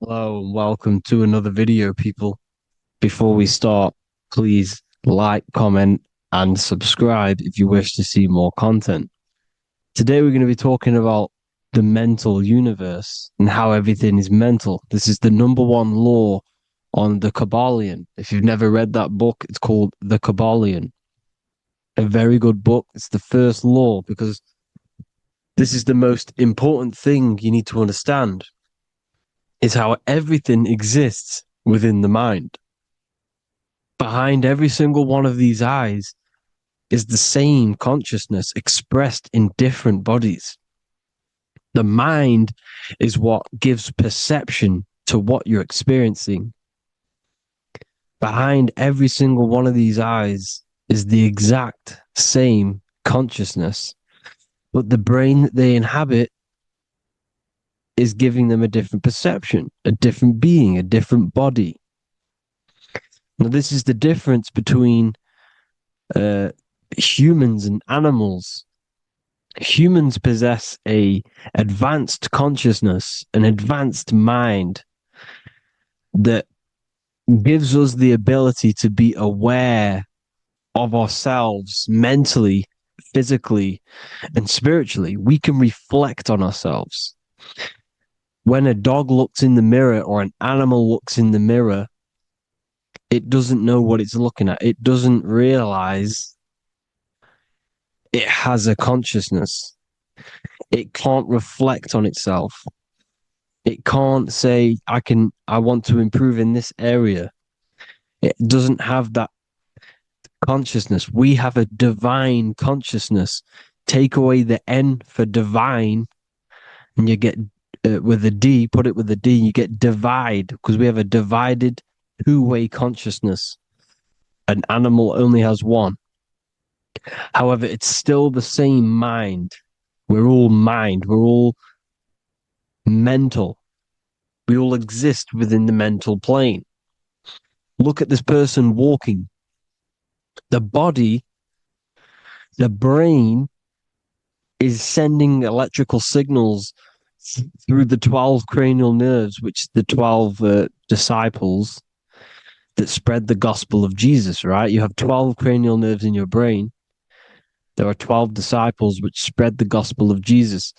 Hello and welcome to another video, people. Before we start, please like, comment, and subscribe if you wish to see more content. Today, we're going to be talking about the mental universe and how everything is mental. This is the number one law on the Kabbalion. If you've never read that book, it's called The Kabbalion. A very good book. It's the first law because this is the most important thing you need to understand is how everything exists within the mind. Behind every single one of these eyes is the same consciousness expressed in different bodies. The mind is what gives perception to what you're experiencing. Behind every single one of these eyes is the exact same consciousness, but the brain that they inhabit is giving them a different perception, a different being, a different body. Now, this is the difference between humans and animals. Humans possess a advanced consciousness, an advanced mind that gives us the ability to be aware of ourselves mentally, physically, and spiritually. We can reflect on ourselves. When a dog looks in the mirror or an animal looks in the mirror, it doesn't know what it's looking at. It doesn't realize it has a consciousness. It can't reflect on itself. It can't say, I want to improve in this area. It doesn't have that consciousness. We have a divine consciousness. Take away the N for divine, and you get with a D, put it with a D, you get divide, because we have a divided two-way consciousness. An animal only has one. However, it's still the same mind. We're all mind. We're all mental. We all exist within the mental plane. Look at this person walking. The body, the brain is sending electrical signals through the 12 cranial nerves, which the 12 disciples that spread the gospel of Jesus, right? You have 12 cranial nerves in your brain. There are 12 disciples which spread the gospel of Jesus.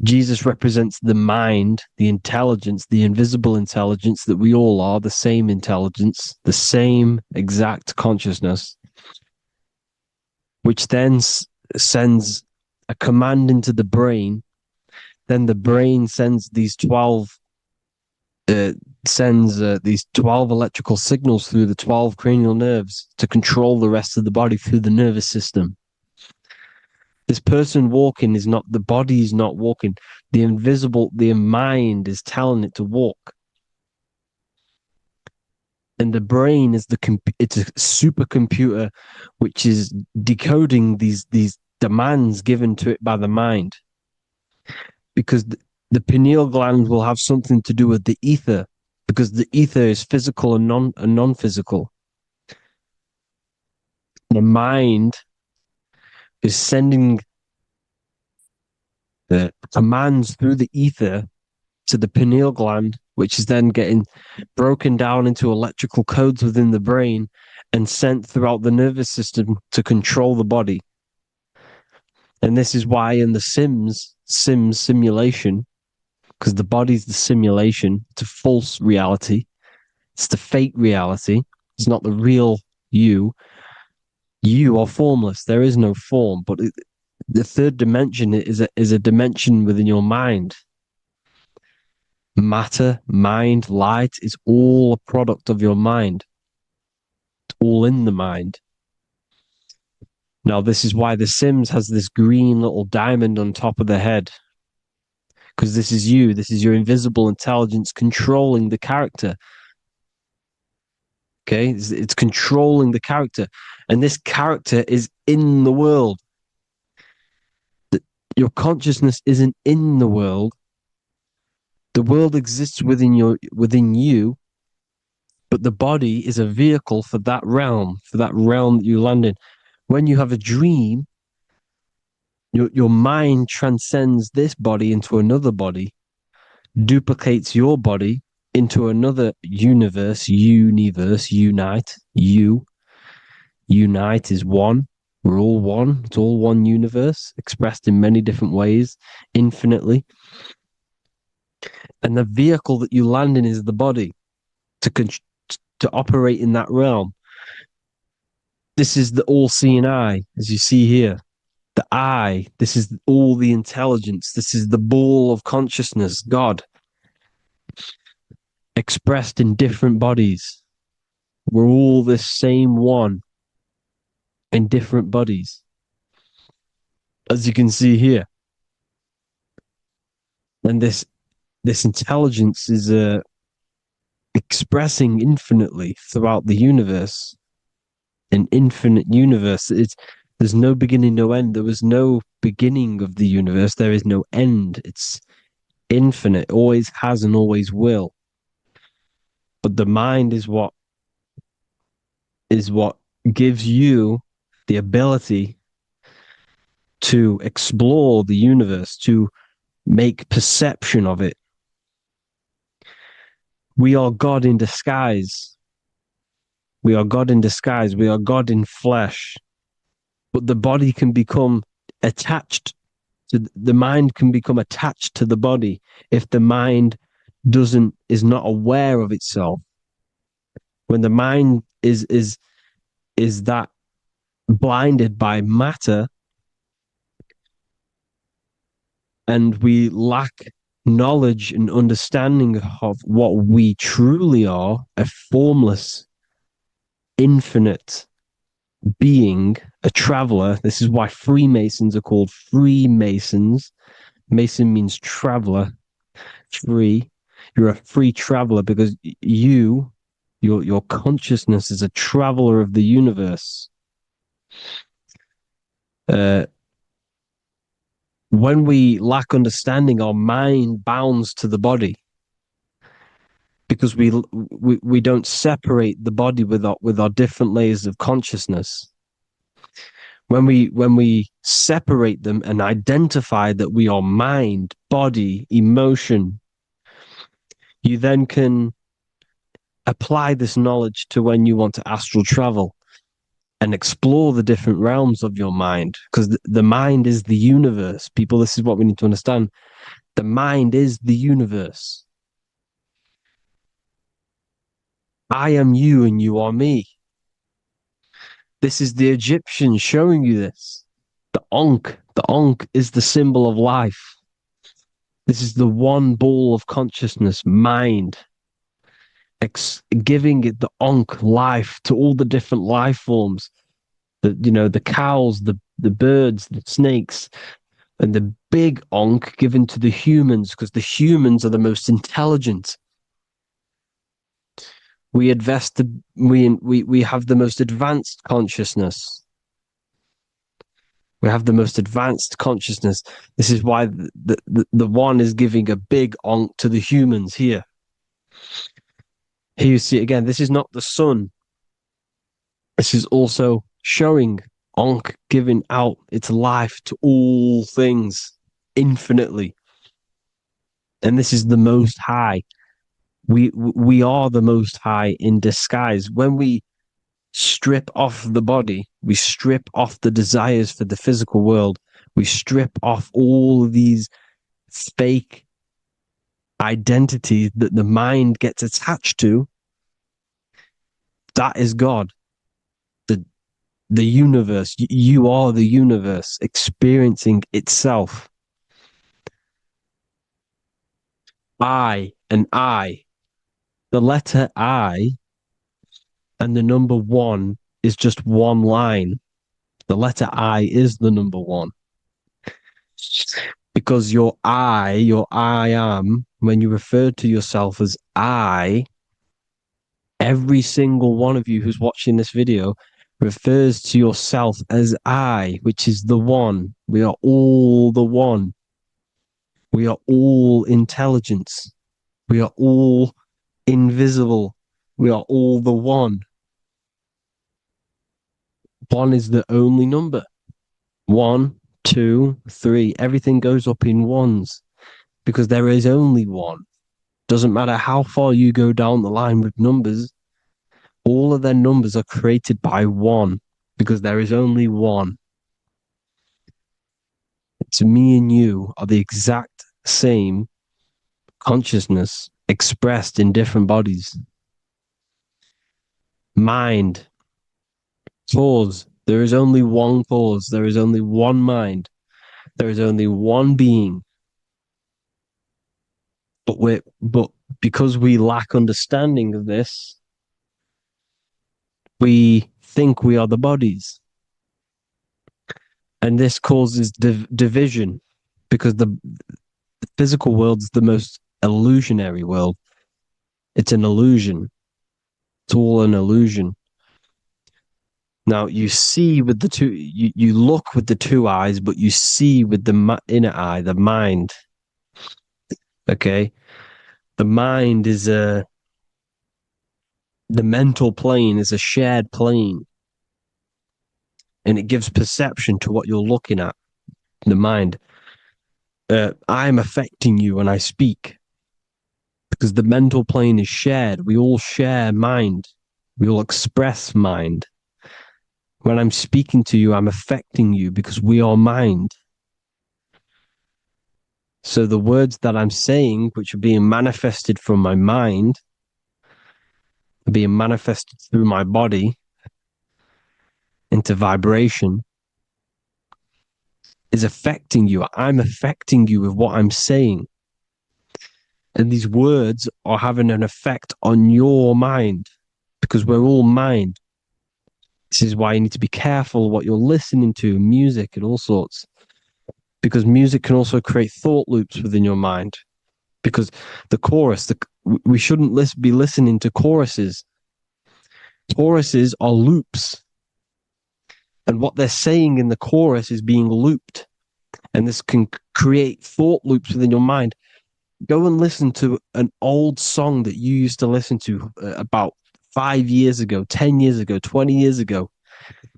Jesus represents the mind, the intelligence, the invisible intelligence that we all are, the same intelligence, the same exact consciousness, which then sends a command into the brain. Then the brain sends these 12 electrical signals through the 12 cranial nerves to control the rest of the body through the nervous system. This person walking is not, the body is not walking. The mind is telling it to walk. And the brain is it's a supercomputer which is decoding these demands given to it by the mind. Because the pineal gland will have something to do with the ether, because the ether is physical and non-physical. The mind is sending the commands through the ether to the pineal gland, which is then getting broken down into electrical codes within the brain and sent throughout the nervous system to control the body. And this is why in the Sims simulation, because the body's the simulation, it's a false reality. It's the fake reality. It's not the real you. You are formless. There is no form, but the third dimension is a dimension within your mind. Matter, mind, light is all a product of your mind. It's all in the mind. Now, this is why The Sims has this green little diamond on top of the head. Because this is you. This is your invisible intelligence controlling the character. Okay? It's controlling the character. And this character is in the world. Your consciousness isn't in the world. The world exists within you, but the body is a vehicle for that realm that you land in. When you have a dream, your mind transcends this body into another body, duplicates your body into another universe, unite, unite is one. We're all one. It's all one universe, expressed in many different ways, infinitely. And the vehicle that you land in is the body to operate in that realm. This is the all-seeing eye, as you see here. The eye, this is all the intelligence. This is the ball of consciousness, God, expressed in different bodies. We're all this same one in different bodies, as you can see here. And this intelligence is expressing infinitely throughout the universe, an infinite universe. There's no beginning, no end. There was no beginning of the universe. There is no end. It's infinite, always has and always will. But the mind is what gives you the ability to explore the universe, to make perception of it. We are God in disguise. We are God in disguise. We are God in flesh. But the body can become attached to the mind, can become attached to the body if the mind is not aware of itself. When the mind is that blinded by matter, and we lack knowledge and understanding of what we truly are, a formless, infinite being, a traveler. This is why Freemasons are called Freemasons. Mason means traveler, free. You're a free traveler because your consciousness is a traveler of the universe. When we lack understanding, our mind bounds to the body because we don't separate the body with our different layers of consciousness. When we separate them and identify that we are mind, body, emotion, you then can apply this knowledge to when you want to astral travel and explore the different realms of your mind, because the mind is the universe. People, this is what we need to understand. The mind is the universe. I am you and you are me. This is the Egyptians showing you this. The Ankh is the symbol of life. This is the one ball of consciousness, mind, giving it the Ankh life to all the different life forms. The cows, the birds, the snakes, and the big Ankh given to the humans, because the humans are the most intelligent. We have the most advanced consciousness. We have the most advanced consciousness. This is why the one is giving a big Ankh to the humans here. Here you see again, this is not the sun. This is also showing Ankh giving out its life to all things infinitely. And this is the Most High. We are the Most High in disguise. When we strip off the body, we strip off the desires for the physical world, we strip off all these fake identities that the mind gets attached to. That is God. The universe. You are the universe experiencing itself. I and I. The letter I and the number one is just one line. The letter I is the number one. Because your I am, when you refer to yourself as I, every single one of you who's watching this video refers to yourself as I, which is the one. We are all the one. We are all intelligence. We are all invisible. We are all the one. One is the only number. 1, 2, 3. Everything goes up in ones because there is only one. Doesn't matter how far you go down the line with numbers, all of their numbers are created by one because there is only one. It's me and you are the exact same consciousness expressed in different bodies. Mind, cause. There is only one cause. There is only one mind. There is only one being. But because we lack understanding of this, we think we are the bodies. And this causes division because the physical world is the most illusionary world. It's an illusion. It's all an illusion. Now you see with the two, you look with the two eyes, but you see with the inner eye, the mind. Okay, the mind is the mental plane is a shared plane, and it gives perception to what you're looking at. The mind. I'm affecting you when I speak because the mental plane is shared. We all share mind. We all express mind. When I'm speaking to you, I'm affecting you because we are mind. So the words that I'm saying, which are being manifested from my mind, are being manifested through my body into vibration, is affecting you. I'm affecting you with what I'm saying. And these words are having an effect on your mind because we're all mind. This is why you need to be careful what you're listening to, music and all sorts. Because music can also create thought loops within your mind. Because the chorus, we shouldn't be listening to choruses. Choruses are loops. And what they're saying in the chorus is being looped. And this can create thought loops within your mind. Go and listen to an old song that you used to listen to about 5 years ago, 10 years ago, 20 years ago.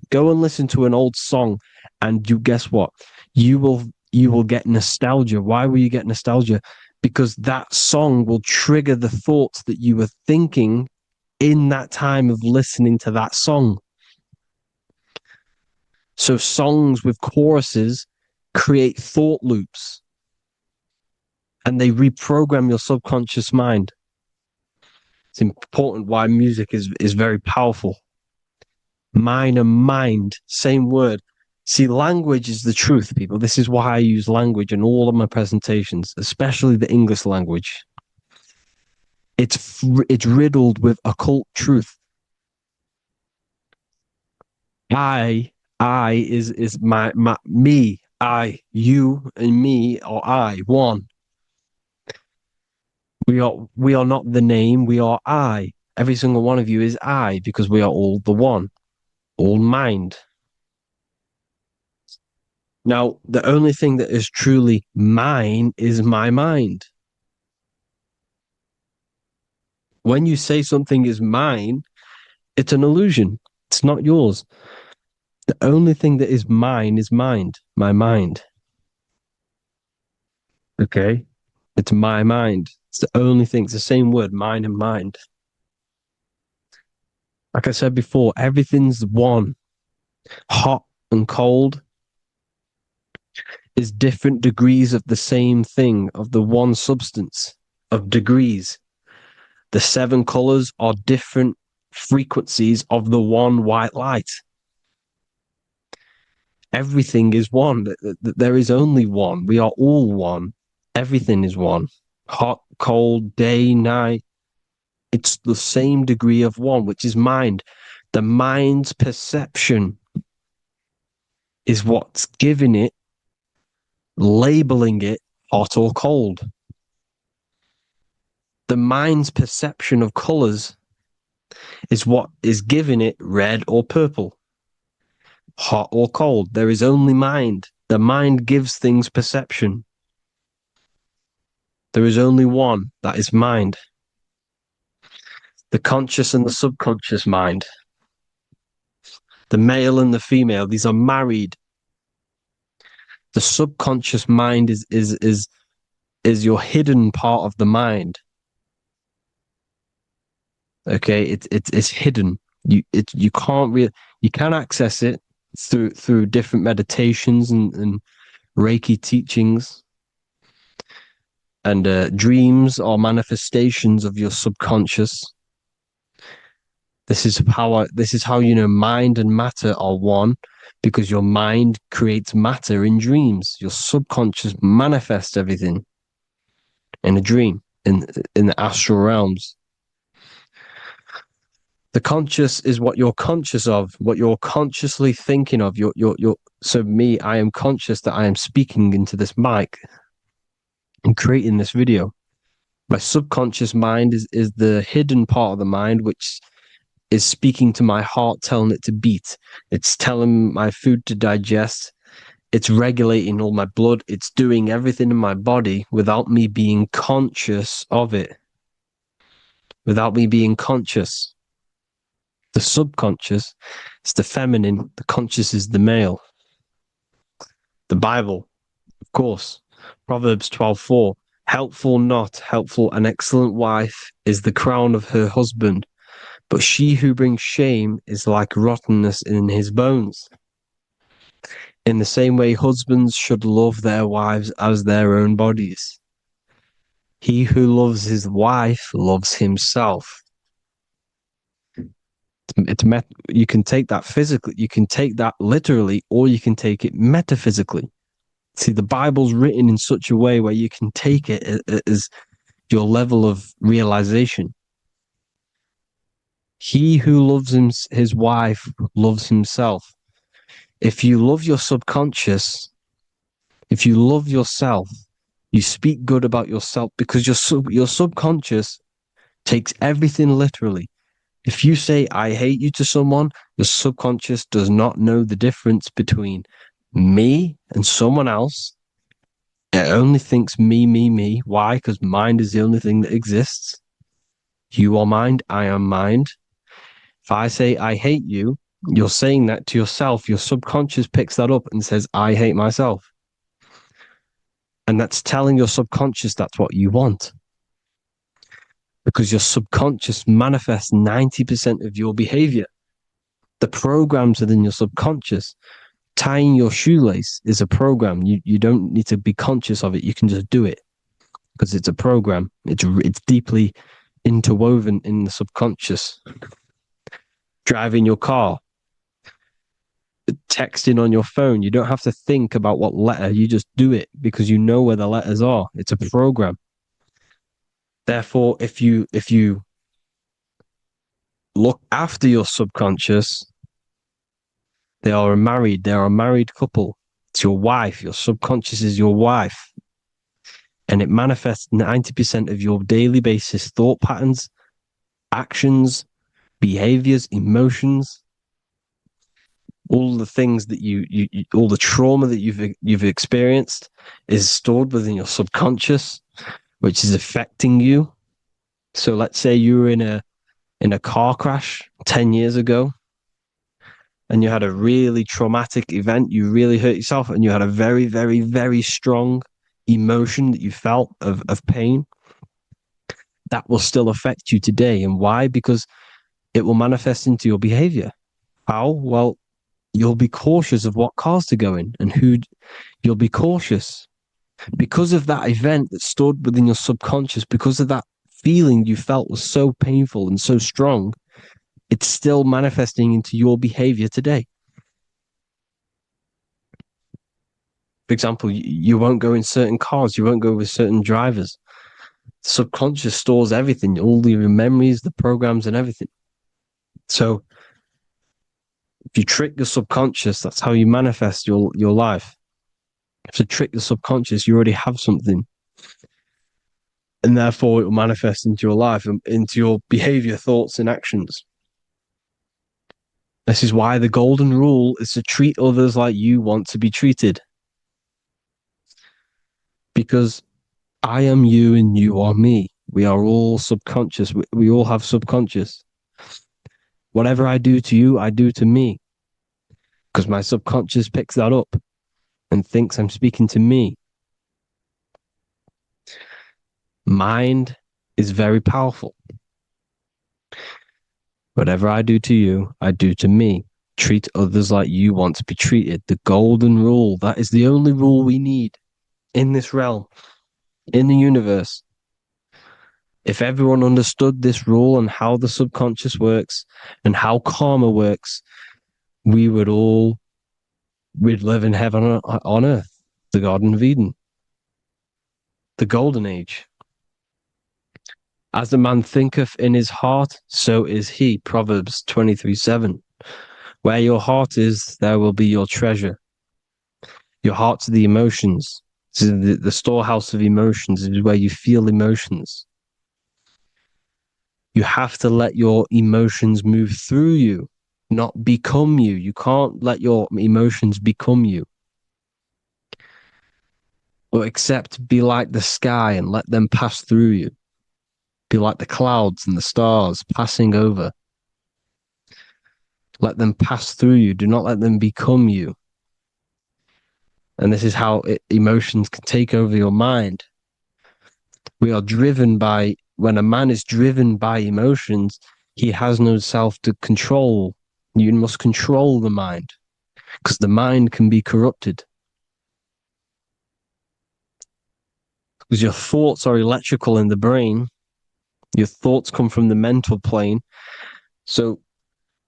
Go and listen to an old song, and you guess what? You will get nostalgia. Why will you get nostalgia? Because that song will trigger the thoughts that you were thinking in that time of listening to that song. So songs with choruses create thought loops, and they reprogram your subconscious mind. It's important why music is very powerful. Mind and mind, same word. See, language is the truth, people. This is why I use language in all of my presentations, especially the English language. It's riddled with occult truth. I is my me, I, you, and me, or I, one. We are not the name, we are I. Every single one of you is I because we are all the one, all mind. Now, the only thing that is truly mine is my mind. When you say something is mine, it's an illusion. It's not yours. The only thing that is mine is mind, my mind. Okay? It's my mind. It's the only thing. It's the same word, mine and mind. Like I said before, everything's one. Hot and cold is different degrees of the same thing, of the one substance, of degrees. The 7 colors are different frequencies of the one white light. Everything is one. There is only one. We are all one. Everything is one. Hot, cold, day, night. It's the same degree of one, which is mind. The mind's perception is what's giving it, labeling it hot or cold. The mind's perception of colors is what is giving it red or purple, hot or cold. There is only mind. The mind gives things perception. There is only one, that is mind. The conscious and the subconscious mind. The male and the female, these are married. The subconscious mind is your hidden part of the mind. Okay, it's hidden. You can't really, you can access it through different meditations and Reiki teachings, and dreams or manifestations of your subconscious. This is how you know mind and matter are one, because your mind creates matter in dreams. Your subconscious manifests everything in a dream, in the astral realms. The conscious is what you're conscious of, what you're consciously thinking of. So me, I am conscious that I am speaking into this mic and creating this video. My subconscious mind is the hidden part of the mind, which is speaking to my heart, telling it to beat. It's telling my food to digest. It's regulating all my blood. It's doing everything in my body without me being conscious of it. Without me being conscious. The subconscious is the feminine. The conscious is the male. The Bible, of course. Proverbs 12:4. Helpful, not helpful, an excellent wife is the crown of her husband, but she who brings shame is like rottenness in his bones. In the same way, husbands should love their wives as their own bodies. He who loves his wife loves himself. You can take that physically, you can take that literally, or you can take it metaphysically. See, the Bible's written in such a way where you can take it as your level of realization. He who loves his wife loves himself. If you love your subconscious, if you love yourself, you speak good about yourself, because your subconscious takes everything literally. If you say, I hate you to someone, your subconscious does not know the difference between me and someone else. It only thinks me, me, me. Why? Because mind is the only thing that exists. You are mind, I am mind. If I say, I hate you, you're saying that to yourself. Your subconscious picks that up and says, I hate myself. And that's telling your subconscious that's what you want. Because your subconscious manifests 90% of your behavior. The programs within your subconscious. Tying your shoelace is a program. You don't need to be conscious of it. You can just do it because it's a program. It's deeply interwoven in the subconscious. Driving your car, texting on your phone. You don't have to think about what letter. You just do it because you know where the letters are. It's a program. Therefore, if you look after your subconscious, they are a married couple. It's your wife. Your subconscious is your wife. And it manifests 90% of your daily basis thought patterns, actions, behaviors, emotions, all the things that you all the trauma that you've experienced is stored within your subconscious, which is affecting you. So let's say you were in a car crash 10 years ago and you had a really traumatic event, you really hurt yourself, and you had a very, very, very strong emotion that you felt of pain. That will still affect you today. And why? Because it will manifest into your behavior. How? Well, you'll be cautious of what cars to go in and who. You'll be cautious because of that event that stored within your subconscious, because of that feeling you felt was so painful and so strong. It's still manifesting into your behavior today. For example, you won't go in certain cars, you won't go with certain drivers. The subconscious stores everything, all your memories, the programs, and everything. So if you trick your subconscious, that's how you manifest your life. If you trick the subconscious, you already have something. And therefore it will manifest into your life, into your behavior, thoughts, and actions. This is why the golden rule is to treat others like you want to be treated. Because I am you and you are me. We are all subconscious. We all have subconscious. Whatever I do to you, I do to me. Because my subconscious picks that up and thinks I'm speaking to me. Mind is very powerful. Whatever I do to you, I do to me. Treat others like you want to be treated. The golden rule. That is the only rule we need in this realm, in the universe. If everyone understood this rule and how the subconscious works and how karma works, we'd live in heaven on earth, the Garden of Eden, the golden age. As a man thinketh in his heart, so is he. Proverbs 23:7. Where your heart is, there will be your treasure. Your heart's the emotions. The storehouse of emotions is where you feel emotions. You have to let your emotions move through you, not become you. You can't let your emotions become you. But except be like the sky and let them pass through you. Be like the clouds and the stars passing over. Let them pass through you. Do not let them become you. And this is how emotions can take over your mind. We are driven by, when a man is driven by emotions, he has no self to control. You must control the mind, because the mind can be corrupted. Because your thoughts are electrical in the brain. Your thoughts come from the mental plane. So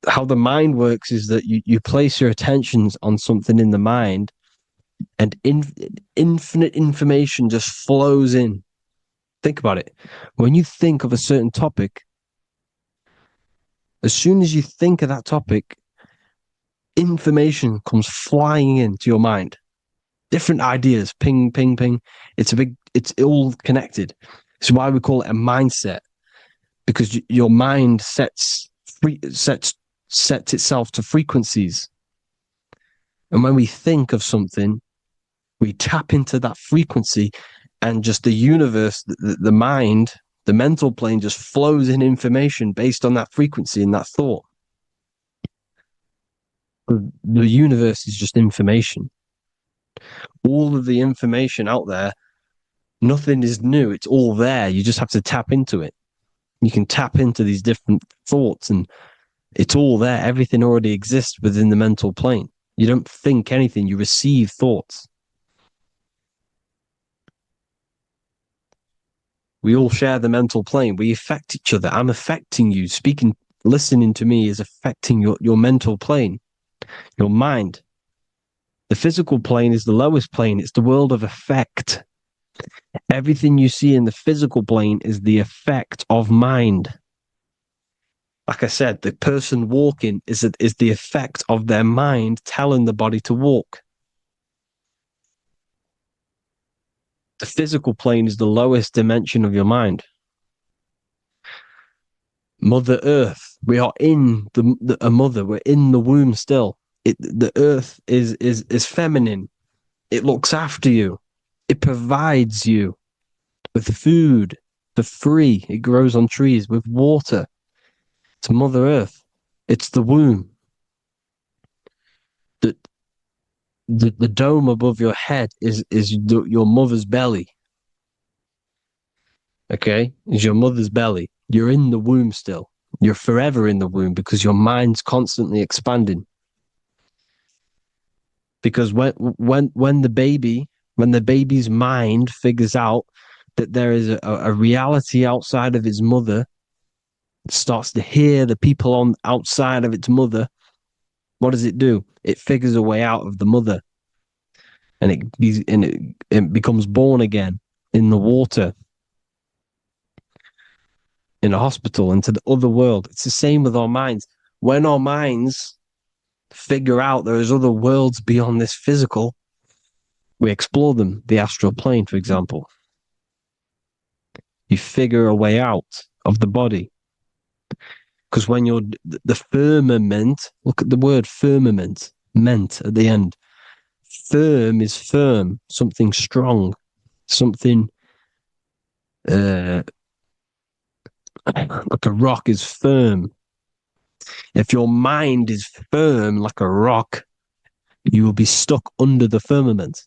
how the mind works is that you place your attentions on something in the mind, and infinite information just flows in. Think about it. When you think of a certain topic, as soon as you think of that topic, information comes flying into your mind. Different ideas, ping, ping, ping. It's all connected. It's why we call it a mindset, because your mind sets itself to frequencies. And when we think of something, we tap into that frequency, and just the universe, the mind, the mental plane just flows in information based on that frequency and that thought. The universe is just information. All of the information out there, nothing is new. It's all there. You just have to tap into it. You can tap into these different thoughts, and it's all there. Everything already exists within the mental plane. You don't think anything. You receive thoughts. We all share the mental plane. We affect each other. I'm affecting you. Listening to me is affecting your mental plane, your mind. The physical plane is the lowest plane. It's the world of effect. Everything you see in the physical plane is the effect of mind. Like I said, the person walking is the effect of their mind telling the body to walk. The physical plane is the lowest dimension of your mind. Mother Earth, we are in a mother. We're in the womb still. The Earth is feminine. It looks after you. It provides you with food for free. It grows on trees with water. It's Mother Earth. It's the womb. The dome above your head is your mother's belly. Okay? Is your mother's belly. You're in the womb still. You're forever in the womb because your mind's constantly expanding. Because when the baby's mind figures out that there is a reality outside of its mother, it starts to hear the people on outside of its mother, what does it do? It figures a way out of the mother, and it becomes born again in the water, in a hospital, into the other world. It's the same with our minds. When our minds figure out there is other worlds beyond this physical, we explore them. The astral plane, for example. You figure a way out of the body. Because when you're the firmament, look at the word firmament, meant at the end. Firm is firm, something strong, something like a rock is firm. If your mind is firm like a rock, you will be stuck under the firmament.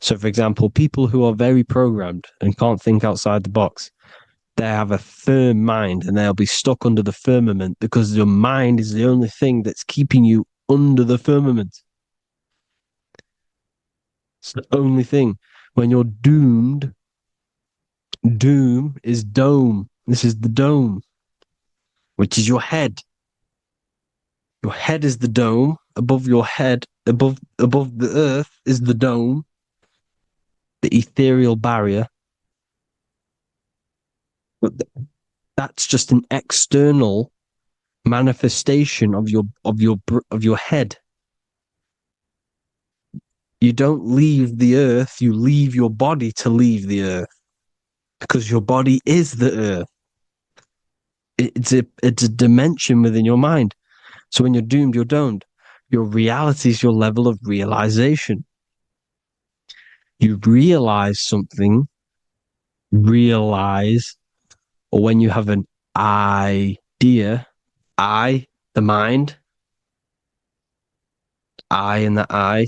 So, for example, people who are very programmed and can't think outside the box, They have a firm mind and they'll be stuck under the firmament because your mind is the only thing that's keeping you under the firmament. It's the only thing. When you're doomed, doom is dome. This is the dome, which is your head. Your head is the dome. Above your head, above the earth is the dome, the ethereal barrier. But that's just an external manifestation of your head. You don't leave the earth, you leave your body to leave the earth because your body is the earth. It's a dimension within your mind. So when you're doomed, you're domed. Your reality is your level of realization. You realize something, or when you have an idea, the mind, and the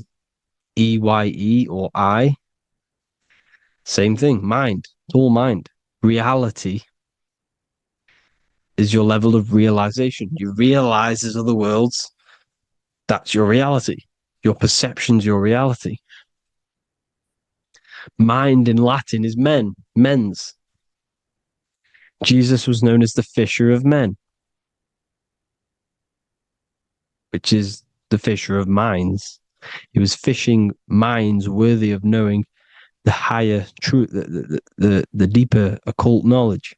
EYE or I, same thing, mind, it's all mind. Reality is your level of realization. You realize there's other worlds. That's your reality. Your perception's your reality. Mind in Latin is mens. Jesus was known as the fisher of men, which is the fisher of minds. He was fishing minds worthy of knowing the higher truth, the deeper occult knowledge.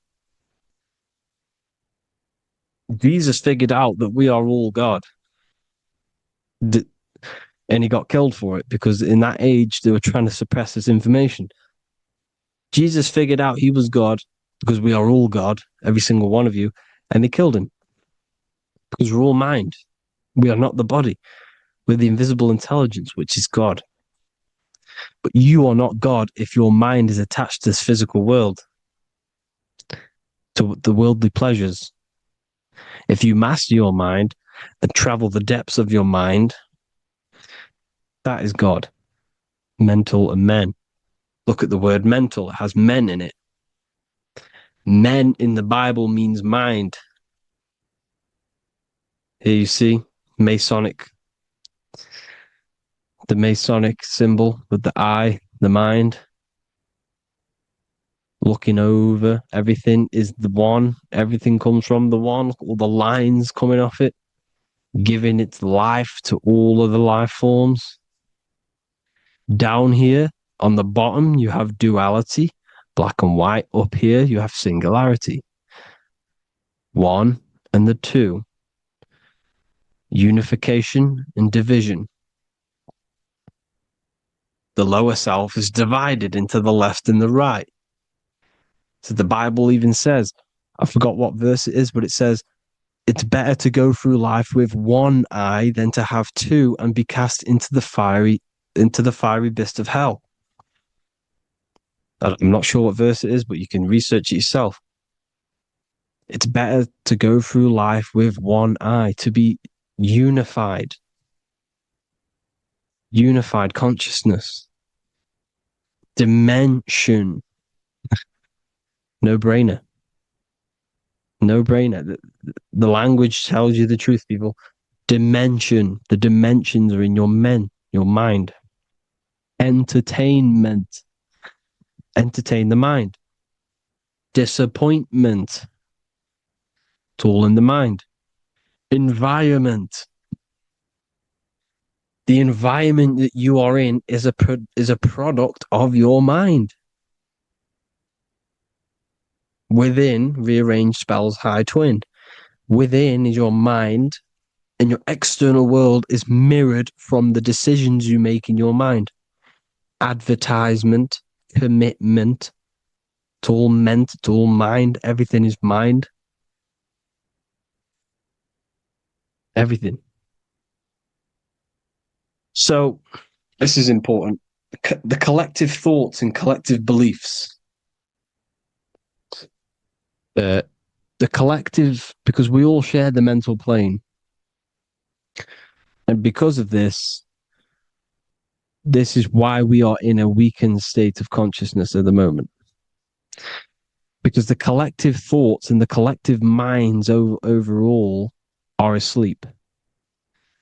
Jesus figured out that we are all God. And he got killed for it because in that age they were trying to suppress this information. Jesus figured out he was God because we are all God, every single one of you, and they killed him because we're all mind. We are not the body. We're the invisible intelligence, which is God. But you are not God if your mind is attached to this physical world, to the worldly pleasures. If you master your mind and travel the depths of your mind, that is God. Mental and men. Look at the word mental. It has men in it. Men in the Bible means mind. Here you see the Masonic symbol with the eye, the mind. Looking over everything is the one. Everything comes from the one. All the lines coming off it, giving its life to all of the life forms. Down here on the bottom, you have duality, black and white. Up here, you have singularity. One and the two. Unification and division. The lower self is divided into the left and the right. So the Bible even says, I forgot what verse it is, but it says, it's better to go through life with one eye than to have two and be cast into the fiery abyss of hell. I'm not sure what verse it is, but you can research it yourself. It's better to go through life with one eye, to be unified consciousness, dimension. No brainer. The language tells you the truth, people. Dimension. The dimensions are in your mind. Entertainment. Entertain the mind. Disappointment. It's all in the mind. Environment. The environment that you are in is a product of your mind. Within, rearranged spells high twin. Within is your mind, and your external world is mirrored from the decisions you make in your mind. Advertisement, commitment, it's all meant, it's all mind. Everything is mind. Everything. So, this is important. The collective thoughts and collective beliefs. The collective, because we all share the mental plane. And because of this is why we are in a weakened state of consciousness at the moment. because the collective thoughts and the collective minds overall are asleep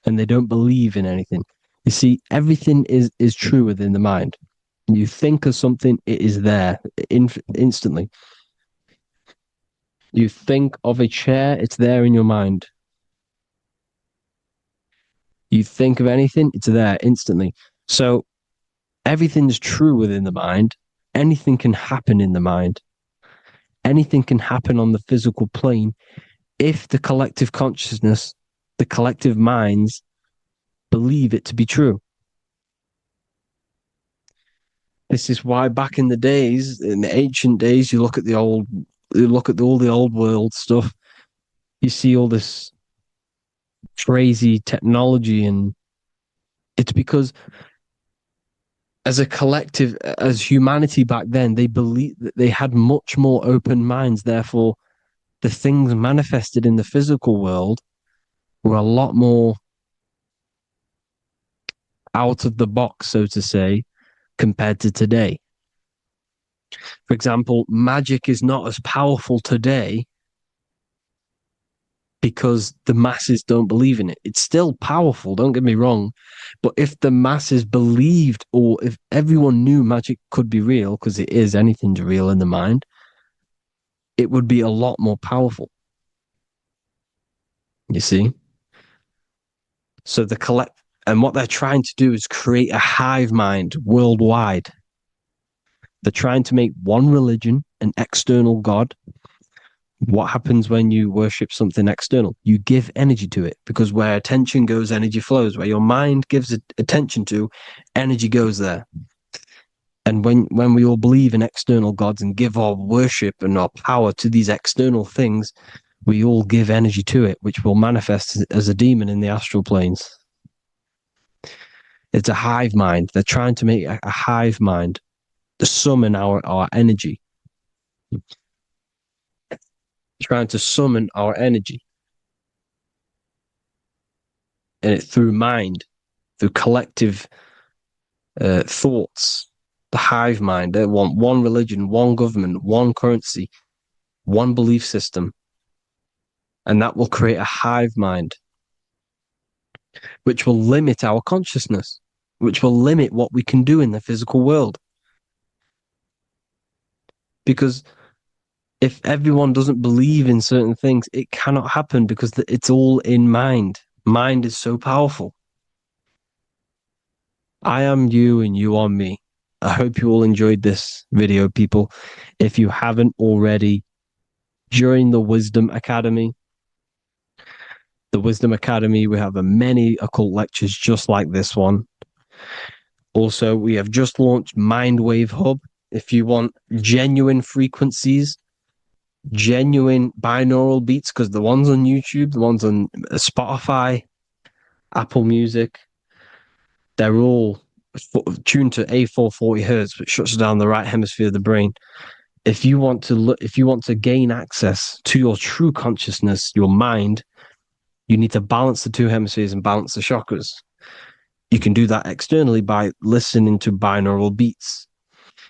and they don't believe in anything. You see, everything is true within the mind. You think of something, it is there instantly. You think of a chair, it's there in your mind. You think of anything, it's there instantly. So everything's true within the mind. Anything can happen in the mind. Anything can happen on the physical plane if the collective consciousness, the collective minds believe it to be true. This is why back in the days, in the ancient days, you look at all the old world stuff, you see all this crazy technology, and it's because as a collective, as humanity back then, they believe that they had much more open minds. Therefore, the things manifested in the physical world were a lot more out of the box, so to say, compared to today. For example, magic is not as powerful today because the masses don't believe in it. It's still powerful, don't get me wrong. But if the masses believed, or if everyone knew magic could be real, because it is, anything's real in the mind, it would be a lot more powerful. You see? So and what they're trying to do is create a hive mind worldwide. They're trying to make one religion, an external God. What happens when you worship something external? You give energy to it, because where attention goes, energy flows. Where your mind gives attention to, energy goes there. And when we all believe in external gods and give our worship and our power to these external things, we all give energy to it, which will manifest as a demon in the astral planes. It's a hive mind. They're trying to make a hive mind to summon our energy. Trying to summon our energy. And it through mind, through collective thoughts, the hive mind. They want one religion, one government, one currency, one belief system. And that will create a hive mind, which will limit our consciousness, which will limit what we can do in the physical world. Because if everyone doesn't believe in certain things, it cannot happen, because it's all in mind. Mind is so powerful. I am you and you are me. I hope you all enjoyed this video, people. If you haven't already, join the Wisdom Academy. The Wisdom Academy, we have many occult lectures just like this one. Also, we have just launched Mindwave Hub. If you want genuine frequencies, genuine binaural beats, because the ones on YouTube, the ones on Spotify, Apple Music, they're all tuned to A440 hertz, which shuts down the right hemisphere of the brain. If you want to gain access to your true consciousness, your mind, you need to balance the two hemispheres and balance the chakras. You can do that externally by listening to binaural beats.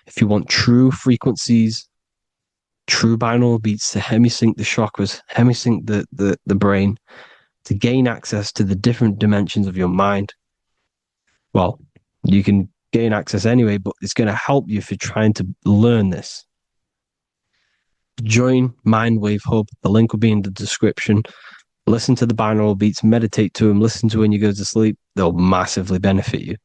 If you want true frequencies, true binaural beats to hemisync the chakras, hemisync the brain, to gain access to the different dimensions of your mind, well, you can gain access anyway, but it's going to help you if you're trying to learn this. Join Mindwave Hub. The link will be in the description. Listen to the binaural beats, meditate to them, listen to when you go to sleep. They'll massively benefit you.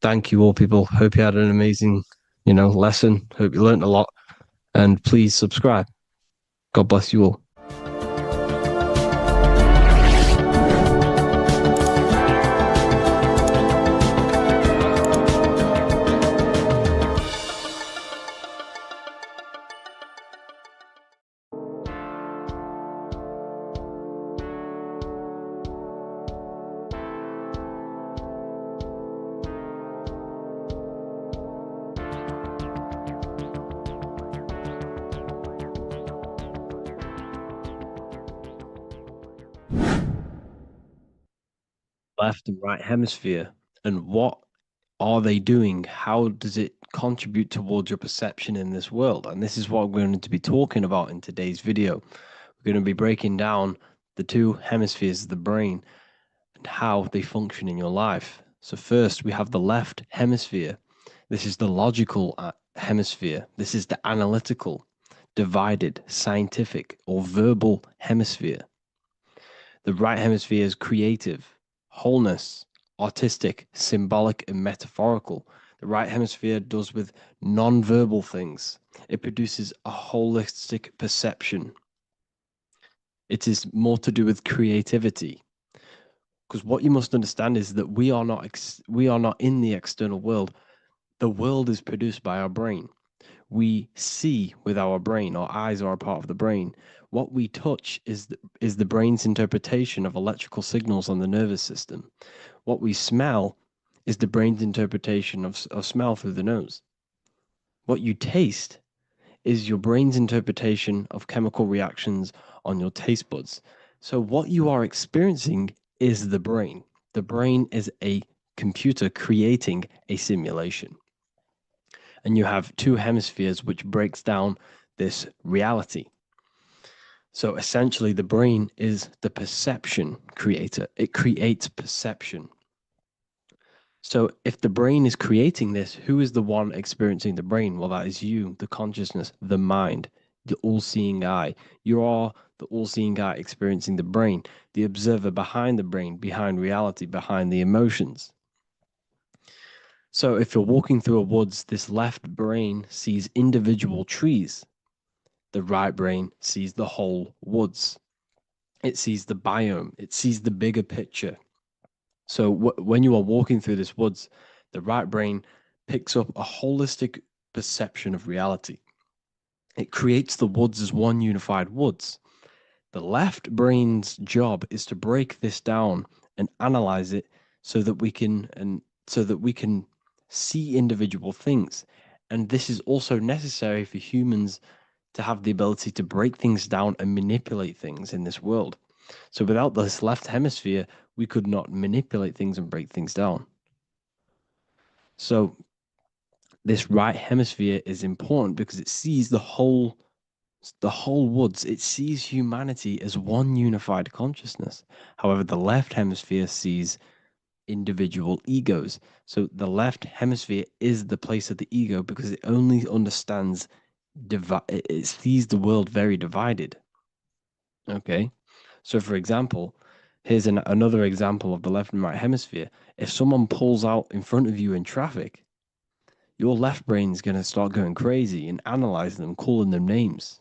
Thank you all, people. Hope you had an amazing, lesson. Hope you learned a lot. And please subscribe. God bless you all. Left and right hemisphere, and what are they doing? How does it contribute towards your perception in this world? And this is what we're going to be talking about in today's video. We're going to be breaking down the two hemispheres of the brain and how they function in your life. So, first, we have the left hemisphere. This is the logical hemisphere. This is the analytical, divided, scientific, or verbal hemisphere. The right hemisphere is creative, wholeness, artistic, symbolic, and metaphorical. The right hemisphere does with non-verbal things. It produces a holistic perception. It is more to do with creativity. Because what you must understand is that we are not in the external world. The world is produced by our brain. We see with our brain. Our eyes are a part of the brain. What we touch is the brain's interpretation of electrical signals on the nervous system. What we smell is the brain's interpretation of smell through the nose. What you taste is your brain's interpretation of chemical reactions on your taste buds. So, what you are experiencing is the brain. The brain is a computer creating a simulation. And you have two hemispheres which breaks down this reality. So essentially, the brain is the perception creator. It creates perception. So if the brain is creating this, who is the one experiencing the brain? Well, that is you, the consciousness, the mind, the all-seeing eye. You are the all-seeing eye experiencing the brain, the observer behind the brain, behind reality, behind the emotions. So if you're walking through a woods, this left brain sees individual trees. The right brain sees the whole woods. It sees the biome. It sees the bigger picture. So when you are walking through this woods, the right brain picks up a holistic perception of reality. It creates the woods as one unified woods. The left brain's job is to break this down and analyze it so that we can see individual things. And this is also necessary for humans to have the ability to break things down and manipulate things in this world. So without this left hemisphere, we could not manipulate things and break things down. So this right hemisphere is important because it sees the whole woods. It sees humanity as one unified consciousness. However, the left hemisphere sees individual egos. So the left hemisphere is the place of the ego because it only understands it sees the world very divided. Okay. So for example, here's another example of the left and right hemisphere. If someone pulls out in front of you in traffic, your left brain's going to start going crazy and analyzing them, calling them names.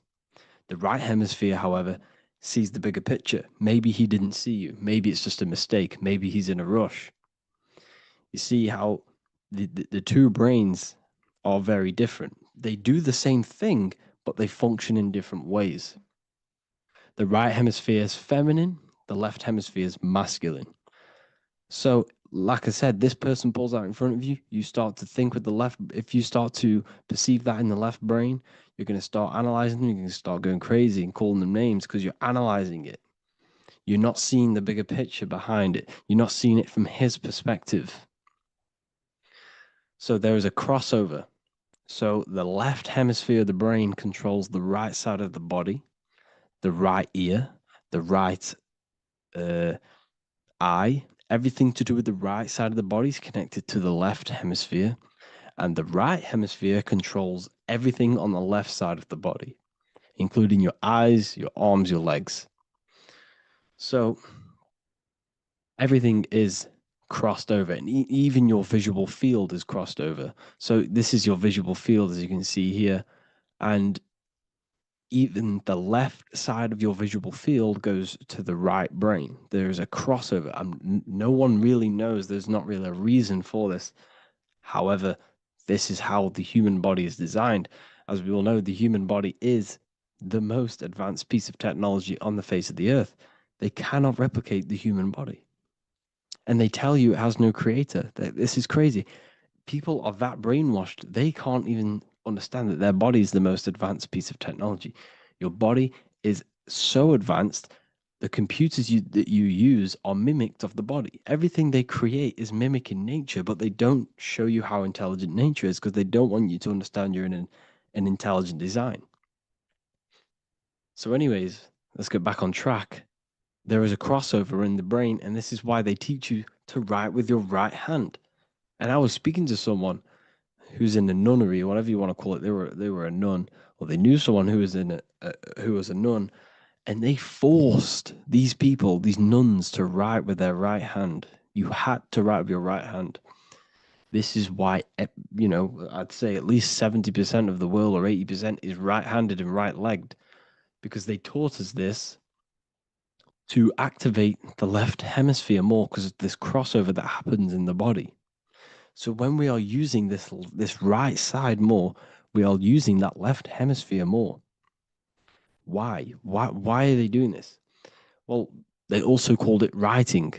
The right hemisphere, however, sees the bigger picture. Maybe he didn't see you. Maybe it's just a mistake. Maybe he's in a rush. You see how the two brains are very different. They do the same thing, but they function in different ways. The right hemisphere is feminine, the left hemisphere is masculine. So, like I said, this person pulls out in front of you, you start to think with the left. If you start to perceive that in the left brain, you're going to start analyzing them, you're going to start going crazy and calling them names because you're analyzing it. You're not seeing the bigger picture behind it, you're not seeing it from his perspective. So, there is a crossover. So, the left hemisphere of the brain controls the right side of the body, the right ear, the right eye. Everything to do with the right side of the body is connected to the left hemisphere, and the right hemisphere controls everything on the left side of the body, including your eyes, your arms, your legs. So everything is crossed over, and even your visual field is crossed over. So this is your visual field, as you can see here, and even the left side of your visual field goes to the right brain. There's a crossover. No one really knows. There's not really a reason for this. However, this is how the human body is designed. As we all know, the human body is the most advanced piece of technology on the face of the earth. They cannot replicate the human body. And they tell you it has no creator. This is crazy. People are that brainwashed, they can't even understand that their body is the most advanced piece of technology. Your body is so advanced the computers that you use are mimicked of the body. Everything they create is mimicking nature, but they don't show you how intelligent nature is because they don't want you to understand you're in an intelligent design. So, anyways, let's get back on track. There is a crossover in the brain, and this is why they teach you to write with your right hand. And I was speaking to someone who's in a nunnery, or whatever you want to call it. They were a nun, or they knew someone who was who was a nun, and they forced these people, these nuns, to write with their right hand. You had to write with your right hand. This is why, I'd say at least 70% of the world or 80% is right-handed and right-legged, because they taught us this to activate the left hemisphere more because of this crossover that happens in the body. So when we are using this right side more, we are using that left hemisphere more. Why? Why are they doing this? Well, they also called it writing.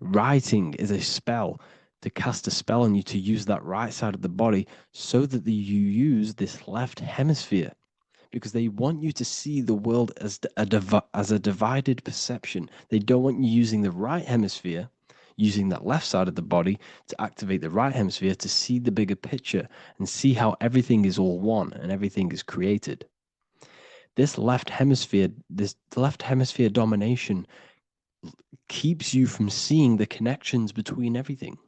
Writing is a spell to cast a spell on you to use that right side of the body so that you use this left hemisphere because they want you to see the world as a divided perception. They don't want you using the right hemisphere, using that left side of the body to activate the right hemisphere to see the bigger picture and see how everything is all one and everything is created. This left hemisphere domination keeps you from seeing the connections between everything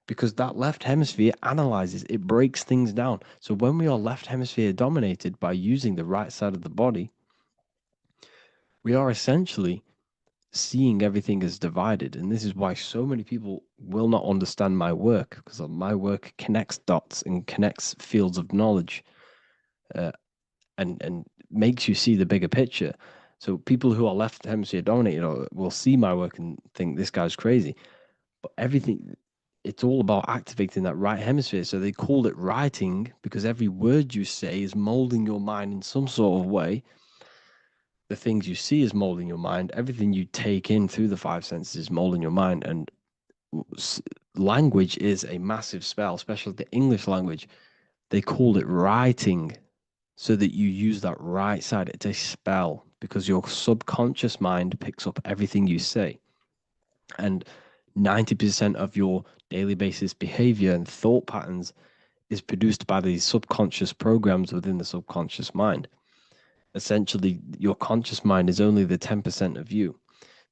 because that left hemisphere analyzes, it breaks things down. So when we are left hemisphere dominated by using the right side of the body, we are essentially seeing everything as divided. And this is why so many people will not understand my work because my work connects dots and connects fields of knowledge and makes you see the bigger picture. So people who are left hemisphere dominated will see my work and think this guy's crazy. But everything, it's all about activating that right hemisphere. So they called it writing because every word you say is molding your mind in some sort of way. The things you see is molding your mind. Everything you take in through the five senses is molding your mind. And language is a massive spell, especially the English language. They called it writing so that you use that right side. It's a spell because your subconscious mind picks up everything you say. And 90% of your daily basis behavior and thought patterns is produced by these subconscious programs within the subconscious mind. Essentially, your conscious mind is only the 10% of you.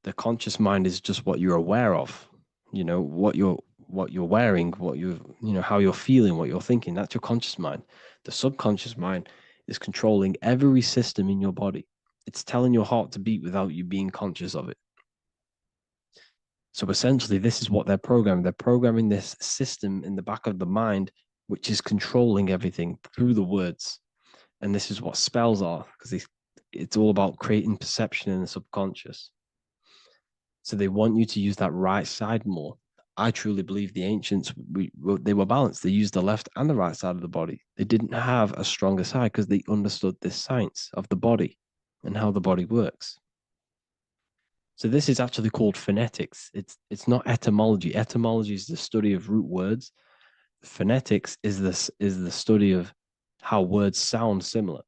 The conscious mind is just what you're aware of, what you're wearing, how you're feeling, what you're thinking. That's your conscious mind. The subconscious mind is controlling every system in your body. It's telling your heart to beat without you being conscious of it. So essentially, this is what they're programming. They're programming this system in the back of the mind, which is controlling everything through the words. And this is what spells are, because it's all about creating perception in the subconscious. So they want you to use that right side more. I truly believe the ancients, they were balanced. They used the left and the right side of the body. They didn't have a stronger side because they understood this science of the body and how the body works. So this is actually called phonetics. It's not etymology. Etymology is the study of root words. Phonetics is the study of how words sound similar.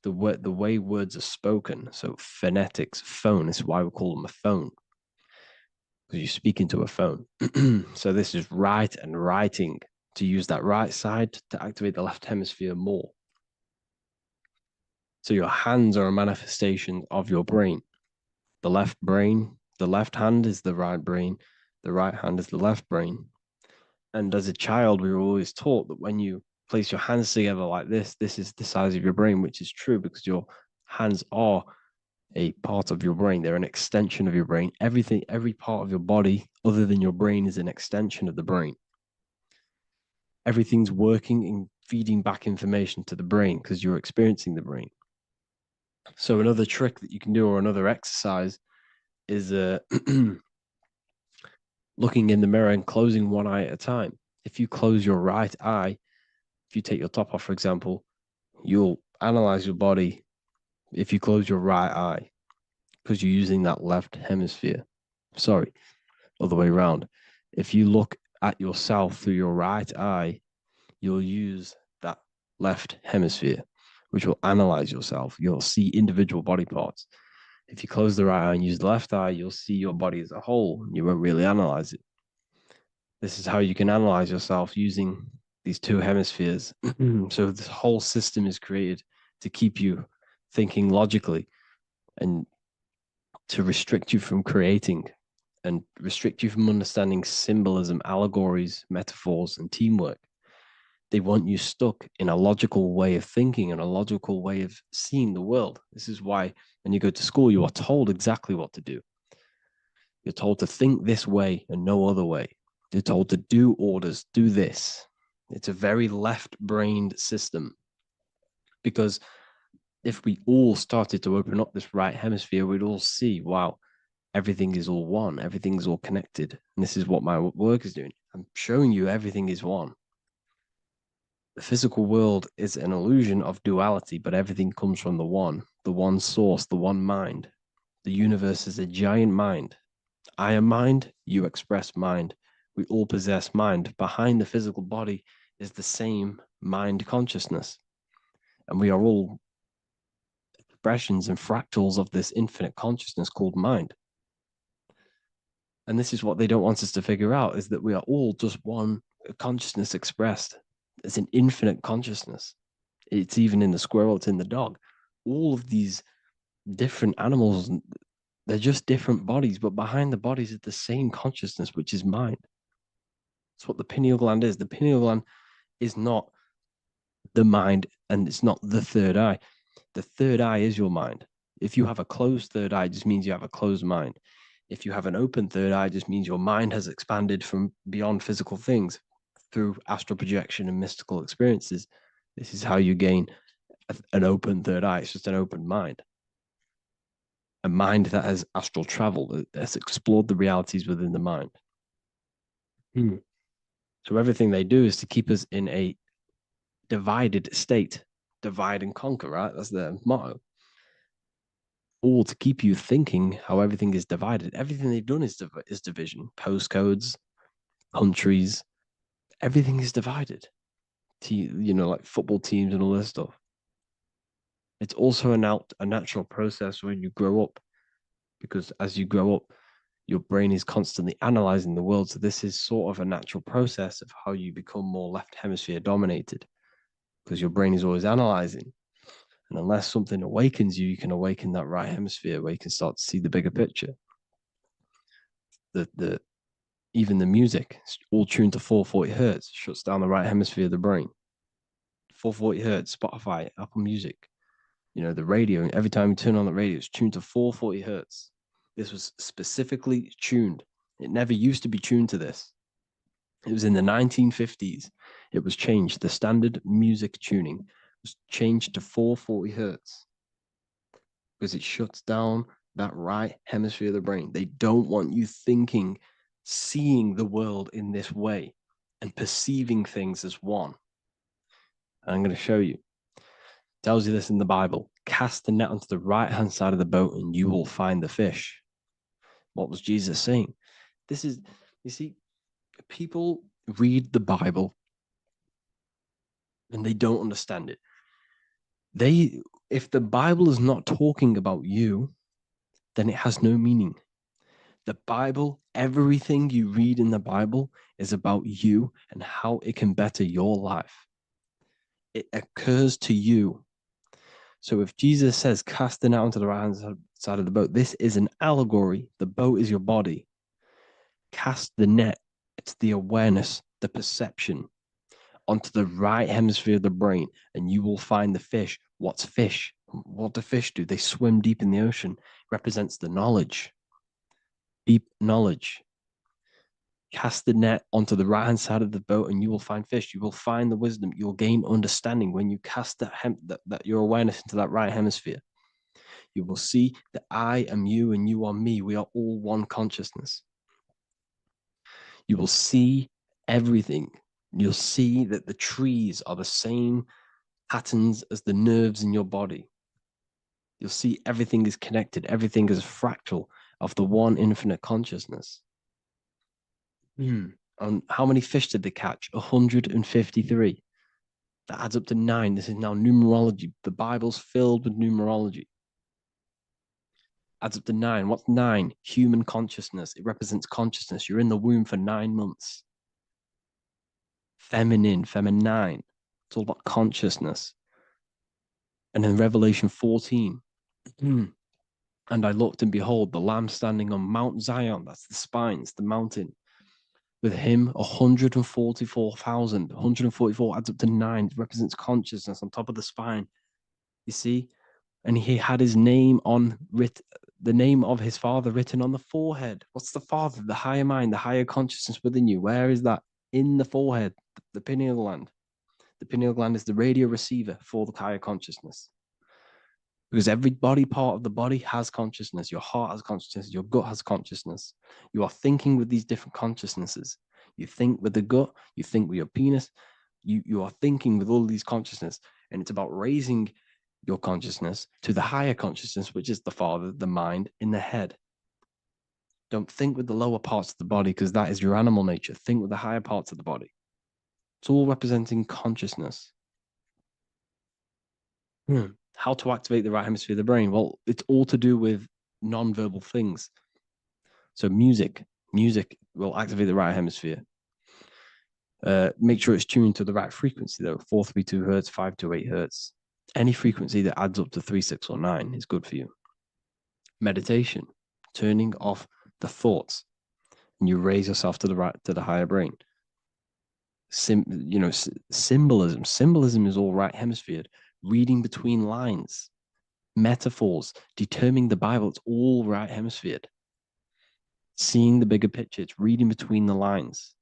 The way words are spoken. So phonetics, phone is why we call them a phone. Because you speak into a phone. So this is write and writing to use that right side to activate the left hemisphere more. So your hands are a manifestation of your brain. The left hand is the right brain, the right hand is the left brain. And as a child, we were always taught that when you place your hands together like this is the size of your brain, which is true because your hands are a part of your brain. They're an extension of your brain. Every part of your body, other than your brain, is an extension of the brain. Everything's working and feeding back information to the brain because you're experiencing the brain. So another trick that you can do or another exercise is looking in the mirror and closing one eye at a time. If you close your right eye, if you take your top off, for example, you'll analyze your body if you close your right eye because you're using that left hemisphere. Sorry, other way around. If you look at yourself through your right eye, you'll use that left hemisphere, which will analyze yourself. You'll see individual body parts. If you close the right eye and use the left eye, you'll see your body as a whole. You won't really analyze it. This is how you can analyze yourself using these two hemispheres. So this whole system is created to keep you thinking logically and to restrict you from creating and restrict you from understanding symbolism, allegories, metaphors, and teamwork. They want you stuck in a logical way of thinking and a logical way of seeing the world. This is why when you go to school, you are told exactly what to do. You're told to think this way and no other way. You're told to do orders, do this. It's a very left-brained system because if we all started to open up this right hemisphere, we'd all see, wow, everything is all one, everything's all connected. And this is what my work is doing. I'm showing you everything is one. The physical world is an illusion of duality, but everything comes from the one source, the one mind. The universe is a giant mind. I am mind, you express mind. We all possess mind. Behind the physical body is the same mind consciousness. And we are all expressions and fractals of this infinite consciousness called mind. And this is what they don't want us to figure out, is that we are all just one consciousness expressed. It's an infinite consciousness. It's even in the squirrel, it's in the dog. All of these different animals, they're just different bodies, but behind the bodies is the same consciousness, which is mind. That's what the pineal gland is. The pineal gland is not the mind and it's not the third eye. The third eye is your mind. If you have a closed third eye, it just means you have a closed mind. If you have an open third eye, it just means your mind has expanded from beyond physical things through astral projection and mystical experiences. This is how you gain an open third eye. It's just an open mind. A mind that has astral travel, that has explored the realities within the mind. So everything they do is to keep us in a divided state. Divide and conquer, right? That's their motto. All to keep you thinking how everything is divided. Everything they've done is division. Postcodes, countries, everything is divided. Like football teams and all this stuff. It's also a natural process when you grow up, because as you grow up, your brain is constantly analyzing the world. So this is sort of a natural process of how you become more left hemisphere dominated, because your brain is always analyzing. And unless something awakens you, you can awaken that right hemisphere where you can start to see the bigger picture. The even the music, all tuned to 440 hertz, shuts down the right hemisphere of the brain. 440 hertz, Spotify, Apple Music, the radio. Every time you turn on the radio, it's tuned to 440 hertz. This was specifically tuned. It never used to be tuned to this. It was in the 1950s. It was changed. The standard music tuning was changed to 440 hertz because it shuts down that right hemisphere of the brain. They don't want you thinking, seeing the world in this way and perceiving things as one. And I'm going to show you. It tells you this in the Bible. Cast the net onto the right-hand side of the boat and you will find the fish. What was Jesus saying? This is, you see, people read the Bible and they don't understand it. If the Bible is not talking about you, then it has no meaning. The Bible, everything you read in the Bible is about you and how it can better your life. It occurs to you. So if Jesus says, cast the net onto the right hand side of the boat, this is an allegory. The boat is your body. Cast the net. It's the awareness, the perception onto the right hemisphere of the brain, and you will find the fish. What's fish? What do fish do? They swim deep in the ocean. It represents the knowledge, deep knowledge. Cast the net onto the right hand side of the boat and you will find fish. You will find the wisdom. You'll gain understanding when you cast that your awareness into that right hemisphere. You will see that I am you and you are me. We are all one consciousness. You will see everything. You'll see that the trees are the same patterns as the nerves in your body. You'll see everything is connected. Everything is a fractal of the one infinite consciousness. And how many fish did they catch? 153. That adds up to 9. This is now numerology. The Bible's filled with numerology. adds up to 9. What's 9? Human consciousness. It represents consciousness. You're in the womb for 9 months. Feminine. It's all about consciousness. And in Revelation 14, and I looked, and behold, the Lamb standing on Mount Zion, that's the spines, the mountain, with him 144,000. 144 adds up to 9. It represents consciousness on top of the spine. You see? And he had his name the name of his father written on the forehead. What's the father? The higher mind, the higher consciousness within you. Where is that? In the forehead, the pineal gland. The pineal gland is the radio receiver for the higher consciousness. Because every body part of the body has consciousness. Your heart has consciousness. Your gut has consciousness. You are thinking with these different consciousnesses. You think with the gut. You think with your penis. You are thinking with all of these consciousness. And it's about raising your consciousness to the higher consciousness, which is the father, the mind in the head. Don't think with the lower parts of the body, because that is your animal nature. Think with the higher parts of the body. It's all representing consciousness. How to activate the right hemisphere of the brain? Well, it's all to do with non-verbal things. So music will activate the right hemisphere. Make sure it's tuned to the right frequency, though. 432 hertz, 528 hertz. Any frequency that adds up to 3, 6, or 9 is good for you. Meditation, turning off the thoughts, and you raise yourself to the higher brain. Symbolism. Symbolism is all right hemisphere. Reading between lines, metaphors, determining the Bible, it's all right hemisphere. Seeing the bigger picture, it's reading between the lines.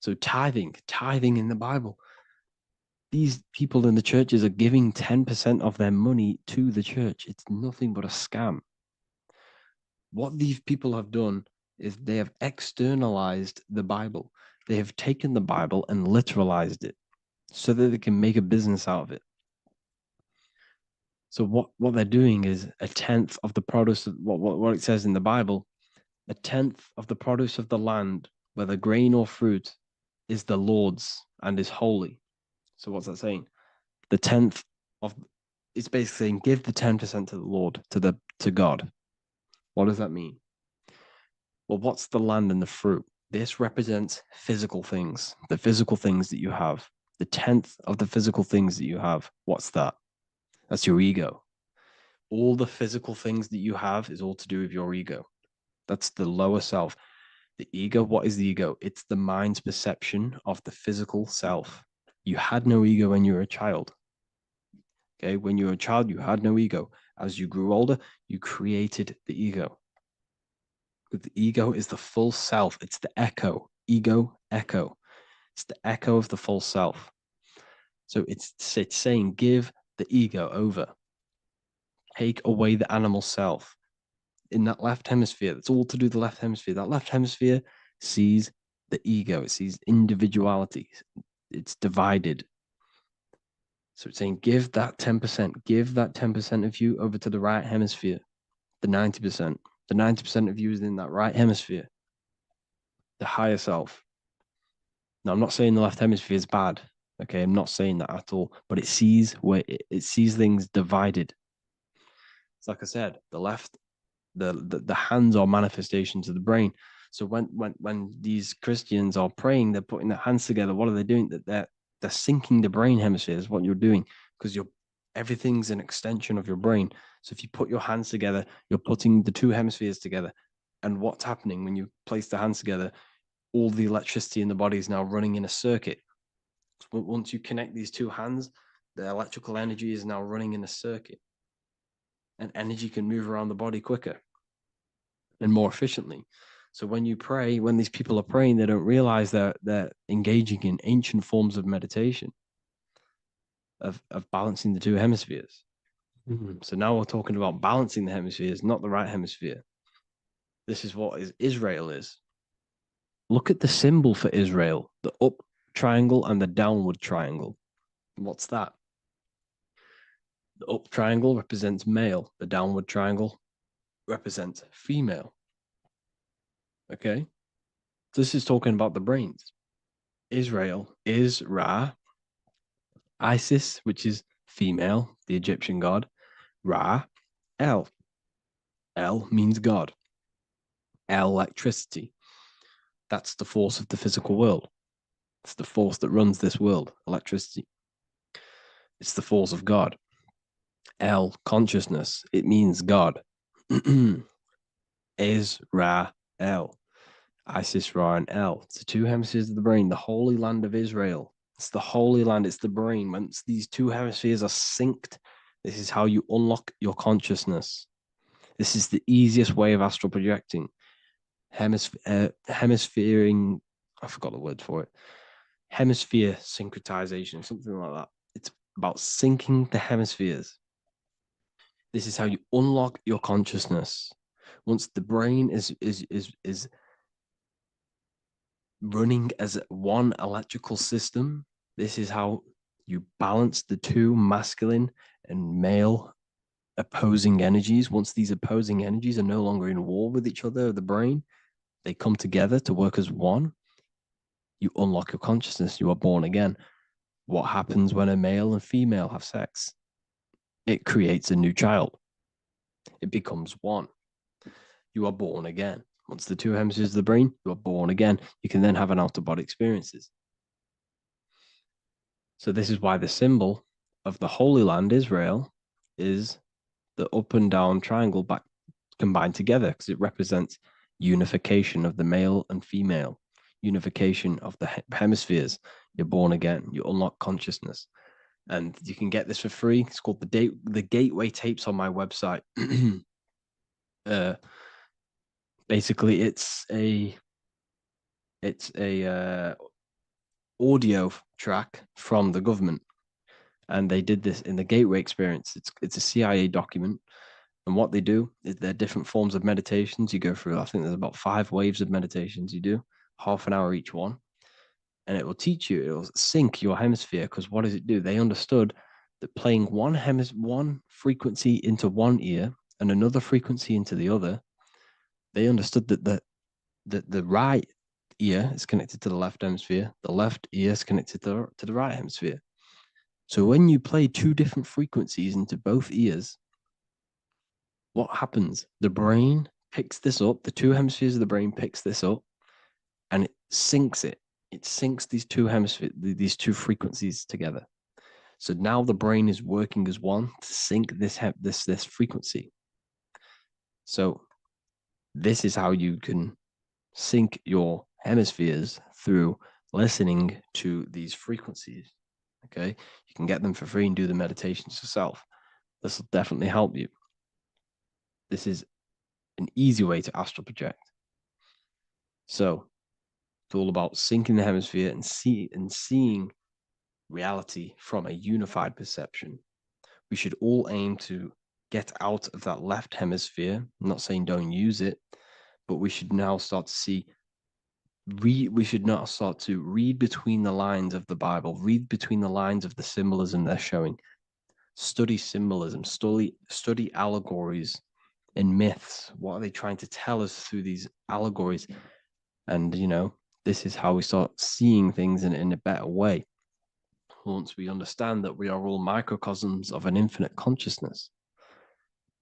So tithing in the Bible. These people in the churches are giving 10% of their money to the church. It's nothing but a scam. What these people have done is they have externalized the Bible. They have taken the Bible and literalized it so that they can make a business out of it. So what they're doing is a tenth of the produce of what it says in the Bible, a tenth of the produce of the land, whether grain or fruit, is the Lord's and is holy. So what's that saying? The tenth of it's basically saying give the 10% to the Lord, to God. What does that mean? Well, what's the land and the fruit? This represents physical things, the physical things that you have. The tenth of the physical things that you have. What's that? That's your ego. All the physical things that you have is all to do with your ego. That's the lower self. The ego, what is the ego? It's the mind's perception of the physical self. You had no ego when you were a child. Okay, when you were a child, you had no ego. As you grew older, you created the ego. But the ego is the full self. It's the echo. Ego, echo. It's the echo of the full self. So it's saying give the ego over. Take away the animal self. In that left hemisphere, that's all to do with the left hemisphere. That left hemisphere sees the ego. It sees individuality. It's divided. So it's saying give that 10%. Give that 10% of you over to the right hemisphere. The 90%. The 90% of you is in that right hemisphere. The higher self. Now, I'm not saying the left hemisphere is bad. Okay, I'm not saying that at all. But it sees it sees things divided. It's like I said, the left, the hands are manifestations of the brain. So when these Christians are praying, they're putting their hands together. What are they doing? That they're syncing the brain hemisphere is what you're doing, because everything's an extension of your brain. So if you put your hands together, you're putting the two hemispheres together. And what's happening when you place the hands together? All the electricity in the body is now running in a circuit. So once you connect these two hands, the electrical energy is now running in a circuit. And energy can move around the body quicker and more efficiently. So when you pray, when these people are praying, they don't realize that they're engaging in ancient forms of meditation, of balancing the two hemispheres. So now we're talking about balancing the hemispheres, not the right hemisphere. This is what Israel is. Look at the symbol for Israel, the up triangle and the downward triangle. What's that? The up triangle represents male. The downward triangle represents female. Okay? This is talking about the brains. Israel is Ra. Isis, which is female, the Egyptian god. Ra, El. El means God. Electricity. That's the force of the physical world. It's the force that runs this world, electricity. It's the force of God. El, consciousness. It means God. Is Ra, El. Isis, Ra, and El. It's the two hemispheres of the brain, the holy land of Israel. It's the holy land, it's the brain. Once these two hemispheres are synced, this is how you unlock your consciousness. This is the easiest way of astral projecting. Hemisphering, I forgot the word for it. Hemisphere syncretization, something like that. It's about syncing the hemispheres. This is how you unlock your consciousness. Once the brain is running as one electrical system, this is how you balance the two masculine and male opposing energies. Once these opposing energies are no longer in war with each other, the brain, they come together to work as one. You unlock your consciousness. You are born again. What happens when a male and female have sex? It creates a new child. It becomes one. You are born again. Once the two hemispheres of the brain, you are born again. You can then have an out of body experiences. So this is why the symbol of the Holy Land, Israel, is the up and down triangle back combined together, because it represents unification of the male and female, unification of the hemispheres. You're born again. You unlock consciousness, and you can get this for free. It's called the Gateway Tapes on my website. uh, Basically, it's a audio track from the government, and they did this in the Gateway Experience. It's a CIA document, and what they do is there are different forms of meditations you go through. I think there's about 5 waves of meditations you do, half an hour each one, and it will teach you. It will sync your hemisphere, because what does it do? They understood that playing one frequency into one ear and another frequency into the other, they understood that the right ear is connected to the left hemisphere, the left ear is connected to the right hemisphere. So when you play two different frequencies into both ears, what happens? The brain picks this up, the two hemispheres of the brain picks this up, and it syncs it. It syncs these two hemispheres, these two frequencies together. So now the brain is working as one to sync this frequency. So this is how you can sync your hemispheres, through listening to these frequencies. Okay, you can get them for free and do the meditations yourself. This will definitely help you. This is an easy way to astral project. So it's all about syncing the hemisphere and seeing reality from a unified perception. We should all aim to get out of that left hemisphere. I'm not saying don't use it, but we should now start to see we should not start to read between the lines of the Bible, read between the lines of the symbolism they're showing, study symbolism, study allegories and myths. What are they trying to tell us through these allegories? And this is how we start seeing things in a better way. Once we understand that we are all microcosms of an infinite consciousness,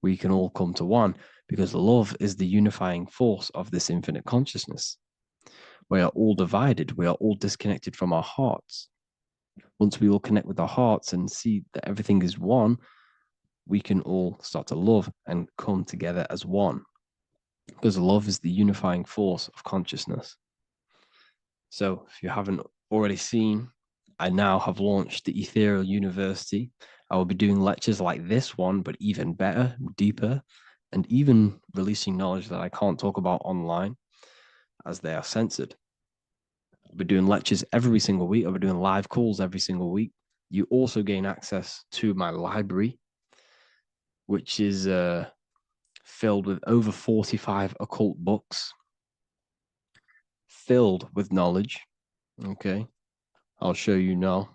we can all come to one, because love is the unifying force of this infinite consciousness. We are all divided. We are all disconnected from our hearts. Once we all connect with our hearts and see that everything is one, we can all start to love and come together as one, because love is the unifying force of consciousness. So if you haven't already seen, I now have launched the Ethereal University. I will be doing lectures like this one, but even better, deeper, and even releasing knowledge that I can't talk about online, as they are censored. I'll be doing lectures every single week. I'll be doing live calls every single week. You also gain access to my library, which is filled with over 45 occult books, filled with knowledge. Okay, I'll show you now.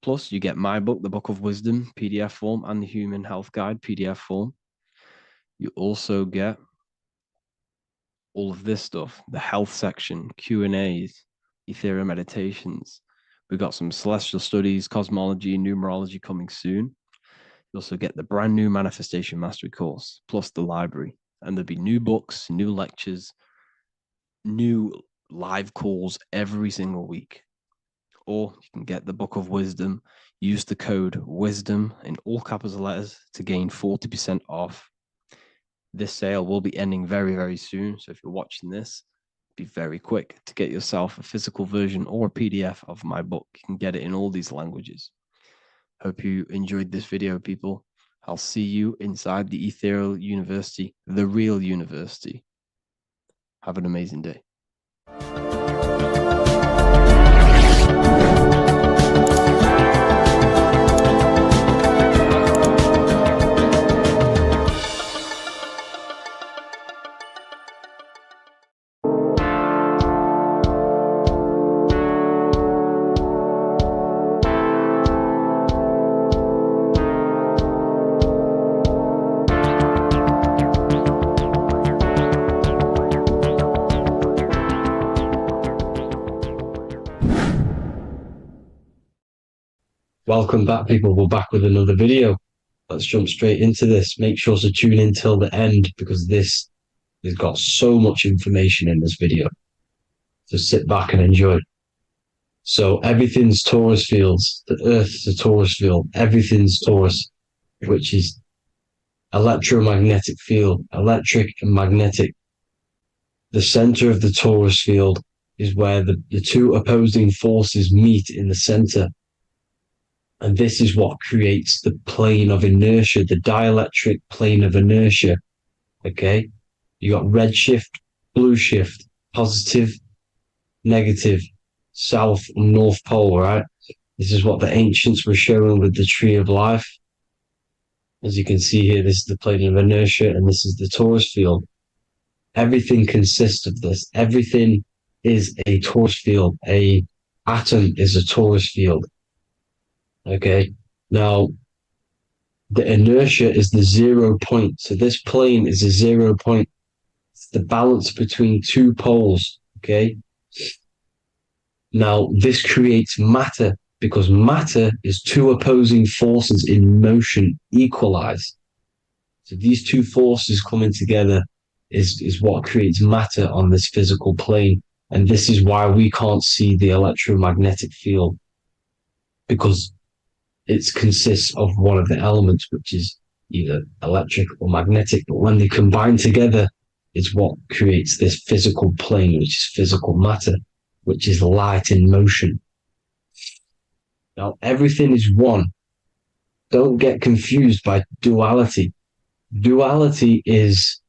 Plus, you get my book, The Book of Wisdom, PDF form, and the Human Health Guide, PDF form. You also get all of this stuff, the health section, Q&As, ethereal meditations. We've got some celestial studies, cosmology, and numerology coming soon. You also get the brand new Manifestation Mastery course, plus the library. And there'll be new books, new lectures, new live calls every single week. Or you can get the Book of Wisdom. Use the code WISDOM in all capital letters to gain 40% off. This sale will be ending very, very soon. So if you're watching this, be very quick to get yourself a physical version or a PDF of my book. You can get it in all these languages. Hope you enjoyed this video, people. I'll see you inside the Ethereal University, the real university. Have an amazing day. Welcome back, people. We're back with another video. Let's jump straight into this. Make sure to tune in till the end because this has got so much information in this video. So sit back and enjoy. So everything's torus fields. The Earth's a torus field. Everything's torus, which is electromagnetic field, electric and magnetic. The center of the torus field is where the two opposing forces meet in the center. And this is what creates the plane of inertia, the dielectric plane of inertia. Okay? You got red shift, blue shift, positive, negative, south and north pole, right? This is what the ancients were showing with the tree of life. As you can see here, this is the plane of inertia and this is the torus field. Everything consists of this. Everything is a torus field. A atom is a torus field. Okay, now the inertia is the 0 point. So this plane is a 0 point. It's the balance between two poles. Okay, now this creates matter because matter is two opposing forces in motion equalized. So these two forces coming together is what creates matter on this physical plane. And this is why we can't see the electromagnetic field, because it consists of one of the elements, which is either electric or magnetic. But when they combine together, it's what creates this physical plane, which is physical matter, which is light in motion. Now, everything is one. Don't get confused by duality. Duality is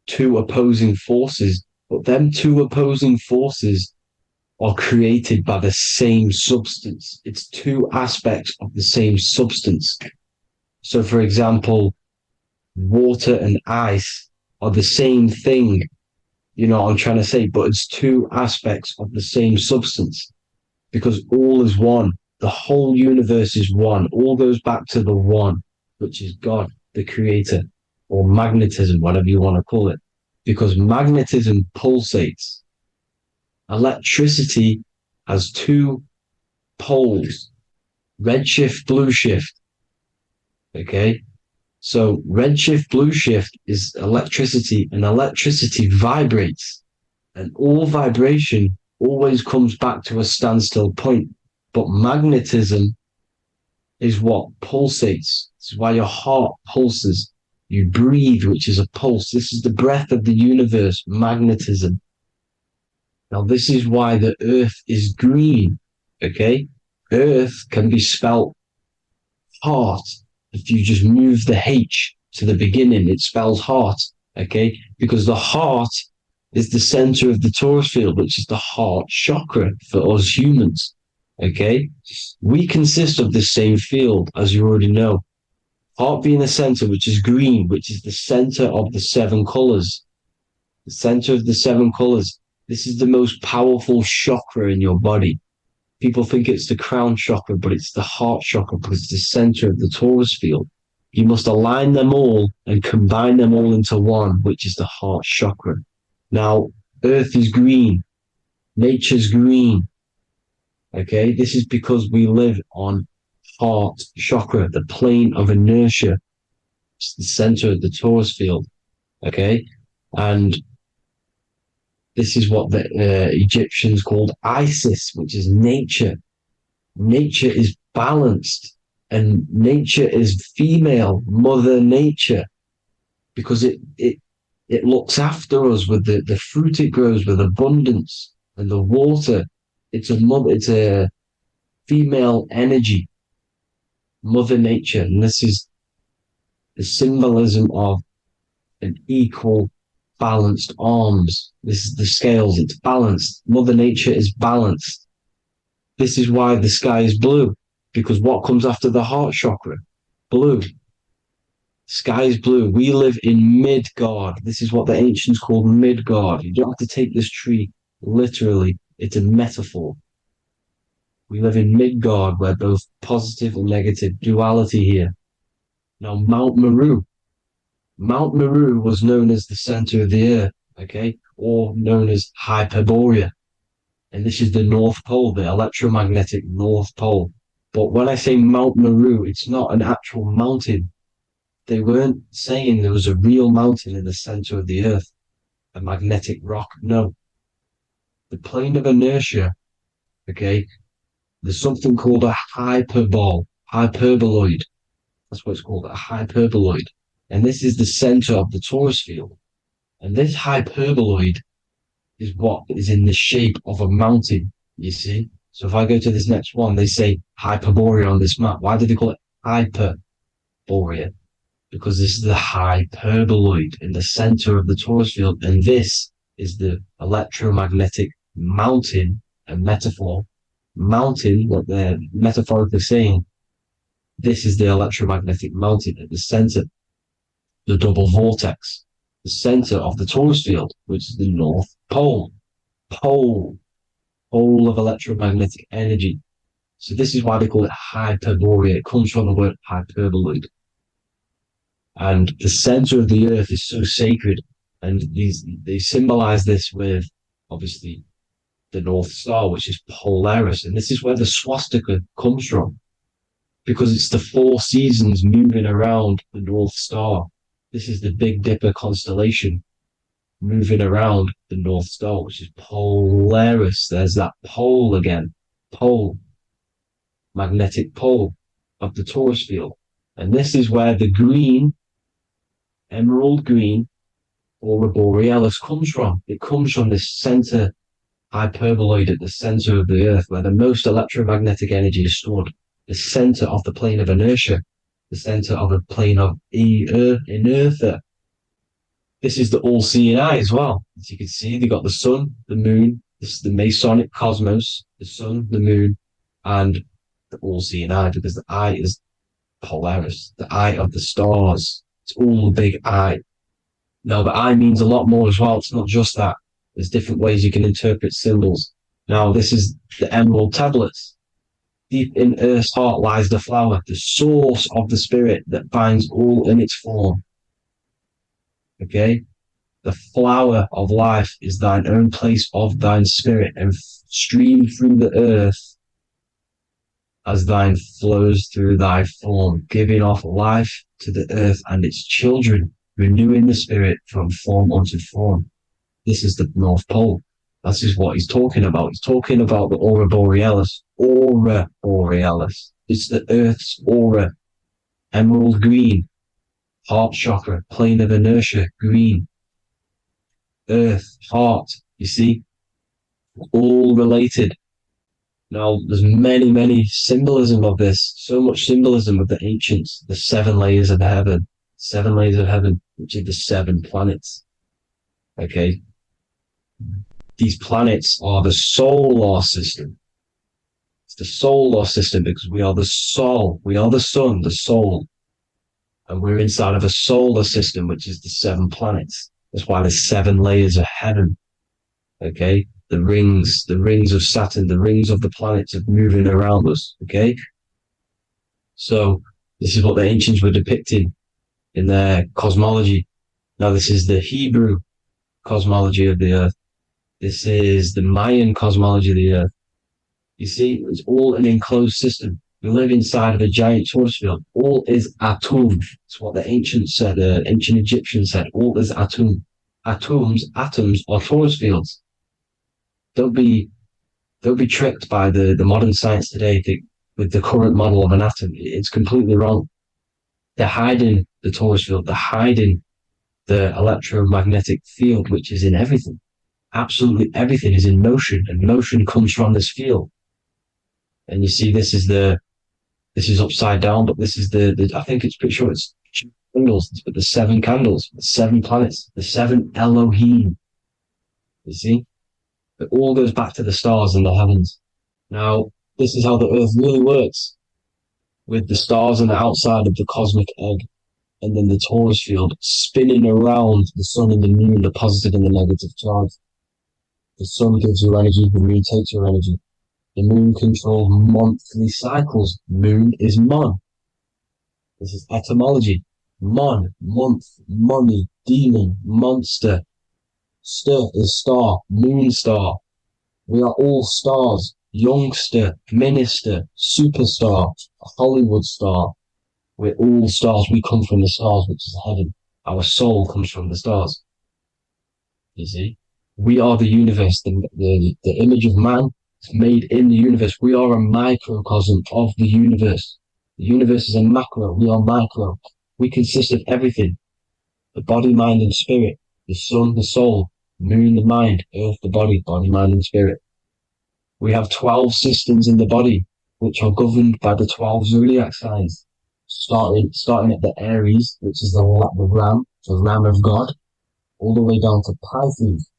two opposing forces, but them two opposing forces are created by the same substance. It's two aspects of the same substance. So, for example, water and ice are the same thing, you know what I'm trying to say, but it's two aspects of the same substance because all is one. The whole universe is one. All goes back to the one, which is God, the creator, or magnetism, whatever you want to call it, because magnetism pulsates. Electricity has two poles, red shift, blue shift. Okay, so red shift, blue shift is electricity, and electricity vibrates, and all vibration always comes back to a standstill point. But magnetism is what pulsates. This is why your heart pulses. You breathe, which is a pulse. This is the breath of the universe, magnetism. Now, this is why the earth is green, okay? Earth can be spelled heart. If you just move the H to the beginning, it spells heart, okay? Because the heart is the center of the torus field, which is the heart chakra for us humans, okay? We consist of the same field, as you already know. Heart being the center, which is green, which is the center of the seven colors. The center of the seven colors. This is the most powerful chakra in your body. People think it's the crown chakra, but it's the heart chakra because it's the center of the torus field. You must align them all and combine them all into one, which is the heart chakra. Now, Earth is green. Nature's green. Okay, this is because we live on heart chakra, the plane of inertia. It's the center of the torus field. Okay. And this is what the Egyptians called Isis, which is nature. Nature is balanced, and nature is female, Mother Nature, because it looks after us with the fruit it grows with abundance and the water. It's a female energy, Mother Nature, and this is the symbolism of an equal, balanced arms. This is the scales. It's balanced. Mother Nature is balanced. This is why the sky is blue, because what comes after the heart chakra? Blue. Sky is blue. We live in Midgard. This is what the ancients called Midgard. You don't have to take this tree literally. It's a metaphor. We live in Midgard, where both positive and negative duality here. Now, Mount Meru. Mount Meru was known as the center of the earth, okay, or known as Hyperborea. And this is the North Pole, the electromagnetic North Pole. But when I say Mount Meru, it's not an actual mountain. They weren't saying there was a real mountain in the center of the earth, a magnetic rock. No. The plane of inertia, okay, there's something called a hyperboloid. That's what it's called, a hyperboloid. And this is the center of the torus field. And this hyperboloid is what is in the shape of a mountain, you see? So if I go to this next one, they say Hyperborea on this map. Why do they call it Hyperborea? Because this is the hyperboloid in the center of the torus field. And this is the electromagnetic mountain, a metaphor. Mountain, what they're metaphorically saying, this is the electromagnetic mountain at the center, the double vortex, the center of the torus field, which is the North Pole. Pole of electromagnetic energy. So this is why they call it Hyperborea. It comes from the word hyperboloid. And the center of the earth is so sacred. And they symbolize this with, obviously, the North Star, which is Polaris. And this is where the swastika comes from, because it's the four seasons moving around the North Star. This is the Big Dipper constellation moving around the North Star, which is Polaris. There's that pole again. Pole. Magnetic pole of the torus field. And this is where the green, emerald green, aurora borealis comes from. It comes from this center hyperboloid at the center of the earth, where the most electromagnetic energy is stored. The center of the plane of inertia. The center of the plane of inertia. This is the all-seeing eye as well. As you can see, they got the sun, the moon, this is the Masonic cosmos, the sun, the moon, and the all-seeing eye, because the eye is Polaris, the eye of the stars. It's all a big eye. Now, the eye means a lot more as well. It's not just that. There's different ways you can interpret symbols. Now, this is the emerald tablets. Deep in Earth's heart lies the flower, the source of the spirit that binds all in its form. Okay? The flower of life is thine own place of thine spirit, and stream through the earth as thine flows through thy form, giving off life to the earth and its children, renewing the spirit from form unto form. This is the North Pole. This is what he's talking about. He's talking about the aurora borealis. Aurora borealis. It's the earth's aura. Emerald green. Heart chakra. Plane of inertia. Green. Earth. Heart. You see? All related. Now, there's many symbolism of this. So much symbolism of the ancients. The 7 layers of heaven. 7 layers of heaven, which are the 7 planets. Okay? These planets are the solar system. It's the solar system because we are the soul. We are the sun, the soul. And we're inside of a solar system, which is the 7 planets. That's why there's 7 layers of heaven. Okay? The rings of Saturn, the rings of the planets are moving around us. Okay? So this is what the ancients were depicting in their cosmology. Now this is the Hebrew cosmology of the earth. This is the Mayan cosmology of the earth. You see, it's all an enclosed system. We live inside of a giant torus field. All is atum. It's what the ancients said, the ancient Egyptians said. All is atum. Atoms are torus fields. Don't be don't be tricked by the modern science today with the current model of an atom. It's completely wrong. They're hiding the torus field. They're hiding the electromagnetic field, which is in everything. Absolutely everything is in motion, and motion comes from this field. And you see, this is upside down, but this is the I think it's pretty sure it's candles, but the seven candles, the seven planets, the seven Elohim. You see, it all goes back to the stars and the heavens. Now, this is how the Earth really works, with the stars on the outside of the cosmic egg, and then the torus field spinning around the sun and the moon, the positive and the negative charge. The sun gives you energy, the moon takes your energy. The moon controls monthly cycles. Moon is mon. This is etymology. Mon, month, money, demon, monster. Stir is star, moon star. We are all stars. Youngster, minister, superstar, Hollywood star. We're all stars. We come from the stars, which is heaven. Our soul comes from the stars. You see? We are the universe, the image of man is made in the universe. We are a microcosm of the universe. The universe is a macro. We are micro. We consist of everything. The body, mind, and spirit. The sun, the soul. Moon, the mind. Earth, the body. Body, mind, and spirit. We have 12 systems in the body, which are governed by the 12 zodiac signs. Starting at the Aries, which is the ram, the ram of God, all the way down to Pisces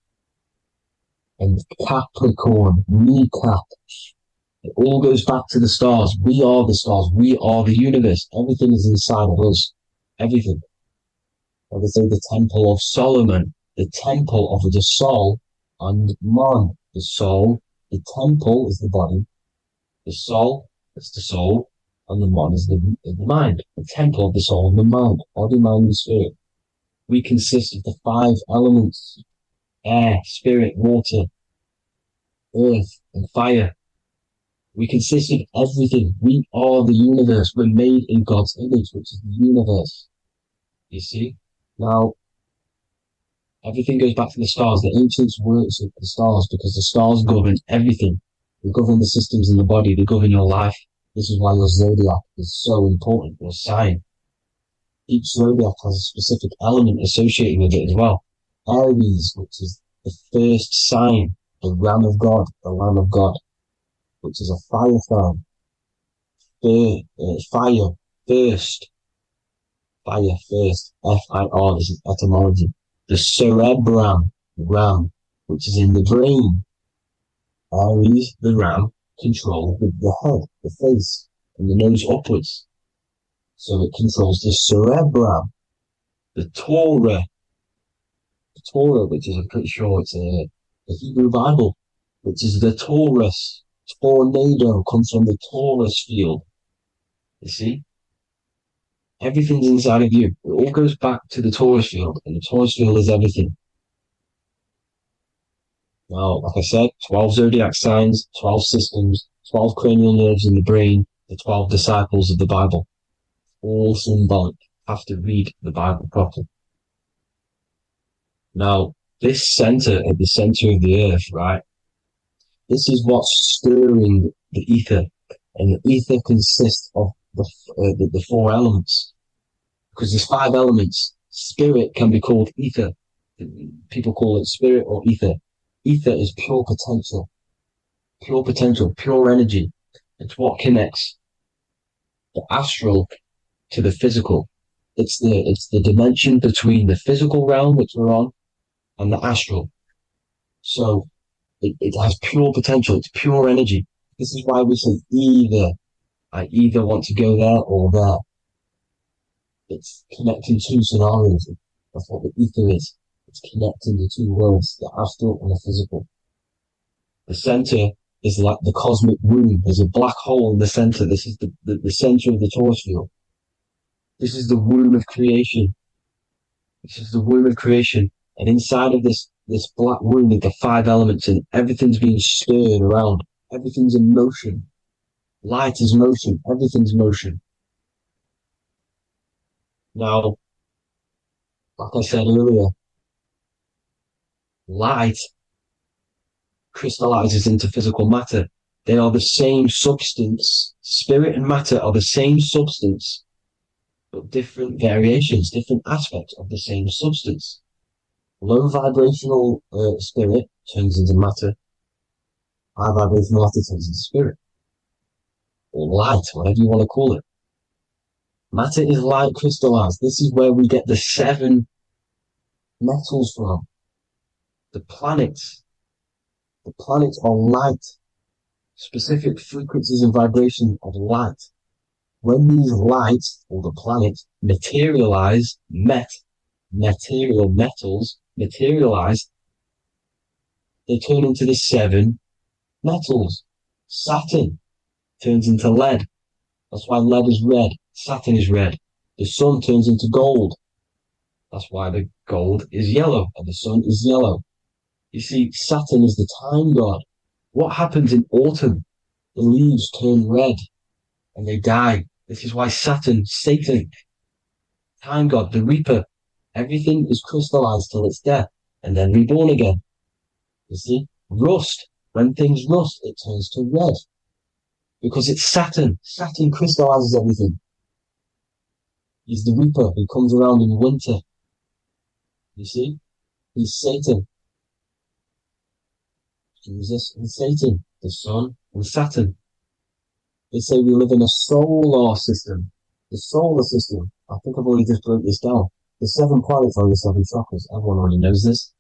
and Capricorn, kneecap. It all goes back to the stars. We are the stars. We are the universe. Everything is inside of us. Everything. Like I say, the Temple of Solomon, the Temple of the Soul, and man, the soul. The temple is the body. The soul is the soul, and the man is the mind. The temple of the soul and the mind, body, mind, and spirit. We consist of the 5 elements: air, spirit, water, earth, and fire. We consist of everything. We are the universe. We're made in God's image, which is the universe. You see? Now, everything goes back to the stars. The ancients worshipped the stars because the stars govern everything. They govern the systems in the body. They govern your life. This is why your zodiac is so important, your sign. Each zodiac has a specific element associated with it as well. Aries, which is the first sign, the Ram of God, the Lamb of God, which is a fire sign. Fire, first. Fire, first. F-I-R, this is etymology. The cerebrum, ram, which is in the brain. Aries, the ram, controls the head, the face, and the nose upwards. So it controls the cerebrum. The Torah, which is, I'm pretty sure it's the Hebrew Bible, which is the Taurus. Tornado comes from the Taurus field. You see? Everything's inside of you. It all goes back to the Taurus field, and the Taurus field is everything. Now, like I said, 12 zodiac signs, 12 systems, 12 cranial nerves in the brain, the 12 disciples of the Bible. All symbolic. Have to read the Bible properly. Now, this center, at the center of the earth, right? This is what's stirring the ether. And the ether consists of the 4 elements. Because there's 5 elements. Spirit can be called ether. People call it spirit or ether. Ether is pure potential, pure energy. It's what connects the astral to the physical. It's the dimension between the physical realm, which we're on, and the astral. So it has pure potential. It's pure energy. This is why we say either. I either want to go there or there. It's connecting 2 scenarios. That's what the ether is. It's connecting the 2 worlds, the astral and the physical. The center is like the cosmic womb. There's a black hole in the center. This is the center of the Taurus field. This is the womb of creation. This is the womb of creation. And inside of this black womb, with the 5 elements, and everything's being stirred around. Everything's in motion. Light is motion. Everything's motion. Now, like I said earlier, light crystallizes into physical matter. They are the same substance. Spirit and matter are the same substance, but different variations, different aspects of the same substance. Low vibrational spirit turns into matter. High vibrational matter turns into spirit. Or light, whatever you want to call it. Matter is light crystallized. This is where we get the 7 metals from. The planets. The planets are light. Specific frequencies and vibrations of light. When these lights, or the planets, materialize, material metals materialize, they turn into the 7 metals. Saturn turns into lead. That's why lead is red. Saturn is red. The sun turns into gold. That's why the gold is yellow and the sun is yellow. You see, Saturn is the time god. What happens in autumn? The leaves turn red and they die. This is why Satan, time god, the reaper, everything is crystallized till it's death and then reborn again. You see, rust, when things rust, it turns to red because it's Saturn. Saturn crystallizes everything. He's the reaper who comes around in winter. You see, he's Satan. Jesus and Satan, the sun and Saturn. They say we live in a solar system. The solar system, I think I've already just broke this down. The 7 planets are the 7 chakras. Everyone already knows this.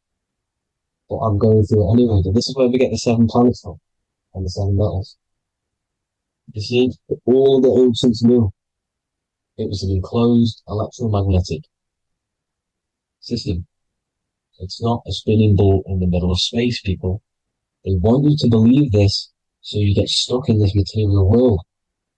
But I'm going through it anyway. But this is where we get the 7 planets from and the 7 metals. You see, all the ancients knew it was an enclosed electromagnetic system. It's not a spinning ball in the middle of space, people. They want you to believe this so you get stuck in this material world.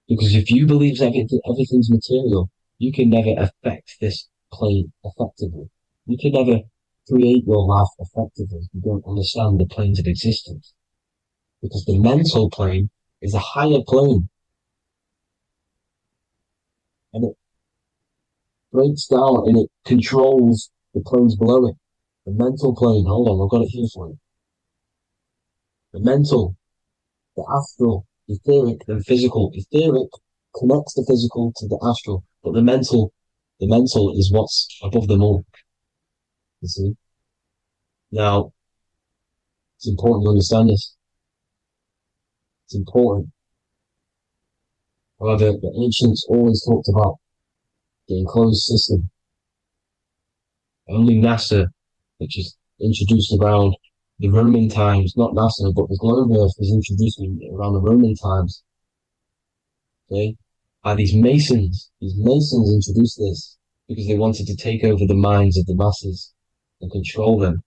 Because if you believe everything's material, you can never affect this plane effectively. You can never create your life effectively if you don't understand the planes of existence. Because the mental plane is a higher plane. And it breaks down and it controls the planes below it. The mental plane, hold on, I've got it here for you. The mental, the astral, etheric, and physical. Etheric connects the physical to the astral, but the mental is what's above them all. You see? Now, it's important to understand this. It's important. However, the ancients always talked about the enclosed system. Only NASA, which is introduced around the Roman times, not NASA, but the globe Earth was introduced around the Roman times. Okay? By these Masons. These Masons introduced this because they wanted to take over the minds of the masses and control them.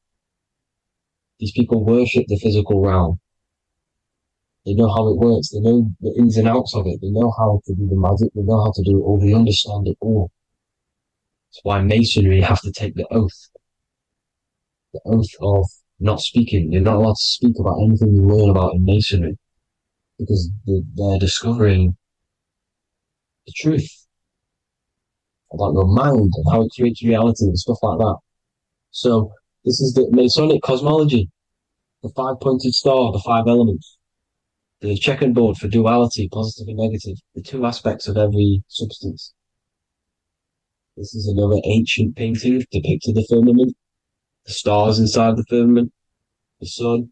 These people worship the physical realm. They know how it works. They know the ins and outs of it. They know how to do the magic. They know how to do it all. They understand it all. That's why Masonry have to take the oath. The oath of not speaking. You're not allowed to speak about anything you learn about in Masonry because they're discovering the truth about your mind and how it creates reality and stuff like that. So this is the Masonic cosmology, the 5-pointed star, the 5 elements, the checkerboard for duality, positive and negative, the 2 aspects of every substance. This is another ancient painting depicting the firmament, the stars inside the firmament, the sun.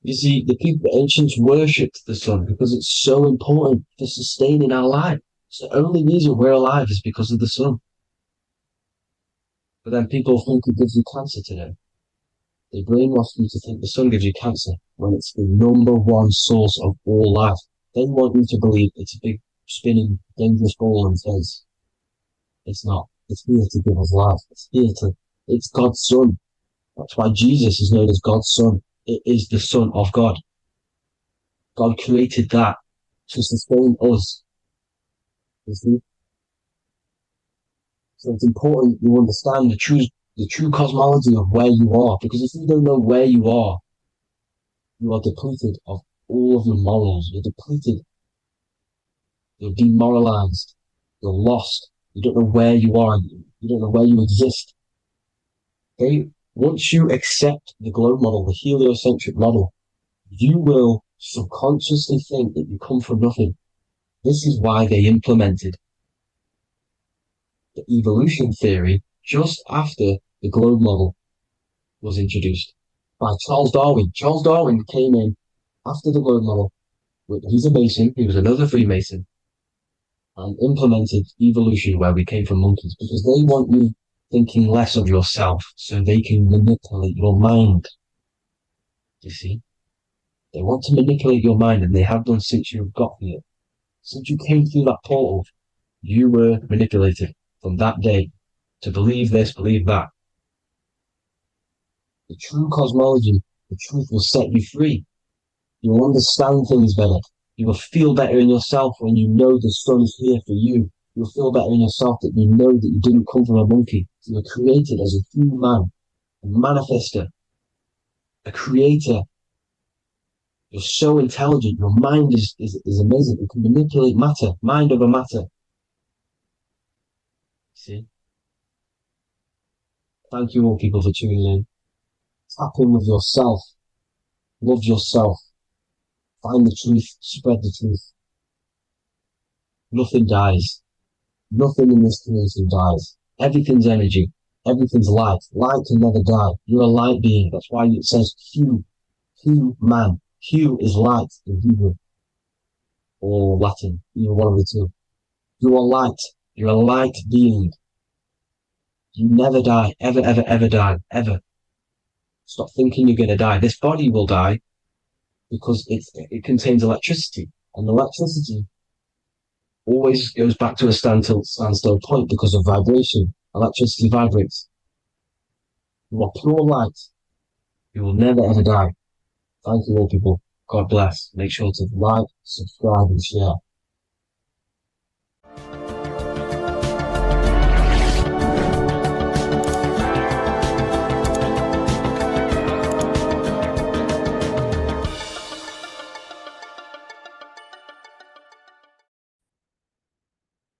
You see, the ancients worshipped the sun because it's so important for sustaining our life. It's the only reason we're alive is because of the sun. But then people think it gives you cancer today. They brainwash you to think the sun gives you cancer when it's the #1 source of all life. They want you to believe it's a big, spinning, dangerous ball in space. It's not. It's here to give us life. It's God's son. That's why Jesus is known as God's son. It is the Son of God. God created that to sustain us. You see? So it's important you understand the true cosmology of where you are, because if you don't know where you are depleted of all of your morals. You're depleted You're demoralized. You're lost. You don't know where you are. You don't know where you exist. Okay? Once you accept the globe model, the heliocentric model, you will subconsciously think that you come from nothing. This is why they implemented the evolution theory just after the globe model was introduced by Charles Darwin. Charles Darwin came in after the globe model. He's a Mason, he was another Freemason, and implemented evolution where we came from monkeys because they want you thinking less of yourself so they can manipulate your mind. You see? They want to manipulate your mind and they have done since you got here. Since you came through that portal, you were manipulated from that day to believe this, believe that. The true cosmology, the truth will set you free. You'll understand things better. You will feel better in yourself when you know the sun is here for you. You'll feel better in yourself that you know that you didn't come from a monkey. You were created as a human, a manifester, a creator. You're so intelligent. Your mind is amazing. You can manipulate matter, mind over matter. See? Thank you all people for tuning in. Tap in with yourself. Love yourself. Find the truth. Spread the truth. Nothing dies. Nothing in this creation dies. Everything's energy. Everything's light. Light can never die. You're a light being. That's why it says Hu. Hu man. Hu is light in Hebrew or Latin. Either one of the two. You are light. You're a light being. You never die. Ever, ever, ever die. Ever. Stop thinking you're going to die. This body will die because it contains electricity. And electricity always goes back to a standstill point because of vibration. Electricity vibrates. You are pure light. You will never ever die. Thank you all people. God bless. Make sure to like, subscribe and share.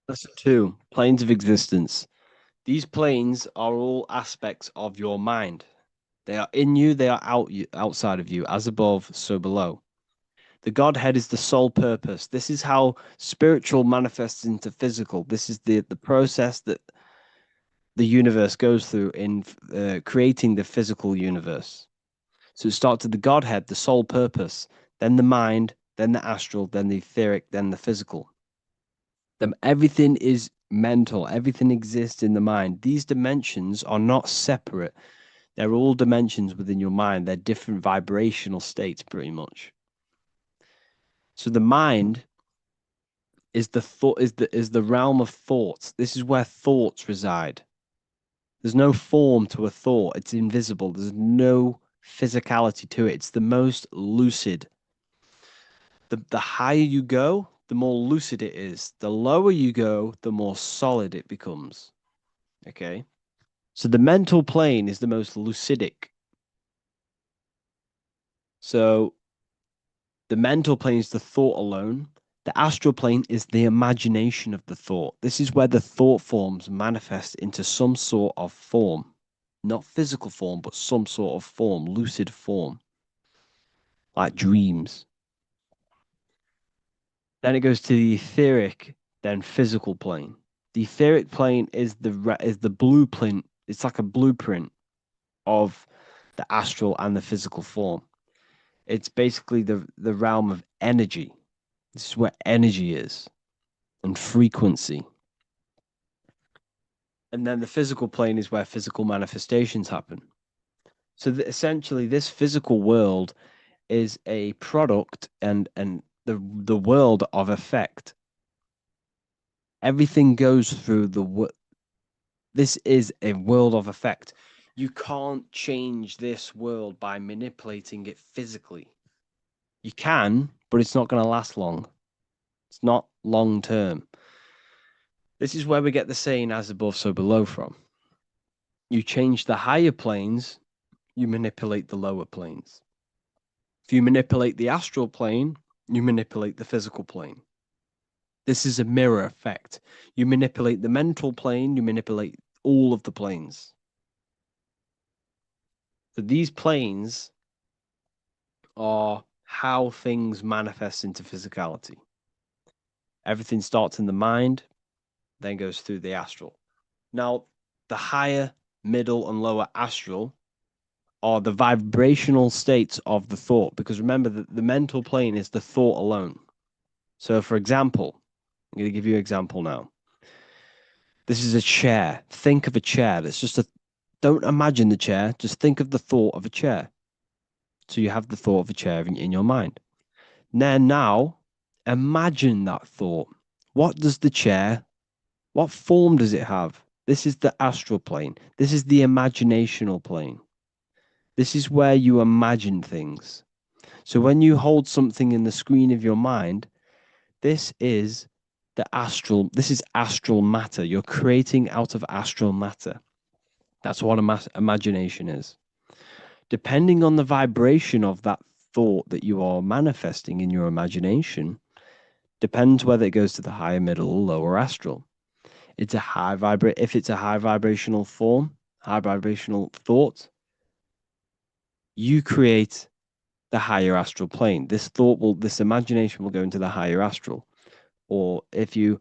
Lesson two, planes of existence. These planes are all aspects of your mind. They are in you, they are outside of you, as above, so below. The Godhead is the sole purpose. This is how spiritual manifests into physical. This is the process that the universe goes through in creating the physical universe. So it starts with the Godhead, the sole purpose, then the mind, then the astral, then the etheric, then the physical. Everything is mental. Everything exists in the mind. These dimensions are not separate. They're all dimensions within your mind. They're different vibrational states, pretty much. So the mind is the realm of thoughts. This is where thoughts reside. There's no form to a thought. It's invisible. There's no physicality to it. It's the most lucid. The higher you go, the more lucid it is. The lower you go, the more solid it becomes. Okay? So the mental plane is the most lucidic. So the mental plane is the thought alone. The astral plane is the imagination of the thought. This is where the thought forms manifest into some sort of form. Not physical form, but some sort of form, lucid form. Like dreams. Then it goes to the etheric, then physical plane. The etheric plane is the blueprint. It's like a blueprint of the astral and the physical form. It's basically the realm of energy. This is where energy is and frequency. And then the physical plane is where physical manifestations happen. So essentially, this physical world is a product and the world of effect. Everything goes through this is a world of effect. You can't change this world by manipulating it physically. You can, but it's not going to last long. It's not long term. This is where we get the saying as above, so below from. You change the higher planes, you manipulate the lower planes. If you manipulate the astral plane, you manipulate the physical plane. This is a mirror effect. You manipulate the mental plane, you manipulate all of the planes. So these planes are how things manifest into physicality. Everything starts in the mind, then goes through the astral. Now, the higher, middle, and lower astral are the vibrational states of the thought, because remember that the mental plane is the thought alone. So, for example, I'm going to give you an example now. This is a chair. Think of a chair. That's just a, don't imagine the chair, just think of the thought of a chair. So you have the thought of a chair in your mind. Then now, imagine that thought. What does the chair, what form does it have? This is the astral plane. This is the imaginational plane. This is where you imagine things. So when you hold something in the screen of your mind, this is this is astral matter. You're creating out of astral matter. That's what imagination is. Depending on the vibration of that thought that you are manifesting in your imagination, depends whether it goes to the higher, middle, or lower astral. It's a if it's a high vibrational form, high vibrational thought, you create the higher astral plane. This imagination will go into the higher astral. Or if you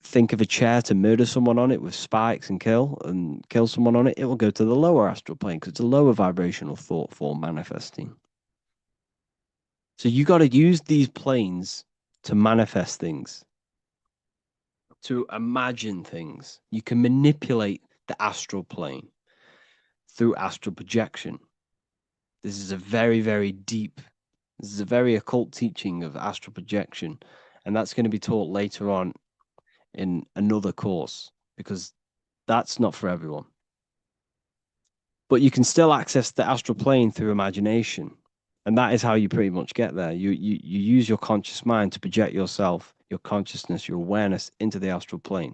think of a chair to murder someone on it with spikes and kill someone on it, it will go to the lower astral plane because it's a lower vibrational thought form manifesting. So you got to use these planes to manifest things, to imagine things. You can manipulate the astral plane through astral projection. This is a very, very deep, this is a very occult teaching of astral projection. And that's going to be taught later on in another course because that's not for everyone. But you can still access the astral plane through imagination. And that is how you pretty much get there. You use your conscious mind to project yourself, your consciousness, your awareness into the astral plane.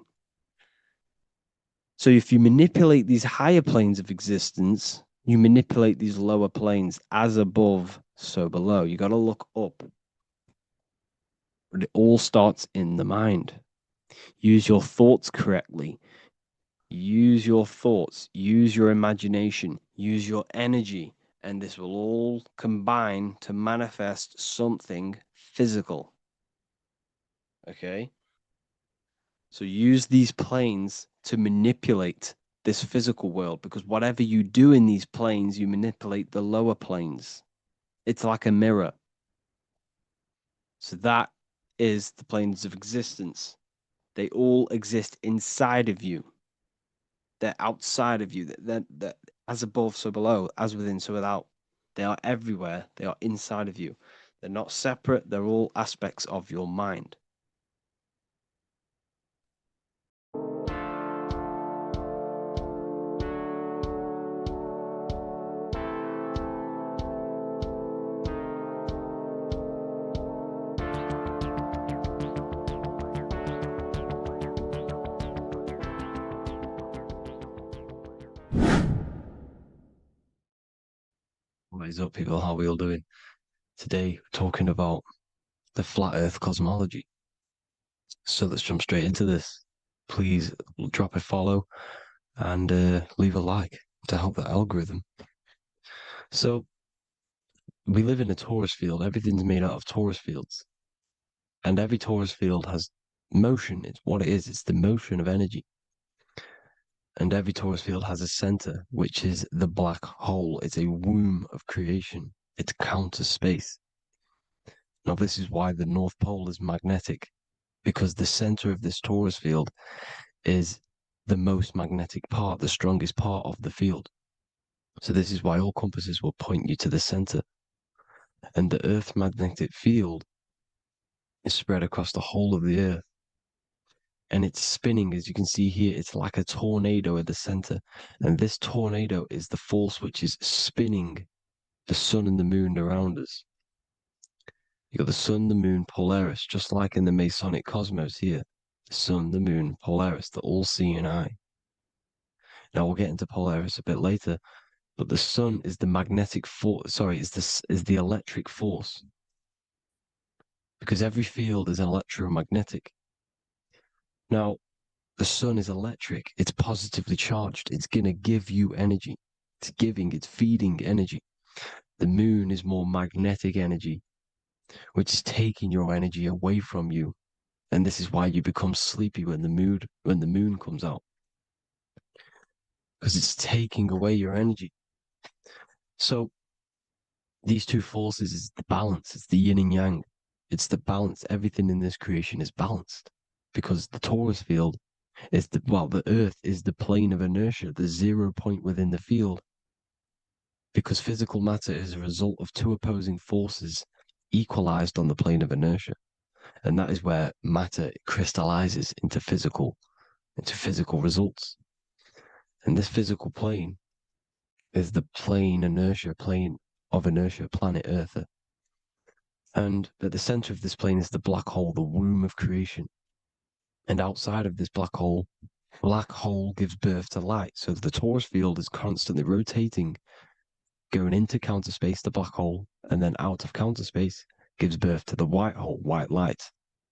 So if you manipulate these higher planes of existence, you manipulate these lower planes as above, so below. You got to look up. But it all starts in the mind. Use your thoughts correctly. Use your thoughts, use your imagination, use your energy, and this will all combine to manifest something physical. Okay? So use these planes to manipulate this physical world because whatever you do in these planes, you manipulate the lower planes. It's like a mirror. So that is the planes of existence. They all exist inside of you. They're outside of you. They're as above, so below, as within, so without. They are everywhere. They are inside of you. They're not separate. They're all aspects of your mind. What is up, people? How are we all doing? Today, we're talking about the flat earth cosmology. So let's jump straight into this. Please drop a follow and leave a like to help the algorithm. So we live in a torus field. Everything's made out of torus fields. And every torus field has motion. It's what it is. It's the motion of energy. And every torus field has a center, which is the black hole. It's a womb of creation. It's counter space. Now, this is why the North Pole is magnetic, because the center of this torus field is the most magnetic part, the strongest part of the field. So this is why all compasses will point you to the center. And the Earth's magnetic field is spread across the whole of the Earth. And it's spinning, as you can see here, it's like a tornado at the center. And this tornado is the force which is spinning the sun and the moon around us. You got the sun, the moon, Polaris, just like in the Masonic cosmos here. The sun, the moon, Polaris, the all-seeing eye. Now we'll get into Polaris a bit later, but the sun is the magnetic force. Sorry, is the electric force, because every field is electromagnetic. Now, the sun is electric, it's positively charged, it's going to give you energy. It's feeding energy. The moon is more magnetic energy, which is taking your energy away from you. And this is why you become sleepy when the moon comes out, because it's taking away your energy. So these two forces is the balance, it's the yin and yang. It's the balance. Everything in this creation is balanced because the torus field is the earth is the plane of inertia, the 0 point within the field. Because physical matter is a result of two opposing forces equalized on the plane of inertia. And that is where matter crystallizes into physical results. And this physical plane is the plane of inertia, planet Earth. And at the center of this plane is the black hole, the womb of creation. And outside of this black hole gives birth to light. So the torus field is constantly rotating, going into counter space, the black hole, and then out of counter space gives birth to the white hole, white light.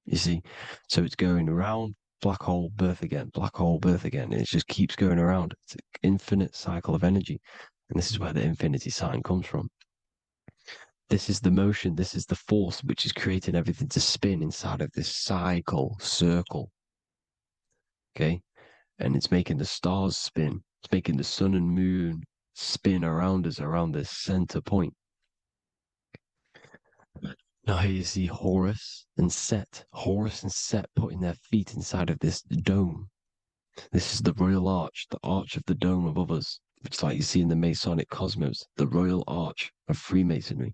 You see? So it's going around, black hole, birth again, black hole, birth again. And it just keeps going around. It's an infinite cycle of energy. And this is where the infinity sign comes from. This is the motion, this is the force which is creating everything to spin inside of this circle. Okay? And it's making the stars spin. It's making the sun and moon spin around us, around this center point. Now here you see Horus and Set. Horus and Set putting their feet inside of this dome. This is the royal arch, the arch of the dome above us. It's like you see in the Masonic cosmos, the royal arch of Freemasonry.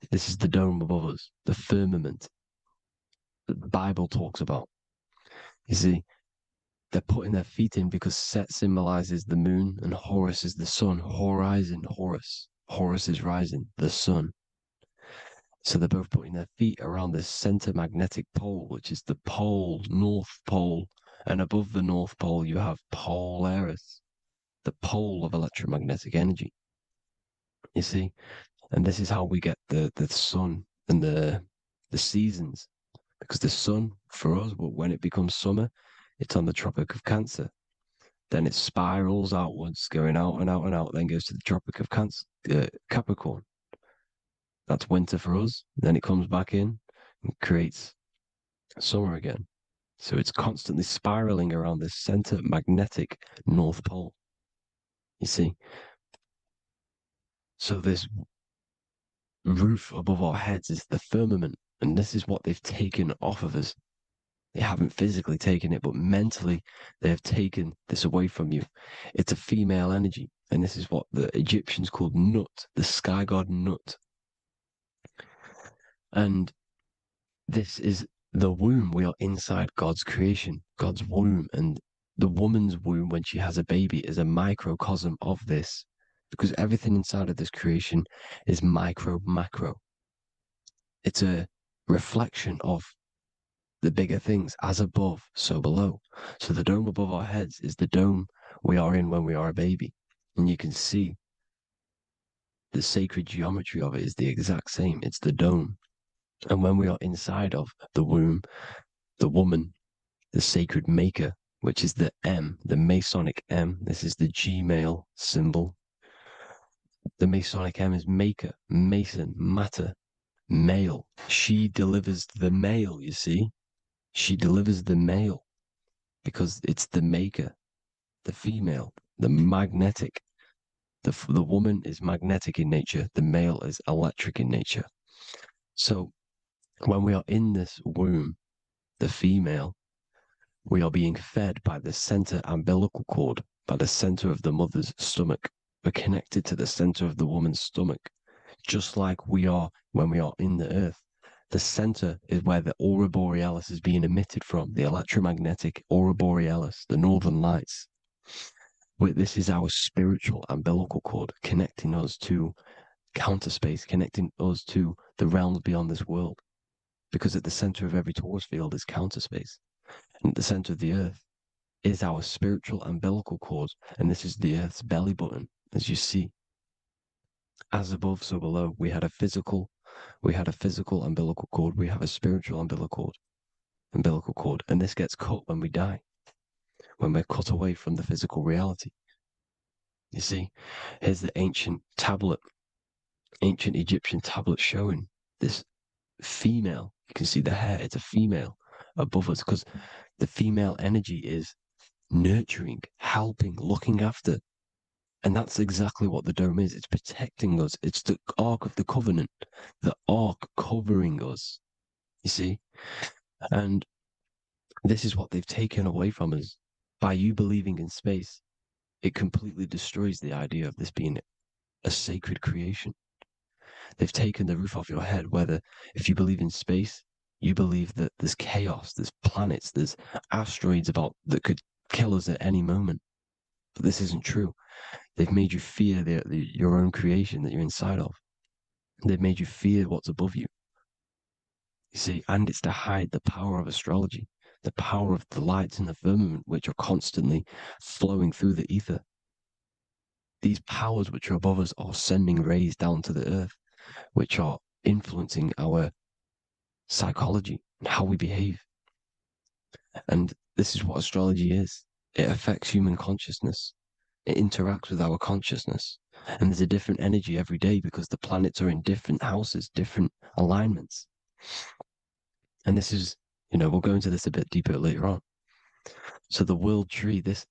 This is the dome above us, the firmament that the Bible talks about. You see, they're putting their feet in because Set symbolizes the moon and Horus is the sun. Horizon, Horus. Horus is rising, the sun. So they're both putting their feet around this center magnetic pole, which is the pole, North Pole. And above the North Pole, you have Polaris, the pole of electromagnetic energy. You see? And this is how we get the sun and the seasons. Because the sun, for us, when it becomes summer, it's on the Tropic of Cancer. Then it spirals outwards, going out and out and out, then goes to the Tropic of Cancer, Capricorn. That's winter for us. Then it comes back in and creates summer again. So it's constantly spiraling around this center magnetic North Pole. You see? So this roof above our heads is the firmament, and this is what they've taken off of us. They haven't physically taken it, but mentally they have taken this away from you. It's a female energy, and this is what the Egyptians called Nut, the sky god Nut. And this is the womb. We are inside God's creation, God's womb. And the woman's womb, when she has a baby, is a microcosm of this because everything inside of this creation is macro. It's a reflection of the bigger things, as above, so below. So the dome above our heads is the dome we are in when we are a baby. And you can see the sacred geometry of it is the exact same. It's the dome. And when we are inside of the womb, the woman, the sacred maker, which is the M, the Masonic M. This is the Gmail symbol. The Masonic M is maker, mason, matter, male. She delivers the male, you see. She delivers the male because it's the maker, the female, the magnetic. The woman is magnetic in nature. The male is electric in nature. So when we are in this womb, the female, we are being fed by the center umbilical cord, by the center of the mother's stomach. We're connected to the center of the woman's stomach, just like we are when we are in the earth. The center is where the aurora borealis is being emitted from, the electromagnetic aurora borealis, the northern lights. This is our spiritual umbilical cord connecting us to counter space, connecting us to the realms beyond this world. Because at the center of every torus field is counter space. And at the center of the earth is our spiritual umbilical cord. And this is the earth's belly button, as you see. As above, so below. We had a physical umbilical cord. We have a spiritual umbilical cord. And this gets cut when we die. when we're cut away from the physical reality. You see, here's the ancient tablet, ancient Egyptian tablet showing this female. You can see the hair, it's a female above us because the female energy is nurturing, helping, looking after. And that's exactly what the dome is. It's protecting us. It's the Ark of the Covenant, the Ark covering us. You see? And this is what they've taken away from us. By you believing in space, it completely destroys the idea of this being a sacred creation. They've taken the roof off your head, whether if you believe in space, you believe that there's chaos, there's planets, there's asteroids about that could kill us at any moment. But this isn't true. They've made you fear your own creation that you're inside of. They've made you fear what's above you. You see, and it's to hide the power of astrology, the power of the lights in the firmament, which are constantly flowing through the ether. These powers which are above us are sending rays down to the earth, which are influencing our psychology and how we behave. And this is what astrology is. It affects human consciousness. It interacts with our consciousness. And there's a different energy every day because the planets are in different houses, different alignments. And this is, we'll go into this a bit deeper later on. So the world tree, this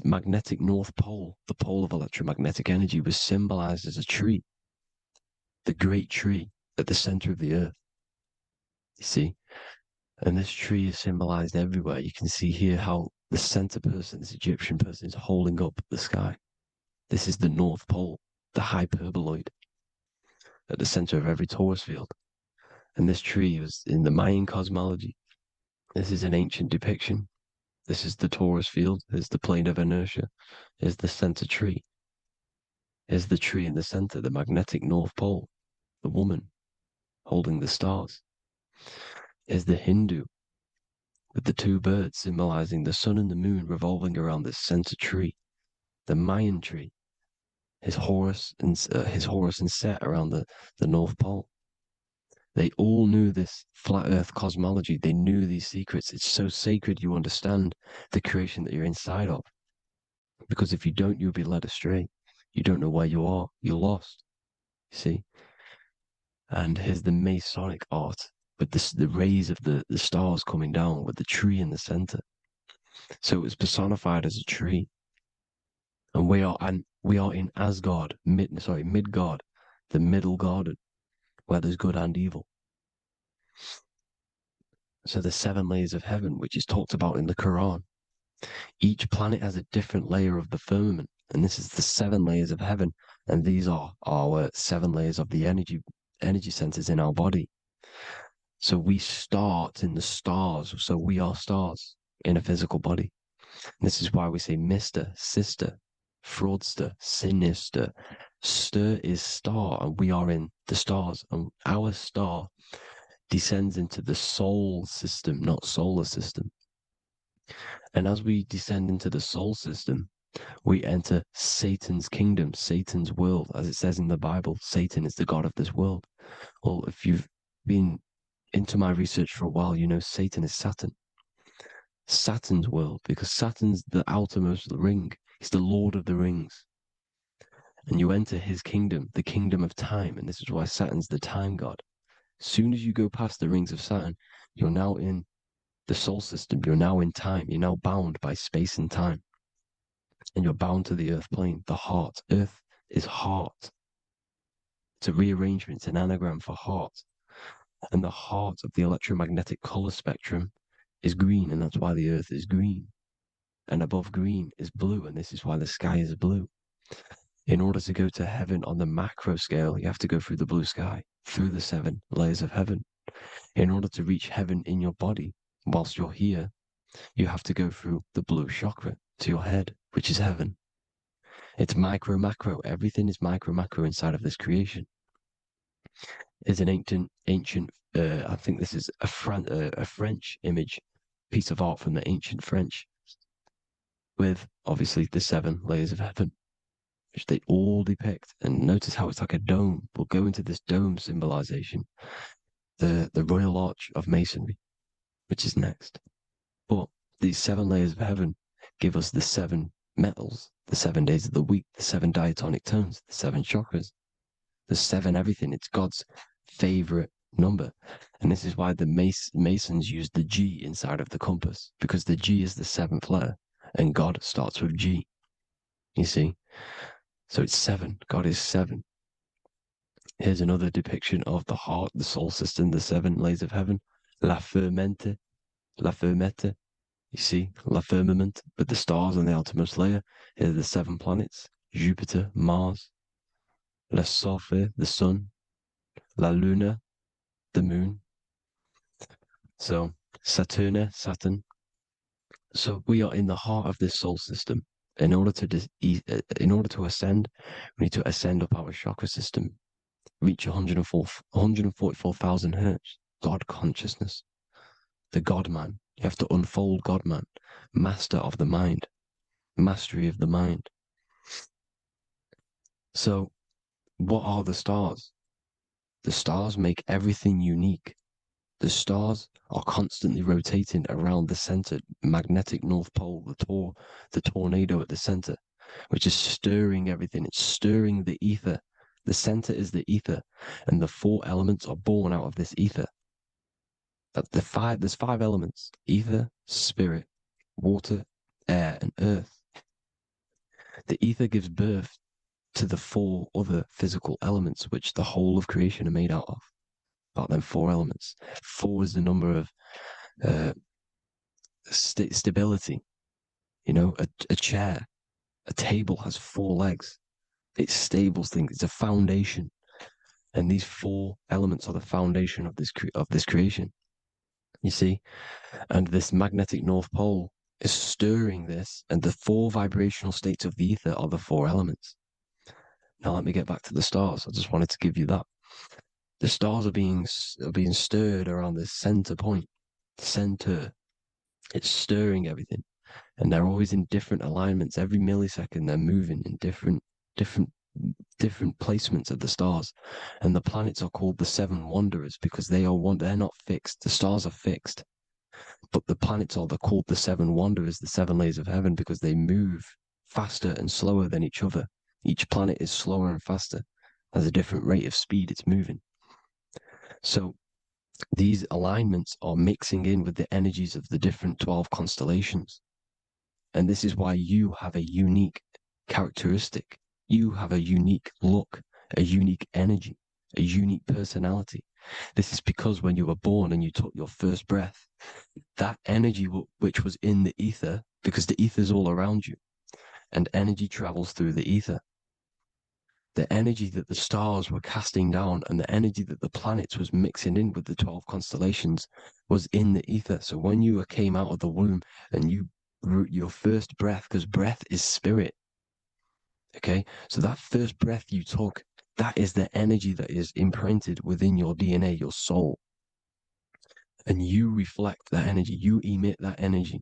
magnetic North Pole, the pole of electromagnetic energy, was symbolized as a tree, the great tree at the center of the earth. You see? And this tree is symbolized everywhere. You can see here how the center person, this Egyptian person, is holding up the sky. This is the North Pole, the hyperboloid, at the center of every torus field. And this tree was in the Mayan cosmology. This is an ancient depiction. This is the torus field. There's the plane of inertia. Here's the center tree. Here's the tree in the center, the magnetic North Pole, the woman holding the stars. Here's the Hindu with the two birds symbolizing the sun and the moon revolving around this center tree. The Mayan tree, his Horus and Set around the North Pole. They all knew this flat earth cosmology. They knew these secrets. It's so sacred you understand the creation that you're inside of. Because if you don't, you'll be led astray. You don't know where you are. You're lost. You see? And here's the Masonic art with the rays of the stars coming down with the tree in the center. So it was personified as a tree. And we are in Asgard, Midgard, the middle garden, where there's good and evil. So the 7 layers of heaven, which is talked about in the Quran. Each planet has a different layer of the firmament, and this is the 7 layers of heaven, and these are our 7 layers of the energy centers in our body. So we start in the stars, so we are stars in a physical body. And this is why we say Mr., Sister, Fraudster, Sinister. Stir is star, and we are in the stars, and our star descends into the soul system, not solar system. And as we descend into the soul system, we enter Satan's kingdom, Satan's world. As it says in the Bible, Satan is the God of this world. Well, if you've been into my research for a while, you know Satan is Saturn. Saturn's world, because Saturn's the outermost ring. He's the Lord of the Rings. And you enter his kingdom, the kingdom of time. And this is why Saturn's the time god. As soon as you go past the rings of Saturn, you're now in the soul system. You're now in time. You're now bound by space and time. And you're bound to the earth plane, the heart. Earth is heart. It's a rearrangement, it's an anagram for heart. And the heart of the electromagnetic color spectrum is green, and that's why the earth is green. And above green is blue, and this is why the sky is blue. In order to go to heaven on the macro scale, you have to go through the blue sky, through the 7 layers of heaven. In order to reach heaven in your body, whilst you're here, you have to go through the blue chakra to your head, which is heaven. It's micro, macro. Everything is micro, macro inside of this creation. It's an ancient. I think this is a French image, piece of art from the ancient French, with obviously the 7 layers of heaven, which they all depict. And notice how it's like a dome. We'll go into this dome symbolization, the Royal Arch of Masonry, which is next. But these 7 layers of heaven give us the 7 metals, the 7 days of the week, the 7 diatonic tones, the 7 chakras, the 7 everything. It's God's favorite number. And this is why the Masons use the G inside of the compass, because the G is the 7th letter and God starts with G. You see? So it's 7. God is 7. Here's another depiction of the heart, the soul system, the 7 layers of heaven. La fermente, la fermette. You see, la firmament, with the stars on the outermost layer. Here are the 7 planets: Jupiter, Mars, la Sophie, the sun, la luna, the moon. So Saturn. So we are in the heart of this soul system. In order to ascend, we need to ascend up our chakra system, reach 144,000 hertz. God consciousness, the God man. You have to unfold God man, master of the mind, mastery of the mind. So, what are the stars? The stars make everything unique. The stars are constantly rotating around the center magnetic North Pole, the tornado at the center, which is stirring everything. It's stirring the ether. The center is the ether, and the 4 elements are born out of this ether. There's 5 elements: ether, spirit, water, air, and earth. The ether gives birth to the 4 other physical elements, which the whole of creation are made out of. About them 4 elements. 4 is the number of stability. You know, a chair, a table has 4 legs. It's stable things. It's a foundation, and these 4 elements are the foundation of this creation. You see, and this magnetic North Pole is stirring this, and the 4 vibrational states of the ether are the 4 elements. Now let me get back to the stars. I just wanted to give you that. The stars are being stirred around this center point. Center. It's stirring everything, and they're always in different alignments. Every millisecond, they're moving in different placements of the stars. And the planets are called the 7 wanderers because they're not fixed. The stars are fixed, but the planets they're called the 7 wanderers, the 7 layers of heaven, because they move faster and slower than each other. Each planet is slower and faster, has a different rate of speed it's moving. So these alignments are mixing in with the energies of the different 12 constellations. And this is why you have a unique characteristic. You have a unique look, a unique energy, a unique personality. This is because when you were born and you took your first breath, that energy which was in the ether, because the ether is all around you, and energy travels through the ether. The energy that the stars were casting down and the energy that the planets was mixing in with the 12 constellations was in the ether. So when you came out of the womb and your first breath, because breath is spirit, okay? So that first breath you took, that is the energy that is imprinted within your DNA, your soul. And you reflect that energy, you emit that energy.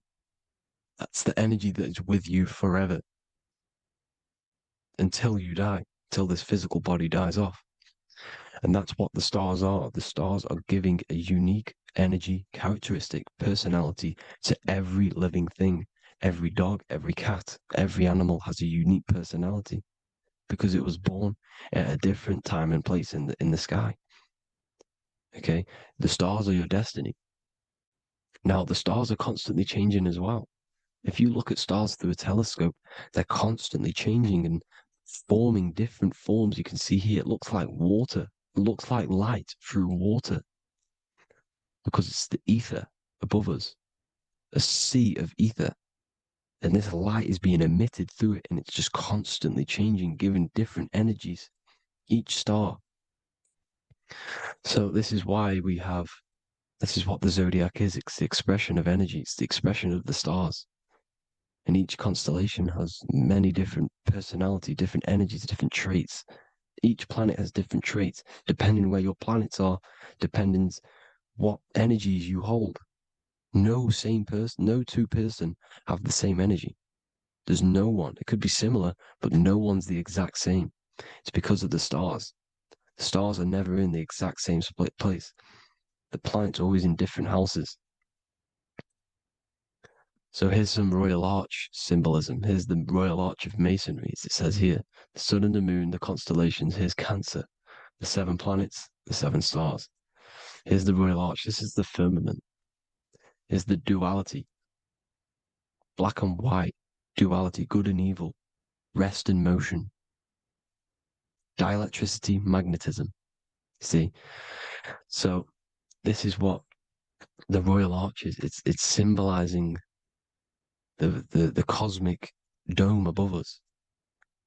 That's the energy that is with you forever until you die, till this physical body dies off. And that's what the stars are. The stars are giving a unique energy, characteristic, personality to every living thing. Every dog, every cat, every animal has a unique personality because it was born at a different time and place in the sky. Okay, the stars are your destiny. Now, the stars are constantly changing as well. If you look at stars through a telescope, they're constantly changing and forming different forms. You can see here, it looks like water. It looks like light through water because it's the ether above us, a sea of ether. And this light is being emitted through it, and it's just constantly changing, giving different energies, each star. So this is why this is what the zodiac is. It's the expression of energy. It's the expression of the stars. And each constellation has many different personality, different energies, different traits. Each planet has different traits, depending where your planets are, depends what energies you hold. No two person have the same energy. There's no one. It could be similar, but no one's the exact same. It's because of the stars. The stars are never in the exact same split place. The planets are always in different houses. So here's some Royal Arch symbolism. Here's the Royal Arch of Masonry, as it says here. The sun and the moon, the constellations. Here's Cancer, the seven planets, the seven stars. Here's the Royal Arch. This is the firmament. Here's the duality, black and white, duality, good and evil, rest and motion, dielectricity, magnetism. See? So this is what the Royal Arch is. It's symbolizing the cosmic dome above us,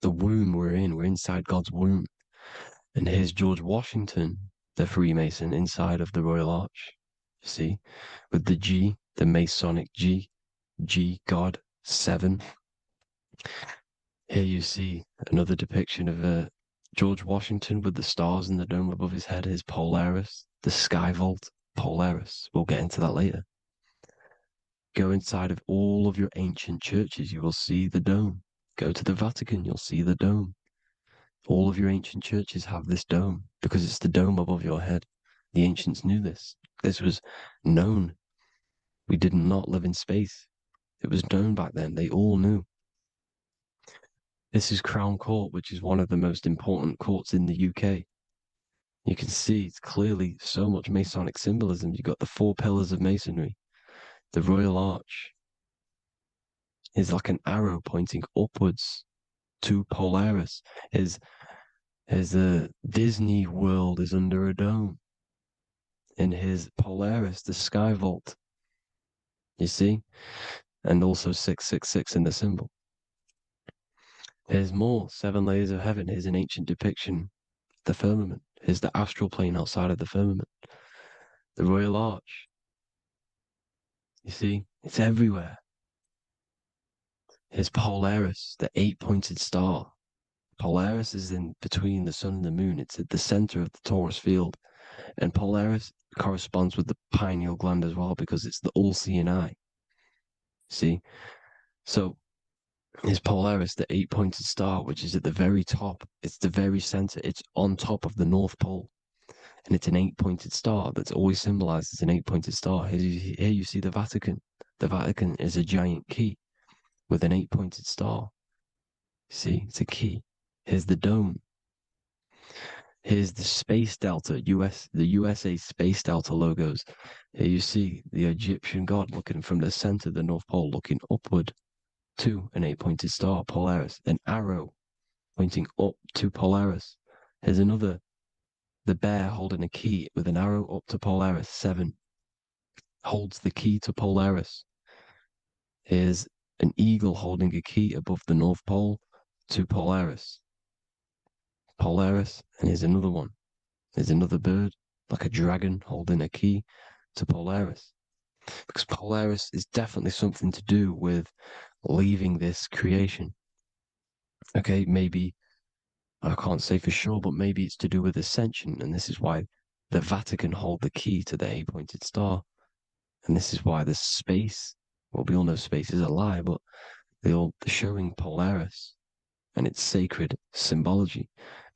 the womb we're in. We're inside God's womb. And here's George Washington, the Freemason, inside of the Royal Arch. You see, with the G, the Masonic G, G, God, 7. Here you see another depiction of George Washington with the stars in the dome above his head, his Polaris, the sky vault, Polaris. We'll get into that later. Go inside of all of your ancient churches, you will see the dome. Go to the Vatican, you'll see the dome. All of your ancient churches have this dome because it's the dome above your head. The ancients knew this. This was known. We did not live in space. It was known back then. They all knew. This is Crown Court, which is one of the most important courts in the UK. You can see it's clearly so much Masonic symbolism. You've got the 4 pillars of Masonry. The Royal Arch is like an arrow pointing upwards to Polaris. His Disney World is under a dome. In his Polaris, the sky vault. You see? And also 666 in the symbol. Here's more 7 layers of heaven. Here's an ancient depiction. The firmament. Here's the astral plane outside of the firmament. The Royal Arch. You see? It's everywhere. Here's Polaris, the 8-pointed star. Polaris is in between the sun and the moon. It's at the center of the Taurus field. And Polaris corresponds with the pineal gland as well because it's the all-seeing eye. See? So is Polaris, the 8-pointed star, which is at the very top. It's the very center. It's on top of the North Pole. And it's an 8-pointed star that's always symbolized as an 8-pointed star. Here you see the Vatican. The Vatican is a giant key with an 8-pointed star. See, it's a key. Here's the dome. Here's the Space Delta, the USA Space Delta logos. Here you see the Egyptian god looking from the center of the North Pole, looking upward to an 8-pointed star, Polaris, an arrow pointing up to Polaris. Here's another, the bear holding a key with an arrow up to Polaris, 7, holds the key to Polaris. Here's an eagle holding a key above the North Pole to Polaris. Polaris, and here's another one. There's another bird, like a dragon, holding a key to Polaris. Because Polaris is definitely something to do with leaving this creation. Okay, maybe, I can't say for sure, but maybe it's to do with ascension, and this is why the Vatican hold the key to the 8-pointed star. And this is why the space, well, we all know space is a lie, but they're showing Polaris and its sacred symbology.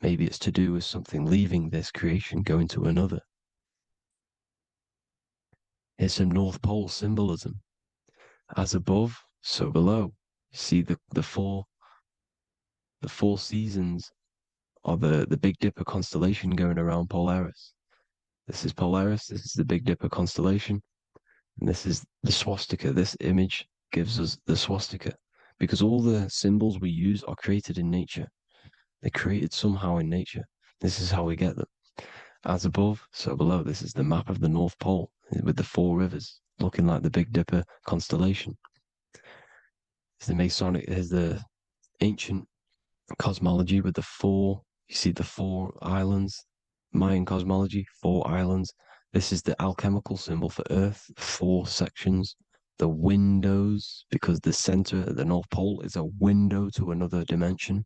Maybe it's to do with something leaving this creation, going to another. Here's some North Pole symbolism. As above, so below. You see the four seasons of the Big Dipper constellation going around Polaris. This is Polaris, this is the Big Dipper constellation, and this is the swastika. This image gives us the swastika because all the symbols we use are created in nature. They're created somehow in nature. This is how we get them. As above, so below. This is the map of the North Pole with the 4 rivers looking like the Big Dipper constellation. It's the Masonic, there's the ancient cosmology with the 4, you see the 4 islands, Mayan cosmology, 4 islands. This is the alchemical symbol for Earth, 4 sections. The windows, because the center of the North Pole is a window to another dimension.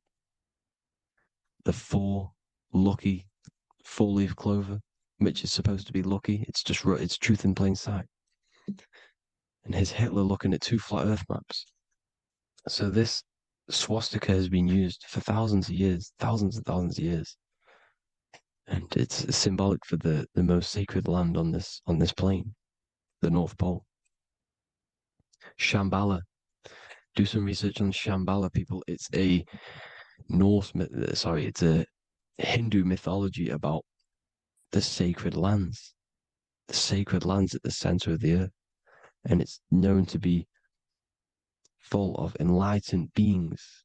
The 4 lucky 4-leaf clover, which is supposed to be lucky. It's truth in plain sight. And here's Hitler looking at 2 flat Earth maps. So this swastika has been used for thousands of years, thousands and thousands of years. And it's symbolic for the most sacred land on this plane, the North Pole. Shambhala. Do some research on Shambhala, people. It's a it's a Hindu mythology about the sacred lands at the center of the earth. And it's known to be full of enlightened beings.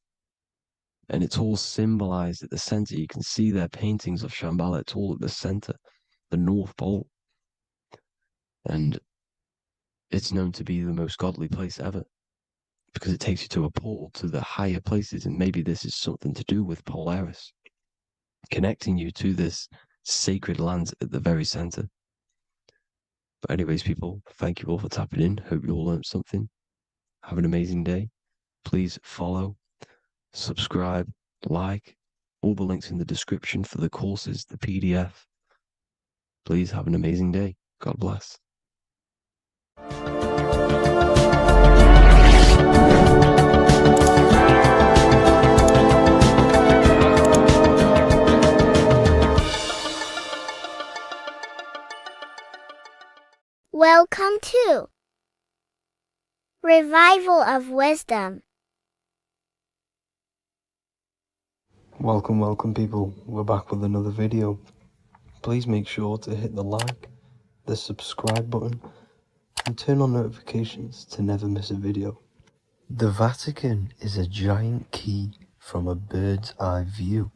And it's all symbolized at the center. You can see their paintings of Shambhala. It's all at the center, the North Pole. And it's known to be the most godly place ever because it takes you to a portal to the higher places. And maybe this is something to do with Polaris, connecting you to this sacred land at the very center. But anyways, people, thank you all for tapping in. Hope you all learned something. Have an amazing day. Please follow, subscribe, like, all the links in the description for the courses, the PDF. Please have an amazing day. God bless. Welcome to Revival of Wisdom. Welcome people, we're back with another video. Please make sure to hit the like, the subscribe button, and turn on notifications to never miss a video. The Vatican is a giant key from a bird's eye view,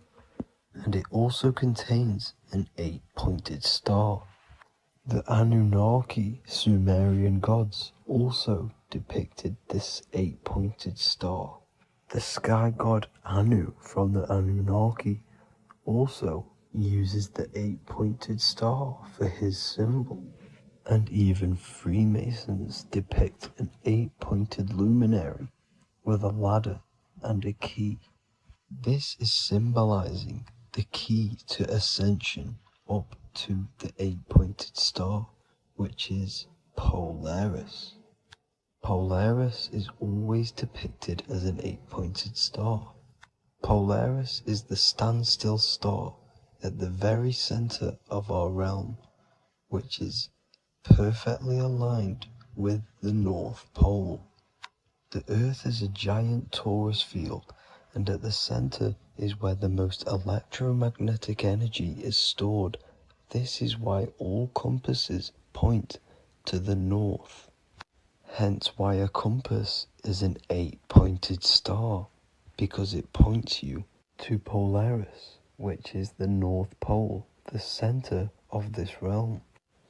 and it also contains an 8-pointed star. The Anunnaki Sumerian gods also depicted this 8-pointed star. The sky god Anu from the Anunnaki also uses the 8-pointed star for his symbol. And even Freemasons depict an 8-pointed luminary with a ladder and a key. This is symbolizing the key to ascension up to the 8-pointed star, which is Polaris. Polaris is always depicted as an 8-pointed star. Polaris is the standstill star at the very center of our realm, which is perfectly aligned with the North Pole. The Earth is a giant torus field, and at the center is where the most electromagnetic energy is stored. This is why all compasses point to the north. Hence why a compass is an 8-pointed star, because it points you to Polaris, which is the North Pole, the center of this realm.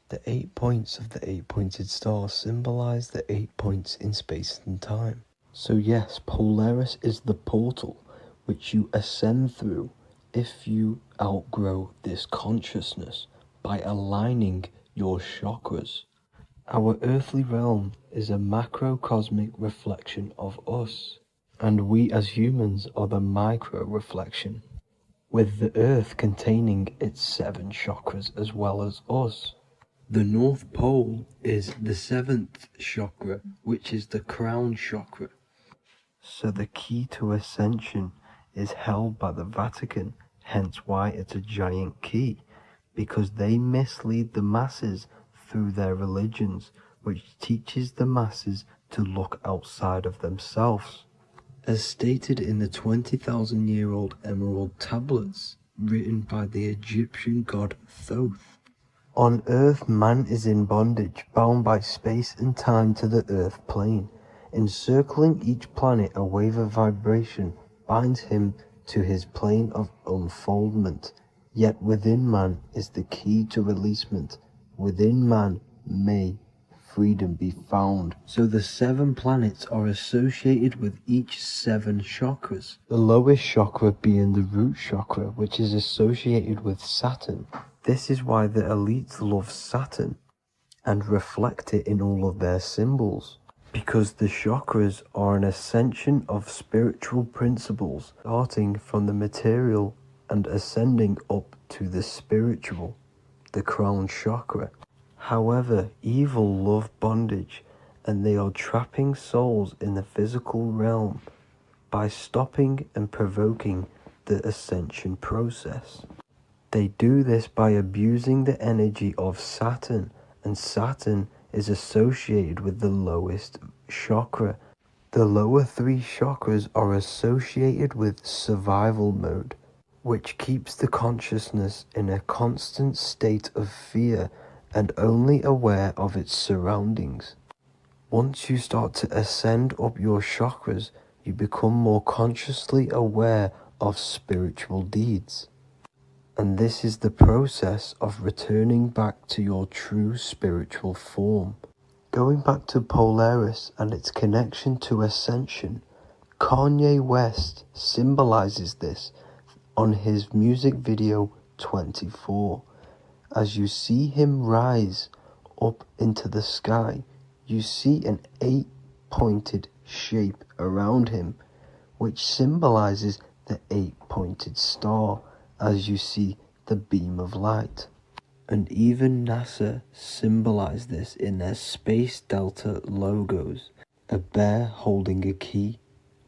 The 8 points of the 8-pointed star symbolize the 8 points in space and time. So yes, Polaris is the portal which you ascend through if you outgrow this consciousness by aligning your chakras. Our earthly realm is a macrocosmic reflection of us, and we as humans are the micro reflection, with the earth containing its 7 chakras as well as us. The North Pole is the 7th chakra, which is the crown chakra. So the key to ascension is held by the Vatican, hence why it's a giant key, because they mislead the masses through their religions, which teaches the masses to look outside of themselves. As stated in the 20,000-year-old emerald tablets, written by the Egyptian god Thoth. On Earth, man is in bondage, bound by space and time to the Earth plane. Encircling each planet, a wave of vibration binds him to his plane of unfoldment. Yet within man is the key to releasement. Within man may freedom be found. So the 7 planets are associated with each 7 chakras. The lowest chakra being the root chakra, which is associated with Saturn. This is why the elites love Saturn and reflect it in all of their symbols. Because the chakras are an ascension of spiritual principles, starting from the material and ascending up to the spiritual, the crown chakra. However, evil love bondage, and they are trapping souls in the physical realm by stopping and provoking the ascension process. They do this by abusing the energy of Saturn, and Saturn is associated with the lowest chakra. The lower three chakras are associated with survival mode, which keeps the consciousness in a constant state of fear and only aware of its surroundings. Once you start to ascend up your chakras, you become more consciously aware of spiritual deeds. And this is the process of returning back to your true spiritual form. Going back to Polaris and its connection to ascension, Kanye West symbolizes this on his music video 24. As you see him rise up into the sky, you see an 8-pointed shape around him, which symbolizes the 8-pointed star, as you see the beam of light. And even NASA symbolize this in their Space Delta logos, a bear holding a key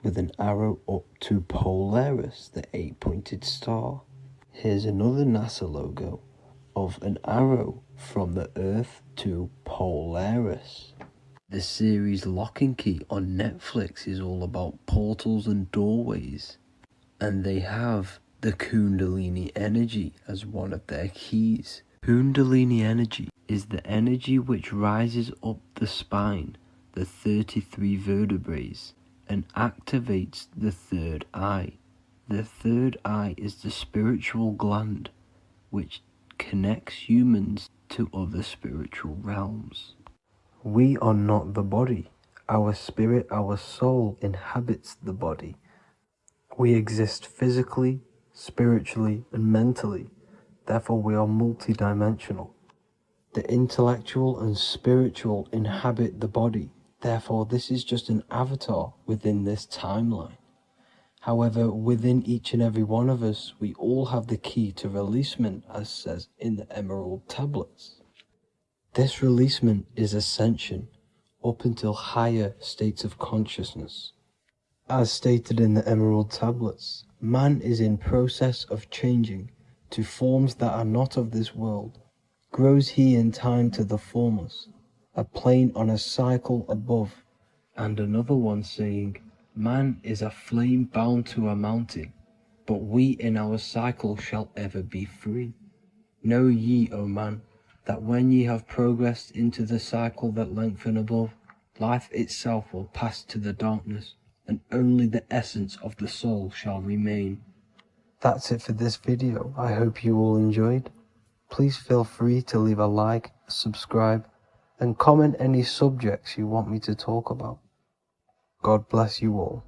with an arrow up to Polaris, the 8-pointed star. Here's another NASA logo of an arrow from the Earth to Polaris. The series Lock and Key on Netflix is all about portals and doorways, and they have the Kundalini energy as one of their keys. Kundalini energy is the energy which rises up the spine, the 33 vertebrae, and activates the third eye. The third eye is the spiritual gland which connects humans to other spiritual realms. We are not the body. Our spirit, our soul inhabits the body. We exist physically, spiritually, and mentally. Therefore, we are multidimensional. The intellectual and spiritual inhabit the body. Therefore, this is just an avatar within this timeline. However, within each and every one of us, we all have the key to releasement, as says in the Emerald Tablets. This releasement is ascension, up until higher states of consciousness. As stated in the Emerald Tablets, man is in process of changing to forms that are not of this world. Grows he in time to the formless, a plane on a cycle above. And another one saying, man is a flame bound to a mountain, but we in our cycle shall ever be free. Know ye, O man, that when ye have progressed into the cycle that lengthen above, life itself will pass to the darkness, and only the essence of the soul shall remain. That's it for this video. I hope you all enjoyed. Please feel free to leave a like, subscribe, and comment any subjects you want me to talk about. God bless you all.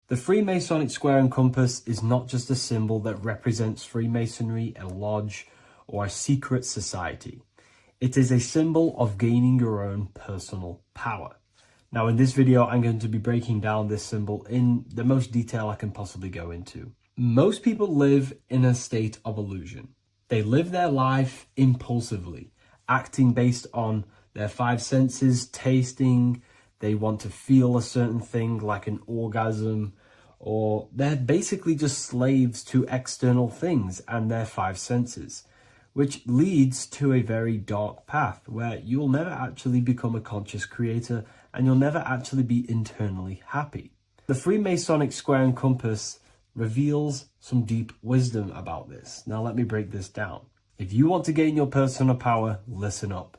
The Freemasonic square and compass is not just a symbol that represents Freemasonry, a lodge, or a secret society. It is a symbol of gaining your own personal power. Now, in this video, I'm going to be breaking down this symbol in the most detail I can possibly go into. Most people live in a state of illusion. They live their life impulsively, acting based on their five senses, tasting. They want to feel a certain thing like an orgasm, or they're basically just slaves to external things and their five senses, which leads to a very dark path where you'll never actually become a conscious creator and you'll never actually be internally happy. The Freemasonic square and compass reveals some deep wisdom about this. Now let me break this down. If you want to gain your personal power, listen up.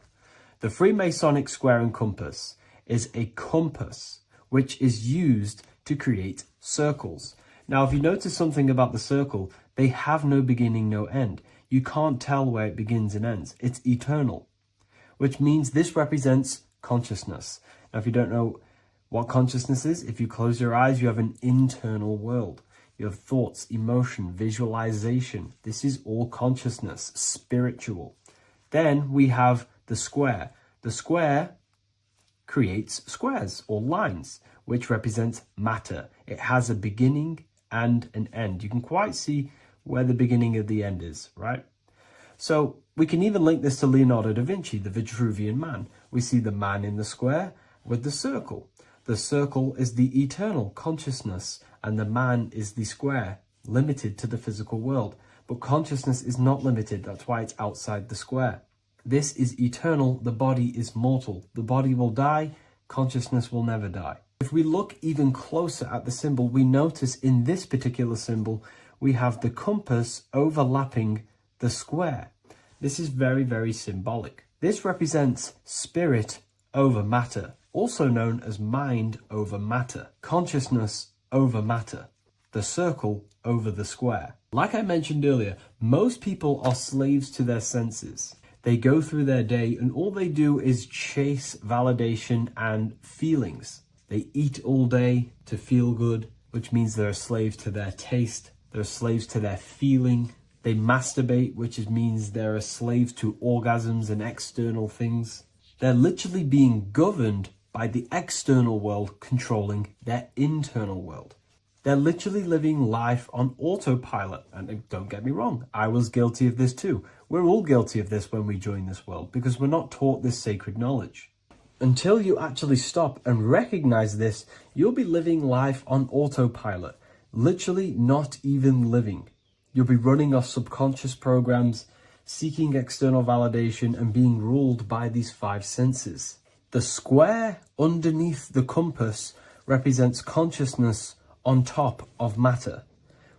The Freemasonic square and compass is a compass which is used to create circles. Now, if you notice something about the circle, they have no beginning, no end. You can't tell where it begins and ends. It's eternal, which means this represents consciousness. Now, if you don't know what consciousness is, if you close your eyes, you have an internal world. You have thoughts, emotion, visualization. This is all consciousness, spiritual. Then we have the square. The square creates squares or lines, which represents matter. It has a beginning and an end. You can quite see where the beginning of the end is, right? So we can even link this to Leonardo da Vinci, the Vitruvian Man. We see the man in the square with the circle. The circle is the eternal consciousness, and the man is the square, limited to the physical world. but consciousness is not limited. That's why it's outside the square. This is eternal. The body is mortal. The body will die. Consciousness will never die. If we look even closer at the symbol, we notice in this particular symbol, we have the compass overlapping the square. This is very, very symbolic. This represents spirit over matter, also known as mind over matter, consciousness over matter, the circle over the square. Like I mentioned earlier, most people are slaves to their senses. They go through their day and all they do is chase validation and feelings. They eat all day to feel good, which means they're a slave to their taste. They're slaves to their feeling. They masturbate, which means they're a slave to orgasms and external things. They're literally being governed by the external world controlling their internal world. They're literally living life on autopilot. And don't get me wrong, I was guilty of this too. We're all guilty of this when we join this world because we're not taught this sacred knowledge. Until you actually stop and recognize this, you'll be living life on autopilot, literally not even living. You'll be running off subconscious programs, seeking external validation and being ruled by these five senses. The square underneath the compass represents consciousness on top of matter,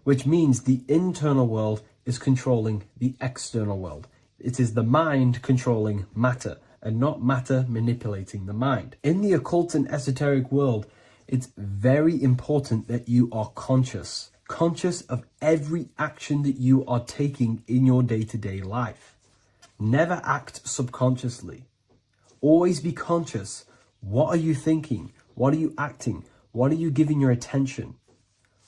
which means the internal world is controlling the external world. It is the mind controlling matter and not matter manipulating the mind. In the occult and esoteric world, it's very important that you are conscious of every action that you are taking in your day-to-day life. Never act subconsciously. Always be conscious. What are you thinking? What are you acting? What are you giving your attention?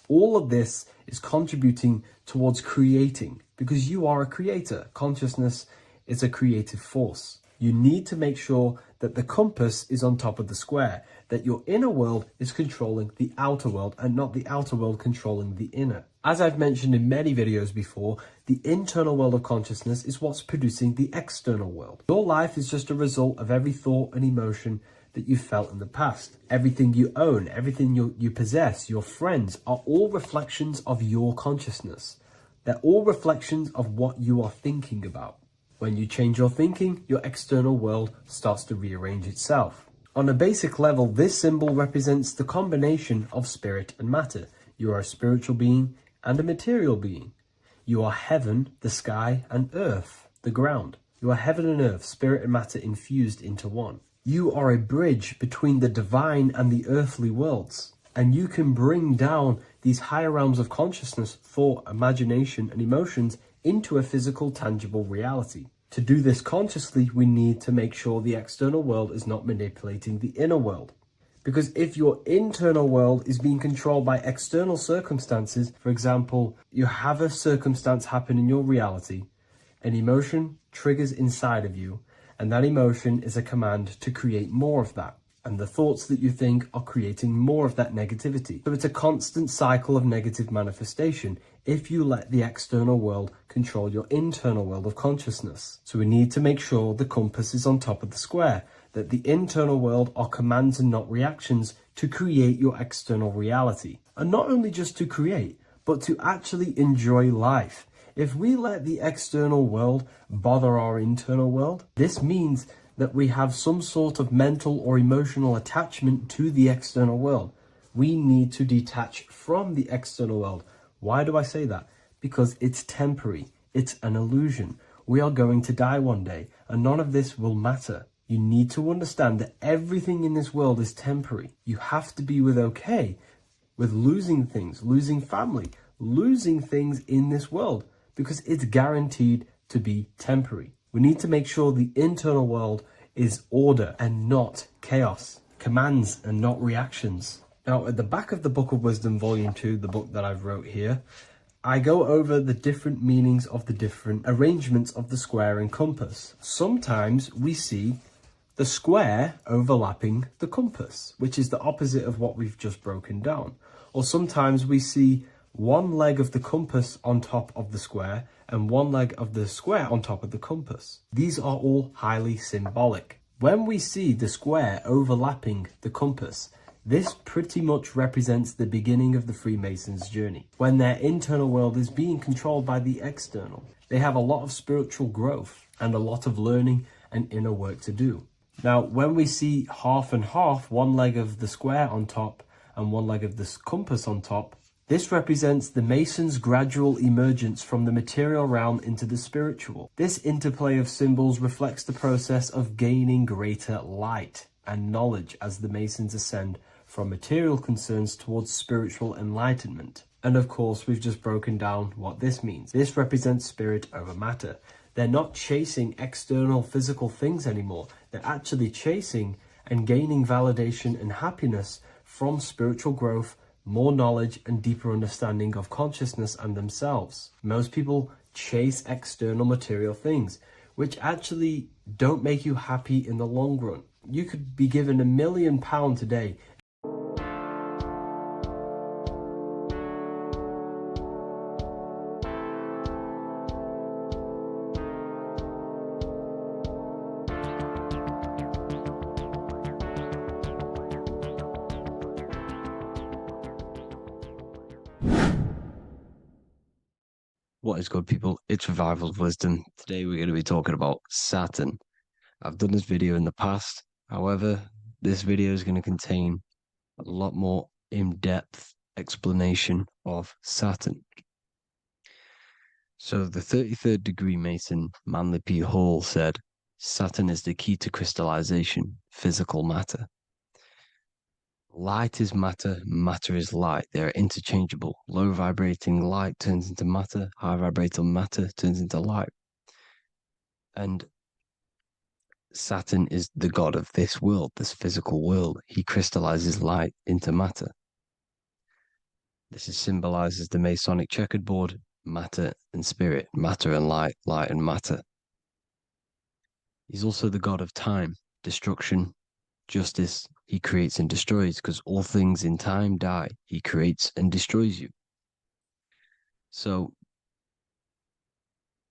All of this is contributing towards creating because you are a creator. Consciousness is a creative force. You need to make sure that the compass is on top of the square, that your inner world is controlling the outer world and not the outer world controlling the inner. As I've mentioned in many videos before, the internal world of consciousness is what's producing the external world. Your life is just a result of every thought and emotion that you felt in the past. Everything you own, everything you possess, your friends are all reflections of your consciousness. They're all reflections of what you are thinking about. When you change your thinking, your external world starts to rearrange itself. On a basic level, this symbol represents the combination of spirit and matter. You are a spiritual being and a material being. You are heaven, the sky, and earth, the ground. You are heaven and earth, spirit and matter infused into one. You are a bridge between the divine and the earthly worlds. And you can bring down these higher realms of consciousness, thought, imagination, and emotions into a physical, tangible reality. To do this consciously, we need to make sure the external world is not manipulating the inner world. Because if your internal world is being controlled by external circumstances, for example, you have a circumstance happen in your reality, an emotion triggers inside of you, and that emotion is a command to create more of that. And the thoughts that you think are creating more of that negativity. So it's a constant cycle of negative manifestation if you let the external world control your internal world of consciousness. So we need to make sure the compass is on top of the square, that the internal world are commands and not reactions to create your external reality. And not only just to create, but to actually enjoy life. If we let the external world bother our internal world, this means that we have some sort of mental or emotional attachment to the external world. We need to detach from the external world. Why do I say that? Because it's temporary. It's an illusion. We are going to die one day, and none of this will matter. You need to understand that everything in this world is temporary. You have to be okay with losing things, losing family, losing things in this world, because it's guaranteed to be temporary. We need to make sure the internal world is order and not chaos, commands and not reactions. Now, at the back of the Book of Wisdom, Volume 2, the book that I've wrote here, I go over the different meanings of the different arrangements of the square and compass. Sometimes we see the square overlapping the compass, which is the opposite of what we've just broken down. Or sometimes we see one leg of the compass on top of the square and one leg of the square on top of the compass. These are all highly symbolic. When we see the square overlapping the compass, This pretty much represents the beginning of the Freemasons' journey, when their internal world is being controlled by the external. They have a lot of spiritual growth and a lot of learning and inner work to do. Now, when we see half and half, one leg of the square on top and one leg of the compass on top, this represents the Masons' gradual emergence from the material realm into the spiritual. This interplay of symbols reflects the process of gaining greater light and knowledge as the Masons ascend from material concerns towards spiritual enlightenment. And of course, we've just broken down what this means. This represents spirit over matter. They're not chasing external physical things anymore. They're actually chasing and gaining validation and happiness from spiritual growth, more knowledge, and deeper understanding of consciousness and themselves. Most people chase external material things, which actually don't make you happy in the long run. You could be given £1 million today. What is good, people? It's Revival of Wisdom. Today we're going to be talking about Saturn. I've done this video in the past. However, this video is going to contain a lot more in-depth explanation of Saturn. So the 33rd degree Mason, Manly P. Hall, said, Saturn is the key to crystallization, physical matter. Light is matter, matter is light. They are interchangeable. Low vibrating light turns into matter, high vibrating matter turns into light. And Saturn is the god of this world, this physical world. He crystallizes light into matter. This is symbolized as the Masonic checkerboard, matter and spirit, matter and light, light and matter. He's also the god of time, destruction, justice. He creates and destroys, because all things in time die. He creates and destroys you. So,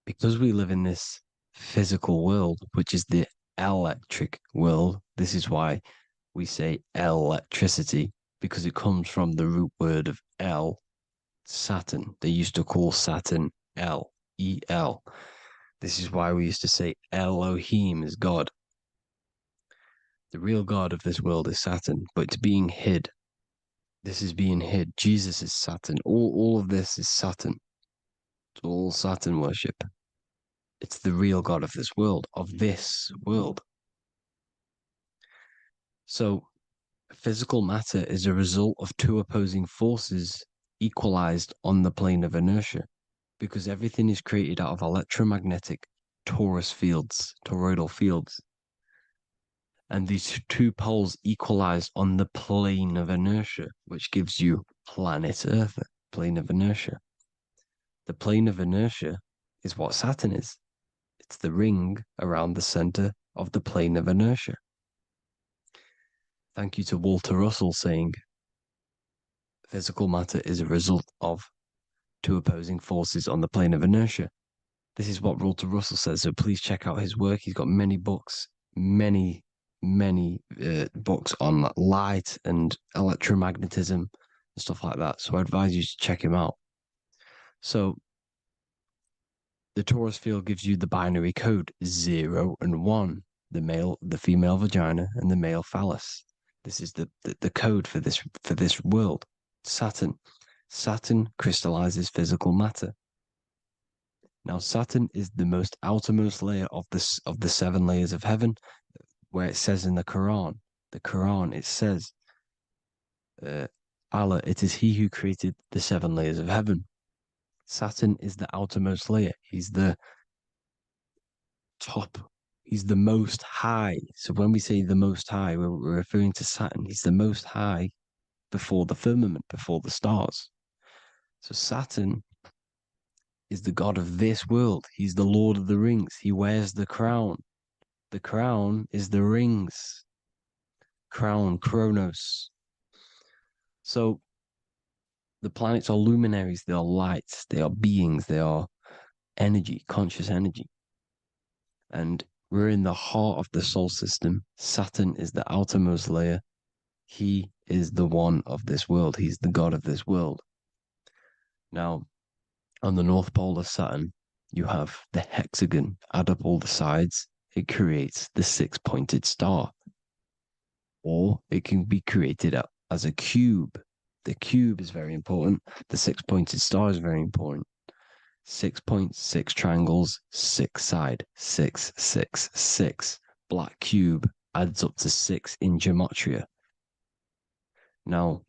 because we live in this physical world, which is the electric world, this is why we say electricity, because it comes from the root word of El, Saturn. They used to call Saturn El, E-L. This is why we used to say Elohim is God. The real God of this world is Saturn, but it's being hid. This is being hid. Jesus is Saturn. All of this is Saturn. It's all Saturn worship. It's the real God of this world, So, physical matter is a result of two opposing forces equalized on the plane of inertia, because everything is created out of electromagnetic toroidal fields. And these two poles equalize on the plane of inertia, which gives you planet Earth, plane of inertia. The plane of inertia is what Saturn is. It's the ring around the center of the plane of inertia. Thank you to Walter Russell saying, physical matter is a result of two opposing forces on the plane of inertia. This is what Walter Russell says, so please check out his work. He's got many books, many books on light and electromagnetism and stuff like that. So I advise you to check him out. So the torus field gives you the binary code 0 and 1, the female vagina and the male phallus. This is the code for this world. Saturn crystallizes physical matter. Now Saturn is the most outermost layer of the 7 layers of heaven, where it says in the Quran, it says, Allah, it is He who created the 7 layers of heaven. Saturn is the outermost layer. He's the top. He's the most high. So when we say the most high, we're referring to Saturn. He's the most high before the firmament, before the stars. So Saturn is the god of this world. He's the Lord of the Rings. He wears the crown. The crown is the rings. Crown, Kronos. So the planets are luminaries. They are lights. They are beings. They are energy, conscious energy. And we're in the heart of the solar system. Saturn is the outermost layer. He is the one of this world. He's the god of this world. Now, on the North Pole of Saturn, you have the hexagon. Add up all the sides, it creates the six-pointed star. Or it can be created as a cube. The cube is very important. The six-pointed star is very important. 6 points, 6 triangles, 6 side, 6, 6, 6. Black cube adds up to 6 in gematria. Now,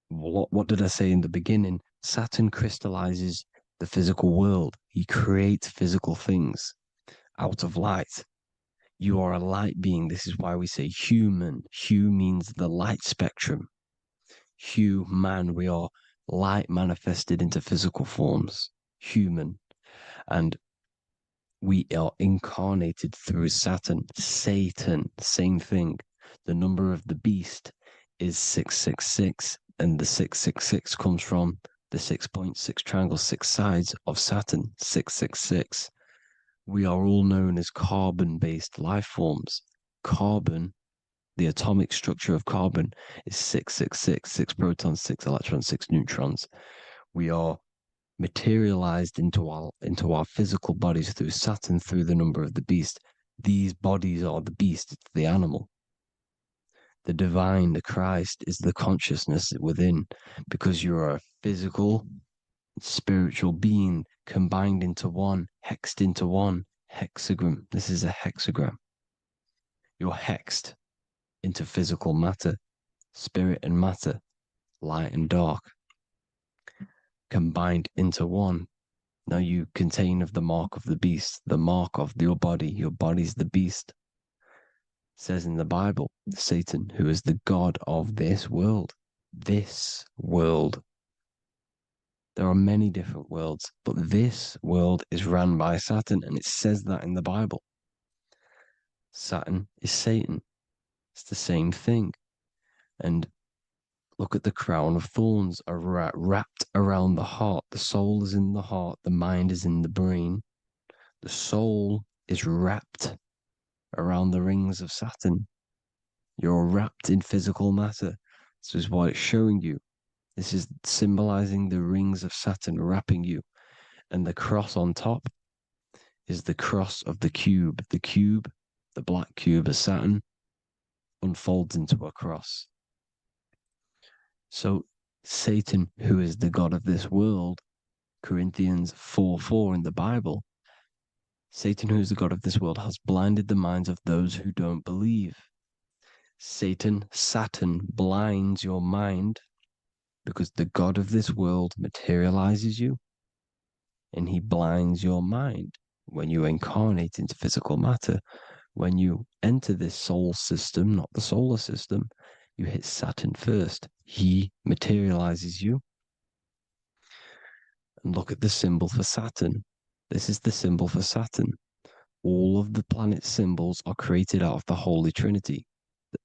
what did I say in the beginning? Saturn crystallizes the physical world. He creates physical things out of light. You are a light being. This is why we say human. Hue means the light spectrum. Hue, man, we are light manifested into physical forms. Human. And we are incarnated through Saturn. Satan, same thing. The number of the beast is 666, and the 666 comes from the 6.6 triangle, 6 sides of Saturn, 666. We are all known as carbon-based life forms. Carbon, the atomic structure of carbon, is 666, 6 protons, 6 electrons, 6 neutrons. We are materialized into our physical bodies through Saturn, through the number of the beast. These bodies are the beast, it's the animal. The divine, the Christ, is the consciousness within, because you are a physical, spiritual being combined into one, hexed into one. Hexagram. This is a hexagram. You're hexed into physical matter, spirit and matter, light and dark, combined into one. Now you contain of the mark of the beast, the mark of your body. Your body's the beast. It says in the Bible, Satan, who is the god of this world. This world. There are many different worlds, but this world is run by Saturn, and it says that in the Bible. Saturn is Satan. It's the same thing. And look at the crown of thorns are wrapped around the heart. The soul is in the heart. The mind is in the brain. The soul is wrapped around the rings of Saturn. You're wrapped in physical matter. This is what it's showing you. This is symbolizing the rings of Saturn wrapping you. And the cross on top is the cross of the cube. The cube, the black cube of Saturn, unfolds into a cross. So Satan, who is the god of this world, Corinthians 4:4 in the Bible, Satan, who is the god of this world, has blinded the minds of those who don't believe. Saturn blinds your mind because the god of this world materializes you, and he blinds your mind when you incarnate into physical matter. When you enter this soul system, not the solar system, you hit Saturn first. He materializes you. And look at the symbol for Saturn. This is the symbol for Saturn. All of the planet symbols are created out of the Holy Trinity.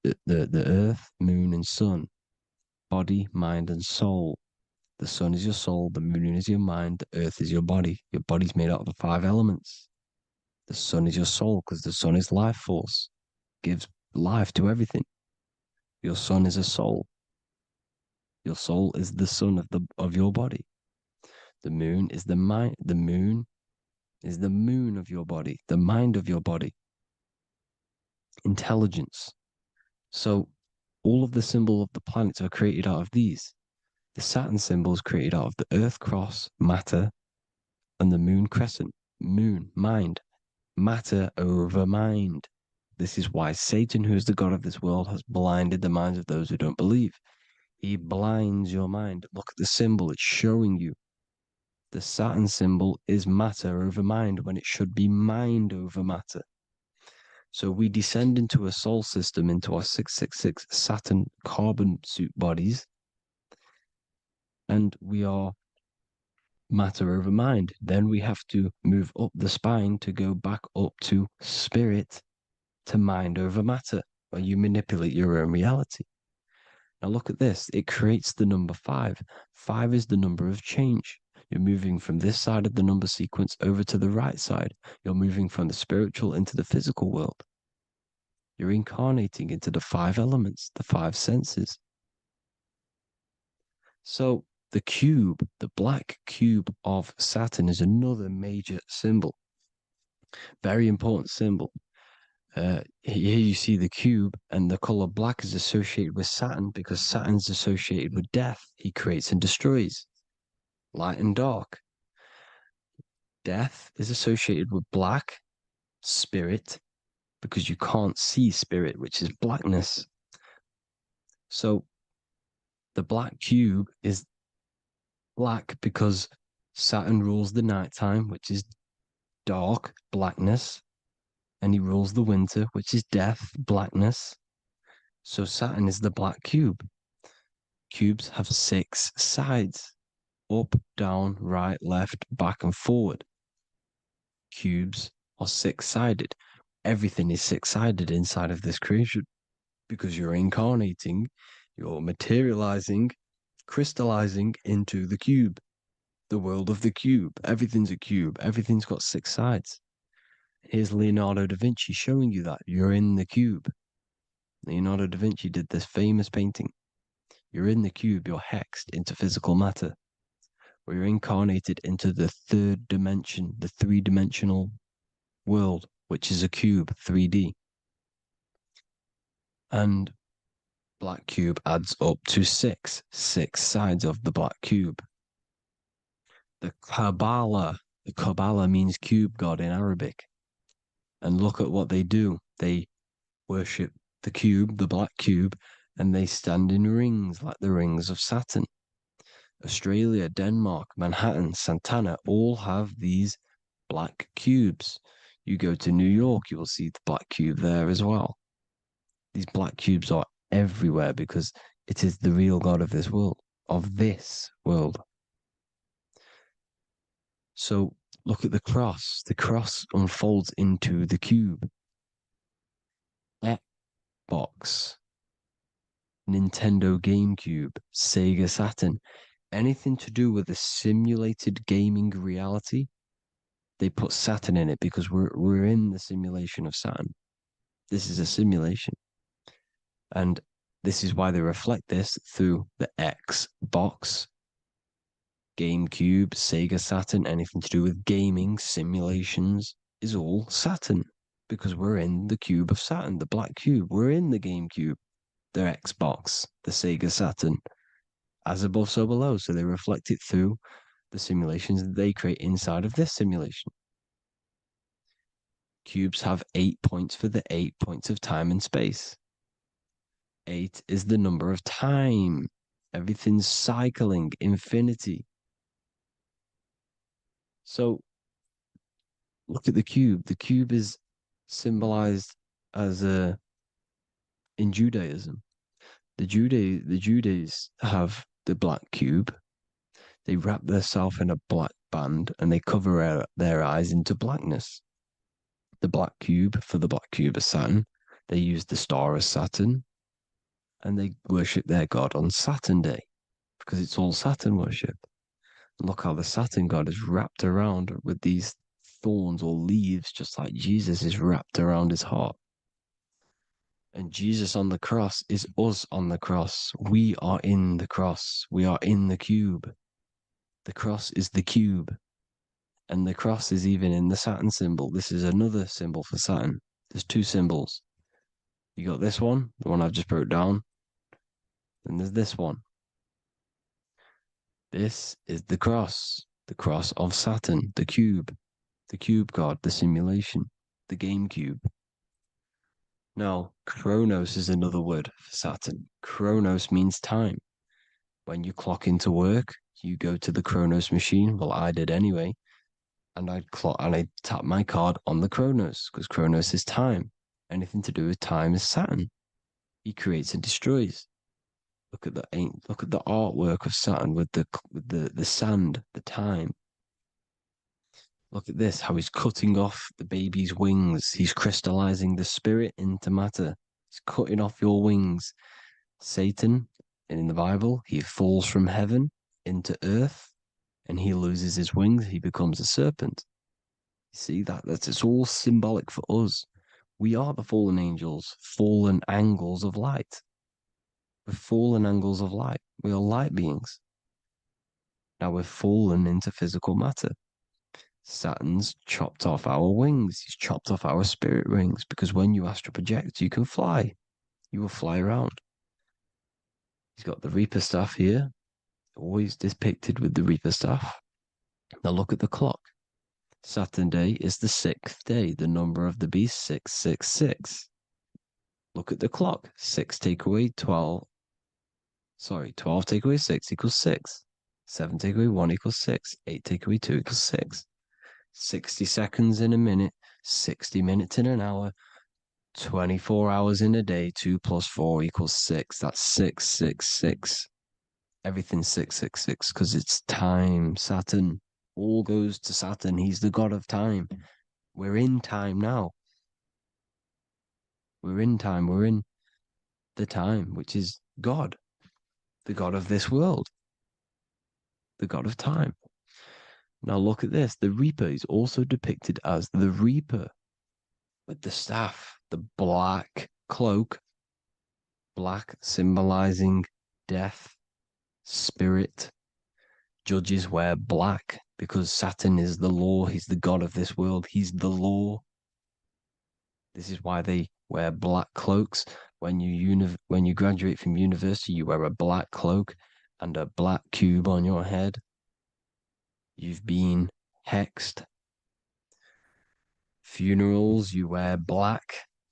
The Earth, Moon, and Sun. Body, mind, and soul. The sun is your soul, the moon is your mind, the earth is your body. Your body's made out of the 5 elements. The sun is your soul because the sun is life force, gives life to everything. Your sun is a soul. Your soul is the sun of your body. The moon is the mind. The moon is the moon of your body, the mind of your body. Intelligence. So all of the symbol of the planets are created out of these. The Saturn symbol is created out of the Earth cross, matter, and the moon crescent, moon, mind, matter over mind. This is why Satan, who is the god of this world, has blinded the minds of those who don't believe. He blinds your mind. Look at the symbol, it's showing you. The Saturn symbol is matter over mind when it should be mind over matter. So we descend into a soul system, into our 666 Saturn carbon suit bodies, and we are matter over mind. Then we have to move up the spine to go back up to spirit, to mind over matter, where you manipulate your own reality. Now look at this. It creates the number 5. 5 is the number of change. You're moving from this side of the number sequence over to the right side. You're moving from the spiritual into the physical world. You're incarnating into the five elements, the five senses. So the cube, the black cube of Saturn, is another major symbol. Very important symbol. Here you see the cube, and the color black is associated with Saturn because Saturn's associated with death. He creates and destroys, light and dark. Death is associated with black, spirit, because you can't see spirit, which is blackness. So the black cube is black because Saturn rules the nighttime, which is dark, blackness, and he rules the winter, which is death, blackness. So Saturn is the black cube. Cubes have 6 sides: up, down, right, left, back, and forward. Cubes are 6-sided. Everything is 6-sided inside of this creation because you're incarnating, you're materializing, crystallizing into the cube, the world of the cube. Everything's a cube. Everything's got 6 sides. Here's Leonardo da Vinci showing you that you're in the cube. Leonardo da Vinci did this famous painting. You're in the cube, you're hexed into physical matter, where you're incarnated into the third dimension, the 3-dimensional world, which is a cube, 3D. And black cube adds up to 6 sides of the black cube. The Kabbalah means cube god in Arabic. And look at what they do. They worship the cube, the black cube, and they stand in rings like the rings of Saturn. Australia, Denmark, Manhattan, Santana all have these black cubes. You go to New York, you will see the black cube there as well. These black cubes are everywhere because it is the real God of this world, So look at the cross. The cross unfolds into the cube. Xbox, Nintendo GameCube, Sega Saturn, anything to do with a simulated gaming reality, they put Saturn in it because we're in the simulation of Saturn. This is a simulation. And this is why they reflect this through the Xbox, GameCube, Sega Saturn, anything to do with gaming, simulations, is all Saturn. Because we're in the cube of Saturn, the black cube. We're in the GameCube, the Xbox, the Sega Saturn. As above, so below. So they reflect it through the simulations that they create inside of this simulation. Cubes have 8 points for the 8 points of time and space. 8 is the number of time. Everything's cycling, infinity. So look at the cube. The cube is symbolized as in Judaism. The Judays have the black cube. They wrap themselves in a black band and they cover their eyes into blackness. The black cube, for the black cube of Saturn, they use the star of Saturn and they worship their god on Saturn Day because it's all Saturn worship. And look how the Saturn god is wrapped around with these thorns or leaves, just like Jesus is wrapped around his heart. And Jesus on the cross is us on the cross. We are in the cross. We are in the cube. The cross is the cube. And the cross is even in the Saturn symbol. This is another symbol for Saturn. There's 2 symbols. You got this one, the one I've just broke down. And there's this one. This is the cross of Saturn, the cube god, the simulation, the game cube. Now, Chronos is another word for Saturn. Chronos means time. When you clock into work, you go to the Chronos machine. Well, I did anyway. And I'd tap my card on the Chronos because Chronos is time. Anything to do with time is Saturn. He creates and destroys. Look at the artwork of Saturn with the sand, the time. Look at this, how he's cutting off the baby's wings. He's crystallizing the spirit into matter. He's cutting off your wings. Satan, in the Bible, he falls from heaven into earth and he loses his wings. He becomes a serpent. You see that? It's all symbolic for us. We are the fallen angels, fallen angles of light. We're fallen angles of light. We are light beings. Now we're fallen into physical matter. Saturn's chopped off our wings. He's chopped off our spirit wings because when you astral project, you can fly. You will fly around. He's got the Reaper staff here, always depicted with the Reaper staff. Now look at the clock. Saturn day is the 6th day. The number of the beast, 666. Look at the clock. 6 take away 12. Sorry, 12 take away 6 equals 6. 7 take away 1 equals 6. 8 take away 2 equals 6. 60 seconds in a minute. 60 minutes in an hour. 24 hours in a day. 2 plus 4 equals 6. That's 666. Everything's 666 because it's time. Saturn. All goes to Saturn. He's the god of time. We're in time now. We're in time. We're in the time, which is God, the God of this world, the God of time. Now look at this. The Reaper is also depicted as the Reaper with the staff, the black cloak, black symbolizing death, spirit. Judges wear black because Saturn is the law. He's the God of this world. He's the law. This is why they wear black cloaks. When you graduate from university, you wear a black cloak and a black cube on your head. You've been hexed. Funerals, you wear black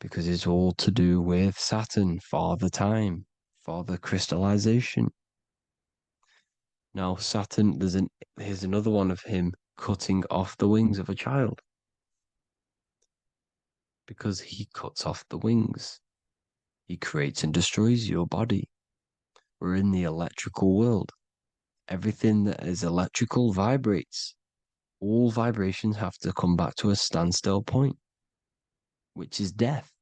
because it's all to do with Saturn, Father Time, Father Crystallization. Now, Saturn, here's another one of him cutting off the wings of a child because he cuts off the wings. He creates and destroys your body. We're in the electrical world. Everything that is electrical vibrates. All vibrations have to come back to a standstill point, which is death.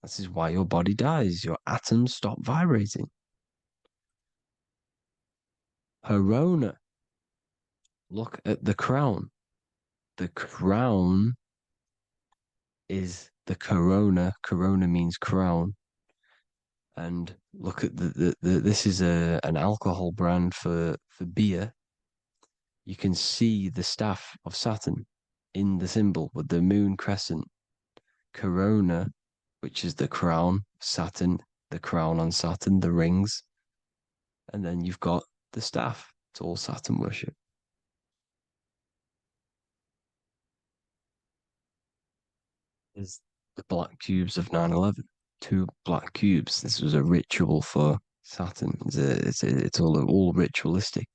This is why your body dies. Your atoms stop vibrating. Corona. Look at the crown. The crown is the corona. Corona means crown. And look at this is an alcohol brand for beer. You can see the staff of Saturn in the symbol with the moon crescent. Corona, which is the crown, Saturn, the crown on Saturn, the rings. And then you've got the staff. It's all Saturn worship. Is the black cubes of 9/11. 2 black cubes. This was a ritual for Saturn. It's all ritualistic.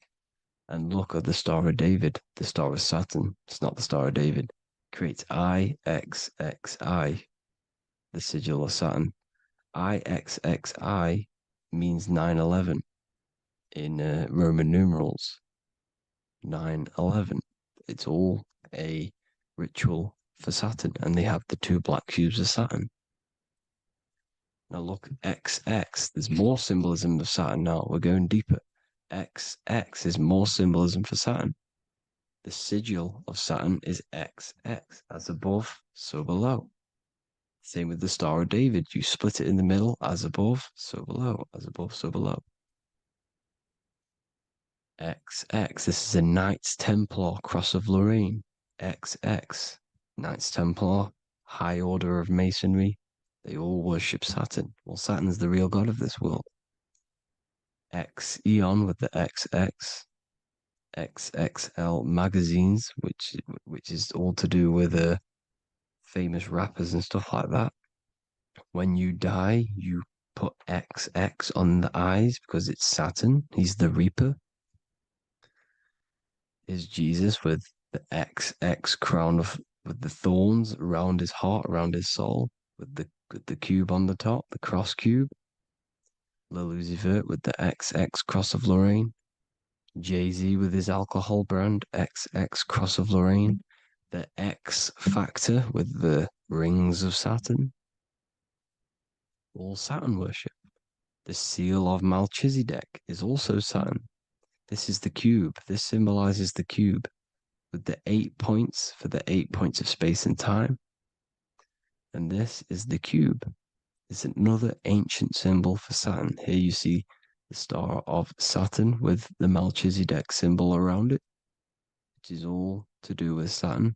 And look at the Star of David, the Star of Saturn. It's not the Star of David. Creates IXXI, the sigil of Saturn. IXXI means 9/11 in Roman numerals. 9/11. It's all a ritual for Saturn, and they have the 2 black cubes of Saturn. Now look, XX. There's more symbolism of Saturn now. We're going deeper. XX is more symbolism for Saturn. The sigil of Saturn is XX, as above, so below. Same with the Star of David. You split it in the middle, as above, so below, as above, so below. XX, this is a Knights Templar Cross of Lorraine. XX, Knights Templar, High Order of Masonry. They all worship Saturn. Well, Saturn's the real god of this world. X Eon with the XX. XXL magazines, which is all to do with famous rappers and stuff like that. When you die, you put XX on the eyes because it's Saturn. He's the Reaper. Is Jesus with the XX crown with the thorns around his heart, around his soul, with the cube on the top, the cross cube. Le Lucifer with the XX Cross of Lorraine. Jay-Z with his alcohol brand, XX Cross of Lorraine. The X Factor with the rings of Saturn. All Saturn worship. The seal of Melchizedek is also Saturn. This is the cube. This symbolizes the cube with the 8 points for the 8 points of space and time. And this is the cube. It's another ancient symbol for Saturn. Here you see the star of Saturn with the Melchizedek symbol around it, which is all to do with Saturn.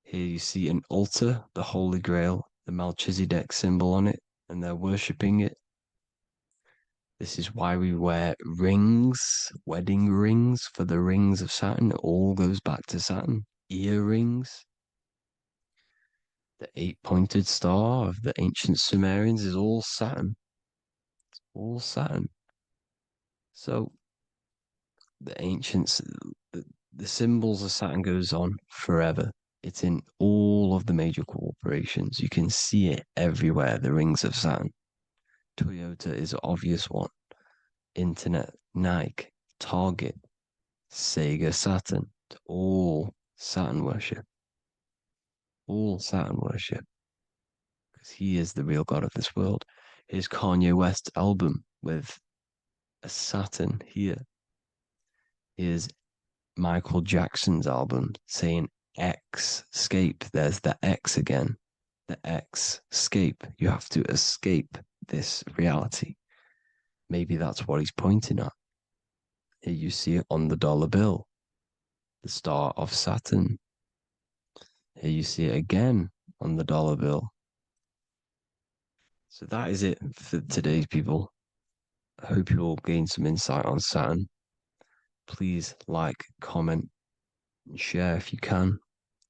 Here you see an altar, the Holy Grail, the Melchizedek symbol on it, and they're worshipping it. This is why we wear rings, wedding rings for the rings of Saturn. It all goes back to Saturn. Earrings. The 8-pointed star of the ancient Sumerians is all Saturn. It's all Saturn. So the ancients, the symbols of Saturn goes on forever. It's in all of the major corporations. You can see it everywhere, the rings of Saturn. Toyota is an obvious one. Internet, Nike, Target, Sega, Saturn. It's all Saturn worship. All Saturn worship. Because he is the real god of this world. Here's Kanye West's album with a Saturn here. Here's Michael Jackson's album saying X, escape. There's the X again. The X, escape. You have to escape this reality. Maybe that's what he's pointing at. Here you see it on the dollar bill, the star of Saturn. Here you see it again on the dollar bill. So that is it for today's people. I hope you all gain some insight on Saturn. Please like, comment, and share if you can.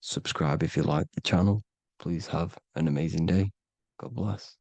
Subscribe if you like the channel. Please have an amazing day. God bless.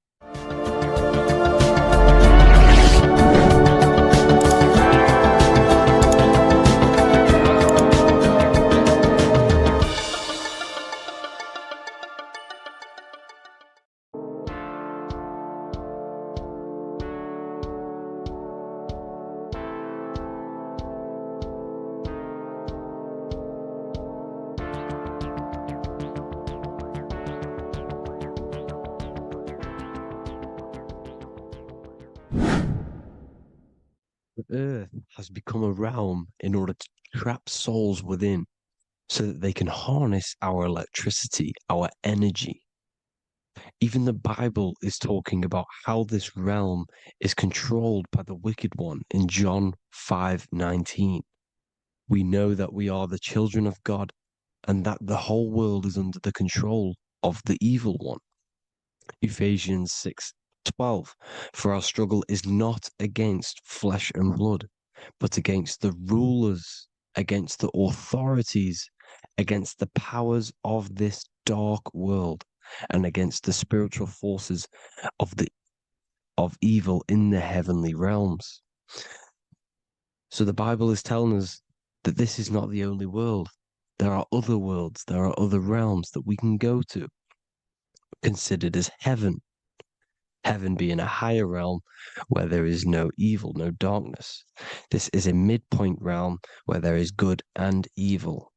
The earth has become a realm in order to trap souls within so that they can harness our electricity, our energy. Even the Bible is talking about how this realm is controlled by the wicked one in John 5:19. We know that we are the children of God and that the whole world is under the control of the evil one. Ephesians 6:12. For our struggle is not against flesh and blood, but against the rulers, against the authorities, against the powers of this dark world, and against the spiritual forces of evil in the heavenly realms. So the Bible is telling us that this is not the only world. There are other worlds, there are other realms that we can go to, considered as heaven. Heaven being a higher realm where there is no evil, no darkness. This is a midpoint realm where there is good and evil.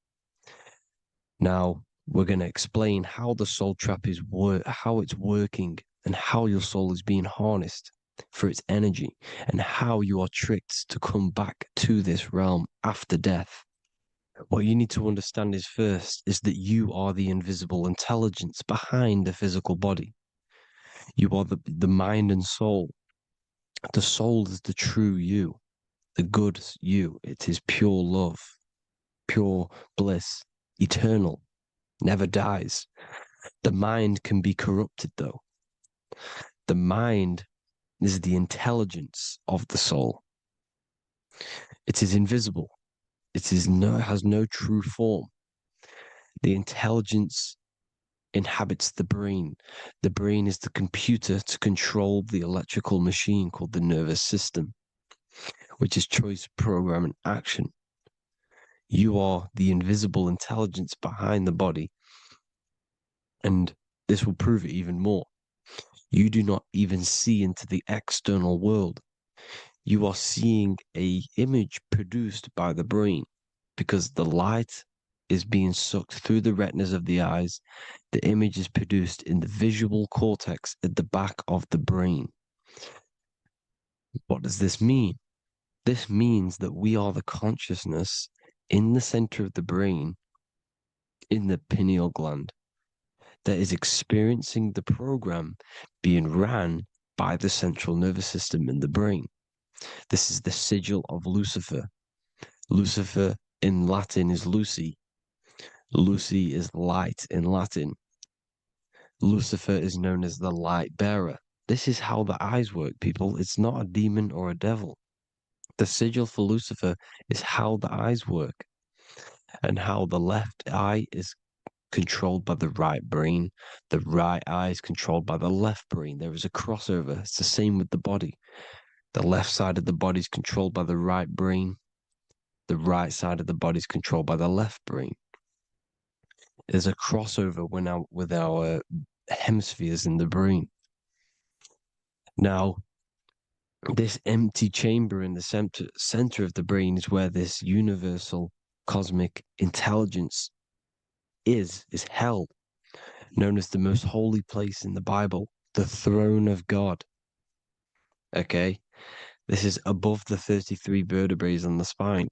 Now, we're going to explain how the soul trap is how it's working and how your soul is being harnessed for its energy and how you are tricked to come back to this realm after death. What you need to understand is first is that you are the invisible intelligence behind the physical body. You are the mind and soul. The soul is the true you, the good you. It is pure love, pure bliss, eternal, never dies. The mind can be corrupted, though. The mind is the intelligence of the soul. It is invisible. It has no true form. The intelligence inhabits the brain. The brain is the computer to control the electrical machine called the nervous system, which is choice, program, and action. You are the invisible intelligence behind the body, and this will prove it even more. You do not even see into the external world. You are seeing an image produced by the brain because the light is being sucked through the retinas of the eyes. The image is produced in the visual cortex at the back of the brain. What does this mean? This means that we are the consciousness in the center of the brain, in the pineal gland. that is experiencing the program being ran by the central nervous system in the brain. This is the sigil of Lucifer. Lucifer in Latin is Lucy. Lucy is light in Latin. Lucifer is known as the light bearer. This is how the eyes work, people. It's not a demon or a devil. The sigil for Lucifer is how the eyes work, and how the left eye is controlled by the right brain. The right eye is controlled by the left brain. There is a crossover. It's the same with the body. The left side of the body is controlled by the right brain. The right side of the body is controlled by the left brain. There's a crossover with our hemispheres in the brain. Now, this empty chamber in the center of the brain is where this universal cosmic intelligence is held, known as the most holy place in the Bible, the throne of God. Okay? This is above the 33 vertebrae on the spine.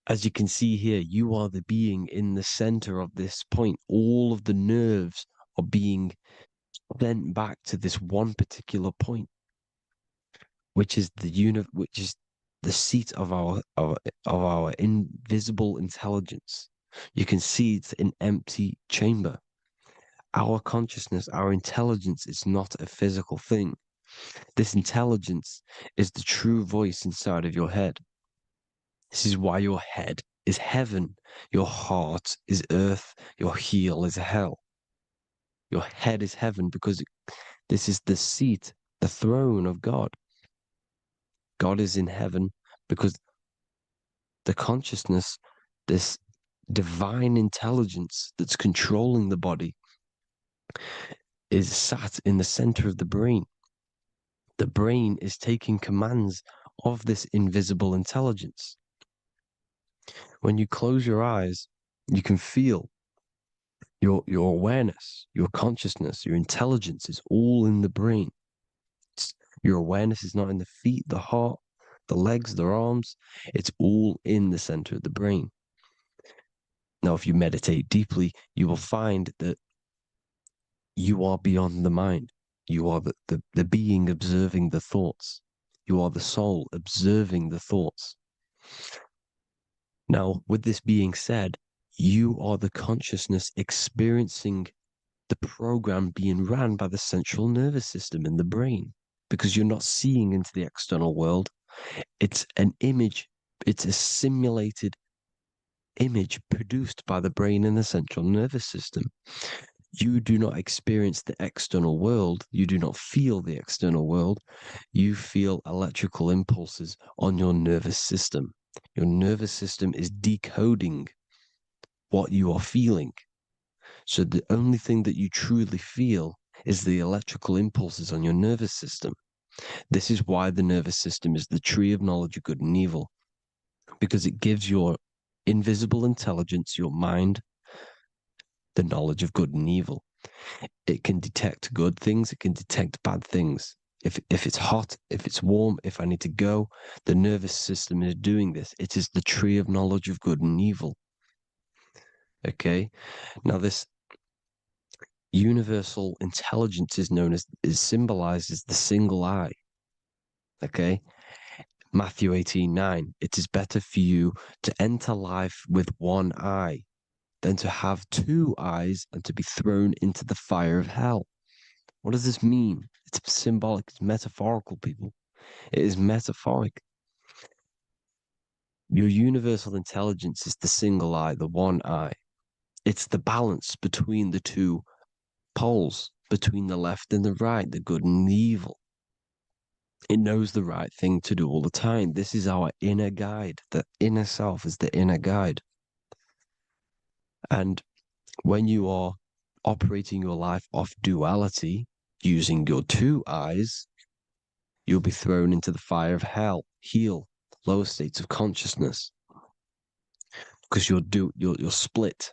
As you can see here, you are the being in the center of this point. All of the nerves are being sent back to this one particular point, which is the seat of our invisible intelligence. You can see it's an empty chamber. Our consciousness, our intelligence is not a physical thing. This intelligence is the true voice inside of your head. This is why your head is heaven, your heart is earth, your heel is hell. Your head is heaven because this is the seat, the throne of God. God is in heaven because the consciousness, this divine intelligence that's controlling the body, is sat in the center of the brain. The brain is taking commands of this invisible intelligence. When you close your eyes, you can feel your awareness, your consciousness, your intelligence is all in the brain. Your awareness is not in the feet, the heart, the legs, the arms. It's all in the center of the brain. Now, if you meditate deeply, you will find that you are beyond the mind. You are the being observing the thoughts. You are the soul observing the thoughts. Now, with this being said, you are the consciousness experiencing the program being ran by the central nervous system in the brain, because you're not seeing into the external world. It's an image, it's a simulated image produced by the brain and the central nervous system. You do not experience the external world. You do not feel the external world. You feel electrical impulses on your nervous system. Your nervous system is decoding what you are feeling. So the only thing that you truly feel is the electrical impulses on your nervous system. This is why the nervous system is the tree of knowledge of good and evil, because it gives your invisible intelligence, your mind, the knowledge of good and evil. It can detect good things, it can detect bad things. If it's hot, if it's warm, if I need to go, the nervous system is doing this. It is the tree of knowledge of good and evil. Okay? Now this universal intelligence is symbolized as the single eye. Okay? Matthew 18:9. It is better for you to enter life with one eye than to have two eyes and to be thrown into the fire of hell. What does this mean? It's symbolic, it's metaphorical, people. It is metaphoric. Your universal intelligence is the single eye, the one eye. It's the balance between the two poles, between the left and the right, the good and the evil. It knows the right thing to do all the time. This is our inner guide. The inner self is the inner guide. And when you are operating your life off duality, using your two eyes, you'll be thrown into the fire of hell, lower states of consciousness. Because you're split.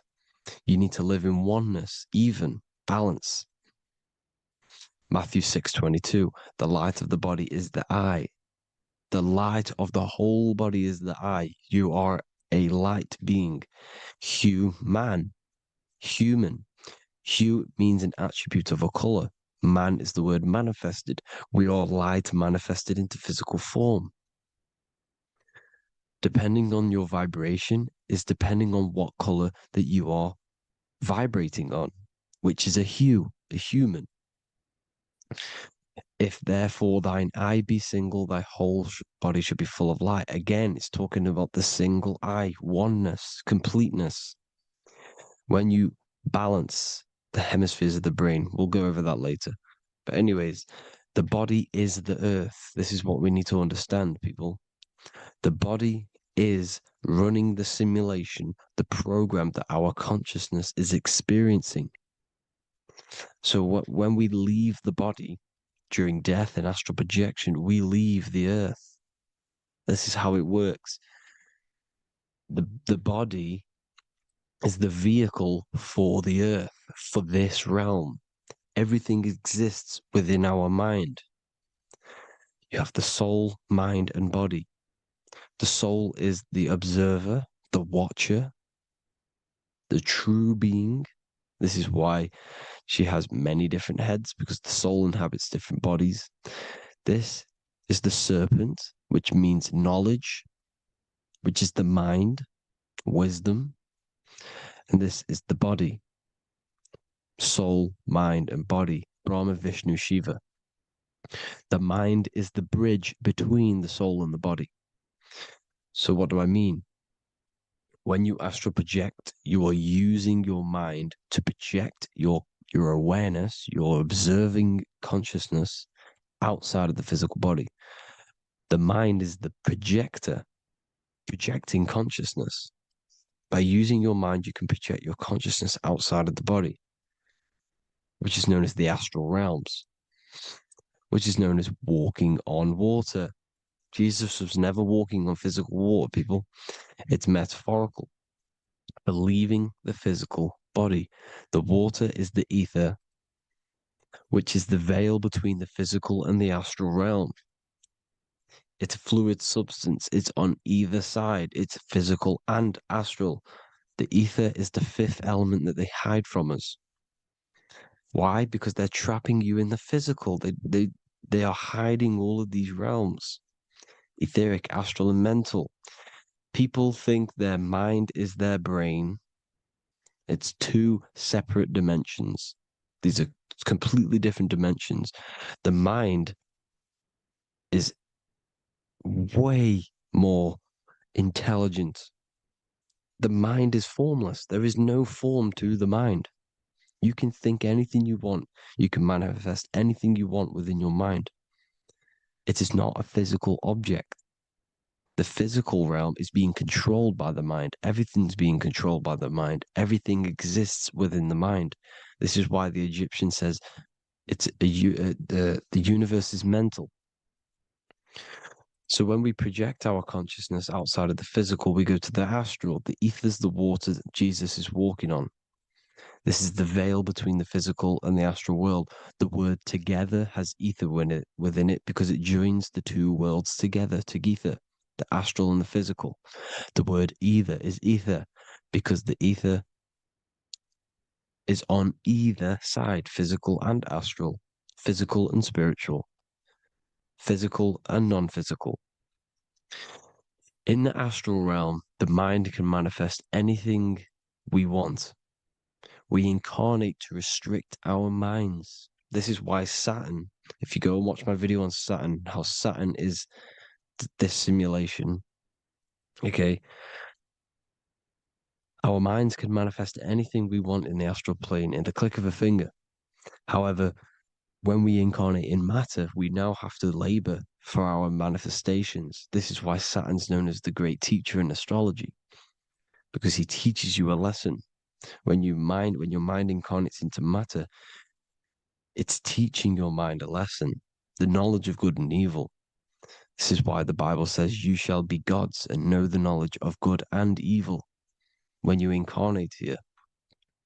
You need to live in oneness, even, balance. Matthew 6:22, the light of the body is the eye. The light of the whole body is the eye. You are a light being. Human. Hue means an attribute of a color. Man is the word manifested. We all lie to manifest it into physical form. Depending on your vibration is depending on what color that you are vibrating on, which is a hue, a human. If therefore thine eye be single, thy whole body should be full of light. Again, it's talking about the single eye, oneness, completeness. When you balance the hemispheres of the brain, we'll go over that later. But anyways, the body is the earth. This is what we need to understand, people. The body is running the simulation, the program that our consciousness is experiencing. So when we leave the body during death and astral projection, we leave the earth. This is how it works. The body is the vehicle for the earth, for this realm. Everything exists within our mind. You have the soul, mind, and body. The soul is the observer, the watcher, the true being. This is why she has many different heads, because the soul inhabits different bodies. This is the serpent, which means knowledge, which is the mind, wisdom. And this is the body, soul, mind, and body, Brahma, Vishnu, Shiva. The mind is the bridge between the soul and the body. So what do I mean? When you astral project, you are using your mind to project your awareness, your observing consciousness outside of the physical body. The mind is the projector, projecting consciousness. By using your mind, you can project your consciousness outside of the body, which is known as the astral realms, which is known as walking on water. Jesus was never walking on physical water, people. It's metaphorical. Believing the physical body. The water is the ether, which is the veil between the physical and the astral realm. It's a fluid substance. It's on either side. It's physical and astral. The ether is the fifth element that they hide from us. Why? Because they're trapping you in the physical. They are hiding all of these realms. Etheric, astral, and mental. People think their mind is their brain. It's two separate dimensions. These are completely different dimensions. The mind is way more intelligent. The mind is formless. There is no form to the mind. You can think anything you want. You can manifest anything you want within your mind. It is not a physical object. The physical realm is being controlled by the mind. Everything's being controlled by the mind. Everything exists within the mind. This is why the Egyptian says the universe is mental. So when we project our consciousness outside of the physical, we go to the astral. The ether is the water that Jesus is walking on. This is the veil between the physical and the astral world. The word together has ether within it because it joins the two worlds together, together, the astral and the physical. The word either is ether because the ether is on either side, physical and astral, physical and spiritual, physical and non-physical. In the astral realm, the mind can manifest anything we want. We incarnate to restrict our minds. This is why Saturn, if you go and watch my video on Saturn, how Saturn is this simulation, okay, our minds can manifest anything we want in the astral plane in the click of a finger. However, when we incarnate in matter, we now have to labor for our manifestations. This is why Saturn's known as the great teacher in astrology, because he teaches you a lesson. When your mind incarnates into matter, it's teaching your mind a lesson, the knowledge of good and evil. This is why the Bible says you shall be gods and know the knowledge of good and evil. When you incarnate here,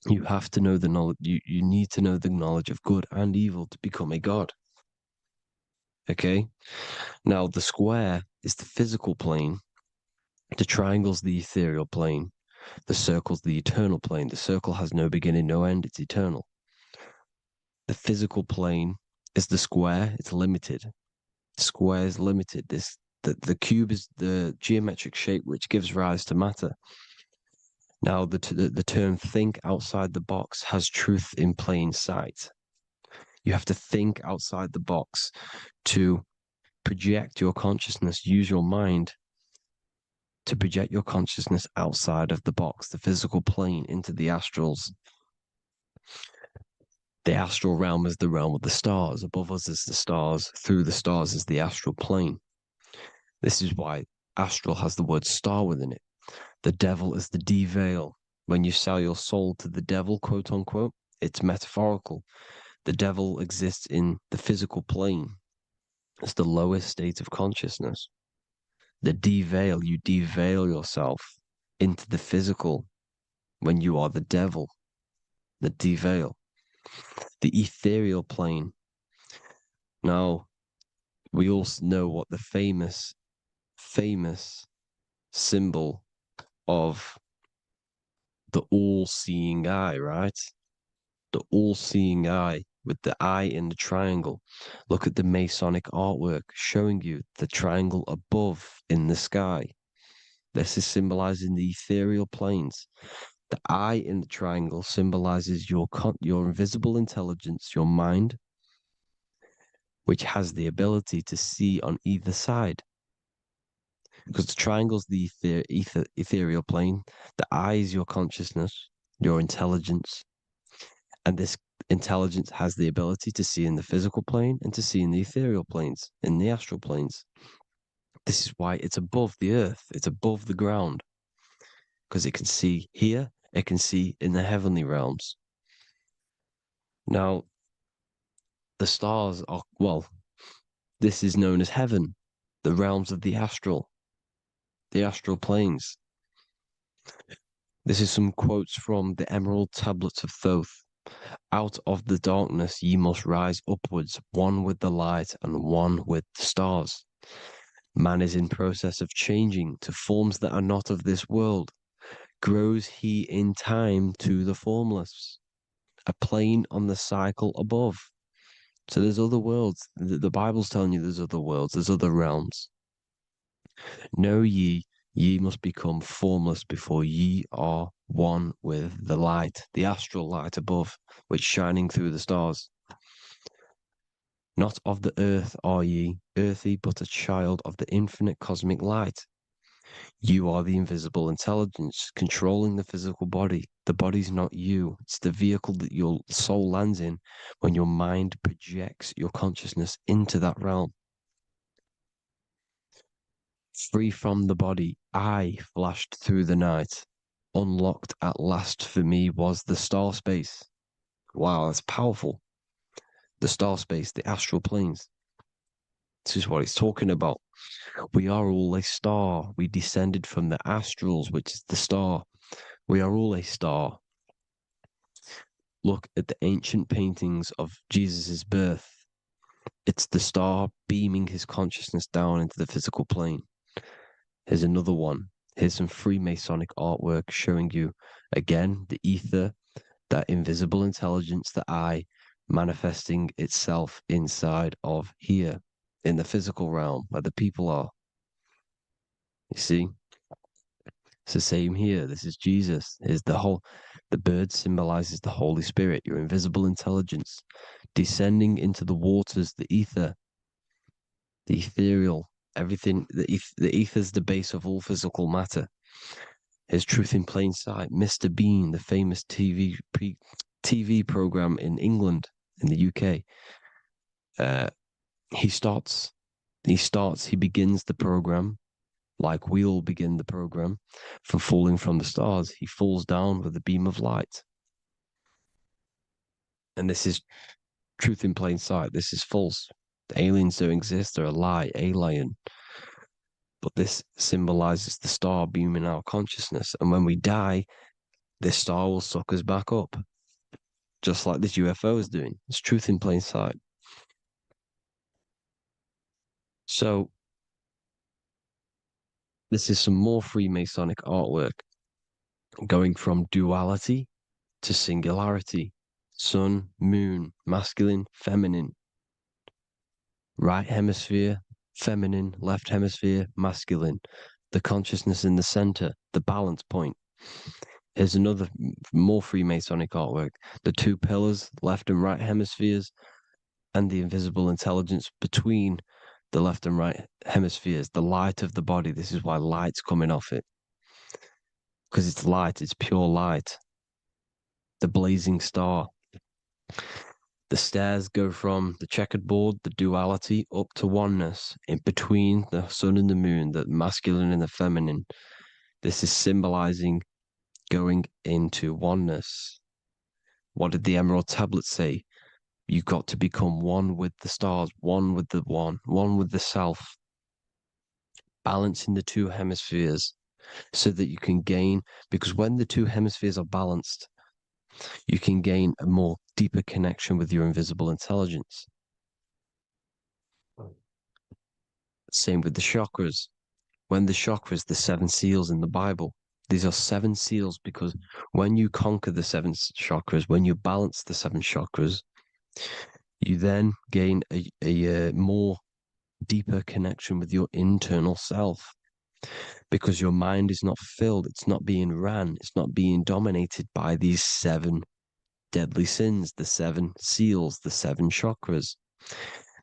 you have to know the knowledge, you need to know the knowledge of good and evil to become a god. Okay? Now, the square is the physical plane, the triangle's the ethereal plane, the circle's the eternal plane. The circle has no beginning, no end, it's eternal. The physical plane is the square. It's limited. Square is limited. The cube is the geometric shape which gives rise to matter. Now, the term "think outside the box" has truth in plain sight. You have to think outside the box to project your consciousness. Use your mind to project your consciousness outside of the box, the physical plane, into the astrals. The astral realm is the realm of the stars. Above us is the stars. Through the stars is the astral plane. This is why astral has the word star within it. The devil is the de-veil. When you sell your soul to the devil, quote unquote, it's metaphorical. The devil exists in the physical plane. It's the lowest state of consciousness. The de-veil, you de-veil yourself into the physical when you are the devil. The de-veil. The ethereal plane. Now, we all know what the famous symbol of the all-seeing eye, right? The all-seeing eye with the eye in the triangle. Look at the Masonic artwork showing you the triangle above in the sky. This is symbolizing the ethereal planes. The eye in the triangle symbolizes your invisible intelligence, your mind, which has the ability to see on either side. Because the triangle's the ethereal plane. The eye is your consciousness, your intelligence. And this intelligence has the ability to see in the physical plane and to see in the ethereal planes, in the astral planes. This is why it's above the earth, it's above the ground. Because it can see here, it can see in the heavenly realms. Now, the stars are, well, this is known as heaven, the realms of the astral planes. This is some quotes from the Emerald Tablets of Thoth. Out of the darkness ye must rise upwards, one with the light and one with the stars. Man is in process of changing to forms that are not of this world. Grows he in time to the formless, a plane on the cycle above. So there's other worlds. The Bible's telling you there's other worlds, there's other realms. Know ye must become formless before ye are one with the light, the astral light above, which shining through the stars. Not of the earth are ye, earthy, but a child of the infinite cosmic light. You are the invisible intelligence controlling the physical body. The body's not you. It's the vehicle that your soul lands in when your mind projects your consciousness into that realm. Free from the body, I flashed through the night. Unlocked at last for me was the star space. Wow, that's powerful. The star space, the astral planes. This is what it's talking about. We are all a star. We descended from the astrals, which is the star. We are all a star. Look at the ancient paintings of Jesus' birth. It's the star beaming his consciousness down into the physical plane. Here's another one. Here's some Freemasonic artwork showing you, again, the ether, that invisible intelligence, the eye, manifesting itself inside of here, in the physical realm, where the people are. You see? It's the same here. This is Jesus. The bird symbolizes the Holy Spirit, your invisible intelligence, descending into the waters, the ether, the ethereal, everything. The ether is the base of all physical matter. His truth in plain sight. Mr. Bean, the famous TV program in England, in the UK. He begins the program like we all begin the program from falling from the stars. He falls down with a beam of light. And this is truth in plain sight. This is false. The aliens don't exist. They're a lie, alien. But this symbolizes the star beaming our consciousness. And when we die, this star will suck us back up. Just like this UFO is doing. It's truth in plain sight. So, this is some more Freemasonic artwork going from duality to singularity. sun, moon, masculine, feminine, right hemisphere, feminine, left hemisphere, masculine, the consciousness in the center, the balance point. Here's another more Freemasonic artwork. The two pillars, left and right hemispheres, and the invisible intelligence between the left and right hemispheres, the light of the body. This is why light's coming off it. Because it's light, it's pure light. The blazing star. The stairs go from the checkered board, the duality, up to oneness, in between the sun and the moon, the masculine and the feminine. This is symbolizing going into oneness. What did the Emerald Tablet say? You've got to become one with the stars, one with the one with the self, balancing the two hemispheres so that you can gain, because when the two hemispheres are balanced, you can gain a more deeper connection with your invisible intelligence. Same with the chakras. When the chakras, the seven seals in the Bible, these are seven seals because when you conquer the seven chakras, when you balance the seven chakras, you then gain a more deeper connection with your internal self because your mind is not filled, it's not being ran, it's not being dominated by these seven deadly sins, the seven seals, the seven chakras.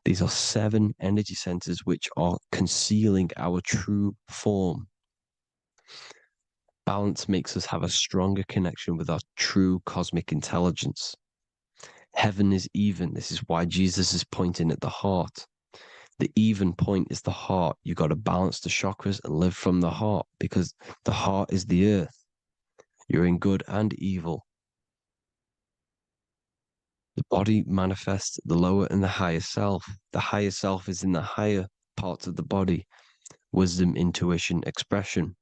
These are seven energy centers which are concealing our true form. Balance makes us have a stronger connection with our true cosmic intelligence. Heaven is even. This is why Jesus is pointing at the heart. The even point is the heart. You got to balance the chakras and live from the heart because the heart is the earth. You're in good and evil. The body manifests the lower and the higher self. The higher self is in the higher parts of the body. Wisdom, intuition, expression.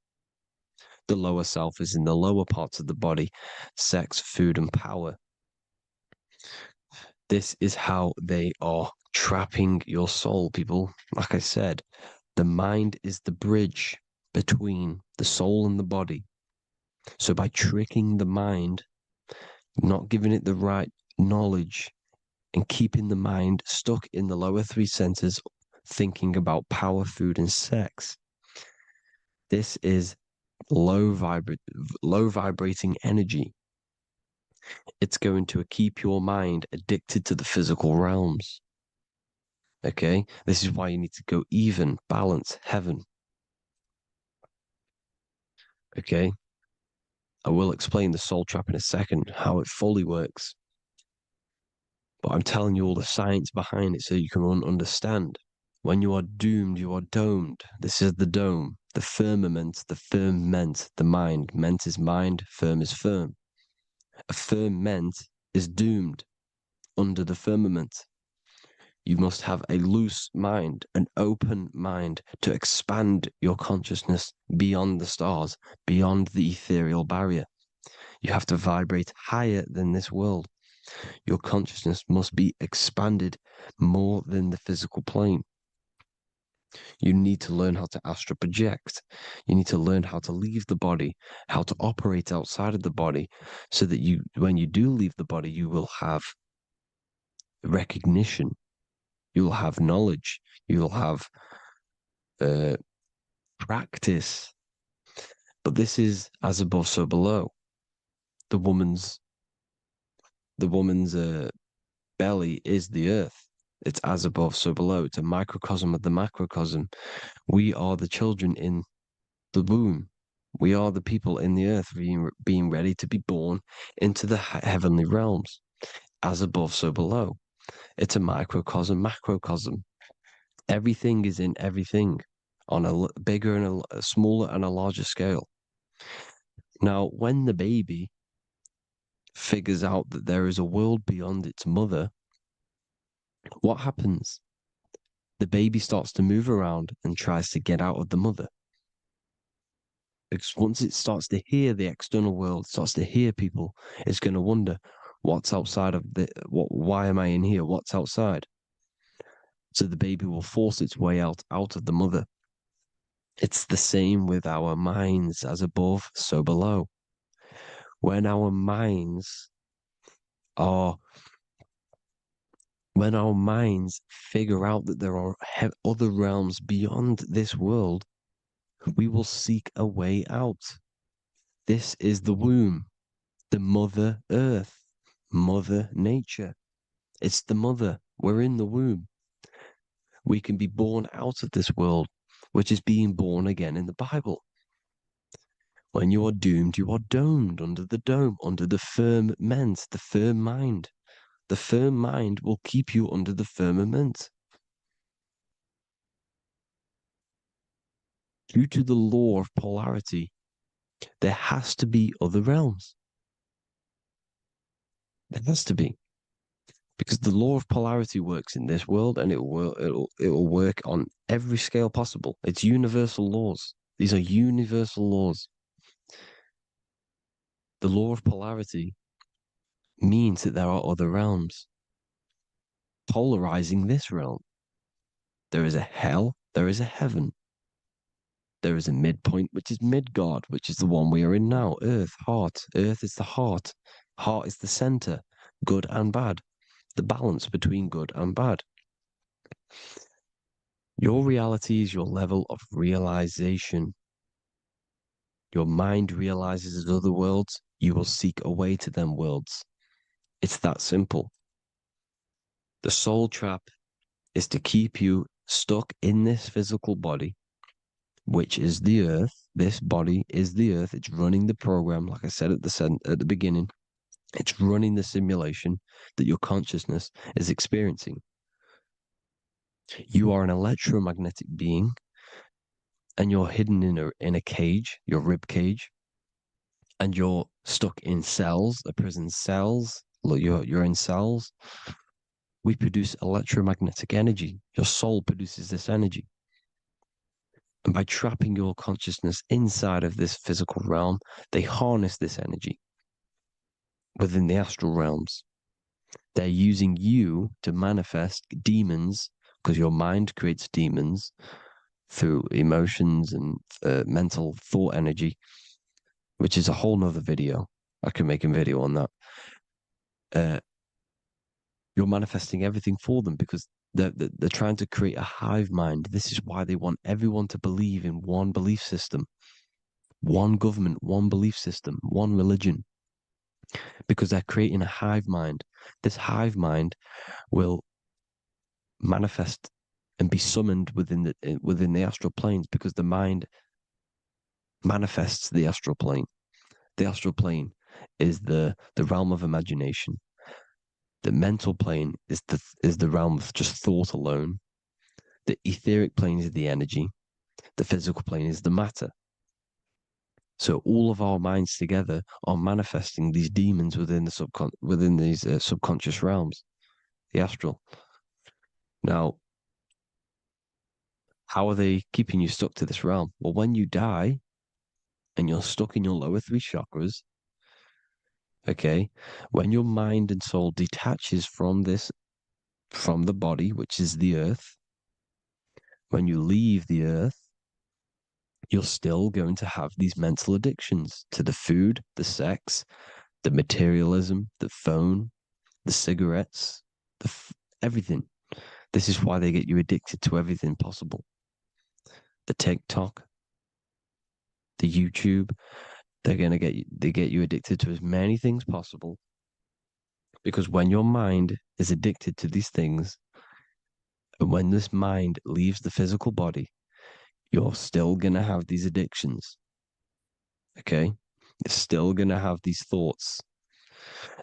The lower self is in the lower parts of the body. Sex, food, and power. This is how they are trapping your soul, people. Like I said, the mind is the bridge between the soul and the body. So by tricking the mind, not giving it the right knowledge, and keeping the mind stuck in the lower three centers, thinking about power, food, and sex, this is low vibrating energy. It's going to keep your mind addicted to the physical realms. Okay, this is why you need to go even, balance, heaven. Okay, I will explain the soul trap in a second, how it fully works. But I'm telling you all the science behind it so you can understand. When you are doomed, you are domed. This is the dome, the firmament, the firmament, the mind. Ment is mind, firm is firm. A firmament is doomed under the firmament. You must have a loose mind, an open mind to expand your consciousness beyond the stars, beyond the ethereal barrier. You have to vibrate higher than this world. Your consciousness must be expanded more than the physical plane. You need to learn how to astral project. You need to learn how to leave the body, how to operate outside of the body, so that you, when you do leave the body, you will have recognition. You'll have knowledge. You'll have practice. But this is as above, so below. The woman's belly is the earth. It's as above, so below. It's a microcosm of the macrocosm. We are the children in the womb. We are the people in the earth being ready to be born into the heavenly realms. As above, so below. It's a microcosm, macrocosm. Everything is in everything on a bigger and a smaller and a larger scale. Now, when the baby figures out that there is a world beyond its mother, what happens? The baby starts to move around and tries to get out of the mother. Because once it starts to hear the external world, starts to hear people, it's going to wonder, what's outside of why am I in here? What's outside? So the baby will force its way out of the mother. It's the same with our minds, as above, so below. When our minds our when our minds figure out that there are other realms beyond this world, we will seek a way out. This is the womb, the Mother Earth, Mother Nature. It's the mother. We're in the womb. We can be born out of this world, which is being born again in the Bible. When you are doomed, you are domed under the dome, under the firmament, the firm mind. The firm mind will keep you under the firmament. Due to the law of polarity, there has to be other realms. There has to be. Because the law of polarity works in this world and it will work on every scale possible. It's universal laws. These are universal laws. The law of polarity means that there are other realms polarizing this realm. There is a hell, there is a heaven. There is a midpoint, which is Midgard, which is the one we are in now. Earth, heart. Earth is the heart. Heart is the center, good and bad. The balance between good and bad. Your reality is your level of realization. Your mind realizes other worlds, you will seek a way to them worlds. It's that simple. The soul trap is to keep you stuck in this physical body, which is the earth. This body is the earth. It's running the program, like I said at the beginning. It's running the simulation that your consciousness is experiencing. You are an electromagnetic being, and you're hidden in a cage, your rib cage, and you're stuck in cells, a prison cells. Look, you're in cells. We produce electromagnetic energy. Your soul produces this energy. And by trapping your consciousness inside of this physical realm, they harness this energy within the astral realms. They're using you to manifest demons because your mind creates demons through emotions and mental thought energy, which is a whole nother video. I can make a video on that. You're manifesting everything for them because they're trying to create a hive mind. This is why they want everyone to believe in one belief system, one government, one belief system, one religion, because they're creating a hive mind. This hive mind will manifest and be summoned within the astral planes because the mind manifests the astral plane. The astral plane is the realm of imagination. The mental plane is the realm of just thought alone. The etheric plane is the energy. The physical plane is the matter. So all of our minds together are manifesting these demons within these subconscious realms, the astral. Now, how are they keeping you stuck to this realm? Well, when you die and you're stuck in your lower three chakras, okay, when your mind and soul detaches from the body, which is the earth, when you leave the earth, you're still going to have these mental addictions to the food, the sex, the materialism, the phone, the cigarettes, everything. This is why they get you addicted to everything possible. The TikTok, the YouTube, they get you addicted to as many things possible. Because when your mind is addicted to these things, and when this mind leaves the physical body, you're still going to have these addictions. Okay? You're still going to have these thoughts.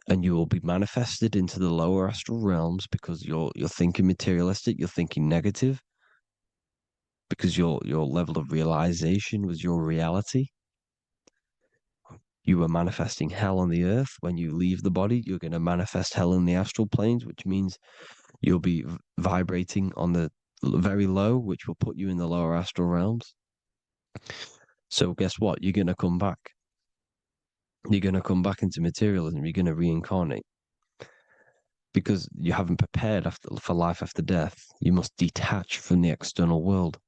And you will be manifested into the lower astral realms because you're thinking materialistic, you're thinking negative, because your level of realization was your reality. You were manifesting hell on the earth. When you leave the body, you're going to manifest hell in the astral planes, which means you'll be vibrating on the very low, which will put you in the lower astral realms. So guess what? You're going to come back. You're going to come back into materialism. You're going to reincarnate. Because you haven't prepared for life after death. You must detach from the external world.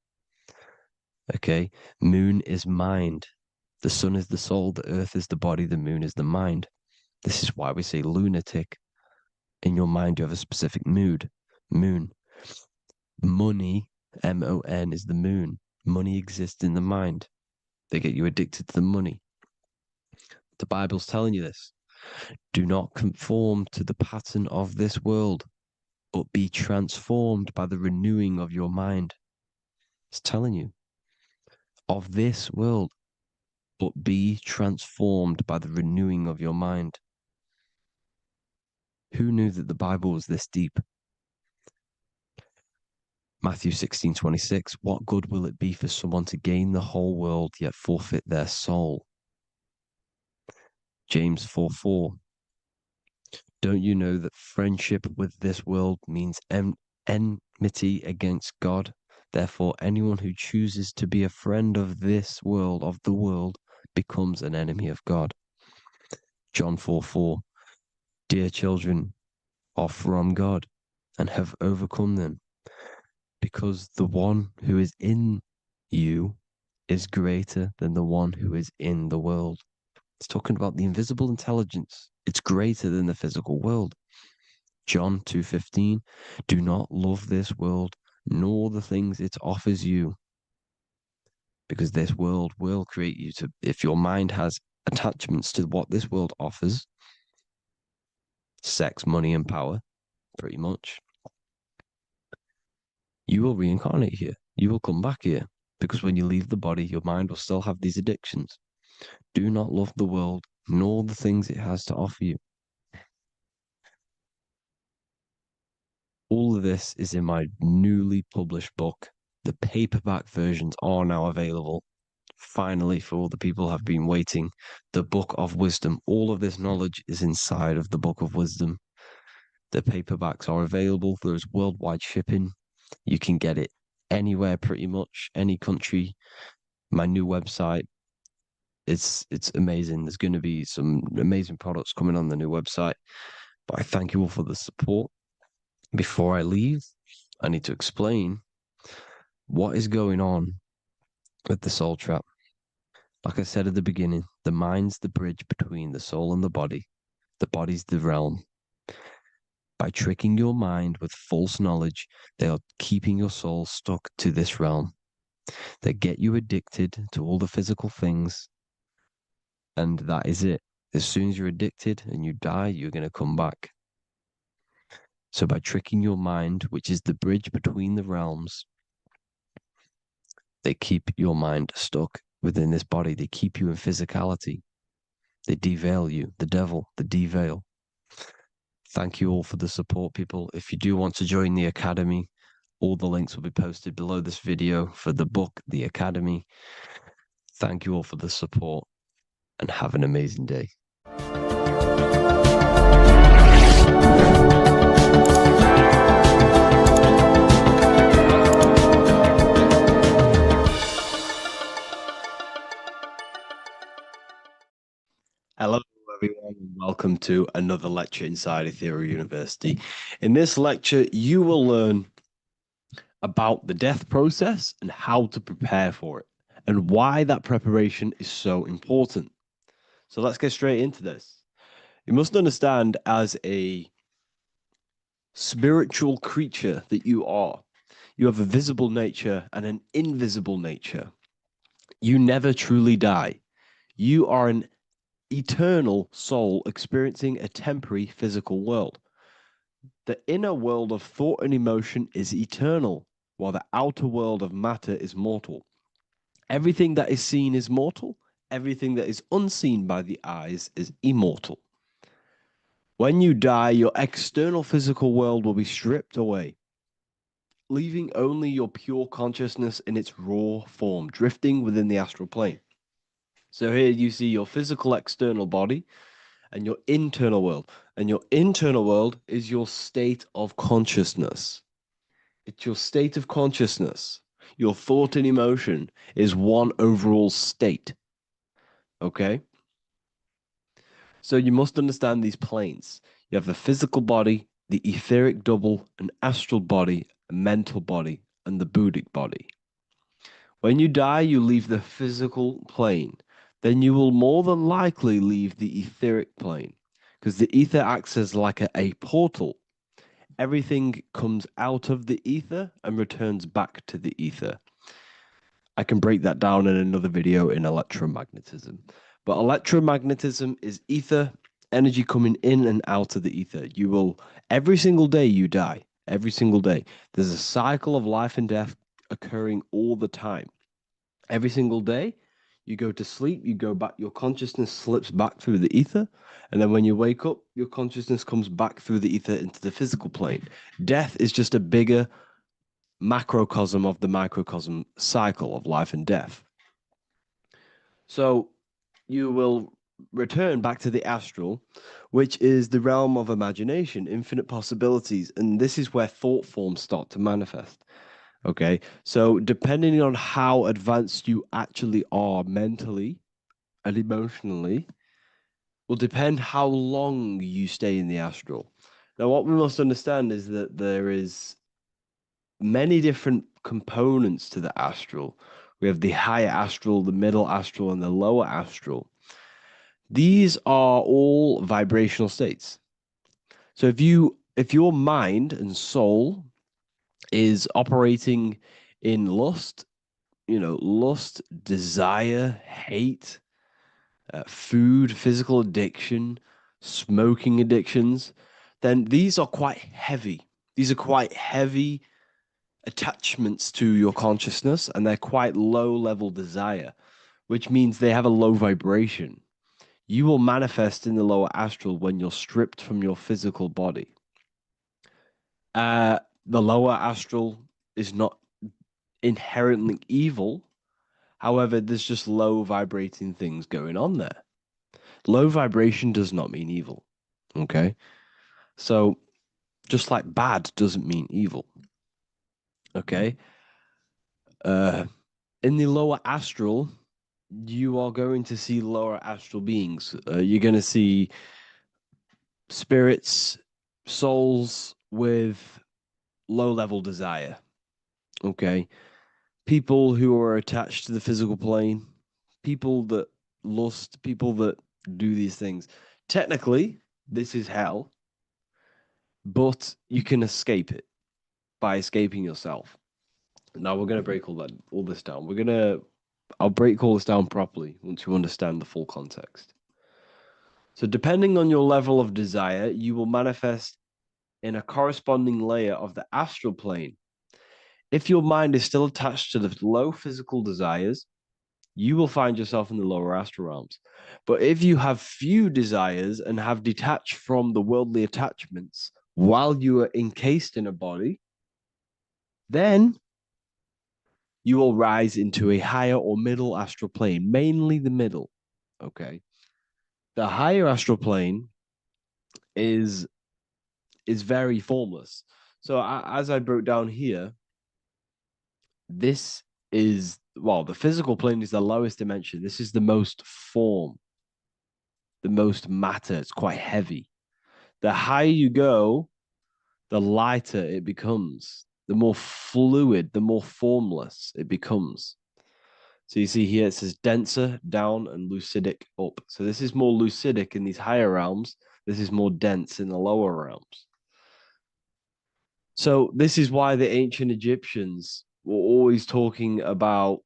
Okay? Moon is mind. The sun is the soul. The earth is the body. The moon is the mind. This is why we say lunatic, In your mind, you have a specific moon. Money, MON, is the moon. Money exists in the mind. They get you addicted to the money. The Bible's telling you this. Do not conform to the pattern of this world, but be transformed by the renewing of your mind. It's telling you of this world, but be transformed by the renewing of your mind. Who knew that the Bible was this deep? Matthew 16:26, what good will it be for someone to gain the whole world yet forfeit their soul? James 4:4, don't you know that friendship with this world means enmity against God? Therefore, anyone who chooses to be a friend of this world, of the world, becomes an enemy of God. John 4:4, dear children are from God and have overcome them, because the one who is in you is greater than the one who is in the world. It's talking about the invisible intelligence. It's greater than the physical world. John 2:15, do not love this world, nor the things it offers you, because this world will create you to, if your mind has attachments to what this world offers, sex, money, and power, pretty much, you will reincarnate here. You will come back here, because when you leave the body, your mind will still have these addictions. Do not love the world, nor the things it has to offer you. All of this is in my newly published book. The paperback versions are now available. Finally, for all the people who have been waiting, the Book of Wisdom. All of this knowledge is inside of the Book of Wisdom. The paperbacks are available. There's worldwide shipping. You can get it anywhere, pretty much, any country. My new website, it's amazing. There's going to be some amazing products coming on the new website. But I thank you all for the support. Before I leave, I need to explain what is going on with the soul trap. Like I said at the beginning, the mind's the bridge between the soul and the body. The body's the realm. By tricking your mind with false knowledge, they are keeping your soul stuck to this realm. They get you addicted to all the physical things, and that is it. As soon as you're addicted and you die, you're going to come back. So by tricking your mind, which is the bridge between the realms, they keep your mind stuck within this body. They keep you in physicality. They deveil you, the devil, the deveil. Thank you all for the support, people. If you do want to join the Academy, all the links will be posted below this video for the book, The Academy. Thank you all for the support and have an amazing day. Hello, everyone, and welcome to another lecture inside Ethereal University. In this lecture, you will learn about the death process and how to prepare for it, and why that preparation is so important. So let's get straight into this. You must understand, as a spiritual creature that you are, you have a visible nature and an invisible nature. You never truly die. You are an eternal soul experiencing a temporary physical world. The inner world of thought and emotion is eternal, while the outer world of matter is mortal. Everything that is seen is mortal. Everything that is unseen by the eyes is immortal. When you die, your external physical world will be stripped away, leaving only your pure consciousness in its raw form, drifting within the astral plane. So here you see your physical external body and your internal world. And your internal world is your state of consciousness. It's your state of consciousness. Your thought and emotion is one overall state. Okay? So you must understand these planes. You have the physical body, the etheric double, an astral body, a mental body, and the Buddhic body. When you die, you leave the physical plane. Then you will more than likely leave the etheric plane, because the ether acts as like a portal. Everything comes out of the ether and returns back to the ether. I can break that down in another video in electromagnetism. But electromagnetism is ether, energy coming in and out of the ether. You will, every single day you die, every single day. There's a cycle of life and death occurring all the time. Every single day, you go to sleep, you go back, your consciousness slips back through the ether. And then when you wake up, your consciousness comes back through the ether into the physical plane. Death is just a bigger macrocosm of the microcosm cycle of life and death. So you will return back to the astral, which is the realm of imagination, infinite possibilities. And this is where thought forms start to manifest. Okay. So depending on how advanced you actually are mentally and emotionally, will depend how long you stay in the astral. Now, what we must understand is that there is many different components to the astral. We have the higher astral, the middle astral, and the lower astral. These are all vibrational states. So if your mind and soul is operating in lust, lust, desire, hate, food, physical addiction, smoking addictions, then these are quite heavy. These are quite heavy attachments to your consciousness, and they're quite low level desire, which means they have a low vibration. You will manifest in the lower astral when you're stripped from your physical body. The lower astral is not inherently evil. However, there's just low vibrating things going on there. Low vibration does not mean evil. Okay. So just like bad doesn't mean evil. Okay. In the lower astral, you are going to see lower astral beings. You're going to see spirits, souls with low level desire. Okay. People who are attached to the physical plane, people that lust, people that do these things. Technically, this is hell, but you can escape it by escaping yourself. Now we're going to break all this down. I'll break all this down properly once you understand the full context. So depending on your level of desire, you will manifest in a corresponding layer of the astral plane. If your mind is still attached to the low physical desires, you will find yourself in the lower astral realms. But if you have few desires and have detached from the worldly attachments while you are encased in a body, then you will rise into a higher or middle astral plane, mainly the middle. Okay. The higher astral plane is very formless. So as I broke down here, this is, well, the physical plane is the lowest dimension. This is the most form, the most matter. It's quite heavy. The higher you go, the lighter it becomes, the more fluid, the more formless it becomes. So you see here it says denser down and lucidic up. So this is more lucidic in these higher realms. This is more dense in the lower realms. So this is why the ancient Egyptians were always talking about,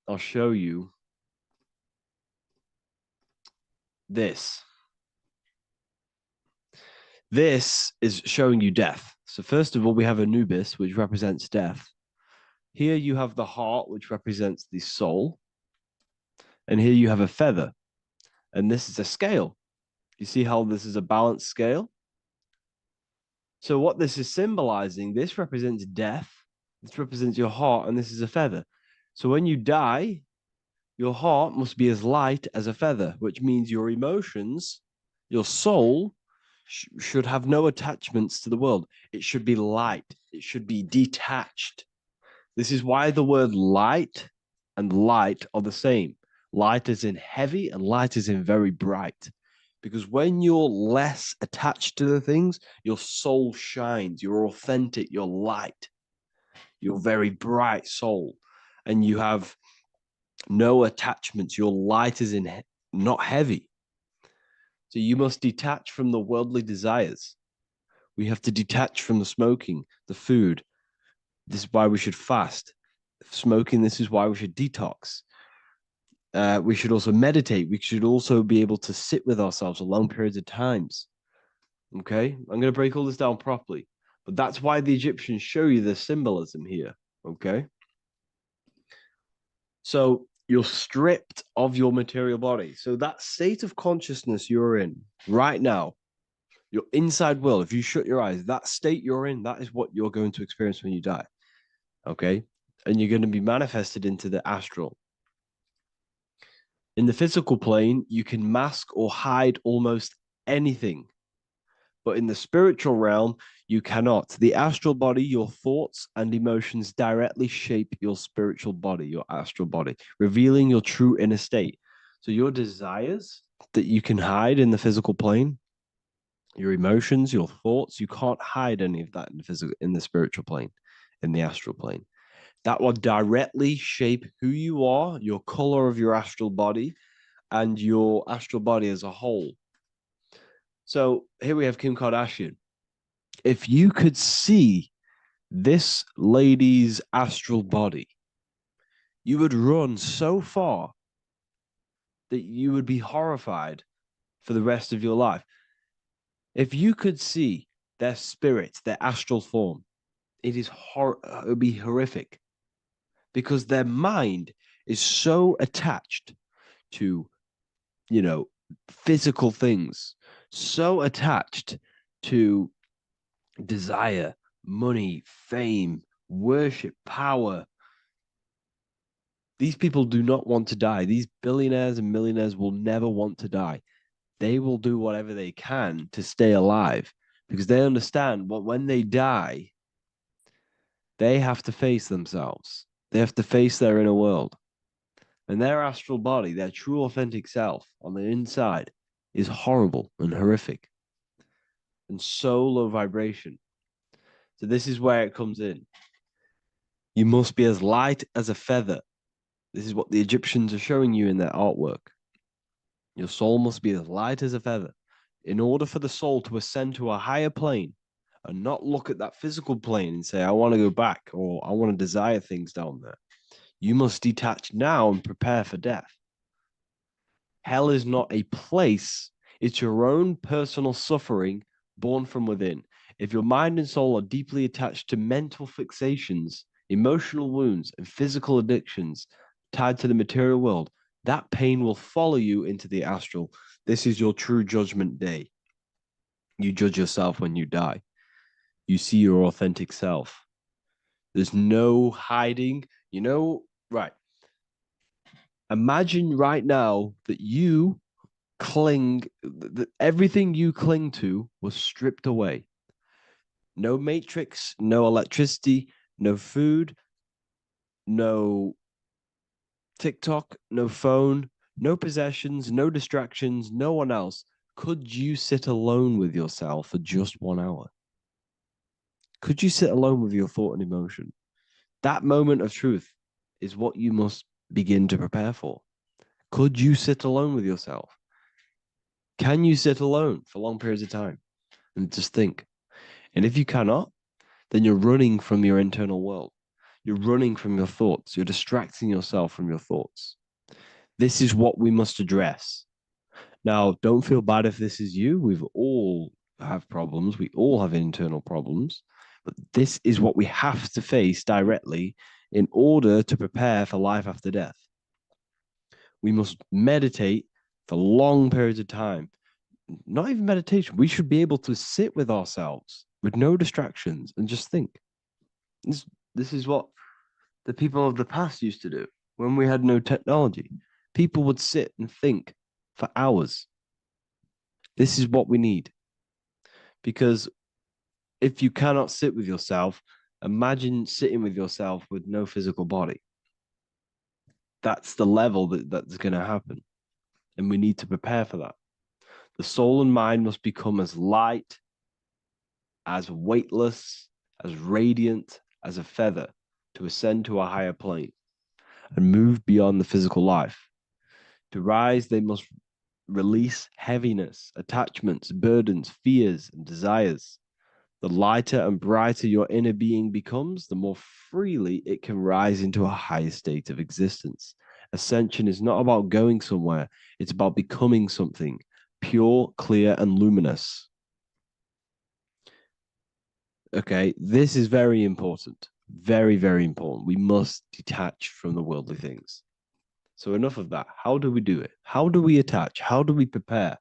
I'll show you this. This is showing you death. So first of all, we have Anubis, which represents death. Here you have the heart, which represents the soul. And here you have a feather. And this is a scale. You see how this is a balanced scale? So what this is symbolizing, this represents death. This represents your heart, and this is a feather. So when you die, your heart must be as light as a feather, which means your emotions, your soul, should have no attachments to the world. It should be light. It should be detached. This is why the word light and light are the same. Light is in heavy and light is in very bright. Because when you're less attached to the things, your soul shines. You're authentic. You're light. You're very bright soul. And you have no attachments. Your light is in not heavy. So you must detach from the worldly desires. We have to detach from the smoking, the food. This is why we should fast. Smoking, this is why we should detox. We should also meditate. We should also be able to sit with ourselves for long periods of times. Okay, I'm going to break all this down properly, but that's why the Egyptians show you the symbolism here. Okay, so you're stripped of your material body. So that state of consciousness you're in right now, your inside world, if you shut your eyes, that state you're in, that is what you're going to experience when you die. Okay, and you're going to be manifested into the astral. In the physical plane, you can mask or hide almost anything. But in the spiritual realm, you cannot. The astral body, your thoughts and emotions directly shape your spiritual body, your astral body, revealing your true inner state. So your desires that you can hide in the physical plane, your emotions, your thoughts, you can't hide any of that in the physical, in the spiritual plane, in the astral plane. That will directly shape who you are, your color of your astral body, and your astral body as a whole. So here we have Kim Kardashian. If you could see this lady's astral body, you would run so far that you would be horrified for the rest of your life. If you could see their spirit, their astral form, it would be horrific because their mind is so attached to, you know, physical things, so attached to desire, money, fame, worship, power. These people do not want to die. These billionaires and millionaires will never want to die. They will do whatever they can to stay alive because they understand what when they die, they have to face themselves. They have to face their inner world. And their astral body, their true authentic self on the inside is horrible and horrific and so low vibration. So this is where it comes in. You must be as light as a feather. This is what the Egyptians are showing you in their artwork. Your soul must be as light as a feather. In order for the soul to ascend to a higher plane and not look at that physical plane and say, I want to go back or I want to desire things down there, you must detach now and prepare for death. Hell is not a place, it's your own personal suffering born from within. If your mind and soul are deeply attached to mental fixations, emotional wounds, and physical addictions tied to the material world, that pain will follow you into the astral. This is your true judgment day. You judge yourself when you die. You see your authentic self. There's no hiding. Right. Imagine right now that that everything you cling to was stripped away. No matrix, no electricity, no food, no TikTok, no phone, no possessions, no distractions, no one else. Could you sit alone with yourself for just 1 hour? Could you sit alone with your thought and emotion? That moment of truth is what you must begin to prepare for. Could you sit alone with yourself? Can you sit alone for long periods of time and just think? And if you cannot, then you're running from your internal world. You're running from your thoughts. You're distracting yourself from your thoughts. This is what we must address. Now, don't feel bad if this is you. We've all have problems. We all have internal problems. But this is what we have to face directly in order to prepare for life after death. We must meditate for long periods of time. Not even meditation. We should be able to sit with ourselves with no distractions and just think. This is what the people of the past used to do when we had no technology. People would sit and think for hours. This is what we need. Because if you cannot sit with yourself, imagine sitting with yourself with no physical body. That's the level that's going to happen. And we need to prepare for that. The soul and mind must become as light, as weightless, as radiant as a feather to ascend to a higher plane and move beyond the physical life. To rise, they must release heaviness, attachments, burdens, fears, and desires. The lighter and brighter your inner being becomes, the more freely it can rise into a higher state of existence. Ascension is not about going somewhere, it's about becoming something pure, clear, and luminous. Okay, this is very important. Very, very important. We must detach from the worldly things. So, enough of that. How do we do it? How do we attach? How do we prepare?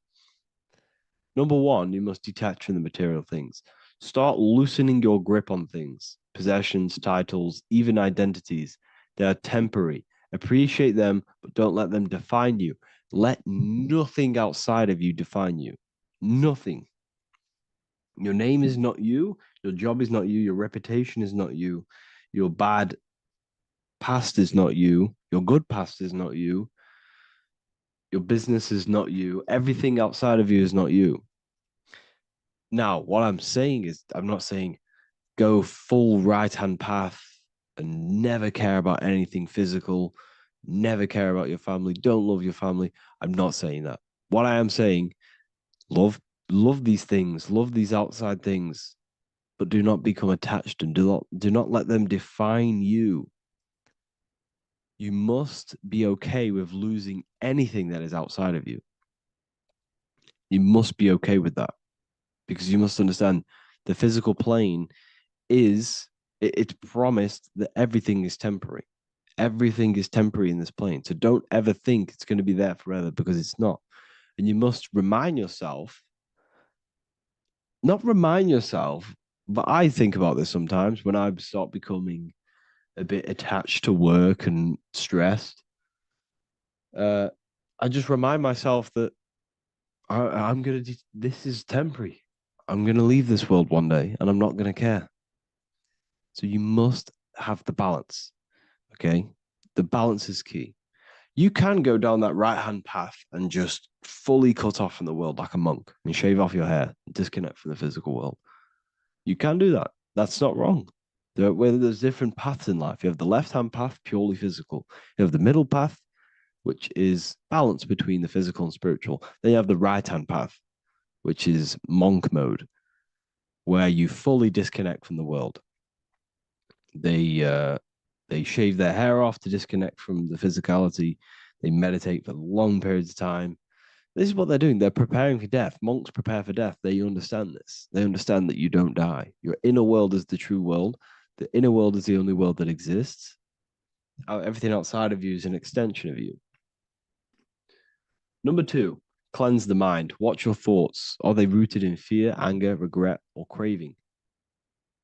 Number one, you must detach from the material things. Start loosening your grip on things, possessions, titles, even identities. They are temporary. Appreciate them, but don't let them define you. Let nothing outside of you define you. Nothing. Your name is not you. Your job is not you. Your reputation is not you. Your bad past is not you. Your good past is not you. Your business is not you. Everything outside of you is not you. Now, what I'm saying is, I'm not saying go full right hand path and never care about anything physical, never care about your family, don't love your family. I'm not saying that. What I am saying, love these things, love these outside things, but do not become attached and do not let them define you. You must be okay with losing anything that is outside of you. You must be okay with that because you must understand the physical plane it's promised that everything is temporary. Everything is temporary in this plane. So don't ever think it's going to be there forever because it's not. And you must remind yourself, not remind yourself, but I think about this sometimes when I start becoming a bit attached to work and stressed. Uh, I just remind myself that I'm going to, this is temporary. I'm going to leave this world one day and I'm not going to care. So you must have the balance. Okay. The balance is key. You can go down that right hand path and just fully cut off from the world like a monk and shave off your hair, disconnect from the physical world. You can do that. That's not wrong. There's different paths in life. You have the left hand path, purely physical. You have the middle path, which is balance between the physical and spiritual. Then you have the right hand path, which is monk mode, where you fully disconnect from the world. They shave their hair off to disconnect from the physicality. They meditate for long periods of time. This is what they're doing. They're preparing for death. Monks prepare for death. They understand this. They understand that you don't die. Your inner world is the true world. The inner world is the only world that exists. Everything outside of you is an extension of you. Number two, cleanse the mind. Watch your thoughts. Are they rooted in fear, anger, regret, or craving?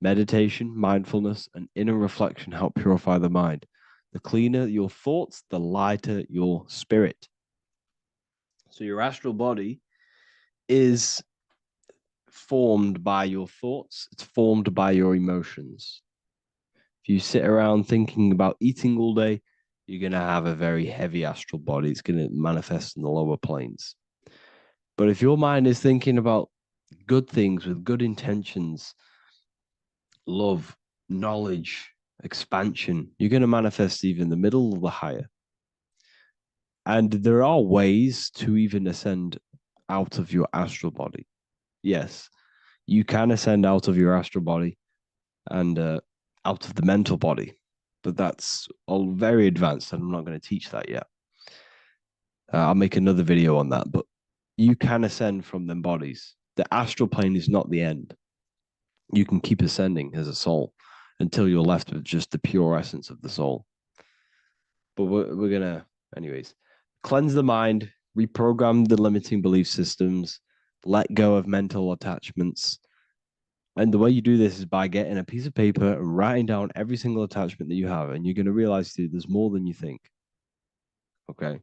Meditation, mindfulness, and inner reflection help purify the mind. The cleaner your thoughts, the lighter your spirit. So your astral body is formed by your thoughts, it's formed by your emotions. If you sit around thinking about eating all day, you're going to have a very heavy astral body. It's going to manifest in the lower planes. But if your mind is thinking about good things with good intentions, love, knowledge, expansion, you're going to manifest even the middle or the higher. And there are ways to even ascend out of your astral body. Yes, you can ascend out of your astral body and out of the mental body, but that's all very advanced, and I'm not going to teach that yet. I'll make another video on that, but you can ascend from them bodies. The astral plane is not the end. You can keep ascending as a soul until you're left with just the pure essence of the soul. But we're going to, anyways, cleanse the mind, reprogram the limiting belief systems, let go of mental attachments. And the way you do this is by getting a piece of paper and writing down every single attachment that you have. And you're going to realize there's more than you think. Okay.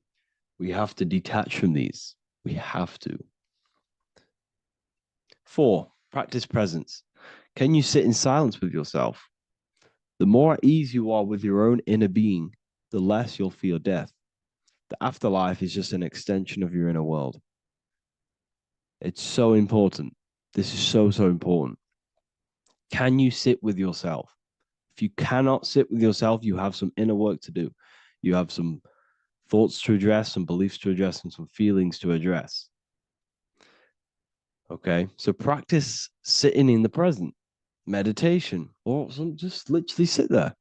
We have to detach from these. We have to. 4, practice presence. Can you sit in silence with yourself? The more at ease you are with your own inner being, the less you'll feel death. The afterlife is just an extension of your inner world. It's so important. This is so, so important. Can you sit with yourself? If you cannot sit with yourself, you have some inner work to do. You have some thoughts to address, some beliefs to address, and some feelings to address. Okay, so practice sitting in the present, meditation, or just literally sit there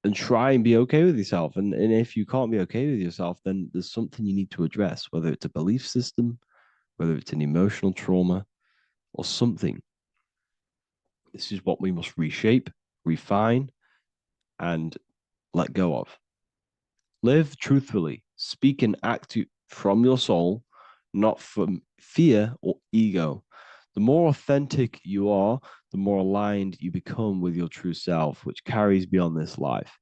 and try and be okay with yourself. And if you can't be okay with yourself, then there's something you need to address, whether it's a belief system, whether it's an emotional trauma, or something. This is what we must reshape, refine, and let go of. Live truthfully, speak and act from your soul, not from fear or ego. The more authentic you are, the more aligned you become with your true self, which carries beyond this life.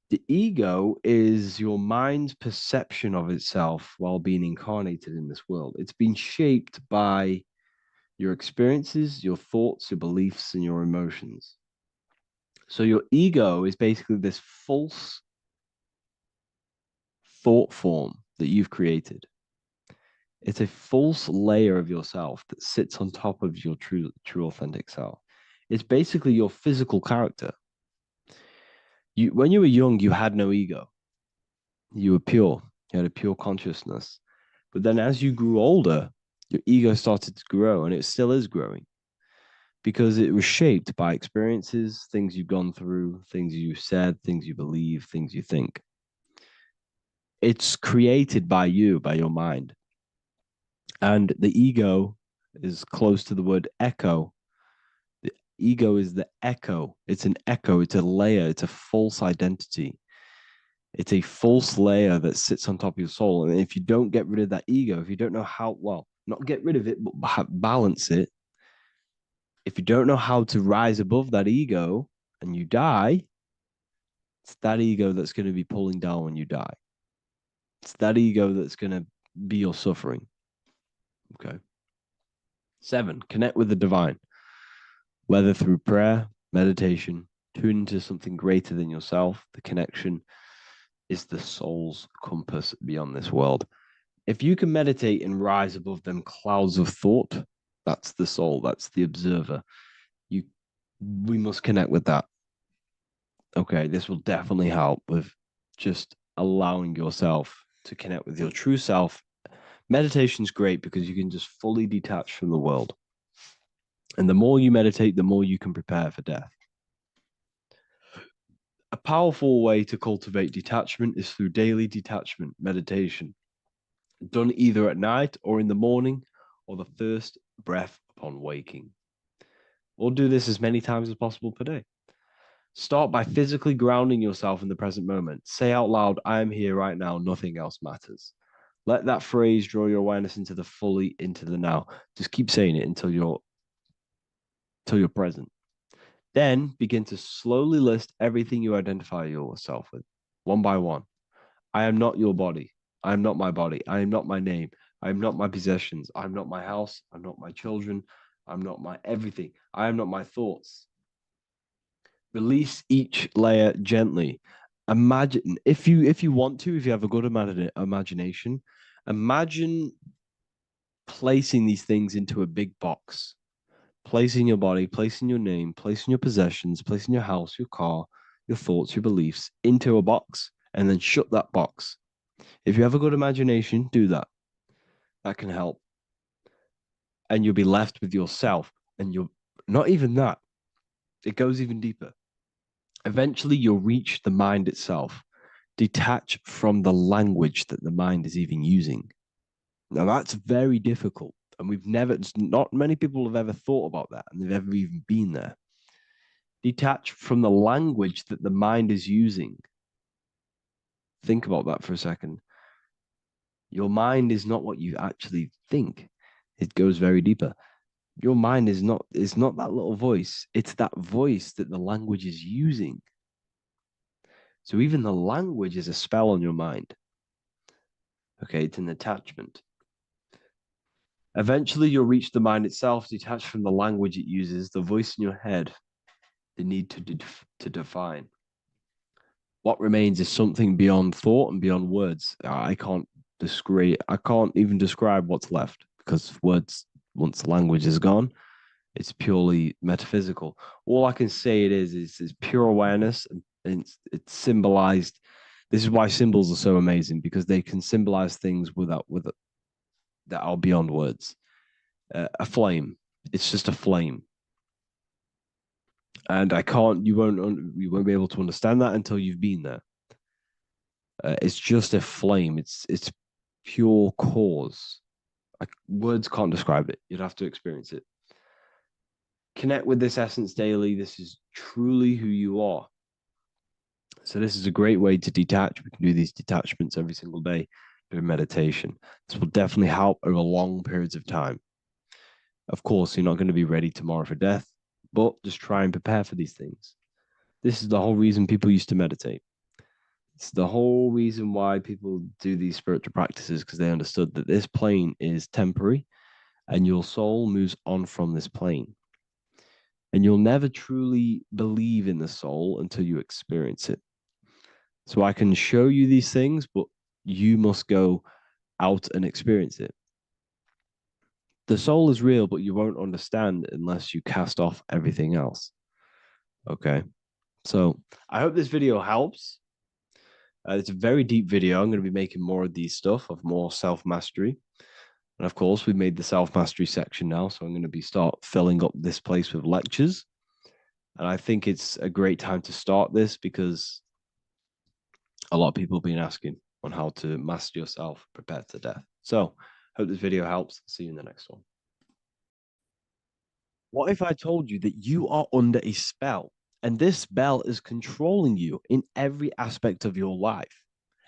The ego is your mind's perception of itself while being incarnated in this world. It's been shaped by your experiences, your thoughts, your beliefs, and your emotions. So your ego is basically this false thought form that you've created. It's a false layer of yourself that sits on top of your true authentic self. It's basically your physical character. When you were young, you had no ego. You were pure. You had a pure consciousness. But then as you grew older, your ego started to grow, and it still is growing because it was shaped by experiences, things you've gone through, things you said, things you believe, things you think. It's created by you, by your mind. And the ego is close to the word echo. The ego is the echo. It's an echo. It's a layer. It's a false identity. It's a false layer that sits on top of your soul. And if you don't get rid of that ego, if you don't know how, well, not get rid of it, but balance it, if you don't know how to rise above that ego and you die, it's that ego that's going to be pulling down when you die. It's that ego that's going to be your suffering. Okay. 7, connect with the divine, whether through prayer, meditation, tune into something greater than yourself. The connection is the soul's compass beyond this world. If you can meditate and rise above them clouds of thought, that's the soul, that's the observer. We must connect with that. Okay, this will definitely help with just allowing yourself to connect with your true self. Meditation's great because you can just fully detach from the world. And the more you meditate, the more you can prepare for death. A powerful way to cultivate detachment is through daily detachment meditation, done either at night or in the morning or the first breath upon waking. Or do this as many times as possible per day. Start by physically grounding yourself in the present moment. Say out loud, I am here right now, nothing else matters. Let that phrase draw your awareness into the now. Just keep saying it until you're present. Then begin to slowly list everything you identify yourself with, one by one. I am not your body. I am not my body. I am not my name. I am not my possessions. I am not my house. I'm not my children. I'm not my everything. I am not my thoughts. Release each layer gently. Imagine, if you want to, if you have a good imagination, imagine placing these things into a big box. Placing your body, placing your name, placing your possessions, placing your house, your car, your thoughts, your beliefs into a box, and then shut that box. If you have a good imagination, do that. That can help. And you'll be left with yourself. And you're not even that. It goes even deeper. Eventually, you'll reach the mind itself. Detach from the language that the mind is even using. Now, that's very difficult. And not many people have ever thought about that, and they've ever even been there. Detach from the language that the mind is using. Think about that for a second. Your mind is not what you actually think. It goes very deeper. Your mind is not that little voice. It's that voice that the language is using. So even the language is a spell on your mind. Okay, it's an attachment. Eventually, you'll reach the mind itself, detached from the language it uses, the voice in your head, the need to define. What remains is something beyond thought and beyond words. I can't even describe what's left because words, once the language is gone, it's purely metaphysical. All I can say it's pure awareness, and it's symbolized This is why symbols are so amazing, because they can symbolize things that are beyond words. A flame, it's just a flame, and you won't be able to understand that until you've been there. It's just a flame. It's pure cause. Words can't describe it. You'd have to experience it. Connect with this essence daily. This is truly who you are. So this is a great way to detach. We can do these detachments every single day during meditation. This will definitely help over long periods of time. Of course, you're not going to be ready tomorrow for death, but just try and prepare for these things. This is the whole reason people used to meditate. It's the whole reason why people do these spiritual practices, because they understood that this plane is temporary and your soul moves on from this plane. And you'll never truly believe in the soul until you experience it. So I can show you these things, but you must go out and experience it. The soul is real, but you won't understand unless you cast off everything else. Okay. So I hope this video helps. It's a very deep video. I'm going to be making more of these stuff, of more self-mastery. And of course, we've made the self-mastery section now. So I'm going to start filling up this place with lectures. And I think it's a great time to start this, because a lot of people have been asking on how to master yourself, prepare to death. So hope this video helps. See you in the next one. What if I told you that you are under a spell, and this spell is controlling you in every aspect of your life,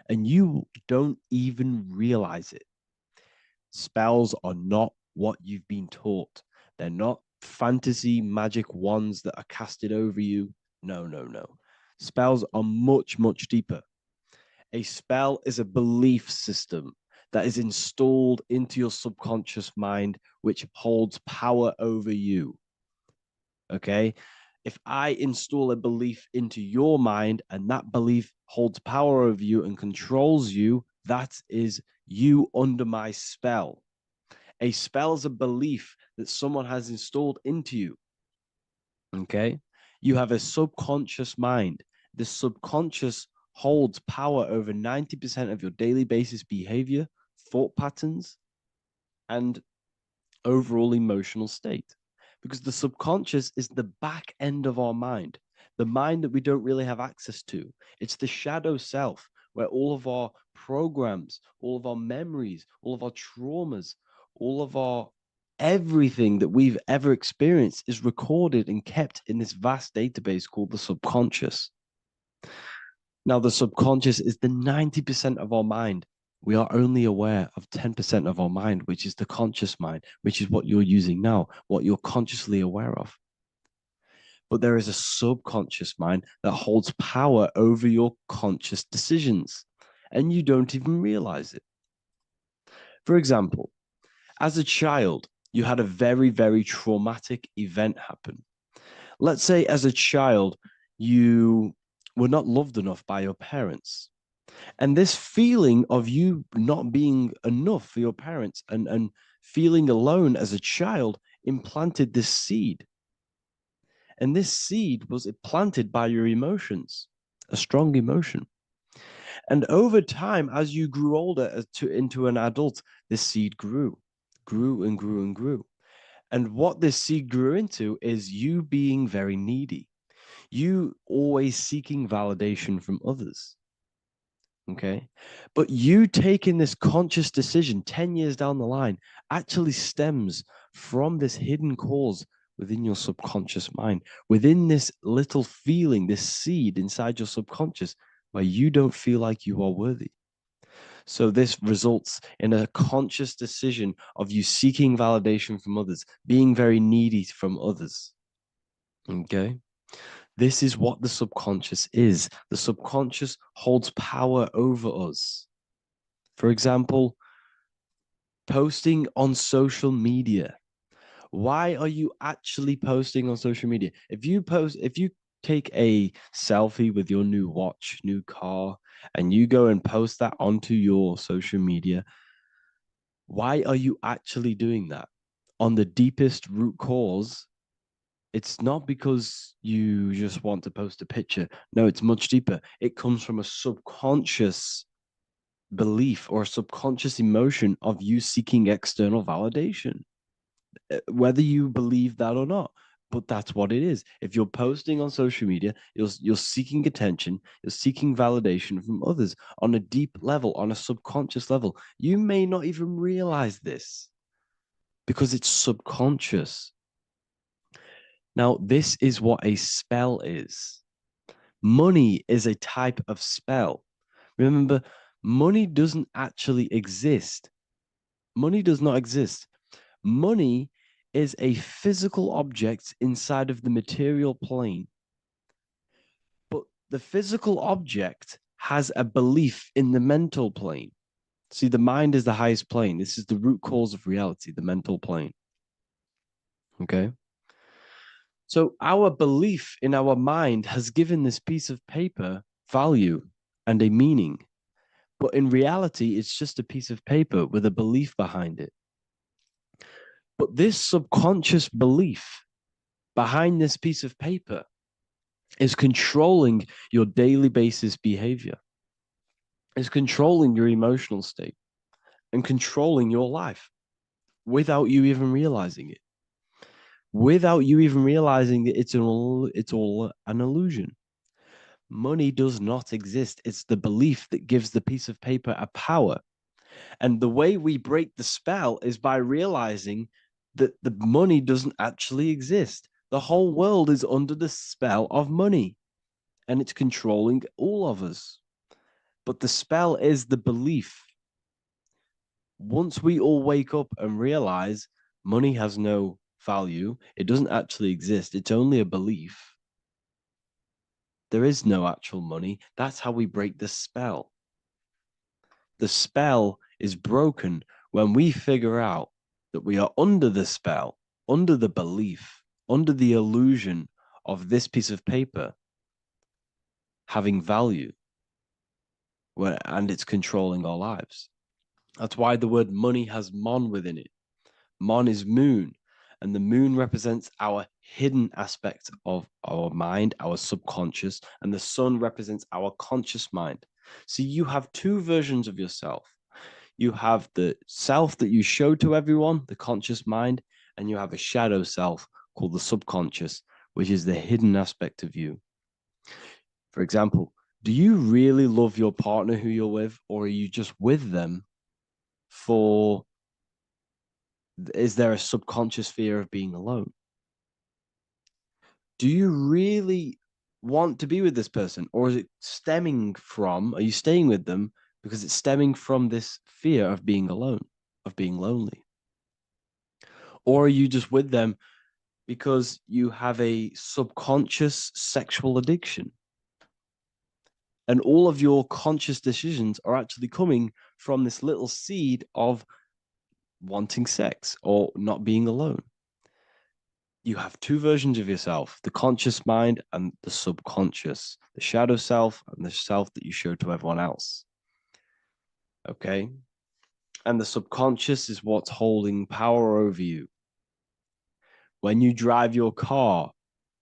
and you don't even realize it? Spells are not what you've been taught. They're not fantasy magic wands that are casted over you. No, no, no. Spells are much, much deeper. A spell is a belief system that is installed into your subconscious mind, which holds power over you. Okay? If I install a belief into your mind and that belief holds power over you and controls you, that is you under my spell. A spell is a belief that someone has installed into you. Okay? You have a subconscious mind. The subconscious holds power over 90% of your daily basis behavior, thought patterns, and overall emotional state. Because the subconscious is the back end of our mind, the mind that we don't really have access to. It's the shadow self, where all of our programs, all of our memories, all of our traumas, all of our everything that we've ever experienced is recorded and kept in this vast database called the subconscious. Now, the subconscious is the 90% of our mind. We are only aware of 10% of our mind, which is the conscious mind, which is what you're using now, what you're consciously aware of. But there is a subconscious mind that holds power over your conscious decisions, and you don't even realize it. For example, as a child, you had a very, very traumatic event happen. Let's say as a child, you were not loved enough by your parents. And this feeling of you not being enough for your parents and feeling alone as a child implanted this seed. And this seed was planted by your emotions, a strong emotion. And over time, as you grew older into an adult, this seed grew and grew and grew. And what this seed grew into is you being very needy, you always seeking validation from others. Okay. But you taking this conscious decision 10 years down the line actually stems from this hidden cause within your subconscious mind, within this little feeling, this seed inside your subconscious where you don't feel like you are worthy. So this results in a conscious decision of you seeking validation from others, being very needy from others. Okay. This is what the subconscious is. The subconscious holds power over us. For example, posting on social media. Why are you actually posting on social media? If you take a selfie with your new watch, new car, and you go and post that onto your social media, why are you actually doing that? On the deepest root cause, It's not because you just want to post a picture. No, it's much deeper. It comes from a subconscious belief or a subconscious emotion of you seeking external validation, whether you believe that or not. But that's what it is. If you're posting on social media, you're seeking attention, you're seeking validation from others on a deep level, on a subconscious level. You may not even realize this because it's subconscious. Now, this is what a spell is. Money is a type of spell. Remember, money doesn't actually exist. Money does not exist. Money is a physical object inside of the material plane. But the physical object has a belief in the mental plane. See, the mind is the highest plane. This is the root cause of reality, the mental plane. Okay. So our belief in our mind has given this piece of paper value and a meaning. But in reality, it's just a piece of paper with a belief behind it. But this subconscious belief behind this piece of paper is controlling your daily basis behavior, is controlling your emotional state and controlling your life without you even realizing it, without you even realizing that it's all an illusion. Money does not exist. It's the belief that gives the piece of paper a power. And the way we break the spell is by realizing that the money doesn't actually exist. The whole world is under the spell of money and it's controlling all of us. But the spell is the belief. Once we all wake up and realize money has no value, it doesn't actually exist, it's only a belief. There is no actual money. That's how we break the spell. The spell is broken when we figure out that we are under the spell, under the belief, under the illusion of this piece of paper having value, and it's controlling our lives. That's why the word money has mon within it. Mon is moon, and the moon represents our hidden aspect of our mind, our subconscious, and the sun represents our conscious mind. So you have two versions of yourself. You have the self that you show to everyone, the conscious mind, and you have a shadow self called the subconscious, which is the hidden aspect of you. For example, do you really love your partner who you're with, or are you just with them for, is there a subconscious fear of being alone? Do you really want to be with this person, or is it stemming from, are you staying with them because it's stemming from this fear of being alone, of being lonely? Or are you just with them because you have a subconscious sexual addiction? And all of your conscious decisions are actually coming from this little seed of wanting sex or not being alone. You have two versions of yourself, the conscious mind and the subconscious, the shadow self and the self that you show to everyone else. Okay. And the subconscious is what's holding power over you. When you drive your car,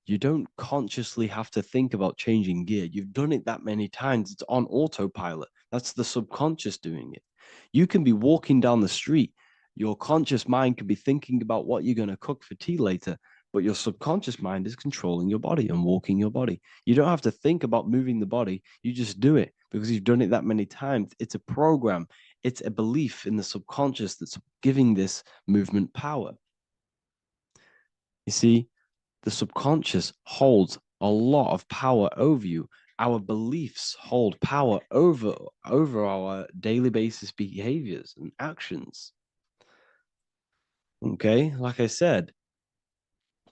you don't consciously have to think about changing gear. You've done it that many times. It's on autopilot. That's the subconscious doing it. You can be walking down the street. Your conscious mind could be thinking about what you're going to cook for tea later, but your subconscious mind is controlling your body and walking your body. You don't have to think about moving the body. You just do it because you've done it that many times. It's a program. It's a belief in the subconscious that's giving this movement power. You see, the subconscious holds a lot of power over you. Our beliefs hold power over our daily basis behaviors and actions. Okay, like I said,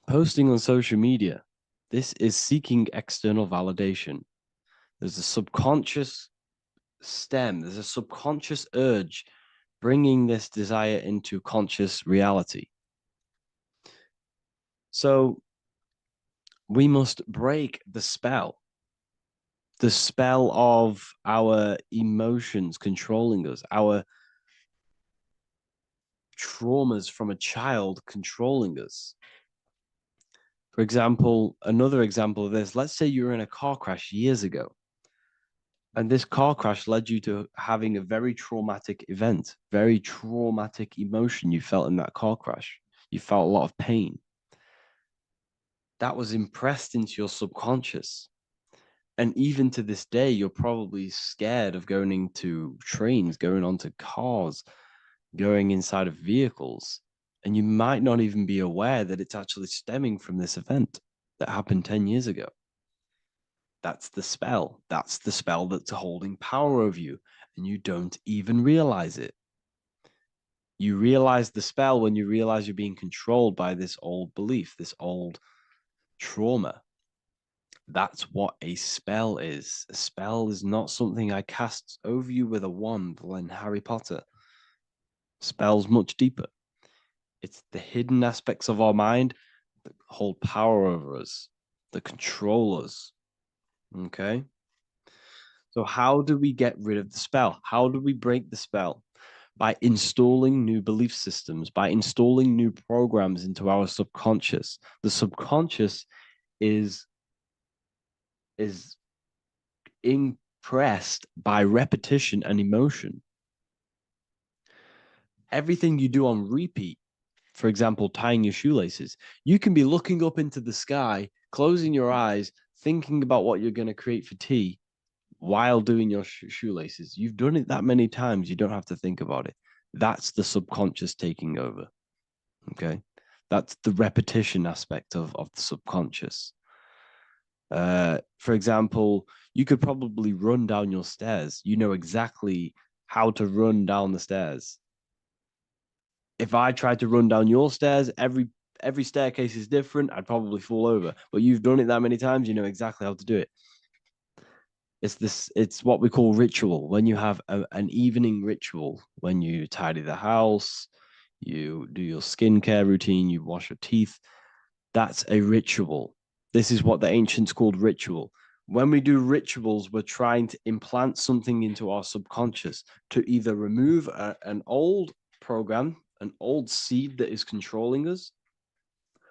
posting on social media, this is seeking external validation. There's a subconscious stem, there's a subconscious urge bringing this desire into conscious reality. So we must break the spell of our emotions controlling us, our traumas from a child controlling us. For example, another example of this, let's say you were in a car crash years ago, and this car crash led you to having a very traumatic event, very traumatic emotion you felt in that car crash. You felt a lot of pain. That was impressed into your subconscious. And even to this day, you're probably scared of going into trains, going onto cars, going inside of vehicles. And you might not even be aware that it's actually stemming from this event that happened 10 years ago. That's the spell. That's the spell that's holding power over you. And you don't even realize it. You realize the spell when you realize you're being controlled by this old belief, this old trauma. That's what a spell is. A spell is not something I cast over you with a wand like Harry Potter. Spell's much deeper. It's the hidden aspects of our mind that hold power over us, that control us. Okay? So, how do we get rid of the spell? How do we break the spell? By installing new belief systems, by installing new programs into our subconscious. The subconscious is impressed by repetition and emotion. Everything you do on repeat, for example, tying your shoelaces, you can be looking up into the sky, closing your eyes, thinking about what you're going to create for tea while doing your shoelaces. You've done it that many times, you don't have to think about it. That's the subconscious taking over. Okay. That's the repetition aspect of the subconscious. For example, you could probably run down your stairs. You know exactly how to run down the stairs. If I tried to run down your stairs, every staircase is different. I'd probably fall over. But you've done it that many times, you know exactly how to do it. It's what we call ritual. When you have an evening ritual, when you tidy the house, you do your skincare routine, you wash your teeth, that's a ritual. This is what the ancients called ritual. When we do rituals, we're trying to implant something into our subconscious to either remove an old program, an old seed that is controlling us,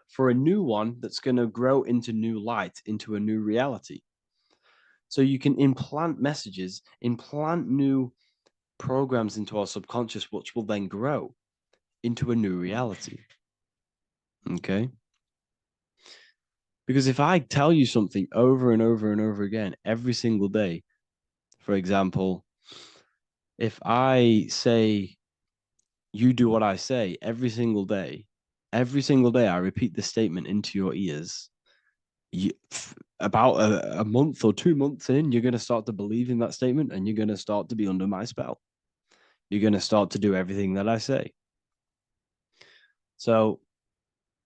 for a new one that's going to grow into new light, into a new reality. So you can implant messages, implant new programs into our subconscious, which will then grow into a new reality. Okay. Because if I tell you something over and over and over again every single day, for example, if I say, you do what I say every single day I repeat this statement into your ears, about a month or 2 months in, you're going to start to believe in that statement and you're going to start to be under my spell. You're going to start to do everything that I say. So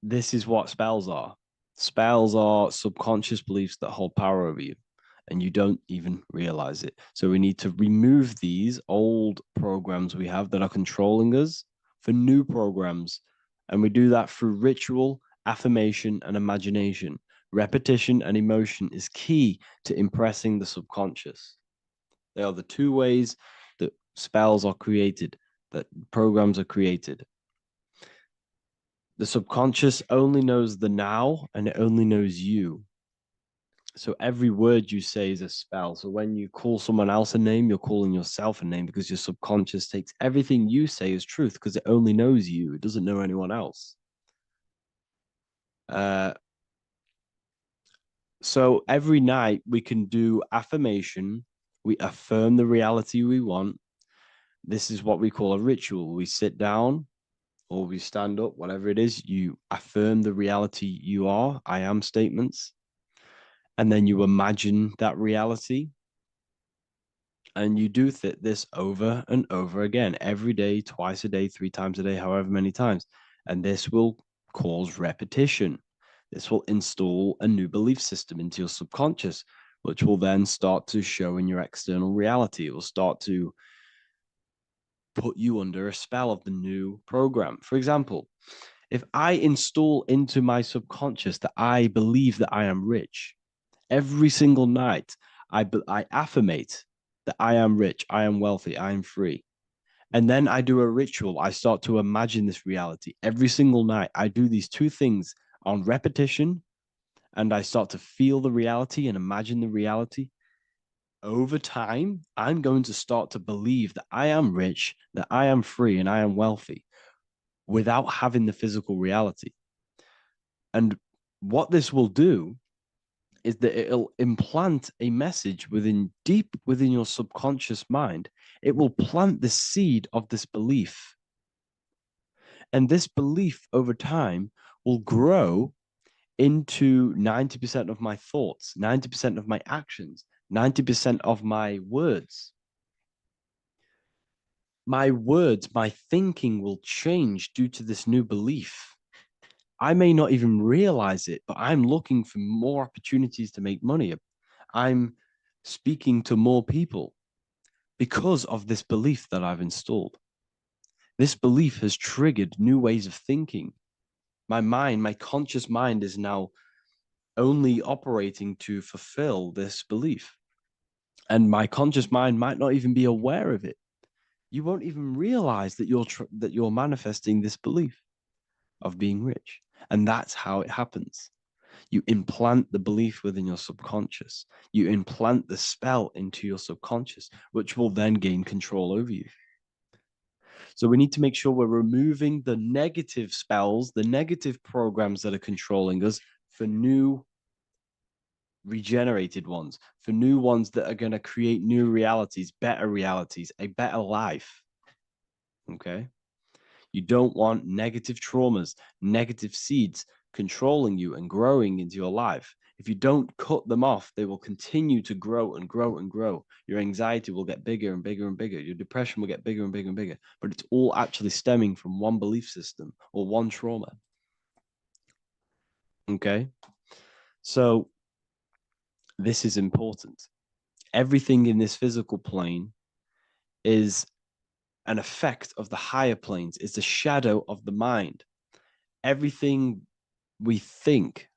this is what spells are. Spells are subconscious beliefs that hold power over you and you don't even realize it. So we need to remove these old programs we have that are controlling us for new programs. And we do that through ritual, affirmation, and imagination. Repetition and emotion is key to impressing the subconscious. They are the two ways that spells are created, that programs are created. The subconscious only knows the now and it only knows you. So every word you say is a spell. So when you call someone else a name, you're calling yourself a name because your subconscious takes everything you say as truth because it only knows you. It doesn't know anyone else. So every night we can do affirmation. We affirm the reality we want. This is what we call a ritual. We sit down or we stand up, whatever it is, you affirm the reality you are, I am statements. And then you imagine that reality. And you do this over and over again, every day, twice a day, 3 times a day, however many times. And this will cause repetition. This will install a new belief system into your subconscious, which will then start to show in your external reality. It will start to put you under a spell of the new program. For example, if I install into my subconscious that I believe that I am rich, every single night I affirmate that I am rich, I am wealthy, I am free. And then I do a ritual. I start to imagine this reality every single night. I do these two things on repetition and I start to feel the reality and imagine the reality, over time, I'm going to start to believe that I am rich, that I am free, and I am wealthy without having the physical reality. And what this will do is that it'll implant a message deep within your subconscious mind. It will plant the seed of this belief. And this belief over time will grow into 90% of my thoughts, 90% of my actions, 90% of my words. My words, my thinking will change due to this new belief. I may not even realize it, but I'm looking for more opportunities to make money. I'm speaking to more people because of this belief that I've installed. This belief has triggered new ways of thinking. My mind, my conscious mind is now only operating to fulfill this belief. And my conscious mind might not even be aware of it. You won't even realize that you're manifesting this belief of being rich. And that's how it happens. You implant the belief within your subconscious. You implant the spell into your subconscious, which will then gain control over you. So we need to make sure we're removing the negative spells, the negative programs that are controlling us for new regenerated ones, for new ones that are going to create new realities, a better life. Okay. You don't want negative traumas, negative seeds controlling you and growing into your life. If you don't cut them off, they will continue to grow and grow and grow. Your anxiety will get bigger and bigger and bigger. Your depression will get bigger and bigger and bigger. But it's all actually stemming from one belief system or one trauma. Okay. So this is important. Everything in this physical plane is an effect of the higher planes. It's a shadow of the mind. Everything we think,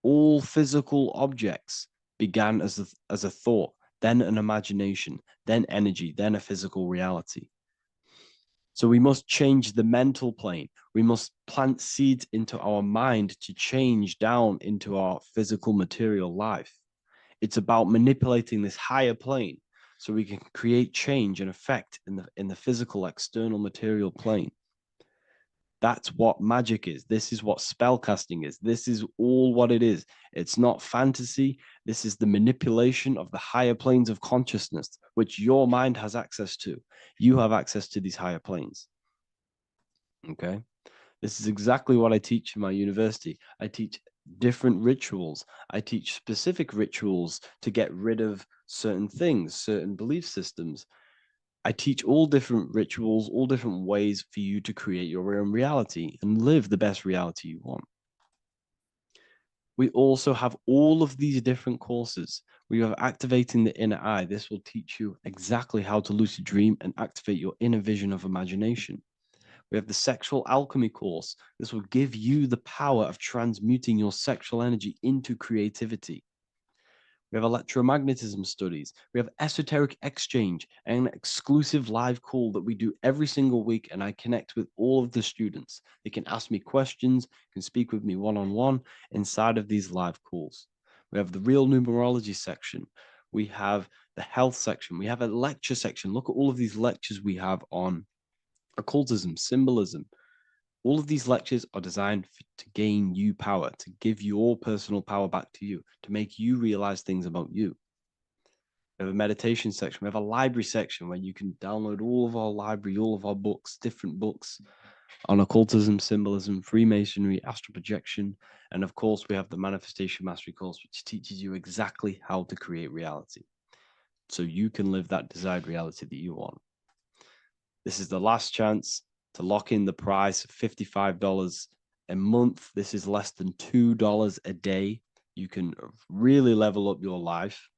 all physical objects began as a thought, then an imagination, then energy, then a physical reality. So we must change the mental plane. We must plant seeds into our mind to change down into our physical material life. It's about manipulating this higher plane so we can create change and effect in the physical external material plane. That's what magic is. This is what spellcasting is. This is all what it is. It's not fantasy. This is the manipulation of the higher planes of consciousness, which your mind has access to. You have access to these higher planes. Okay. This is exactly what I teach in my university. I teach different rituals. I teach specific rituals to get rid of certain things, certain belief systems. I teach all different rituals, all different ways for you to create your own reality and live the best reality you want. We also have all of these different courses. We have activating the inner eye. This will teach you exactly how to lucid dream and activate your inner vision of imagination. We have the sexual alchemy course. This will give you the power of transmuting your sexual energy into creativity. We have electromagnetism studies. We have esoteric exchange, an exclusive live call that we do every single week. And I connect with all of the students. They can ask me questions, can speak with me one-on-one inside of these live calls. We have the real numerology section. We have the health section. We have a lecture section. Look at all of these lectures we have on occultism, symbolism. All of these lectures are designed to gain you power, to give your personal power back to you, to make you realize things about you. We have a meditation section. We have a library section where you can download all of our library, all of our books, different books on occultism, symbolism, Freemasonry, astral projection. And of course, we have the Manifestation Mastery course, which teaches you exactly how to create reality so you can live that desired reality that you want. This is the last chance to lock in the price of $55 a month. This is less than $2 a day. You can really level up your life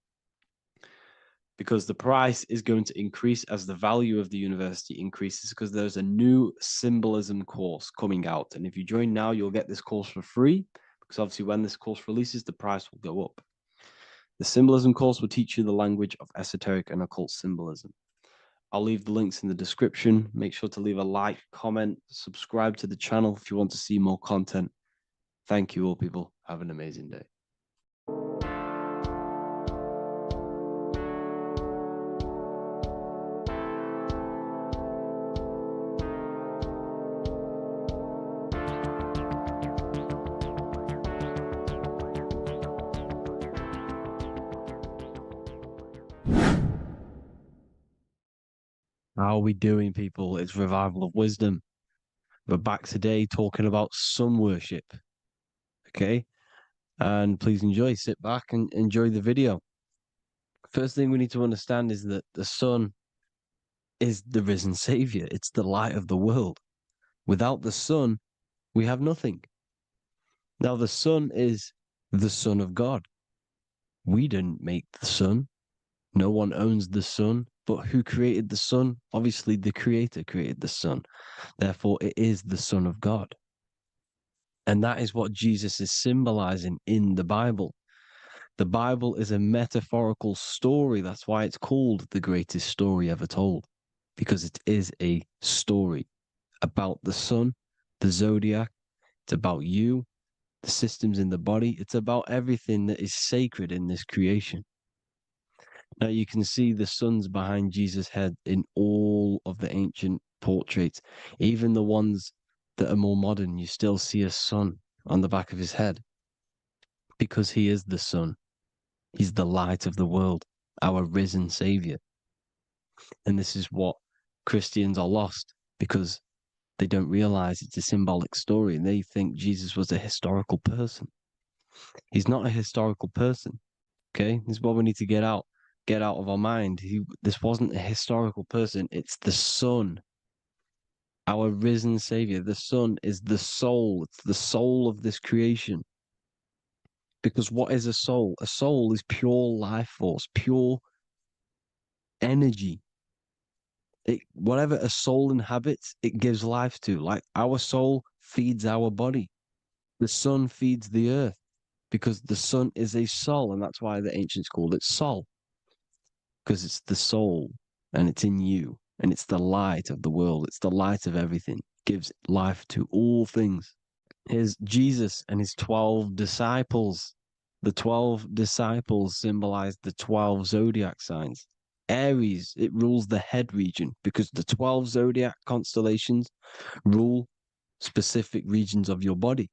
because the price is going to increase as the value of the university increases because there's a new symbolism course coming out. And if you join now, you'll get this course for free because obviously when this course releases, the price will go up. The symbolism course will teach you the language of esoteric and occult symbolism. I'll leave the links in the description. Make sure to leave a like, comment, subscribe to the channel if you want to see more content. Thank you all, people. Have an amazing day. How are we doing, people? It's Revival of Wisdom. We're back today talking about sun worship. Okay? And please enjoy, sit back and enjoy the video. First thing we need to understand is that the sun is the risen savior. It's the light of the world. Without the sun, we have nothing. Now, the sun is the Son of God. We didn't make the sun. No one owns the sun. But who created the sun? Obviously, the Creator created the sun. Therefore, it is the Son of God. And that is what Jesus is symbolizing in the Bible. The Bible is a metaphorical story. That's why it's called the greatest story ever told, because it is a story about the sun, the zodiac. It's about you, the systems in the body. It's about everything that is sacred in this creation. Now you can see the suns behind Jesus' head in all of the ancient portraits, even the ones that are more modern. You still see a sun on the back of his head because he is the sun. He's the light of the world, our risen savior. And this is what Christians are lost because they don't realize it's a symbolic story and they think Jesus was a historical person. He's not a historical person. Okay, this is what we need to get out of our mind. This wasn't a historical person. It's the Son, our risen Savior. The Son is the soul. It's the soul of this creation. Because what is a soul? A soul is pure life force, pure energy. Whatever a soul inhabits, it gives life to. Like our soul feeds our body. The sun feeds the earth because the sun is a soul, and that's why the ancients called it Sol. Because it's the soul and it's in you and it's the light of the world. It's the light of everything. It gives life to all things. Here's Jesus and his 12 disciples. The 12 disciples symbolize the 12 zodiac signs. Aries, it rules the head region because the 12 zodiac constellations rule specific regions of your body.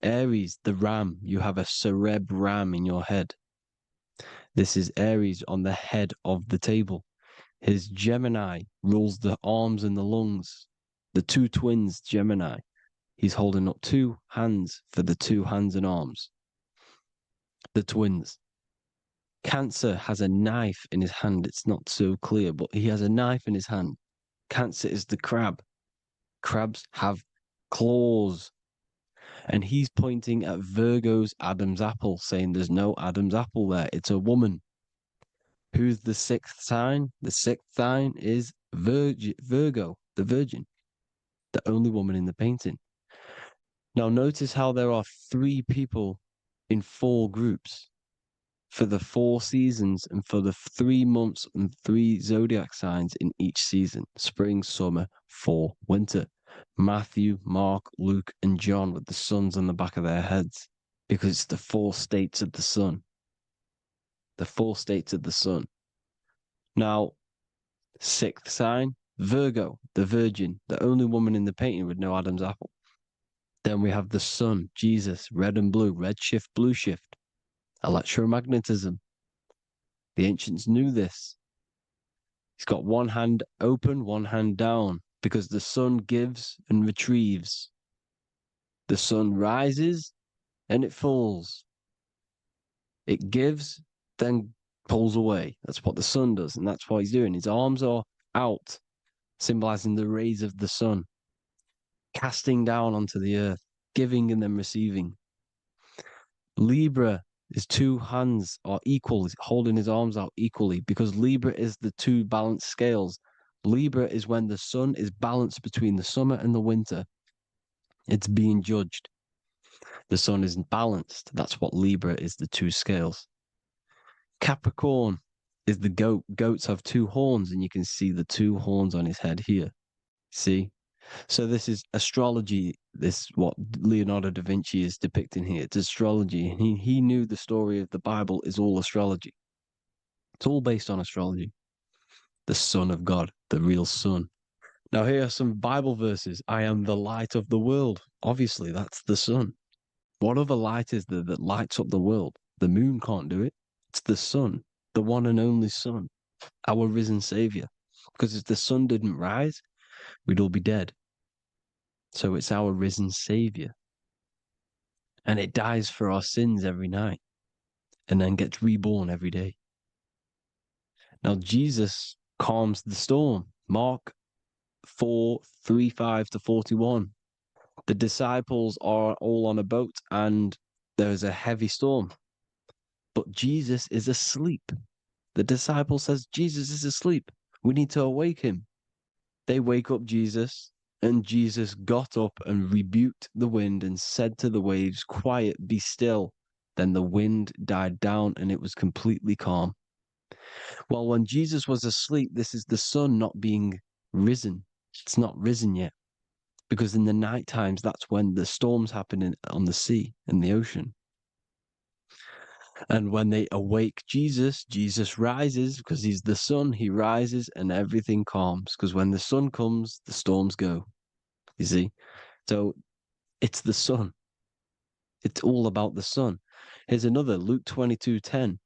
Aries, the ram, you have a cerebrum in your head. This is Aries on the head of the table. His Gemini rules the arms and the lungs. The two twins, Gemini. He's holding up two hands for the two hands and arms. The twins. Cancer has a knife in his hand. It's not so clear, but he has a knife in his hand. Cancer is the crab. Crabs have claws. And he's pointing at Virgo's Adam's apple, saying there's no Adam's apple there. It's a woman. Who's the sixth sign? The sixth sign is Virgo, the Virgin, the only woman in the painting. Now, notice how there are 3 people in 4 groups for the 4 seasons and for the 3 months and 3 zodiac signs in each season: spring, summer, fall, winter. Matthew, Mark, Luke, and John with the suns on the back of their heads because it's the 4 states of the sun. The 4 states of the sun. Now, 6th sign, Virgo, the Virgin, the only woman in the painting with no Adam's apple. Then we have the sun, Jesus, red and blue, red shift, blue shift, electromagnetism. The ancients knew this. He's got one hand open, one hand down, because the sun gives and retrieves. The sun rises and it falls. It gives, then pulls away. That's what the sun does, and that's what he's doing. His arms are out, symbolizing the rays of the sun, casting down onto the earth, giving and then receiving. Libra, his 2 hands are equal, he's holding his arms out equally, because Libra is the 2 balanced scales. Libra is when the sun is balanced between the summer and the winter. It's being judged. The sun isn't balanced. That's what Libra is, the 2 scales. Capricorn is the goat. Goats have 2 horns, and you can see the 2 horns on his head here. See? So this is astrology. This is what Leonardo da Vinci is depicting here. It's astrology. And he knew the story of the Bible is all astrology. It's all based on astrology. The Son of God, the real sun. Now here are some Bible verses. I am the light of the world. Obviously, that's the sun. What other light is there that lights up the world? The moon can't do it. It's the sun, the one and only sun, our risen Savior. Because if the sun didn't rise, we'd all be dead. So it's our risen Savior. And it dies for our sins every night and then gets reborn every day. Now, Jesus calms the storm. Mark 4:35-41. The disciples are all on a boat and there's a heavy storm. But Jesus is asleep. The disciple says, Jesus is asleep. We need to awake him. They wake up Jesus, and Jesus got up and rebuked the wind and said to the waves, quiet, be still. Then the wind died down and it was completely calm. Well, when Jesus was asleep, this is the sun not being risen. It's not risen yet. Because in the night times, that's when the storms happen on the sea, in the ocean. And when they awake Jesus, Jesus rises because he's the sun. He rises and everything calms. Because when the sun comes, the storms go. You see? So it's the sun. It's all about the sun. Here's another, Luke 22:10.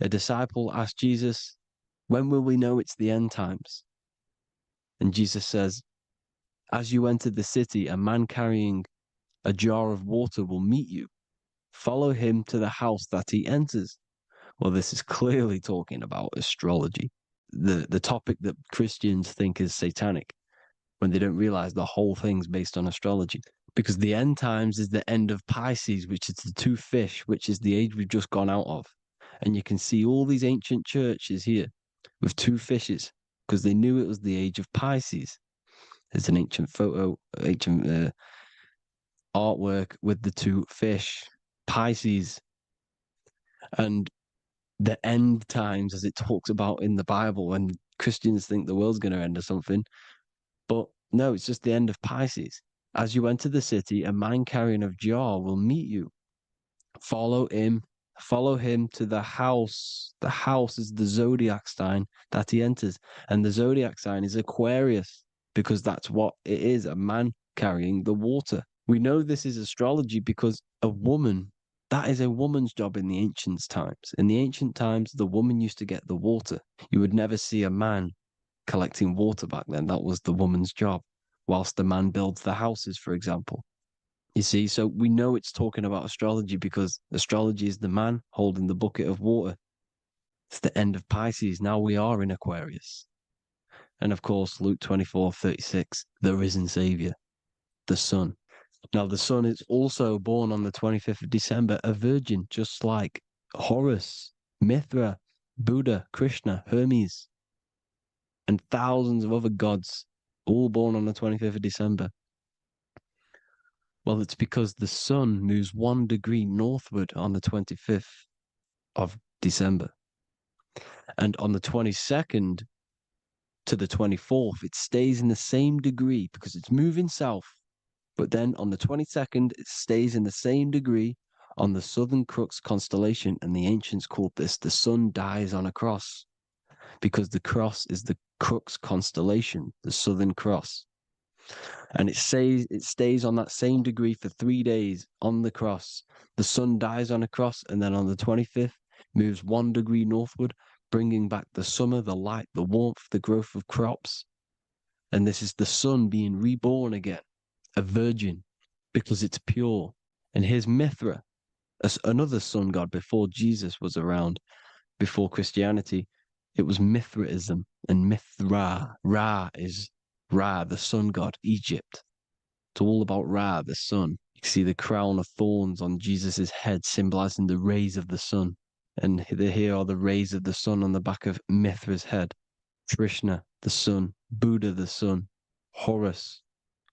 A disciple asked Jesus, when will we know it's the end times? And Jesus says, as you enter the city, a man carrying a jar of water will meet you. Follow him to the house that he enters. Well, this is clearly talking about astrology, the topic that Christians think is satanic, when they don't realize the whole thing's based on astrology. Because the end times is the end of Pisces, which is the two fish, which is the age we've just gone out of. And you can see all these ancient churches here with two fishes, because they knew it was the age of Pisces. There's an ancient photo, ancient artwork with the two fish, Pisces. And the end times, as it talks about in the Bible, when Christians think the world's going to end or something. But no, it's just the end of Pisces. As you enter the city, a man carrying a jar will meet you. Follow him to the house. The house is the zodiac sign that he enters. And the zodiac sign is Aquarius, because that's what it is, a man carrying the water. We know this is astrology because a woman, that is a woman's job in the ancient times. In the ancient times, the woman used to get the water. You would never see a man collecting water back then. That was the woman's job, whilst the man builds the houses, for example. You see, so we know it's talking about astrology because astrology is the man holding the bucket of water. It's the end of Pisces. Now we are in Aquarius. And of course, Luke 24:36, the risen Savior, the sun. Now, the sun is also born on the 25th of December, a virgin, just like Horus, Mithra, Buddha, Krishna, Hermes, and thousands of other gods, all born on the 25th of December. Well, it's because the sun moves 1 degree northward on the 25th of December. And on the 22nd to the 24th, it stays in the same degree because it's moving south. But then on the 22nd, it stays in the same degree on the Southern Crux constellation. And the ancients called this the sun dies on a cross, because the cross is the Crux constellation, the Southern Cross. And it stays on that same degree for 3 days on the cross. The sun dies on a cross, and then on the 25th, moves 1 degree northward, bringing back the summer, the light, the warmth, the growth of crops. And this is the sun being reborn again, a virgin, because it's pure. And here's Mithra, another sun god before Jesus was around, before Christianity. It was Mithraism, and Mithra, Ra is Ra, the sun god, Egypt. It's all about Ra, the sun. You see the crown of thorns on Jesus's head, symbolizing the rays of the sun. And here are the rays of the sun on the back of Mithra's head. Krishna, the sun. Buddha, the sun. Horus,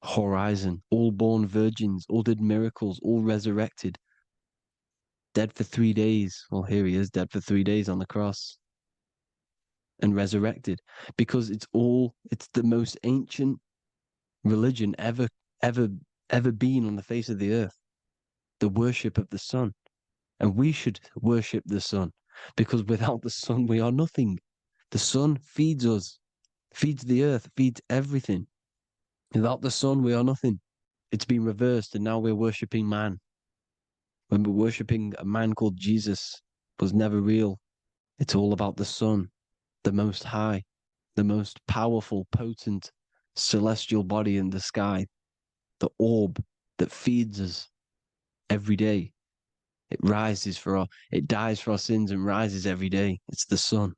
horizon. All born virgins, all did miracles, all resurrected. Dead for 3 days. Well, here he is, dead for 3 days on the cross. And resurrected. Because it's the most ancient religion ever been on the face of the earth. The worship of the sun. And we should worship the sun, because without the sun, we are nothing. The sun feeds us, feeds the earth, feeds everything. Without the sun, we are nothing. It's been reversed, and now we're worshipping man. When we're worshipping a man called Jesus, was never real. It's all about the sun, the Most High, the most powerful, potent celestial body in the sky, the orb that feeds us every day. It it dies for our sins and rises every day. It's the sun.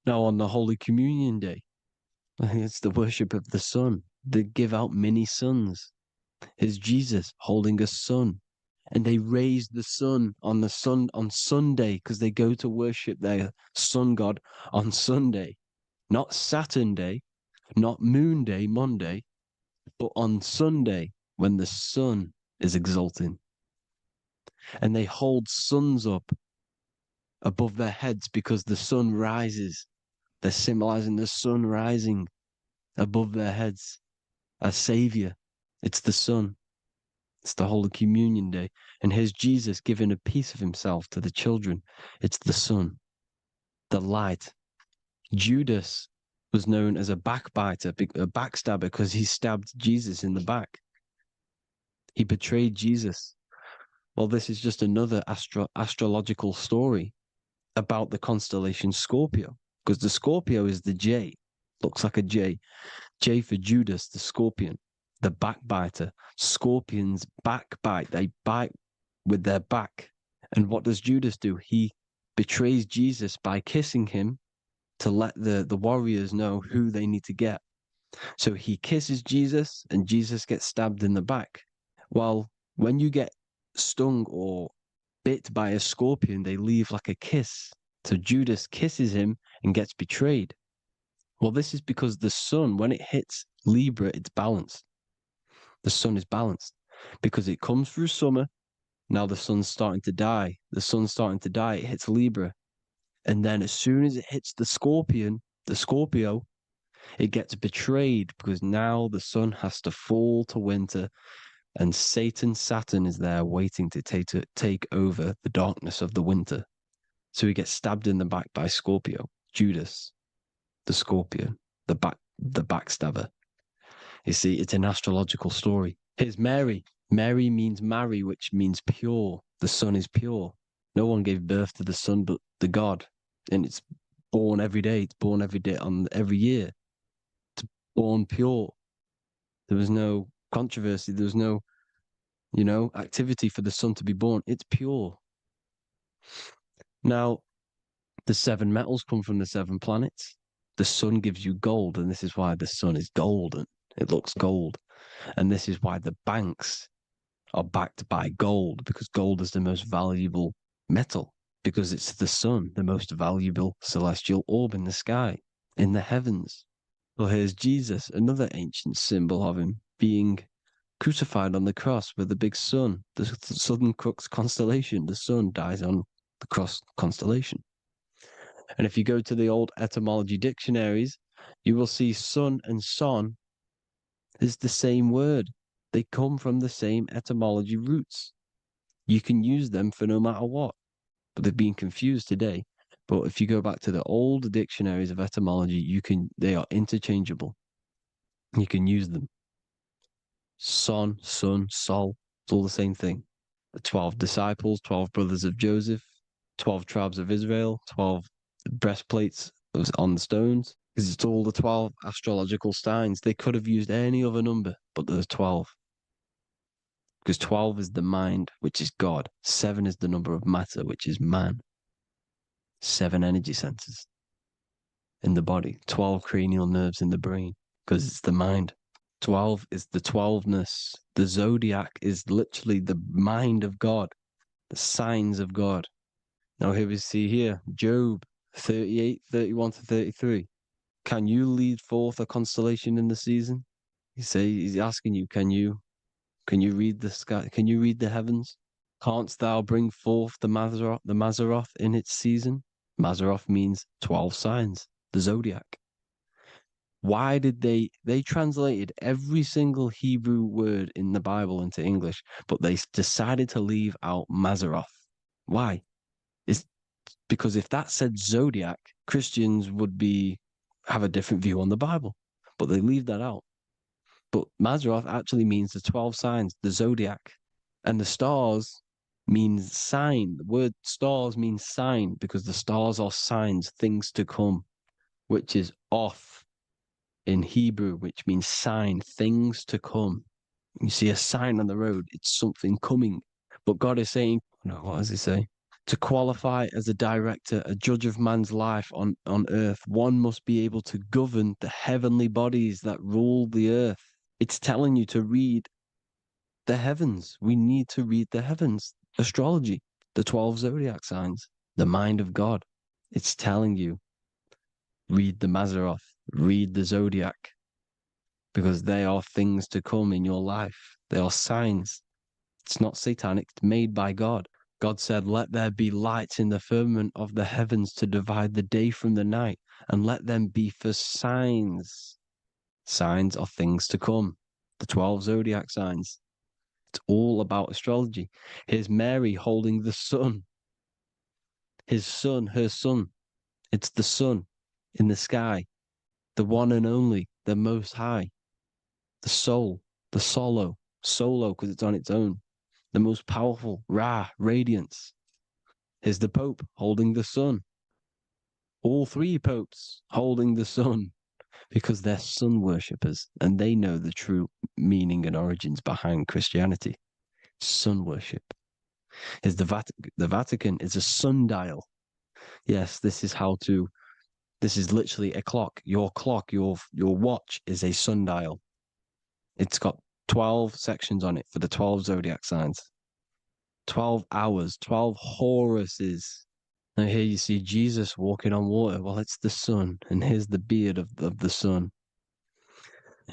Now on the Holy Communion Day, it's the worship of the sun. They give out many suns. Here's Jesus holding a sun. And they raise the sun on Sunday because they go to worship their sun god on Sunday. Not Saturn Day, not Moon Day, Monday, but on Sunday when the sun is exalting. And they hold suns up above their heads because the sun rises. They're symbolizing the sun rising above their heads as Savior. It's the sun. It's the Holy Communion Day. And here's Jesus giving a piece of himself to the children. It's the sun, the light. Judas was known as a backbiter, a backstabber, because he stabbed Jesus in the back. He betrayed Jesus. Well, this is just another astrological story about the constellation Scorpio, because the Scorpio is the J, looks like a J. J for Judas, the scorpion, the backbiter. Scorpions backbite, they bite with their back. And what does Judas do? He betrays Jesus by kissing him to let the warriors know who they need to get. So he kisses Jesus and Jesus gets stabbed in the back. Well, when you get stung or bit by a scorpion, they leave like a kiss. So Judas kisses him and gets betrayed. Well, this is because the sun, when it hits Libra, it's balanced. The sun is balanced because it comes through summer. Now the sun's starting to die. The sun's starting to die. It hits Libra. And then as soon as it hits the Scorpio, it gets betrayed because now the sun has to fall to winter and Saturn is there waiting to take over the darkness of the winter. So he gets stabbed in the back by Scorpio, Judas, the scorpion, the backstabber. You see, it's an astrological story. Here's Mary. Mary means marry, which means pure. The sun is pure. No one gave birth to the sun but the God. And it's born every day. It's born every day on every year. It's born pure. There was no controversy. There was no, activity for the sun to be born. It's pure. Now, the 7 metals come from the 7 planets. The sun gives you gold, and this is why the sun is golden. It looks gold. And this is why the banks are backed by gold, because gold is the most valuable metal, because it's the sun, the most valuable celestial orb in the sky, in the heavens. Well, here's Jesus, another ancient symbol of him being crucified on the cross with the big sun, the Southern Crux constellation. The sun dies on the cross constellation. And if you go to the old etymology dictionaries, you will see sun and son is the same word. They come from the same etymology roots. You can use them for no matter what, but they've been confused today. But if you go back to the old dictionaries of etymology, they are interchangeable. You can use them. Son, sun, sol, it's all the same thing. The 12 disciples, 12 brothers of Joseph, 12 tribes of Israel, 12 breastplates on the stones, because it's all the 12 astrological signs. They could have used any other number, but there's 12. Because 12 is the mind, which is God. 7 is the number of matter, which is man. 7 energy centers in the body. 12 cranial nerves in the brain, because it's the mind. 12 is the 12ness. The zodiac is literally the mind of God, the signs of God. Now here we see here, Job 38, 31 to 33. Can you lead forth a constellation in the season? He's asking you, can you read the sky? Can you read the heavens? Canst thou bring forth the Mazzaroth in its season? Mazzaroth means 12 signs, the zodiac. Why did they translated every single Hebrew word in the Bible into English, but they decided to leave out Mazzaroth? Why? It's because if that said zodiac, Christians would have a different view on the Bible, but they leave that out. But Mazzaroth actually means the 12 signs, the zodiac, and the stars means sign. The word stars means sign because the stars are signs, things to come, which is off. in Hebrew, which means sign, things to come. You see a sign on the road, it's something coming. But God is saying, no, what does he say? To qualify as a director, a judge of man's life on earth, one must be able to govern the heavenly bodies that rule the earth. It's telling you to read the heavens. We need to read the heavens. Astrology, the 12 zodiac signs, the mind of God. It's telling you, read the Mazzaroth, read the zodiac, because they are things to come in your life. They are signs. It's not satanic, it's made by God. God said, let there be lights in the firmament of the heavens to divide the day from the night, and let them be for signs. Signs are things to come. The 12 zodiac signs. It's all about astrology. Here's Mary holding the sun. His son, her son. It's the sun in the sky, the one and only, the most high, the soul, the solo because it's on its own, the most powerful, Ra, radiance. Here's the Pope holding the sun. All three popes holding the sun because they're sun worshippers and they know the true meaning and origins behind Christianity. Sun worship. Here's the Vatican is a sundial. Yes, this is literally a clock. Your watch is a sundial. It's got 12 sections on it for the 12 zodiac signs. 12 hours, 12 Horuses. Now here you see Jesus walking on water. Well, it's the sun, and here's the beard of the sun.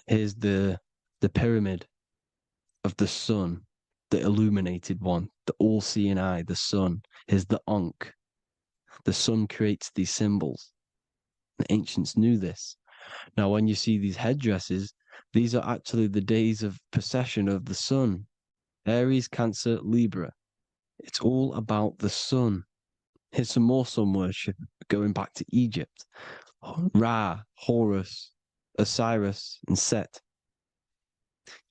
Here's the pyramid of the sun, the illuminated one, the all-seeing eye, the sun. Here's the Ankh. The sun creates these symbols. The ancients knew this. Now, when you see these headdresses, these are actually the days of precession of the sun. Aries, Cancer, Libra. It's all about the sun. Here's some more sun worship going back to Egypt. Ra, Horus, Osiris, and Set.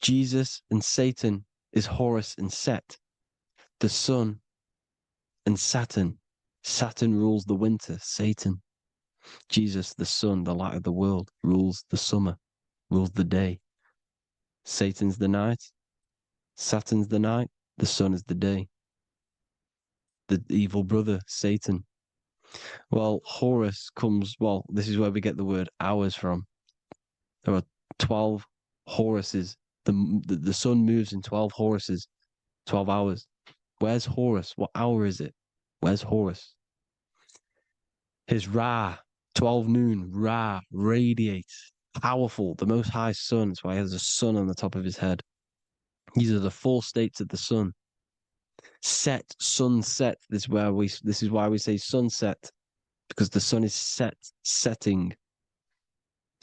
Jesus and Satan is Horus and Set. The sun and Saturn. Saturn rules the winter, Satan. Jesus, the sun, the light of the world, rules the summer, rules the day. Satan's the night, Saturn's the night, the sun is the day. The evil brother, Satan. Well, Horus comes, this is where we get the word hours from. There are 12 Horuses. The sun moves in 12 Horuses, 12 hours. Where's Horus? What hour is it? Where's Horus? His Ra, 12 noon, Ra, radiates, powerful, the most high sun. That's why he has a sun on the top of his head. These are the four states of the sun. Set, sunset. This is why we say sunset, because the sun is setting.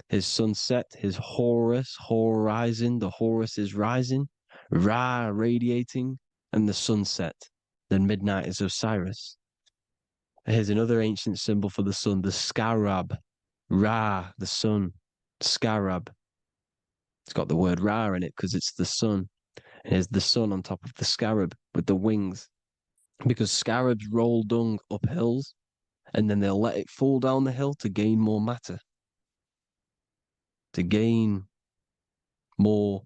His sunset, his Horus, horizon, the Horus is rising, Ra radiating, and the sunset. Then midnight is Osiris. Here's another ancient symbol for the sun, the scarab. Ra, the sun, scarab. It's got the word Ra in it because it's the sun. And here's the sun on top of the scarab with the wings. Because scarabs roll dung up hills and then they'll let it fall down the hill to gain more matter. To gain more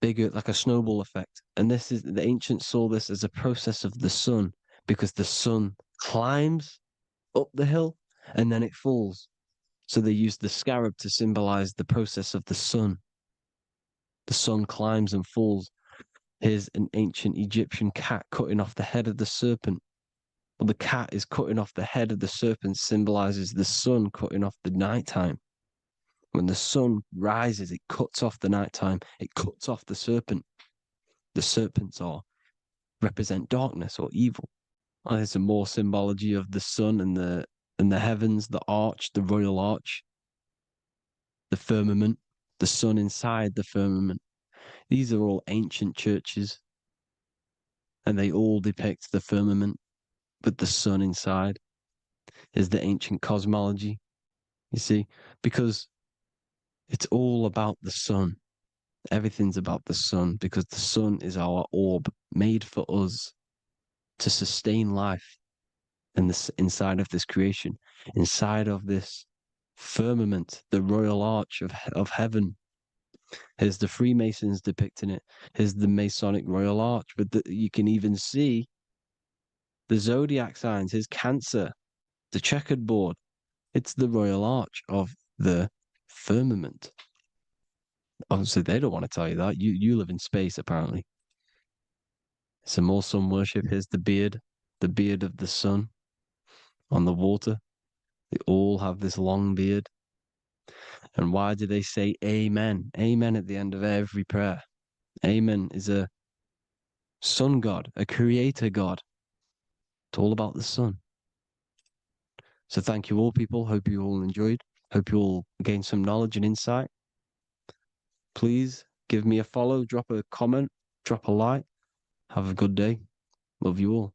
bigger, like a snowball effect. And the ancients saw this as a process of the sun because the sun climbs up the hill and then it falls. So they used the scarab to symbolize the process of the sun. The sun climbs and falls. Here's an ancient Egyptian cat cutting off the head of the serpent. Well, the cat is cutting off the head of the serpent, symbolizes the sun cutting off the nighttime. When the sun rises, it cuts off the nighttime. It cuts off the serpent. The serpents represent darkness or evil. Oh, there's some more symbology of the sun and the heavens, the arch, the royal arch, the firmament, the sun inside the firmament. These are all ancient churches, and they all depict the firmament with the sun inside. Is the ancient cosmology, you see, because it's all about the sun. Everything's about the sun because the sun is our orb made for us to sustain life in this inside of this creation, inside of this firmament, the royal arch of heaven. Here's the Freemasons depicting it. Here's the Masonic royal arch. But you can even see the zodiac signs. Here's Cancer, the checkered board. It's the royal arch of the firmament. Obviously, they don't want to tell you that. You live in space, apparently. Some more sun worship. Here's the beard of the sun on the water. They all have this long beard. And why do they say amen? Amen at the end of every prayer. Amen is a sun god, a creator god. It's all about the sun. So thank you all, people. Hope you all enjoyed. Hope you all gained some knowledge and insight. Please give me a follow, drop a comment, drop a like. Have a good day. Love you all.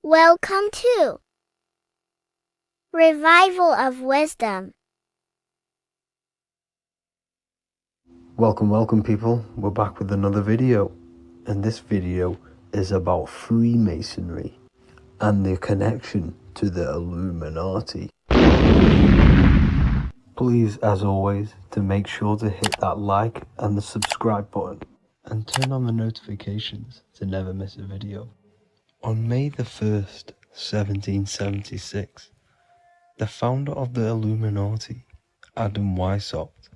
Welcome to Revival of Wisdom. Welcome people, we're back with another video, and this video is about Freemasonry and their connection to the Illuminati. Please, as always, to make sure to hit that like and the subscribe button and turn on the notifications to never miss a video. On May the 1st, 1776, the founder of the Illuminati, Adam Weishaupt,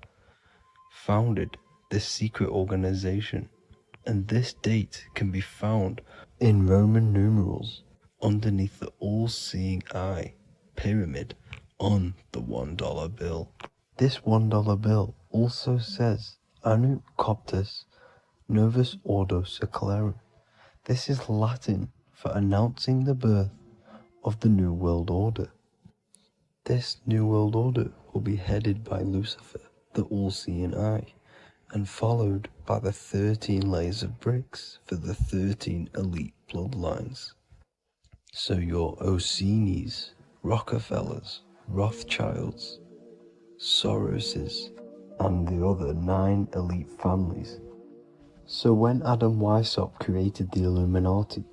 founded this secret organization, and this date can be found in Roman numerals underneath the all-seeing eye pyramid on the $1 bill. This $1 bill also says Anu Coptus Novus Ordo Secularum. This is Latin for announcing the birth of the New World Order. This New World Order will be headed by Lucifer, the all-seeing eye, and followed by the 13 layers of bricks for the 13 elite bloodlines. So your Orsini's, Rockefellers, Rothschilds, Soroses, and the other 9 elite families. So when Adam Weishaupt created the Illuminati,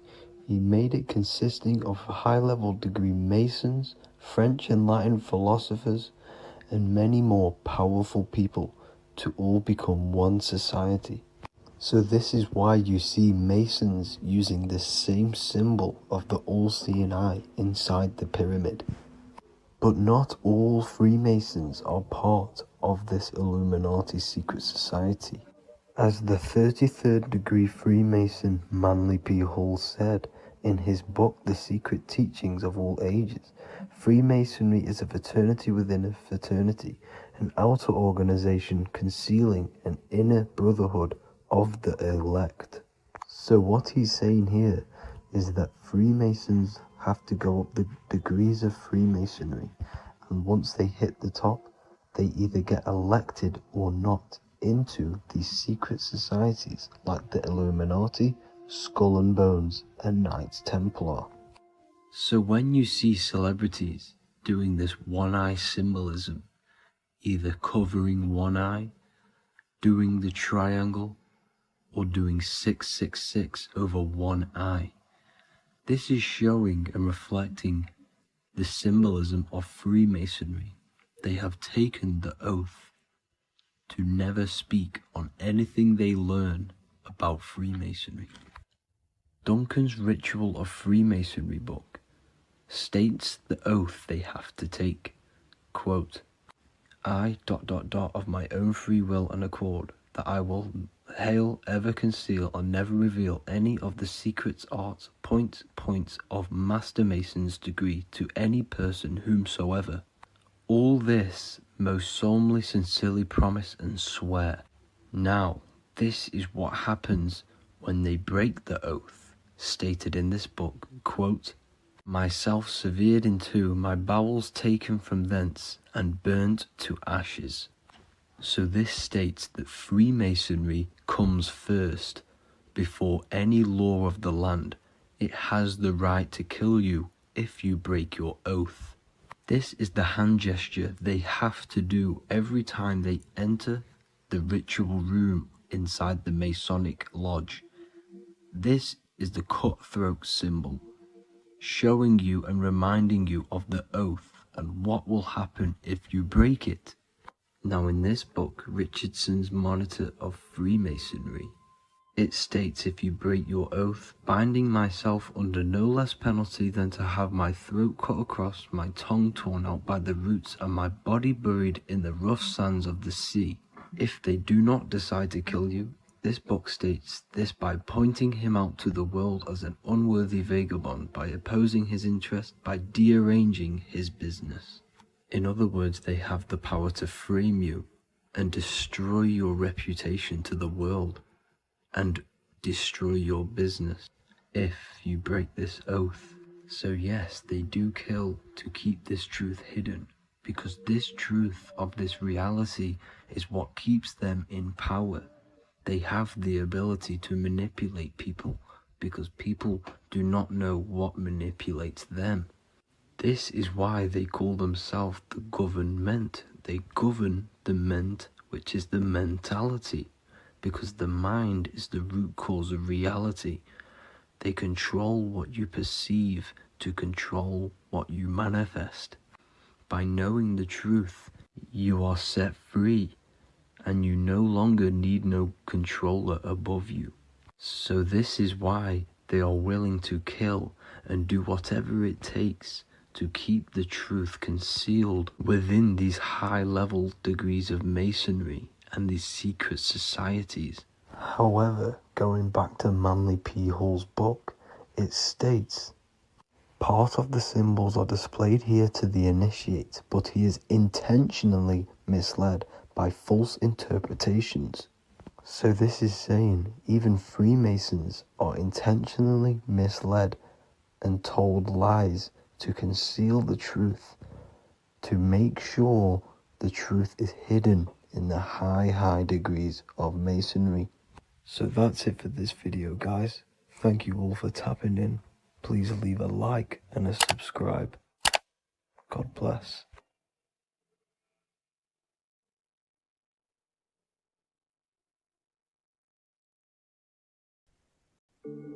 he made it consisting of high-level degree Masons, French and Latin philosophers, and many more powerful people to all become one society. So this is why you see Masons using the same symbol of the all-seeing eye inside the pyramid. But not all Freemasons are part of this Illuminati secret society. As the 33rd degree Freemason Manly P. Hall said in his book The Secret Teachings of All Ages, Freemasonry is a fraternity within a fraternity, an outer organization concealing an inner brotherhood of the elect. So what he's saying here is that Freemasons have to go up the degrees of Freemasonry, and once they hit the top, they either get elected or not into these secret societies like the Illuminati, Skull and Bones, and Knights Templar. So when you see celebrities doing this one-eye symbolism, either covering one eye, doing the triangle, or doing 666 over one eye, this is showing and reflecting the symbolism of Freemasonry. They have taken the oath to never speak on anything they learn about Freemasonry. Duncan's Ritual of Freemasonry book states the oath they have to take. Quote, I ... of my own free will and accord, that I will hail, ever conceal, or never reveal any of the secrets, arts, points of Master Mason's degree to any person whomsoever. All this most solemnly, sincerely promise and swear. Now, this is what happens when they break the oath, stated in this book, quote, myself severed in two, my bowels taken from thence, and burnt to ashes. So this states that Freemasonry comes first, before any law of the land. It has the right to kill you if you break your oath. This is the hand gesture they have to do every time they enter the ritual room inside the Masonic Lodge. This is the cutthroat symbol, showing you and reminding you of the oath and what will happen if you break it. Now in this book, Richardson's Monitor of Freemasonry, it states, if you break your oath, binding myself under no less penalty than to have my throat cut across, my tongue torn out by the roots, and my body buried in the rough sands of the sea. If they do not decide to kill you, this book states this by pointing him out to the world as an unworthy vagabond, by opposing his interest, by dearranging his business. In other words, they have the power to frame you and destroy your reputation to the world, and destroy your business if you break this oath. So yes, they do kill to keep this truth hidden, because this truth of this reality is what keeps them in power. They have the ability to manipulate people, because people do not know what manipulates them. This is why they call themselves the government. They govern the ment, which is the mentality, because the mind is the root cause of reality. They control what you perceive to control what you manifest. By knowing the truth, you are set free, and you no longer need no controller above you. So this is why they are willing to kill and do whatever it takes to keep the truth concealed within these high-level degrees of masonry and these secret societies. However, going back to Manly P. Hall's book, it states, part of the symbols are displayed here to the initiate, but he is intentionally misled by false interpretations. So this is saying even Freemasons are intentionally misled and told lies to conceal the truth, to make sure the truth is hidden in the high degrees of masonry. So that's it for this video, guys. Thank you all for tapping in. Please leave a like and a subscribe. God bless.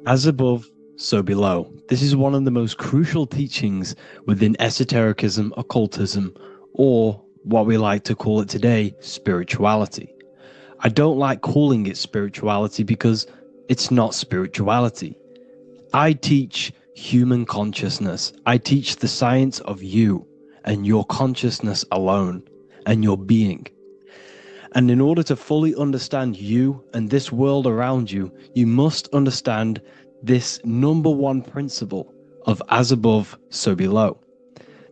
As above, so below. This is one of the most crucial teachings within esotericism, occultism, or what we like to call it today, spirituality. I don't like calling it spirituality because it's not spirituality. I teach human consciousness. I teach the science of you and your consciousness alone and your being. And in order to fully understand you and this world around you, you must understand this number one principle of as above, so below.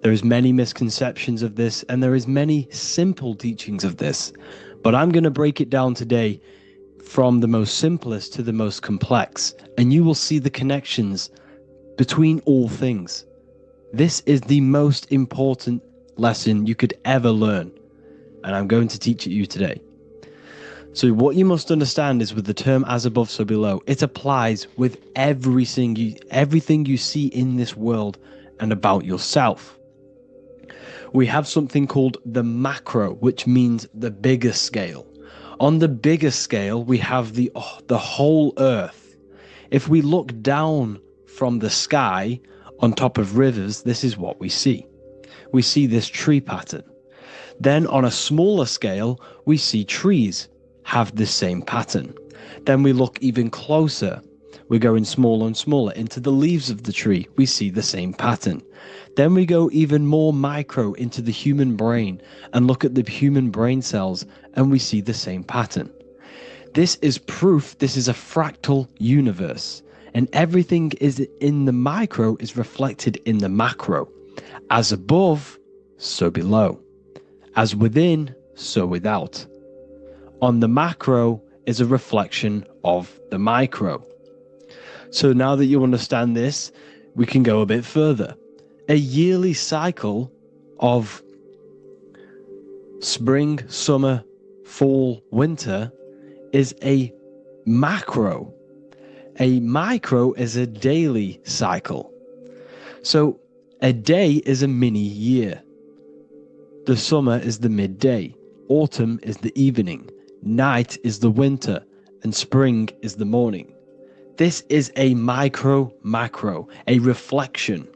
There is many misconceptions of this, and there is many simple teachings of this, but I'm going to break it down today from the most simplest to the most complex, and you will see the connections between all things. This is the most important lesson you could ever learn, and I'm going to teach it you today. So what you must understand is, with the term as above, so below, it applies with everything you see in this world and about yourself. We have something called the macro, which means the bigger scale. On the bigger scale, we have the whole earth. If we look down from the sky on top of rivers, this is what we see. We see this tree pattern. Then on a smaller scale, we see trees have the same pattern. Then we look even closer. We're going smaller and smaller into the leaves of the tree. We see the same pattern. Then we go even more micro into the human brain and look at the human brain cells, and we see the same pattern. This is proof this is a fractal universe, and everything is in the micro is reflected in the macro. As above, so below. As within, so without. On the macro is a reflection of the micro. So now that you understand this, we can go a bit further. A yearly cycle of spring, summer, fall, winter is a macro. A micro is a daily cycle. So a day is a mini year. The summer is the midday, autumn is the evening, night is the winter, and spring is the morning. This is a macro, a reflection.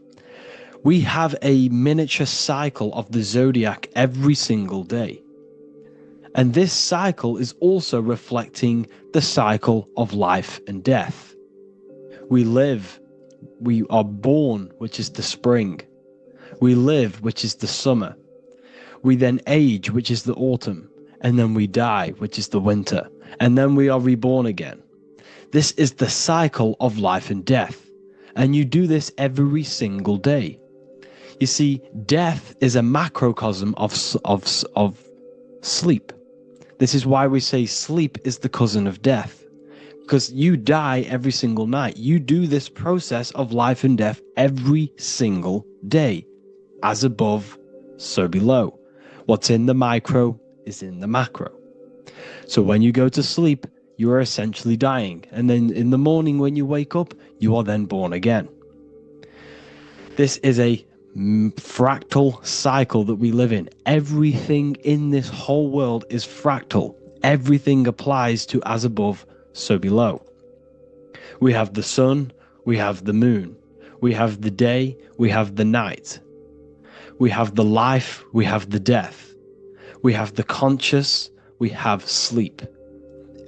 We have a miniature cycle of the zodiac every single day. And this cycle is also reflecting the cycle of life and death. We live, we are born, which is the spring. We live, which is the summer. We then age, which is the autumn. And then we die, which is the winter. And then we are reborn again. This is the cycle of life and death. And you do this every single day. You see, death is a macrocosm of sleep. This is why we say sleep is the cousin of death. Because you die every single night. You do this process of life and death every single day. As above, so below. What's in the micro is in the macro. So when you go to sleep, you are essentially dying. And then in the morning when you wake up, you are then born again. This is a fractal cycle that we live in. Everything in this whole world is fractal. Everything applies to as above, so below. We have the sun, we have the moon, we have the day, we have the night. We have the life, we have the death. We have the conscious, we have sleep.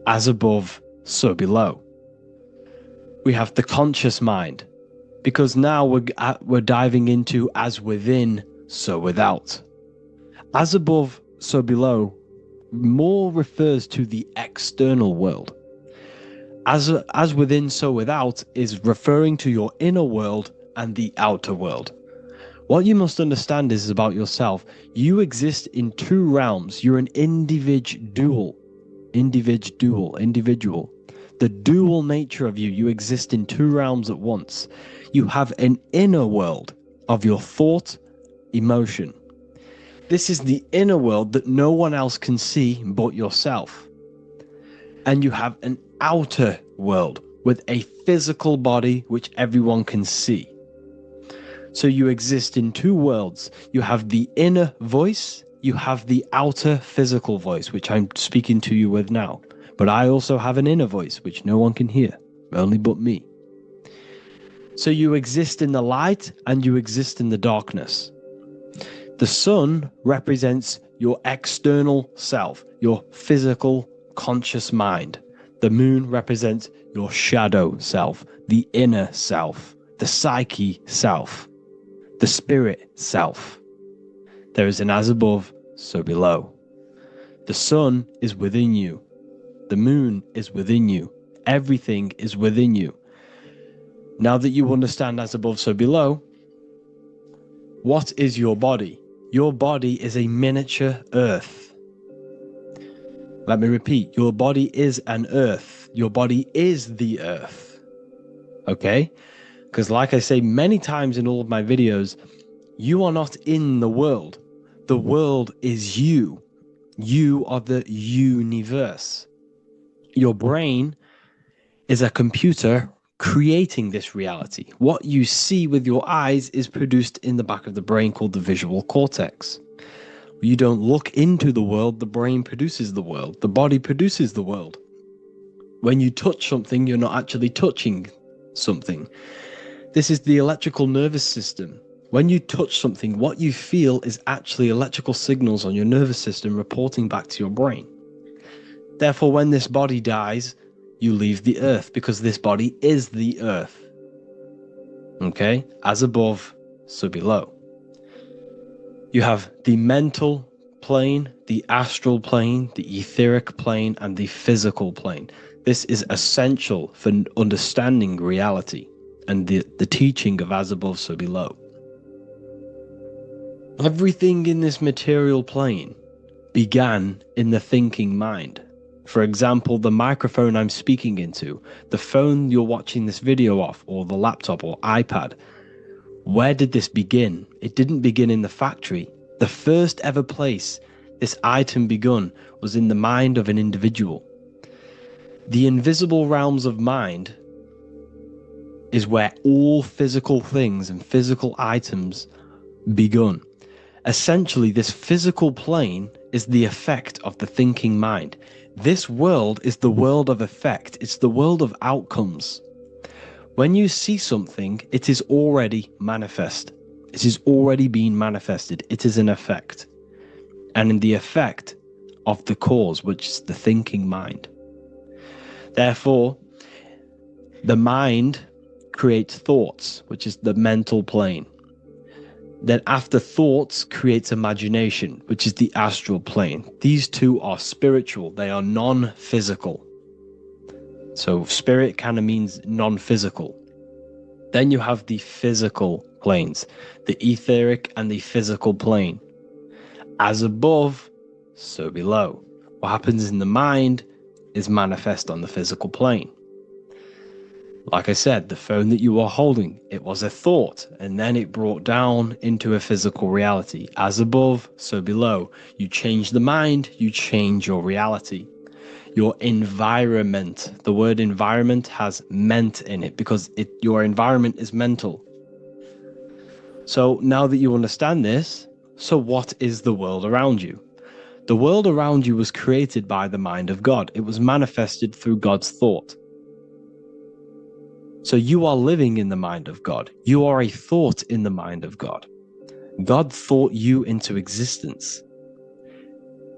As above, so below. We have the conscious mind, because now we're diving into as within, so without. As above, so below more refers to the external world. As within, so without is referring to your inner world and the outer world. What you must understand is about yourself. You exist in two realms. You're an individual. The dual nature of you. You exist in two realms at once. You have an inner world of your thought, emotion. This is the inner world that no one else can see but yourself. And you have an outer world with a physical body which everyone can see. So you exist in two worlds. You have the inner voice, you have the outer physical voice, which I'm speaking to you with now. But I also have an inner voice, which no one can hear, only but me. So you exist in the light and you exist in the darkness. The sun represents your external self, your physical, conscious mind. The moon represents your shadow self, the inner self, the psyche self, the spirit self. There is an as above, so below. The sun is within you. The moon is within you. Everything is within you. Now that you understand as above, so below, what is your body? Your body is a miniature earth. Let me repeat, your body is an earth. Your body is the earth. Okay? Because like I say many times in all of my videos, you are not in the world. The world is you. You are the universe. Your brain is a computer creating this reality. What you see with your eyes is produced in the back of the brain called the visual cortex. You don't look into the world, the brain produces the world. The body produces the world. When you touch something, you're not actually touching something. This is the electrical nervous system. When you touch something, what you feel is actually electrical signals on your nervous system reporting back to your brain. Therefore, when this body dies, you leave the earth because this body is the earth. Okay? As above, so below. You have the mental plane, the astral plane, the etheric plane, and the physical plane. This is essential for understanding reality and the teaching of as above, so below. Everything in this material plane began in the thinking mind. For example, the microphone I'm speaking into, the phone you're watching this video off, or the laptop or iPad. Where did this begin? It didn't begin in the factory. The first ever place this item begun was in the mind of an individual. The invisible realms of mind is where all physical things and physical items begun. Essentially, this physical plane is the effect of the thinking mind. This world is the world of effect. It's the world of outcomes. When you see something, it is already manifest. It is already being manifested. It is an effect. And in the effect of the cause, which is the thinking mind. Therefore, the mind creates thoughts, which is the mental plane. Then after thoughts creates imagination, which is the astral plane. These two are spiritual. They are non-physical. So spirit kind of means non-physical. Then you have the physical planes, the etheric and the physical plane. As above, so below. What happens in the mind is manifest on the physical plane. Like I said, the phone that you are holding, it was a thought, and then it brought down into a physical reality. As above, so below. You change the mind, you change your reality. Your environment, the word environment has ment in it because your environment is mental. So now that you understand this, so what is the world around you? The world around you was created by the mind of God. It was manifested through God's thought. So you are living in the mind of God. You are a thought in the mind of God. God thought you into existence.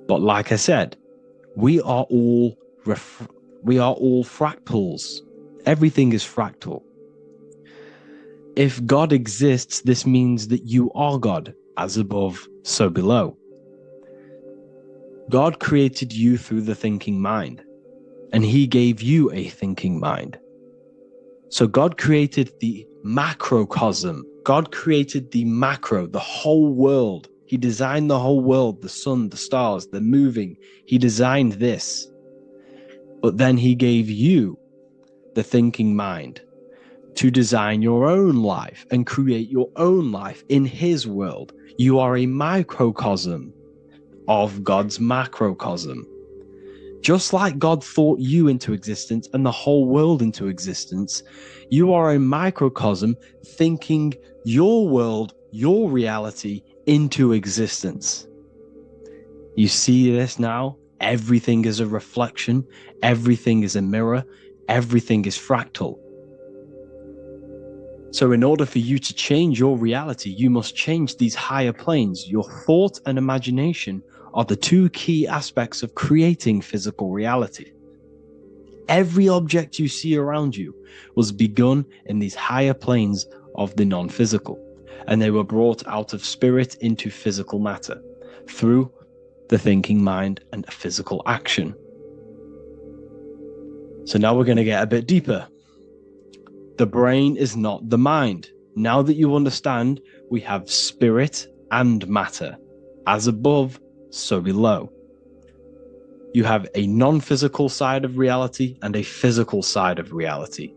But like I said, we are all fractals. Everything is fractal. If God exists, this means that you are God. As above, so below. God created you through the thinking mind, and he gave you a thinking mind. So God created the macrocosm. God created the macro, the whole world. He designed the whole world, the sun, the stars, the moving. He designed this. But then he gave you the thinking mind to design your own life and create your own life in his world. You are a microcosm of God's macrocosm. Just like God thought you into existence and the whole world into existence, you are a microcosm thinking your world, your reality into existence. You see this now? Everything is a reflection. Everything is a mirror. Everything is fractal. So in order for you to change your reality, you must change these higher planes. Your thought and imagination are the two key aspects of creating physical reality. Every object you see around you was begun in these higher planes of the non-physical, and they were brought out of spirit into physical matter through the thinking mind and physical action. So now we're going to get a bit deeper. The brain is not the mind. Now that you understand, we have spirit and matter. As above, so below. You have a non-physical side of reality and a physical side of reality.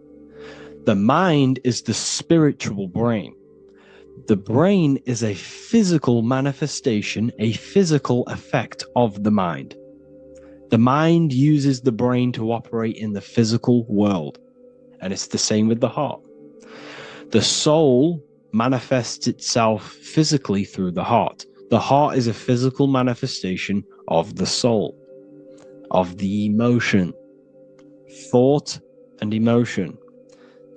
The mind is the spiritual brain. The brain is a physical manifestation, a physical effect of the mind. The mind uses the brain to operate in the physical world, and it's the same with the heart. The soul manifests itself physically through the heart. The heart is a physical manifestation of the soul, of the emotion, thought and emotion,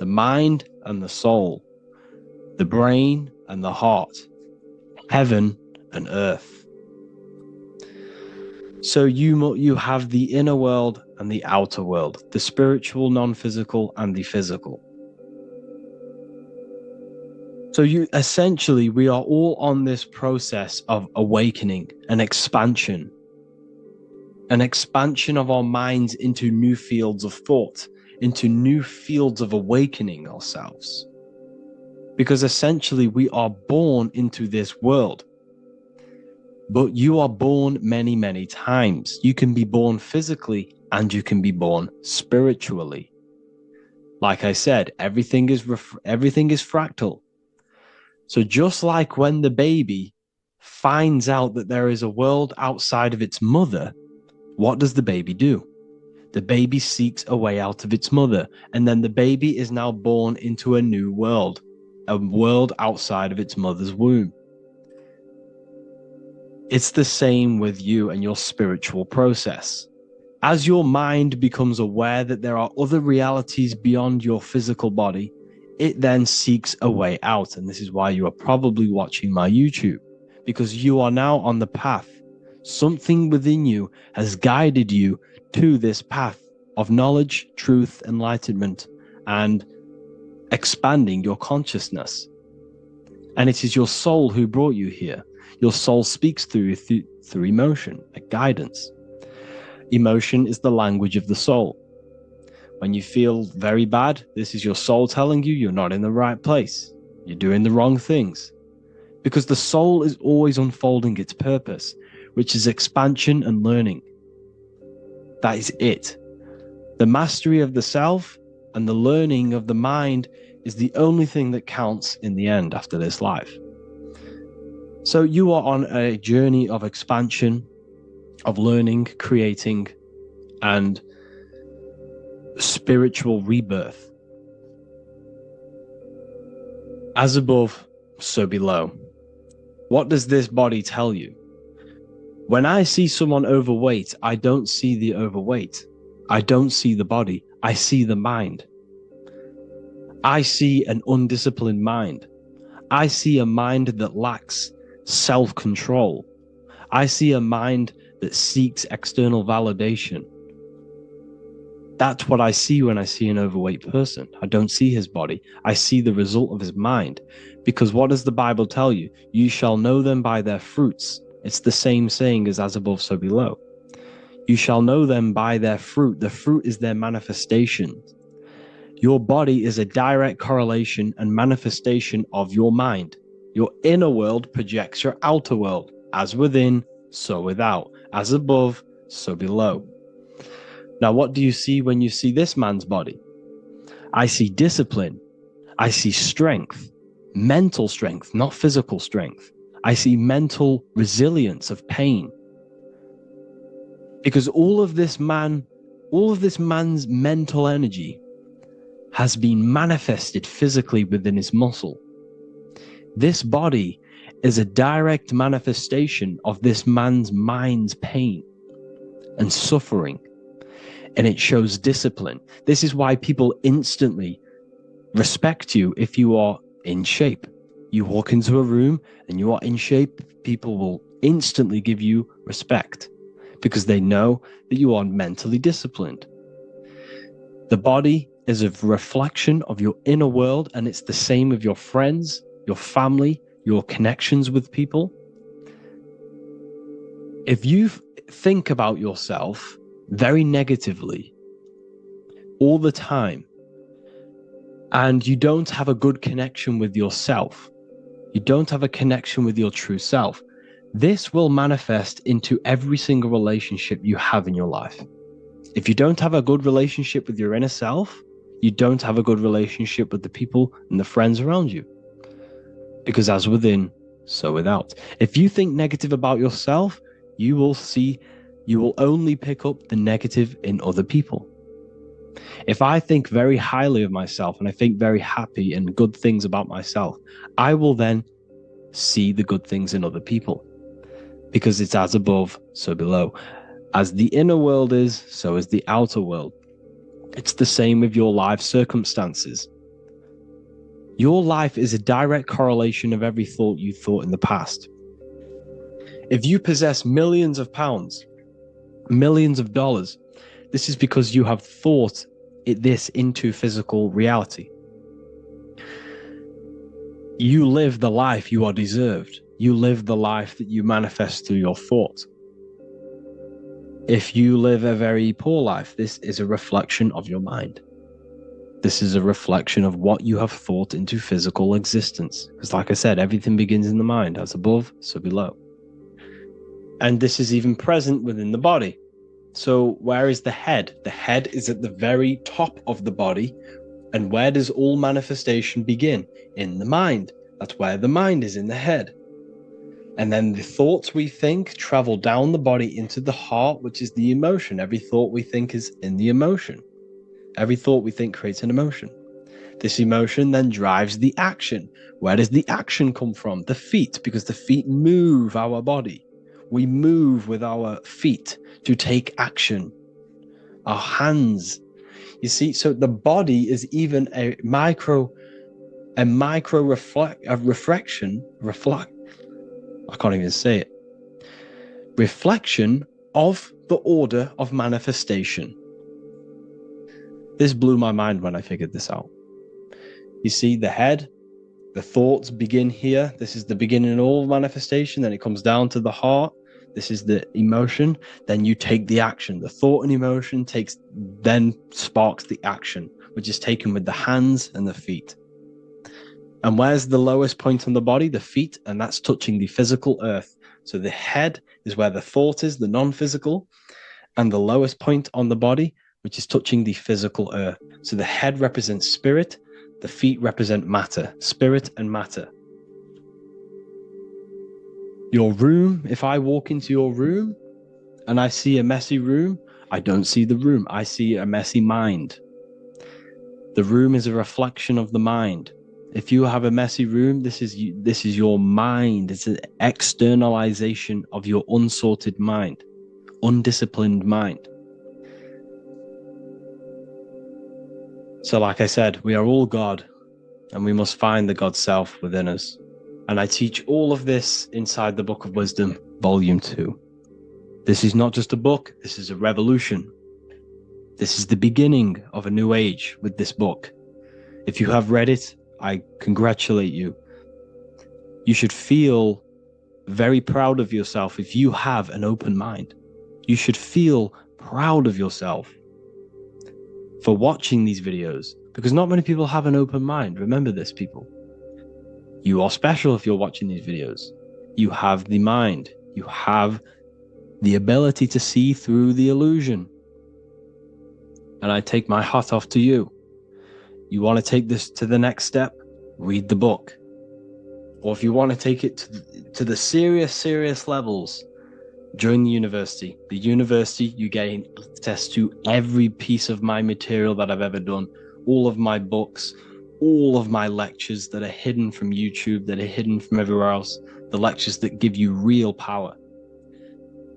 the mind and the soul, the brain and the heart, heaven and earth. So you have the inner world and the outer world, the spiritual, non-physical, and the physical. So we are all on this process of awakening, an expansion of our minds into new fields of thought, into new fields of awakening ourselves. Because essentially we are born into this world, but you are born many, many times. You can be born physically and you can be born spiritually. Like I said, everything is fractal. So just like when the baby finds out that there is a world outside of its mother, what does the baby do? The baby seeks a way out of its mother, and then the baby is now born into a new world, a world outside of its mother's womb. It's the same with you and your spiritual process. As your mind becomes aware that there are other realities beyond your physical body, it then seeks a way out. And this is why you are probably watching my YouTube, because you are now on the path. Something within you has guided you to this path of knowledge, truth, enlightenment, and expanding your consciousness. And it is your soul who brought you here. Your soul speaks through emotion, a guidance. Emotion is the language of the soul. When you feel very bad, this is your soul telling you you're not in the right place. You're doing the wrong things. Because the soul is always unfolding its purpose, which is expansion and learning. That is it. The mastery of the self and the learning of the mind is the only thing that counts in the end after this life. So you are on a journey of expansion, of learning, creating, and spiritual rebirth. As above, so below. What does this body tell you? When I see someone overweight, I don't see the overweight. I don't see the body. I see the mind. I see an undisciplined mind. I see a mind that lacks self-control. I see a mind that seeks external validation. That's what I see when I see an overweight person. I don't see his body. I see the result of his mind. Because what does the Bible tell you? You shall know them by their fruits. It's the same saying as above, so below. You shall know them by their fruit. The fruit is their manifestation. Your body is a direct correlation and manifestation of your mind. Your inner world projects your outer world. As within, so without. As above, so below. Now, what do you see when you see this man's body? I see discipline. I see strength. Mental strength, not physical strength. I see mental resilience of pain. Because all of this man's mental energy has been manifested physically within his muscle. This body is a direct manifestation of this man's mind's pain and suffering, and it shows discipline. This is why people instantly respect you if you are in shape. You walk into a room and you are in shape, people will instantly give you respect because they know that you are mentally disciplined. The body is a reflection of your inner world, and it's the same with your friends, your family, your connections with people. If you think about yourself very negatively all the time, and you don't have a good connection with yourself, you don't have a connection with your true self, this will manifest into every single relationship you have in your life. If you don't have a good relationship with your inner self, you don't have a good relationship with the people and the friends around you. Because as within, so without. If you think negative about yourself, you will only pick up the negative in other people. If I think very highly of myself and I think very happy and good things about myself, I will then see the good things in other people. Because it's as above, so below. As the inner world is, so is the outer world. It's the same with your life circumstances. Your life is a direct correlation of every thought you thought in the past. If you possess millions of pounds, millions of dollars, this is because you have thought this into physical reality. You live the life you are deserved. You live the life that you manifest through your thought. If you live a very poor life, this is a reflection of your mind. This is a reflection of what you have thought into physical existence. Because like I said, everything begins in the mind. As above, so below. And this is even present within the body. So where is the head? The head is at the very top of the body. And where does all manifestation begin? In the mind. That's where the mind is, in the head. And then the thoughts we think travel down the body into the heart, which is the emotion. Every thought we think is in the emotion. Every thought we think creates an emotion. This emotion then drives the action. Where does the action come from? The feet, because the feet move our body. We move with our feet to take action. Our hands. You see, so the body is even a micro reflection. I can't even say it. Reflection of the order of manifestation. This blew my mind when I figured this out. You see, the head, the thoughts begin here. This is the beginning of all manifestation. Then it comes down to the heart. This is the emotion. Then you take the action. The thought and emotion then sparks the action, which is taken with the hands and the feet. And where's the lowest point on the body? The feet, and that's touching the physical earth. So the head is where the thought is, the non-physical, and the lowest point on the body, which is touching the physical earth. So the head represents spirit, the feet represent matter, spirit and matter. Your room, if I walk into your room and I see a messy room, I don't see the room, I see a messy mind. The room is a reflection of the mind. If you have a messy room, this is your mind. It's an externalization of your unsorted mind, undisciplined mind. So like I said, we are all God, and we must find the God self within us. And I teach all of this inside the Book of Wisdom, Volume 2. This is not just a book, this is a revolution. This is the beginning of a new age with this book. If you have read it, I congratulate you. You should feel very proud of yourself if you have an open mind. You should feel proud of yourself for watching these videos, because not many people have an open mind. Remember this, people. You are special if you're watching these videos. You have the mind. You have the ability to see through the illusion. And I take my hat off to you. You want to take this to the next step? Read the book. Or if you want to take it to the serious levels, join the university. The university, you gain access to every piece of my material that I've ever done, all of my books, all of my lectures that are hidden from YouTube, that are hidden from everywhere else, the lectures that give you real power.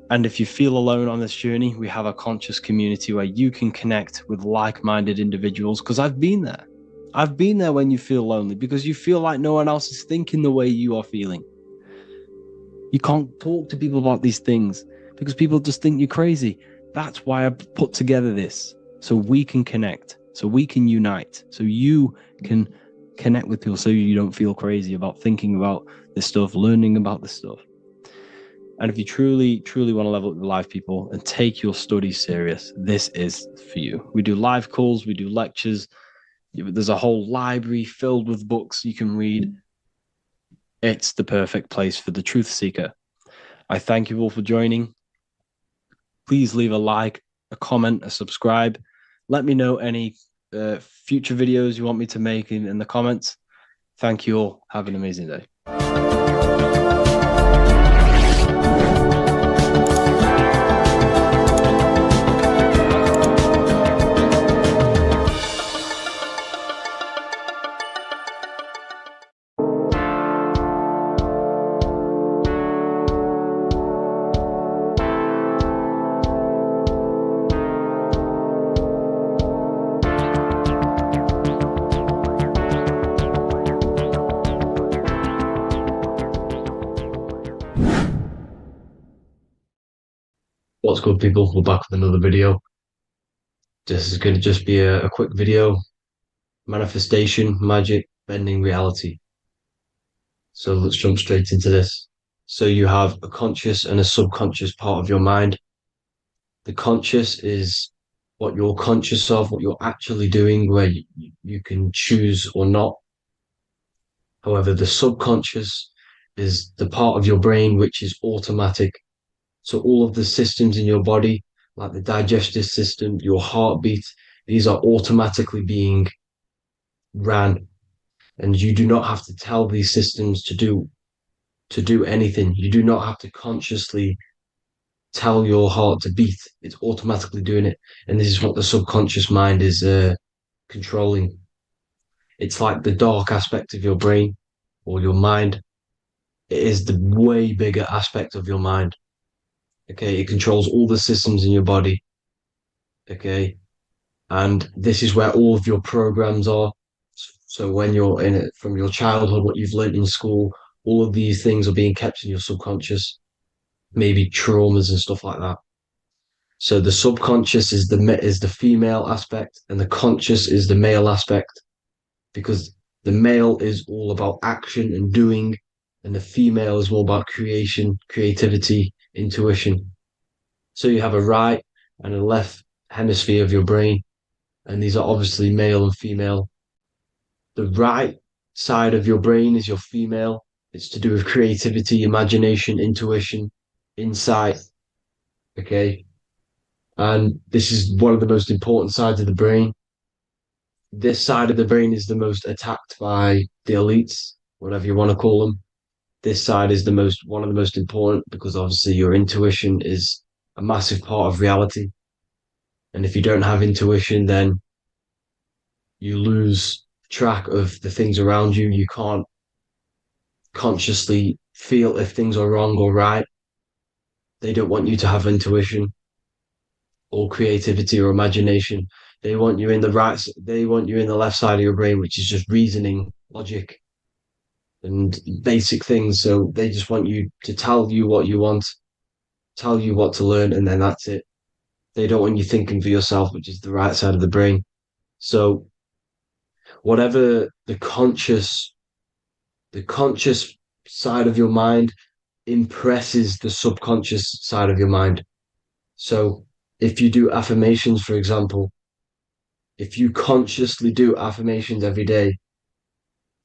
And if you feel alone on this journey, we have a conscious community where you can connect with like-minded individuals, because I've been there. I've been there when you feel lonely, because you feel like no one else is thinking the way you are feeling. You can't talk to people about these things because people just think you're crazy. That's why I put together this, so we can connect, so we can unite, so you can connect with people, so you don't feel crazy about thinking about this stuff, learning about this stuff. And if you truly want to level up your life, people, and take your studies serious, this is for you. We do live calls, we do lectures. There's a whole library filled with books you can read. It's the perfect place for the truth seeker. I thank you all for joining. Please leave a like, a comment, a subscribe. Let me know any future videos you want me to make in the comments. Thank you all. Have an amazing day. What's good, people? We're back with another video. This is going to just be a quick video. Manifestation, magic, bending reality. So let's jump straight into this. So you have a conscious and a subconscious part of your mind. The conscious is what you're conscious of, what you're actually doing, where you can choose or not. However, the subconscious is the part of your brain which is automatic. So all of the systems in your body, like the digestive system, your heartbeat, these are automatically being ran. And you do not have to tell these systems to do anything. You do not have to consciously tell your heart to beat. It's automatically doing it. And this is what the subconscious mind is controlling. It's like the dark aspect of your brain or your mind. It is the way bigger aspect of your mind. Okay, it controls all the systems in your body. Okay, and this is where all of your programs are. So when you're in it from your childhood, what you've learned in school, all of these things are being kept in your subconscious, maybe traumas and stuff like that. So the subconscious is the female aspect, and the conscious is the male aspect, because the male is all about action and doing, and the female is more about creation, creativity, intuition. So you have a right and a left hemisphere of your brain, and these are obviously male and female. The right side of your brain is your female. It's to do with creativity, imagination, intuition, insight. Okay. And this is one of the most important sides of the brain. This side of the brain is the most attacked by the elites, whatever you want to call them. This side is the most one of the most important because obviously your intuition is a massive part of reality. And if you don't have intuition, then you lose track of the things around you. You can't consciously feel if things are wrong or right. They don't want you to have intuition or creativity or imagination. They want you in the right, they want you in the left side of your brain, which is just reasoning, logic, and basic things. So they just want you to tell you what you want, tell you what to learn, and then that's it. They don't want you thinking for yourself, which is the right side of the brain. So whatever the conscious side of your mind impresses the subconscious side of your mind. So if you do affirmations, for example, if you consciously do affirmations every day,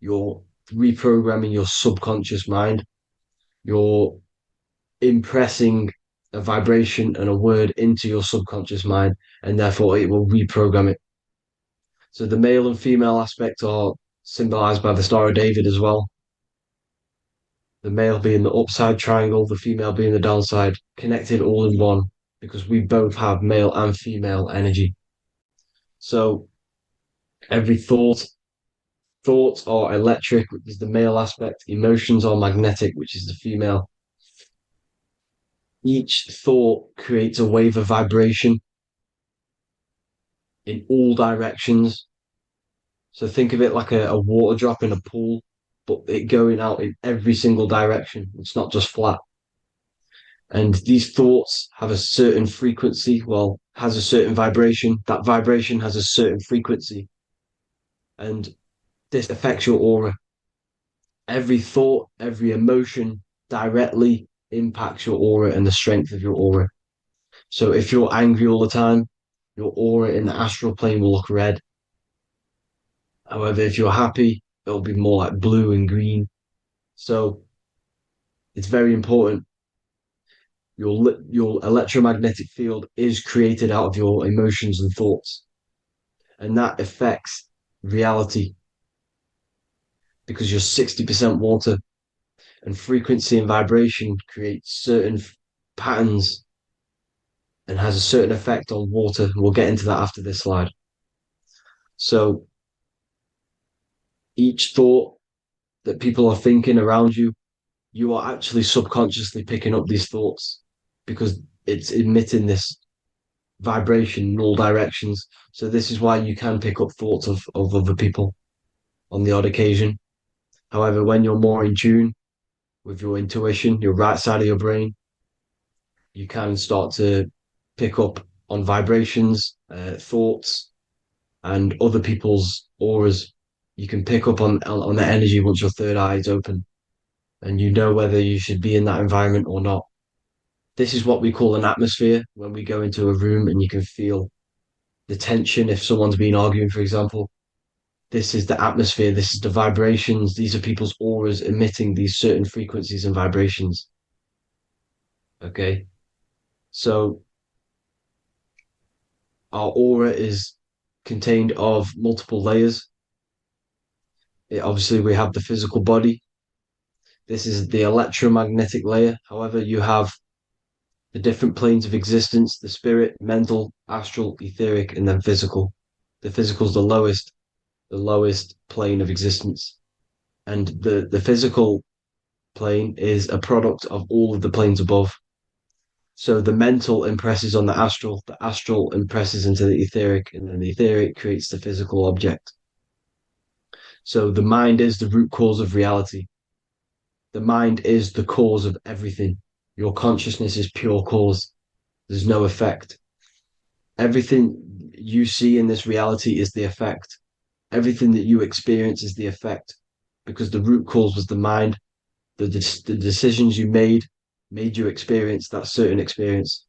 you're reprogramming your subconscious mind. You're impressing a vibration and a word into your subconscious mind, and therefore it will reprogram it. So the male and female aspect are symbolized by the Star of David as well. The male being the upside triangle, the female being the downside, connected all in one, because we both have male and female energy. So every thoughts are electric, which is the male aspect. Emotions are magnetic, which is the female. Each thought creates a wave of vibration in all directions. So think of it like a water drop in a pool, but it going out in every single direction. It's not just flat. And these thoughts have a certain frequency, well, has a certain vibration. That vibration has a certain frequency. And this affects your aura. Every thought, every emotion directly impacts your aura and the strength of your aura. So if you're angry all the time, your aura in the astral plane will look red. However, if you're happy, it'll be more like blue and green. So it's very important. Your electromagnetic field is created out of your emotions and thoughts, and that affects reality because you're 60% water, and frequency and vibration create certain patterns and has a certain effect on water. We'll get into that after this slide. So each thought that people are thinking around you, you are actually subconsciously picking up these thoughts because it's emitting this vibration in all directions. So this is why you can pick up thoughts of other people on the odd occasion. However, when you're more in tune with your intuition, your right side of your brain, you can start to pick up on vibrations, thoughts, and other people's auras. You can pick up on the energy once your third eye is open, and you know whether you should be in that environment or not. This is what we call an atmosphere when we go into a room and you can feel the tension if someone's been arguing, for example. This is the atmosphere, this is the vibrations, these are people's auras emitting these certain frequencies and vibrations. Okay. So our aura is contained of multiple layers. Obviously, we have the physical body. This is the electromagnetic layer. However, you have the different planes of existence, the spirit, mental, astral, etheric, and then physical. The physical is the lowest plane of existence. And the physical plane is a product of all of the planes above. So the mental impresses on the astral impresses into the etheric, and then the etheric creates the physical object. So the mind is the root cause of reality. The mind is the cause of everything. Your consciousness is pure cause. There's no effect. Everything you see in this reality is the effect. Everything that you experience is the effect because the root cause was the mind. The decisions you made you experience that certain experience.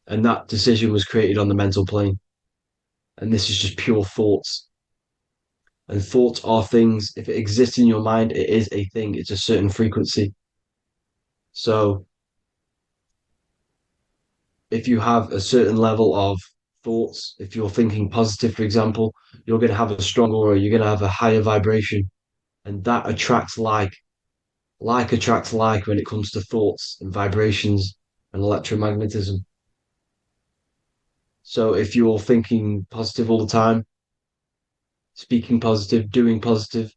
And that decision was created on the mental plane. And this is just pure thoughts. And thoughts are things. If it exists in your mind, it is a thing. It's a certain frequency. So if you have a certain level of thoughts, if you're thinking positive, for example, you're going to have a strong aura, you're going to have a higher vibration. And that attracts like. Like attracts like when it comes to thoughts and vibrations and electromagnetism. So if you're thinking positive all the time, speaking positive, doing positive,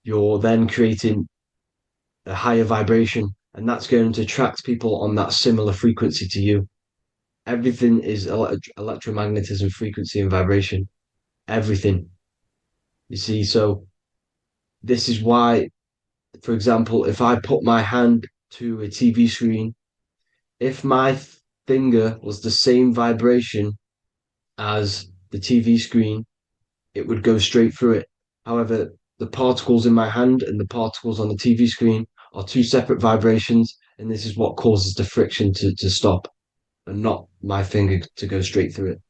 you're then creating a higher vibration, and that's going to attract people on that similar frequency to you. Everything is electromagnetism, frequency, and vibration. Everything. You see, so this is why, for example, if I put my hand to a TV screen, if my finger was the same vibration as the TV screen, it would go straight through it. However, the particles in my hand and the particles on the TV screen are two separate vibrations, and this is what causes the friction to stop and not my finger to go straight through it.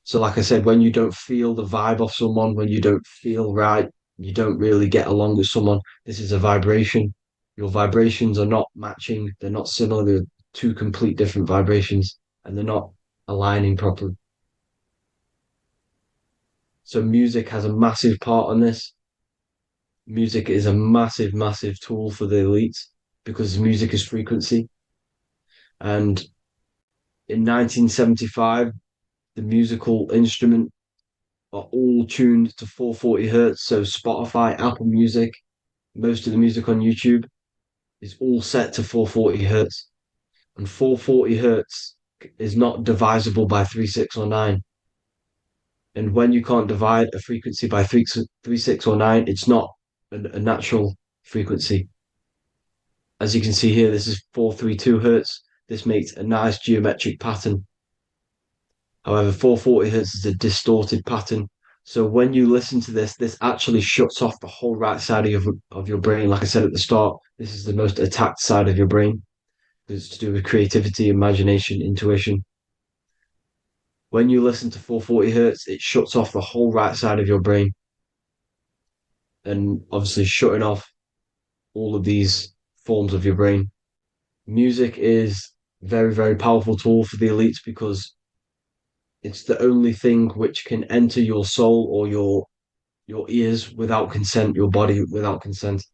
So, like I said, when you don't feel the vibe of someone, when you don't feel right, you don't really get along with someone, this is a vibration. Your vibrations are not matching, they're not similar, they're two complete different vibrations, and they're not aligning properly. So music has a massive part on this. Music is a massive, massive tool for the elites because music is frequency. And in 1975, the musical instrument are all tuned to 440 hertz. So Spotify, Apple Music, most of the music on YouTube is all set to 440 hertz. And 440 hertz is not divisible by 3, 6, or 9. And when you can't divide a frequency by 3, 6, or 9, it's not a natural frequency. As you can see here, this is 432 hertz. This makes a nice geometric pattern. However, 440 hertz is a distorted pattern. So when you listen to this, this actually shuts off the whole right side of your brain. Like I said at the start, this is the most attacked side of your brain. It's to do with creativity, imagination, intuition. When you listen to 440 hertz, it shuts off the whole right side of your brain. And obviously shutting off all of these forms of your brain. Music is very, very powerful tool for the elites because it's the only thing which can enter your soul or your ears without consent, your body without consent.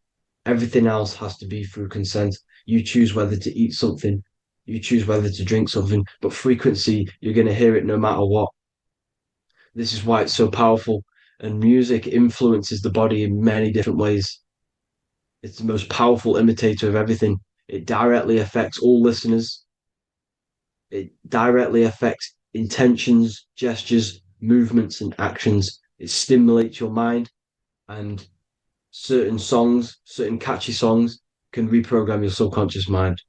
Everything else has to be through consent. You choose whether to eat something, you choose whether to drink something, but frequency, you're going to hear it no matter what. This is why it's so powerful. And music influences the body in many different ways. It's the most powerful imitator of everything. It directly affects all listeners. It directly affects intentions, gestures, movements, and actions. It stimulates your mind, and certain songs, certain catchy songs, can reprogram your subconscious mind,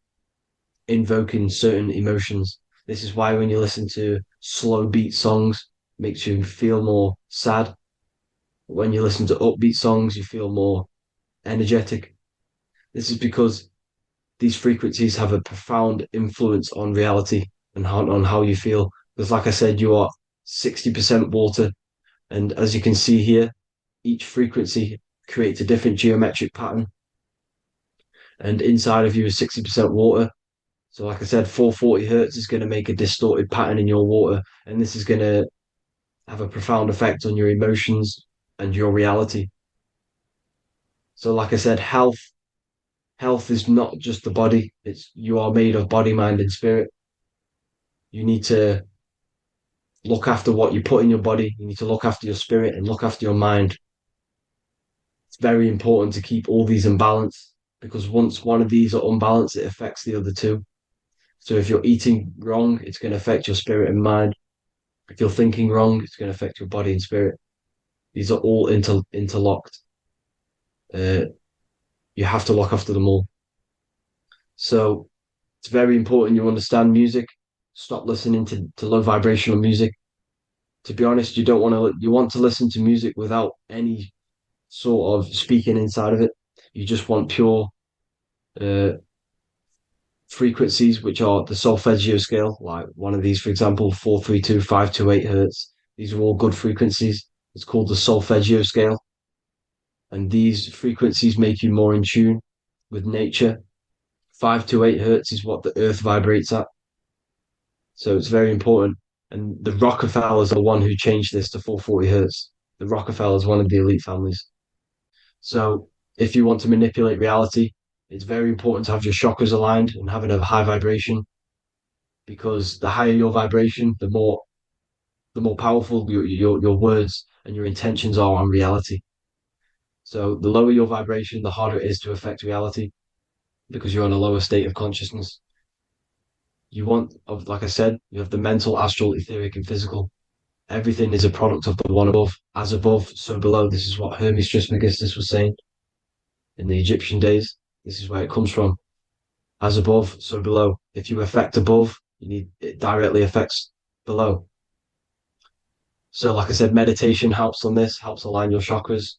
invoking certain emotions. This is why when you listen to slow beat songs, it makes you feel more sad. When you listen to upbeat songs, you feel more energetic. This is because these frequencies have a profound influence on reality and on how you feel. Because, like I said, you are 60% water. And as you can see here, each frequency creates a different geometric pattern. And inside of you is 60% water. So, like I said, 440 hertz is going to make a distorted pattern in your water. And this is going to have a profound effect on your emotions and your reality. So, like I said, health is not just the body. It's you are made of body, mind, and spirit. You need to look after what you put in your body. You need to look after your spirit and look after your mind. It's very important to keep all these in balance because once one of these are unbalanced, it affects the other two. So if you're eating wrong, it's going to affect your spirit and mind. If you're thinking wrong, it's going to affect your body and spirit. These are all interlocked. Uh, you have to look after them all. So it's very important you understand music. Stop listening to low vibrational music. To be honest, you want to listen to music without any sort of speaking inside of it. You just want pure uh, frequencies, which are the solfeggio scale, like one of these, for example, 432, 528 hertz. These are all good frequencies. It's called the solfeggio scale. And these frequencies make you more in tune with nature. 528 hertz is what the earth vibrates at. So it's very important. And the Rockefellers are the one who changed this to 440 hertz. The Rockefellers, one of the elite families. So if you want to manipulate reality, it's very important to have your chakras aligned and having a high vibration, because the higher your vibration, the more powerful your words and your intentions are on reality. So the lower your vibration, the harder it is to affect reality, because you're in a lower state of consciousness. Like I said, you have the mental, astral, etheric, and physical. Everything is a product of the one above. As above, so below. This is what Hermes Trismegistus was saying in the Egyptian days. This is where it comes from. As above, so below. If you affect above, it directly affects below. So, like I said, meditation helps on this, helps align your chakras.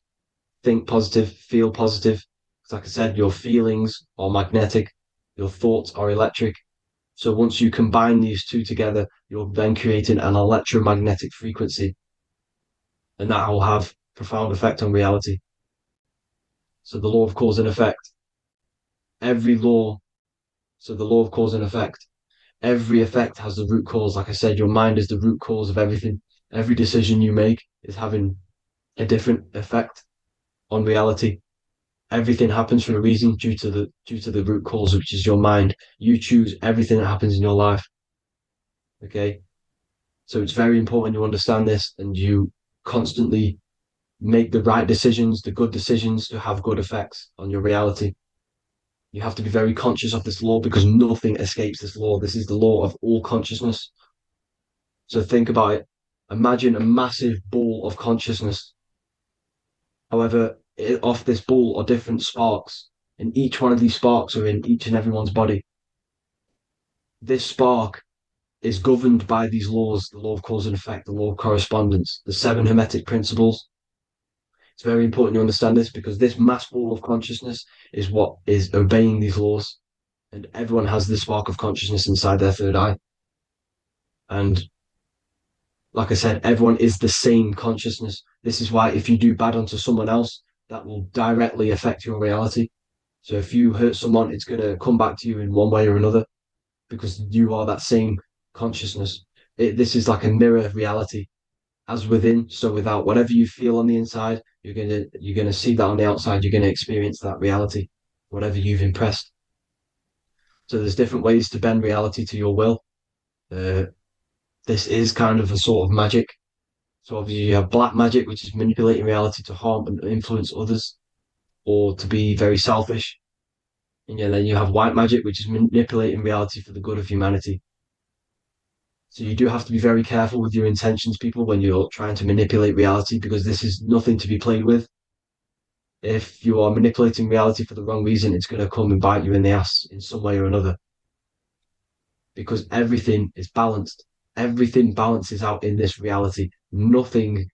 Think positive, feel positive. Like I said, your feelings are magnetic, your thoughts are electric. So once you combine these two together, you're then creating an electromagnetic frequency, and that will have profound effect on reality. So the law of cause and effect. Every law, so the law of cause and effect. Every effect has the root cause. Like I said, your mind is the root cause of everything. Every decision you make is having a different effect on reality. Everything happens for a reason due to the root cause, which is your mind. You choose everything that happens in your life. Okay. So it's very important you understand this and you constantly make the right decisions, the good decisions to have good effects on your reality. You have to be very conscious of this law because nothing escapes this law. This is the law of all consciousness. So think about it. Imagine a massive ball of consciousness. However, off this ball are different sparks, and each one of these sparks are in each and everyone's body. This spark is governed by these laws, the law of cause and effect, the law of correspondence, the seven hermetic principles. It's very important you understand this because this mass ball of consciousness is what is obeying these laws. And everyone has this spark of consciousness inside their third eye. And like I said, everyone is the same consciousness. This is why if you do bad onto someone else, that will directly affect your reality. So if you hurt someone, it's going to come back to you in one way or another because you are that same consciousness. This is like a mirror reality. As within, so without. Whatever you feel on the inside, you're gonna see that on the outside. You're gonna experience that reality, whatever you've impressed. So there's different ways to bend reality to your will. This is kind of a sort of magic. So obviously you have black magic, which is manipulating reality to harm and influence others, or to be very selfish. And yeah, then you have white magic, which is manipulating reality for the good of humanity. So you do have to be very careful with your intentions, people, when you're trying to manipulate reality, because this is nothing to be played with. If you are manipulating reality for the wrong reason, it's going to come and bite you in the ass in some way or another. Because everything is balanced. Everything balances out in this reality. Nothing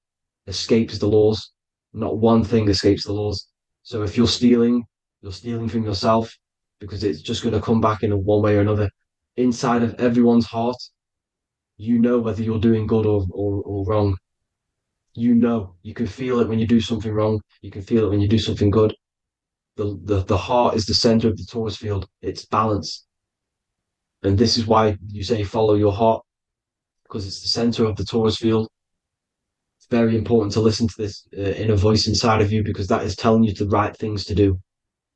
escapes the laws. Not one thing escapes the laws. So if you're stealing from yourself because it's just going to come back in one way or another. Inside of everyone's heart, you know whether you're doing good or wrong. You can feel it when you do something wrong. You can feel it when you do something good. The heart is the center of the torus field. It's balance. And this is why you say follow your heart, because it's the center of the torus field. It's very important to listen to this inner voice inside of you, because that is telling you the right things to do,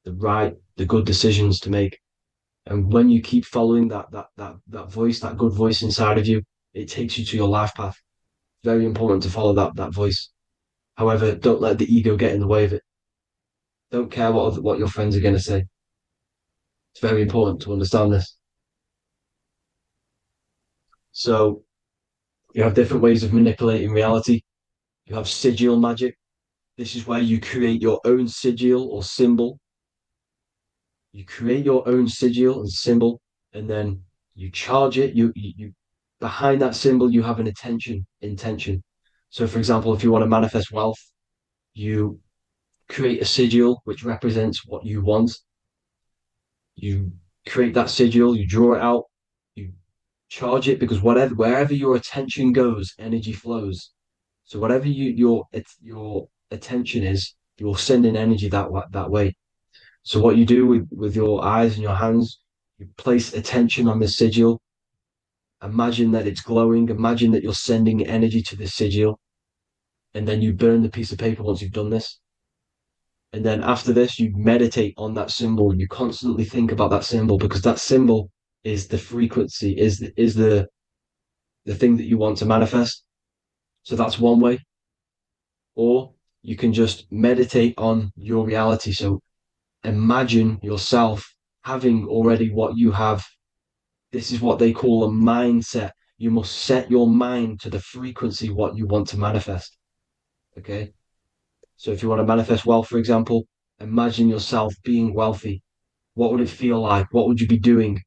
the good decisions to make. And when you keep following that voice, that good voice inside of you, it takes you to your life path. Very important to follow that voice. However, don't let the ego get in the way of it. Don't care what your friends are going to say. It's very important to understand this. So you have different ways of manipulating reality. You have sigil magic. This is where you create your own sigil or symbol. You create your own sigil and symbol, and then you charge it. You behind that symbol you have an intention. So, for example, if you want to manifest wealth, you create a sigil which represents what you want. You create that sigil, you draw it out, you charge it because wherever your attention goes, energy flows. So whatever your attention is, you're sending energy that way. So what you do with your eyes and your hands, you place attention on the sigil. Imagine that it's glowing. Imagine that you're sending energy to the sigil, and then you burn the piece of paper once you've done this. And then after this, you meditate on that symbol. You constantly think about that symbol because that symbol is the frequency, is the thing that you want to manifest. So that's one way. Or you can just meditate on your reality. So imagine yourself having already what you have. This is what they call a mindset. You must set your mind to the frequency what you want to manifest. Okay. So if you want to manifest wealth, for example, imagine yourself being wealthy. What would it feel like? What would you be doing?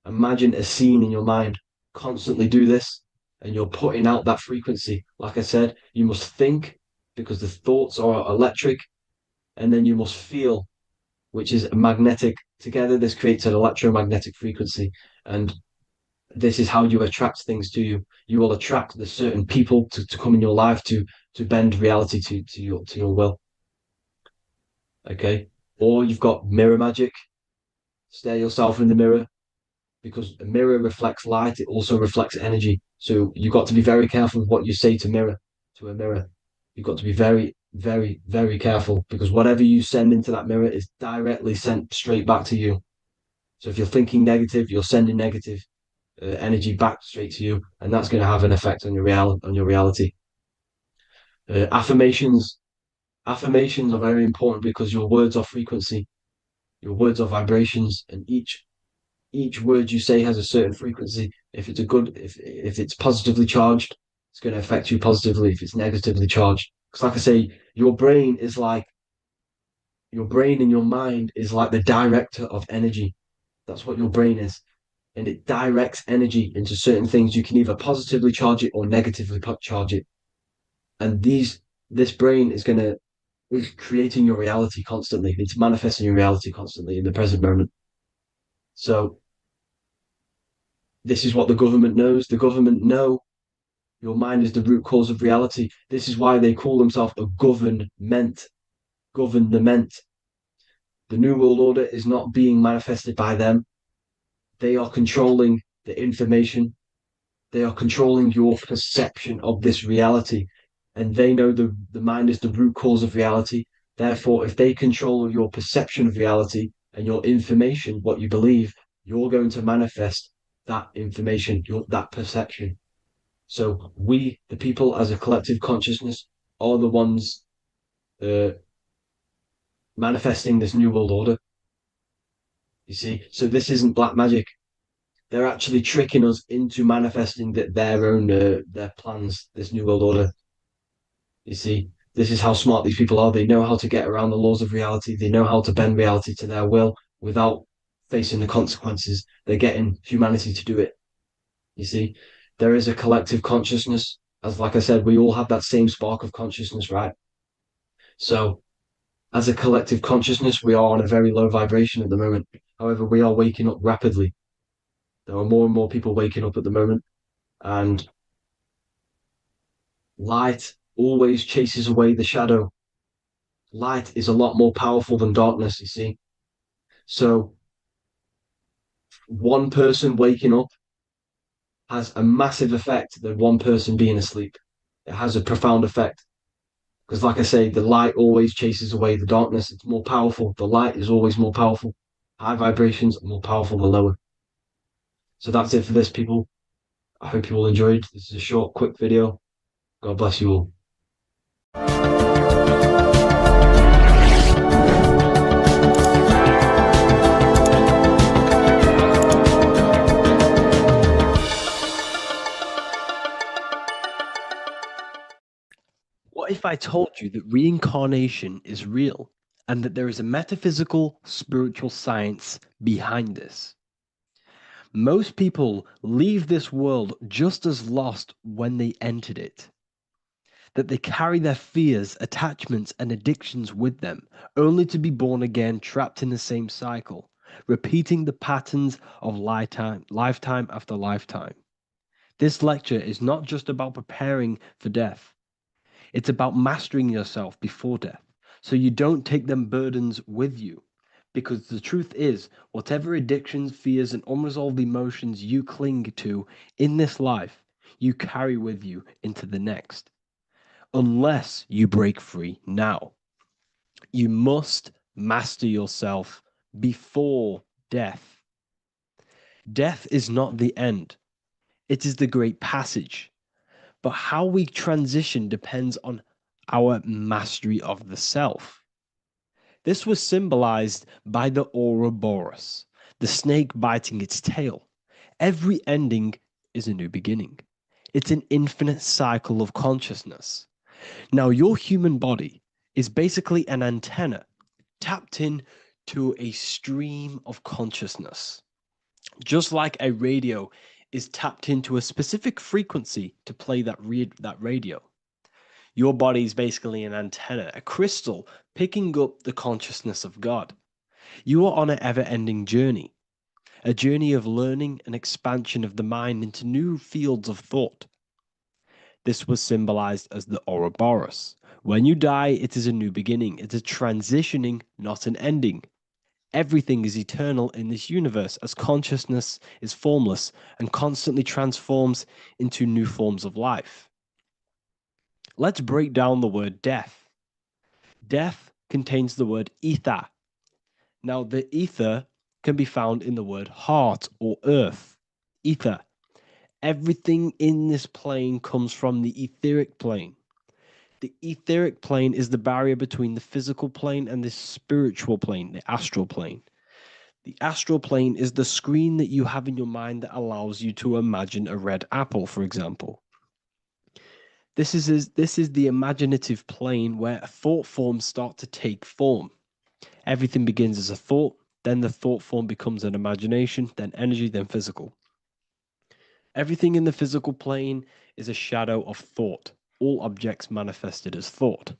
Imagine a scene in your mind. Constantly do this, and you're putting out that frequency. Like I said, you must think because the thoughts are electric, and then you must feel, which is magnetic. Together, this creates an electromagnetic frequency, and this is how you attract things to you. You will attract the certain people to come in your life to bend reality to your will. Okay. Or you've got mirror magic. Stare yourself in the mirror because a mirror reflects light. It also reflects energy. So you've got to be very careful with what you say to a mirror. You've got to be very, very, very careful because whatever you send into that mirror is directly sent straight back to you. So if you're thinking negative, you're sending negative energy back straight to you, and that's going to have an effect on your reality. Affirmations are very important because your words are frequency, your words are vibrations, and each word you say has a certain frequency. If if it's positively charged, it's going to affect you positively. If it's negatively charged, because like I say, your brain and your mind is like the director of energy. That's what your brain is. And it directs energy into certain things. You can either positively charge it or negatively charge it. And this brain is creating your reality constantly. It's manifesting your reality constantly in the present moment. So this is what the government knows. The government know your mind is the root cause of reality. This is why they call themselves a government. Government. The New World Order is not being manifested by them. They are controlling the information. They are controlling your perception of this reality. And they know the mind is the root cause of reality. Therefore, if they control your perception of reality and your information, what you believe, you're going to manifest that information, that perception. So we, the people as a collective consciousness, are the ones manifesting this New World Order. You see, so this isn't black magic. They're actually tricking us into manifesting their own their plans, this New World Order. You see, this is how smart these people are. They know how to get around the laws of reality. They know how to bend reality to their will without facing the consequences. They're getting humanity to do it. You see, there is a collective consciousness. As like I said, we all have that same spark of consciousness, right? So as a collective consciousness, we are on a very low vibration at the moment. However, we are waking up rapidly. There are more and more people waking up at the moment, and light always chases away the shadow. Light is a lot more powerful than darkness, you see. So one person waking up has a massive effect than one person being asleep. It has a profound effect. Because like I say, the light always chases away the darkness. It's more powerful. The light is always more powerful. High vibrations are more powerful than lower. So that's it for this, people. I hope you all enjoyed. This is a short, quick video. God bless you all. I told you that reincarnation is real and that there is a metaphysical, spiritual science behind this? Most people leave this world just as lost when they entered it. That they carry their fears, attachments, and addictions with them, only to be born again trapped in the same cycle, repeating the patterns of lifetime after lifetime. This lecture is not just about preparing for death, it's about mastering yourself before death, so you don't take them burdens with you. Because the truth is, whatever addictions, fears, and unresolved emotions you cling to in this life, you carry with you into the next unless you break free now. You must master yourself before death. Death is not the end, it is the great passage. But how we transition depends on our mastery of the self. This was symbolized by the Ouroboros, the snake biting its tail. Every ending is a new beginning. It's an infinite cycle of consciousness. Now, your human body is basically an antenna tapped in to a stream of consciousness. Just like a radio is tapped into a specific frequency to play that radio. Your body is basically an antenna, a crystal picking up the consciousness of God. You are on an ever-ending journey, a journey of learning and expansion of the mind into new fields of thought. This was symbolized as the Ouroboros. When you die, it is a new beginning. It's a transitioning, not an ending. Everything is eternal in this universe as consciousness is formless and constantly transforms into new forms of life. Let's break down the word death. Death contains the word ether. Now, the ether can be found in the word heart or earth. Ether. Everything in this plane comes from the etheric plane. The etheric plane is the barrier between the physical plane and the spiritual plane, the astral plane. The astral plane is the screen that you have in your mind that allows you to imagine a red apple, for example. This is the imaginative plane where thought forms start to take form. Everything begins as a thought, then the thought form becomes an imagination, then energy, then physical. Everything in the physical plane is a shadow of thought, all objects manifested as thought.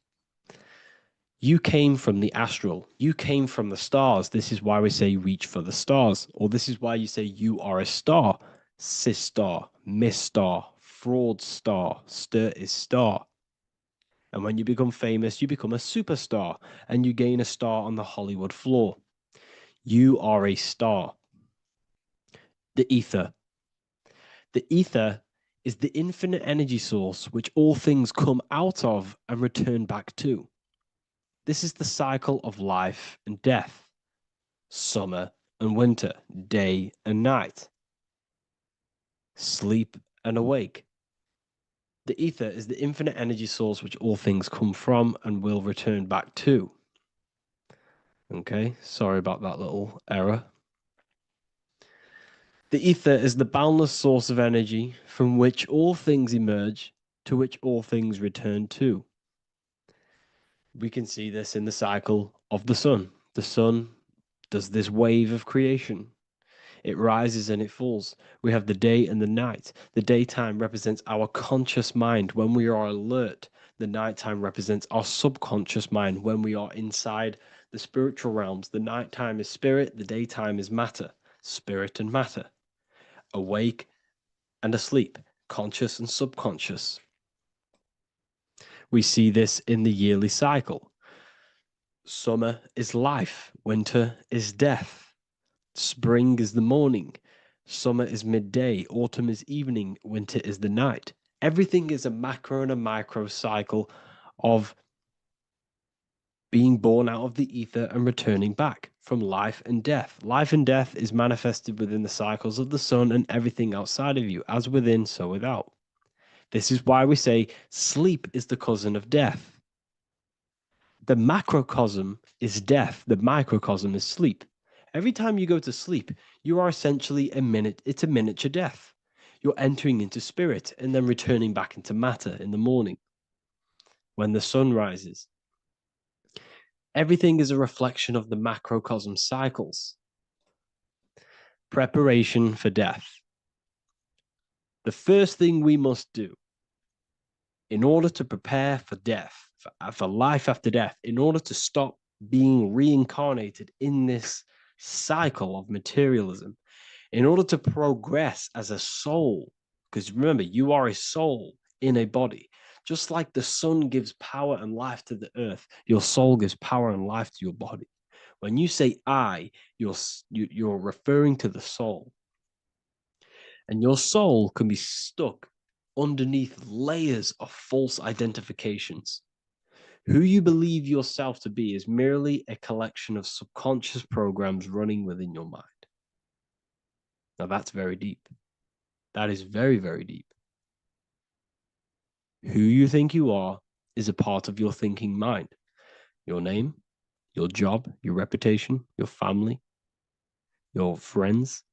You came from the astral, you came from the stars. This is why we say reach for the stars, or this is why you say you are a star. Cis star, miss star, fraud star, stir is star. And when you become famous, you become a superstar and you gain a star on the Hollywood floor. You are a star. The ether. The ether is the infinite energy source which all things come out of and return back to. This is the cycle of life and death, summer and winter, day and night, sleep and awake. The ether is the infinite energy source which all things come from and will return back to. Okay, sorry about that little error. The ether is the boundless source of energy from which all things emerge, to which all things return to. We can see this in the cycle of the sun. The sun does this wave of creation. It rises and it falls. We have the day and the night. The daytime represents our conscious mind when we are alert. The nighttime represents our subconscious mind when we are inside the spiritual realms. The nighttime is spirit, the daytime is matter, spirit and matter. Awake and asleep, conscious and subconscious. We see this in the yearly cycle. Summer is life, winter is death. Spring is the morning, summer is midday, autumn is evening, winter is the night. Everything is a macro and a micro cycle of being born out of the ether and returning back from life and death. Life and death is manifested within the cycles of the sun and everything outside of you, as within, so without. This is why we say sleep is the cousin of death. The macrocosm is death, the microcosm is sleep. Every time you go to sleep, you are essentially it's a miniature death. You're entering into spirit and then returning back into matter in the morning. when the sun rises. Everything is a reflection of the macrocosm cycles. Preparation for death. The first thing we must do in order to prepare for death, for life after death, in order to stop being reincarnated in this cycle of materialism, in order to progress as a soul, because remember, you are a soul in a body. Just like the sun gives power and life to the earth, your soul gives power and life to your body. When you say I, you're referring to the soul. And your soul can be stuck underneath layers of false identifications. Who you believe yourself to be is merely a collection of subconscious programs running within your mind. Now that's very deep. That is very, very deep. Who you think you are is a part of your thinking mind. Your name, your job, your reputation, your family, your friends.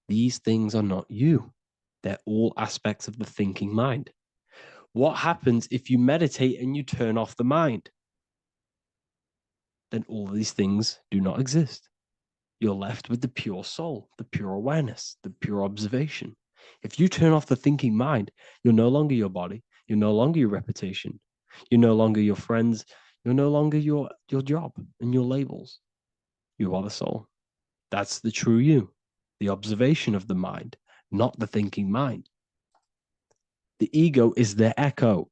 These things are not you. They're all aspects of the thinking mind. What happens if you meditate and you turn off the mind? Then all these things do not exist. You're left with the pure soul, the pure awareness, the pure observation. If you turn off the thinking mind, you're no longer your body, you're no longer your reputation, you're no longer your friends, you're no longer your job and your labels. You are the soul. That's the true you, the observation of the mind, not the thinking mind. The ego is the echo.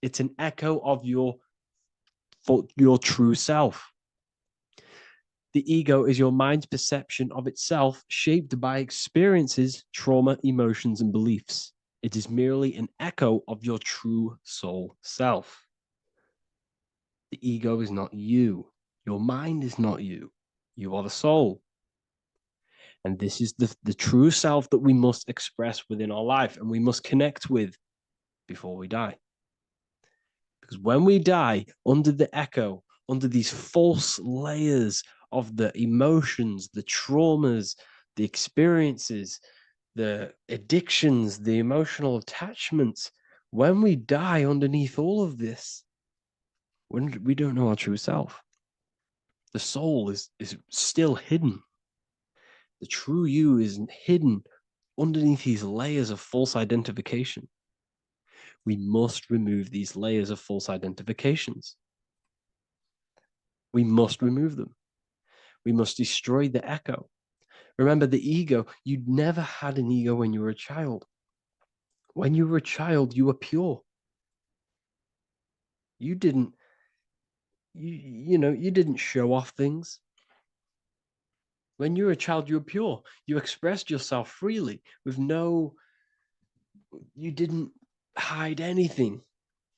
It's an echo of your true self. The ego is your mind's perception of itself, shaped by experiences, trauma, emotions, and beliefs. It is merely an echo of your true soul self. The ego is not you. Your mind is not you. You are the soul. And this is the true self that we must express within our life and we must connect with before we die. Because when we die under the echo, under these false layers of the emotions, the traumas, the experiences, the addictions, the emotional attachments, when we die underneath all of this, when we don't know our true self, the soul is still hidden. The true you is hidden underneath these layers of false identification. We must remove these layers of false identifications. We must remove them. We must destroy the echo. Remember, the ego, you never had an ego when you were a child. When you were a child, you were pure. You didn't, you didn't show off things. When you were a child, you were pure. You expressed yourself freely with you didn't hide anything.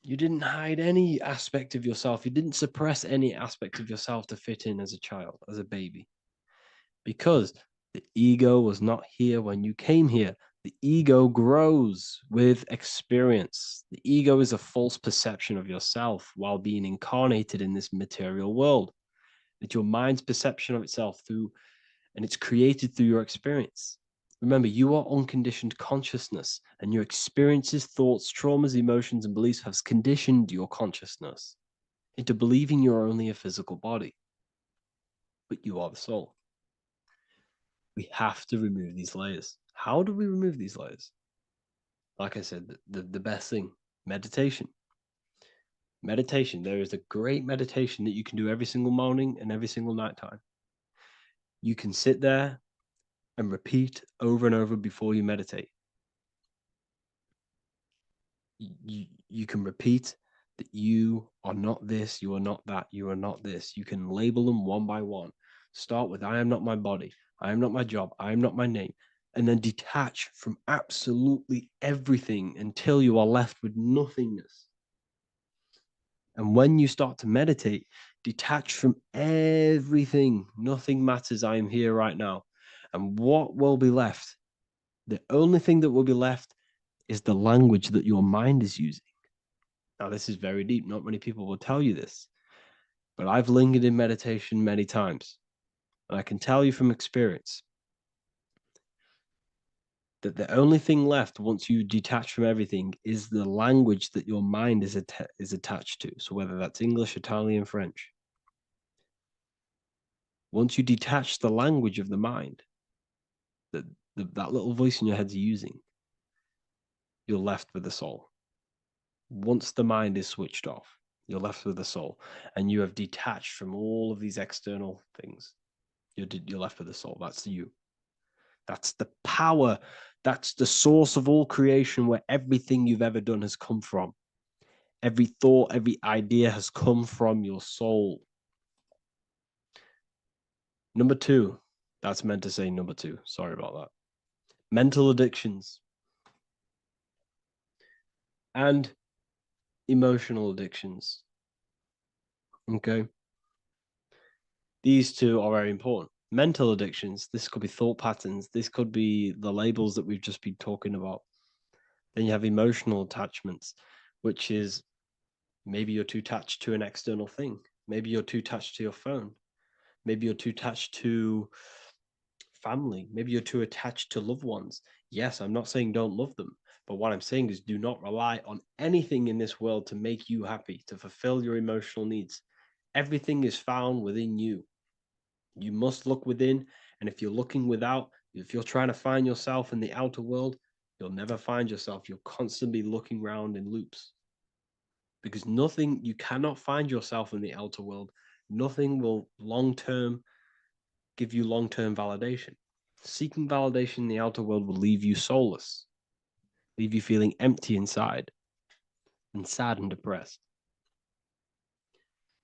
You didn't hide any aspect of yourself. You didn't suppress any aspect of yourself to fit in as a child, as a baby. Because the ego was not here when you came here. The ego grows with experience. The ego is a false perception of yourself while being incarnated in this material world. It's your mind's perception of itself and it's created through your experience. Remember, you are unconditioned consciousness, and your experiences, thoughts, traumas, emotions, and beliefs have conditioned your consciousness into believing you're only a physical body, but you are the soul. We have to remove these layers. How do we remove these layers? Like I said, the best thing, meditation. Meditation. There is a great meditation that you can do every single morning and every single night time. You can sit there and repeat over and over before you meditate. You can repeat that you are not this, you are not that, you are not this. You can label them one by one. Start with, I am not my body, I am not my job, I am not my name, and then detach from absolutely everything until you are left with nothingness. And when you start to meditate, detach from everything. Nothing matters. I am here right now. And what will be left? The only thing that will be left is the language that your mind is using. Now, this is very deep. Not many people will tell you this, but I've lingered in meditation many times. And I can tell you from experience, that the only thing left once you detach from everything is the language that your mind is attached to. So whether that's English, Italian, French. Once you detach the language of the mind that that little voice in your head's using, you're left with the soul. Once the mind is switched off, you're left with the soul, and you have detached from all of these external things. You're left with the soul. That's you. That's the power. That's the source of all creation, where everything you've ever done has come from. Every thought, every idea has come from your soul. Number two, that's meant to say number two. Sorry about that. Mental addictions and emotional addictions. Okay. These two are very important. Mental addictions, this could be thought patterns, this could be the labels that we've just been talking about. Then you have emotional attachments, which is maybe you're too attached to an external thing. Maybe you're too attached to your phone. Maybe you're too attached to family. Maybe you're too attached to loved ones. Yes, I'm not saying don't love them, but what I'm saying is do not rely on anything in this world to make you happy, to fulfill your emotional needs. Everything is found within you. You must look within, and if you're looking without, if you're trying to find yourself in the outer world, you'll never find yourself. You'll constantly be looking around in loops. Because nothing, you cannot find yourself in the outer world. Nothing will long-term give you long-term validation. Seeking validation in the outer world will leave you soulless, leave you feeling empty inside and sad and depressed.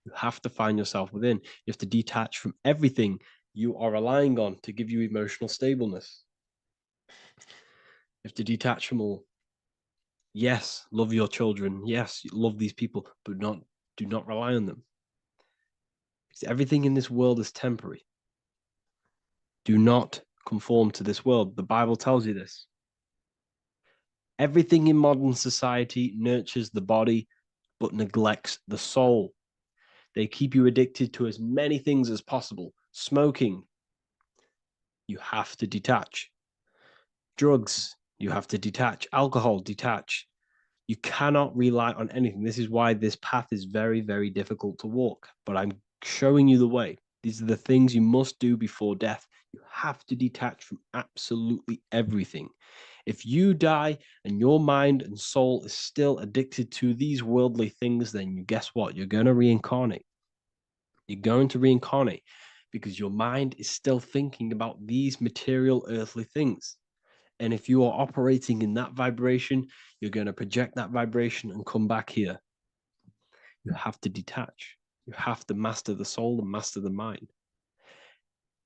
You have to find yourself within. You have to detach from everything you are relying on to give you emotional stableness. You have to detach from all. Yes, love your children. Yes, love these people, but do not rely on them. Because everything in this world is temporary. Do not conform to this world. The Bible tells you this. Everything in modern society nurtures the body, but neglects the soul. They keep you addicted to as many things as possible. Smoking, you have to detach. Drugs, you have to detach. Alcohol, detach. You cannot rely on anything. This is why this path is very, very difficult to walk. But I'm showing you the way. These are the things you must do before death. You have to detach from absolutely everything. If you die and your mind and soul is still addicted to these worldly things, then you guess what? You're going to reincarnate. You're going to reincarnate because your mind is still thinking about these material earthly things. And if you are operating in that vibration, you're going to project that vibration and come back here. You have to detach. You have to master the soul and master the mind.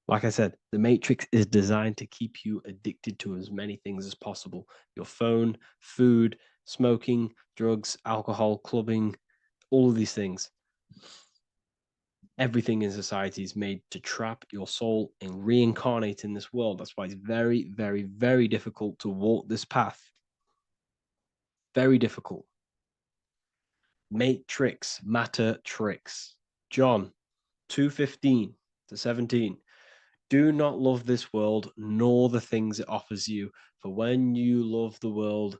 Like I said, the matrix is designed to keep you addicted to as many things as possible. Your phone, food, smoking, drugs, alcohol, clubbing, all of these things. Everything in society is made to trap your soul and reincarnate in this world. That's why it's very, very, very difficult to walk this path. Very difficult. Matrix, matter tricks. John 2:15 to 17. Do not love this world, nor the things it offers you. For when you love the world,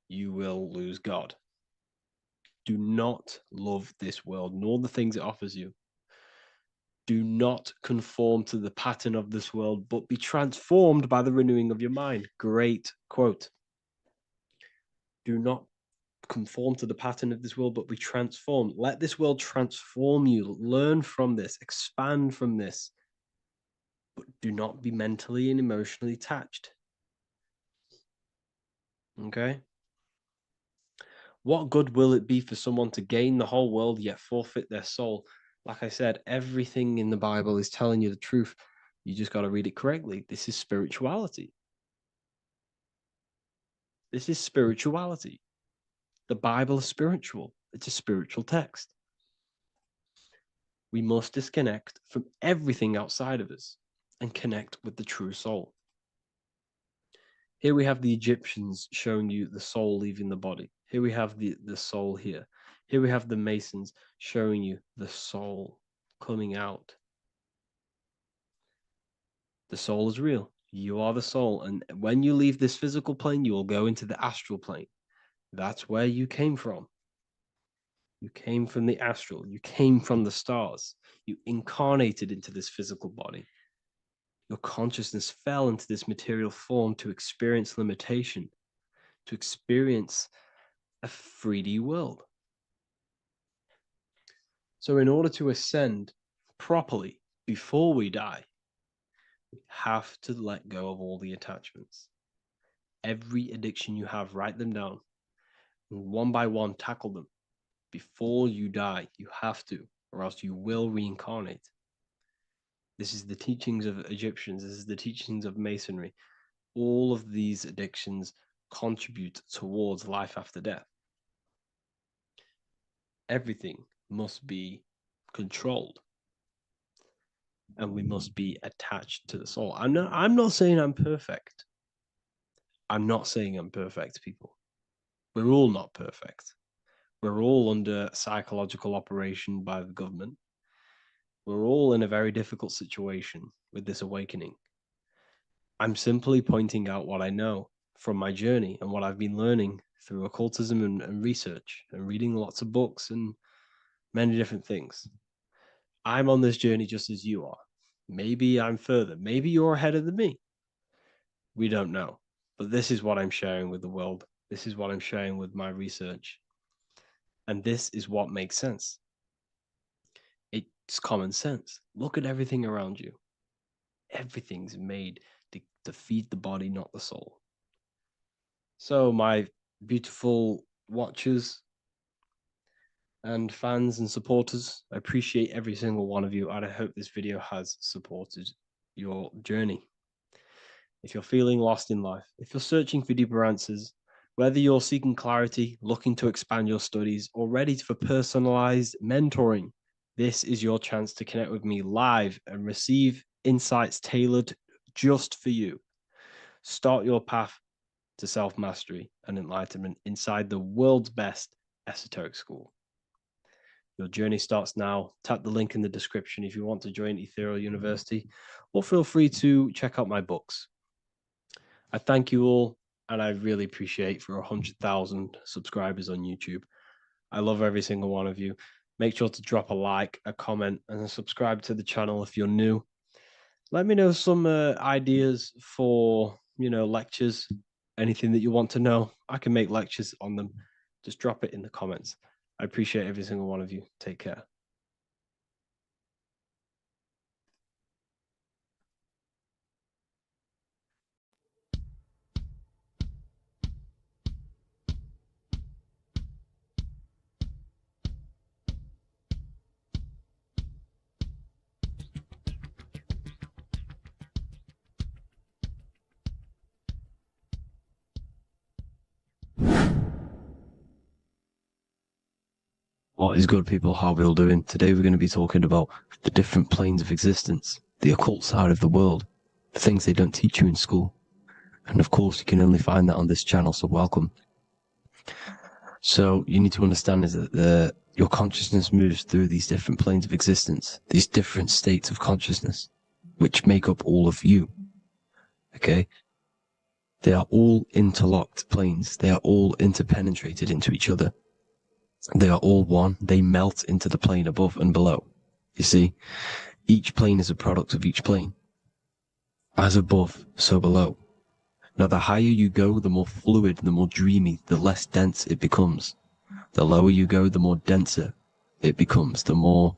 you will lose God. Do not love this world, nor the things it offers you. Do not conform to the pattern of this world, but be transformed by the renewing of your mind. Great quote. Do not conform to the pattern of this world, but be transformed. Let this world transform you. Learn from this, expand from this, but do not be mentally and emotionally attached. Okay? What good will it be for someone to gain the whole world yet forfeit their soul? Like I said, everything in the Bible is telling you the truth. You just got to read it correctly. This is spirituality. This is spirituality. The Bible is spiritual. It's a spiritual text. We must disconnect from everything outside of us and connect with the true soul. Here we have the Egyptians showing you the soul leaving the body. Here we have the soul here. Here we have the Masons showing you the soul coming out. The soul is real. You are the soul. And when you leave this physical plane, you will go into the astral plane. That's where you came from. You came from the astral. You came from the stars. You incarnated into this physical body. Your consciousness fell into this material form to experience limitation, to experience a 3D world. So in order to ascend properly before we die, we have to let go of all the attachments. Every addiction you have, write them down. And one by one, tackle them. Before you die, you have to, or else you will reincarnate. This is the teachings of Egyptians. This is the teachings of Masonry. All of these addictions contribute towards life after death. Everything must be controlled, and we must be attached to the soul. I'm not saying I'm perfect. I'm not saying I'm perfect, people. We're all not perfect. We're all under psychological operation by the government. We're all in a very difficult situation with this awakening. I'm simply pointing out what I know from my journey and what I've been learning through occultism and research and reading lots of books and many different things. I'm on this journey just as you are. Maybe I'm further. Maybe you're ahead of me. We don't know. But this is what I'm sharing with the world. This is what I'm sharing with my research. And this is what makes sense. It's common sense. Look at everything around you. Everything's made to feed the body, not the soul. So my beautiful watchers and fans and supporters, I appreciate every single one of you, and I hope this video has supported your journey. If you're feeling lost in life, if you're searching for deeper answers, whether you're seeking clarity, looking to expand your studies, or ready for personalized mentoring, this is your chance to connect with me live and receive insights tailored just for you. Start your path to self-mastery and enlightenment inside the world's best esoteric school. Your journey starts now. Tap the link in the description if you want to join Ethereal University, or feel free to check out my books. I thank you all, and I really appreciate for 100,000 subscribers on YouTube. I love every single one of you. Make sure to drop a like, a comment, and subscribe to the channel if you're new. Let me know some ideas for, lectures, anything that you want to know. I can make lectures on them. Just drop it in the comments. I appreciate every single one of you. Take care. What is good, people? How are we all doing? Today we're going to be talking about the different planes of existence, the occult side of the world, the things they don't teach you in school. And of course, you can only find that on this channel, so welcome. So you need to understand is that your consciousness moves through these different planes of existence, these different states of consciousness, which make up all of you. Okay? They are all interlocked planes. They are all interpenetrated into each other. They are all one. They melt into the plane above and below. You see, each plane is a product of each plane. As above, so below. Now, the higher you go, the more fluid, the more dreamy, the less dense it becomes. The lower you go, the more denser it becomes, the more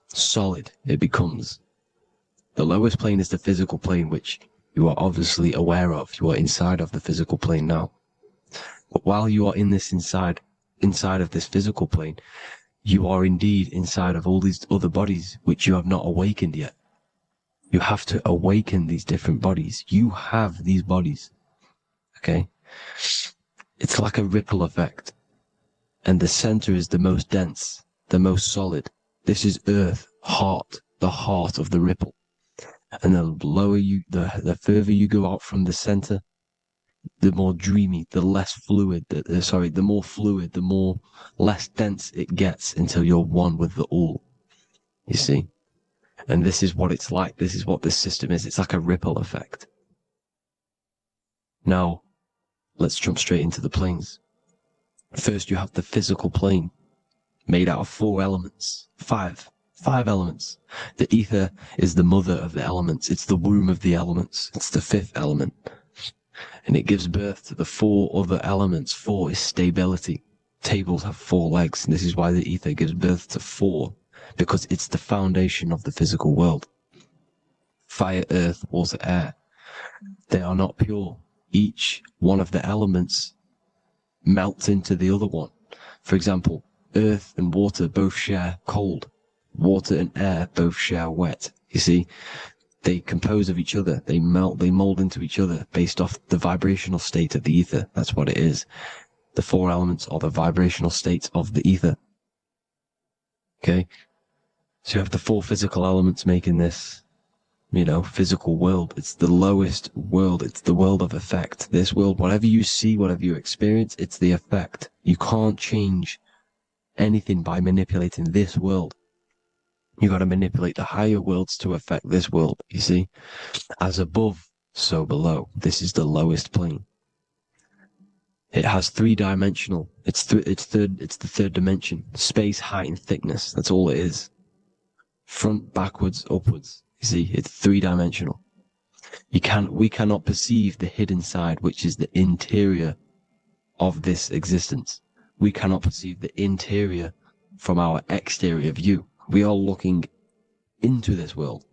solid it becomes. The lowest plane is the physical plane, which you are obviously aware of. You are inside of the physical plane now. But while you are in this inside of this physical plane, you are indeed inside of all these other bodies which you have not awakened yet. You have to awaken these different bodies. You have these bodies. Okay? It's like a ripple effect. And the center is the most dense, the most solid. This is earth, heart, the heart of the ripple. And the lower you, the further you go out from the center, the more dreamy, the less fluid, the more fluid, the more less dense it gets until you're one with the all. You see? And this is what it's like. This is what this system is. It's like a ripple effect. Now, let's jump straight into the planes. First, you have the physical plane, made out of 4 elements. Five elements. The ether is the mother of the elements. It's the womb of the elements. It's the 5th element. And it gives birth to the 4 other elements. 4 is stability. Tables have 4 legs, and this is why the ether gives birth to 4, because it's the foundation of the physical world. Fire, earth, water, air. They are not pure. Each one of the elements melts into the other one. For example, earth and water both share cold. Water and air both share wet. You see, they compose of each other. They melt, they mold into each other based off the vibrational state of the ether. That's what it is. The 4 elements are the vibrational states of the ether. Okay? So you have the 4 physical elements making this, physical world. It's the lowest world. It's the world of effect. This world, whatever you see, whatever you experience, it's the effect. You can't change anything by manipulating this world. You got to manipulate the higher worlds to affect this world, you see? As above, so below. This is the lowest plane. It has 3-dimensional. It's the 3rd dimension. Space, height, and thickness. That's all it is. Front, backwards, upwards. You see, it's 3-dimensional. We cannot perceive the hidden side, which is the interior of this existence. We cannot perceive the interior from our exterior view. We are looking into this world.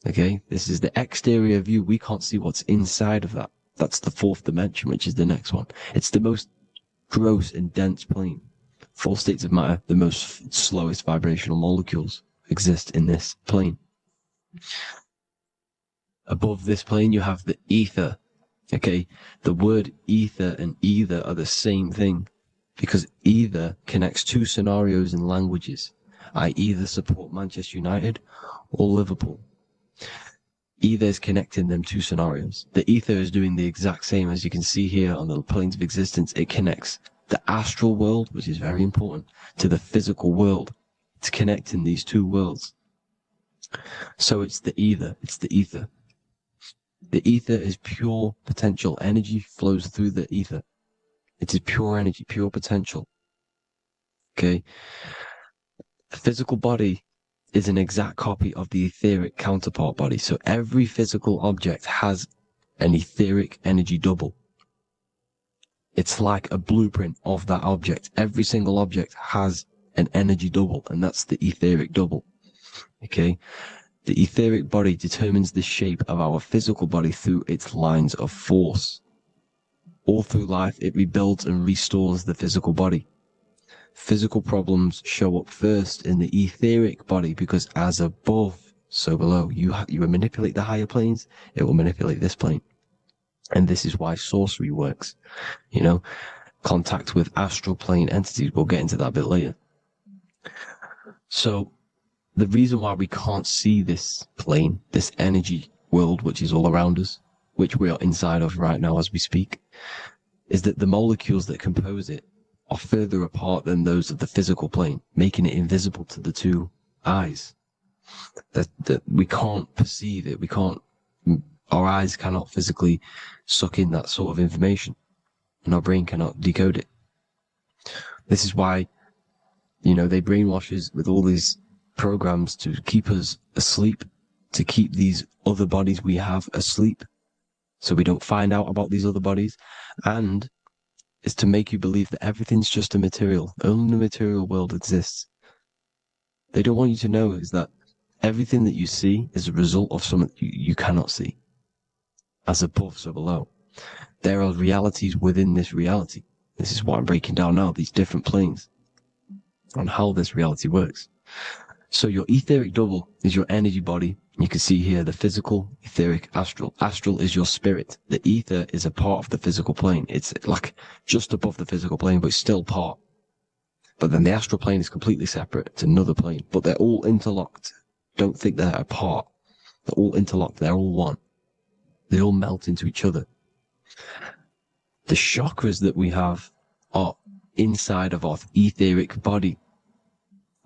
Okay? This is the exterior view. We can't see what's inside of that. That's the 4th dimension, which is the next one. It's the most gross and dense plane. 4 states of matter, the most slowest vibrational molecules, exist in this plane. Above this plane, you have the ether. Okay? The word ether and either are the same thing, because either connects 2 scenarios in languages. I either support Manchester United or Liverpool. Either is connecting them 2 scenarios. The ether is doing the exact same, as you can see here on the planes of existence. It connects the astral world, which is very important, to the physical world. It's connecting these 2 worlds. So it's the ether. It's the ether. The ether is pure potential. Energy flows through the ether. It is pure energy, pure potential. Okay? The physical body is an exact copy of the etheric counterpart body. So every physical object has an etheric energy double. It's like a blueprint of that object. Every single object has an energy double, and that's the etheric double. Okay? The etheric body determines the shape of our physical body through its lines of force. All through life, it rebuilds and restores the physical body. Physical problems show up first in the etheric body, because as above, so below. You manipulate the higher planes, it will manipulate this plane. And this is why sorcery works. Contact with astral plane entities. We'll get into that a bit later. So the reason why we can't see this plane, this energy world, which is all around us, which we are inside of right now as we speak, is that the molecules that compose it are further apart than those of the physical plane, making it invisible to the 2 eyes. That we can't perceive it. Our eyes cannot physically suck in that sort of information, and our brain cannot decode it. This is why, they brainwash us with all these programs to keep us asleep, to keep these other bodies we have asleep, so we don't find out about these other bodies, and is to make you believe that everything's just a material. Only the material world exists. They don't want you to know is that everything that you see is a result of something you cannot see. As above, so below. There are realities within this reality. This is what I'm breaking down now, these different planes, on how this reality works. So your etheric double is your energy body. You can see here the physical, etheric, astral. Astral is your spirit. The ether is a part of the physical plane. It's like just above the physical plane, but it's still part. But then the astral plane is completely separate. It's another plane, but they're all interlocked. Don't think they're apart. They're all interlocked. They're all one. They all melt into each other. The chakras that we have are inside of our etheric body.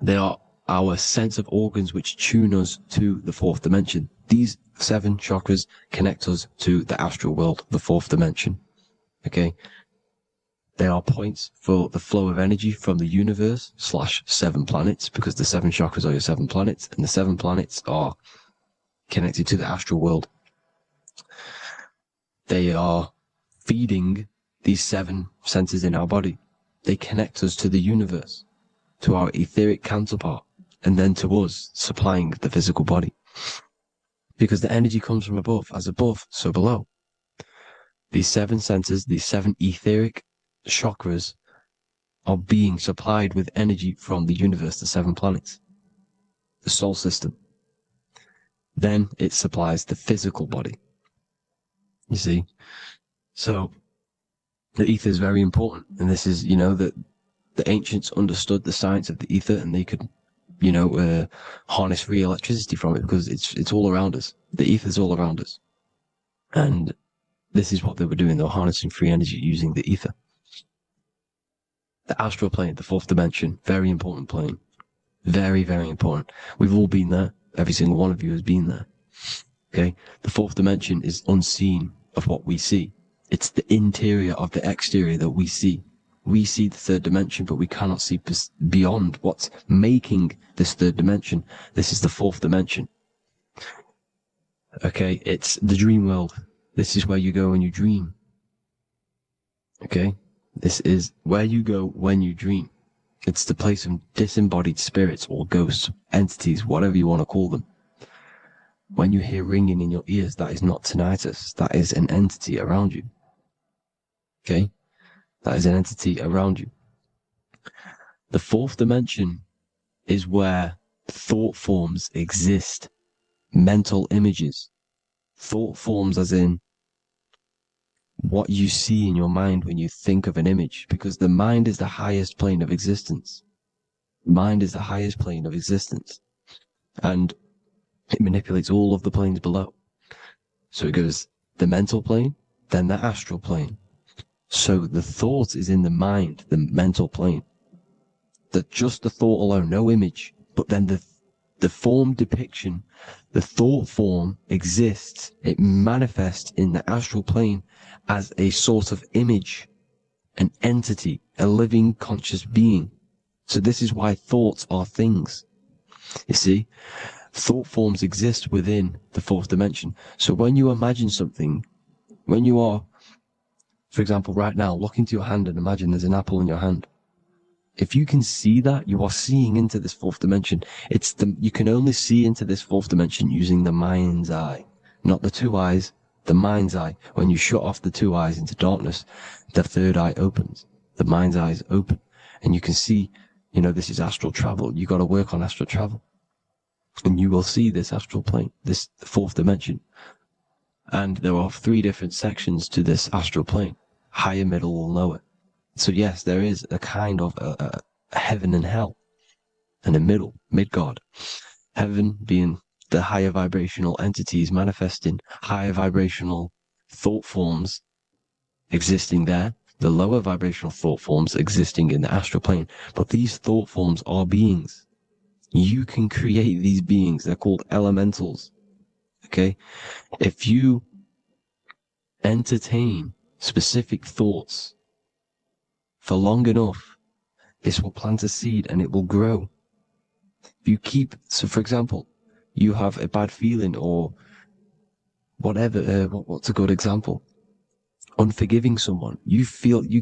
They are our sense of organs which tune us to the fourth dimension. These 7 chakras connect us to the astral world, the fourth dimension. Okay? They are points for the flow of energy from the universe / 7 planets, because the 7 chakras are your 7 planets, and the 7 planets are connected to the astral world. They are feeding these 7 senses in our body. They connect us to the universe, to our etheric counterpart, and then to us, supplying the physical body. Because the energy comes from above. As above, so below. These 7 senses, these 7 etheric chakras, are being supplied with energy from the universe, the 7 planets, the solar system. Then it supplies the physical body. You see? So the ether is very important. And this is, that the ancients understood the science of the ether, and they could, harness free electricity from it, because it's all around us. The ether is all around us. And this is what they were doing. They were harnessing free energy using the ether. The astral plane, the fourth dimension, very important plane. Very, very important. We've all been there. Every single one of you has been there. Okay? The fourth dimension is unseen of what we see. It's the interior of the exterior that we see. We see the third dimension, but we cannot see beyond what's making this third dimension. This is the fourth dimension. Okay? It's the dream world. This is where you go when you dream. Okay? This is where you go when you dream. It's the place of disembodied spirits or ghosts, entities, whatever you want to call them. When you hear ringing in your ears, that is not tinnitus. That is an entity around you. Okay? That is an entity around you. The fourth dimension is where thought forms exist. Mental images. Thought forms as in what you see in your mind when you think of an image, because the mind is the highest plane of existence. Mind is the highest plane of existence. And it manipulates all of the planes below. So it goes the mental plane, then the astral plane. So the thought is in the mind, the mental plane. That just the thought alone, no image, but then the form depiction, the thought form exists. It manifests in the astral plane as a sort of image, an entity, a living conscious being. So this is why thoughts are things. You see, thought forms exist within the fourth dimension. So when you imagine something, when you are, for example, right now, look into your hand and imagine there's an apple in your hand. If you can see that, you are seeing into this fourth dimension. You can only see into this fourth dimension using the mind's eye, not the 2 eyes, the mind's eye. When you shut off the 2 eyes into darkness, the third eye opens. The mind's eye is open, and you can see, this is astral travel. You got to work on astral travel, and you will see this astral plane, this fourth dimension. And there are 3 different sections to this astral plane: higher, middle, or lower. So yes, there is a kind of a heaven and hell, and a middle, Midgard. Heaven being the higher vibrational entities manifesting higher vibrational thought forms existing there, the lower vibrational thought forms existing in the astral plane. But these thought forms are beings. You can create these beings. They're called elementals. Okay? If you entertain specific thoughts for long enough, this will plant a seed and it will grow. If you so for example, you have a bad feeling or whatever, what's a good example? Unforgiving someone. You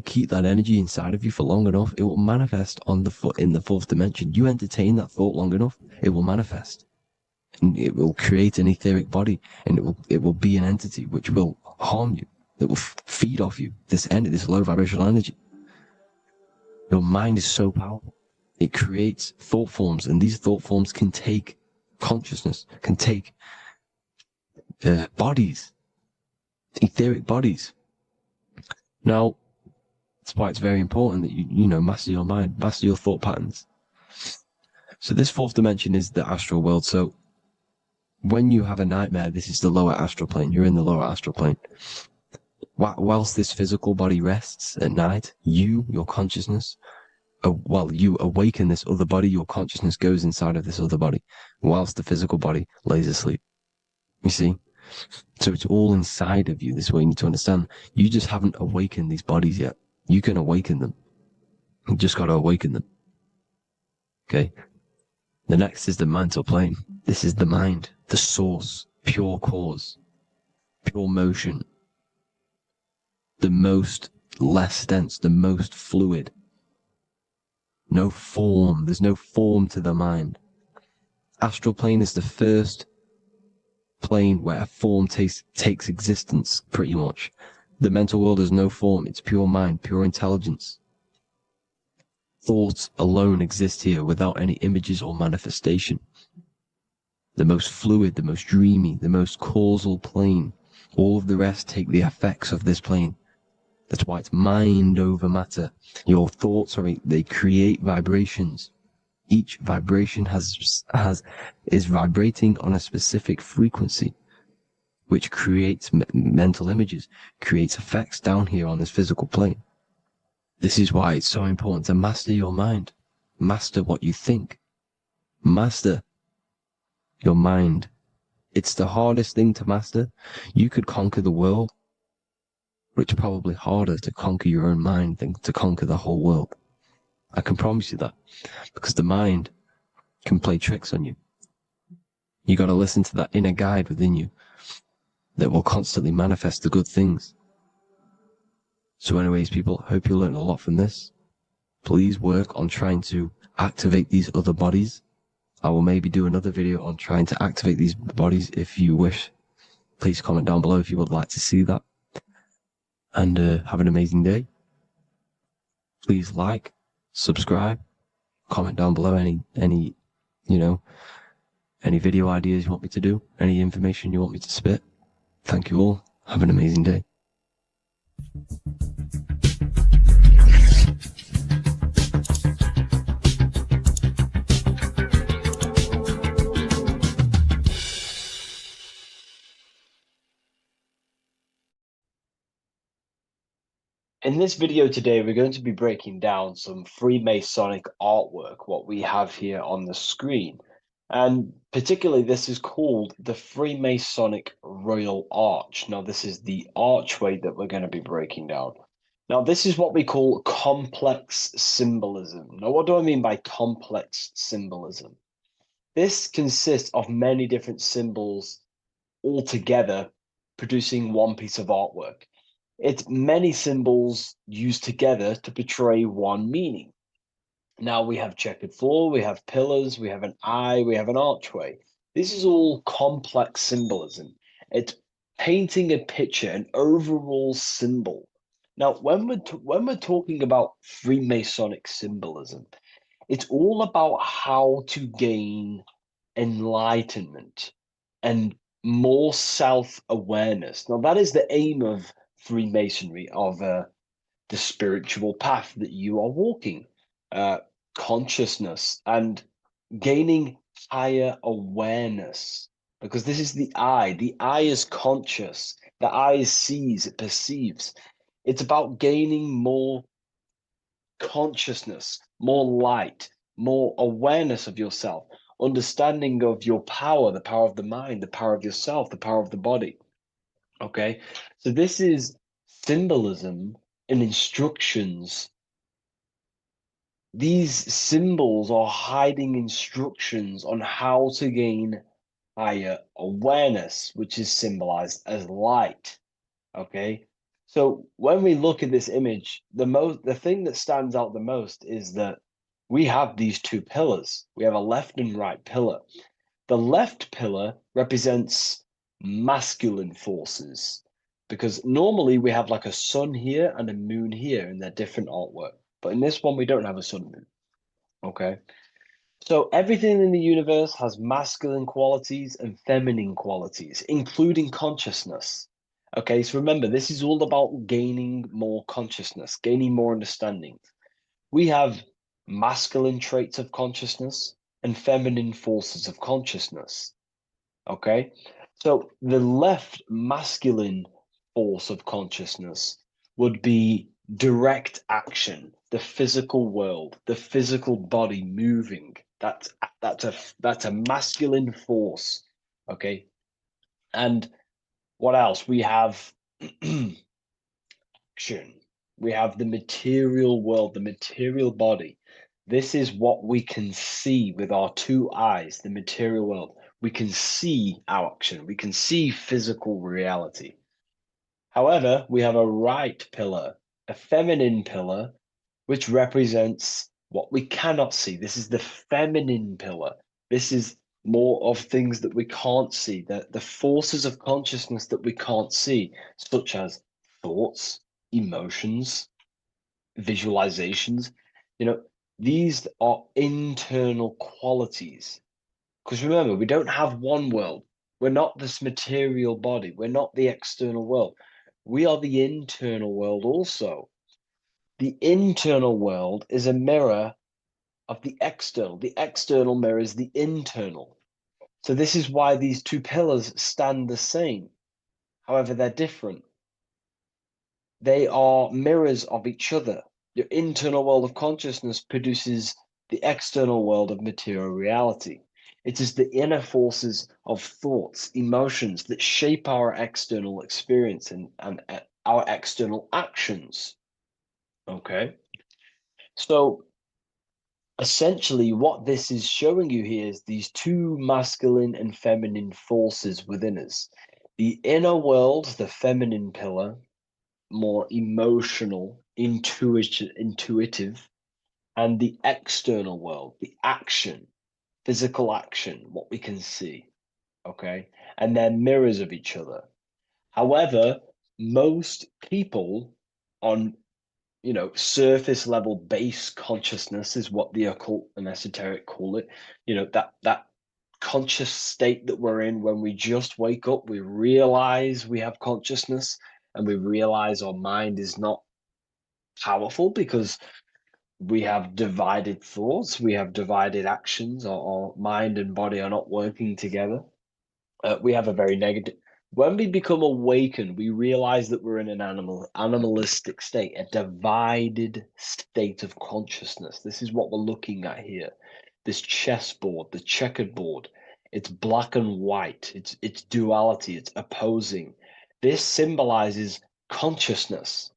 keep that energy inside of you for long enough, it will manifest in the fourth dimension. You entertain that thought long enough, it will manifest. And it will create an etheric body, and it will be an entity which will harm you. It will feed off you, this low vibrational energy. Your mind is so powerful. It creates thought forms, and these thought forms can take consciousness, can take bodies, etheric bodies. Now, that's why it's very important that you master your mind, master your thought patterns. So this fourth dimension is the astral world. So when you have a nightmare, this is the lower astral plane. You're in the lower astral plane. Whilst this physical body rests at night, your consciousness, while you awaken this other body, your consciousness goes inside of this other body, whilst the physical body lays asleep. You see? So it's all inside of you. This is what you need to understand. You just haven't awakened these bodies yet. You can awaken them. You just got to awaken them. Okay? The next is the mental plane. This is the mind, the source, pure cause, pure motion, the most less dense, the most fluid. No form. There's no form to the mind. Astral plane is the first plane where a form takes existence, pretty much. The mental world has no form. It's pure mind, pure intelligence. Thoughts alone exist here without any images or manifestation. The most fluid, the most dreamy, the most causal plane. All of the rest take the effects of this plane. That's why it's mind over matter. Your thoughts they create vibrations. Each vibration is vibrating on a specific frequency, which creates mental images, creates effects down here on this physical plane. This is why it's so important to master your mind. Master what you think. Master your mind. It's the hardest thing to master. You could conquer the world, but it's probably harder to conquer your own mind than to conquer the whole world. I can promise you that, because the mind can play tricks on you. You got to listen to that inner guide within you that will constantly manifest the good things. So anyways, people, hope you learned a lot from this. Please work on trying to activate these other bodies. I will maybe do another video on trying to activate these bodies if you wish. Please comment down below if you would like to see that. And have an amazing day. Please like, subscribe, comment down below any video ideas you want me to do, any information you want me to spit. Thank you all. Have an amazing day. In this video today, we're going to be breaking down some Freemasonic artwork, what we have here on the screen. And particularly, this is called the Freemasonic Royal Arch. Now, this is the archway that we're going to be breaking down. Now, this is what we call complex symbolism. Now, what do I mean by complex symbolism? This consists of many different symbols all together producing one piece of artwork. It's many symbols used together to portray one meaning. Now we have checkered floor, we have pillars, we have an eye, we have an archway. This is all complex symbolism. It's painting a picture, an overall symbol. Now, when we're talking about Freemasonic symbolism, it's all about how to gain enlightenment and more self-awareness. Now, that is the aim of Freemasonry, of the spiritual path that you are walking, consciousness and gaining higher awareness, because this is the eye. The eye is conscious. The eye sees, it perceives. It's about gaining more consciousness, more light, more awareness of yourself, understanding of your power, the power of the mind, the power of yourself, the power of the body. Okay, so this is symbolism and instructions. These symbols are hiding instructions on how to gain higher awareness, which is symbolized as light. Okay, so when we look at this image, the thing that stands out the most is that we have these two pillars. We have a left and right pillar. The left pillar represents masculine forces, because normally we have like a sun here and a moon here in their different artwork, but in this one we don't have a sun and moon. Okay, so everything in the universe has masculine qualities and feminine qualities, including consciousness. Okay, so remember, this is all about gaining more consciousness, gaining more understanding. We have masculine traits of consciousness and feminine forces of consciousness. Okay, so the left masculine force of consciousness would be direct action, the physical world, the physical body moving. That's a masculine force. Okay. And what else? We have action. We have the material world, the material body. This is what we can see with our two eyes, the material world. We can see action. We can see physical reality. However, we have a right pillar, a feminine pillar, which represents what we cannot see. This is the feminine pillar. This is more of things that we can't see, the forces of consciousness that we can't see, such as thoughts, emotions, visualizations. You know, these are internal qualities. Because remember, we don't have one world. We're not this material body. We're not the external world. We are the internal world also. The internal world is a mirror of the external. The external mirrors the internal. So this is why these two pillars stand the same. However, they're different. They are mirrors of each other. Your internal world of consciousness produces the external world of material reality. It is the inner forces of thoughts, emotions that shape our external experience and our external actions. Okay. So essentially, what this is showing you here is these two masculine and feminine forces within us. The inner world, the feminine pillar, more emotional, intuitive, and the external world, the action, physical action, what we can see. Okay. And they're mirrors of each other. However, most people on surface level base consciousness is what the occult and esoteric call it. That conscious state that we're in when we just wake up, we realize we have consciousness and we realize our mind is not powerful because we have divided thoughts, we have divided actions, our mind and body are not working together. We have a very negative. When we become awakened, we realize that we're in an animalistic state, a divided state of consciousness. This is what we're looking at here. This chessboard, the checkered board. It's black and white. It's duality. It's opposing. This symbolizes consciousness.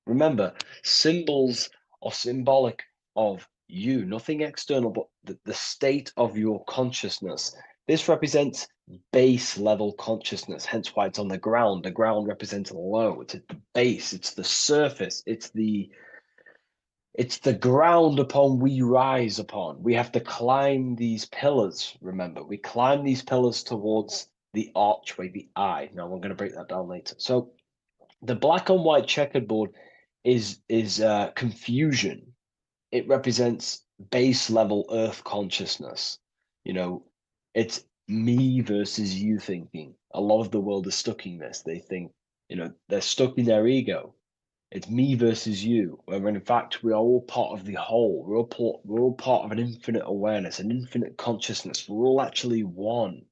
Remember, symbols are symbolic of you, nothing external, but the state of your consciousness. This represents base level consciousness, hence why it's on the ground. The ground represents low. It's at the base, it's the surface, it's the ground upon we rise upon. We have to climb these pillars, remember. We climb these pillars towards the archway, the eye. Now we're going to break that down later. So the black and white checkered board is confusion. It represents base level earth consciousness. It's me versus you thinking. A lot of the world is stuck in this. They think, they're stuck in their ego. It's me versus you, when in fact we are all part of the whole. We're all part of an infinite awareness, an infinite consciousness. We're all actually one.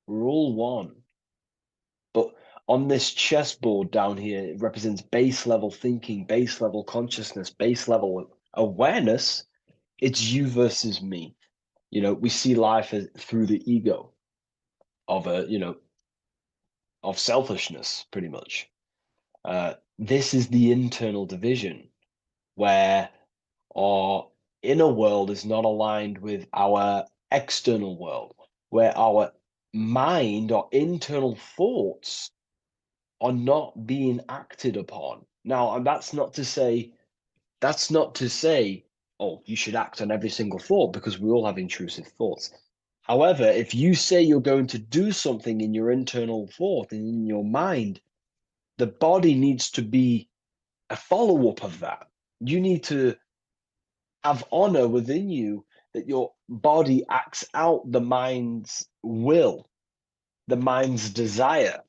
We're all one. But on this chessboard down here, it represents base level thinking, base level consciousness, base level awareness. It's you versus me. We see life through the ego of of selfishness, pretty much. This is the internal division where our inner world is not aligned with our external world, where our mind, our internal thoughts are not being acted upon. Now, and that's not to say, oh, you should act on every single thought, because we all have intrusive thoughts. However, if you say you're going to do something in your internal thought and in your mind, the body needs to be a follow-up of that. You need to have honor within you that your body acts out the mind's will, the mind's desire.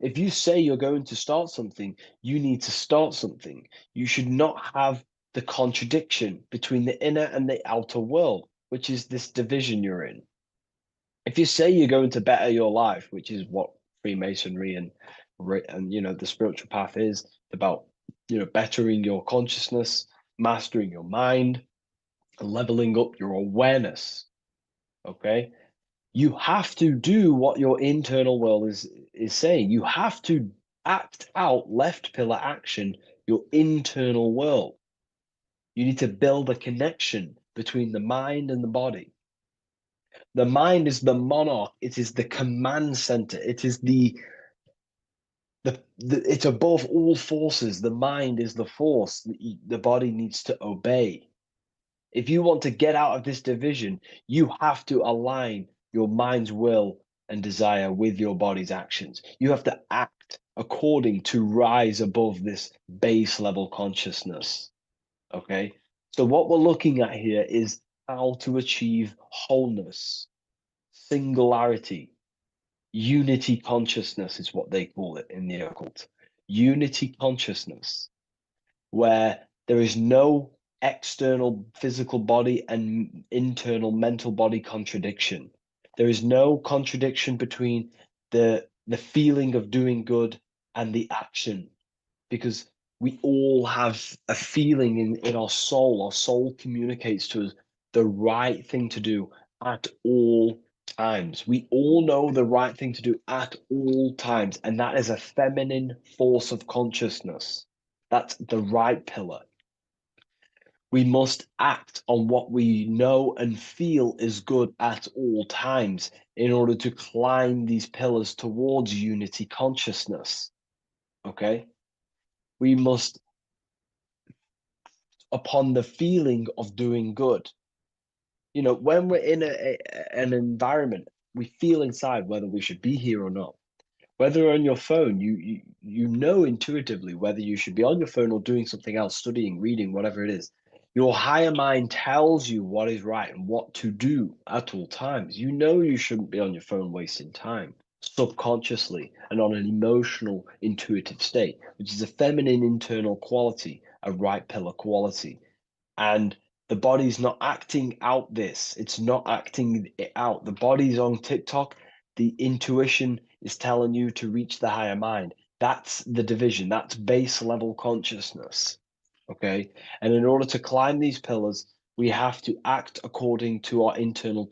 If you say you're going to start something, you need to start something. You should not have the contradiction between the inner and the outer world, which is this division you're in. If you say you're going to better your life, which is what Freemasonry and the spiritual path is about, bettering your consciousness, mastering your mind, leveling up your awareness. Okay? You have to do what your internal world is saying. You have to act out left pillar action, your internal world. You need to build a connection between the mind and the body. The mind is the monarch, it is the command center, it is it's above all forces. The mind is the force the body needs to obey. If you want to get out of this division, you have to align your mind's will and desire with your body's actions. You have to act according to rise above this base level consciousness. Okay? So, what we're looking at here is how to achieve wholeness, singularity, unity consciousness is what they call it in the occult. Unity consciousness, where there is no external physical body and internal mental body contradiction. There is no contradiction between the feeling of doing good and the action, because we all have a feeling in our soul. Our soul communicates to us the right thing to do at all times. We all know the right thing to do at all times, and that is a feminine force of consciousness. That's the right pillar. We must act on what we know and feel is good at all times in order to climb these pillars towards unity consciousness. Okay? We must, upon the feeling of doing good. You know, when we're in an environment, we feel inside whether we should be here or not. Whether on your phone, you know intuitively whether you should be on your phone or doing something else, studying, reading, whatever it is. Your higher mind tells you what is right and what to do at all times. You know you shouldn't be on your phone wasting time subconsciously and on an emotional, intuitive state, which is a feminine internal quality, a right pillar quality. And the body's not acting out this, it's not acting it out. The body's on TikTok, the intuition is telling you to reach the higher mind. That's the division, that's base level consciousness. Okay. And in order to climb these pillars, we have to act according to our internal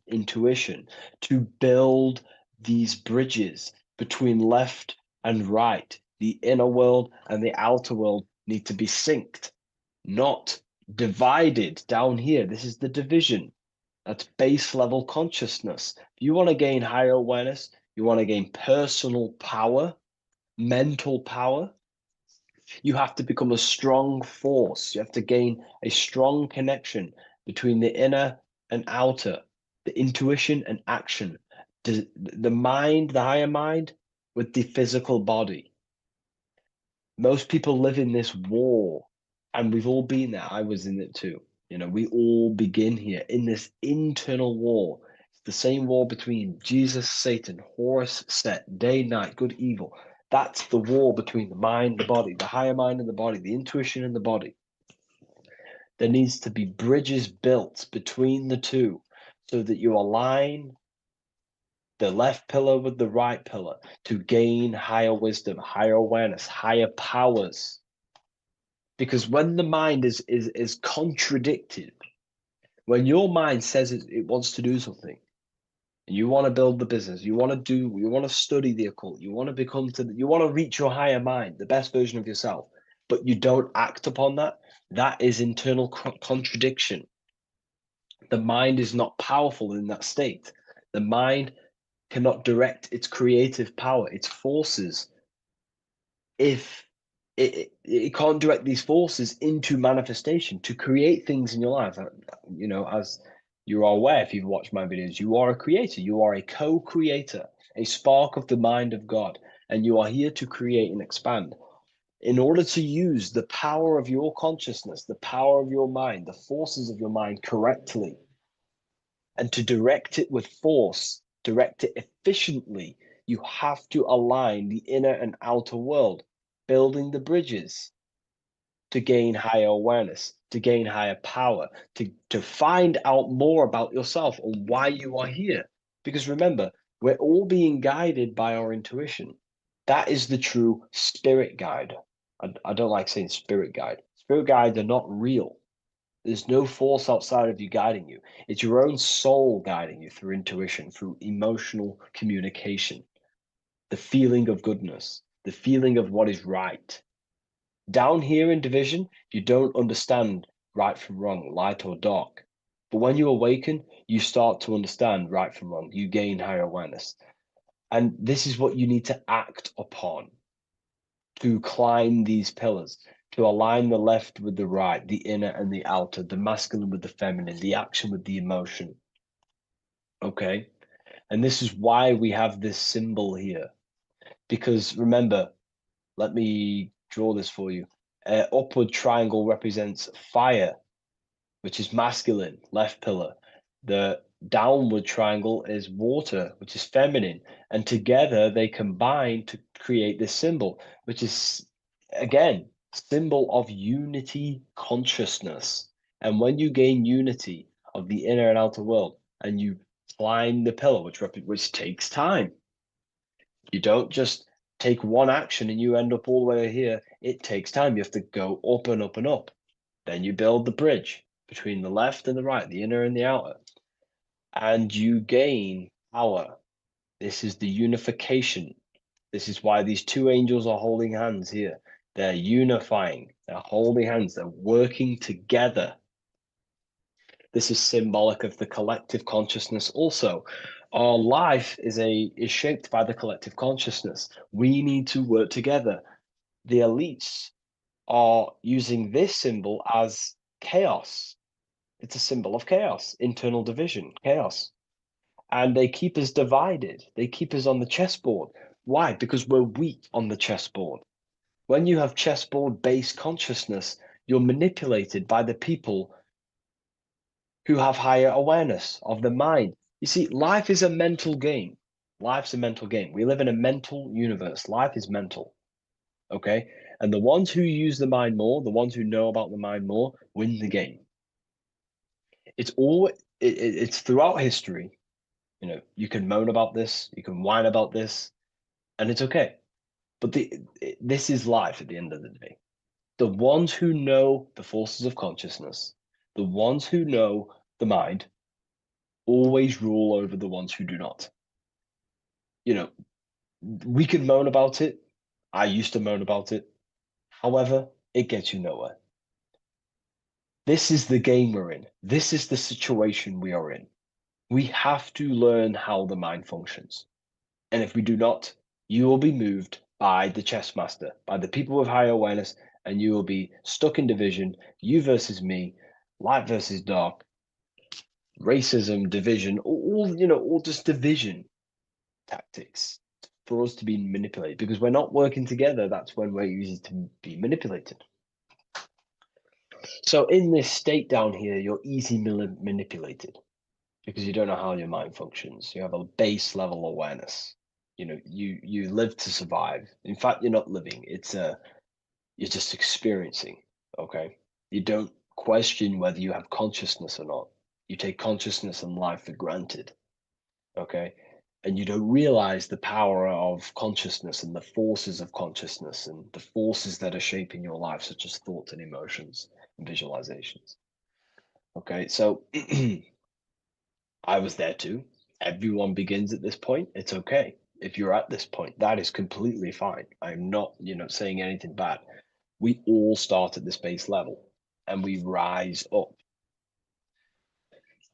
intuition to build these bridges between left and right. The inner world and the outer world need to be synced, not divided down here. This is the division. That's base level consciousness. If you want to gain higher awareness, you want to gain personal power, mental power, you have to become a strong force. You have to gain a strong connection between the inner and outer, the intuition and action, the mind, the higher mind, with the physical body. Most people live in this war, and we've all been there. I was in it too. You know, we all begin here in this internal war. It's the same war between Jesus, Satan, Horus, Set, day, night, good, evil. That's the war between the mind, the body, the higher mind and the body, the intuition and the body. There needs to be bridges built between the two so that you align the left pillar with the right pillar to gain higher wisdom, higher awareness, higher powers. Because when the mind is contradicted, when your mind says it wants to do something, and you want to build the business, you want to study the occult, you want to reach your higher mind, the best version of yourself, but you don't act upon that, that is internal contradiction. The mind is not powerful in that state. The mind cannot direct its creative power, its forces, if it can't direct these forces into manifestation to create things in your life. You know, as you are aware, if you've watched my videos, you are a creator, you are a co-creator, a spark of the mind of God, and you are here to create and expand. In order to use the power of your consciousness, the power of your mind, the forces of your mind correctly, and to direct it with force, direct it efficiently, you have to align the inner and outer world, building the bridges to gain higher awareness, to gain higher power, to find out more about yourself and why you are here. Because remember, we're all being guided by our intuition. That is the true spirit guide. I don't like saying spirit guide. Spirit guides are not real. There's no force outside of you guiding you. It's your own soul guiding you through intuition, through emotional communication, the feeling of goodness, the feeling of what is right. Down here in division, you don't understand right from wrong, light or dark. But when you awaken, you start to understand right from wrong. You gain higher awareness. And this is what you need to act upon to climb these pillars, to align the left with the right, the inner and the outer, the masculine with the feminine, the action with the emotion. Okay? And this is why we have this symbol here. Because remember, let me draw this for you. Upward triangle represents fire, which is masculine, left pillar. The downward triangle is water, which is feminine. And together they combine to create this symbol, which is, again, symbol of unity consciousness. And when you gain unity of the inner and outer world, and you climb the pillar, which takes time, you don't just take one action and you end up all the way here. It takes time. You have to go up and up and up. Then you build the bridge between the left and the right, the inner and the outer, and you gain power. This is the unification. This is why these two angels are holding hands here. They're unifying, they're holding hands, they're working together. This is symbolic of the collective consciousness also. Our life is shaped by the collective consciousness. We need to work together. The elites are using this symbol as chaos. It's a symbol of chaos, internal division, chaos. And they keep us divided. They keep us on the chessboard. Why? Because we're weak on the chessboard. When you have chessboard-based consciousness, you're manipulated by the people who have higher awareness of the mind. You see, life is a mental game. Life's a mental game. We live in a mental universe. Life is mental. Okay? And the ones who use the mind more, the ones who know about the mind more, win the game. It's throughout history. You know, you can moan about this, you can whine about this, and it's okay. But this is life at the end of the day. The ones who know the forces of consciousness, the ones who know the mind, always rule over the ones who do not. You know, we can moan about it. I used to moan about it. However, it gets you nowhere. This is the game we're in. This is the situation we are in. We have to learn how the mind functions. And if we do not, you will be moved by the chess master, by the people with higher awareness, and you will be stuck in division, you versus me, light versus dark, racism, division, all just division tactics for us to be manipulated. Because we're not working together, that's when we're easy to be manipulated. So in this state down here, you're easily manipulated because you don't know how your mind functions. You have a base level awareness. You know, you live to survive. In fact, you're not living. You're just experiencing. Okay. You don't question whether you have consciousness or not. You take consciousness and life for granted. Okay. And you don't realize the power of consciousness and the forces of consciousness and the forces that are shaping your life, such as thoughts and emotions and visualizations. Okay. So I was there too. Everyone begins at this point. It's okay. If you're at this point, that is completely fine. I'm not, saying anything bad. We all start at this base level and we rise up.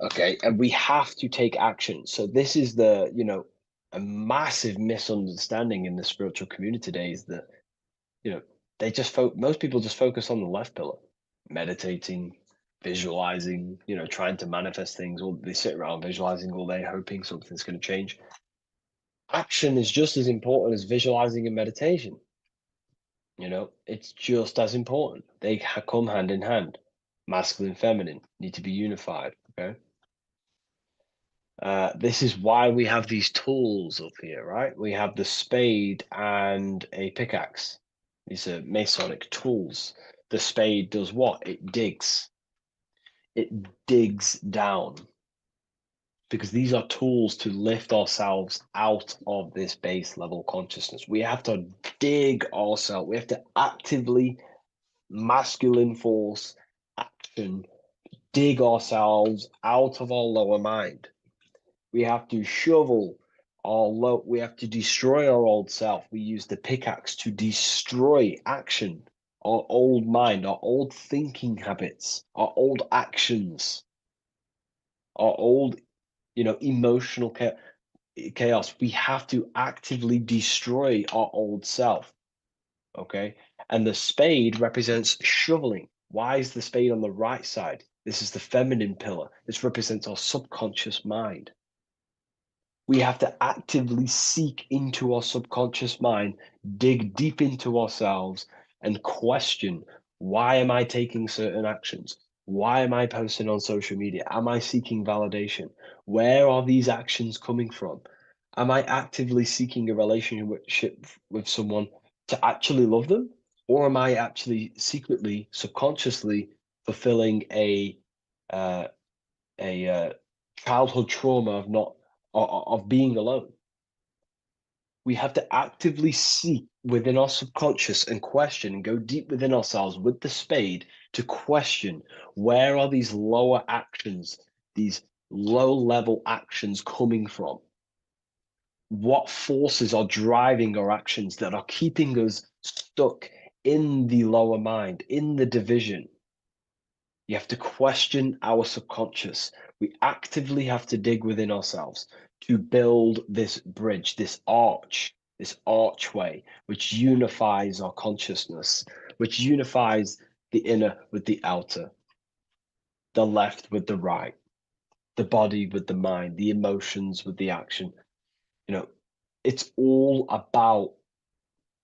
Okay. And we have to take action. So this is a massive misunderstanding in the spiritual community today is that, most people just focus on the left pillar, meditating, visualizing, trying to manifest things, or they sit around visualizing all day, hoping something's going to change. Action is just as important as visualizing and meditation. It's just as important. They come hand in hand. Masculine, feminine need to be unified. Okay. This is why we have these tools up here, right? We have the spade and a pickaxe. These are Masonic tools. The spade does what? It digs. It digs down. Because these are tools to lift ourselves out of this base level consciousness. We have to dig ourselves. We have to actively masculine force, action, dig ourselves out of our lower mind. We have to shovel we have to destroy our old self. We use the pickaxe to destroy action, our old mind, our old thinking habits, our old actions, our old, emotional chaos. We have to actively destroy our old self. Okay. And the spade represents shoveling. Why is the spade on the right side? This is the feminine pillar. This represents our subconscious mind. We have to actively seek into our subconscious mind, dig deep into ourselves, and question, why am I taking certain actions? Why am I posting on social media? Am I seeking validation? Where are these actions coming from? Am I actively seeking a relationship with someone to actually love them? Or am I actually secretly, subconsciously fulfilling a childhood trauma of being alone? We have to actively seek within our subconscious and question and go deep within ourselves with the spade to question, where are these lower actions, these low level actions coming from? What forces are driving our actions that are keeping us stuck in the lower mind, in the division? You have to question our subconscious. We actively have to dig within ourselves to build this bridge, this archway, which unifies our consciousness, which unifies the inner with the outer, the left with the right, the body with the mind, the emotions with the action. It's all about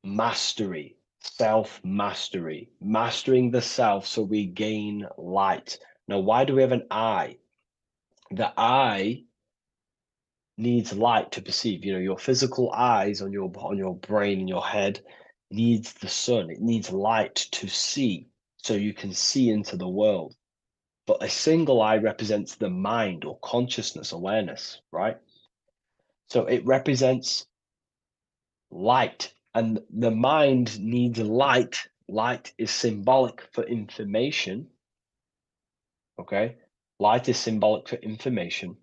mastery, self-mastery, mastering the self so we gain light. Now, why do we have an eye? The eye needs light to perceive. Your physical eyes on your brain and your head needs the sun. It needs light to see so you can see into the world. But a single eye represents the mind or consciousness, awareness, right? So it represents light, and the mind needs light. Light is symbolic for information. Okay, light is symbolic for information.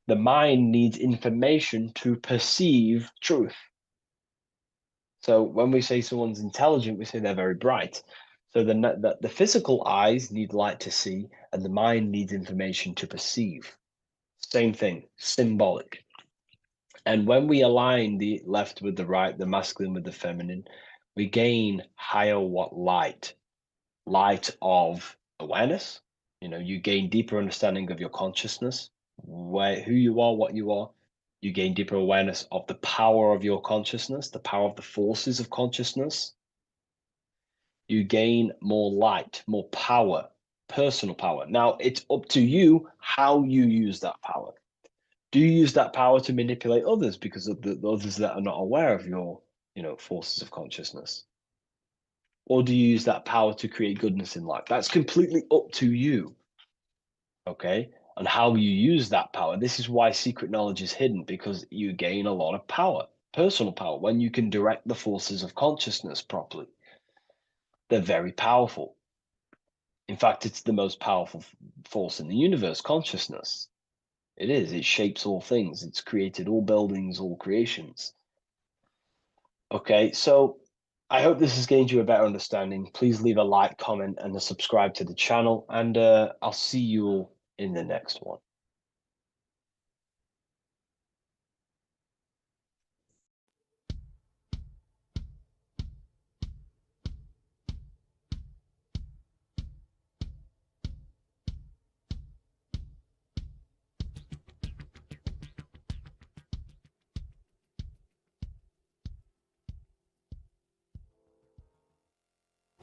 The mind needs information to perceive truth. So when we say someone's intelligent, we say they're very bright. So the physical eyes need light to see, and the mind needs information to perceive. Same thing, symbolic. And when we align the left with the right, the masculine with the feminine, we gain higher light of awareness. You gain deeper understanding of your consciousness, who you are, what you are. You gain deeper awareness of the power of your consciousness, the power of the forces of consciousness. You gain more light, more power, personal power. Now, it's up to you how you use that power. Do you use that power to manipulate others because of the others that are not aware of your, forces of consciousness? Or do you use that power to create goodness in life? That's completely up to you, okay? And how you use that power. This is why secret knowledge is hidden, because you gain a lot of power, personal power, when you can direct the forces of consciousness properly. They're very powerful. In fact, it's the most powerful force in the universe, consciousness. It is. It shapes all things. It's created all buildings, all creations. Okay, so I hope this has gained you a better understanding. Please leave a like, comment, and a subscribe to the channel, and I'll see you all in the next one.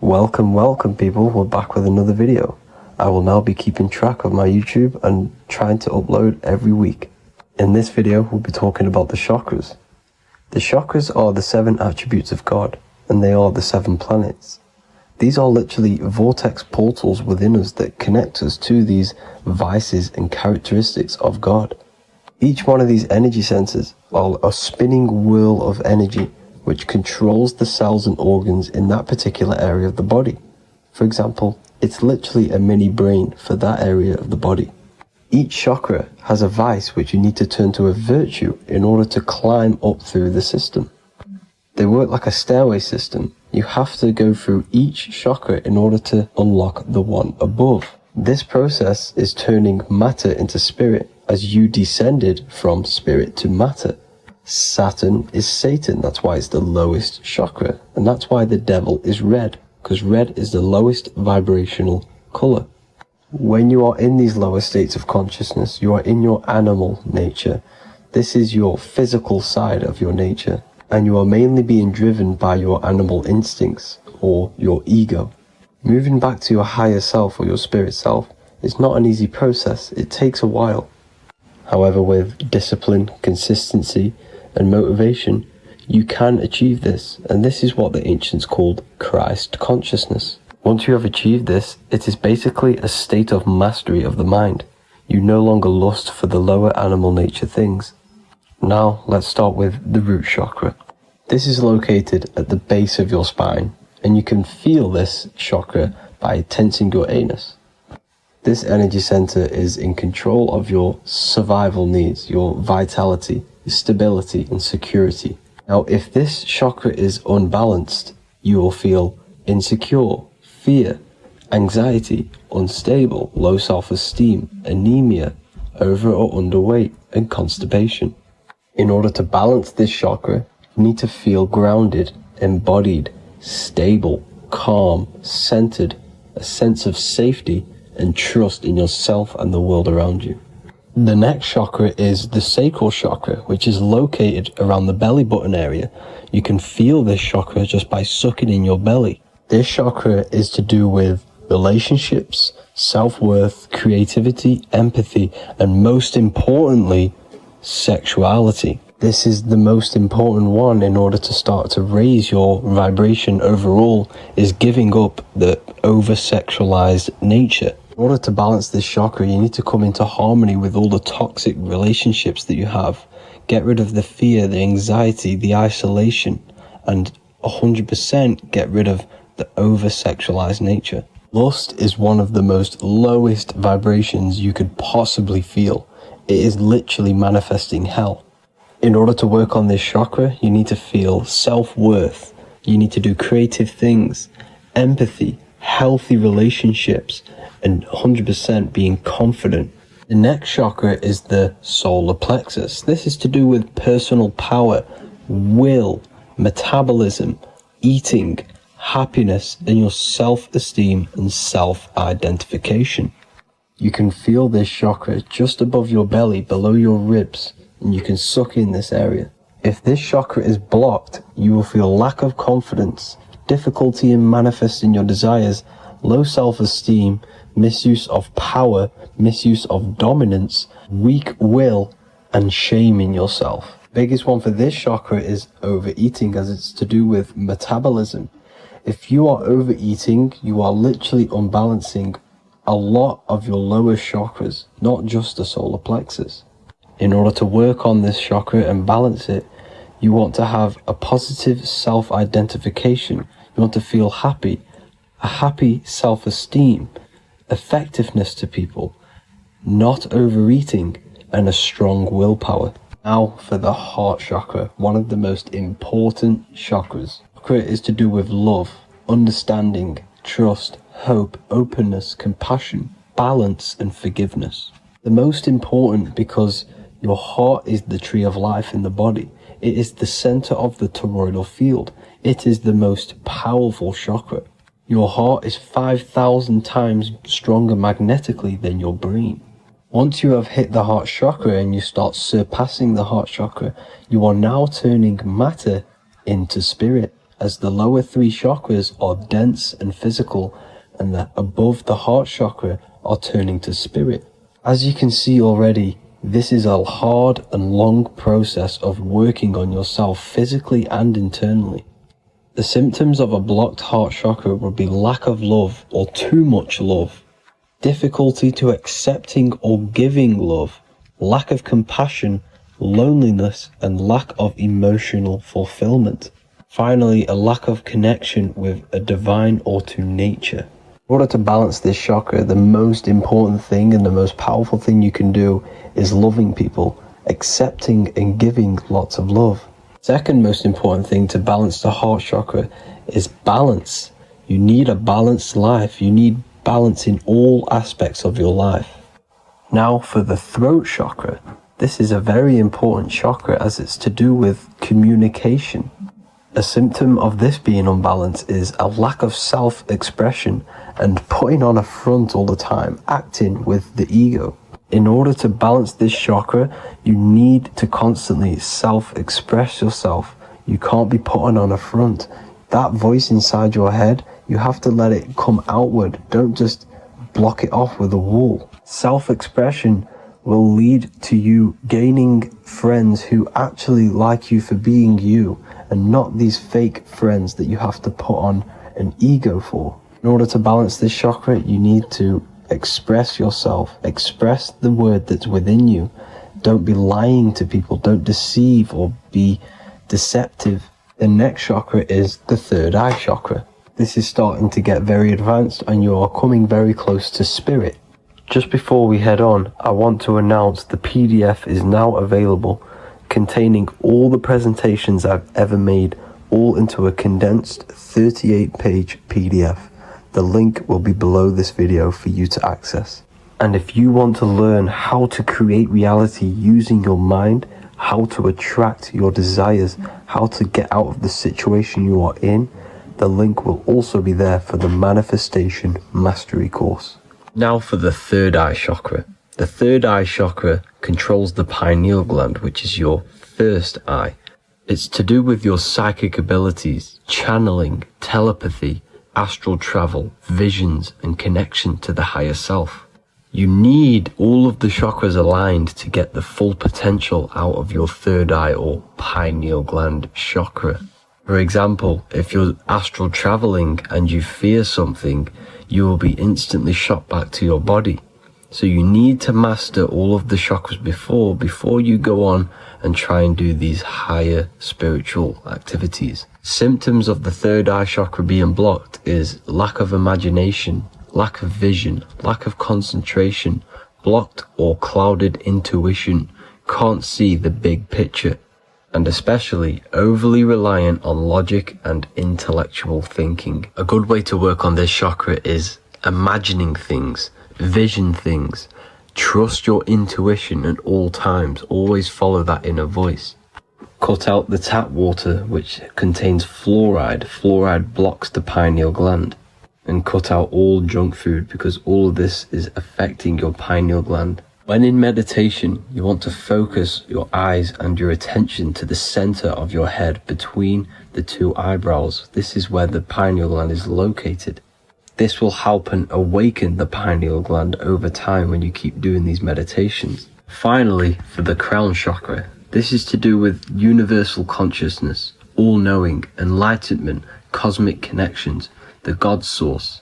Welcome people, we're back with another video. I will now be keeping track of my YouTube and trying to upload every week. In this video, we'll be talking about the chakras. The chakras are the 7 attributes of God, and they are the 7 planets. These are literally vortex portals within us that connect us to these vices and characteristics of God. Each one of these energy centers are a spinning whirl of energy which controls the cells and organs in that particular area of the body. For example, it's literally a mini brain for that area of the body. Each chakra has a vice which you need to turn to a virtue in order to climb up through the system. They work like a stairway system. You have to go through each chakra in order to unlock the one above. This process is turning matter into spirit, as you descended from spirit to matter. Saturn is Satan, that's why it's the lowest chakra, and that's why the devil is red, because red is the lowest vibrational color. When you are in these lower states of consciousness, you are in your animal nature. This is your physical side of your nature, and you are mainly being driven by your animal instincts, or your ego. Moving back to your higher self or your spirit self is not an easy process. It takes a while. However, with discipline, consistency, and motivation, you can achieve this, and this is what the ancients called Christ consciousness. Once you have achieved this, it is basically a state of mastery of the mind. You no longer lust for the lower animal nature things. Now, let's start with the root chakra. This is located at the base of your spine, and you can feel this chakra by tensing your anus. This energy center is in control of your survival needs, your vitality, stability, and security. Now, if this chakra is unbalanced, you will feel insecure, fear, anxiety, unstable, low self-esteem, anemia, over or underweight, and constipation. In order to balance this chakra, you need to feel grounded, embodied, stable, calm, centered, a sense of safety, and trust in yourself and the world around you. The next chakra is the sacral chakra, which is located around the belly button area. You can feel this chakra just by sucking in your belly. This chakra is to do with relationships, self-worth, creativity, empathy, and most importantly, sexuality. This is the most important one in order to start to raise your vibration overall, is giving up the over-sexualized nature. In order to balance this chakra, you need to come into harmony with all the toxic relationships that you have. Get rid of the fear, the anxiety, the isolation, and 100% get rid of the over-sexualized nature. Lust is one of the most lowest vibrations you could possibly feel. It is literally manifesting hell. In order to work on this chakra, you need to feel self-worth. You need to do creative things, empathy, healthy relationships, and 100% being confident. The next chakra is the solar plexus. This is to do with personal power, will, metabolism, eating, happiness, and your self-esteem and self-identification. You can feel this chakra just above your belly, below your ribs, and you can suck in this area. If this chakra is blocked, you will feel lack of confidence, difficulty in manifesting your desires, low self-esteem, misuse of power, misuse of dominance, weak will, and shame in yourself. Biggest one for this chakra is overeating, as it's to do with metabolism. If you are overeating, you are literally unbalancing a lot of your lower chakras, not just the solar plexus. In order to work on this chakra and balance it, you want to have a positive self-identification. You want to feel happy, a happy self-esteem, effectiveness to people, not overeating, and a strong willpower. Now for the heart chakra, one of the most important chakras. Chakra is to do with love, understanding, trust, hope, openness, compassion, balance, and forgiveness. The most important because your heart is the tree of life in the body. It is the center of the toroidal field. It is the most powerful chakra. Your heart is 5,000 times stronger magnetically than your brain. Once you have hit the heart chakra and you start surpassing the heart chakra, you are now turning matter into spirit, as the lower three chakras are dense and physical, and the above the heart chakra are turning to spirit. As you can see already, this is a hard and long process of working on yourself physically and internally. The symptoms of a blocked heart chakra would be lack of love or too much love, difficulty to accepting or giving love, lack of compassion, loneliness, and lack of emotional fulfillment. Finally, a lack of connection with a divine or to nature. In order to balance this chakra, the most important thing and the most powerful thing you can do is loving people, accepting and giving lots of love. Second most important thing to balance the heart chakra is balance. You need a balanced life. You need balance in all aspects of your life. Now for the throat chakra. This is a very important chakra as it's to do with communication. A symptom of this being unbalanced is a lack of self-expression and putting on a front all the time, acting with the ego. In order to balance this chakra, you need to constantly self-express yourself. You can't be putting on a front. That voice inside your head, you have to let it come outward. Don't just block it off with a wall. Self-expression will lead to you gaining friends who actually like you for being you, and not these fake friends that you have to put on an ego for. In order to balance this chakra, you need to express yourself, express the word that's within you. Don't be lying to people, don't deceive or be deceptive. The next chakra is the third eye chakra. This is starting to get very advanced and you are coming very close to spirit. Just before we head on, I want to announce the PDF is now available, containing all the presentations I've ever made, all into a condensed 38-page PDF. The link will be below this video for you to access. And if you want to learn how to create reality using your mind, how to attract your desires, how to get out of the situation you are in, the link will also be there for the Manifestation Mastery course. Now for the third eye chakra. The third eye chakra controls the pineal gland, which is your first eye. It's to do with your psychic abilities, channeling, telepathy, astral travel, visions, and connection to the higher self. You need all of the chakras aligned to get the full potential out of your third eye or pineal gland chakra. For example, if you're astral traveling and you fear something, you will be instantly shot back to your body. So you need to master all of the chakras before you go on and try and do these higher spiritual activities. Symptoms of the third eye chakra being blocked is lack of imagination, lack of vision, lack of concentration, blocked or clouded intuition, can't see the big picture, and especially overly reliant on logic and intellectual thinking. A good way to work on this chakra is imagining things, vision things, trust your intuition at all times, always follow that inner voice. Cut out the tap water which contains fluoride. Fluoride blocks the pineal gland. And cut out all junk food because all of this is affecting your pineal gland. When in meditation, you want to focus your eyes and your attention to the center of your head between the two eyebrows. This is where the pineal gland is located. This will help and awaken the pineal gland over time when you keep doing these meditations. Finally, for the crown chakra, this is to do with universal consciousness, all-knowing, enlightenment, cosmic connections, the God source.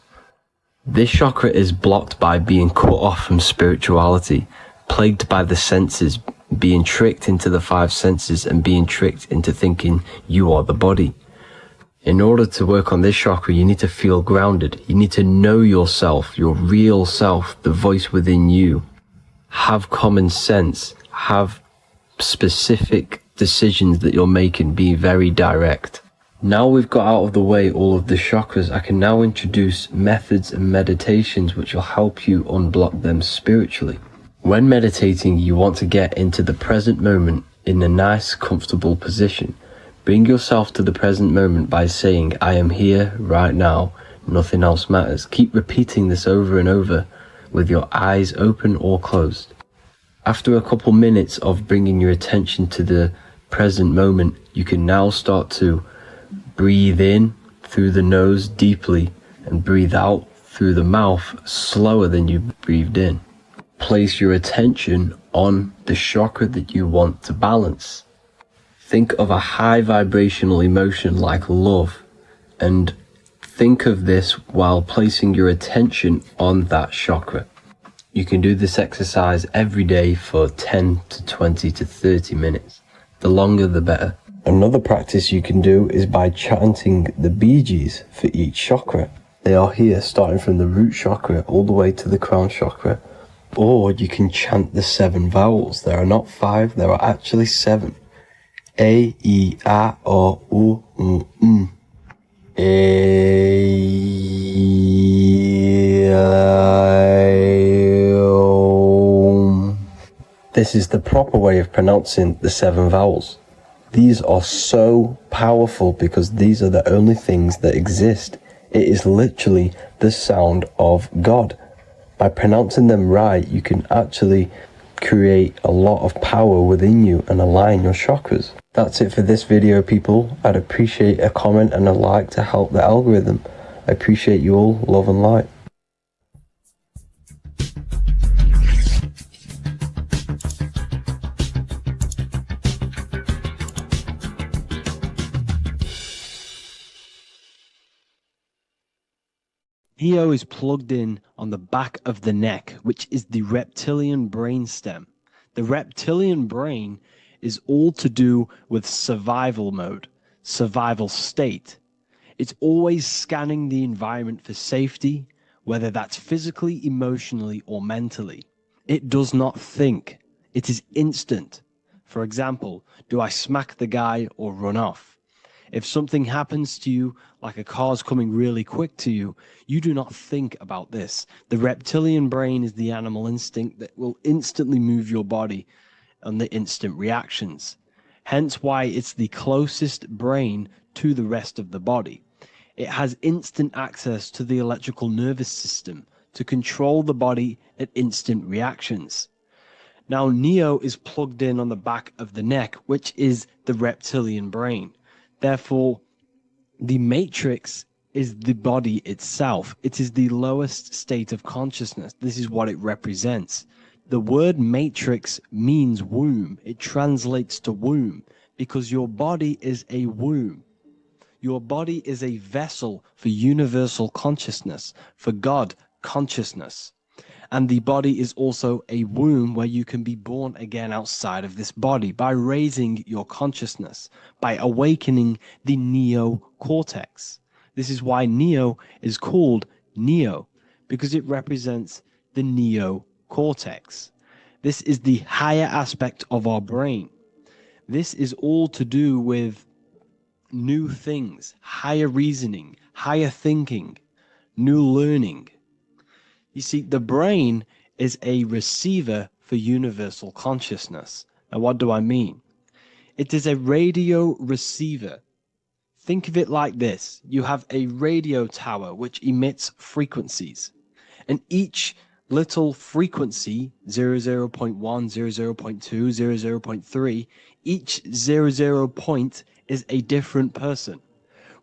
This chakra is blocked by being cut off from spirituality, plagued by the senses, being tricked into the five senses and being tricked into thinking you are the body. In order to work on this chakra, you need to feel grounded. You need to know yourself, your real self, the voice within you. Have common sense, have specific decisions that you're making, be very direct. Now we've got out of the way all of the chakras, I can now introduce methods and meditations which will help you unblock them spiritually. When meditating, you want to get into the present moment in a nice, comfortable position. Bring yourself to the present moment by saying, I am here right now, nothing else matters. Keep repeating this over and over with your eyes open or closed. After a couple minutes of bringing your attention to the present moment, you can now start to breathe in through the nose deeply and breathe out through the mouth slower than you breathed in. Place your attention on the chakra that you want to balance. Think of a high vibrational emotion like love and think of this while placing your attention on that chakra. You can do this exercise every day for 10 to 20 to 30 minutes. The longer the better. Another practice you can do is by chanting the Bijis for each chakra. They are here starting from the root chakra all the way to the crown chakra. Or you can chant the 7 vowels. There are not 5, there are actually 7. A, E, A, O, U, M. A, I, O. This is the proper way of pronouncing the 7 vowels. These are so powerful because these are the only things that exist. It is literally the sound of God. By pronouncing them right, you can actually create a lot of power within you and align your chakras. That's it for this video, people. I'd appreciate a comment and a like to help the algorithm. I appreciate you all. Love and light. Neo is plugged in on the back of the neck, which is the reptilian brain stem. The reptilian brain is all to do with survival mode, survival state. It's always scanning the environment for safety, whether that's physically, emotionally, or mentally. It does not think. It is instant. For example, do I smack the guy or run off? If something happens to you, like a car's coming really quick to you, you do not think about this. The reptilian brain is the animal instinct that will instantly move your body on the instant reactions. Hence why it's the closest brain to the rest of the body. It has instant access to the electrical nervous system to control the body at instant reactions. Now, Neo is plugged in on the back of the neck, which is the reptilian brain. Therefore, the matrix is the body itself. It is the lowest state of consciousness. This is what it represents. The word matrix means womb. It translates to womb because your body is a womb. Your body is a vessel for universal consciousness, for God consciousness. And the body is also a womb where you can be born again outside of this body by raising your consciousness, by awakening the neocortex. This is why Neo is called Neo, because it represents the neocortex. This is the higher aspect of our brain. This is all to do with new things, higher reasoning, higher thinking, new learning. You see, the brain is a receiver for universal consciousness. Now, what do I mean? It is a radio receiver. Think of it like this. You have a radio tower which emits frequencies, and each little frequency, 00.1, 00.2, 00.3, each 00 point is a different person.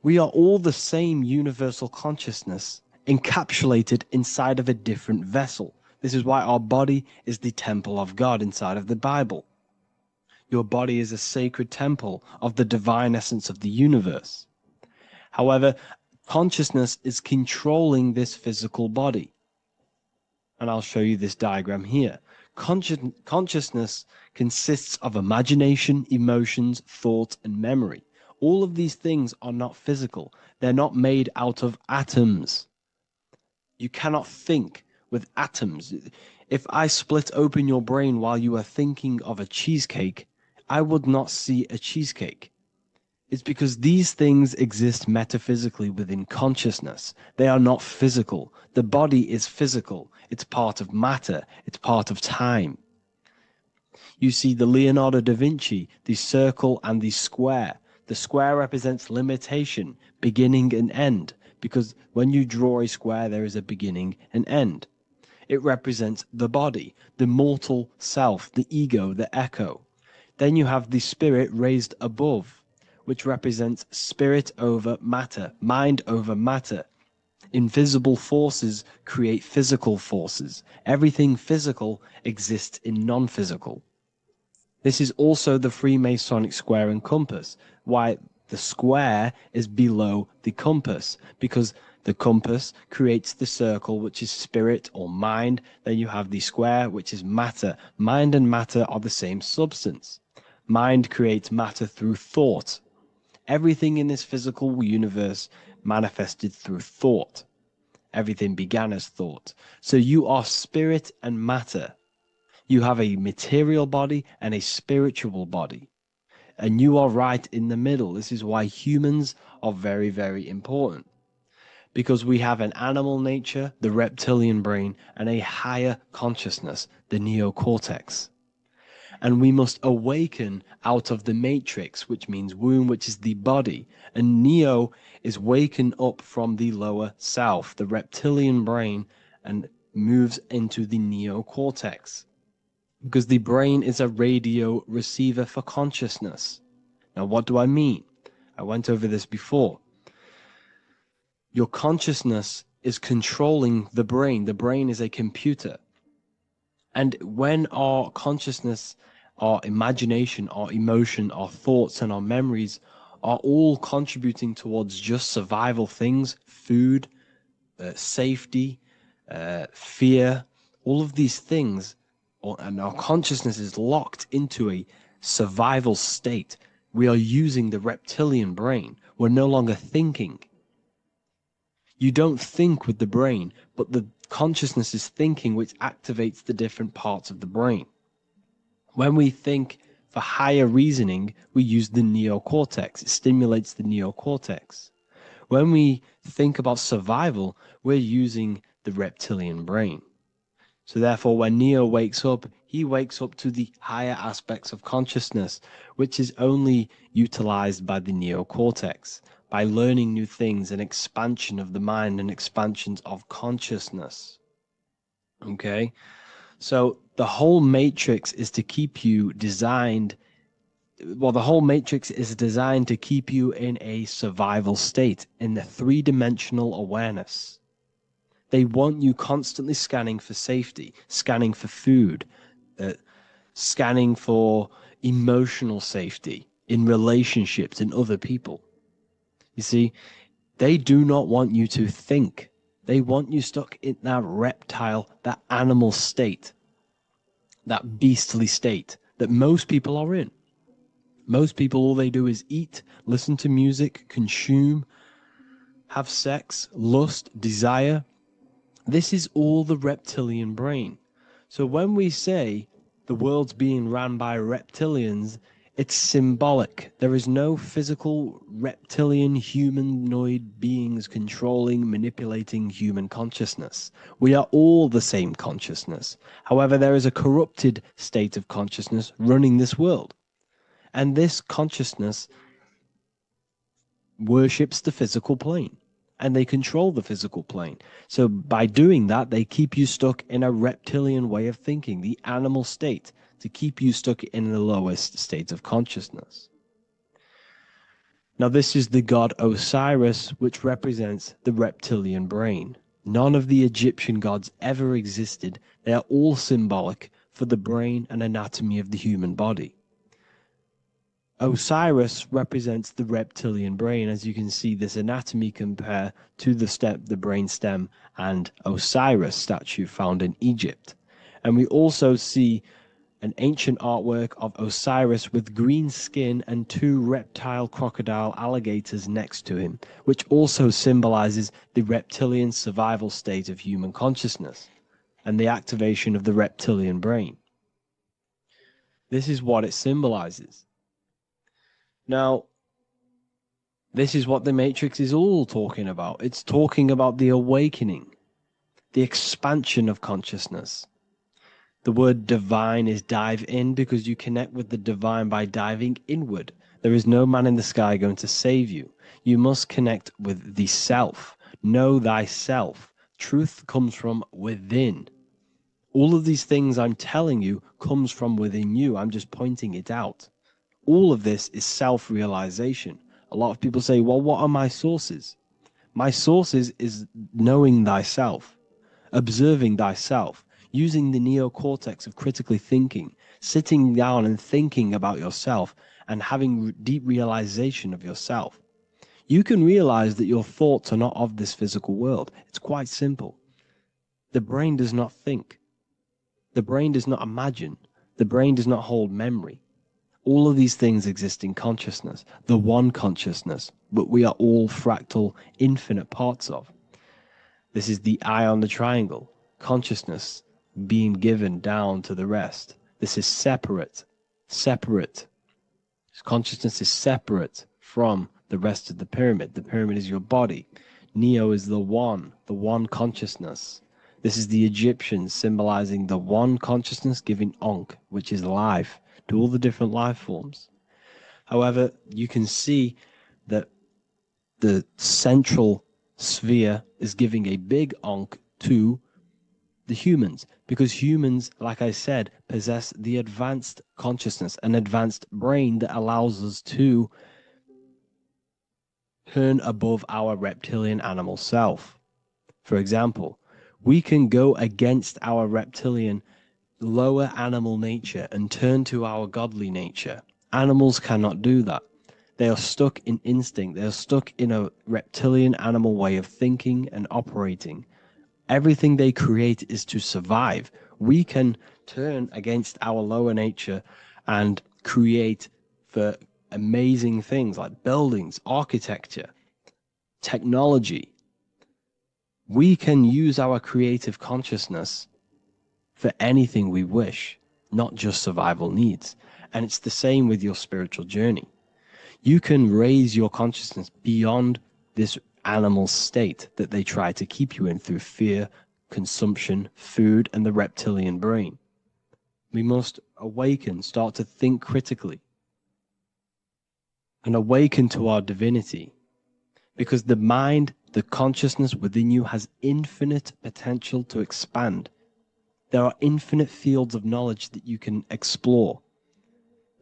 We are all the same universal consciousness, encapsulated inside of a different vessel. This is why our body is the temple of God inside of the Bible. Your body is a sacred temple of the divine essence of the universe. However, consciousness is controlling this physical body. And I'll show you this diagram here. Consciousness consists of imagination, emotions, thought, and memory. All of these things are not physical. They're not made out of atoms. You cannot think with atoms. If I split open your brain while you are thinking of a cheesecake, I would not see a cheesecake. It's because these things exist metaphysically within consciousness. They are not physical. The body is physical. It's part of matter. It's part of time. You see the Leonardo da Vinci, the circle and the square. The square represents limitation, beginning and end, because when you draw a square, there is a beginning and end. It represents the body, the mortal self, the ego, the echo. Then you have the spirit raised above, which represents spirit over matter, mind over matter. Invisible forces create physical forces. Everything physical exists in non-physical. This is also the Freemasonic square and compass, why the square is below the compass, because the compass creates the circle, which is spirit or mind. Then you have the square, which is matter. Mind and matter are the same substance. Mind creates matter through thought. Everything in this physical universe manifested through thought. Everything began as thought. So you are spirit and matter. You have a material body and a spiritual body. And you are right in the middle. This is why humans are very, very important. Because we have an animal nature, the reptilian brain, and a higher consciousness, the neocortex. And we must awaken out of the matrix, which means womb, which is the body. And neo is waken up from the lower self, the reptilian brain, and moves into the neocortex. Because the brain is a radio receiver for consciousness. Now, what do I mean? I went over this before. Your consciousness is controlling the brain. The brain is a computer. And when our consciousness, our imagination, our emotion, our thoughts, and our memories are all contributing towards just survival things, food, safety, fear, all of these things, and our consciousness is locked into a survival state, we are using the reptilian brain. We're no longer thinking. You don't think with the brain, but the consciousness is thinking, which activates the different parts of the brain. When we think for higher reasoning, we use the neocortex. It stimulates the neocortex. When we think about survival, we're using the reptilian brain. So therefore, when Neo wakes up, he wakes up to the higher aspects of consciousness, which is only utilized by the neocortex, by learning new things and expansion of the mind and expansions of consciousness. Okay? So the whole matrix is to keep you designed, well, the whole matrix is designed to keep you in a survival state, in the three-dimensional awareness. They want you constantly scanning for safety, scanning for food, scanning for emotional safety in relationships and other people. You see, they do not want you to think. They want you stuck in that reptile, that animal state, that beastly state that most people are in. Most people, all they do is eat, listen to music, consume, have sex, lust, desire. This is all the reptilian brain. So when we say the world's being ran by reptilians, it's symbolic. There is no physical reptilian humanoid beings controlling, manipulating human consciousness. We are all the same consciousness. However, there is a corrupted state of consciousness running this world. And this consciousness worships the physical plane. And they control the physical plane. So by doing that, they keep you stuck in a reptilian way of thinking, the animal state, to keep you stuck in the lowest state of consciousness. Now, this is the god Osiris, which represents the reptilian brain. None of the Egyptian gods ever existed. They are all symbolic for the brain and anatomy of the human body. Osiris represents the reptilian brain. As you can see, this anatomy compare to the brain stem and Osiris statue found in Egypt. And we also see an ancient artwork of Osiris with green skin and two reptile crocodile alligators next to him, which also symbolizes the reptilian survival state of human consciousness and the activation of the reptilian brain. This is what it symbolizes. Now, this is what the Matrix is all talking about. It's talking about the awakening, the expansion of consciousness. The word divine is dive in because you connect with the divine by diving inward. There is no man in the sky going to save you. You must connect with the self. Know thyself. Truth comes from within. All of these things I'm telling you comes from within you. I'm just pointing it out. All of this is self-realization. A lot of people say, well, what are my sources? My sources is knowing thyself, observing thyself, using the neocortex of critically thinking, sitting down and thinking about yourself and having deep realization of yourself. You can realize that your thoughts are not of this physical world. It's quite simple. The brain does not think. The brain does not imagine. The brain does not hold memory. All of these things exist in consciousness, the one consciousness, but we are all fractal, infinite parts of. This is the eye on the triangle, consciousness being given down to the rest. This is separate. Consciousness is separate from the rest of the pyramid. The pyramid is your body. Neo is the one consciousness. This is the Egyptians symbolizing the one consciousness giving Ankh, which is life, to all the different life forms. However, you can see that the central sphere is giving a big Ankh to the humans, because humans, like I said, possess the advanced consciousness, an advanced brain that allows us to turn above our reptilian animal self. For example, we can go against our reptilian lower animal nature and turn to our godly nature. Animals cannot do that. They are stuck in instinct. They are stuck in a reptilian animal way of thinking and operating. Everything they create is to survive. We can turn against our lower nature and create for amazing things like buildings, architecture, technology. We can use our creative consciousness for anything we wish, not just survival needs. And it's the same with your spiritual journey. You can raise your consciousness beyond this animal state that they try to keep you in through fear, consumption, food, and the reptilian brain. We must awaken, start to think critically, and awaken to our divinity, because the mind, the consciousness within you has infinite potential to expand. There are infinite fields of knowledge that you can explore.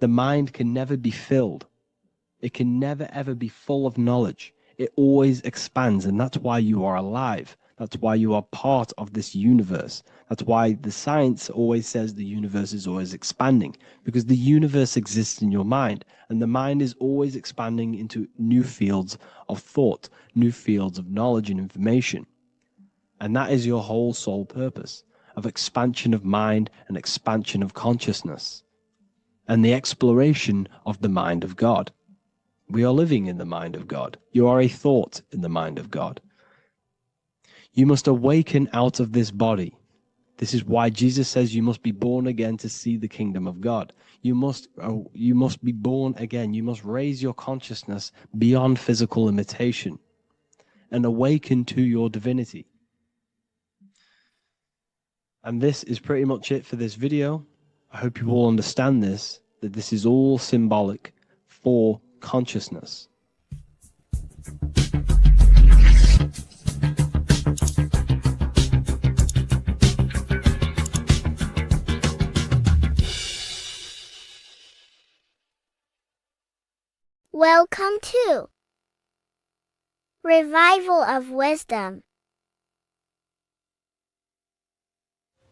The mind can never be filled. It can never ever be full of knowledge. It always expands, and that's why you are alive. That's why you are part of this universe. That's why the science always says the universe is always expanding, because the universe exists in your mind, and the mind is always expanding into new fields of thought, new fields of knowledge and information. And that is your whole sole purpose, of expansion of mind and expansion of consciousness, and the exploration of the mind of God. We are living in the mind of God. You are a thought in the mind of God. You must awaken out of this body. This is why Jesus says you must be born again to see the kingdom of God. You must be born again. You must raise your consciousness beyond physical limitation and awaken to your divinity. And this is pretty much it for this video. I hope you all understand this, that this is all symbolic for consciousness. Welcome to Revival of Wisdom.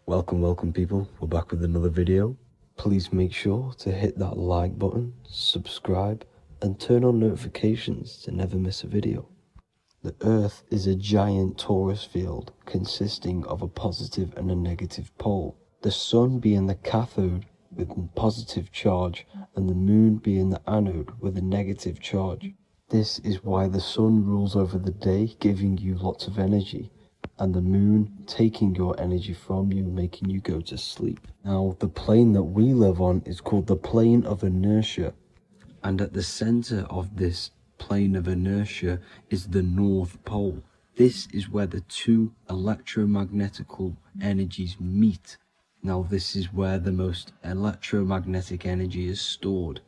Welcome people, we're back with another video. Please make sure to hit that like button, subscribe, and turn on notifications to never miss a video. The Earth is a giant torus field consisting of a positive and a negative pole. The Sun being the cathode with a positive charge and the Moon being the anode with a negative charge. This is why the Sun rules over the day, giving you lots of energy, and the Moon taking your energy from you, making you go to sleep. Now, the plane that we live on is called the plane of inertia, and at the center of this plane of inertia is the North Pole. This is where the two electromagnetical energies meet. Now, this is where the most electromagnetic energy is stored.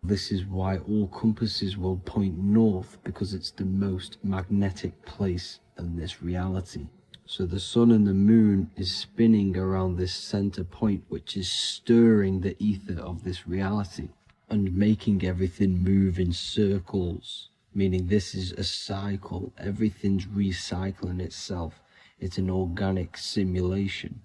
This is why all compasses will point north, because it's the most magnetic place in this reality. So the Sun and the Moon is spinning around this center point, which is stirring the ether of this reality and making everything move in circles, meaning this is a cycle. Everything's recycling itself. It's an organic simulation.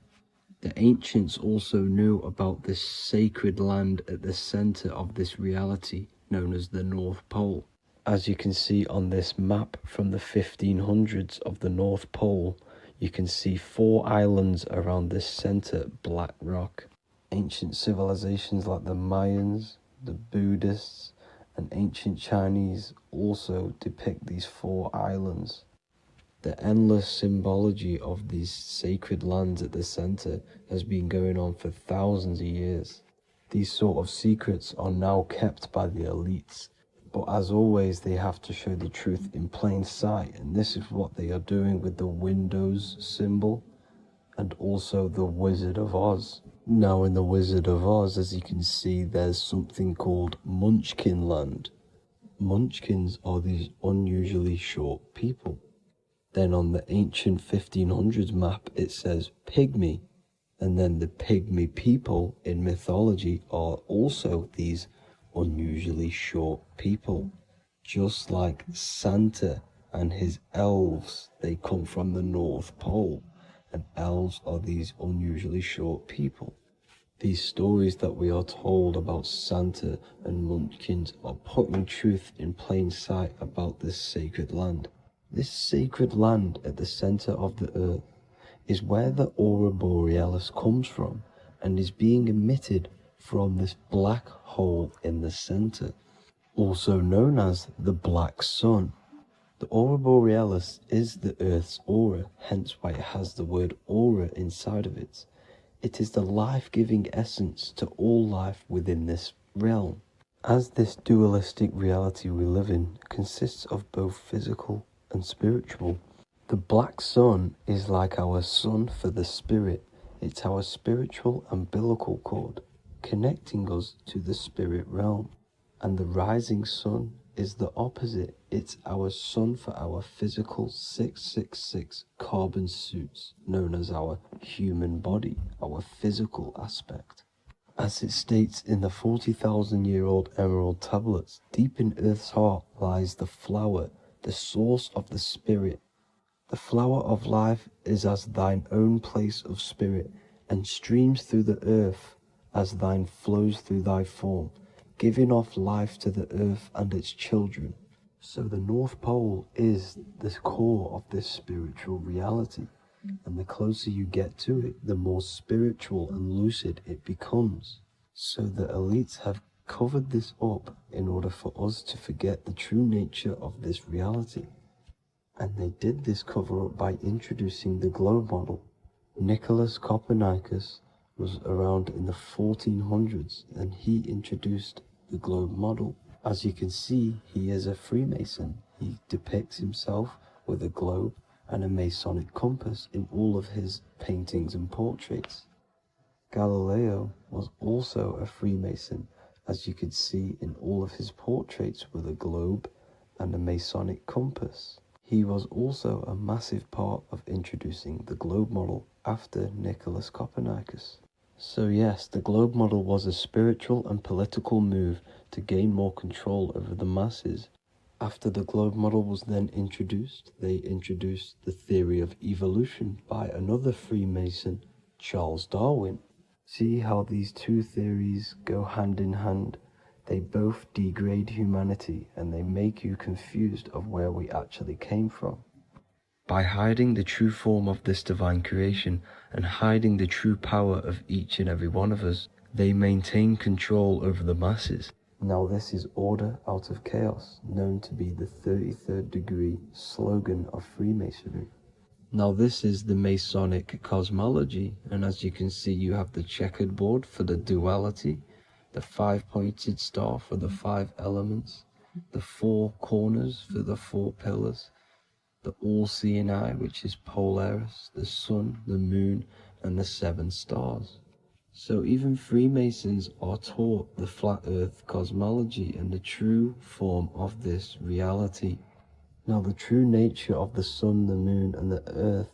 The ancients also knew about this sacred land at the center of this reality, known as the North Pole. As you can see on this map from the 1500s of the North Pole, you can see 4 islands around this center black rock. Ancient civilizations like the Mayans, the Buddhists, and ancient Chinese also depict these 4 islands. The endless symbology of these sacred lands at the center has been going on for thousands of years. These sort of secrets are now kept by the elites, but as always they have to show the truth in plain sight, and this is what they are doing with the Windows symbol and also the Wizard of Oz. Now in the Wizard of Oz, as you can see, there's something called Munchkin Land. Munchkins are these unusually short people. Then on the ancient 1500s map, it says pygmy. And then the pygmy people in mythology are also these unusually short people. Just like Santa and his elves, they come from the North Pole. And elves are these unusually short people. These stories that we are told about Santa and Munchkins are putting truth in plain sight about this sacred land. This sacred land at the center of the earth is where the aurora borealis comes from and is being emitted from this black hole in the center, also known as the black sun. The aurora borealis is the earth's aura, hence why it has the word aura inside of it. It is the life-giving essence to all life within this realm. As this dualistic reality we live in consists of both physical and spiritual, the black sun is like our sun for the spirit. It's our spiritual umbilical cord, connecting us to the spirit realm. And the rising sun is the opposite. It's our sun for our physical 666 carbon suits, known as our human body, our physical aspect. As it states in the 40,000-year-old emerald tablets, deep in Earth's heart lies the flower, the source of the spirit. The flower of life is as thine own place of spirit, and streams through the earth as thine flows through thy form, giving off life to the earth and its children. So the North Pole is the core of this spiritual reality, and the closer you get to it, the more spiritual and lucid it becomes. So the elites have covered this up in order for us to forget the true nature of this reality. And they did this cover up by introducing the globe model. Nicholas Copernicus was around in the 1400s and he introduced the globe model. As you can see, he is a Freemason. He depicts himself with a globe and a Masonic compass in all of his paintings and portraits. Galileo was also a Freemason, as you could see in all of his portraits with a globe and a Masonic compass. He was also a massive part of introducing the globe model after Nicholas Copernicus. So yes, the globe model was a spiritual and political move to gain more control over the masses. After the globe model was then introduced, they introduced the theory of evolution by another Freemason, Charles Darwin. See how these two theories go hand in hand? They both degrade humanity and they make you confused of where we actually came from. By hiding the true form of this divine creation and hiding the true power of each and every one of us, they maintain control over the masses. Now this is order out of chaos, known to be the 33rd degree slogan of Freemasonry. Now this is the Masonic cosmology, and as you can see you have the checkered board for the duality, the 5-pointed star for the 5 elements, the 4 corners for the 4 pillars, the all-seeing eye, which is Polaris, the sun, the moon, and the 7 stars. So even Freemasons are taught the flat earth cosmology and the true form of this reality. Now the true nature of the sun, the moon, and the earth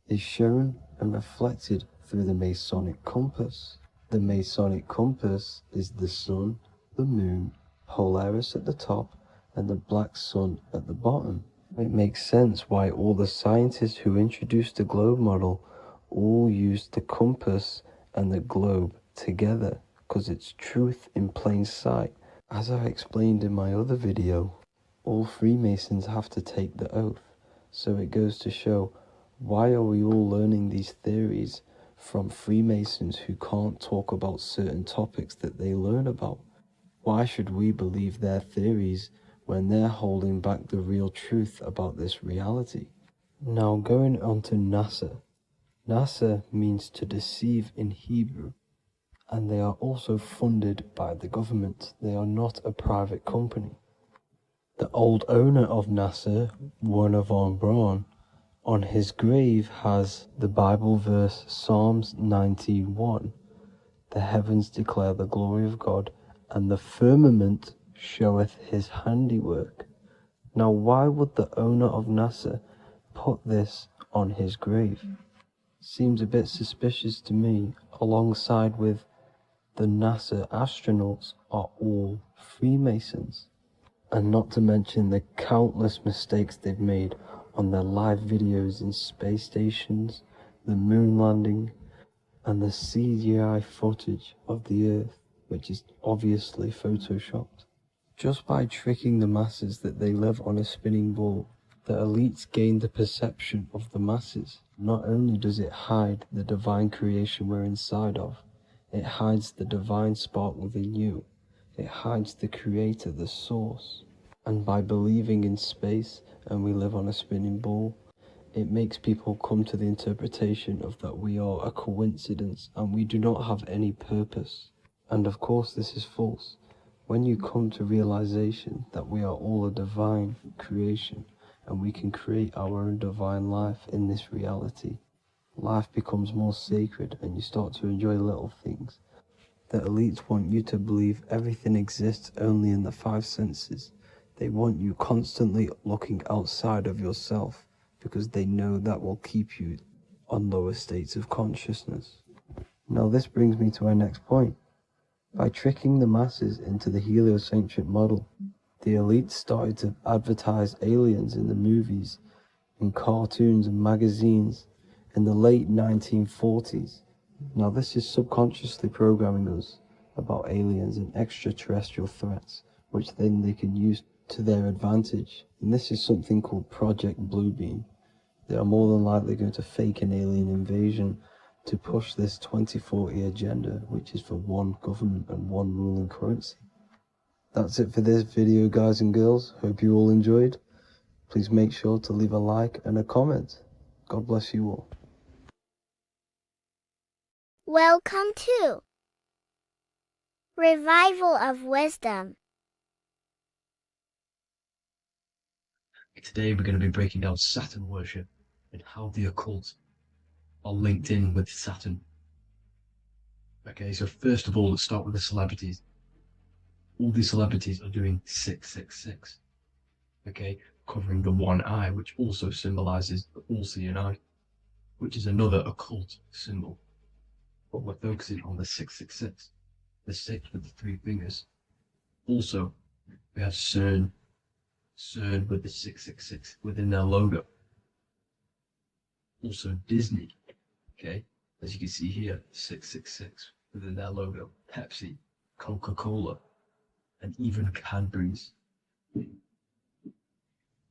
is shown and reflected through the Masonic compass. The Masonic compass is the sun, the moon, Polaris at the top, and the black sun at the bottom. It makes sense why all the scientists who introduced the globe model all used the compass and the globe together, because it's truth in plain sight. As I explained in my other video, all Freemasons have to take the oath, so it goes to show, why are we all learning these theories from Freemasons who can't talk about certain topics that they learn about? Why should we believe their theories when they're holding back the real truth about this reality? Now going on to NASA. NASA means to deceive in Hebrew, and they are also funded by the government. They are not a private company. The old owner of NASA, Werner von Braun, on his grave has the Bible verse Psalms 91. The heavens declare the glory of God, and the firmament showeth his handiwork. Now why would the owner of NASA put this on his grave? Seems a bit suspicious to me, alongside with the NASA astronauts are all Freemasons. And not to mention the countless mistakes they've made on their live videos in space stations, the moon landing, and the CGI footage of the Earth, which is obviously photoshopped. Just by tricking the masses that they live on a spinning ball, the elites gain the perception of the masses. Not only does it hide the divine creation we're inside of, it hides the divine spark within you. It hides the creator, the source. And by believing in space and we live on a spinning ball, it makes people come to the interpretation of that we are a coincidence and we do not have any purpose. And of course this is false. When you come to realization that we are all a divine creation and we can create our own divine life in this reality, life becomes more sacred and you start to enjoy little things. The elites want you to believe everything exists only in the five senses. They want you constantly looking outside of yourself because they know that will keep you on lower states of consciousness. Now this brings me to our next point. By tricking the masses into the heliocentric model, the elites started to advertise aliens in the movies, in cartoons and magazines in the late 1940s. Now this is subconsciously programming us about aliens and extraterrestrial threats, which then they can use to their advantage. And this is something called Project Bluebeam. They are more than likely going to fake an alien invasion to push this 2040 agenda, which is for one government and one ruling currency. That's it for this video, guys and girls. Hope you all enjoyed. Please make sure to leave a like and a comment. God bless you all. Welcome to Revival of Wisdom. Today we're going to be breaking down Saturn worship and how the occult are linked in with Saturn. Okay, so first of all, let's start with the celebrities. All these celebrities are doing 666. Okay, covering the one eye, which also symbolizes the all-seeing eye, which is another occult symbol. But we're focusing on the 666, the 6 with the 3 fingers. Also, we have CERN with the 666 within their logo. Also Disney, okay, as you can see here, 666 within their logo. Pepsi, Coca-Cola, and even Cadbury's.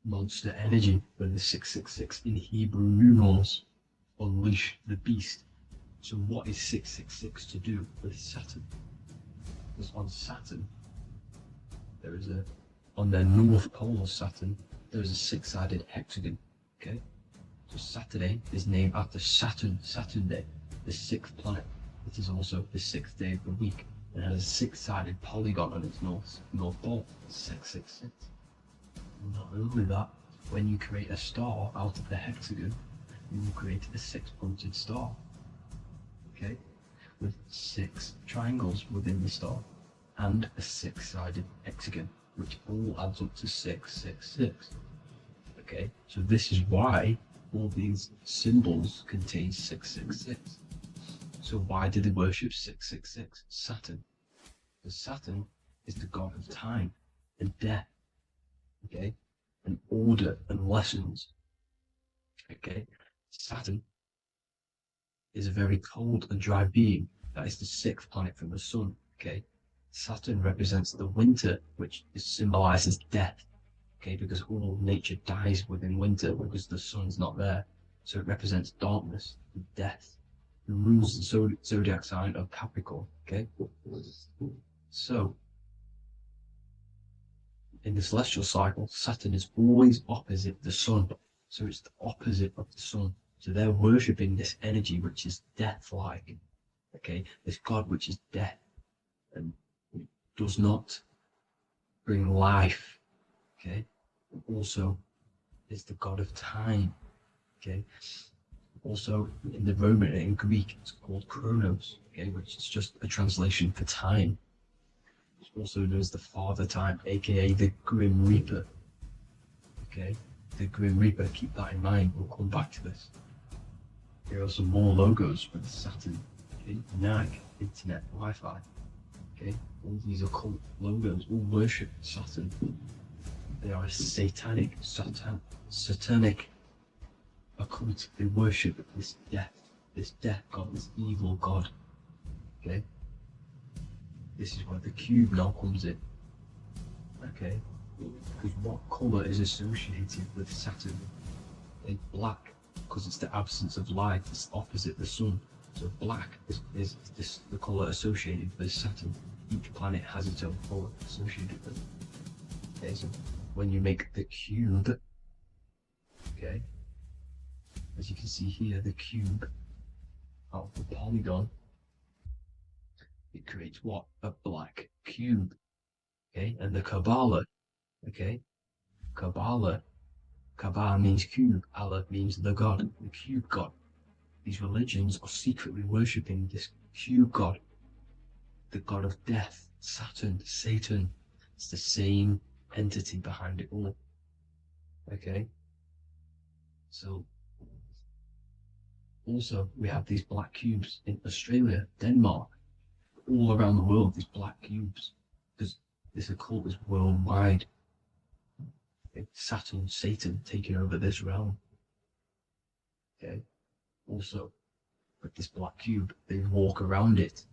Monster Energy with the 666 in Hebrew numerals. Unleash the beast. So what is 666 to do with Saturn? Because on Saturn, there is on their north pole of Saturn, there is a 6-sided hexagon, okay? So Saturday is named after Saturn Day, the 6th planet. It is also the 6th day of the week and has a 6-sided polygon on its north pole, 666. Not only that, when you create a star out of the hexagon, you will create a 6-pointed star, okay? With 6 triangles within the star and a 6-sided hexagon, which all adds up to 666. Okay, so this is why all these symbols contain 666. So why do they worship 666? Saturn. Because Saturn is the god of time and death, okay, and order and lessons. Okay, Saturn is a very cold and dry being. That is the 6th planet from the sun. Okay, Saturn represents the winter, which symbolizes death. Okay, because all nature dies within winter because the sun's not there. So it represents darkness and death. It rules the zodiac sign of Capricorn. Okay, so in the celestial cycle, Saturn is always opposite the sun. So it's the opposite of the sun. So they're worshipping this energy which is death-like. Okay, this God which is death and does not bring life. Okay, also is the God of time. Okay, also in the Roman and in Greek it's called Chronos. Okay, which is just a translation for time. It's also known as the Father Time, aka the Grim Reaper. Okay, the Grim Reaper. Keep that in mind. We'll come back to this. Here are some more logos for the Saturn. Okay, NAG, Internet, Wi-Fi. Okay, all these occult logos all worship Saturn. They are a satanic occult. They worship this death god, this evil god. Okay, this is where the cube now comes in. Okay, because what colour is associated with Saturn? It's black, because it's the absence of light. It's opposite the sun. So black is the colour associated with Saturn. Each planet has its own colour associated with it. Okay, so when you make the cube, okay, as you can see here, the cube out of the polygon, it creates what? A black cube. Okay, and the Kabbalah, okay, Kabbalah means cube, Allah means the God, the cube God. These religions are secretly worshipping this cube God, the God of death, Saturn, Satan. It's the same entity behind it all. Okay, so also we have these black cubes in Australia, Denmark, all around the world, these black cubes, because this occult is worldwide. Saturn, Satan taking over this realm. Okay, also with this black cube, they walk around it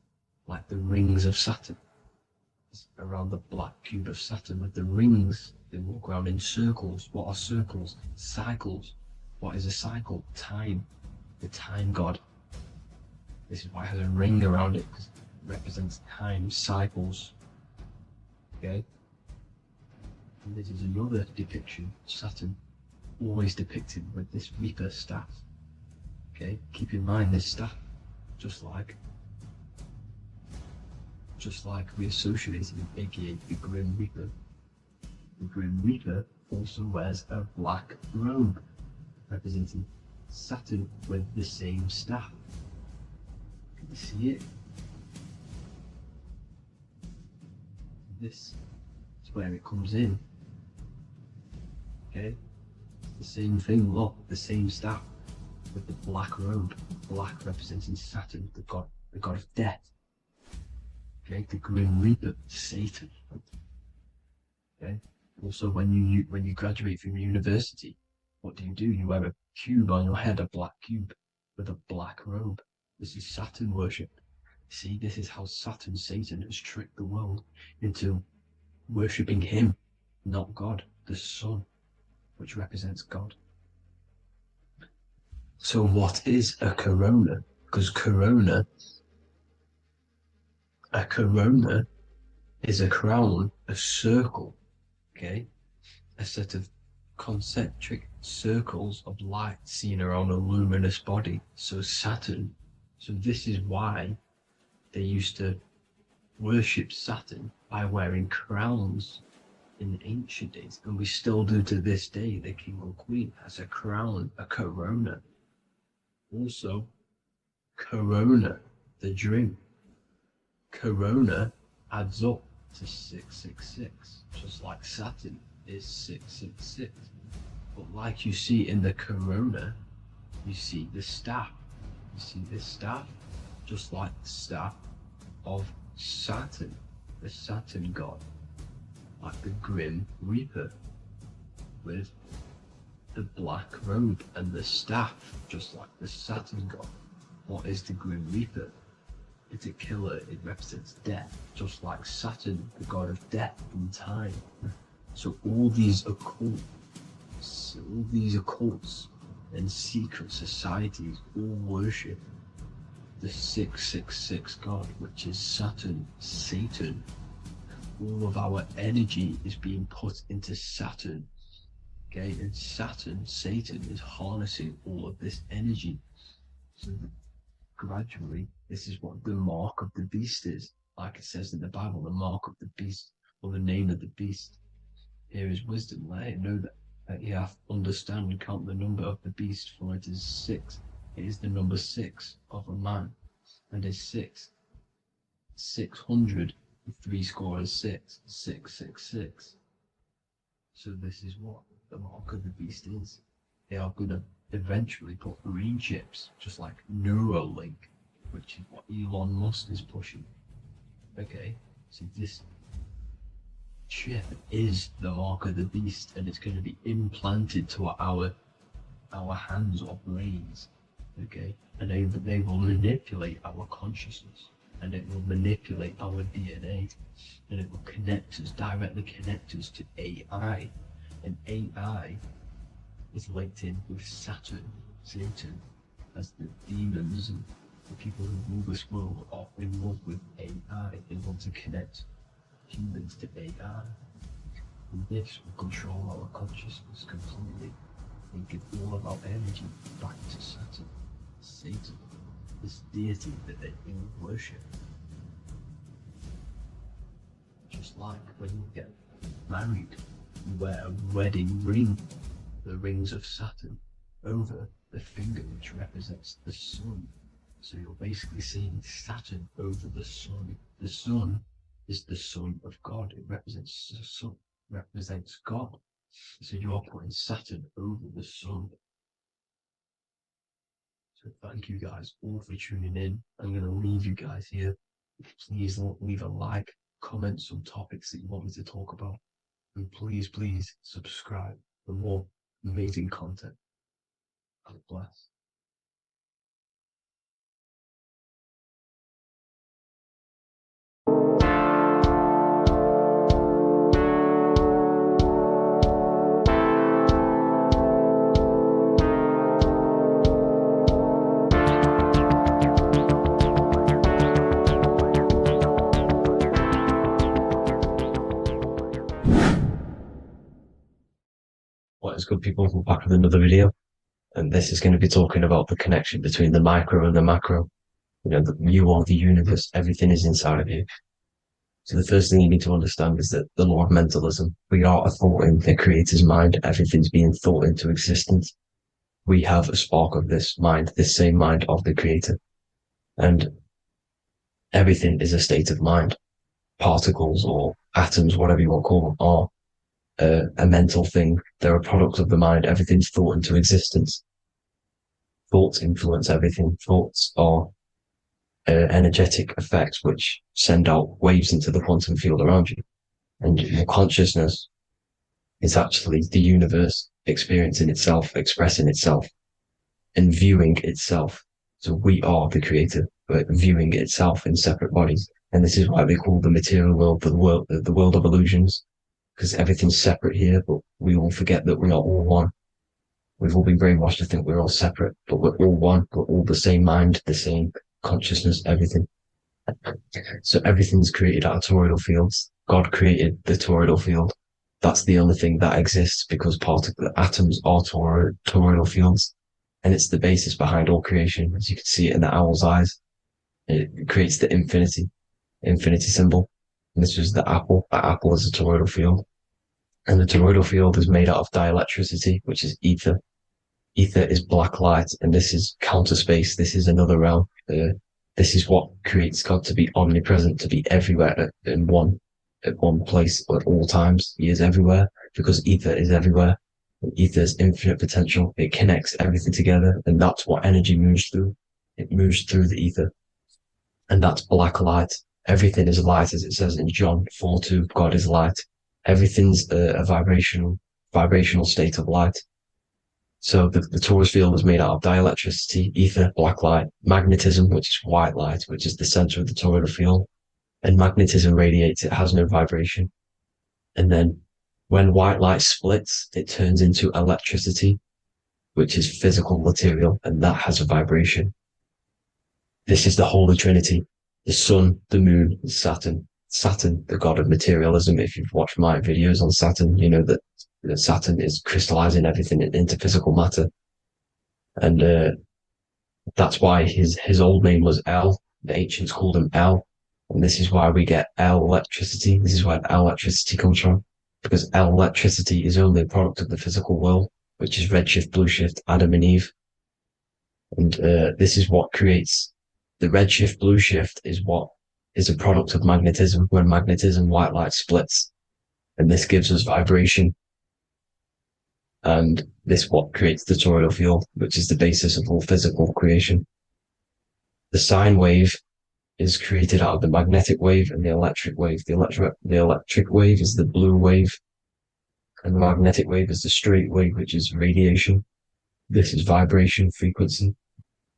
like the rings of Saturn. It's around the black cube of Saturn with the rings, they walk around in circles. What are circles? Cycles. What is a cycle? Time. The time god. This is why it has a ring around it, because it represents time, cycles. Okay, and this is another depiction. Saturn, always depicted with this Reaper staff. Okay, keep in mind this staff, just like we associated with aka the Grim Reaper. The Grim Reaper also wears a black robe, representing Saturn with the same staff. Can you see it? This is where it comes in. Okay, it's the same thing. Look, the same staff with the black robe. Black representing Saturn, the god of death. Okay, the Grim Reaper, Satan. Okay. Also, when you graduate from university, what do? You wear a cube on your head, a black cube with a black robe. This is Saturn worship. See, this is how Saturn, Satan, has tricked the world into worshipping him, not God, the sun, which represents God. So what is a corona? Because a corona is a crown, a circle, okay? A set of concentric circles of light seen around a luminous body. So Saturn. So this is why they used to worship Saturn by wearing crowns in ancient days, and we still do to this day. The king or queen has a crown, a corona. Also, corona, the drink. Corona adds up to 666, just like Saturn is 666. But like you see in the corona, you see the staff. You see this staff, just like the staff of Saturn, the Saturn god, like the Grim Reaper, with the black robe and the staff, just like the Saturn god. What is the Grim Reaper? It's a killer. It represents death, just like Saturn, the god of death and time. So all these occults and secret societies all worship the 666 god, which is Saturn, Satan. all of our energy is being put into Saturn. Okay, and Satan is harnessing all of this energy. So gradually, this is what the mark of the beast is. Like it says in the Bible, the mark of the beast, or the name of the beast. Here is wisdom. Let him know that you have to understand and count the number of the beast, for it is 6. It is the number 6 of a man, and is 600, 6, 666. So this is what the mark of the beast is. They are going to eventually put green chips, just like Neuralink, which is what Elon Musk is pushing. Okay, so this chip is the mark of the beast, and it's going to be implanted to our hands or brains. Okay, and they will manipulate our consciousness, and it will manipulate our DNA, and it will directly connect us to AI, and AI is linked in with Satan, as the demons and the people who rule this world are in love with AI. They want to connect humans to AI. And this will control our consciousness completely and give all of our energy back to Satan, this deity that they all worship. Just like when you get married, you wear a wedding ring, the rings of Saturn, over the finger, which represents the sun. So you're basically seeing Saturn over the sun. The sun is the Son of God. It represents the sun, represents God. So you are putting Saturn over the sun. So thank you guys all for tuning in. I'm going to leave you guys here. Please leave a like, comment some topics that you want me to talk about. And please subscribe for more amazing content. God bless. What is good, people? We're back with another video, and this is going to be talking about the connection between the micro and the macro. You are the universe. Everything is inside of you. So the first thing you need to understand is that the law of mentalism. We are a thought in the creator's mind. Everything's being thought into existence. We have a spark of this mind, this same mind of the creator, and everything is a state of mind. Particles or atoms, whatever you want to call them, are a mental thing. They're a product of the mind. Everything's thought into existence. Thoughts influence everything. Thoughts are energetic effects which send out waves into the quantum field around you. And your consciousness is actually the universe experiencing itself, expressing itself, and viewing itself. So we are the creator, but viewing itself in separate bodies. And this is why they call the material world the world of illusions, because everything's separate here, but we all forget that we are all one. We've all been brainwashed to think we're all separate, but we're all one. We're all the same mind, the same consciousness, everything. So everything's created out of toroidal fields. God created the toroidal field. That's the only thing that exists because the atoms are toroidal fields. And it's the basis behind all creation. As you can see it in the owl's eyes, it creates the infinity symbol. And this was the apple. That apple is a toroidal field. And the toroidal field is made out of dielectricity, which is ether. Ether is black light, and this is counter space. This is another realm. This is what creates God to be omnipresent, to be everywhere at one place at all times. He is everywhere because ether is everywhere. And ether is infinite potential. It connects everything together, and that's what energy moves through. It moves through the ether, and that's black light. Everything is light, as it says in John 4:2. God is light. Everything's a vibrational state of light. So the torus field is made out of dielectricity, ether, black light, magnetism, which is white light, which is the center of the toroidal field. And magnetism radiates, it has no vibration. And then when white light splits, it turns into electricity, which is physical material, and that has a vibration. This is the Holy Trinity, the sun, the moon, and Saturn. Saturn, the god of materialism. If you've watched my videos on Saturn, you know that Saturn is crystallizing everything into physical matter. And that's why his old name was El. The ancients called him El. And this is why we get L electricity. This is where L electricity comes from. Because L electricity is only a product of the physical world, which is redshift, blueshift, Adam and Eve. And this is what creates the redshift, blueshift is what is a product of magnetism. When magnetism, white light splits. And this gives us vibration. And this what creates the toroidal field, which is the basis of all physical creation. The sine wave is created out of the magnetic wave and the electric wave. The electric wave is the blue wave, and the magnetic wave is the straight wave, which is radiation. This is vibration frequency.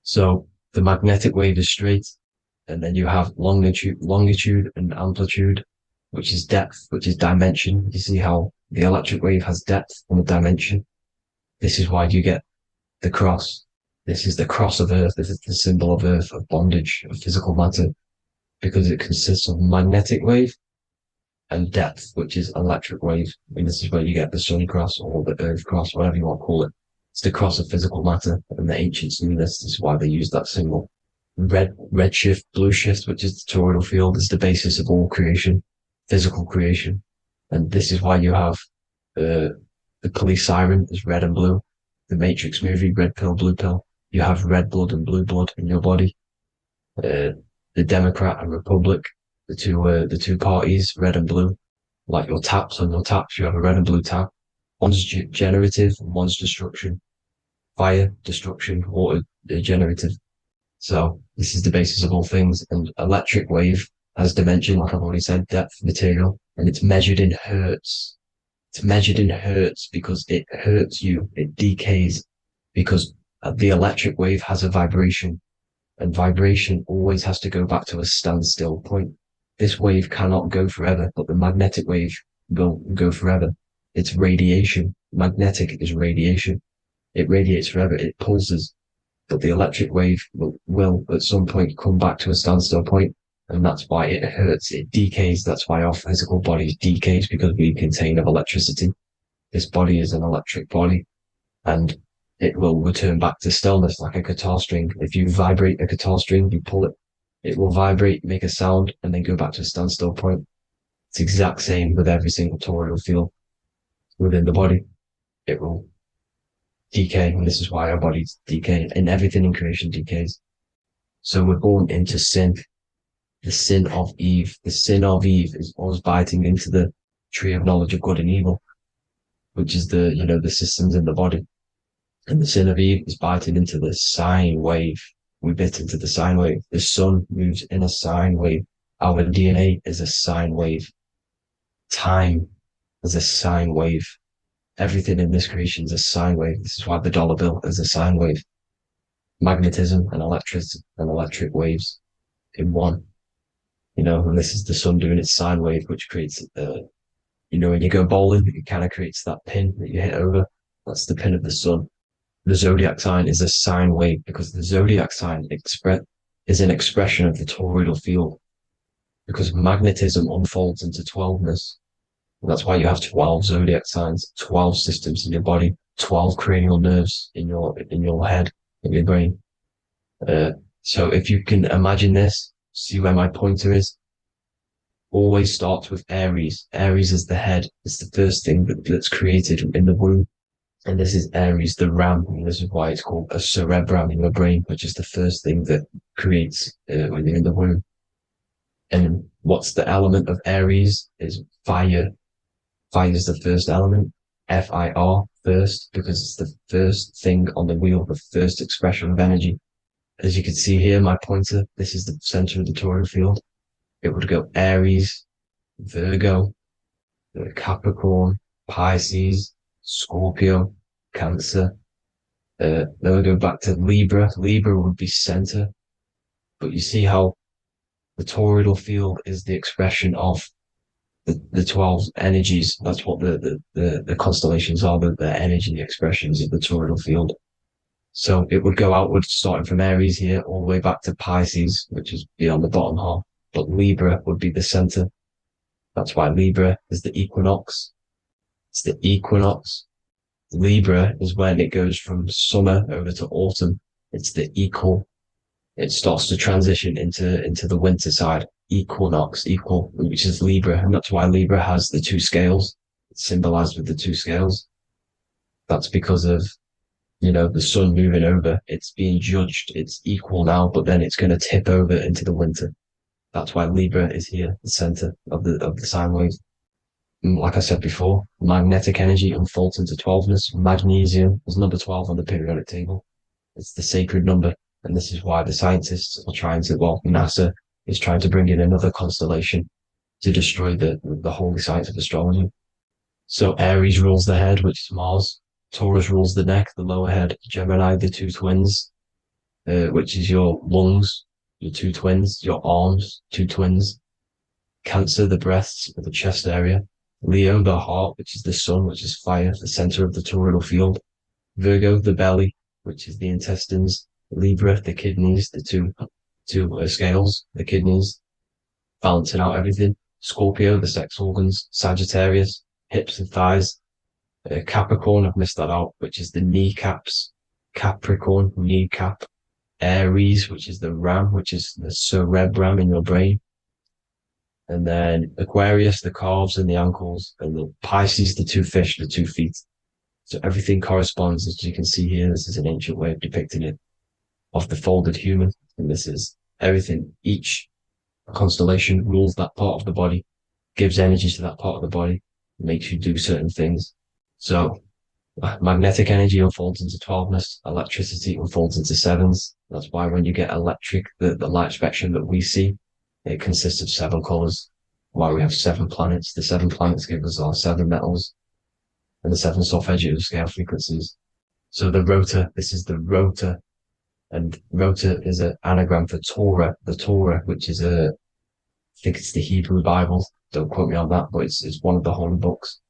So the magnetic wave is straight, and then you have longitude and amplitude, which is depth, which is dimension. You see how the electric wave has depth and a dimension. This is why you get the cross. This is the cross of Earth. This is the symbol of Earth, of bondage, of physical matter, because it consists of magnetic wave and depth, which is electric wave. And this is where you get the sun cross or the earth cross, whatever you want to call it. It's the cross of physical matter, and the ancients knew this. This is why they used that symbol. Redshift, blueshift, which is the toroidal field, is the basis of all creation, physical creation. And this is why you have the police siren is red and blue. The Matrix movie, red pill, blue pill. You have red blood and blue blood in your body. The Democrat and Republic, the two parties, red and blue. Like your taps on your taps, you have a red and blue tap. One's generative, and one's destruction. Fire, destruction, water, generative. So this is the basis of all things. And electric wave has dimension, like I've already said, depth, material, and it's measured in hertz. It's measured in hertz because it hurts you. It decays because the electric wave has a vibration, and vibration always has to go back to a standstill point. This wave cannot go forever, but the magnetic wave will go forever. It's radiation. Magnetic is radiation. It radiates forever. It pulses, but the electric wave will at some point come back to a standstill point, and that's why it hurts. It decays. That's why our physical body decays, because we contain of electricity. This body is an electric body, and it will return back to stillness like a guitar string. If you vibrate a guitar string, you pull it, it will vibrate, make a sound, and then go back to a standstill point. It's the exact same with every single toroidal field within the body. It will decay, and this is why our bodies decay, and everything in creation decays. So we're born into sin. The sin of Eve. The sin of Eve is always biting into the tree of knowledge of good and evil, which is the systems in the body. And the sin of Eve is biting into the sine wave. We bit into the sine wave. The sun moves in a sine wave. Our DNA is a sine wave. Time is a sine wave. Everything in this creation is a sine wave. This is why the dollar bill is a sine wave. Magnetism and electric waves in one. And this is the sun doing its sine wave, which creates, when you go bowling, it kind of creates that pin that you hit over. That's the pin of the sun. The zodiac sign is a sine wave because the zodiac sign is an expression of the toroidal field, because magnetism unfolds into 12ness. And that's why you have 12 zodiac signs, 12 systems in your body, 12 cranial nerves in your head, in your brain. So if you can imagine this, see where my pointer is, always starts with Aries. Aries is the head. It's the first thing that's created in the womb. And this is Aries, the ram. And this is why it's called a cerebrum in your brain, which is the first thing that creates when you're in the womb. And what's the element of Aries is fire. Fire is the first element. Fire, first, because it's the first thing on the wheel, the first expression of energy. As you can see here, my pointer, this is the center of the toroidal field. It would go Aries, Virgo, Capricorn, Pisces, Scorpio, Cancer. Then we go back to Libra. Libra would be center. But you see how the toroidal field is the expression of the 12 energies. That's what the constellations are, the energy expressions of the toroidal field. So it would go outwards, starting from Aries here, all the way back to Pisces, which is beyond the bottom half. But Libra would be the center. That's why Libra is the equinox. It's the equinox. Libra is when it goes from summer over to autumn. It's the equal. It starts to transition into the winter side. Equinox, equal, which is Libra. And that's why Libra has the two scales. It's symbolized with the two scales. That's because of, the sun moving over. It's being judged. It's equal now, but then it's going to tip over into the winter. That's why Libra is here, the center of the sine waves. And like I said before, magnetic energy unfolds into 12ness. Magnesium is number 12 on the periodic table. It's the sacred number. And this is why the scientists are NASA is trying to bring in another constellation to destroy the holy science of astrology. So Aries rules the head, which is Mars. Taurus rules the neck, the lower head. Gemini, the two twins, which is your lungs, your two twins, your arms, two twins. Cancer, the breasts, the chest area. Leo, the heart, which is the sun, which is fire, the center of the toroidal field. Virgo, the belly, which is the intestines. Libra, the kidneys, the two scales, the kidneys, balancing out everything. Scorpio, the sex organs. Sagittarius, hips and thighs. Capricorn, I've missed that out, which is the kneecaps. Capricorn, kneecap. Aries, which is the ram, which is the cerebrum in your brain. And then Aquarius, the calves and the ankles. And the Pisces, the two fish, the 2 feet. So everything corresponds, as you can see here. This is an ancient way of depicting it, of the folded human. And this is everything. Each constellation rules that part of the body, gives energy to that part of the body, makes you do certain things. So magnetic energy unfolds into 12ness, electricity unfolds into 7s. That's why when you get electric, the light spectrum that we see, it consists of 7 colors. Why we have 7 planets. The 7 planets give us our 7 metals and the 7 solfeggio scale frequencies. So the rotor, this is the rotor, and rotor is an anagram for Torah, the Torah, which is I think it's the Hebrew Bible. Don't quote me on that, but it's one of the holy books,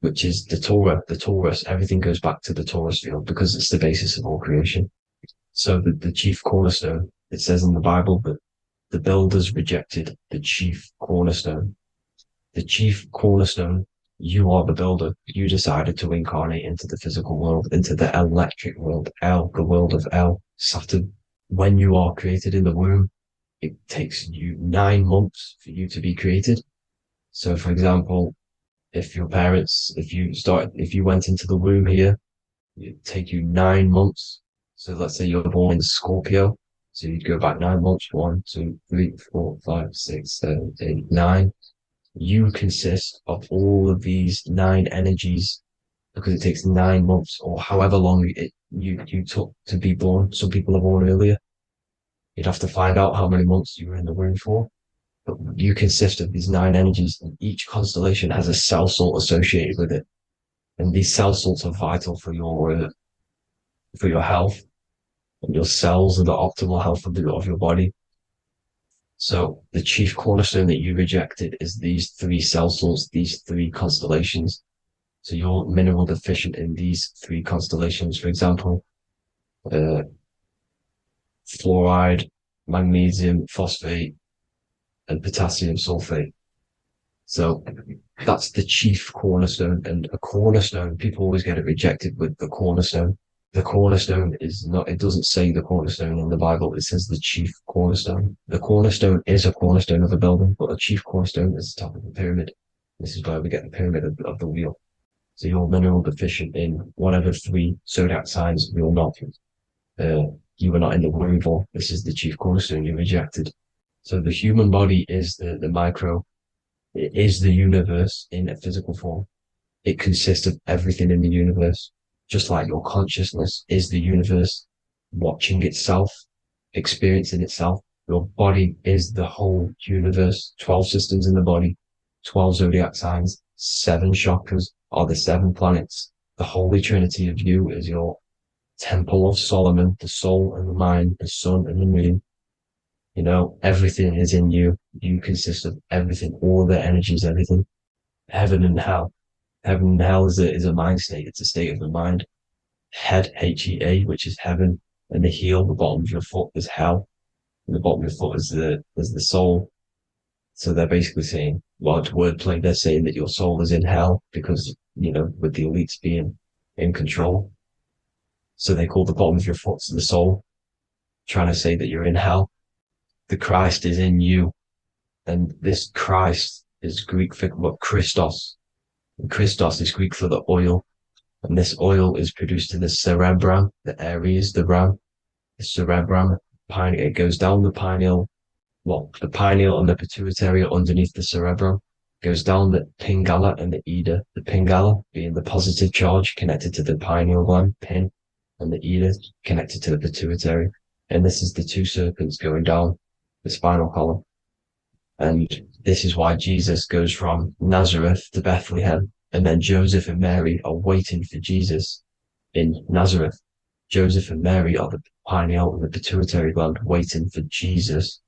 which is the Torah, the Taurus. Everything goes back to the Taurus field because it's the basis of all creation. So the chief cornerstone, it says in the Bible that the builders rejected the chief cornerstone. The chief cornerstone, you are the builder. You decided to incarnate into the physical world, into the electric world, El, the world of El, Saturn. When you are created in the womb, it takes you 9 months for you to be created. So, for example, if you went into the womb here, it'd take you 9 months. So let's say you're born in Scorpio. So you'd go back 9 months, 1, 2, 3, 4, 5, 6, 7, 8, 9. You consist of all of these 9 energies because it takes 9 months or however long you took to be born. Some people are born earlier. You'd have to find out how many months you were in the womb for. But you consist of these 9 energies, and each constellation has a cell salt associated with it. And these cell salts are vital for your health. And your cells and the optimal health of your body. So the chief cornerstone that you rejected is these 3 cell salts, these 3 constellations. So you're mineral deficient in these 3 constellations. For example, fluoride, magnesium, phosphate, and potassium sulfate. So that's the chief cornerstone. And a cornerstone, people always get it rejected with the cornerstone. The cornerstone is not, it doesn't say the cornerstone in the Bible, it says the chief cornerstone. The cornerstone is a cornerstone of a building, but a chief cornerstone is the top of the pyramid. This is where we get the pyramid of the wheel. So you're mineral deficient in whatever 3 zodiac signs you're not. You were not in the womb for. This is the chief cornerstone you rejected. So the human body is the micro. It is the universe in a physical form. It consists of everything in the universe. Just like your consciousness is the universe watching itself, experiencing itself. Your body is the whole universe. 12 systems in the body, 12 zodiac signs, 7 chakras are the 7 planets. The Holy Trinity of you is your Temple of Solomon, the soul and the mind, the sun and the moon. Everything is in you. You consist of everything, all the energies, everything. Heaven and hell. Heaven and hell is a mind state. It's a state of the mind. Head, H-E-A, which is heaven, and the heel, the bottom of your foot is hell. And the bottom of your foot is the soul. So they're basically saying, well, it's wordplay. They're saying that your soul is in hell because, with the elites being in control. So they call the bottom of your foot the soul, trying to say that you're in hell. The Christ is in you. And this Christ is Greek for what? Christos. And Christos is Greek for the oil. And this oil is produced in the cerebrum, the Aries, the ram, the cerebrum. It goes down the pineal. Well, the pineal and the pituitary are underneath the cerebrum. Goes down the pingala and the ida. The pingala being the positive charge connected to the pineal gland, pin, and the ida connected to the pituitary. And this is the two serpents going down the spinal column. And this is why Jesus goes from Nazareth to Bethlehem, and then Joseph and Mary are waiting for Jesus in Nazareth. Joseph and Mary are the pineal and the pituitary gland waiting for Jesus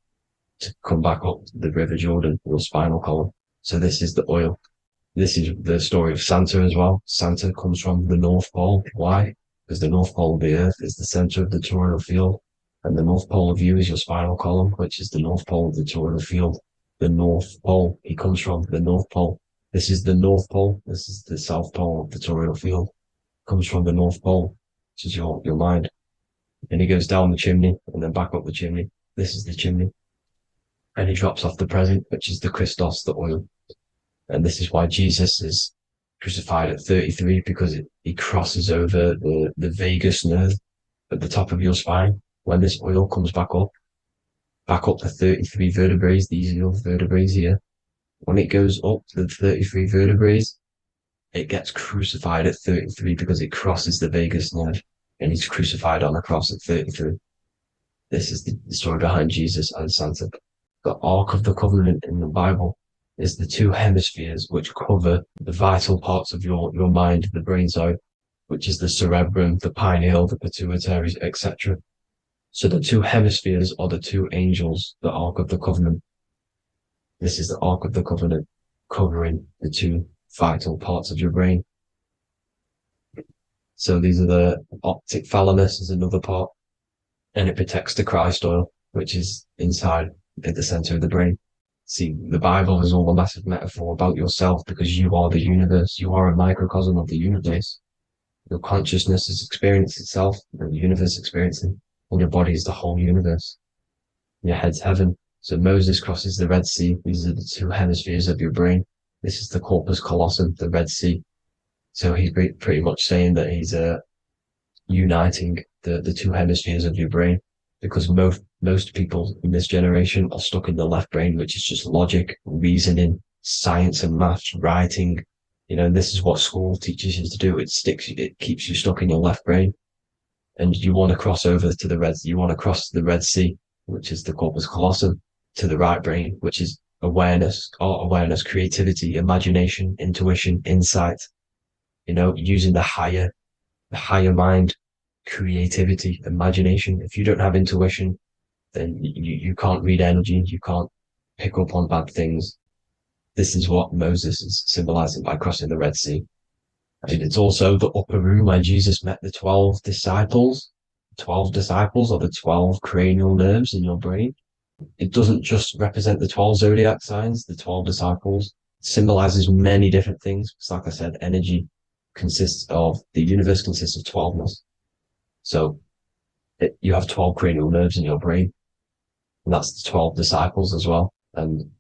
to come back up the River Jordan, your spinal column. So this is the oil. This is the story of Santa as well. Santa comes from the North Pole. Why? Because the North Pole of the Earth is the center of the toroidal field, and the North Pole of you is your spinal column, which is the North Pole of the toroidal field. The North Pole, he comes from the North Pole. This is the North Pole. This is the South Pole of the toroidal field. Comes from the North Pole, which is your mind. And he goes down the chimney and then back up the chimney. This is the chimney. And he drops off the present, which is the Christos, the oil. And this is why Jesus is crucified at 33, because he crosses over the vagus nerve at the top of your spine. When this oil comes back up the 33 vertebrae, these are your vertebrae here. When it goes up to the 33 vertebrae, it gets crucified at 33 because it crosses the vagus nerve, and he's crucified on the cross at 33. This is the story behind Jesus and Santa. The Ark of the Covenant in the Bible is the two hemispheres which cover the vital parts of your mind, the brain side, which is the cerebrum, the pineal, the pituitary, etc. So the two hemispheres are the two angels, the Ark of the Covenant. This is the Ark of the Covenant, covering the two vital parts of your brain. So these are the optic thalamus is another part, and it protects the Christ oil, which is inside at the center of the brain. See, the Bible is all a massive metaphor about yourself because you are the universe. You are a microcosm of the universe. Your consciousness is experiencing itself, and the universe experiencing, and your body is the whole universe. Your head's heaven. So Moses crosses the Red Sea. These are the two hemispheres of your brain. This is the corpus callosum, the Red Sea. So he's pretty much saying that he's uniting the two hemispheres of your brain, because most people in this generation are stuck in the left brain, which is just logic, reasoning, science and maths, writing. This is what school teaches you to do. It keeps you stuck in your left brain. And you want to cross over to you want to cross the Red Sea, which is the corpus callosum, to the right brain, which is awareness, art awareness, creativity, imagination, intuition, insight, using the higher mind, creativity, imagination. If you don't have intuition, then you can't read energy, you can't pick up on bad things. This is what Moses is symbolizing by crossing the Red Sea. And it's also the upper room where Jesus met the 12 disciples. 12 disciples are the 12 cranial nerves in your brain. It doesn't just represent the 12 zodiac signs. The 12 disciples symbolizes many different things. It's like I said, energy the universe consists of 12ness. So you have 12 cranial nerves in your brain, and that's the 12 disciples as well. And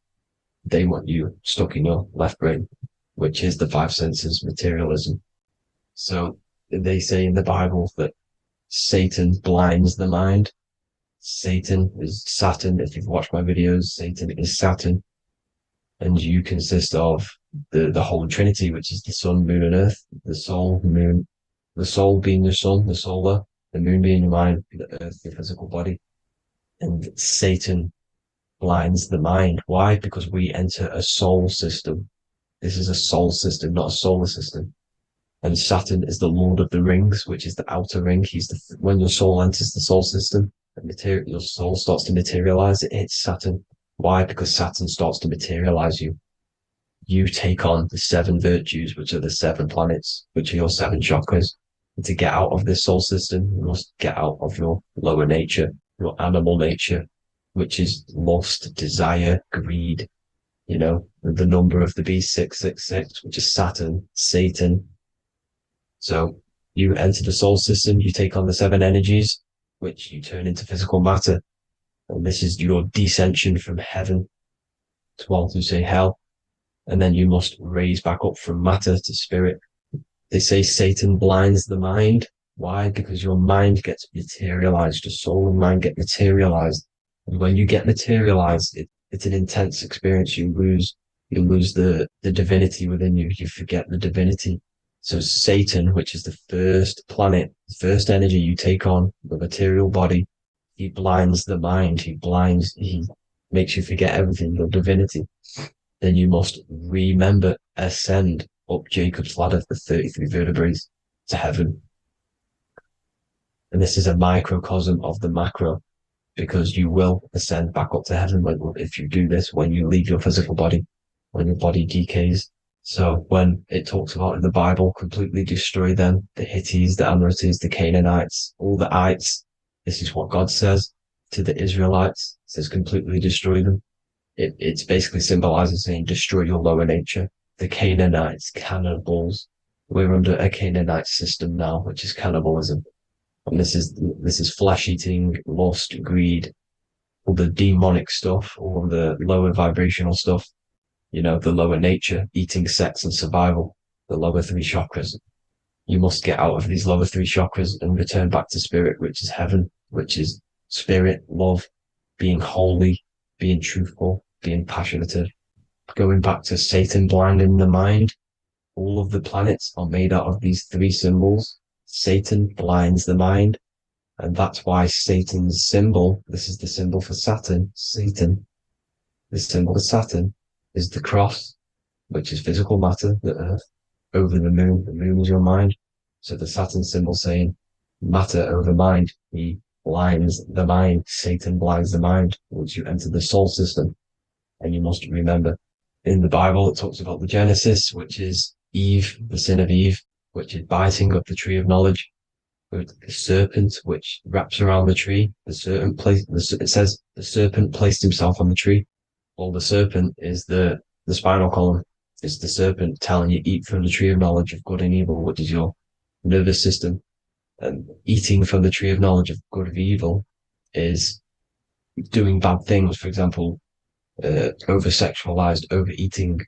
they want you stuck in your left brain, which is the five senses, materialism. So they say in the Bible that Satan blinds the mind. Satan is Saturn. If you've watched my videos, Satan is Saturn. And you consist of the whole Trinity, which is the sun, moon, and earth, the soul, moon, the soul being your sun, the solar, the moon being your mind, the earth, your physical body. And Satan blinds the mind. Why? Because we enter a soul system. This is a soul system, not a solar system. And Saturn is the Lord of the Rings, which is the outer ring. When your soul enters the soul system, your soul starts to materialize. It hits Saturn. Why? Because Saturn starts to materialize you. You take on the 7 virtues, which are the 7 planets, which are your 7 chakras. And to get out of this soul system, you must get out of your lower nature, your animal nature, which is lust, desire, greed, the number of the beast 666, which is Saturn, Satan. So you enter the soul system, you take on the 7 energies, which you turn into physical matter. And this is your descension from heaven to what you say hell. And then you must raise back up from matter to spirit. They say Satan blinds the mind. Why? Because your mind gets materialized. Your soul and mind get materialized. And when you get materialized, it's an intense experience. You lose the divinity within you. You forget the divinity. So Satan, which is the first planet, the first energy you take on, the material body, he blinds the mind. He makes you forget everything, your divinity. Then you must remember, ascend up Jacob's ladder, the 33 vertebrae to heaven. And this is a microcosm of the macro, because you will ascend back up to heaven if you do this, when you leave your physical body, when your body decays. So when it talks about in the Bible, completely destroy them, the Hittites, the Amorites, the Canaanites, all the ites, this is what God says to the Israelites. It says completely destroy them. It's basically symbolizing saying destroy your lower nature. The Canaanites, cannibals. We're under a Canaanite system now, which is cannibalism. And this is flesh eating, lust, greed, all the demonic stuff, all the lower vibrational stuff, the lower nature, eating, sex, and survival, the lower 3 chakras. You must get out of these lower 3 chakras and return back to spirit, which is heaven, which is spirit, love, being holy, being truthful, being passionate, going back to Satan blinding the mind. All of the planets are made out of these 3 symbols. Satan blinds the mind. And that's why Satan's symbol, this is the symbol for Saturn, Satan. The symbol for Saturn is the cross, which is physical matter, the earth, over the moon. The moon is your mind. So the Saturn symbol saying matter over mind. He blinds the mind. Satan blinds the mind once you enter the soul system. And you must remember, in the Bible, it talks about the Genesis, which is Eve, the sin of Eve, which is biting of the tree of knowledge, with the serpent, which wraps around the tree. It says the serpent placed himself on the tree. Well, the serpent is the spinal column. It's the serpent telling you eat from the tree of knowledge of good and evil, which is your nervous system. And eating from the tree of knowledge of good and evil is doing bad things. For example, over-sexualized, overeating,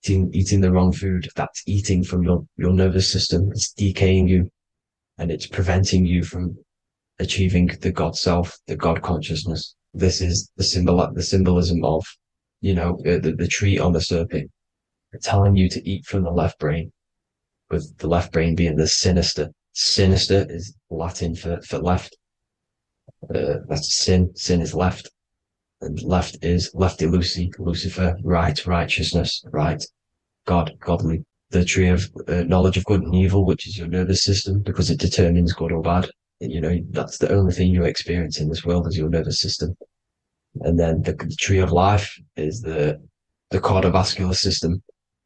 eating the wrong food. That's eating from your nervous system. It's decaying you, and it's preventing you from achieving the God self, the God consciousness. This is the symbolism of, the tree on the serpent, telling you to eat from the left brain, with the left brain being the sinister. Sinister is Latin for left. That's sin. Sin is left. And left is lefty Lucy, Lucifer, right, righteousness, right, God, godly. The tree of knowledge of good and evil, which is your nervous system, because it determines good or bad. That's the only thing you experience in this world is your nervous system. And then the tree of life is the cardiovascular system,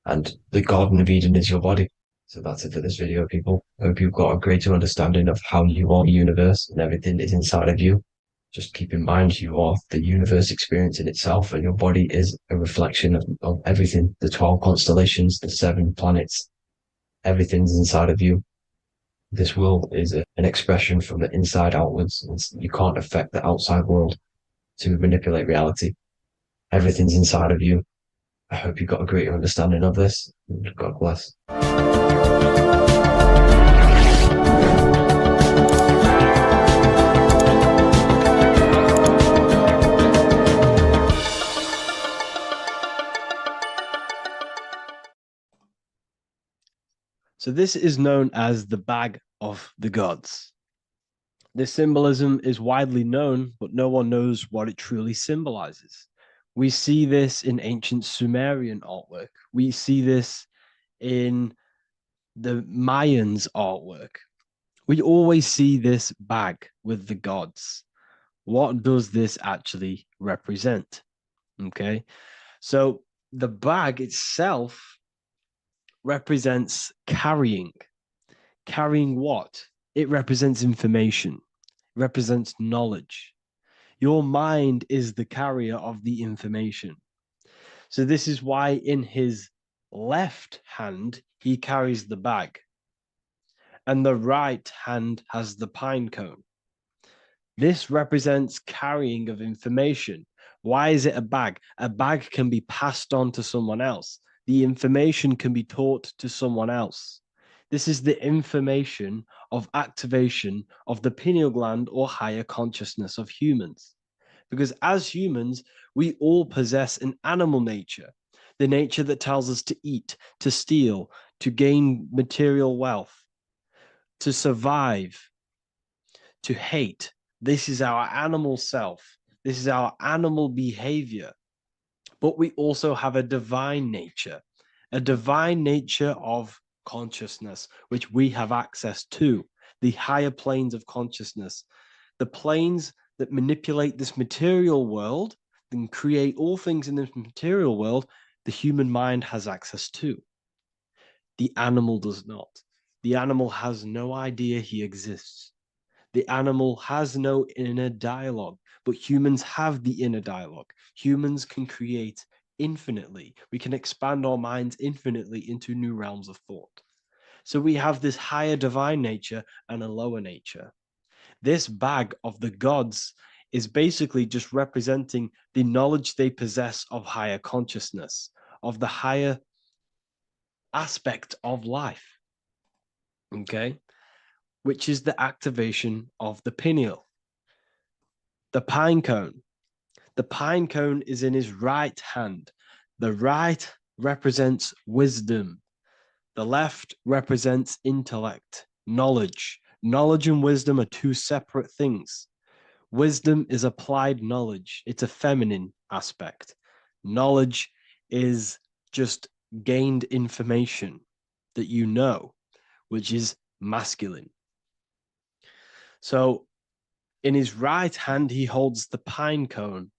and the Garden of Eden is your body. So that's it for this video, people. I hope you've got a greater understanding of how you are the universe and everything is inside of you. Just keep in mind you are the universe experience in itself, and your body is a reflection of everything. The 12 constellations, the 7 planets, everything's inside of you. This world is an expression from the inside outwards. You can't affect the outside world to manipulate reality. Everything's inside of you. I hope you got a greater understanding of this. God bless. So this is known as the bag of the gods. This symbolism is widely known, but no one knows what it truly symbolizes. We see this in ancient Sumerian artwork. We see this in the Mayans' artwork. We always see this bag with the gods. What does this actually represent? Okay, so the bag itself represents carrying. Carrying what? It represents information. It represents knowledge. Your mind is the carrier of the information. So this is why in his left hand, he carries the bag, and the right hand has the pine cone. This represents carrying of information. Why is it a bag? A bag can be passed on to someone else. The information can be taught to someone else. This is the information of activation of the pineal gland or higher consciousness of humans. Because as humans, we all possess an animal nature, the nature that tells us to eat, to steal, to gain material wealth, to survive, to hate. This is our animal self. This is our animal behavior. But we also have a divine nature of consciousness, which we have access to, the higher planes of consciousness, the planes that manipulate this material world and create all things in this material world. The human mind has access to. The animal does not. The animal has no idea he exists. The animal has no inner dialogue, but humans have the inner dialogue. Humans can create infinitely. We can expand our minds infinitely into new realms of thought. So we have this higher divine nature and a lower nature. This bag of the gods is basically just representing the knowledge they possess of higher consciousness, of the higher aspect of life. Okay? Which is the activation of the pineal. The pine cone. The pine cone is in his right hand. The right represents wisdom. The left represents intellect, knowledge. Knowledge and wisdom are two separate things. Wisdom is applied knowledge. It's a feminine aspect. Knowledge is just gained information that you know, which is masculine. So in his right hand, he holds the pine cone.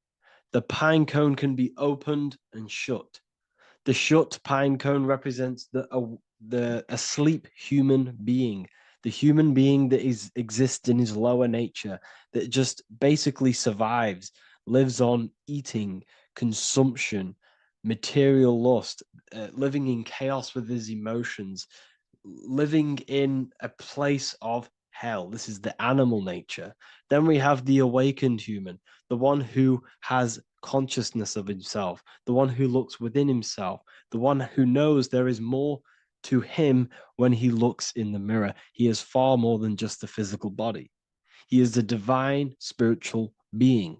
The pine cone can be opened and shut. The shut pine cone represents the asleep human being, the human being that exists in his lower nature, that just basically survives, lives on eating, consumption, material lust, living in chaos with his emotions, living in a place of hell. This is the animal nature. Then we have the awakened human, the one who has consciousness of himself, the one who looks within himself, the one who knows there is more to him when he looks in the mirror. He is far more than just a physical body. He is a divine spiritual being,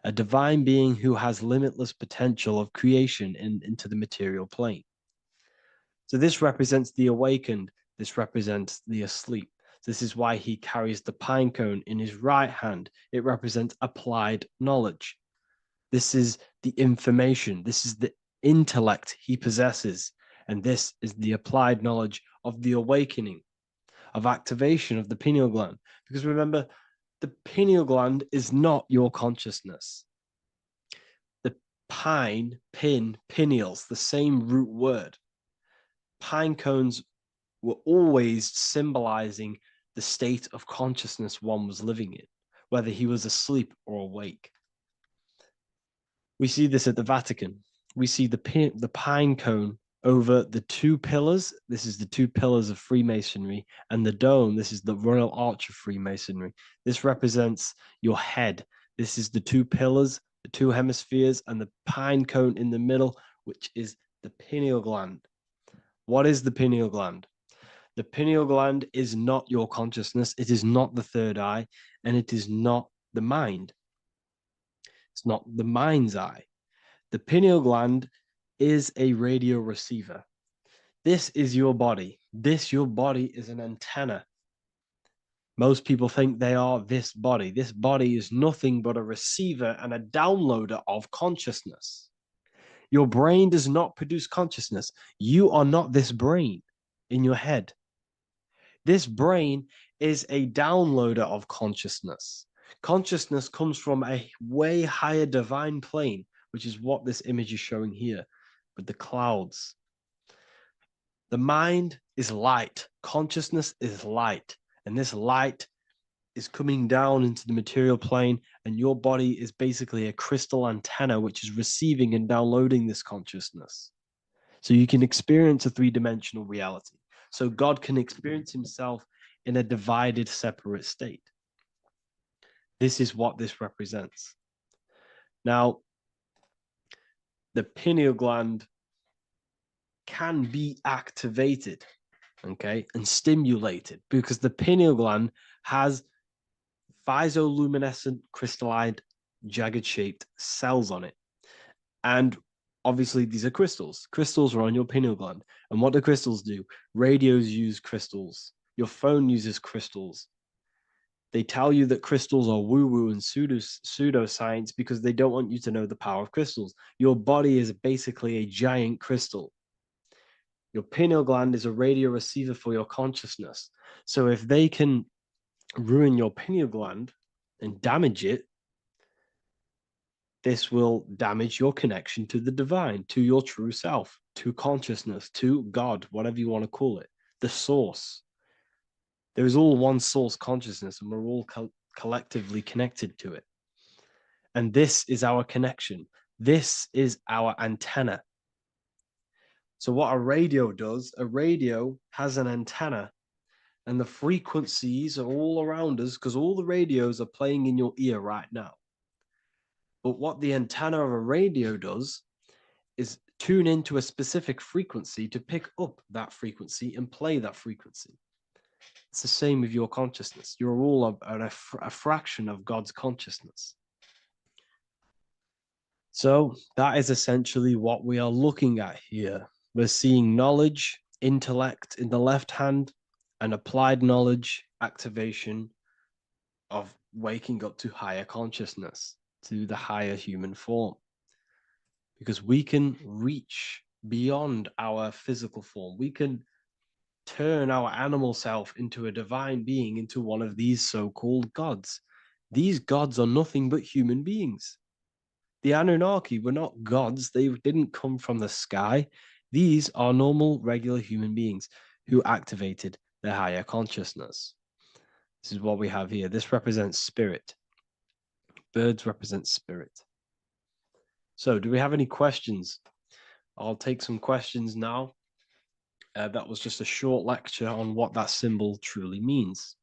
a divine being who has limitless potential of creation into the material plane. So this represents the awakened. This represents the asleep. This is why he carries the pine cone in his right hand. It represents applied knowledge. This is the information. This is the intellect he possesses. And this is the applied knowledge of the awakening, of activation of the pineal gland. Because remember, the pineal gland is not your consciousness. The pineals, the same root word. Pine cones were always symbolizing the state of consciousness one was living in, whether he was asleep or awake. We see this at the Vatican. We see the pine cone over the two pillars. This is the two pillars of Freemasonry, and the dome. This is the Royal Arch of Freemasonry. This represents your head. This is the two pillars, the two hemispheres, and the pine cone in the middle, which is the pineal gland. What is the pineal gland? The pineal gland is not your consciousness. It is not the third eye, and it is not the mind. It's not the mind's eye. The pineal gland is a radio receiver. This is your body. Your body is an antenna. Most people think they are this body. This body is nothing but a receiver and a downloader of consciousness. Your brain does not produce consciousness. You are not this brain in your head. This brain is a downloader of consciousness. Consciousness comes from a way higher divine plane, which is what this image is showing here with the clouds. The mind is light. Consciousness is light. And this light is coming down into the material plane, and your body is basically a crystal antenna which is receiving and downloading this consciousness. So you can experience a three-dimensional reality. So God can experience himself in a divided, separate state. This is what this represents. Now, the pineal gland can be activated, okay, and stimulated, because the pineal gland has phytoluminescent crystalline jagged shaped cells on it. And obviously these are crystals. Crystals are on your pineal gland. And what do crystals do? Radios use crystals. Your phone uses crystals. They tell you that crystals are woo-woo and pseudoscience because they don't want you to know the power of crystals. Your body is basically a giant crystal. Your pineal gland is a radio receiver for your consciousness. So if they can ruin your pineal gland and damage it, this will damage your connection to the divine, to your true self, to consciousness, to God, whatever you want to call it, the source. There is all one source consciousness, and we're all collectively connected to it. And this is our connection. This is our antenna. So what a radio does, a radio has an antenna, and the frequencies are all around us because all the radios are playing in your ear right now. But what the antenna of a radio does is tune into a specific frequency to pick up that frequency and play that frequency. It's the same with your consciousness. You're all a fraction of God's consciousness. So that is essentially what we are looking at here. We're seeing knowledge, intellect in the left hand, and applied knowledge, activation of waking up to higher consciousness, to the higher human form. Because we can reach beyond our physical form. We can turn our animal self into a divine being, into one of these so-called gods. These gods are nothing but human beings. The Anunnaki were not gods. They didn't come from the sky. These are normal, regular human beings who activated their higher consciousness. This is what we have here. This represents spirit. Birds represent spirit. So do we have any questions? I'll take some questions now. That was just a short lecture on what that symbol truly means.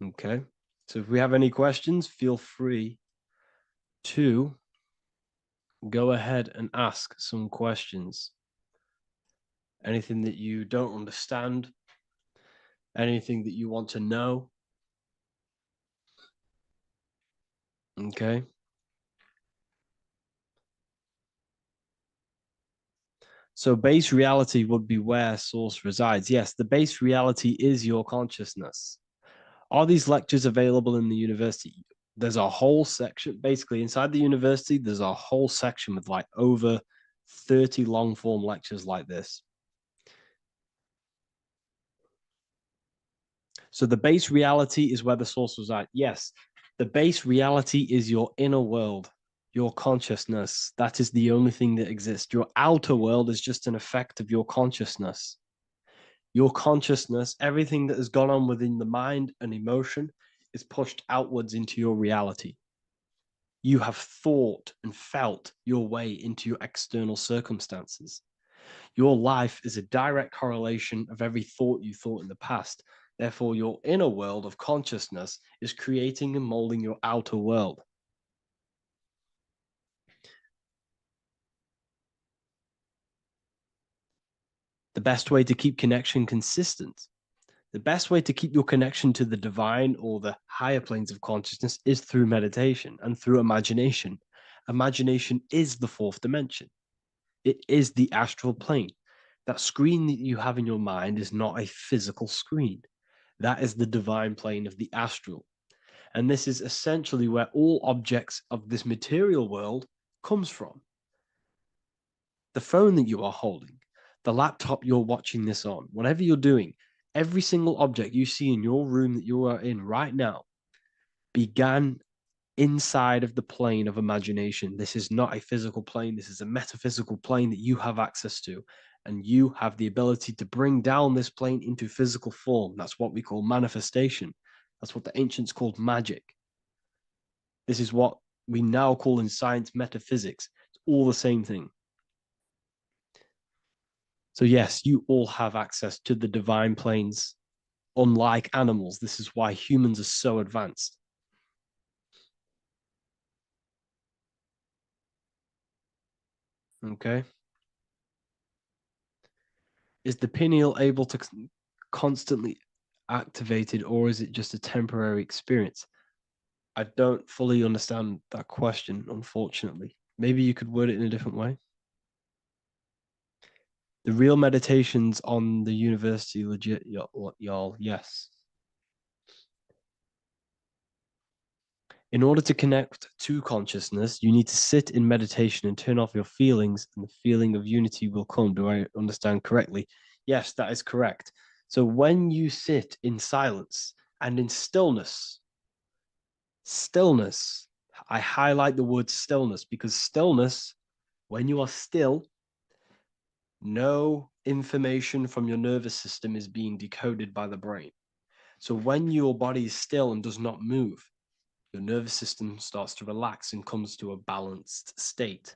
Okay, so if we have any questions, feel free to go ahead and ask some questions. Anything that you don't understand, anything that you want to know. Okay. So base reality would be where source resides. Yes, the base reality is your consciousness. Are these lectures available in the university? There's a whole section, basically inside the university, there's a whole section with like over 30 long form lectures like this. So the base reality is where the source resides. Yes, the base reality is your inner world, your consciousness. That is the only thing that exists. Your outer world is just an effect of your consciousness. Your consciousness, everything that has gone on within the mind and emotion, is pushed outwards into your reality. You have thought and felt your way into your external circumstances. Your life is a direct correlation of every thought you thought in the past. Therefore, your inner world of consciousness is creating and molding your outer world. The best way to keep connection consistent, the best way to keep your connection to the divine or the higher planes of consciousness is through meditation and through imagination. Imagination is the fourth dimension. It is the astral plane. That screen that you have in your mind is not a physical screen. That is the divine plane of the astral. And this is essentially where all objects of this material world comes from. The phone that you are holding, the laptop you're watching this on, whatever you're doing, every single object you see in your room that you are in right now began inside of the plane of imagination. This is not a physical plane. This is a metaphysical plane that you have access to. And you have the ability to bring down this plane into physical form. That's what we call manifestation. That's what the ancients called magic. This is what we now call in science metaphysics. It's all the same thing. So yes, you all have access to the divine planes. Unlike animals, this is why humans are so advanced. Okay. Is the pineal able to constantly activated, or is it just a temporary experience? I don't fully understand that question, unfortunately. Maybe you could word it in a different way. The real meditations on the university legit, y'all, yes. In order to connect to consciousness, you need to sit in meditation and turn off your feelings, and the feeling of unity will come. Do I understand correctly? Yes, that is correct. So when you sit in silence and in stillness, I highlight the word stillness because stillness, when you are still, no information from your nervous system is being decoded by the brain. So when your body is still and does not move, your nervous system starts to relax and comes to a balanced state.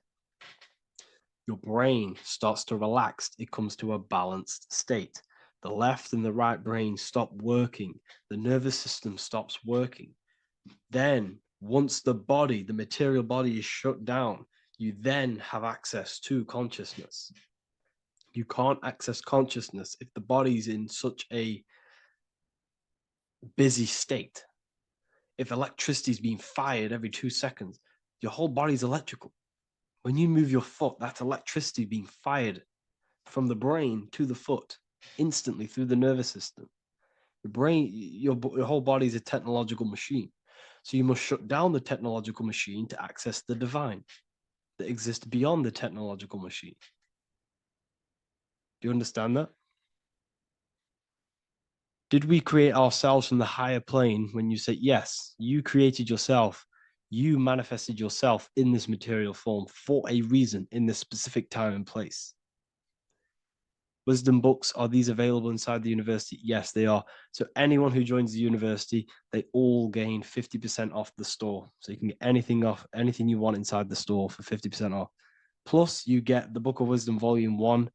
Your brain starts to relax, it comes to a balanced state. The left and the right brain stop working, the nervous system stops working. Then, once the body, the material body is shut down, you then have access to consciousness. You can't access consciousness if the body's in such a busy state. If electricity is being fired every 2 seconds, your whole body's electrical. When you move your foot, that's electricity being fired from the brain to the foot instantly through the nervous system. The brain, your whole body is a technological machine. So you must shut down the technological machine to access the divine that exists beyond the technological machine. Do you understand that? Did we create ourselves from the higher plane? When you say yes, you created yourself, you manifested yourself in this material form for a reason in this specific time and place. Wisdom books, are these available inside the university? Yes, they are. So anyone who joins the university, they all gain 50% off the store. So you can get anything off, anything you want inside the store for 50% off. Plus, you get the Book of Wisdom Volume 1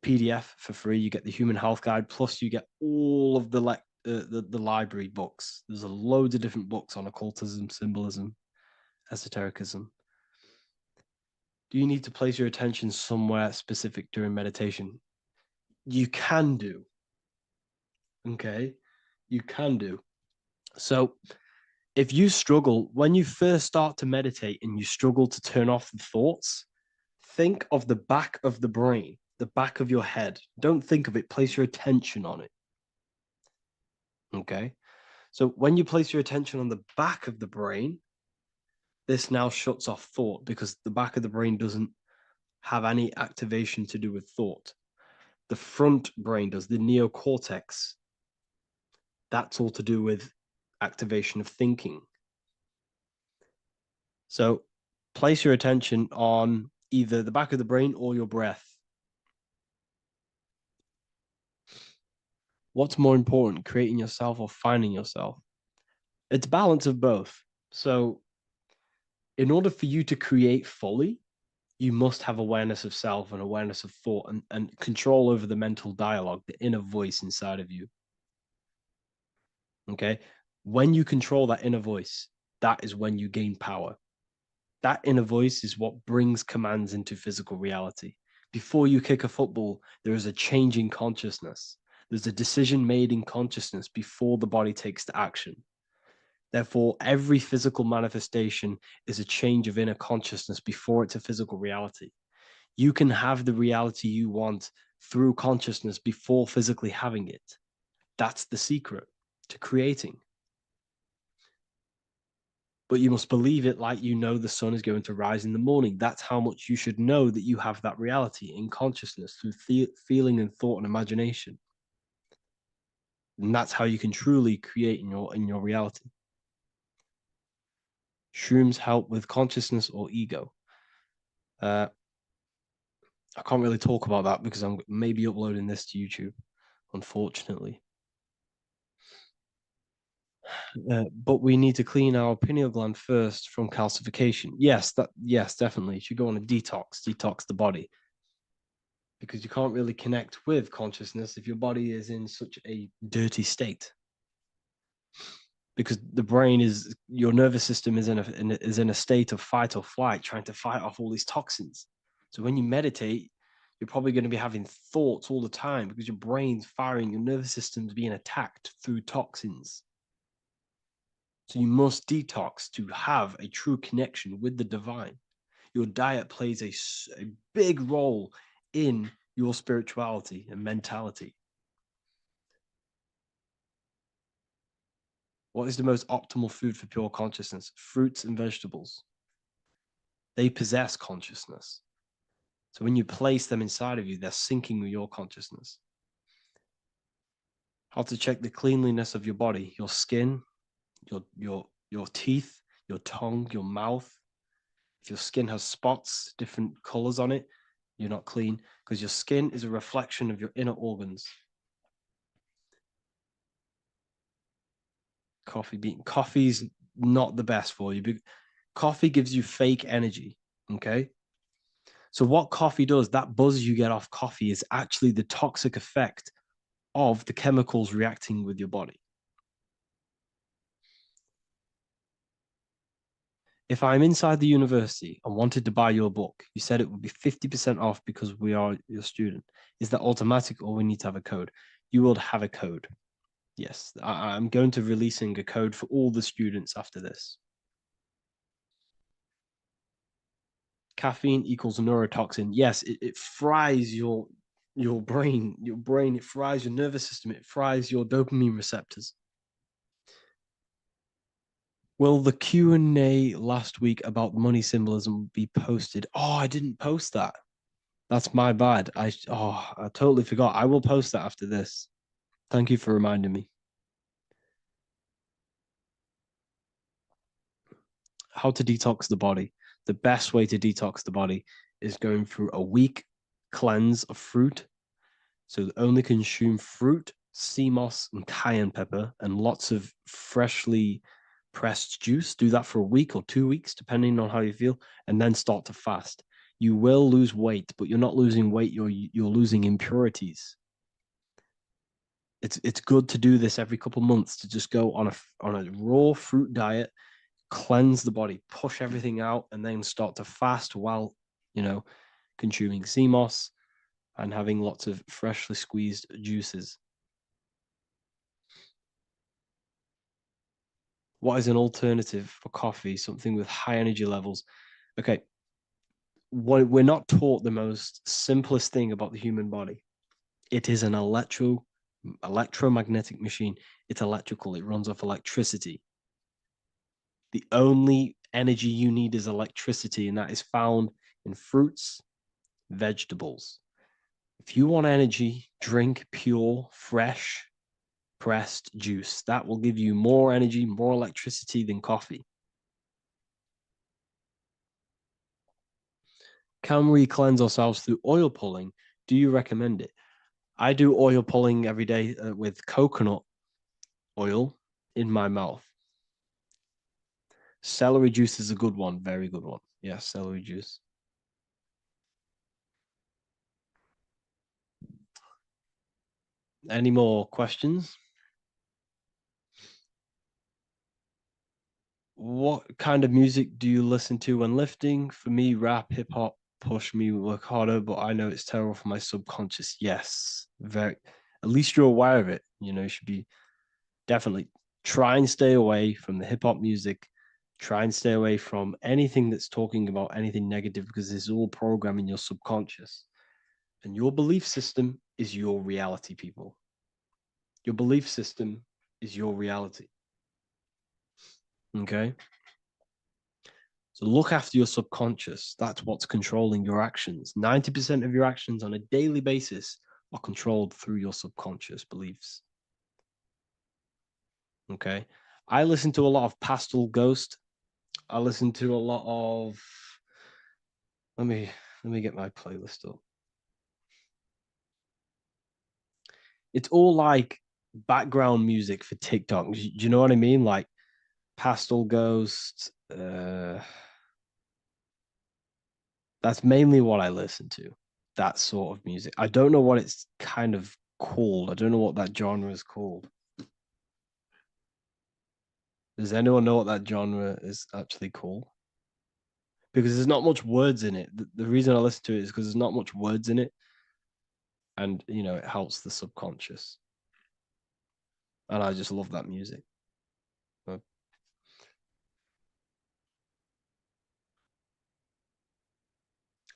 PDF for free. You get the Human Health Guide. Plus, you get all of the library books. There's a loads of different books on occultism, symbolism, esotericism. Do you need to place your attention somewhere specific during meditation? You can do. Okay, you can do. So if you struggle, when you first start to meditate and you struggle to turn off the thoughts, think of the back of the brain, the back of your head. Don't think of it, place your attention on it. Okay, so when you place your attention on the back of the brain, this now shuts off thought because the back of the brain doesn't have any activation to do with thought. The front brain does, the neocortex. That's all to do with activation of thinking. So place your attention on either the back of the brain or your breath. What's more important, creating yourself or finding yourself? It's balance of both. So in order for you to create fully, you must have awareness of self and awareness of thought and control over the mental dialogue, the inner voice inside of you. Okay. When you control that inner voice, that is when you gain power. That inner voice is what brings commands into physical reality. Before you kick a football, there is a change in consciousness. There's a decision made in consciousness before the body takes to action. Therefore, every physical manifestation is a change of inner consciousness before it's a physical reality. You can have the reality you want through consciousness before physically having it. That's the secret to creating. But you must believe it like you know the sun is going to rise in the morning. That's how much you should know that you have that reality in consciousness through feeling and thought and imagination. And that's how you can truly create in your reality. Shrooms help with consciousness or ego. I can't really talk about that because I'm maybe uploading this to YouTube, unfortunately. But we need to clean our pineal gland first from calcification. Yes, definitely. You should go on a detox the body, because you can't really connect with consciousness if your body is in such a dirty state. Because the brain is, your nervous system is in a state of fight or flight, trying to fight off all these toxins. So when you meditate, you're probably going to be having thoughts all the time because your brain's firing, your nervous system's being attacked through toxins. So you must detox to have a true connection with the divine. Your diet plays a big role in your spirituality and mentality. What is the most optimal food for pure consciousness? Fruits and vegetables. They possess consciousness. So when you place them inside of you, they're syncing with your consciousness. How to check the cleanliness of your body, your skin, your teeth, your tongue, your mouth. If your skin has spots, different colors on it, you're not clean, because your skin is a reflection of your inner organs. Coffee's not the best for you. Coffee gives you fake energy. Okay. So what coffee does, that buzz you get off coffee, is actually the toxic effect of the chemicals reacting with your body. If I'm inside the university and wanted to buy your book, you said it would be 50% off because we are your student. Is that automatic, or we need to have a code? You will have a code. Yes, I'm going to releasing a code for all the students after this. Caffeine equals neurotoxin. Yes, it fries your brain. It fries your nervous system. It fries your dopamine receptors. Will the Q&A last week about money symbolism be posted? Oh, I didn't post that. That's my bad. I totally forgot. I will post that after this. Thank you for reminding me. How to detox the body. The best way to detox the body is going through a week cleanse of fruit. So only consume fruit, sea moss, and cayenne pepper, and lots of freshly pressed juice. Do that for a week or 2 weeks, depending on how you feel, and then start to fast. You will lose weight, but you're not losing weight. You're losing impurities. It's good to do this every couple months, to just go on a raw fruit diet, cleanse the body, push everything out, and then start to fast while consuming sea moss and having lots of freshly squeezed juices. What is an alternative for coffee? Something with high energy levels. Okay, we're not taught the most simplest thing about the human body. It is an electromagnetic machine. It's electrical. It runs off electricity. The only energy you need is electricity, and that is found in fruits, vegetables. If you want energy, drink pure, fresh, pressed juice. That will give you more energy, more electricity than coffee. Can we cleanse ourselves through oil pulling? Do you recommend it? I do oil pulling every day with coconut oil in my mouth. Celery juice is a good one, very good one. Yeah, celery juice. Any more questions? What kind of music do you listen to when lifting? For me, rap, hip hop push me work harder, but I know it's terrible for my subconscious. Yes, very. At least you're aware of it. You should be definitely try and stay away from the hip hop music. Try and stay away from anything that's talking about anything negative, because it's all programming your subconscious. And your belief system is your reality, people. Your belief system is your reality. Okay. So look after your subconscious. That's what's controlling your actions. 90% of your actions on a daily basis are controlled through your subconscious beliefs. Okay. I listen to a lot of Pastel Ghost. I listen to a lot of let me get my playlist up. It's all like background music for TikTok. Do you know what I mean? Like Pastel Ghost. That's mainly what I listen to. That sort of music. I don't know what it's kind of called. I don't know what that genre is called. Does anyone know what that genre is actually called? Because there's not much words in it. The reason I listen to it is because there's not much words in it, and it helps the subconscious. And I just love that music.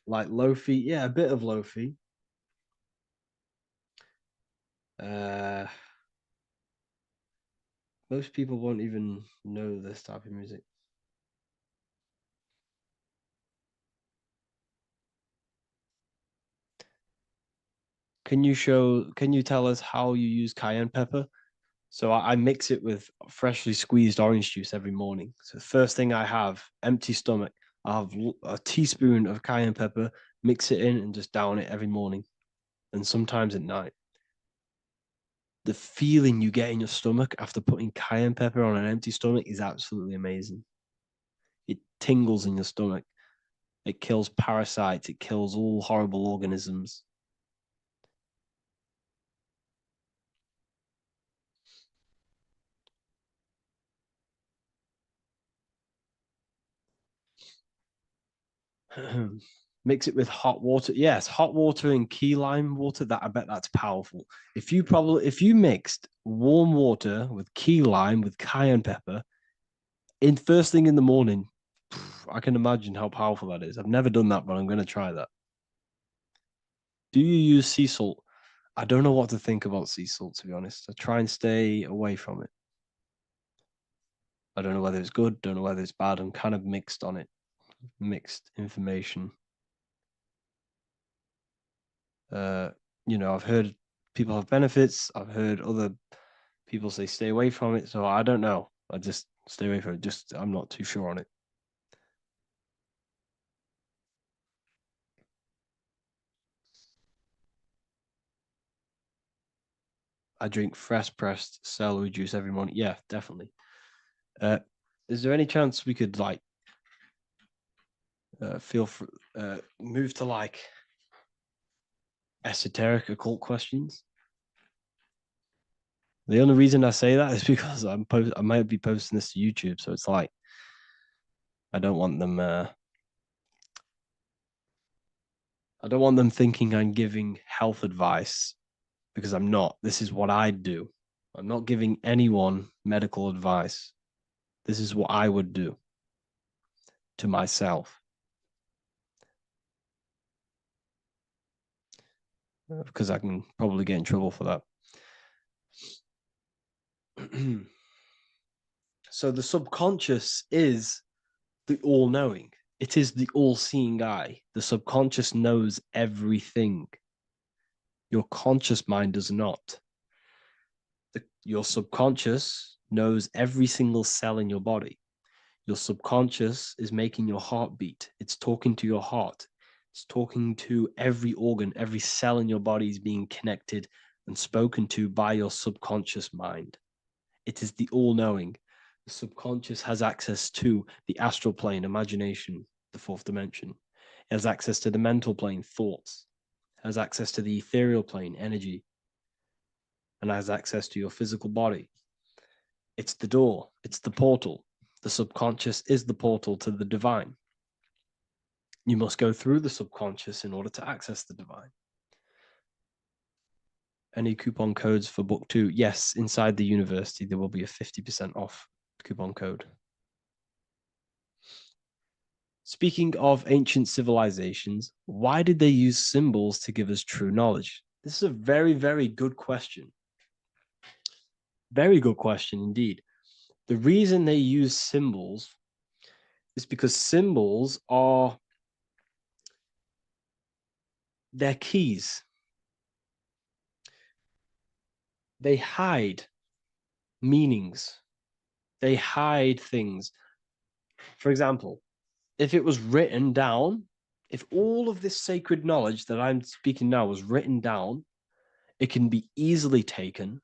Like lofi, yeah, a bit of lofi. Uh, most people won't even know this type of music. Can you tell us how you use cayenne pepper? So I mix it with freshly squeezed orange juice every morning. So the first thing I have, empty stomach, I have a teaspoon of cayenne pepper, mix it in and just down it every morning, and sometimes at night. The feeling you get in your stomach after putting cayenne pepper on an empty stomach is absolutely amazing. It tingles in your stomach. It kills parasites. It kills all horrible organisms. Mix it with hot water. Yes, hot water and key lime water. That I bet that's powerful. If you mixed warm water with key lime with cayenne pepper in first thing in the morning, I can imagine how powerful that is. I've never done that, but I'm going to try that. Do you use sea salt? I don't know what to think about sea salt, to be honest. I try and stay away from it. I don't know whether it's good, don't know whether it's bad. I'm kind of mixed on it, mixed information. I've heard people have benefits. I've heard other people say stay away from it. So I don't know. I just stay away from it. Just I'm not too sure on it. I drink fresh pressed celery juice every morning. Yeah, definitely. Is there any chance we could feel for move to like esoteric occult questions? The only reason I say that is because I might be posting this to YouTube, so it's like I don't want them. I don't want them thinking I'm giving health advice because I'm not. This is what I do. I'm not giving anyone medical advice. This is what I would do to myself. Because I can probably get in trouble for that. So the subconscious is the all-knowing. It is the all-seeing eye. The subconscious knows everything. Your conscious mind does not. Your subconscious knows every single cell in your body. Your subconscious is making your heart beat. It's talking to your heart. It's talking to every organ, every cell in your body is being connected and spoken to by your subconscious mind. It is the all-knowing. The subconscious has access to the astral plane, imagination, the fourth dimension. It has access to the mental plane, thoughts. It has access to the ethereal plane, energy. And has access to your physical body. It's the door. It's the portal. The subconscious is the portal to the divine. You must go through the subconscious in order to access the divine. Any coupon codes for book 2? Yes, inside the university, there will be a 50% off coupon code. Speaking of ancient civilizations, why did they use symbols to give us true knowledge? This is a very, very good question. Very good question indeed. The reason they use symbols is because symbols are their keys. They hide meanings. They hide things. For example, if it was written down, if all of this sacred knowledge that I'm speaking now was written down, it can be easily taken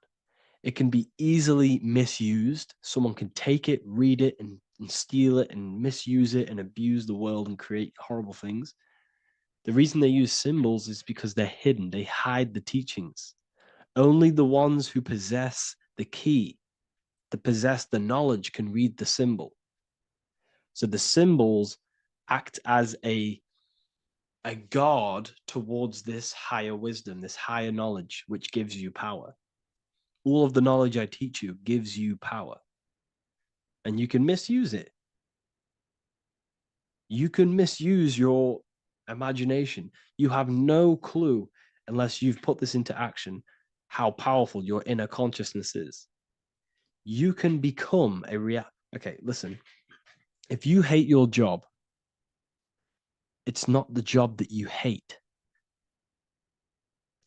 It can be easily misused. Someone can take it, read it, and steal it and misuse it and abuse the world and create horrible things. The reason they use symbols is because they're hidden. They hide the teachings. Only the ones who possess the key, that possess the knowledge, can read the symbol. So the symbols act as a guard towards this higher wisdom, this higher knowledge, which gives you power. All of the knowledge I teach you gives you power. And you can misuse it. You can misuse your imagination. You have no clue, unless you've put this into action, how powerful your inner consciousness is. You can become a Okay, listen. If you hate your job, it's not the job that you hate.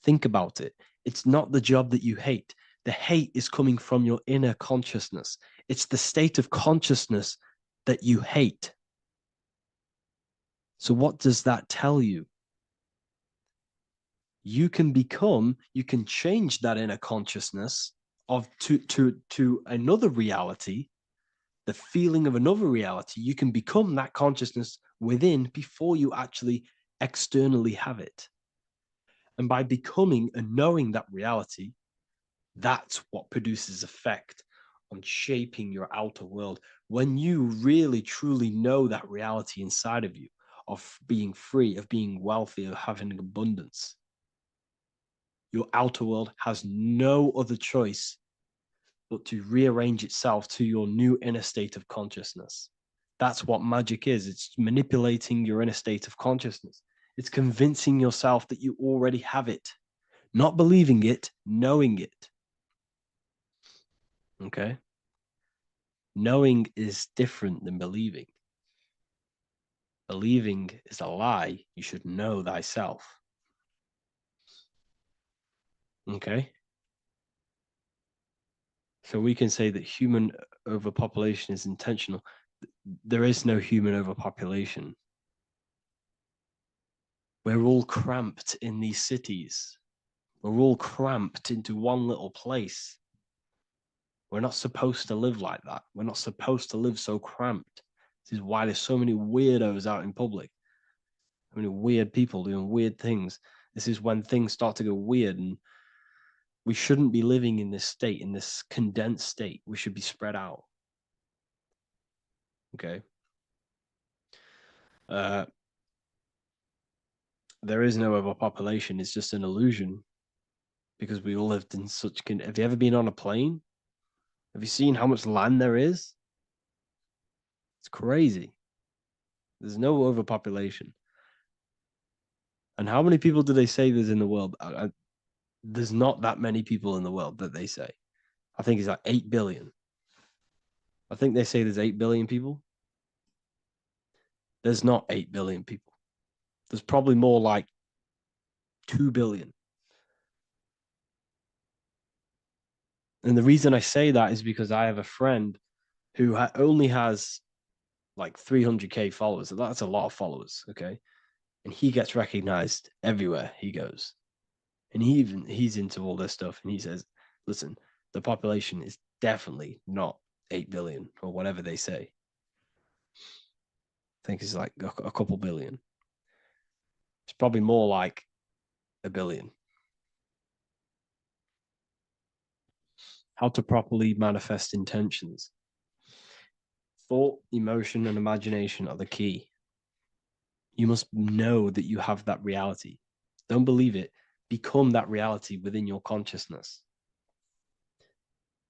Think about it. It's not the job that you hate. The hate is coming from your inner consciousness. It's the state of consciousness that you hate. So what does that tell you? You can change that inner consciousness to another reality, the feeling of another reality. You can become that consciousness within before you actually externally have it. And by becoming and knowing that reality, that's what produces effect on shaping your outer world. When you really, truly know that reality inside of you, of being free, of being wealthy, of having abundance, your outer world has no other choice but to rearrange itself to your new inner state of consciousness. That's what magic is. It's manipulating your inner state of consciousness. It's convincing yourself that you already have it, not believing it, knowing it. Okay? Knowing is different than believing. Believing is a lie. You should know thyself. Okay? So we can say that human overpopulation is intentional. There is no human overpopulation. We're all cramped in these cities. We're all cramped into one little place. We're not supposed to live like that. We're not supposed to live so cramped. This is why there's so many weirdos out in public. So many weird people doing weird things. This is when things start to go weird, and we shouldn't be living in this state, in this condensed state. We should be spread out. Okay. There is no overpopulation. It's just an illusion because we all lived in such. Have you ever been on a plane? Have you seen how much land there is? It's crazy. There's no overpopulation. And how many people do they say there's in the world? There's not that many people in the world that they say. I think it's like 8 billion. I think they say there's 8 billion people. There's not 8 billion people. There's probably more like 2 billion. And the reason I say that is because I have a friend who only has like 300K followers. So that's a lot of followers, okay? And he gets recognized everywhere he goes. And he's into all this stuff. And he says, listen, the population is definitely not 8 billion or whatever they say. I think it's like a couple billion. It's probably more like a billion. How to properly manifest intentions. Thought, emotion, and imagination are the key. You must know that you have that reality. Don't believe it. Become that reality within your consciousness.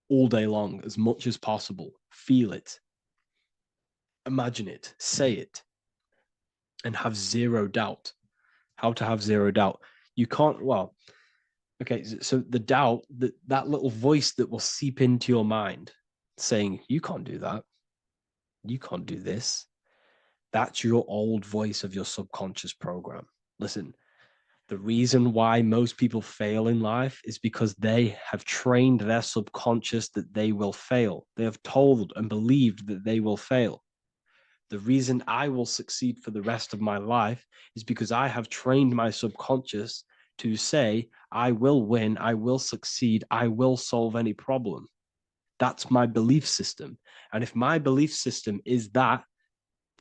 All day long, as much as possible. Feel it. Imagine it. Say it. And have zero doubt. How to have zero doubt. You can't, well, okay, so the doubt, that little voice that will seep into your mind saying, you can't do that. You can't do this. That's your old voice of your subconscious program. Listen, the reason why most people fail in life is because they have trained their subconscious that they will fail. They have told and believed that they will fail. The reason I will succeed for the rest of my life is because I have trained my subconscious to say, I will win, I will succeed, I will solve any problem. That's my belief system. And if my belief system is that,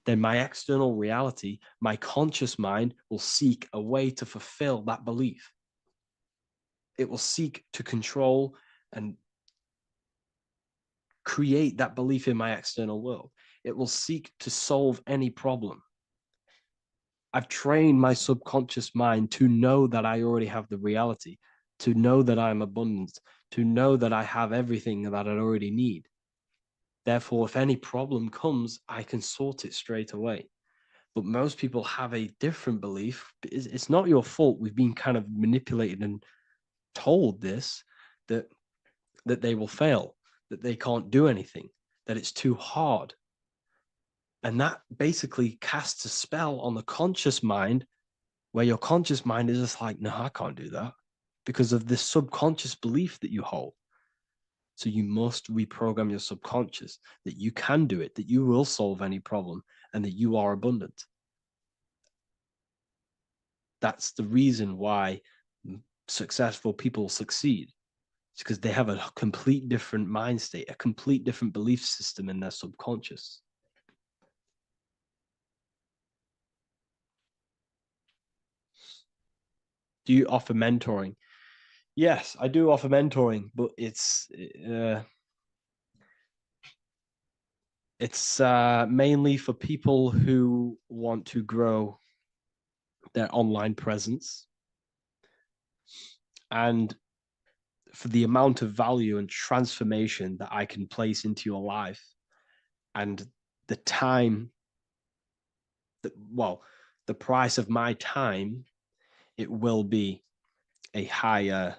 then my external reality, my conscious mind will seek a way to fulfill that belief. It will seek to control and create that belief in my external world. It will seek to solve any problem. I've trained my subconscious mind to know that I already have the reality, to know that I'm abundant, to know that I have everything that I already need. Therefore, if any problem comes, I can sort it straight away. But most people have a different belief. It's not your fault. We've been kind of manipulated and told this, that they will fail, that they can't do anything, that it's too hard. And that basically casts a spell on the conscious mind, where your conscious mind is just like, no, I can't do that, because of this subconscious belief that you hold. So you must reprogram your subconscious that you can do it, that you will solve any problem, and that you are abundant. That's the reason why successful people succeed. It's because they have a complete different mind state, a complete different belief system in their subconscious. Do you offer mentoring? Yes, I do offer mentoring, but it's mainly for people who want to grow their online presence, and for the amount of value and transformation that I can place into your life, and the time that, well, the price of my time, it will be a higher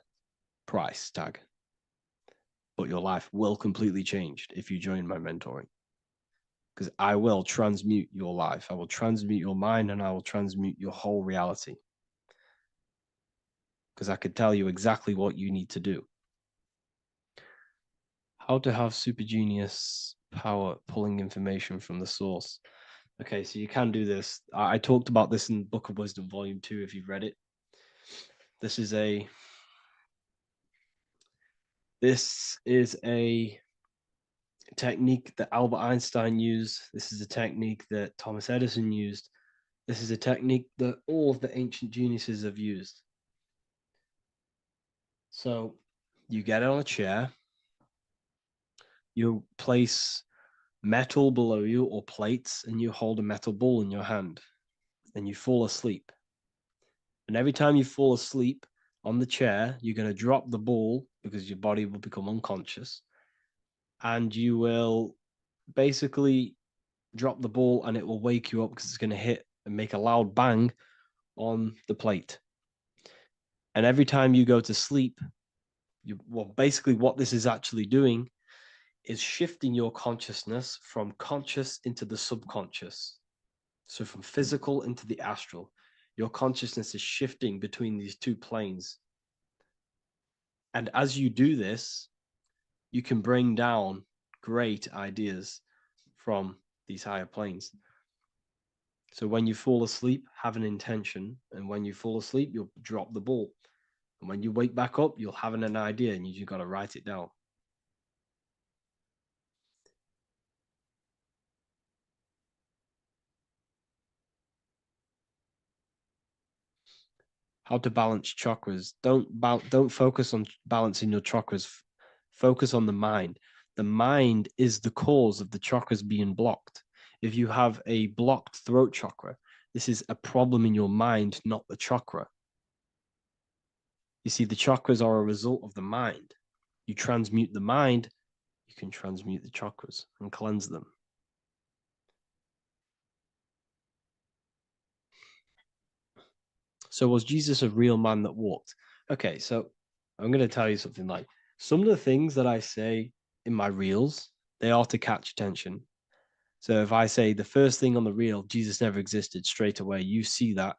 price tag, but your life will completely change if you join my mentoring, because I will transmute your life. I will transmute your mind, and I will transmute your whole reality, because I could tell you exactly what you need to do. How to have super genius power pulling information from the source. Okay, so you can do this. I talked about this in Book of Wisdom, Volume 2, if you've read it. This is a technique that Albert Einstein used. This is a technique that Thomas Edison used. This is a technique that all of the ancient geniuses have used. So you get on a chair, you place metal below you or plates, and you hold a metal ball in your hand, and you fall asleep. And every time you fall asleep on the chair, you're going to drop the ball because your body will become unconscious, and you will basically drop the ball and it will wake you up because it's going to hit and make a loud bang on the plate. And every time you go to sleep, basically what this is actually doing is shifting your consciousness from conscious into the subconscious. So from physical into the astral. Your consciousness is shifting between these two planes. And as you do this, you can bring down great ideas from these higher planes. So when you fall asleep, have an intention. And when you fall asleep, you'll drop the ball. And when you wake back up, you'll have an idea, and you just got to write it down. How to balance chakras. Don't focus on balancing your chakras. Focus on the mind. The mind is the cause of the chakras being blocked. If you have a blocked throat chakra, this is a problem in your mind, not the chakra. You see, the chakras are a result of the mind. You transmute the mind, you can transmute the chakras and cleanse them. So was Jesus a real man that walked? Okay, so I'm going to tell you something. Like, some of the things that I say in my reels, they are to catch attention. So if I say the first thing on the reel, Jesus never existed, straight away, you see that,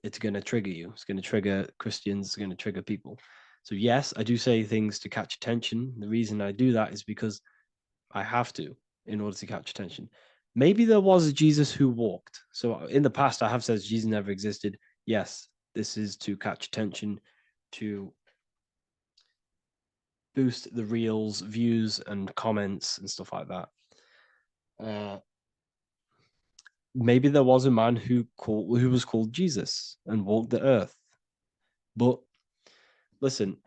it's going to trigger you. It's going to trigger Christians. It's going to trigger people. So yes, I do say things to catch attention. The reason I do that is because I have to, in order to catch attention. Maybe there was a Jesus who walked. So in the past, I have said Jesus never existed. Yes, This is to catch attention, to boost the reels, views, and comments and stuff like that. Maybe there was a man who was called Jesus and walked the earth, but listen,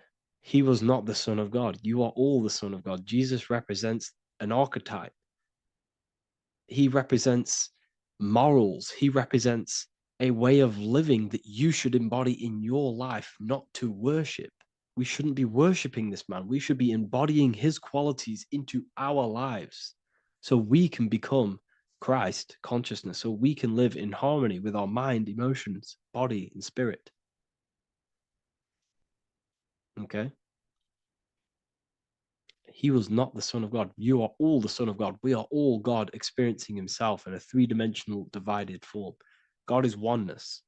he was not the Son of God. You are all the Son of God. Jesus represents an archetype. He represents morals. He represents a way of living that you should embody in your life, not to worship. We shouldn't be worshiping this man. We should be embodying his qualities into our lives so we can become Christ consciousness, so we can live in harmony with our mind, emotions, body, and spirit. Okay? He was not the Son of God. You are all the Son of God. We are all God experiencing himself in a three-dimensional divided form. God is oneness,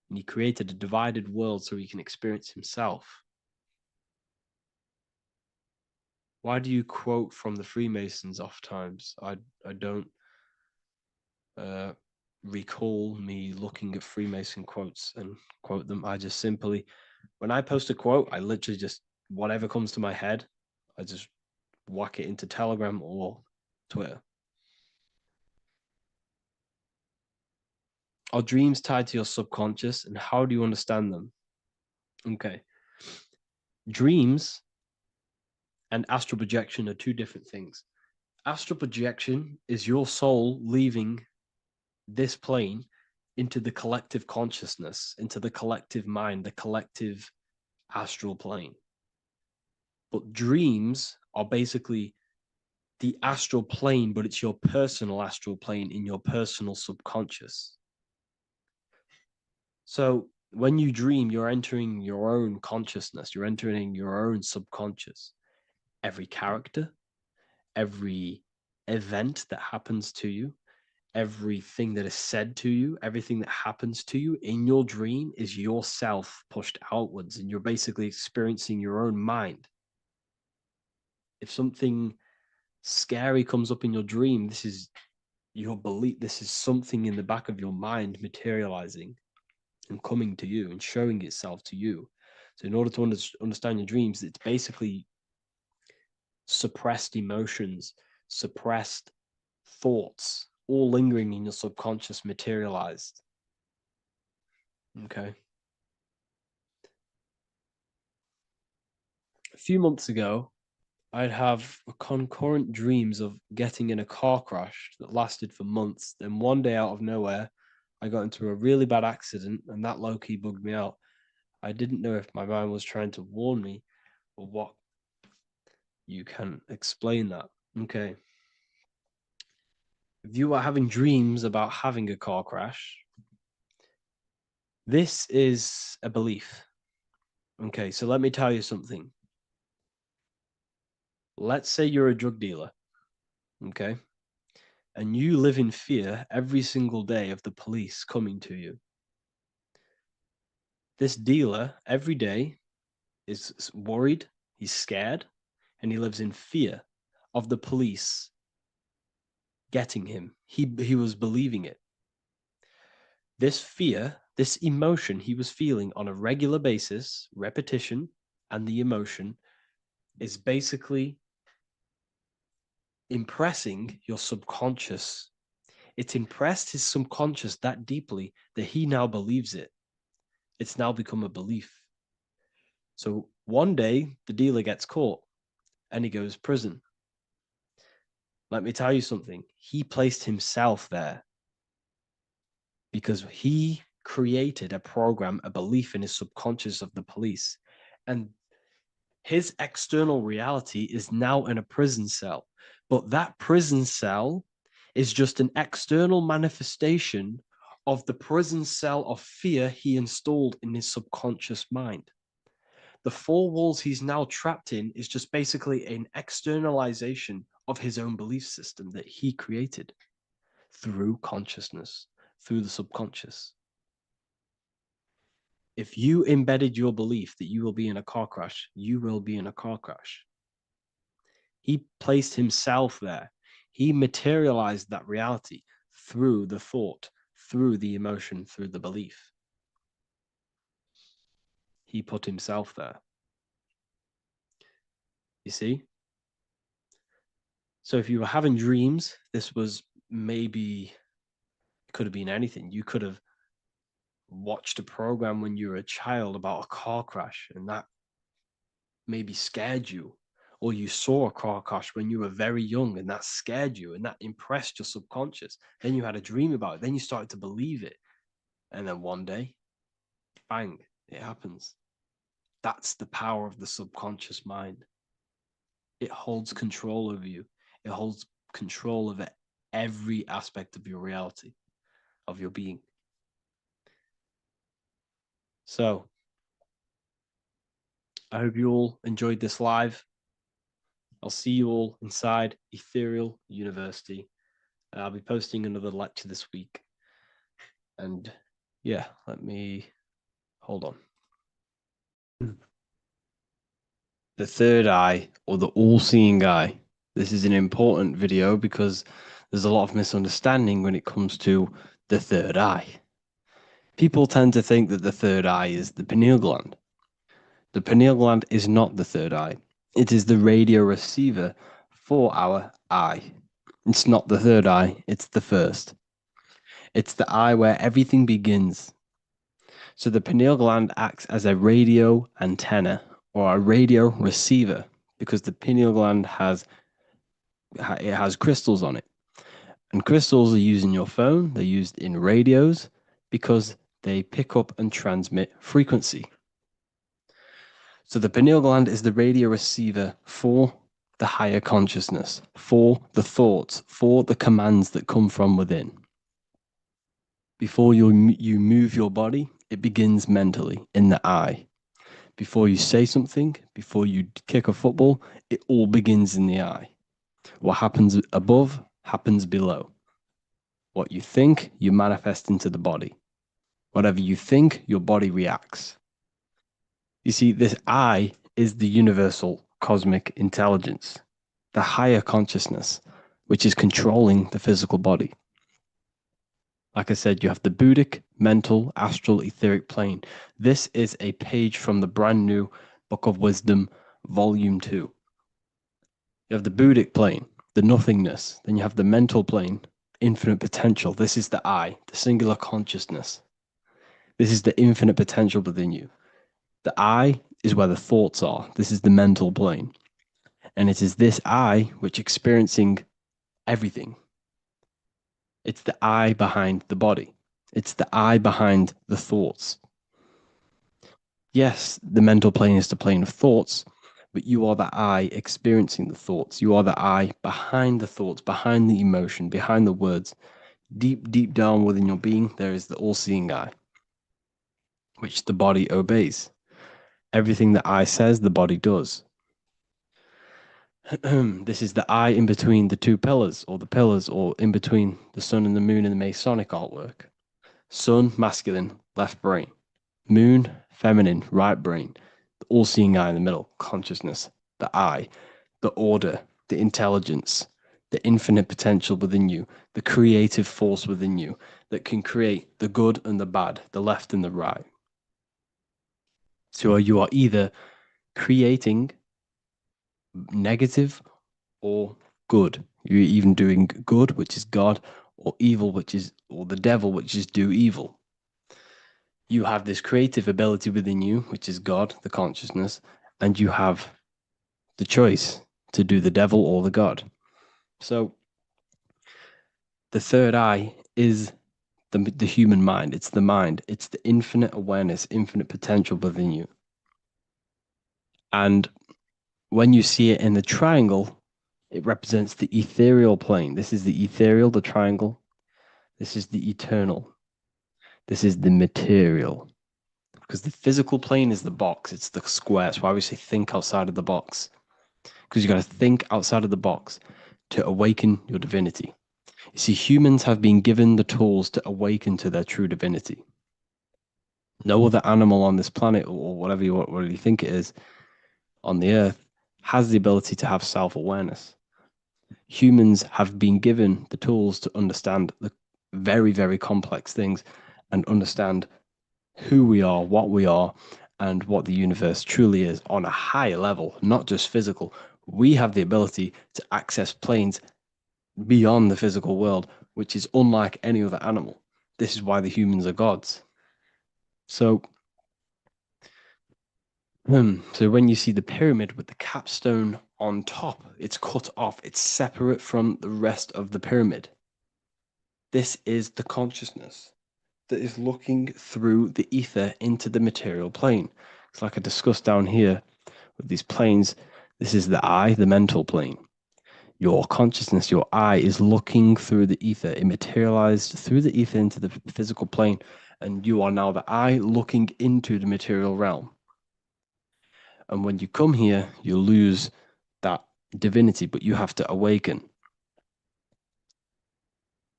and he created a divided world so he can experience himself. Why do you quote from the Freemasons oft times? I don't recall me looking at Freemason quotes and quote them. I just simply, when I post a quote, I literally just, whatever comes to my head, I just whack it into Telegram or Twitter. Are dreams tied to your subconscious, and how do you understand them? Okay. Dreams and astral projection are two different things. Astral projection is your soul leaving this plane into the collective consciousness, into the collective mind, the collective astral plane. But dreams are basically the astral plane, but it's your personal astral plane in your personal subconscious. So when you dream, you're entering your own consciousness, you're entering your own subconscious. Every character, every event that happens to you, everything that is said to you, everything that happens to you in your dream is yourself pushed outwards, and you're basically experiencing your own mind. If something scary comes up in your dream, this is your belief, this is something in the back of your mind materializing and coming to you and showing itself to you. So in order to understand your dreams, it's basically suppressed emotions, suppressed thoughts, all lingering in your subconscious materialized. Okay. A few months ago, I'd have concurrent dreams of getting in a car crash that lasted for months. Then one day out of nowhere, I got into a really bad accident, and that low-key bugged me out. I didn't know if my mind was trying to warn me or what. You can explain that. Okay. If you are having dreams about having a car crash, this is a belief. Okay, so let me tell you something. Let's say you're a drug dealer, okay? And you live in fear every single day of the police coming to you. This dealer every day is worried, he's scared, and he lives in fear of the police getting him. He was believing it. This fear, this emotion he was feeling on a regular basis, repetition, and the emotion is basically impressing your subconscious. It's impressed his subconscious that deeply that he now believes it. It's now become a belief. So one day the dealer gets caught and he goes to prison. Let me tell you something. He placed himself there because he created a program, a belief in his subconscious of the police. And his external reality is now in a prison cell. But that prison cell is just an external manifestation of the prison cell of fear he installed in his subconscious mind. The four walls he's now trapped in is just basically an externalization of his own belief system that he created through consciousness, through the subconscious. If you embedded your belief that you will be in a car crash, you will be in a car crash. He placed himself there. He materialized that reality through the thought, through the emotion, through the belief. He put himself there. You see? So if you were having dreams, this was maybe, it could have been anything. You could have watched a program when you were a child about a car crash, and that maybe scared you. Or you saw a car crash when you were very young, and that scared you, and that impressed your subconscious. Then you had a dream about it. Then you started to believe it. And then one day, bang, it happens. That's the power of the subconscious mind. It holds control over you. It holds control over every aspect of your reality, of your being. So, I hope you all enjoyed this live. I'll see you all inside Ethereal University. I'll be posting another lecture this week. And yeah, let me hold on. The third eye, or the all-seeing eye. This is an important video because there's a lot of misunderstanding when it comes to the third eye. People tend to think that the third eye is the pineal gland. The pineal gland is not the third eye. It is the radio receiver for our eye. It's not the third eye, it's the first. It's the eye where everything begins. So the pineal gland acts as a radio antenna or a radio receiver because the pineal gland has crystals on it. And crystals are used in your phone, they're used in radios because they pick up and transmit frequency. So the pineal gland is the radio receiver for the higher consciousness, for the thoughts, for the commands that come from within. Before you move your body, it begins mentally in the eye. Before you say something, before you kick a football, it all begins in the eye. What happens above happens below. What you think, you manifest into the body. Whatever you think, your body reacts. You see, this eye is the universal cosmic intelligence, the higher consciousness, which is controlling the physical body. Like I said, you have the Buddhic, mental, astral, etheric plane. This is a page from the brand new Book of Wisdom, Volume 2. You have the Buddhic plane, the nothingness. Then you have the mental plane, infinite potential. This is the I, the singular consciousness. This is the infinite potential within you. The I is where the thoughts are. This is the mental plane. And it is this I which experiencing everything. It's the I behind the body. It's the I behind the thoughts. Yes, the mental plane is the plane of thoughts, but you are the I experiencing the thoughts. You are the I behind the thoughts, behind the emotion, behind the words. Deep, deep down within your being, there is the all-seeing I, which the body obeys. Everything that I says, the body does. This is the I in between the two pillars, or in between the sun and the moon in the Masonic artwork. Sun, masculine, left brain. Moon, feminine, right brain. The all-seeing eye in the middle, consciousness. The I, the order, the intelligence, the infinite potential within you, the creative force within you that can create the good and the bad, the left and the right. So you are either creating negative or good. You're even doing good, which is God, or evil, or the devil, which is do evil. You have this creative ability within you, which is God, the consciousness, and you have the choice to do the devil or the God. So the third eye is the human mind. It's the mind. It's the infinite awareness, infinite potential within you. And when you see it in the triangle, it represents the ethereal plane. This is the ethereal, the triangle. This is the eternal. This is the material. Because the physical plane is the box. It's the square. That's why we say think outside of the box. Because you got to think outside of the box to awaken your divinity. You see, humans have been given the tools to awaken to their true divinity. No other animal on this planet, or whatever you think it is, on the earth, has the ability to have self-awareness. Humans have been given the tools to understand the very, very complex things and understand who we are, what we are, and what the universe truly is on a higher level, not just physical, we have the ability to access planes beyond the physical world, which is unlike any other animal. This is why the humans are gods. So when you see the pyramid with the capstone on top, it's cut off, it's separate from the rest of the pyramid. This is the consciousness that is looking through the ether into the material plane. It's like I discussed down here with these planes. This is the I, the mental plane. Your consciousness, your I, is looking through the ether. It materialized through the ether into the physical plane, and you are now the I looking into the material realm. And when you come here, you lose that divinity, but you have to awaken.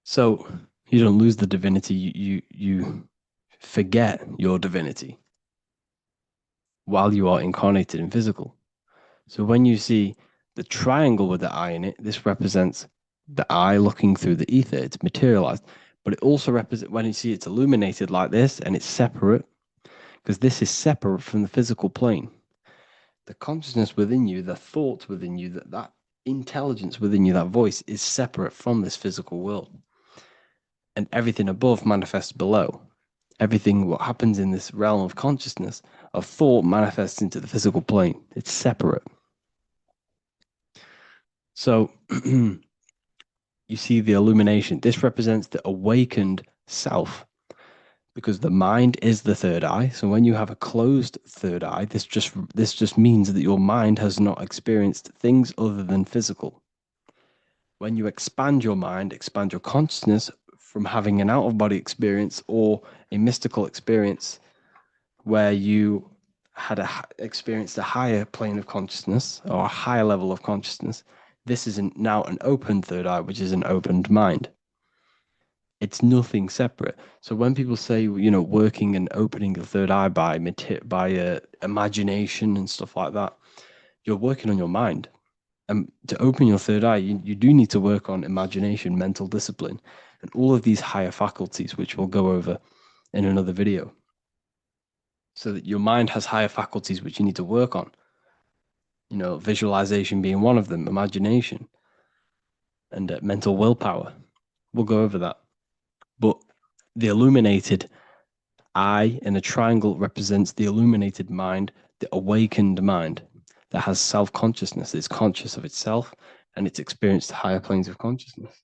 So you don't lose the divinity, you forget your divinity while you are incarnated in physical. So when you see the triangle with the eye in it, this represents the eye looking through the ether. It's materialized, but it also represents when you see it's illuminated like this and it's separate, because this is separate from the physical plane. The consciousness within you, the thought within you, that intelligence within you, that voice is separate from this physical world. And everything above manifests below. Everything what happens in this realm of consciousness, of thought, manifests into the physical plane. It's separate. So you see the illumination. This represents the awakened self, because the mind is the third eye. So when you have a closed third eye, this just means that your mind has not experienced things other than physical. When you expand your mind, expand your consciousness from having an out-of-body experience or a mystical experience where you had experienced a higher plane of consciousness or a higher level of consciousness, this is now an open third eye, which is an opened mind. It's nothing separate. So when people say, working and opening the third eye by imagination and stuff like that, you're working on your mind. And to open your third eye, you do need to work on imagination, mental discipline, and all of these higher faculties, which we'll go over in another video. So that your mind has higher faculties, which you need to work on. Visualization being one of them, imagination, and mental willpower. We'll go over that. But the illuminated eye in a triangle represents the illuminated mind, the awakened mind that has self-consciousness, is conscious of itself, and it's experienced higher planes of consciousness.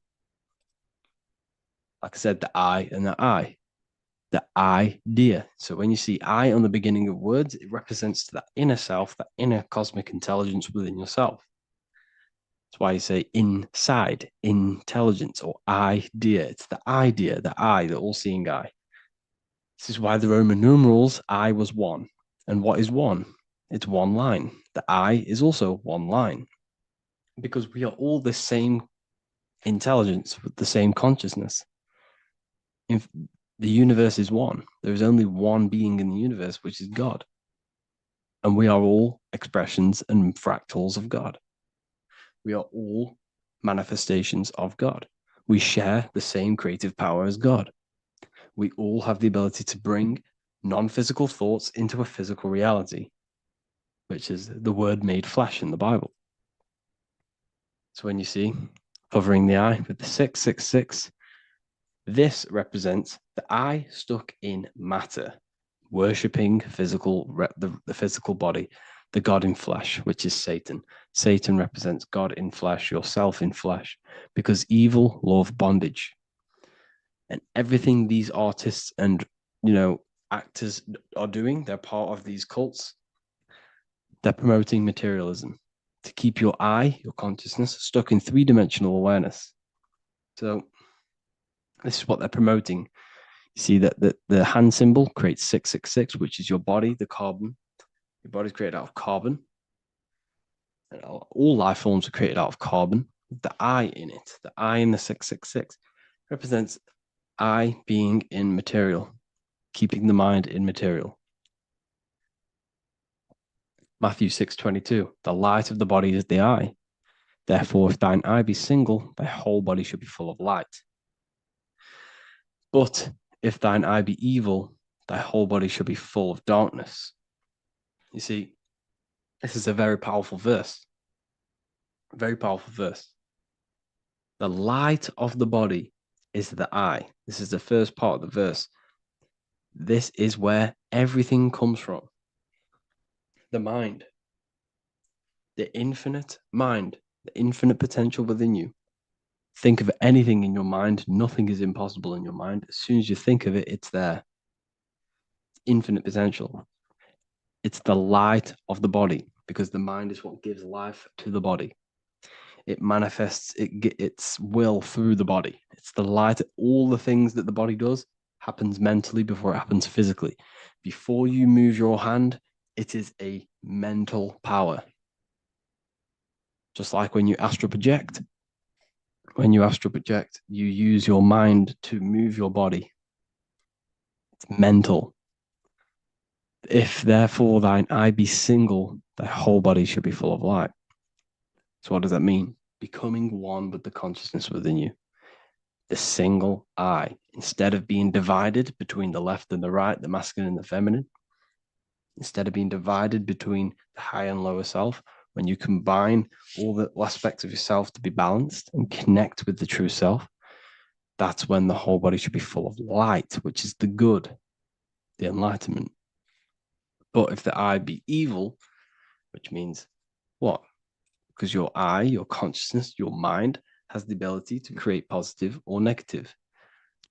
Like I said, the I and the idea. So when you see I on the beginning of words, it represents that inner self, that inner cosmic intelligence within yourself. That's why you say inside, intelligence, or idea. It's the idea, the I, the all-seeing eye. This is why the Roman numerals, I was one. And what is one? It's one line. The I is also one line. Because we are all the same intelligence with the same consciousness. If the universe is one, there is only one being in the universe, which is God. And we are all expressions and fractals of God. We are all manifestations of God. We share the same creative power as God. We all have the ability to bring non-physical thoughts into a physical reality, which is the word made flesh in the Bible. So when you see hovering the eye with the 666, this represents the eye stuck in matter, worshipping the physical body, the God in flesh, which is Satan. Satan represents God in flesh, yourself in flesh, because evil love bondage. And everything these artists and actors are doing, they're part of these cults. They're promoting materialism to keep your eye, your consciousness, stuck in three-dimensional awareness. So this is what they're promoting. You see that the hand symbol creates 666, which is your body, the carbon. Your body's created out of carbon. And all life forms are created out of carbon. The I in it, the I in the 666, represents I being in material, keeping the mind in material. Matthew 6:22, the light of the body is the eye. Therefore, if thine eye be single, thy whole body should be full of light. But if thine eye be evil, thy whole body shall be full of darkness. You see, this is a very powerful verse. Very powerful verse. The light of the body is the eye. This is the first part of the verse. This is where everything comes from. The mind. The infinite mind. The infinite potential within you. Think of anything in your mind. Nothing is impossible in your mind. As soon as you think of it, it's there. It's infinite potential. It's the light of the body because the mind is what gives life to the body. It manifests its will through the body. It's the light. All the things that the body does happens mentally before it happens physically. Before you move your hand, it is a mental power. Just like when you astral project. When you astral project, you use your mind to move your body. It's mental. If therefore thine eye be single, thy whole body should be full of light. So what does that mean? Becoming one with the consciousness within you. The single eye. Instead of being divided between the left and the right, the masculine and the feminine, instead of being divided between the high and lower self, when you combine all the aspects of yourself to be balanced and connect with the true self, that's when the whole body should be full of light, which is the good, the enlightenment. But if the eye be evil, which means what? Because your eye, your consciousness, your mind has the ability to create positive or negative,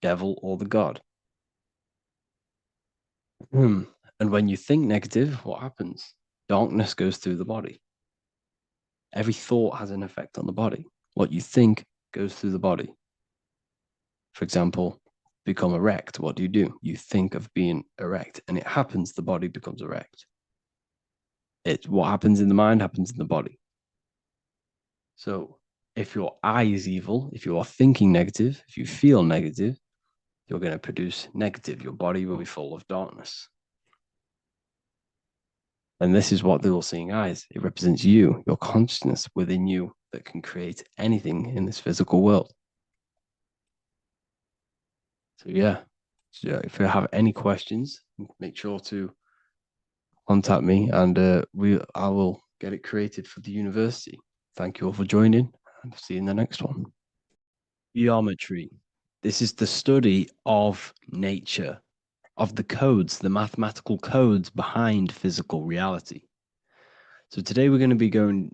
devil or the god. And when you think negative, what happens? Darkness goes through the body. Every thought has an effect on the body. What you think goes through the body. For example, become erect. What do? You think of being erect, and it happens, the body becomes erect. What happens in the mind happens in the body. So if your eye is evil, if you are thinking negative, if you feel negative, you're going to produce negative. Your body will be full of darkness. And this is what the all-seeing eye is. It represents you, your consciousness within you that can create anything in this physical world. So yeah, if you have any questions, make sure to contact me, and I will get it created for the university. Thank you all for joining, and see you in the next one. Geometry. This is the study of nature, of the codes, the mathematical codes behind physical reality. So today we're going to be going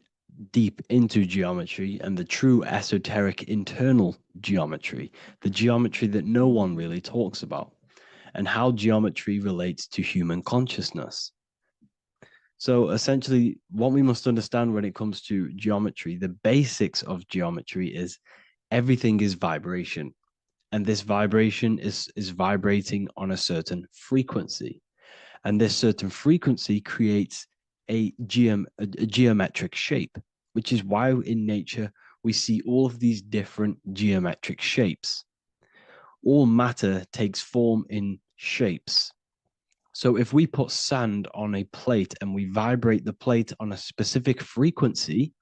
deep into geometry and the true esoteric internal geometry, the geometry that no one really talks about, and how geometry relates to human consciousness. So essentially, what we must understand when it comes to geometry, the basics of geometry is everything is vibration. And this vibration is vibrating on a certain frequency. And this certain frequency creates a geometric shape, which is why in nature we see all of these different geometric shapes. All matter takes form in shapes. So if we put sand on a plate and we vibrate the plate on a specific frequency,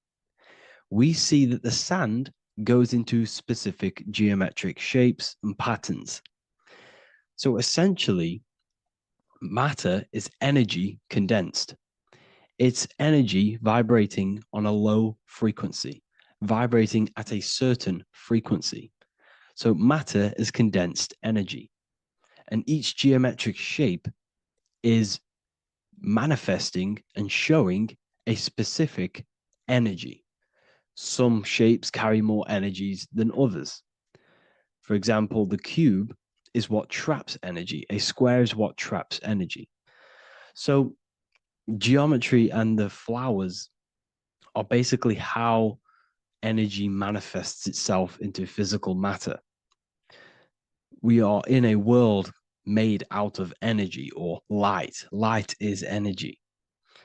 we see that the sand goes into specific geometric shapes and patterns. So essentially, matter is energy condensed. It's energy vibrating on a low frequency, vibrating at a certain frequency. So matter is condensed energy. And each geometric shape is manifesting and showing a specific energy. Some shapes carry more energies than others. For example, the cube is what traps energy. A square is what traps energy. So geometry and the flowers are basically how energy manifests itself into physical matter. We are in a world made out of energy or light. Light is energy.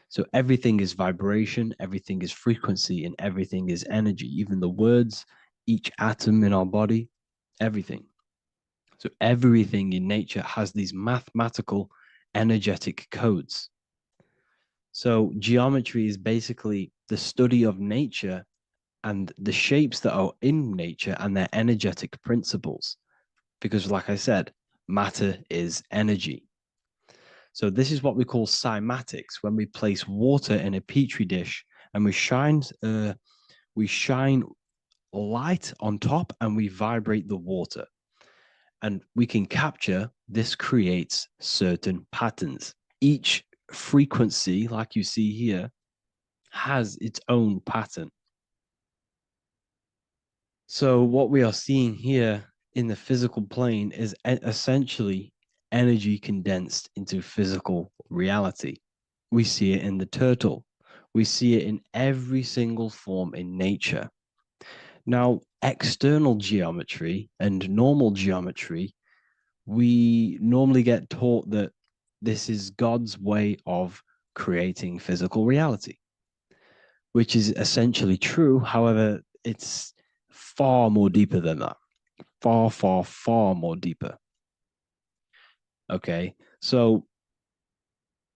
So everything is vibration, everything is frequency, and everything is energy. Even the words, each atom in our body, everything. So everything in nature has these mathematical energetic codes. So geometry is basically the study of nature and the shapes that are in nature and their energetic principles. Because like I said, matter is energy. So this is what we call cymatics, when we place water in a petri dish and we shine light on top and we vibrate the water. And we can capture, this creates certain patterns. Each frequency, like you see here, has its own pattern. So what we are seeing here in the physical plane is essentially energy condensed into physical reality. We see it in the turtle. We see it in every single form in nature. Now, external geometry and normal geometry, we normally get taught that this is God's way of creating physical reality, which is essentially true. However, it's far more deeper than that. Far, far, far more deeper. Okay, so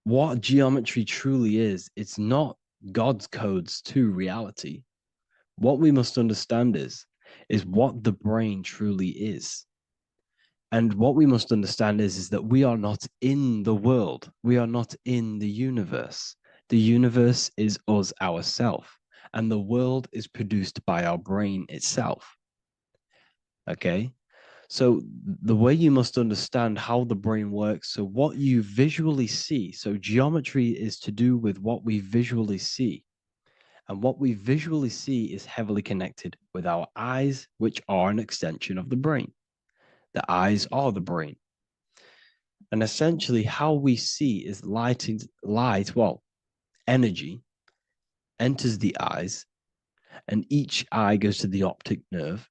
what geometry truly is, it's not God's codes to reality. What we must understand is what the brain truly is. And what we must understand is that we are not in the world. We are not in the universe. The universe is us ourselves, and the world is produced by our brain itself. Okay? So the way you must understand how the brain works, so what you visually see, so geometry is to do with what we visually see. And what we visually see is heavily connected with our eyes, which are an extension of the brain. The eyes are the brain. And essentially, how we see is energy enters the eyes, and each eye goes to the optic nerve.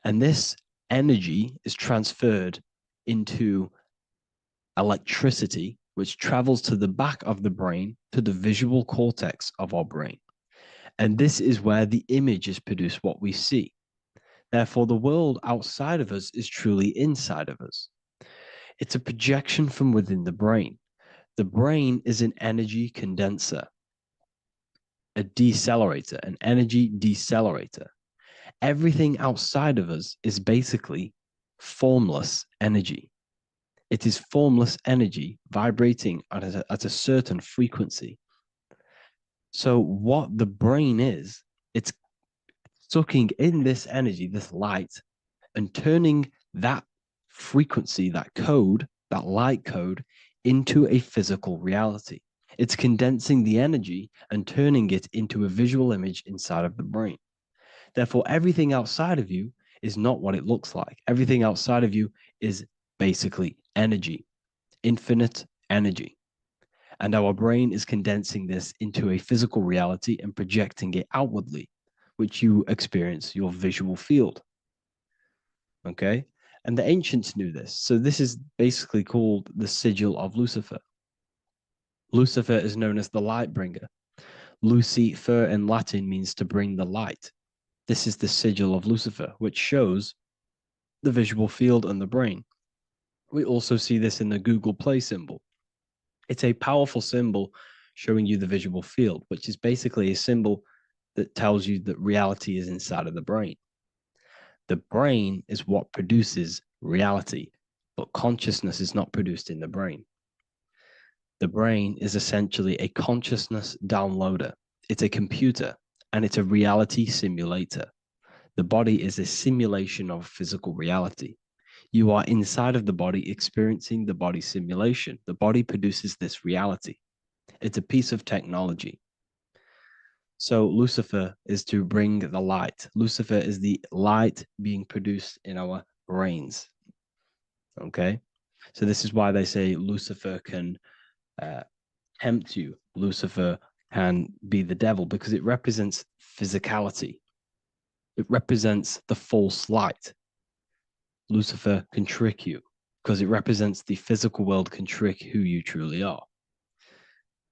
And this energy is transferred into electricity, which travels to the back of the brain, to the visual cortex of our brain. And this is where the image is produced, what we see. Therefore, the world outside of us is truly inside of us. It's a projection from within the brain. The brain is an energy condenser, a decelerator, an energy decelerator. Everything outside of us is basically formless energy. It is formless energy vibrating at a certain frequency. So what the brain is, it's sucking in this energy, this light, and turning that frequency, that code, that light code, into a physical reality. It's condensing the energy and turning it into a visual image inside of the brain. Therefore, everything outside of you is not what it looks like. Everything outside of you is basically energy, infinite energy. And our brain is condensing this into a physical reality and projecting it outwardly, which you experience your visual field. Okay? And the ancients knew this. So this is basically called the sigil of Lucifer. Lucifer is known as the light bringer. Lucifer in Latin means to bring the light. This is the sigil of Lucifer, which shows the visual field and the brain. We also see this in the Google Play symbol. It's a powerful symbol showing you the visual field, which is basically a symbol that tells you that reality is inside of the brain. The brain is what produces reality, but consciousness is not produced in the brain. The brain is essentially a consciousness downloader. It's a computer, and it's a reality simulator. The body is a simulation of physical reality. You are inside of the body experiencing the body simulation. The body produces this reality. It's a piece of technology. So Lucifer is to bring the light. Lucifer is the light being produced in our brains. Okay? So this is why they say Lucifer can tempt you. Lucifer can be the devil because it represents physicality. It represents the false light. Lucifer can trick you because it represents the physical world can trick who you truly are.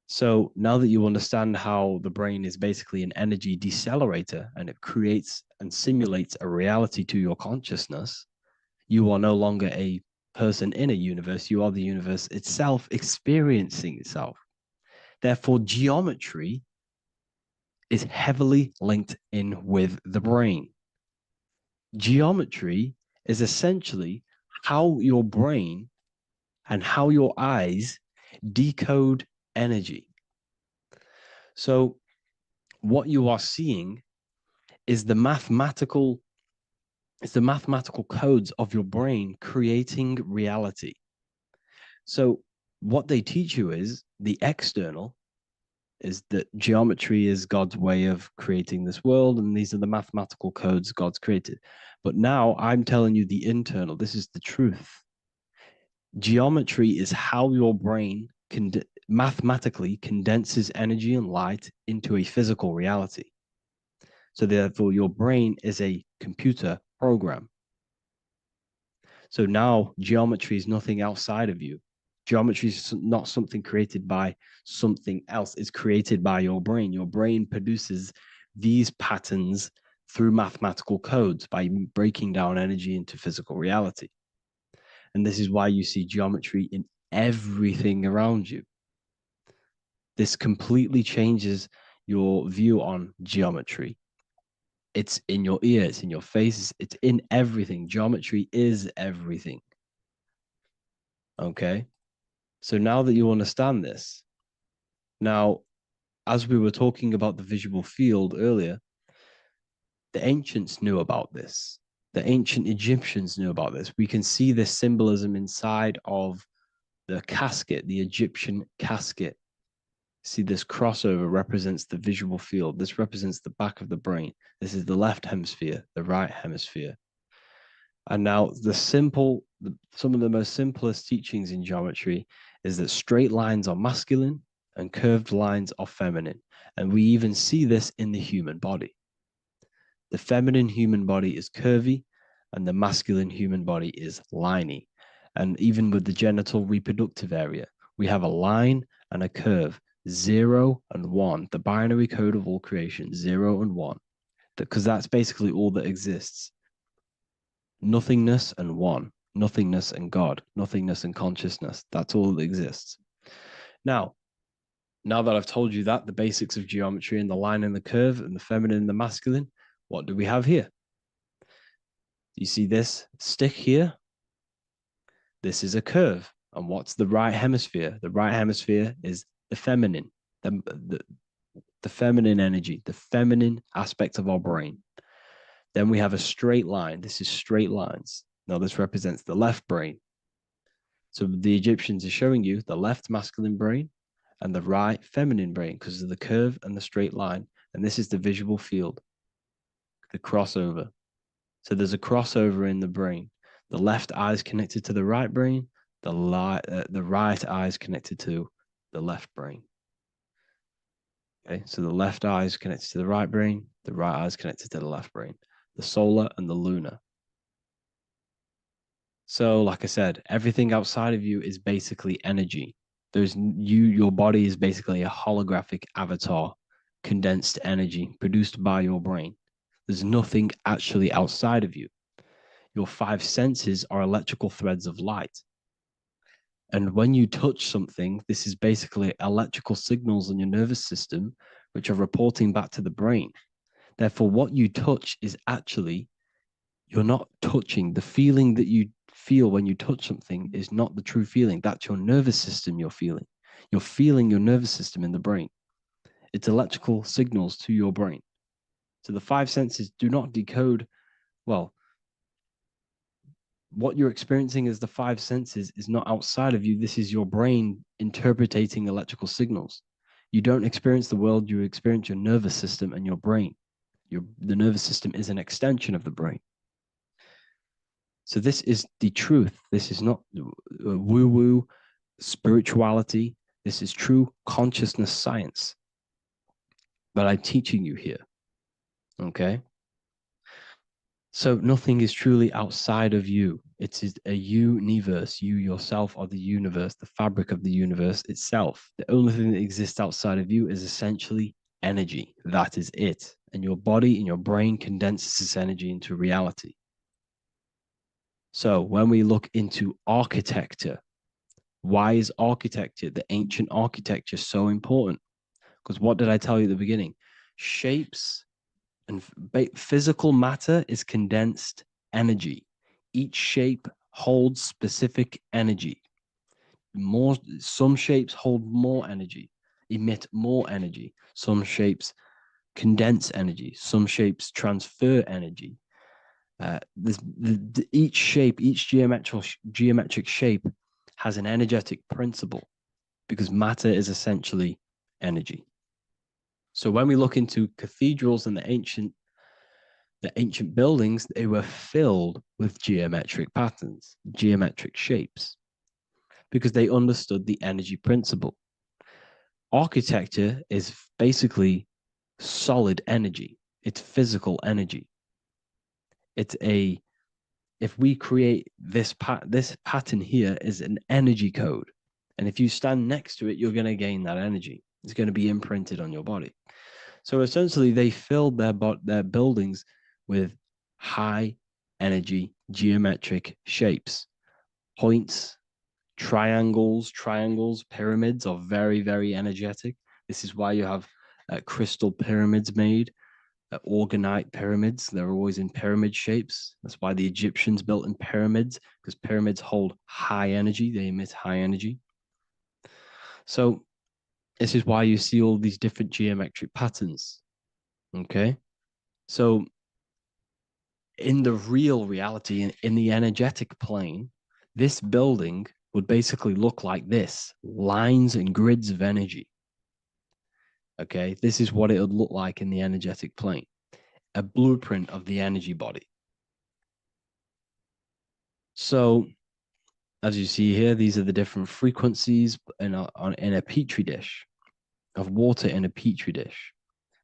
So now that you understand how the brain is basically an energy decelerator and it creates and simulates a reality to your consciousness, you are no longer a person in a universe. You are the universe itself experiencing itself. Therefore, geometry is heavily linked in with the brain. Geometry is essentially how your brain and how your eyes decode energy. So what you are seeing is the mathematical codes of your brain creating reality. So what they teach you is the external is that geometry is God's way of creating this world, and these are the mathematical codes God's created. But now I'm telling you the internal. This is the truth. Geometry is how your brain mathematically condenses energy and light into a physical reality. So therefore, your brain is a computer program. So now geometry is nothing outside of you. Geometry is not something created by something else. It's created by your brain. Your brain produces these patterns through mathematical codes by breaking down energy into physical reality. And this is why you see geometry in everything around you. This completely changes your view on geometry. It's in your ear, it's in your face, it's in everything. Geometry is everything. Okay? So now that you understand this, now, as we were talking about the visual field earlier, the ancients knew about this. The ancient Egyptians knew about this. We can see this symbolism inside of the casket, the Egyptian casket. See, this crossover represents the visual field. This represents the back of the brain. This is the left hemisphere, the right hemisphere. And now some of the most simplest teachings in geometry is that straight lines are masculine and curved lines are feminine. And we even see this in the human body. The feminine human body is curvy and the masculine human body is liney. And even with the genital reproductive area, we have a line and a curve, 0 and 1, the binary code of all creation, 0 and 1, because that's basically all that exists. Nothingness and one, nothingness and God, nothingness and consciousness. That's all that exists. Now that I've told you that, the basics of geometry and the line and the curve and the feminine and the masculine, what do we have here? You see this stick here? This is a curve. And what's the right hemisphere? The right hemisphere is the feminine, the feminine energy, the feminine aspect of our brain. Then we have a straight line. This is straight lines. Now this represents the left brain. So the Egyptians are showing you the left masculine brain and the right feminine brain because of the curve and the straight line. And this is the visual field, the crossover. So there's a crossover in the brain. The left eye is connected to the right brain. The right eye is connected to the left brain. Okay, so the left eye is connected to the right brain. The right eye is connected to the left brain. The solar and the lunar. So, like I said, everything outside of you is basically energy. Your body is basically a holographic avatar, condensed energy produced by your brain. There's nothing actually outside of you. Your 5 senses are electrical threads of light. And when you touch something, this is basically electrical signals in your nervous system, which are reporting back to the brain. Therefore, what you touch is actually, you're not touching. The feeling that you feel when you touch something is not the true feeling. That's your nervous system you're feeling. You're feeling your nervous system in the brain. It's electrical signals to your brain. So the 5 senses do not decode, well, what you're experiencing as the 5 senses is not outside of you. This is your brain interpreting electrical signals. You don't experience the world, you experience your nervous system and your brain. The nervous system is an extension of the brain. So this is the truth. This is not woo-woo spirituality. This is true consciousness science that I'm teaching you here. Okay? So nothing is truly outside of you. It is a universe. You yourself are the universe, the fabric of the universe itself. The only thing that exists outside of you is essentially energy. That is it. And your body and your brain condenses this energy into reality. So when we look into architecture, why is architecture, the ancient architecture, so important? Because what did I tell you at the beginning? Shapes and physical matter is condensed energy. Each shape holds specific energy. some shapes hold more energy, emit more energy. Some shapes condense energy. Some shapes transfer energy. Each shape, each geometric shape has an energetic principle because matter is essentially energy. So when we look into cathedrals and the ancient buildings, they were filled with geometric patterns, geometric shapes, because they understood the energy principle. Architecture is basically solid energy. It's physical energy. If we create this pattern here is an energy code. And if you stand next to it, you're going to gain that energy. It's going to be imprinted on your body. So essentially, they filled their buildings with high energy geometric shapes, points, triangles, pyramids are very, very energetic. This is why you have crystal pyramids made, orgonite pyramids. They're always in pyramid shapes. That's why the Egyptians built in pyramids, because pyramids hold high energy. They emit high energy. So this is why you see all these different geometric patterns. Okay. So in the real reality, in the energetic plane, this building would basically look like this: lines and grids of energy. Okay, this is what it would look like in the energetic plane, a blueprint of the energy body. So, as you see here, these are the different frequencies in a petri dish, of water in a petri dish.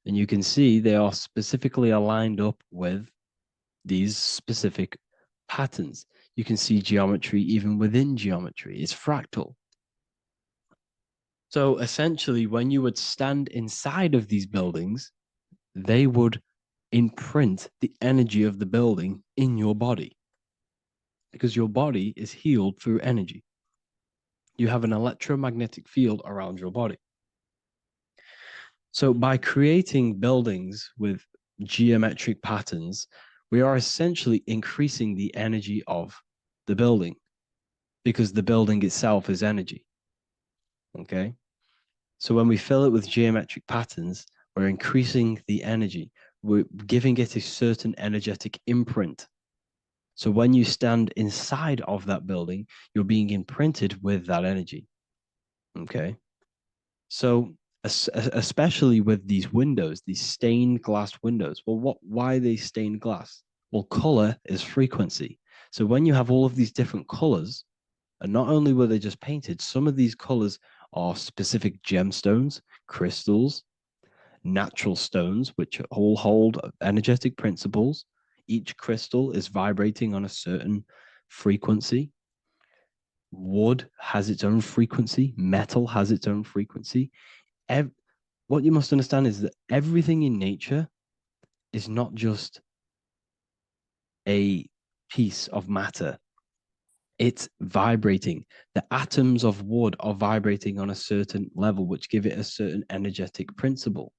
And you can see they are specifically aligned up with these specific patterns. You can see geometry even within geometry. It's fractal. So essentially, when you would stand inside of these buildings, they would imprint the energy of the building in your body, because your body is healed through energy. You have an electromagnetic field around your body. So by creating buildings with geometric patterns, we are essentially increasing the energy of the building, because the building itself is energy. Okay. So when we fill it with geometric patterns, we're increasing the energy. We're giving it a certain energetic imprint. So when you stand inside of that building, you're being imprinted with that energy. Okay. So especially with these windows, these stained glass windows. Well, why are they stained glass? Well, color is frequency. So when you have all of these different colors, and not only were they just painted, some of these colors are specific gemstones, crystals, natural stones, which all hold energetic principles. Each crystal is vibrating on a certain frequency. Wood has its own frequency. Metal has its own frequency. What you must understand is that everything in nature is not just a piece of matter. It's vibrating. The atoms of wood are vibrating on a certain level, which give it a certain energetic principle.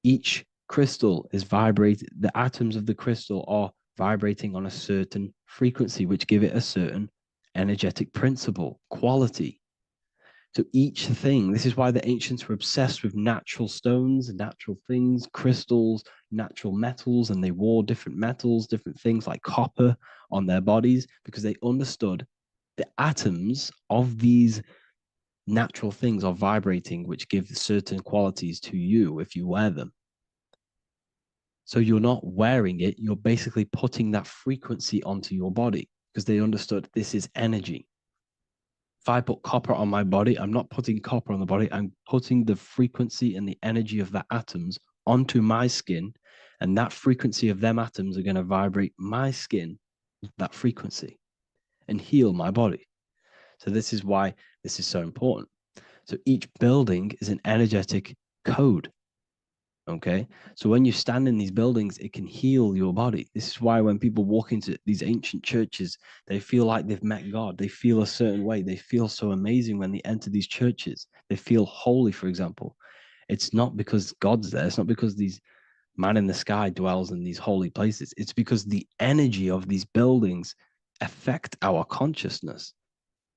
Each crystal is vibrating. The atoms of the crystal are vibrating on a certain frequency, which give it a certain energetic principle, quality. So each thing, this is why the ancients were obsessed with natural stones, natural things, crystals, natural metals, and they wore different metals, different things like copper on their bodies, because they understood the atoms of these natural things are vibrating, which give certain qualities to you if you wear them. So you're not wearing it, you're basically putting that frequency onto your body, because they understood this is energy. If I put copper on my body, I'm not putting copper on the body. I'm putting the frequency and the energy of the atoms onto my skin. And that frequency of them atoms are going to vibrate my skin, that frequency, and heal my body. So this is why this is so important. So each building is an energetic code. Okay. So when you stand in these buildings, it can heal your body. This is why when people walk into these ancient churches, they feel like they've met God. They feel a certain way. They feel so amazing when they enter these churches. They feel holy, for example. It's not because God's there. It's not because these man in the sky dwells in these holy places. It's because the energy of these buildings affect our consciousness.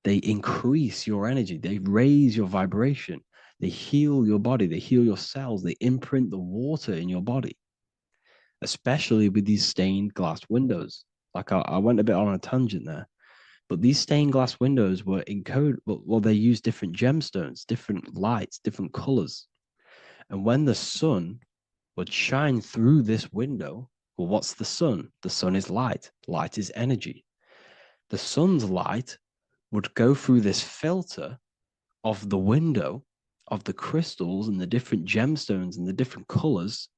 They increase your energy. They raise your vibration. They heal your body. They heal your cells. They imprint the water in your body, especially with these stained glass windows. Like I went a bit on a tangent there, but these stained glass windows were encoded. Well, they use different gemstones, different lights, different colors. And when the sun would shine through this window, well, what's the sun? The sun is light. Light is energy. The sun's light would go through this filter of the window of the crystals and the different gemstones and the different colors,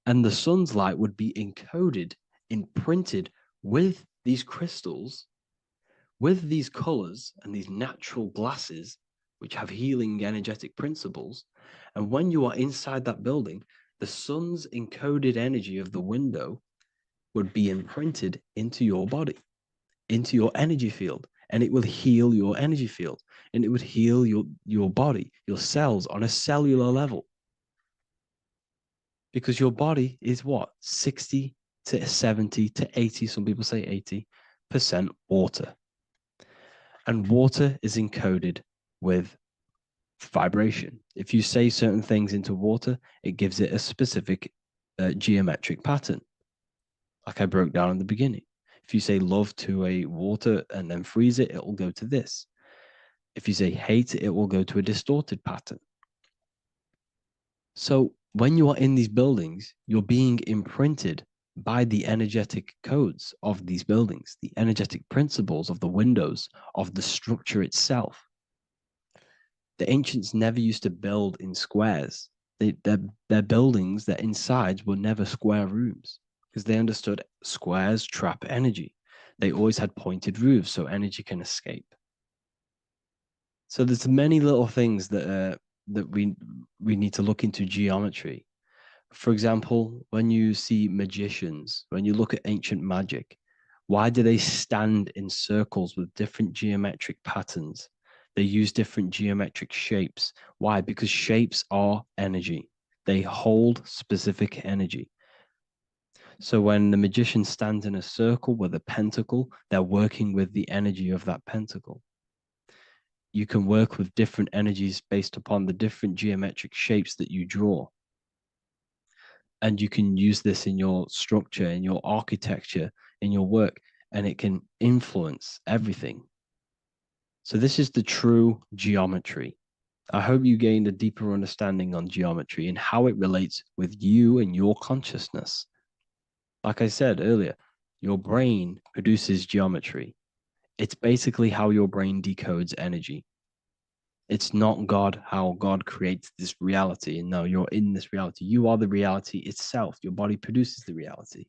and the sun's light would be encoded, imprinted with these crystals, with these colors and these natural glasses, which have healing energetic principles. And when you are inside that building, the sun's encoded energy of the window would be imprinted into your body, into your energy field, and it will heal your energy field, and it would heal your body, your cells on a cellular level. Because your body is what? 60 to 70 to 80, some people say 80% water. And water is encoded with vibration. If you say certain things into water, it gives it a specific geometric pattern, like I broke down in the beginning. If you say love to a water and then freeze it, it will go to this. If you say hate, it will go to a distorted pattern. So when you are in these buildings, you're being imprinted by the energetic codes of these buildings, the energetic principles of the windows, of the structure itself. The ancients never used to build in squares. Their buildings, their insides were never square rooms because they understood squares trap energy. They always had pointed roofs so energy can escape. So there's many little things that we need to look into geometry. For example, when you see magicians, when you look at ancient magic, why do they stand in circles with different geometric patterns? They use different geometric shapes. Why? Because shapes are energy. They hold specific energy. So when the magician stands in a circle with a pentacle, they're working with the energy of that pentacle. You can work with different energies based upon the different geometric shapes that you draw. And you can use this in your structure, in your architecture, in your work, and it can influence everything. So this is the true geometry. I hope you gained a deeper understanding on geometry and how it relates with you and your consciousness. Like I said earlier, your brain produces geometry. It's basically how your brain decodes energy. It's not God, how God creates this reality. And no, you're in this reality. You are the reality itself. Your body produces the reality.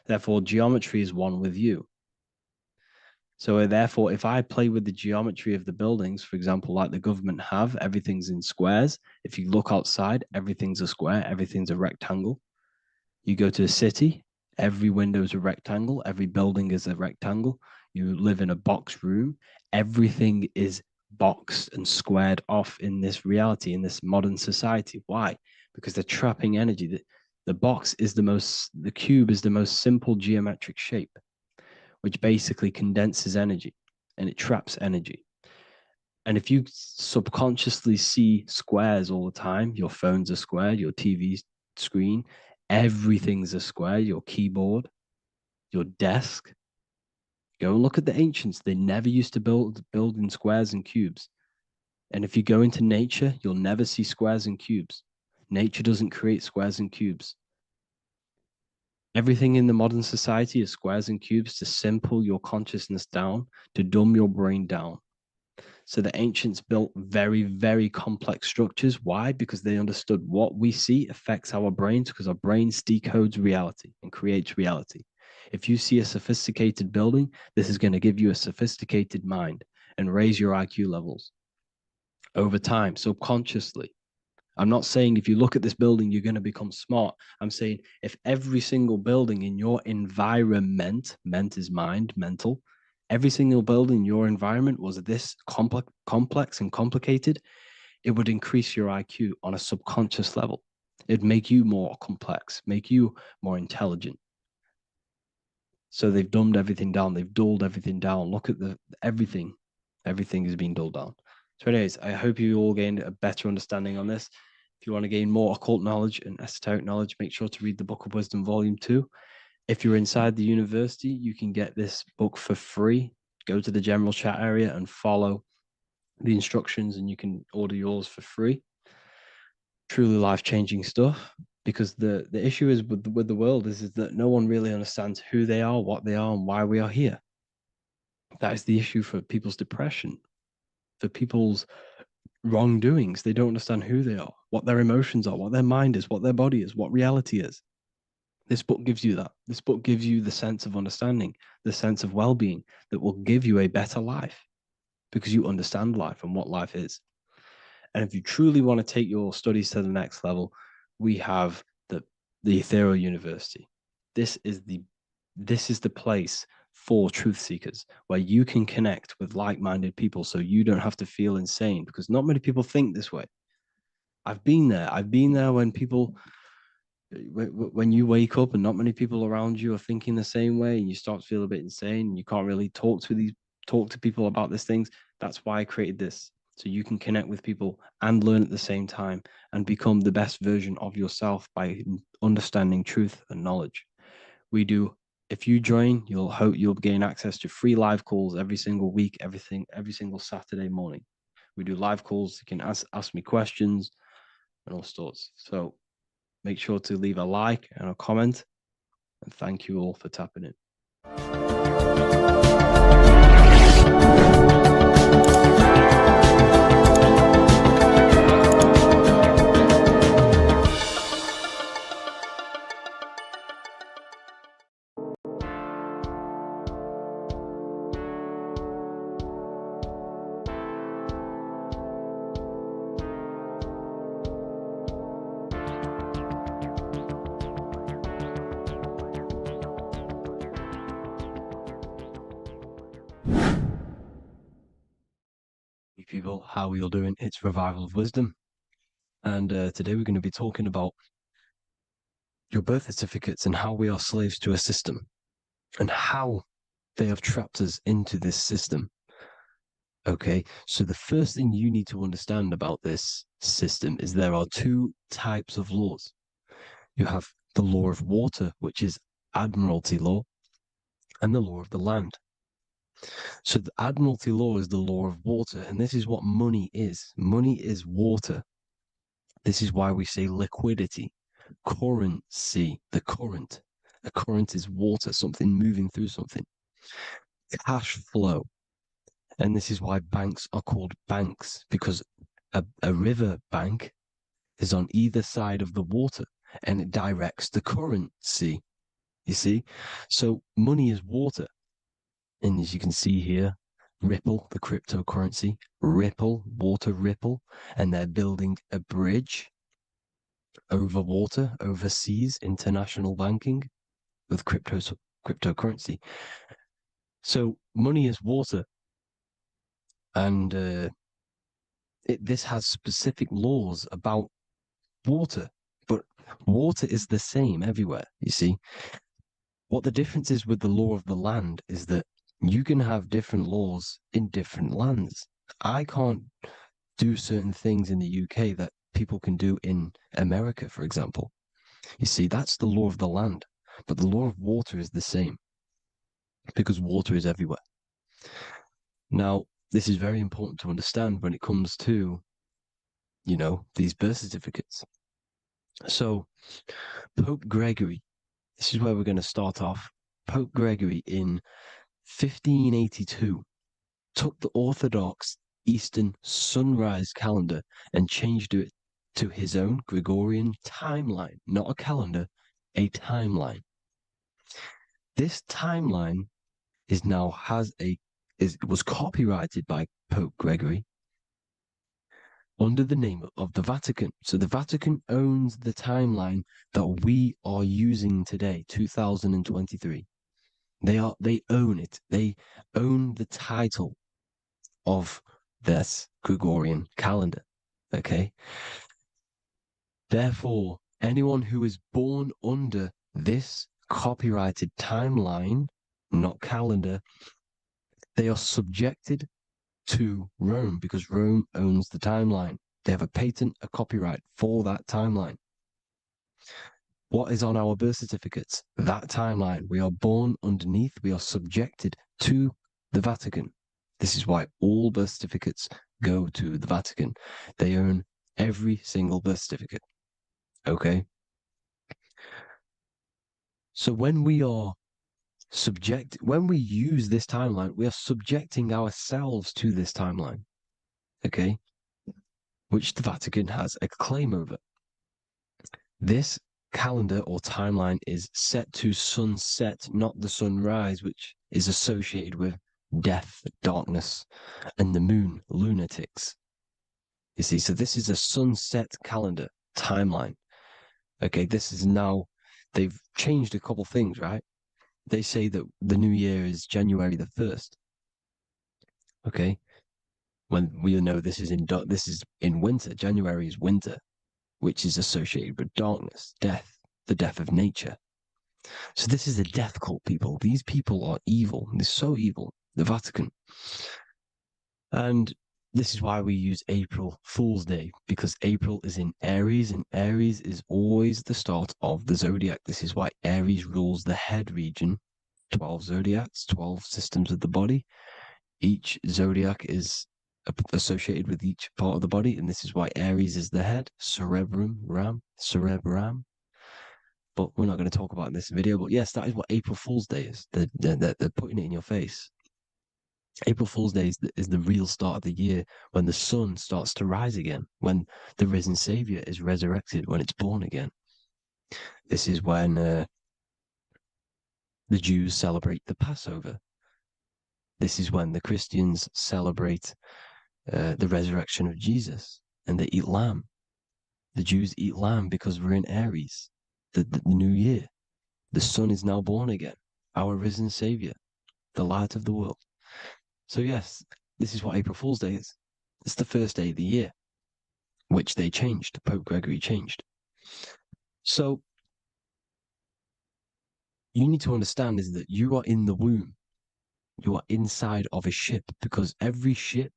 Therefore, geometry is one with you. So therefore, if I play with the geometry of the buildings, for example, like the government have, everything's in squares. If you look outside, everything's a square, everything's a rectangle. You go to a city, every window is a rectangle, every building is a rectangle. You live in a box room, everything is boxed and squared off in this reality, in this modern society. Why? Because they're trapping energy. The box is the cube is the most simple geometric shape, which basically condenses energy and it traps energy. And if you subconsciously see squares all the time, your phone's a square, your TV screen, everything's a square, your keyboard, your desk. Go and look at the ancients. They never used to build in squares and cubes. And if you go into nature, you'll never see squares and cubes. Nature doesn't create squares and cubes. Everything in the modern society is squares and cubes to simple your consciousness down, to dumb your brain down. So the ancients built very, very complex structures. Why? Because they understood what we see affects our brains, because our brains decodes reality and creates reality. If you see a sophisticated building, this is going to give you a sophisticated mind and raise your IQ levels over time, subconsciously. I'm not saying if you look at this building, you're going to become smart. I'm saying if every single building in your environment, ment is mind, mental, every single building in your environment was this complex and complicated, it would increase your IQ on a subconscious level. It'd make you more complex, make you more intelligent. So they've dumbed everything down. They've dulled everything down. Look at everything. Everything is being dulled down. So anyways, I hope you all gained a better understanding on this. If you want to gain more occult knowledge and esoteric knowledge, make sure to read the Book of Wisdom Volume 2. If you're inside the university, you can get this book for free. Go to the general chat area and follow the instructions, and you can order yours for free. Truly life-changing stuff, because the issue is with the world is that no one really understands who they are, what they are, and why we are here. That is the issue for people's depression, for people's wrongdoings. They don't understand who they are, what their emotions are, what their mind is, what their body is, what reality is. This book gives you that. This book gives you the sense of understanding, the sense of well-being that will give you a better life, because you understand life and what life is. And if you truly want to take your studies to the next level, we have the Ethereal University. This is the place for truth seekers, where you can connect with like-minded people so you don't have to feel insane, because not many people think this way. I've been there. I've been there when you wake up and not many people around you are thinking the same way, and you start to feel a bit insane, and you can't really talk to people about these things. That's why I created this, so you can connect with people and learn at the same time and become the best version of yourself by understanding truth and knowledge. If you join, you'll gain access to free live calls every single week, every single Saturday morning. We do live calls. You can ask me questions and all sorts. So make sure to leave a like and a comment, and thank you all for tapping in. People, how are you all doing? It's Revival of Wisdom, and today we're going to be talking about your birth certificates and how we are slaves to a system and how they have trapped us into this system. Okay, so the first thing you need to understand about this system is there are two types of laws. You have the law of water, which is admiralty law, and the law of the land. So the admiralty law is the law of water, and this is what money is. Money is water. This is why we say liquidity, currency, the current. A current is water, something moving through something. Cash flow. And this is why banks are called banks, because a river bank is on either side of the water and it directs the currency. You see? So money is water. And as you can see here, Ripple, the cryptocurrency, Ripple, water Ripple, and they're building a bridge over water, overseas, international banking with cryptocurrency. So money is water, and this has specific laws about water, but water is the same everywhere, you see. What the difference is with the law of the land is that you can have different laws in different lands. I can't do certain things in the UK that people can do in America, for example. You see, that's the law of the land, but the law of water is the same because water is everywhere. Now, this is very important to understand when it comes to, these birth certificates. So, Pope Gregory, this is where we're going to start off. Pope Gregory in 1582 took the Orthodox Eastern sunrise calendar and changed it to his own Gregorian timeline, not a calendar, a timeline. This timeline was copyrighted by Pope Gregory under the name of the Vatican. So the Vatican owns the timeline that we are using today, 2023. They own it. They own the title of this Gregorian calendar. Okay. Therefore, anyone who is born under this copyrighted timeline, not calendar, they are subjected to Rome because Rome owns the timeline. They have a patent, a copyright for that timeline. What is on our birth certificates? That timeline. We are born underneath, we are subjected to the Vatican. This is why all birth certificates go to the Vatican. They own every single birth certificate. Okay? So when we use this timeline, we are subjecting ourselves to this timeline. Okay? Which the Vatican has a claim over. This calendar or timeline is set to sunset, not the sunrise, which is associated with death, darkness, and the moon, lunatics. You see, so this is a sunset calendar timeline. Okay, this is now, they've changed a couple things, right? They say that the new year is January the 1st. Okay, when we know this is in winter. January is winter, which is associated with darkness, death, the death of nature. So this is a death cult, people. These people are evil. They're so evil. The Vatican. And this is why we use April Fool's Day, because April is in Aries, and Aries is always the start of the zodiac. This is why Aries rules the head region. 12 zodiacs, 12 systems of the body. Each zodiac is associated with each part of the body, and this is why Aries is the head, cerebrum. But we're not going to talk about it in this video. But yes, that is what April Fool's Day is. They're putting it in your face. April Fool's Day is the real start of the year, when the sun starts to rise again, when the risen Savior is resurrected, when it's born again. This is when the Jews celebrate the Passover. This is when the Christians celebrate the resurrection of Jesus, and they eat lamb. The Jews eat lamb because we're in Aries, the new year. The sun is now born again, our risen Savior, the light of the world. So yes, this is what April Fool's Day is. It's the first day of the year, which they changed. Pope Gregory changed. So you need to understand is that you are in the womb. You are inside of a ship, because every ship,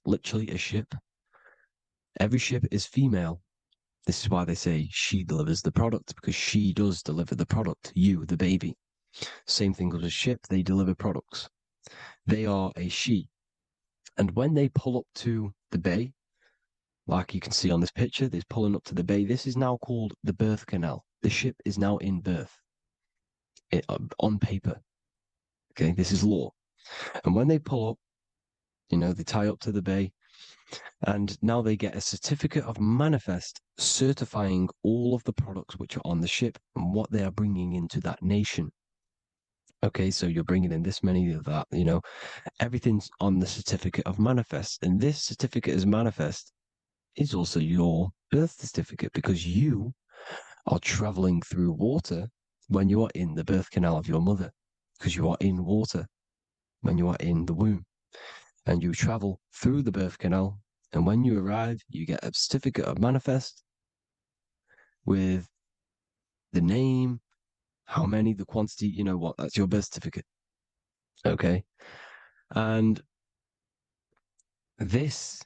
literally a ship, every ship is female. This is why they say she delivers the product, because she does deliver the product, you, the baby. Same thing with a ship, they deliver products. They are a she. And when they pull up to the bay, like you can see on this picture, they're pulling up to the bay. This is now called the birth canal. The ship is now in birth on paper. Okay, this is law. And when they pull up, they tie up to the bay, and now they get a certificate of manifest certifying all of the products which are on the ship and what they are bringing into that nation. Okay, so you're bringing in this many of that, everything's on the certificate of manifest. And this certificate of manifest is also your birth certificate, because you are traveling through water when you are in the birth canal of your mother, because you are in water when you are in the womb, and you travel through the birth canal. And when you arrive, you get a certificate of manifest with the name, how many, the quantity, that's your birth certificate. Okay. And this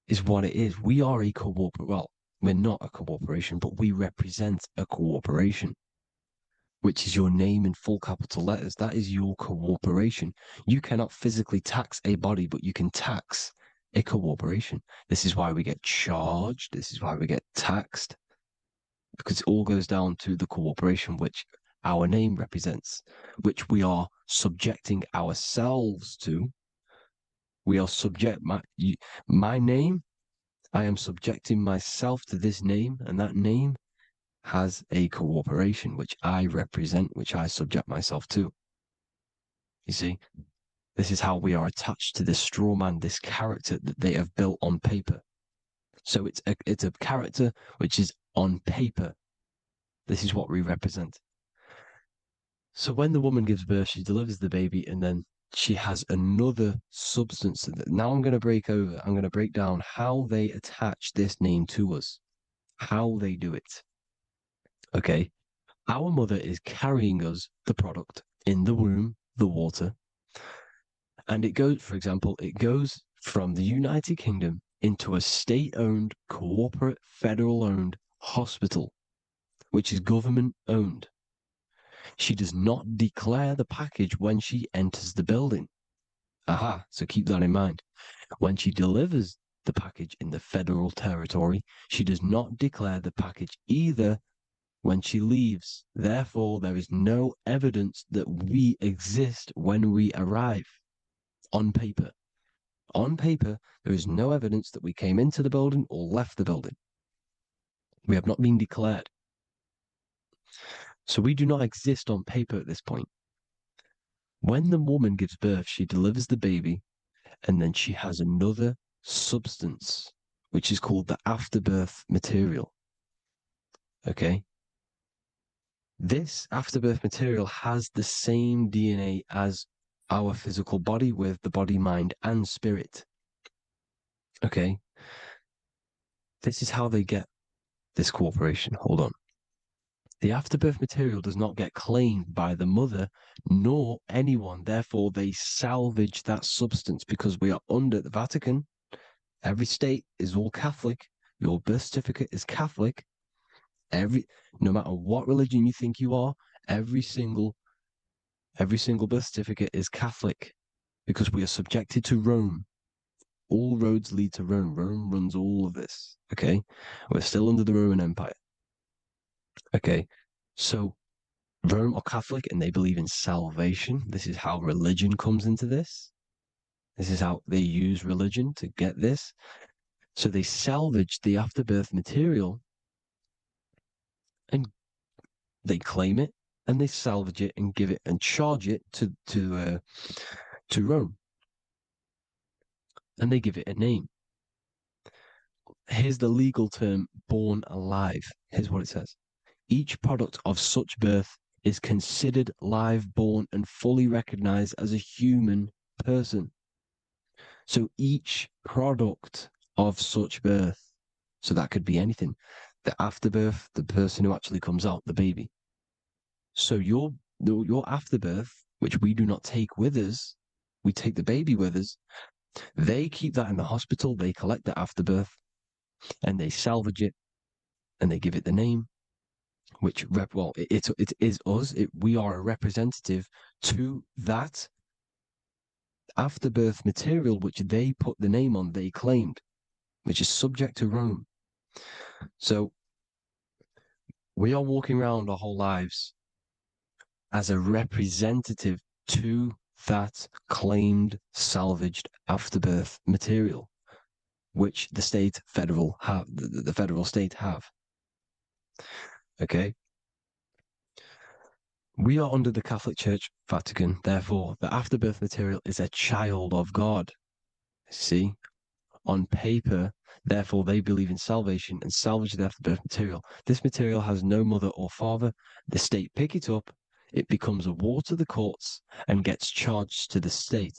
is what it is. We are a we're not a corporation, but we represent a corporation, which is your name in full capital letters. That is your corporation. You cannot physically tax a body, but you can tax a corporation. This is why we get charged. This is why we get taxed, because it all goes down to the corporation which our name represents, which we are subjecting ourselves to. We are my name. I am subjecting myself to this name, and that name has a corporation which I represent, which I subject myself to. You see, this is how we are attached to this straw man, this character that they have built on paper. So it's a character which is on paper. This is what we represent. So when the woman gives birth, she delivers the baby, and then she has another substance. Now I'm going to break down how they attach this name to us, how they do it. Okay. Our mother is carrying us the product in the womb, the water. And it goes, for example, it goes from the United Kingdom into a state-owned, corporate, federal-owned hospital, which is government-owned. She does not declare the package when she enters the building. Aha, so keep that in mind. When she delivers the package in the federal territory, she does not declare the package either when she leaves. Therefore, there is no evidence that we exist when we arrive on paper. On paper, there is no evidence that we came into the building or left the building. We have not been declared. So we do not exist on paper at this point. When the woman gives birth, she delivers the baby, and then she has another substance, which is called the afterbirth material. Okay? This afterbirth material has the same DNA as our physical body with the body, mind, and spirit. Okay? This is how they get this cooperation. Hold on. The afterbirth material does not get claimed by the mother nor anyone. Therefore, they salvage that substance because we are under the Vatican. Every state is all Catholic. Your birth certificate is Catholic. No matter what religion you think you are, every single birth certificate is Catholic because we are subjected to Rome. All roads lead to Rome. Rome runs all of this. Okay, we're still under the Roman Empire. Okay, so Rome are Catholic and they believe in salvation. This is how religion comes into this. This is how they use religion to get this. So they salvage the afterbirth material and they claim it and they salvage it and give it and charge it to Rome. And they give it a name. Here's the legal term, born alive. Here's what it says. Each product of such birth is considered live, born, and fully recognized as a human person. So each product of such birth, so that could be anything, the afterbirth, the person who actually comes out, the baby. So your afterbirth, which we do not take with us, we take the baby with us, they keep that in the hospital, they collect the afterbirth, and they salvage it, and they give it the name, which, it is us. We are a representative to that afterbirth material, which they put the name on, they claimed, which is subject to Rome. So we are walking around our whole lives as a representative to that claimed salvaged afterbirth material, which the federal state have. Okay. We are under the Catholic Church, Vatican. Therefore, the afterbirth material is a child of God. See, on paper, therefore, they believe in salvation and salvage the afterbirth material. This material has no mother or father. The state pick it up. It becomes a war to the courts and gets charged to the state.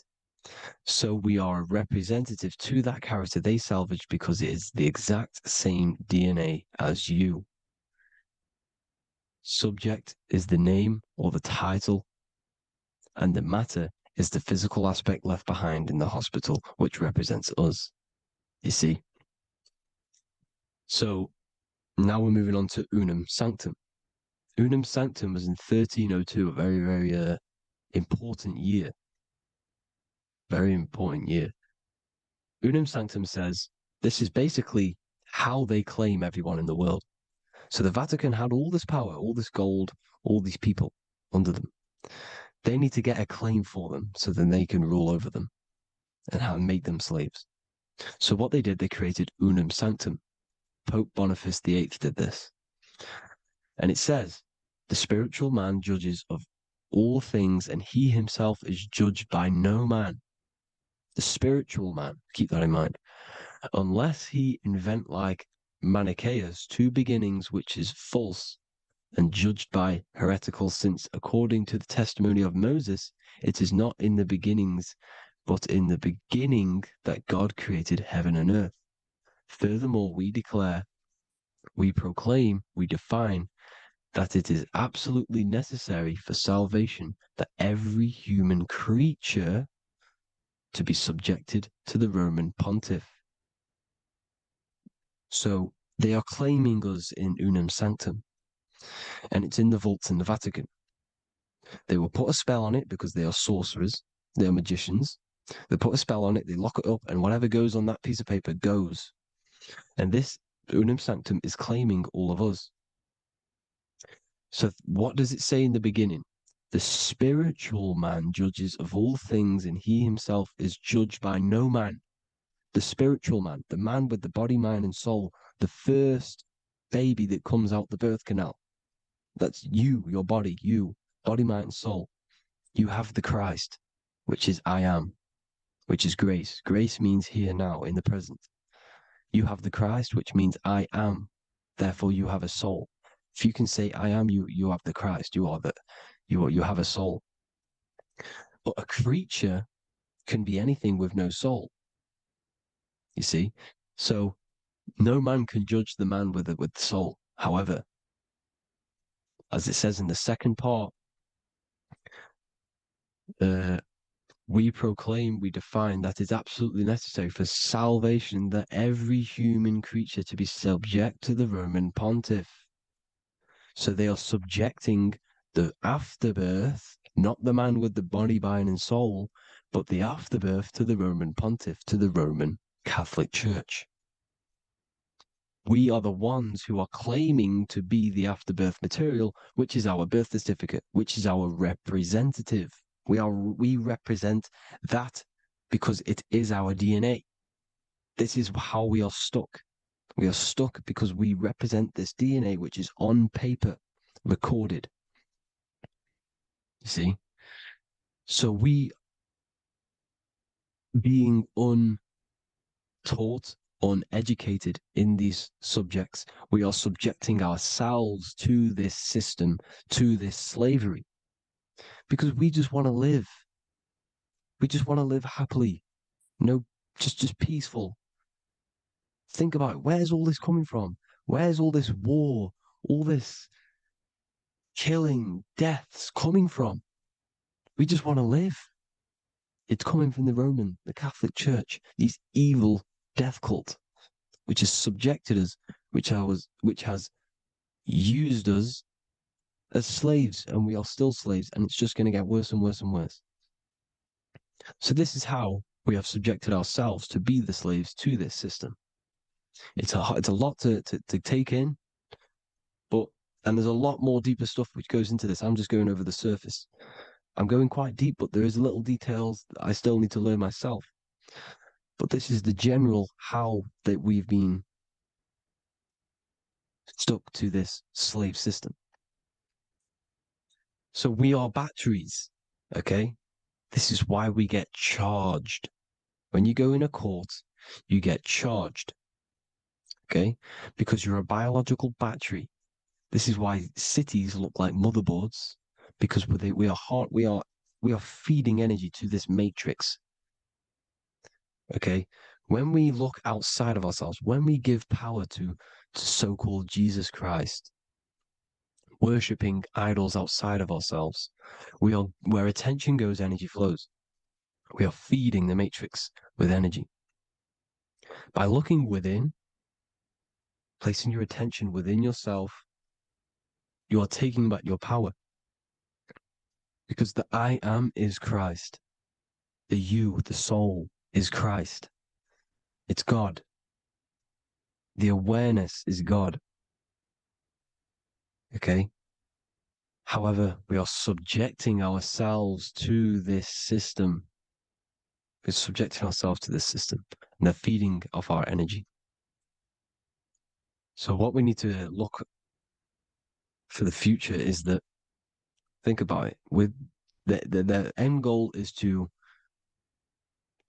So we are a representative to that character they salvaged because it is the exact same DNA as you. Subject is the name or the title, and the matter is the physical aspect left behind in the hospital, which represents us. You see? So now we're moving on to Unum Sanctum. Unum Sanctum was in 1302, a very, very important year. Very important year. Unum Sanctum says this is basically how they claim everyone in the world. So the Vatican had all this power, all this gold, all these people under them. They need to get a claim for them so then they can rule over them and make them slaves. So what they did, they created Unum Sanctum. Pope Boniface VIII did this. And it says, the spiritual man judges of all things and he himself is judged by no man. The spiritual man, keep that in mind, unless he invent like Manichaeus, two beginnings which is false and judged by heretical, since according to the testimony of Moses, it is not in the beginnings, but in the beginning that God created heaven and earth. Furthermore, we declare, we proclaim, we define that it is absolutely necessary for salvation that every human creature to be subjected to the Roman pontiff. So they are claiming us in unum sanctum, and it's in the vaults in the Vatican. They will put a spell on it because they are sorcerers, they are magicians. They put a spell on it, they lock it up, and whatever goes on that piece of paper goes. And this unum sanctum is claiming all of us. So what does it say in the beginning? The spiritual man judges of all things, and he himself is judged by no man. The spiritual man, the man with the body, mind, and soul, the first baby that comes out the birth canal. That's you, your body, you, body, mind, and soul. You have the Christ, which is I am, which is grace. Grace means here now, in the present. You have the Christ, which means I am. Therefore, you have a soul. If you can say I am, you have the Christ. You have a soul. But a creature can be anything with no soul. You see, so no man can judge the man with the soul. However, as it says in the second part, we proclaim, we define that it's absolutely necessary for salvation that every human creature to be subject to the Roman pontiff. So they are subjecting the afterbirth, not the man with the body, mind, and soul, but the afterbirth to the Roman pontiff, to the Roman Catholic Church. We are the ones who are claiming to be the afterbirth material, which is our birth certificate, which is our representative. We represent that because it is our DNA. This is how we are stuck. We are stuck because we represent this DNA, which is on paper, recorded. You see? So we, being untaught, uneducated in these subjects, we are subjecting ourselves to this system, to this slavery, because we just want to live. We just want to live happily, just peaceful. Think about it. Where's all this coming from? Where's all this war, all this killing, deaths coming from? We just want to live. It's coming from the Catholic Church, these evil death cult, which has subjected us, which has used us as slaves, and we are still slaves, and it's just going to get worse and worse and worse. So this is how we have subjected ourselves to be the slaves to this system. It's a lot to take in, and there's a lot more deeper stuff which goes into this. I'm just going over the surface. I'm going quite deep, but there is little details that I still need to learn myself. But this is the general how that we've been stuck to this slave system. So we are batteries, okay? This is why we get charged. When you go in a court, you get charged, okay? Because you're a biological battery. This is why cities look like motherboards, because we are feeding energy to this matrix. Okay, when we look outside of ourselves, when we give power to so-called Jesus Christ, worshipping idols outside of ourselves, where attention goes, energy flows. We are feeding the matrix with energy. By looking within, placing your attention within yourself, you are taking back your power. Because the I am is Christ. The you, the soul, is Christ. It's God. The awareness is God. Okay? However, we are subjecting ourselves to this system. We're subjecting ourselves to this system and the feeding of our energy. So what we need to look for the future is that, think about it, with the end goal is to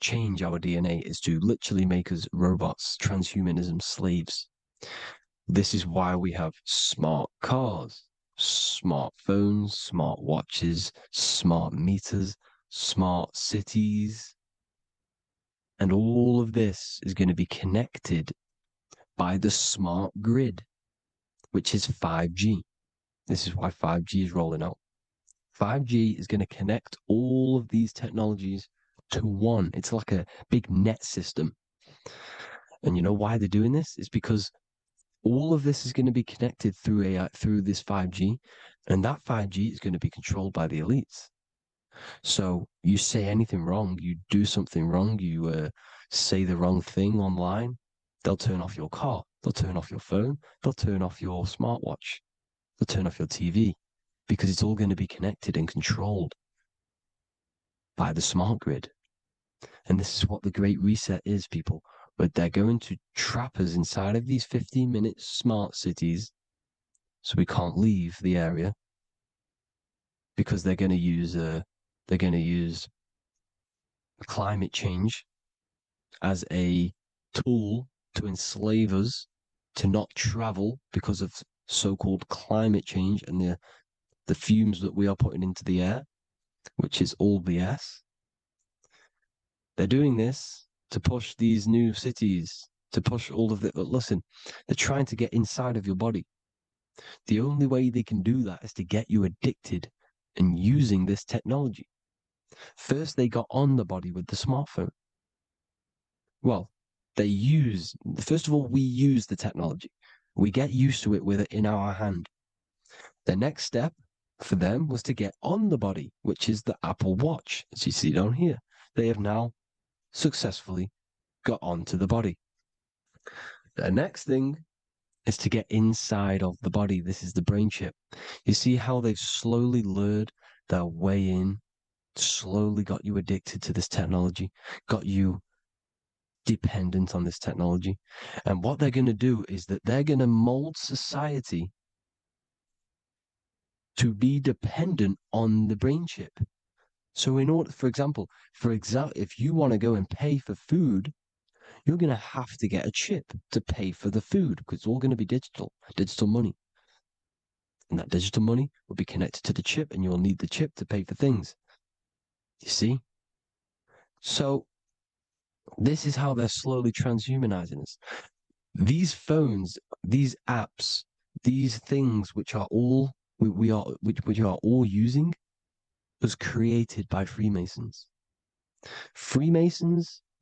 change our DNA, is to literally make us robots, transhumanism, slaves. This is why we have smart cars, smartphones, smart watches, smart meters, smart cities. And all of this is going to be connected by the smart grid, which is 5G. This is why 5G is rolling out. 5G is going to connect all of these technologies to one. It's like a big net system. And you know why they're doing this? It's because all of this is going to be connected through AI, through this 5G, and that 5G is going to be controlled by the elites. So you say anything wrong, you do something wrong, you say the wrong thing online, they'll turn off your car, they'll turn off your phone, they'll turn off your smartwatch, they'll turn off your TV, because it's all going to be connected and controlled by the smart grid. And this is what the Great Reset is, people. But they're going to trap us inside of these 15-minute smart cities so we can't leave the area, because they're going to use climate change as a tool to enslave us to not travel because of so-called climate change and the fumes that we are putting into the air, which is all BS. They're doing this to push these new cities, to push all of it. But listen, they're trying to get inside of your body. The only way they can do that is to get you addicted and using this technology. First, they got on the body with the smartphone. Well, first of all, we use the technology. We get used to it with it in our hand. The next step for them was to get on the body, which is the Apple Watch, as you see down here. They have now successfully got onto the body. The next thing is to get inside of the body. This is the brain chip. You see how they've slowly lured their way in, slowly got you addicted to this technology, got you dependent on this technology. And what they're going to do is that they're going to mold society to be dependent on the brain chip. So in order, for example, if you want to go and pay for food, you're going to have to get a chip to pay for the food, because it's all going to be digital money. And that digital money will be connected to the chip, and you'll need the chip to pay for things. You see? So this is how they're slowly transhumanizing us. These phones, these apps, these things which are all which are all using was created by Freemasons.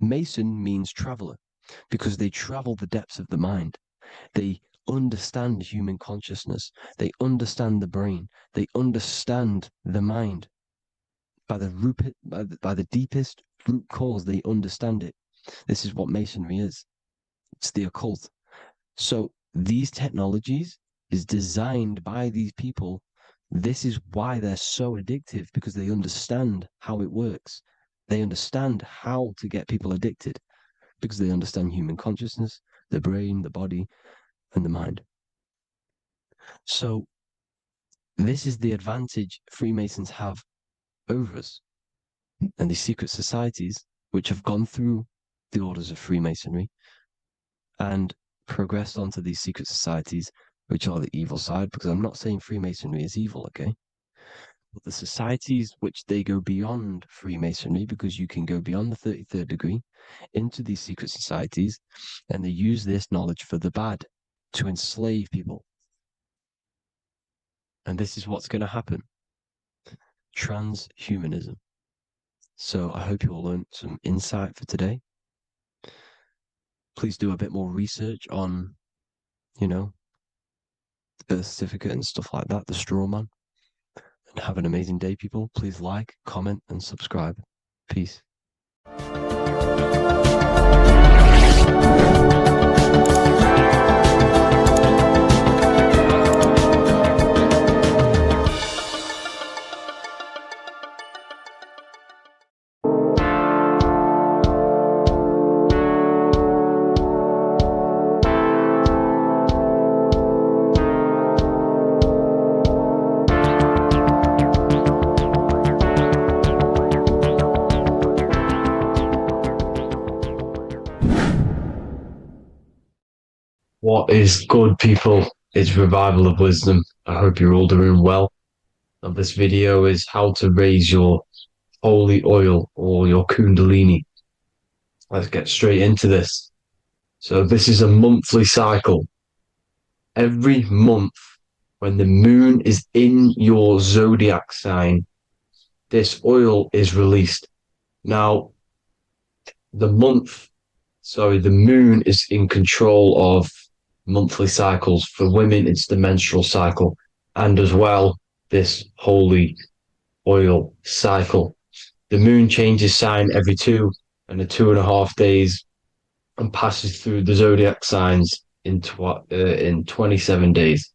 Mason means traveler, because they travel the depths of the mind. They understand human consciousness. They understand the brain. They understand the mind. By the deepest root cause, they understand it. This is what Masonry is. It's the occult. So these technologies is designed by these people. This is why they're so addictive, because they understand how it works. They understand how to get people addicted, because they understand human consciousness, the brain, the body, and the mind. So this is the advantage Freemasons have over us. And these secret societies, which have gone through the orders of Freemasonry and progressed onto these secret societies, which are the evil side, because I'm not saying Freemasonry is evil, okay? But the societies which they go beyond Freemasonry, because you can go beyond the 33rd degree into these secret societies, and they use this knowledge for the bad, to enslave people. And this is what's going to happen. Transhumanism. So I hope you all learned some insight for today. Please do a bit more research on, the birth certificate and stuff like that, the straw man. And have an amazing day, people. Please like, comment, and subscribe. Peace. What is good, people? It's Revival of Wisdom. I hope you're all doing well. And this video is how to raise your holy oil or your kundalini. Let's get straight into this. So this is a monthly cycle. Every month, when the moon is in your zodiac sign, this oil is released. Now, the moon is in control of monthly cycles. For women, it's the menstrual cycle, and as well, this holy oil cycle. The moon changes sign every 2.5 days and passes through the zodiac signs in 27 days.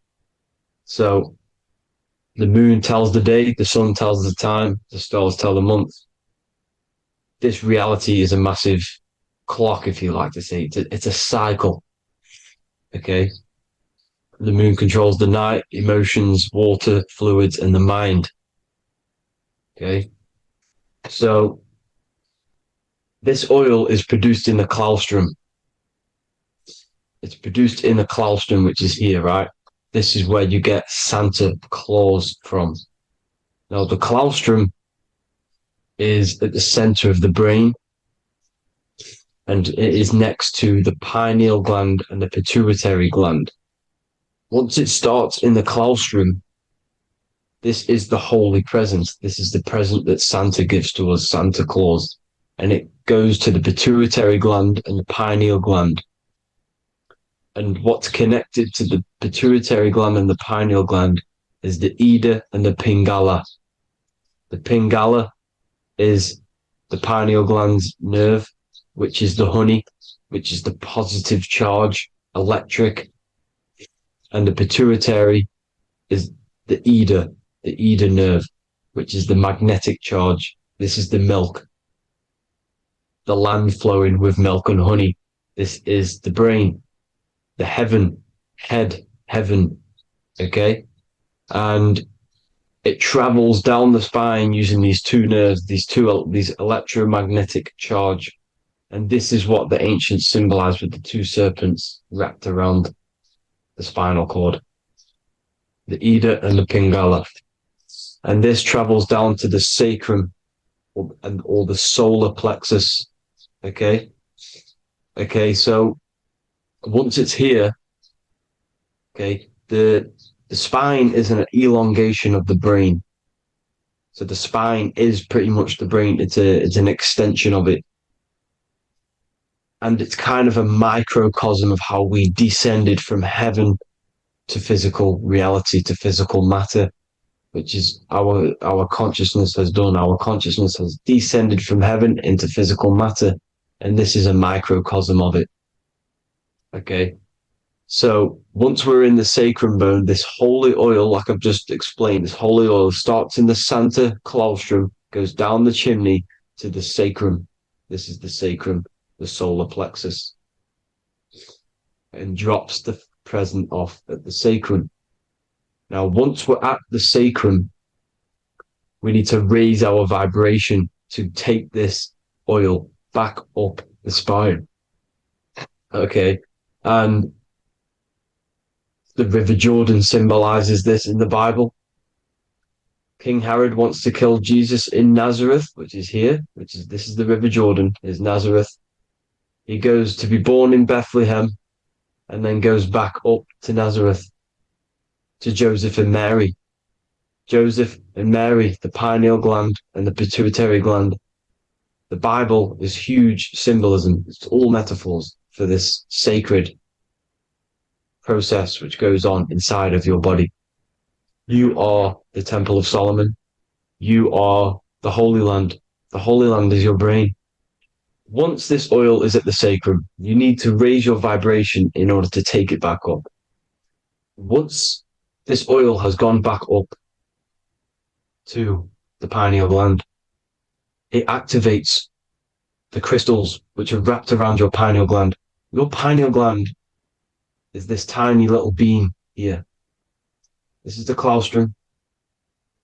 So the moon tells the day, the sun tells the time, the stars tell the month. This reality is a massive clock, if you like to say. It's a cycle. Okay. The moon controls the night, emotions, water, fluids, and the mind. Okay. So this oil is produced in the claustrum. It's produced in the claustrum, which is here, right? This is where you get Santa Claus from. Now, the claustrum is at the center of the brain, and it is next to the pineal gland and the pituitary gland. Once it starts in the claustrum, this is the holy present. This is the present that Santa gives to us, Santa Claus. And it goes to the pituitary gland and the pineal gland. And what's connected to the pituitary gland and the pineal gland is the Ida and the Pingala. The Pingala is the pineal gland's nerve, which is the honey, which is the positive charge, electric. And the pituitary is the Ida nerve, which is the magnetic charge. This is the milk, the land flowing with milk and honey. This is the brain, the heaven, okay? And it travels down the spine using these two nerves, these electromagnetic charge. And this is what the ancients symbolized with the two serpents wrapped around the spinal cord, the Ida and the Pingala. And this travels down to the sacrum or the solar plexus. Okay. So once it's here, okay, the spine is an elongation of the brain. So the spine is pretty much the brain. It's an extension of it. And it's kind of a microcosm of how we descended from heaven to physical reality, to physical matter, which is our consciousness has done. Our consciousness has descended from heaven into physical matter. And this is a microcosm of it. Okay. So once we're in the sacrum bone, this holy oil, like I've just explained, this holy oil starts in the Santa Claustrum, goes down the chimney to the sacrum. This is the sacrum, the solar plexus, and drops the present off at the sacrum. Now, once we're at the sacrum, we need to raise our vibration to take this oil back up the spine. Okay. And the River Jordan symbolizes this in the Bible. King Herod wants to kill Jesus in Nazareth, which is here, this is the River Jordan, is Nazareth. He goes to be born in Bethlehem and then goes back up to Nazareth to Joseph and Mary. Joseph and Mary, the pineal gland and the pituitary gland. The Bible is huge symbolism. It's all metaphors for this sacred process which goes on inside of your body. You are the Temple of Solomon. You are the Holy Land. The Holy Land is your brain. Once this oil is at the sacrum, you need to raise your vibration in order to take it back up. Once this oil has gone back up to the pineal gland, it activates the crystals which are wrapped around your pineal gland. Your pineal gland is this tiny little beam here. This is the claustrum.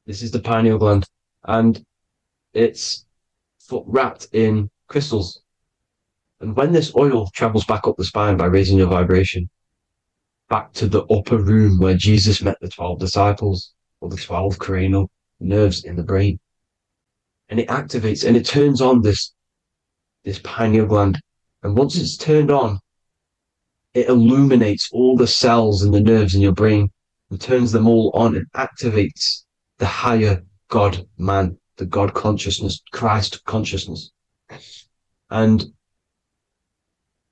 This is the pineal gland. And it's wrapped in crystals. And when this oil travels back up the spine by raising your vibration, back to the upper room where Jesus met the 12 disciples, or the 12 cranial nerves in the brain, and it activates and it turns on this pineal gland. And once it's turned on, it illuminates all the cells and the nerves in your brain and turns them all on and activates the higher God man, the God consciousness, Christ consciousness. And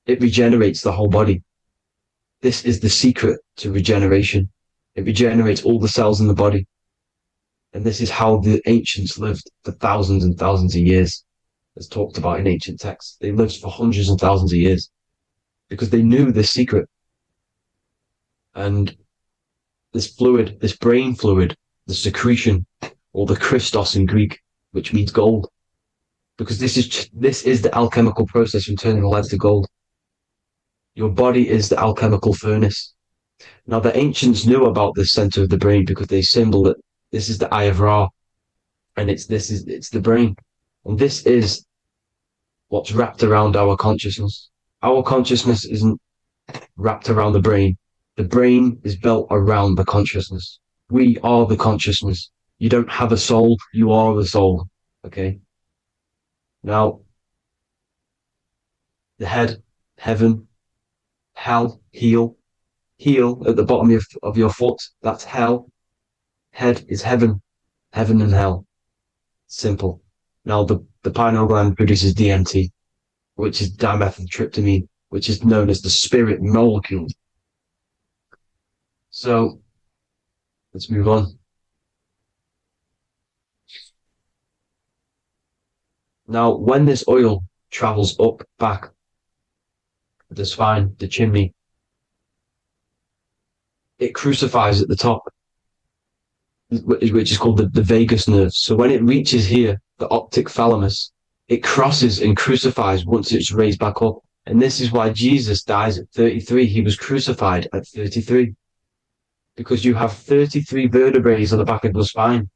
it regenerates the whole body. This is the secret to regeneration. It regenerates all the cells in the body. And this is how the ancients lived for thousands and thousands of years, as talked about in ancient texts. They lived for hundreds of thousands of years because they knew this secret. And this fluid, this brain fluid, the secretion, or the Christos in Greek, which means gold, because this is the alchemical process from turning lead to gold. Your body is the alchemical furnace. Now, the ancients knew about this center of the brain because they symboled it. This is the eye of Ra, and it's the brain, and this is what's wrapped around our consciousness. Our consciousness isn't wrapped around the brain. The brain is built around the consciousness. We are the consciousness. You don't have a soul, you are the soul. Okay? Now, the head, heaven, hell, heel at the bottom of your foot, that's hell. Head is heaven and hell. Simple. Now, the pineal gland produces DMT, which is dimethyltryptamine, which is known as the spirit molecule. So, let's move on. Now, when this oil travels up, back, the spine, the chimney, it crucifies at the top, which is called the vagus nerve. So when it reaches here, the optic thalamus, it crosses and crucifies once it's raised back up. And this is why Jesus dies at 33. He was crucified at 33. Because you have 33 vertebrae on the back of your spine.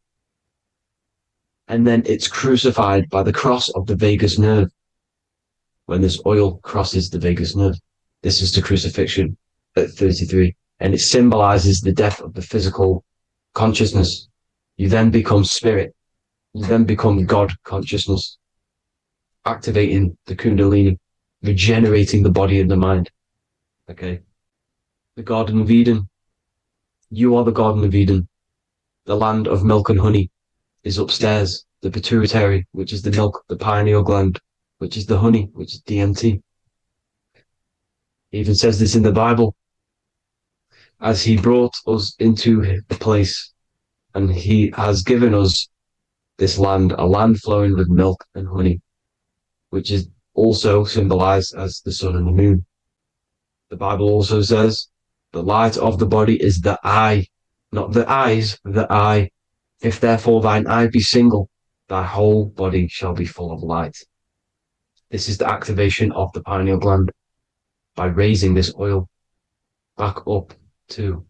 And then it's crucified by the cross of the vagus nerve. When this oil crosses the vagus nerve, this is the crucifixion at 33. And it symbolizes the death of the physical consciousness. You then become spirit. You then become God consciousness, activating the Kundalini, regenerating the body and the mind. Okay. The Garden of Eden. You are the Garden of Eden. The land of milk and honey is upstairs. The pituitary, which is the milk, the pineal gland, which is the honey, which is DMT. It even says this in the Bible. As he brought us into the place, and he has given us this land, a land flowing with milk and honey, which is also symbolized as the sun and the moon. The Bible also says, the light of the body is the eye, not the eyes, the eye. If therefore thine eye be single, thy whole body shall be full of light. This is the activation of the pineal gland by raising this oil back up to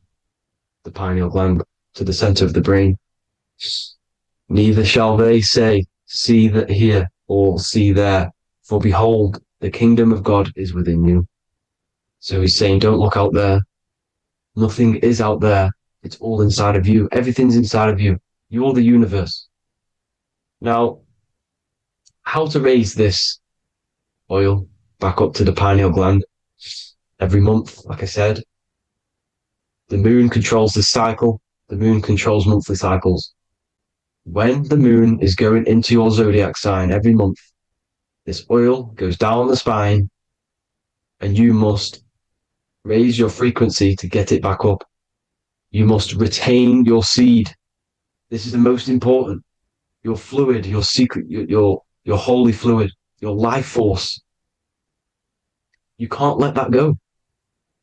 the pineal gland, to the center of the brain. Neither shall they say, see that here, or see there, for behold, the kingdom of God is within you. So he's saying, don't look out there. Nothing is out there. It's all inside of you. Everything's inside of you. You're the universe. Now, how to raise this oil back up to the pineal gland? Every month, like I said, the moon controls the cycle. The moon controls monthly cycles. When the moon is going into your zodiac sign every month, this oil goes down the spine and you must raise your frequency to get it back up. You must retain your seed. This is the most important. Your fluid, your secret, your holy fluid, your life force. You can't let that go.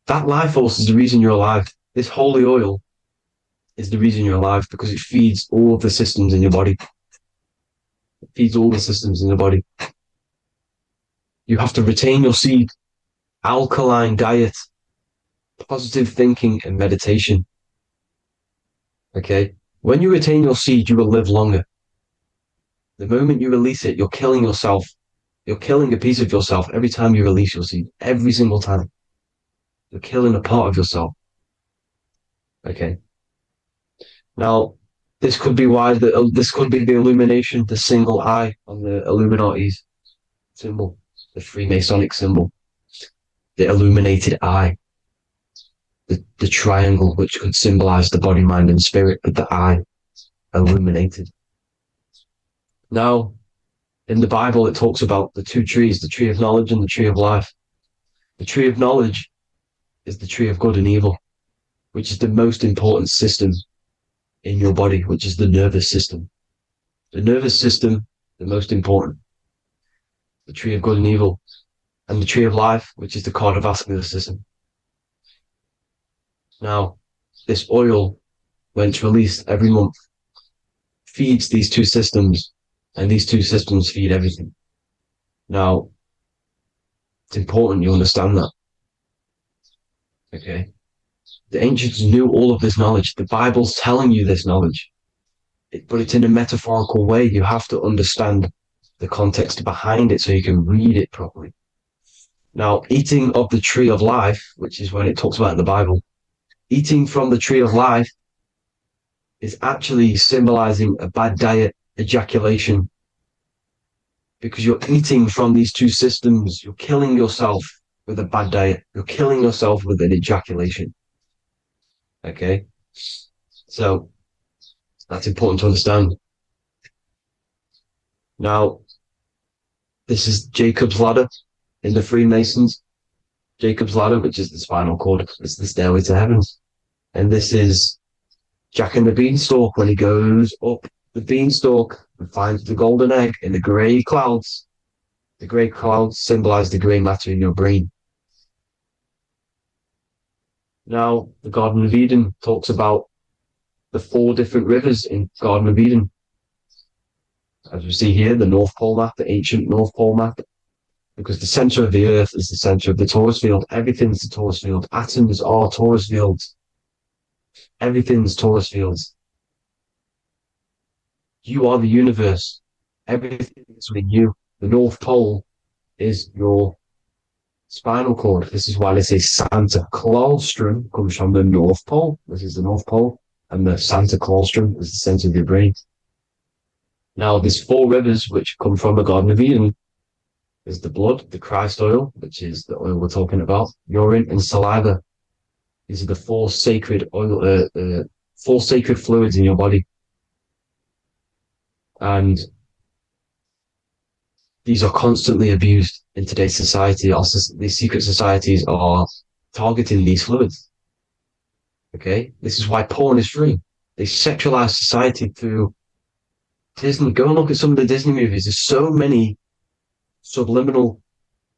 That life force is the reason you're alive. This holy oil is the reason you're alive because it feeds all of the systems in your body. It feeds all the systems in your body. You have to retain your seed, alkaline diet, positive thinking, and meditation. Okay? When you retain your seed, you will live longer. The moment you release it, you're killing yourself. You're killing a piece of yourself every time you release your seed. Every single time. You're killing a part of yourself. Okay? Now, this could be why this could be the illumination, the single eye on the Illuminati's symbol, the Freemasonic symbol, the illuminated eye, the triangle, which could symbolize the body, mind, and spirit, but the eye illuminated. Now, in the Bible, it talks about the two trees, the tree of knowledge and the tree of life. The tree of knowledge is the tree of good and evil, which is the most important system in your body, which is the nervous system. The nervous system, the most important. The tree of good and evil, and the tree of life, which is the cardiovascular system. Now, this oil, when it's released every month, feeds these two systems, and these two systems feed everything. Now, it's important you understand that. Okay? The ancients knew all of this knowledge. The Bible's telling you this knowledge. But it's in a metaphorical way. You have to understand the context behind it so you can read it properly. Now, eating of the tree of life, which is when it talks about in the Bible, eating from the tree of life is actually symbolizing a bad diet, ejaculation, because you're eating from these two systems. You're killing yourself with a bad diet. You're killing yourself with an ejaculation. Okay? So, that's important to understand. Now, this is Jacob's ladder in the Freemasons. Jacob's ladder, which is the spinal cord, it's the stairway to heaven. And this is Jack and the Beanstalk when he goes up the beanstalk and finds the golden egg in the grey clouds. The grey clouds symbolize the grey matter in your brain. Now, the Garden of Eden talks about the 4 different rivers in Garden of Eden. As we see here, the North Pole map, the ancient North Pole map, because the center of the earth is the center of the torus field. Everything's the torus field. Atoms are torus fields. Everything's torus fields. You are the universe. Everything is within you. The North Pole is your spinal cord. This is why they say Santa Claustrum comes from the North Pole. This is the North Pole. And the Santa Claustrum is the center of your brain. Now, there's 4 rivers which come from the Garden of Eden. There's the blood, the Christ oil, which is the oil we're talking about, urine, and saliva. These are the 4 sacred oil, 4 sacred fluids in your body. And these are constantly abused in today's society. Also, these secret societies are targeting these fluids. Okay? This is why porn is free. They sexualize society through Disney. Go and look at some of the Disney movies. There's so many subliminal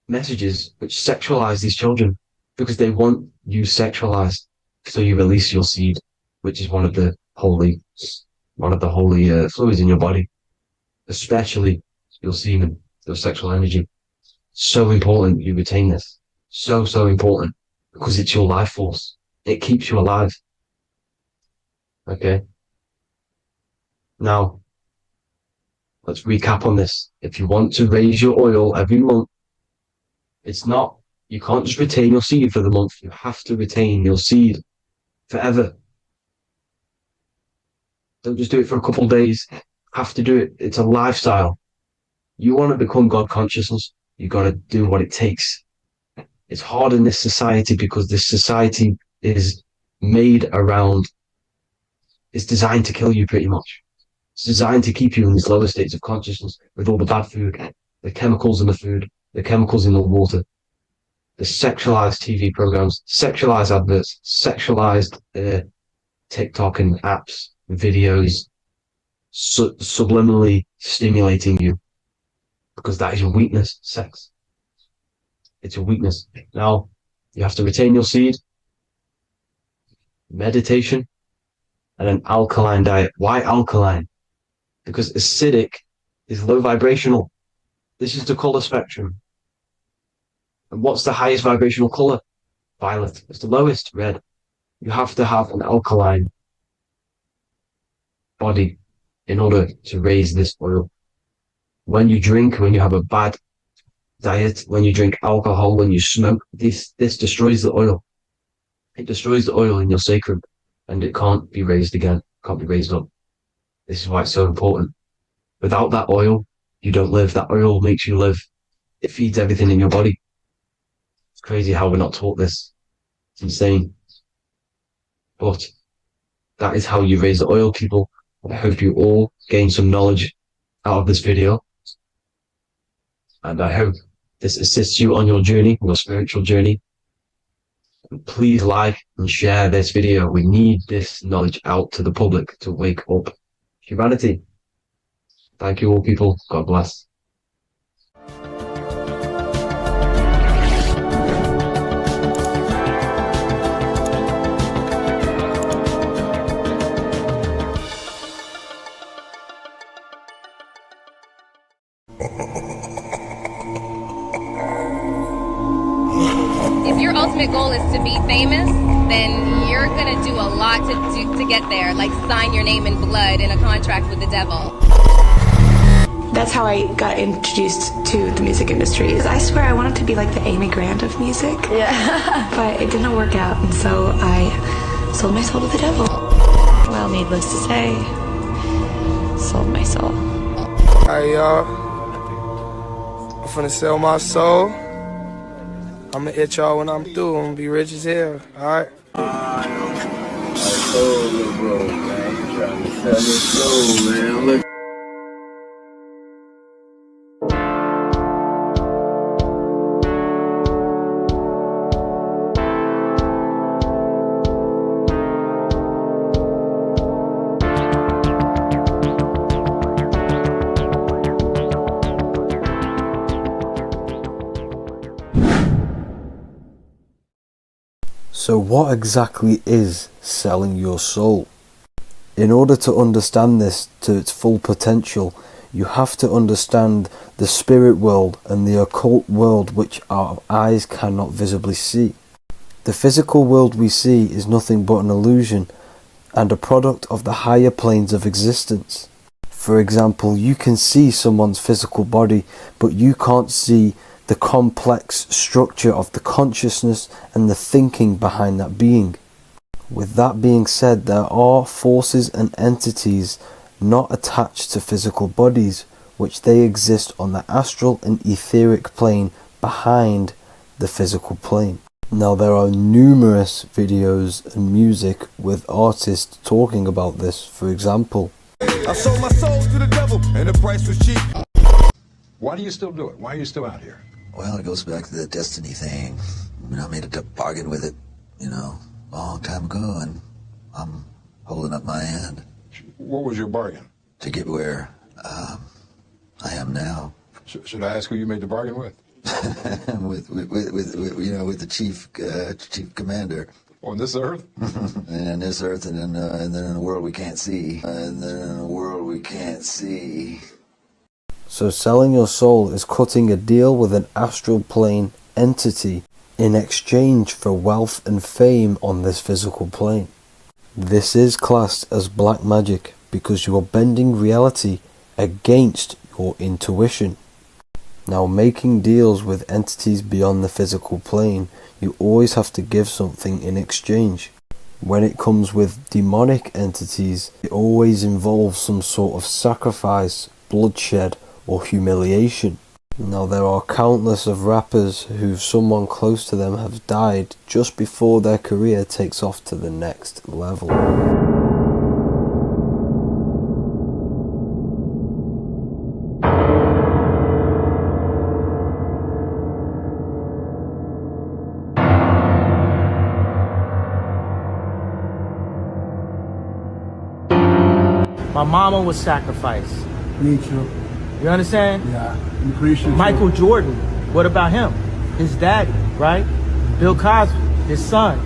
messages which sexualize these children because they want you sexualized. So you release your seed, which is one of the holy fluids in your body, especially your semen, your sexual energy. So important you retain this. So important because it's your life force. It keeps you alive. Okay. Now, let's recap on this. If you want to raise your oil every month, you can't just retain your seed for the month. You have to retain your seed forever. Don't just do it for a couple of days. You have to do it. It's a lifestyle. You want to become God consciousness, you got to do what it takes. It's hard in this society because this society is made around, it's designed to kill you pretty much. It's designed to keep you in these lower states of consciousness with all the bad food, the chemicals in the food, the chemicals in the water, the sexualized TV programs, sexualized adverts, sexualized TikTok and apps, videos, subliminally stimulating you because that is your weakness, sex. It's your weakness. Now, you have to retain your seed, meditation, and an alkaline diet. Why alkaline? Because acidic is low vibrational. This is the color spectrum. And what's the highest vibrational color? Violet. It's the lowest, red. You have to have an alkaline body in order to raise this oil. When you drink, when you have a bad diet, when you drink alcohol, when you smoke, this destroys the oil. It destroys the oil in your sacrum and it can't be raised again, can't be raised up. This is why it's so important. Without that oil, you don't live. That oil makes you live. It feeds everything in your body. It's crazy how we're not taught this. It's insane. But that is how you raise the oil, people. I hope you all gain some knowledge out of this video. And I hope this assists you on your journey, your spiritual journey, please like and share this video. We need this knowledge out to the public to wake up humanity. Thank you all, people. God bless. If your ultimate goal is to be famous, then you're gonna do a lot to get there, like sign your name in blood in a contract with the devil. That's how I got introduced to the music industry. I swear I wanted to be like the Amy Grant of music. Yeah. But it didn't work out, and so I sold my soul to the devil. Well, needless to say, sold my soul. Alright, y'all. I'm finna sell my soul. I'm gonna hit y'all when I'm through. I'm gonna be rich as hell, alright? My soul, little bro, man. You trying to sell your soul, man. Look. So what exactly is selling your soul? In order to understand this to its full potential, you have to understand the spirit world and the occult world which our eyes cannot visibly see. The physical world we see is nothing but an illusion and a product of the higher planes of existence. For example, you can see someone's physical body, but you can't see the complex structure of the consciousness and the thinking behind that being. With that being said, there are forces and entities not attached to physical bodies, which they exist on the astral and etheric plane behind the physical plane. Now there are numerous videos and music with artists talking about this. For example, I sold my soul to the devil and the price was cheap. Why do you still do it? Why are you still out here? Well, it goes back to the destiny thing. I made a bargain with it, a long time ago, and I'm holding up my hand. What was your bargain? To get where I am now. Should I ask who you made the bargain with? with the chief commander. On this earth? And on this earth, and then in a world we can't see. so selling your soul is cutting a deal with an astral plane entity in exchange for wealth and fame on this physical plane. This is classed as black magic because you are bending reality against your intuition. Now, making deals with entities beyond the physical plane, you always have to give something in exchange. When it comes with demonic entities, it always involves some sort of sacrifice, bloodshed, or humiliation. Now, there are countless of rappers who someone close to them have died just before their career takes off to the next level. My mama was sacrificed. Me too. You understand? Yeah, I'm appreciate Michael Jordan, what about him? His daddy, right? Bill Cosby, his son,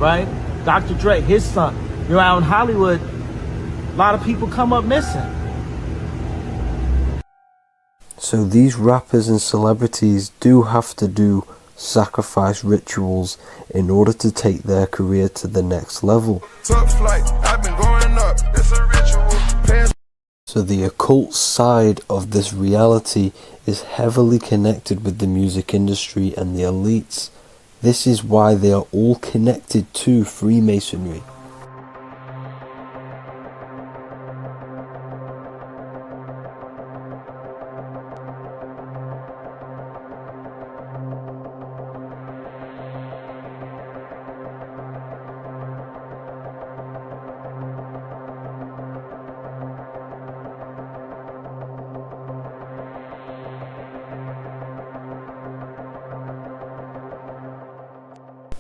right? Dr. Dre, his son. Out in Hollywood, a lot of people come up missing. So these rappers and celebrities do have to do sacrifice rituals in order to take their career to the next level. Tough flight, I've been going up, it's a ritual. So the occult side of this reality is heavily connected with the music industry and the elites. This is why they are all connected to Freemasonry.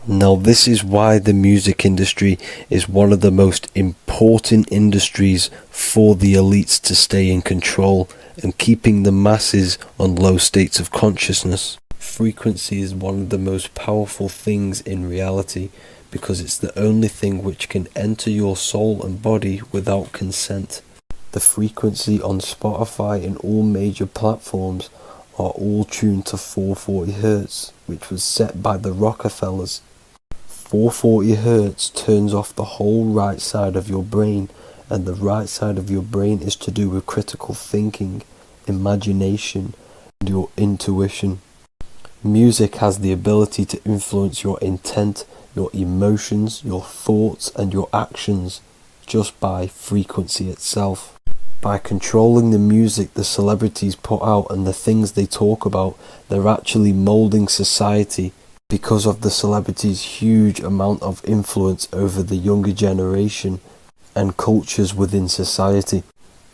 Now this is why the music industry is one of the most important industries for the elites to stay in control and keeping the masses on low states of consciousness. Frequency is one of the most powerful things in reality because it's the only thing which can enter your soul and body without consent. The frequency on Spotify and all major platforms are all tuned to 440 Hz, which was set by the Rockefellers. 440 Hz turns off the whole right side of your brain, and the right side of your brain is to do with critical thinking, imagination, and your intuition. Music has the ability to influence your intent, your emotions, your thoughts, and your actions just by frequency itself. By controlling the music the celebrities put out and the things they talk about, they're actually molding society because of the celebrities' huge amount of influence over the younger generation and cultures within society.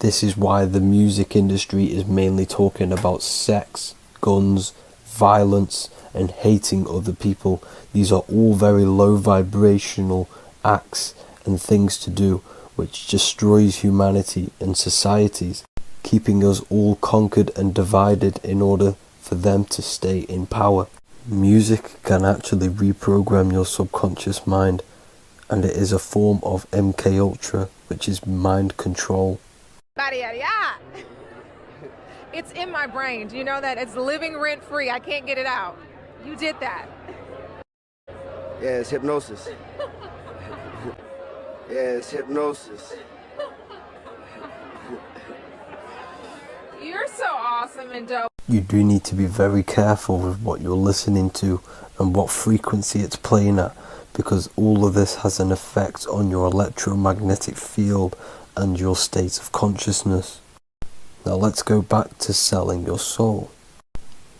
This is why the music industry is mainly talking about sex, guns, violence, and hating other people. These are all very low vibrational acts and things to do which destroys humanity and societies, keeping us all conquered and divided in order for them to stay in power. Music can actually reprogram your subconscious mind, and it is a form of MK Ultra, which is mind control. It's in my brain. Do you know that? It's living rent free. I can't get it out. You did that. Yeah, it's hypnosis. Yeah, it's hypnosis. You're so awesome and dope. You do need to be very careful with what you're listening to and what frequency it's playing at, because all of this has an effect on your electromagnetic field and your state of consciousness. Now let's go back to selling your soul.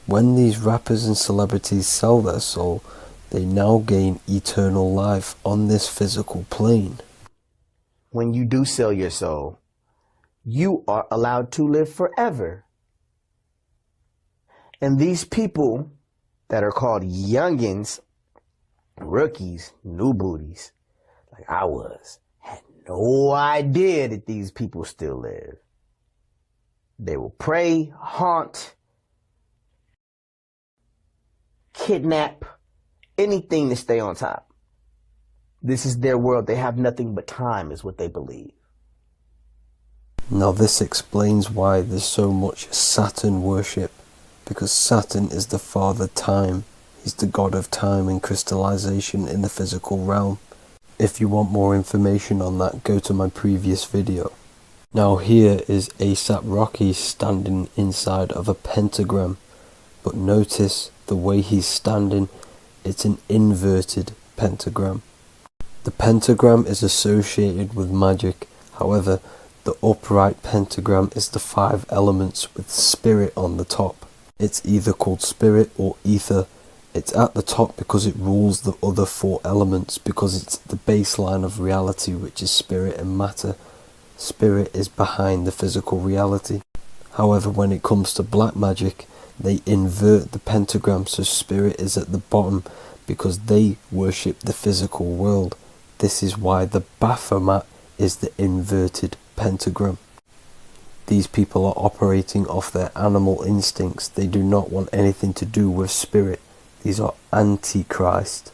When these rappers and celebrities sell their soul, they now gain eternal life on this physical plane. When you do sell your soul, you are allowed to live forever. And these people that are called youngins, rookies, new booties, like I was, had no idea that these people still live. They will prey, haunt, kidnap, anything to stay on top. This is their world. They have nothing but time, is what they believe. Now this explains why there's so much Saturn worship, because Saturn is the father time. He's the god of time and crystallization in the physical realm. If you want more information on that, go to my previous video. Now here is ASAP Rocky standing inside of a pentagram, but notice the way he's standing, it's an inverted pentagram. The pentagram is associated with magic, however, the upright pentagram is the 5 elements with spirit on the top. It's either called spirit or ether. It's at the top because it rules the other 4 elements, because it's the baseline of reality, which is spirit and matter. Spirit is behind the physical reality. However, when it comes to black magic, they invert the pentagram, so spirit is at the bottom because they worship the physical world. This is why the Baphomet is the inverted pentagram. These people are operating off their animal instincts. They do not want anything to do with spirit. These are antichrist.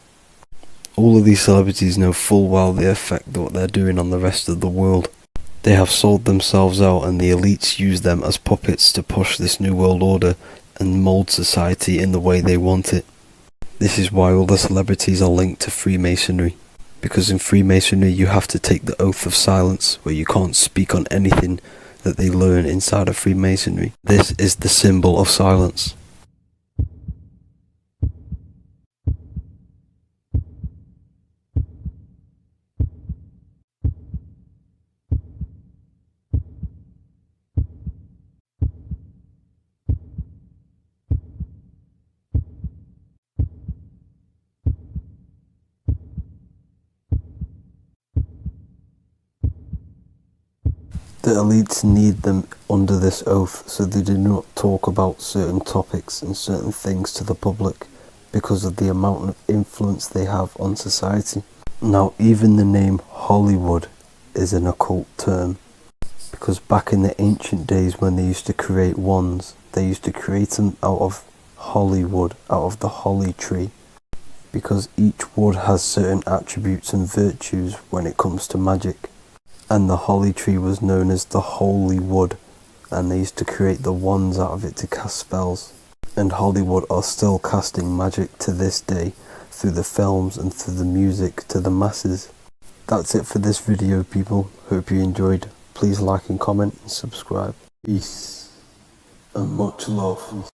All of these celebrities know full well the effect that what they're doing on the rest of the world. They have sold themselves out, and the elites use them as puppets to push this new world order and mold society in the way they want it. This is why all the celebrities are linked to Freemasonry, because in Freemasonry you have to take the oath of silence, where you can't speak on anything that they learn inside of Freemasonry. This is the symbol of silence. The elites need them under this oath, so they do not talk about certain topics and certain things to the public. because of the amount of influence they have on society. Now, even the name Hollywood is an occult term, because back in the ancient days when they used to create wands, they used to create them out of holly wood, out of the holly tree, because each wood has certain attributes and virtues when it comes to magic. And the holly tree was known as the holy wood, and they used to create the wands out of it to cast spells. And Hollywood are still casting magic to this day through the films and through the music to the masses. That's it for this video, people. Hope you enjoyed. Please like and comment and subscribe. Peace and much love.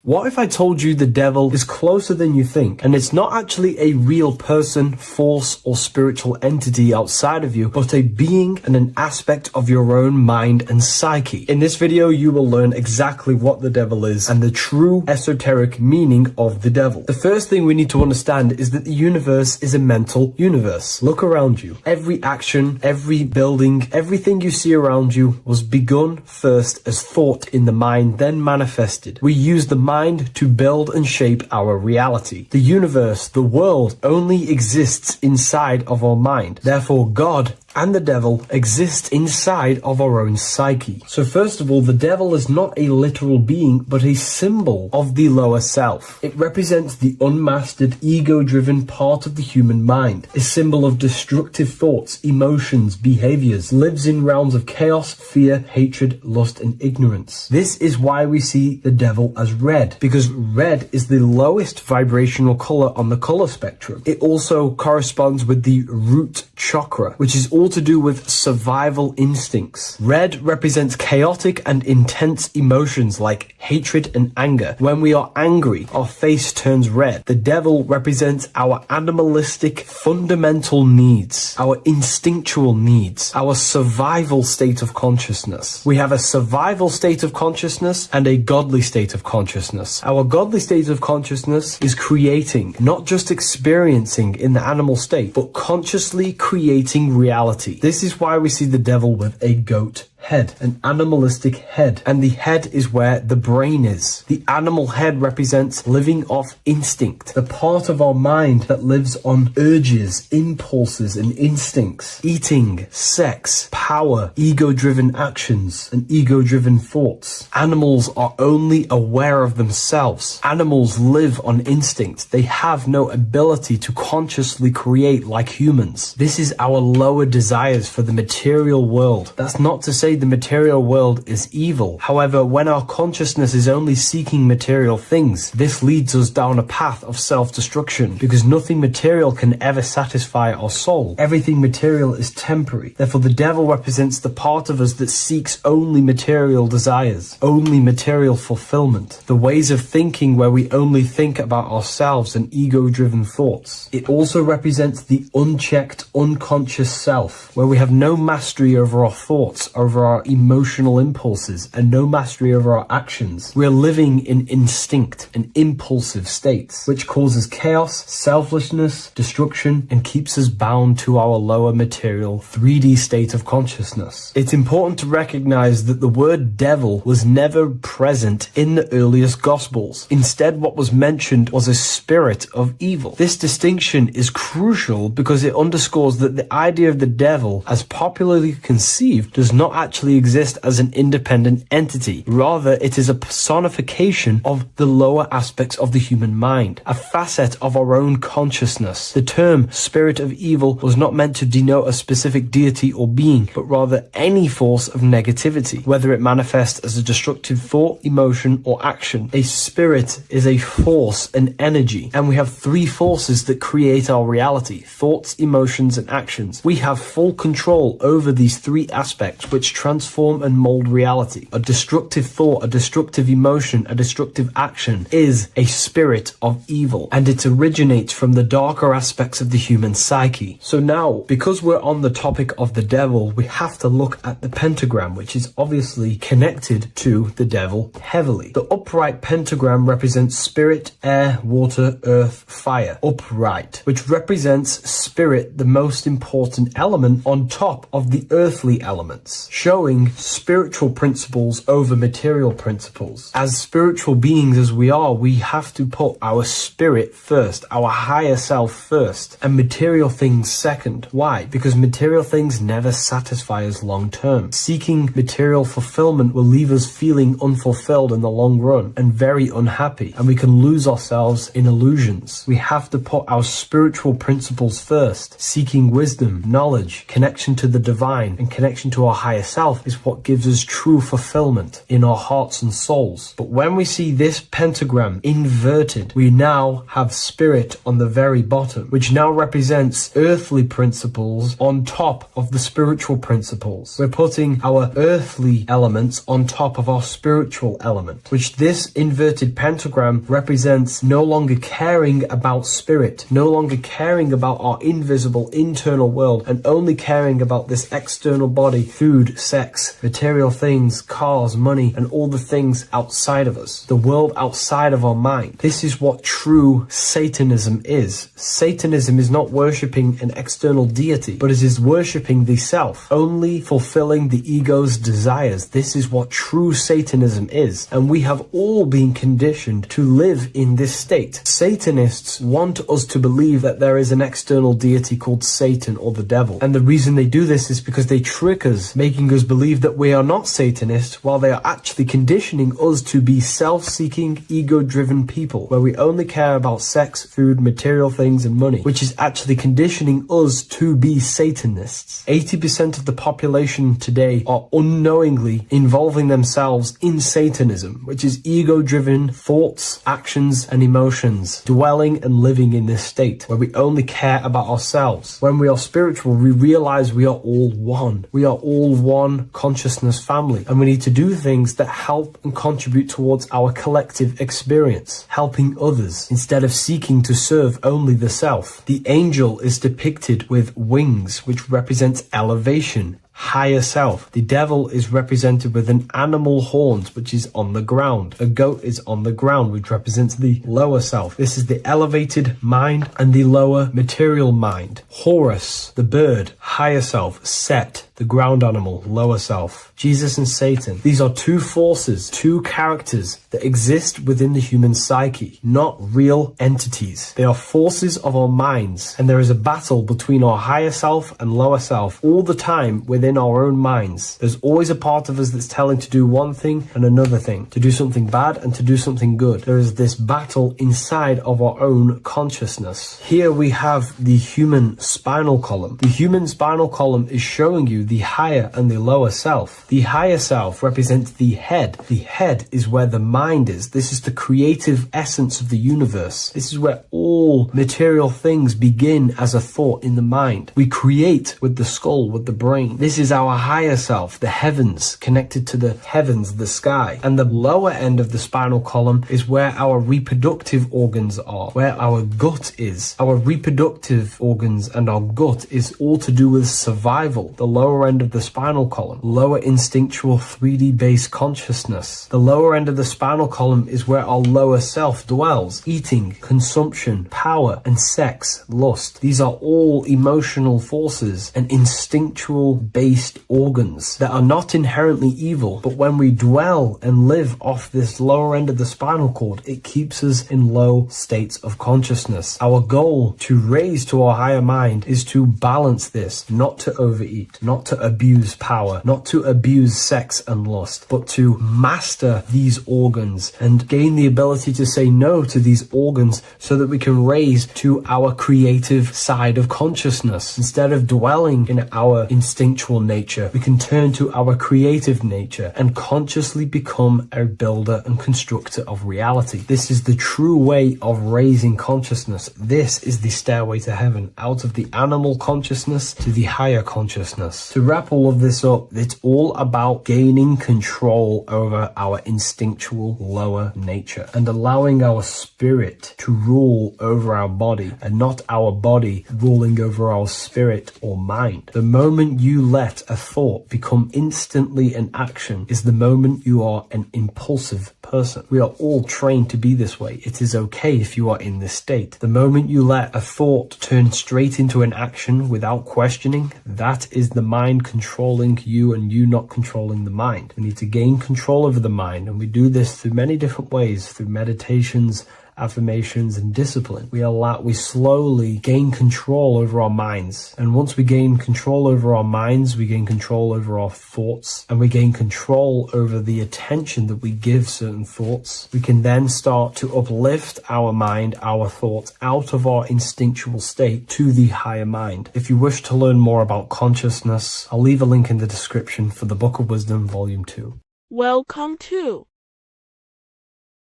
What if I told you the devil is closer than you think, and it's not actually a real person, force, or spiritual entity outside of you, but a being and an aspect of your own mind and psyche? In this video, you will learn exactly what the devil is and the true esoteric meaning of the devil. The first thing we need to understand is that the universe is a mental universe. Look around you. Every action, every building, everything you see around you was begun first as thought in the mind, then manifested. We use the mind to build and shape our reality. The universe, the world, only exists inside of our mind. Therefore, God and the devil exist inside of our own psyche. So first of all, the devil is not a literal being, but a symbol of the lower self. It represents the unmastered, ego-driven part of the human mind, a symbol of destructive thoughts, emotions, behaviors, lives in realms of chaos, fear, hatred, lust, and ignorance. This is why we see the devil as red, because red is the lowest vibrational color on the color spectrum. It also corresponds with the root chakra, which is all to do with survival instincts. Red represents chaotic and intense emotions like hatred and anger. When we are angry, our face turns red. The devil represents our animalistic fundamental needs, our instinctual needs, our survival state of consciousness. We have a survival state of consciousness and a godly state of consciousness. Our godly state of consciousness is creating, not just experiencing in the animal state, but consciously creating reality. This is why we see the devil with a goat head, an animalistic head, and the head is where the brain is. The animal head represents living off instinct, the part of our mind that lives on urges, impulses, and instincts, eating, sex, power, ego-driven actions, and ego-driven thoughts. Animals are only aware of themselves. Animals live on instinct. They have no ability to consciously create like humans. This is our lower desires for the material world. That's not to say the material world is evil. However, when our consciousness is only seeking material things, this leads us down a path of self-destruction, because nothing material can ever satisfy our soul. Everything material is temporary. Therefore, the devil represents the part of us that seeks only material desires, only material fulfillment, the ways of thinking where we only think about ourselves and ego-driven thoughts. It also represents the unchecked, unconscious self, where we have no mastery over our thoughts, over our emotional impulses, and no mastery over our actions. We are living in instinct and impulsive states, which causes chaos, selflessness, destruction, and keeps us bound to our lower material 3D state of consciousness. It's important to recognize that the word devil was never present in the earliest Gospels. Instead, what was mentioned was a spirit of evil. This distinction is crucial because it underscores that the idea of the devil, as popularly conceived, does not actually exist as an independent entity. Rather, it is a personification of the lower aspects of the human mind, a facet of our own consciousness. The term spirit of evil was not meant to denote a specific deity or being, but rather any force of negativity, whether it manifests as a destructive thought, emotion, or action. A spirit is a force, an energy, and we have three forces that create our reality: thoughts, emotions, and actions. We have full control over these three aspects, which transform and mold reality. A destructive thought, a destructive emotion, a destructive action is a spirit of evil, and it originates from the darker aspects of the human psyche. So now, because we're on the topic of the devil, we have to look at the pentagram, which is obviously connected to the devil heavily. The upright pentagram represents spirit, air, water, earth, fire. Upright, which represents spirit, the most important element on top of the earthly elements, showing spiritual principles over material principles. As spiritual beings as we are, we have to put our spirit first, our higher self first, and material things second. Why? Because material things never satisfy us long term. Seeking material fulfillment will leave us feeling unfulfilled in the long run and very unhappy, and we can lose ourselves in illusions. We have to put our spiritual principles first. Seeking wisdom, knowledge, connection to the divine, and connection to our higher self is what gives us true fulfillment in our hearts and souls. But when we see this pentagram inverted, we now have spirit on the very bottom, which now represents earthly principles on top of the spiritual principles. We're putting our earthly elements on top of our spiritual element, which this inverted pentagram represents no longer caring about spirit, no longer caring about our invisible internal world, and only caring about this external body, food, sex, material things, cars, money, and all the things outside of us, the world outside of our mind. This is what true Satanism is. Satanism is not worshipping an external deity, but it is worshipping the self, only fulfilling the ego's desires. This is what true Satanism is, and we have all been conditioned to live in this state. Satanists want us to believe that there is an external deity called Satan or the devil, and the reason they do this is because they trick us, making us believe that we are not Satanists, while they are actually conditioning us to be self-seeking, ego-driven people, where we only care about sex, food, material things, and money, which is actually conditioning us to be Satanists. 80% of the population today are unknowingly involving themselves in Satanism, which is ego-driven thoughts, actions, and emotions, dwelling and living in this state where we only care about ourselves. When we are spiritual, we realize we are all one. We are all one consciousness family, and we need to do things that help and contribute towards our collective experience, helping others instead of seeking to serve only the self. The angel is depicted with wings, which represents elevation, higher self. The devil is represented with an animal horns, which is on the ground. A goat is on the ground, which represents the lower self. This is the elevated mind and the lower material mind. Horus, the bird, higher self. Set, the ground animal, lower self. Jesus and Satan. These are two forces, two characters that exist within the human psyche, not real entities. They are forces of our minds, and there is a battle between our higher self and lower self all the time within our own minds. There's always a part of us that's telling to do one thing and another thing, to do something bad and to do something good. There is this battle inside of our own consciousness. Here we have the human spinal column. The human spinal column is showing you the higher and the lower self. The higher self represents the head. The head is where the mind is. This is the creative essence of the universe. This is where all material things begin as a thought in the mind. We create with the skull, with the brain. This is our higher self, the heavens, connected to the heavens, the sky. And the lower end of the spinal column is where our reproductive organs are, where our gut is. Our reproductive organs and our gut is all to do with survival. The lower end of the spinal column, lower instinctual 3D based consciousness. The lower end of the spinal column is where our lower self dwells. Eating, consumption, power, and sex, lust. These are all emotional forces and instinctual based organs that are not inherently evil, but when we dwell and live off this lower end of the spinal cord, it keeps us in low states of consciousness. Our goal to raise to our higher mind is to balance this, not to overeat, not to abuse power, not to abuse sex and lust, but to master these organs and gain the ability to say no to these organs so that we can raise to our creative side of consciousness. Instead of dwelling in our instinctual nature, we can turn to our creative nature and consciously become a builder and constructor of reality. This is the true way of raising consciousness. This is the stairway to heaven, out of the animal consciousness to the higher consciousness, To wrap all of this up, it's all about gaining control over our instinctual lower nature and allowing our spirit to rule over our body and not our body ruling over our spirit or mind. The moment you let a thought become instantly an action is the moment you are an impulsive person. We are all trained to be this way. It is okay if you are in this state. The moment you let a thought turn straight into an action without questioning, that is the mind controlling you and you not controlling the mind. We need to gain control over the mind, and we do this through many different ways, through meditations, affirmations, and discipline. We slowly gain control over our minds. And once we gain control over our minds, we gain control over our thoughts, and we gain control over the attention that we give certain thoughts. We can then start to uplift our mind, our thoughts, out of our instinctual state to the higher mind. If you wish to learn more about consciousness, I'll leave a link in the description for the Book of Wisdom, Volume 2. Welcome to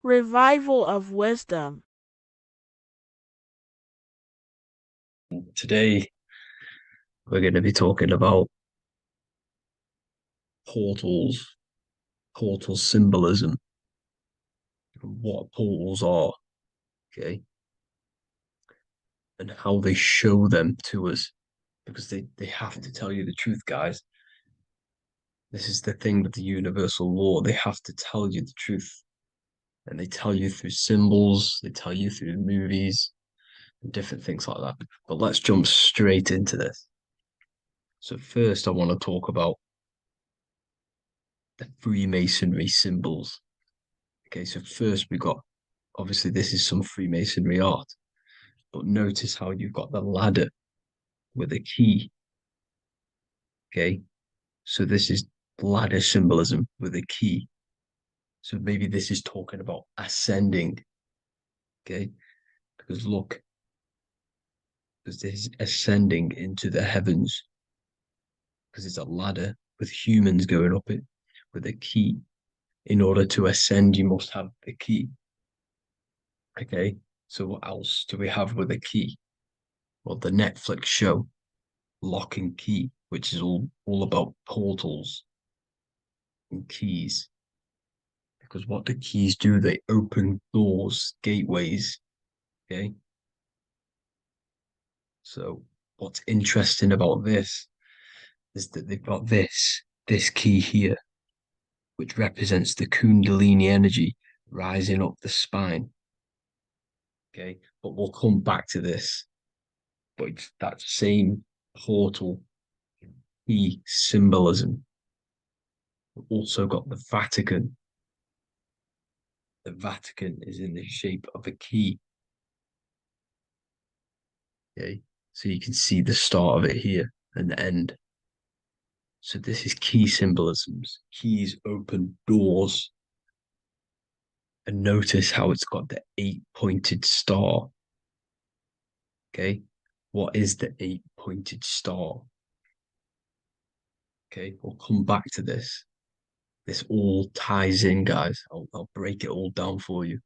Revival of Wisdom. Today, we're going to be talking about portal symbolism, what portals are, okay, and how they show them to us, because they have to tell you the truth, guys. This is the thing with the universal law. They have to tell you the truth. And they tell you through symbols, they tell you through movies, and different things like that. But let's jump straight into this. So first, I want to talk about the Freemasonry symbols. Okay, so first we got, obviously this is some Freemasonry art, but notice how you've got the ladder with a key. Okay, so this is ladder symbolism with a key. So maybe this is talking about ascending. Okay, because look, because this is ascending into the heavens, because it's a ladder with humans going up it with a key. In order to ascend, you must have the key. Okay, so what else do we have with a key? Well, the Netflix show Lock and Key, which is all about portals and keys. Because what the keys do, they open doors, gateways. Okay, so what's interesting about this is that they've got this key here, which represents the Kundalini energy rising up the spine. Okay, but we'll come back to this. But it's that same portal key symbolism. We've also got the Vatican. The Vatican is in the shape of a key. Okay, so you can see the start of it here and the end. So this is key symbolisms. Keys open doors. And notice how it's got the 8-pointed star. Okay, what is the 8-pointed star? Okay, we'll come back to this. This all ties in, guys. I'll break it all down for you.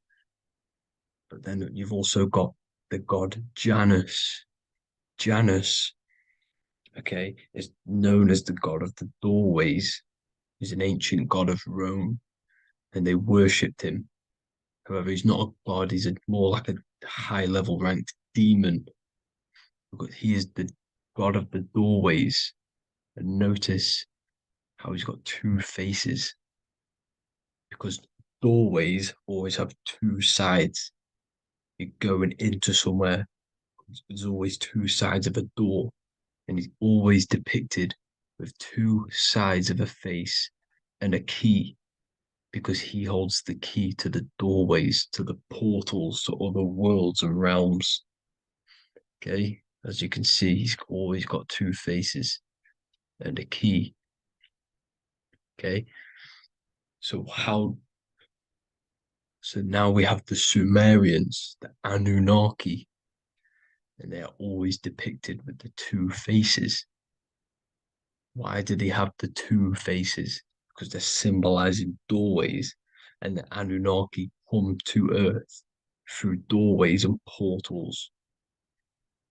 But then you've also got the god Janus. Janus, okay, is known as the god of the doorways. He's an ancient god of Rome, and they worshipped him. However, he's not a god, he's more like a high-level ranked demon. Because he is the god of the doorways. And notice how he's got two faces. Because doorways always have two sides. You're going into somewhere, there's always two sides of a door. And he's always depicted with two sides of a face and a key. Because he holds the key to the doorways, to the portals, to other worlds and realms. Okay, as you can see, he's always got two faces and a key. Okay, so now we have the Sumerians, the Anunnaki, and they are always depicted with the two faces. Why do they have the two faces? Because they're symbolizing doorways, and the Anunnaki come to Earth through doorways and portals.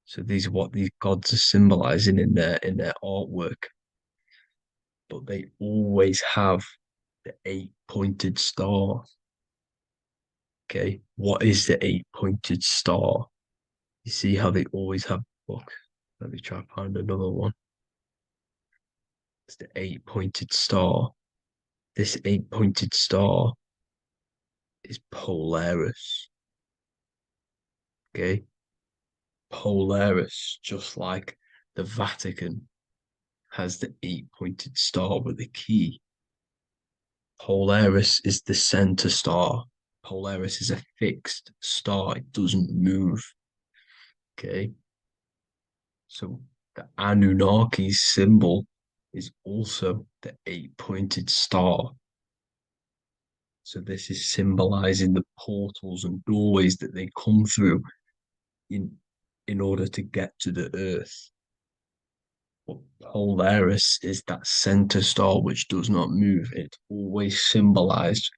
So these are what these gods are symbolizing in their artwork. but they always have the eight-pointed star. Okay, what is the eight-pointed star? You see how they always have, look, let me try to find another one. It's the eight-pointed star. This eight-pointed star is Polaris. Okay, Polaris, just like the Vatican has the eight-pointed star with a key. Polaris is the center star. Polaris is a fixed star. It doesn't move. Okay. So the Anunnaki's symbol is also the eight-pointed star. So this is symbolizing the portals and doorways that they come through in order to get to the earth. But Polaris is that center star which does not move. It's always symbolized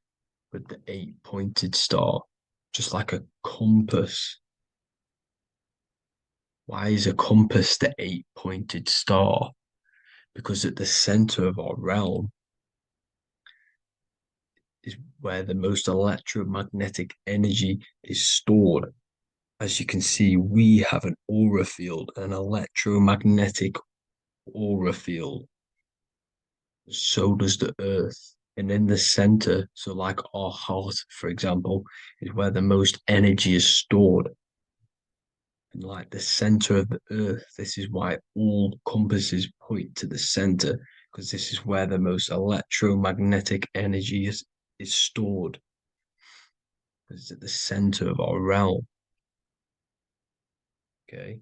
with the eight-pointed star, just like a compass. Why is a compass the eight-pointed star? Because at the center of our realm is where the most electromagnetic energy is stored. As you can see, we have an aura field, an electromagnetic aura field. So does the earth. And in the center, so like our heart, for example, is where the most energy is stored. And like the center of the earth, this is why all compasses point to the center, because this is where the most electromagnetic energy is stored. It's at the center of our realm. Okay.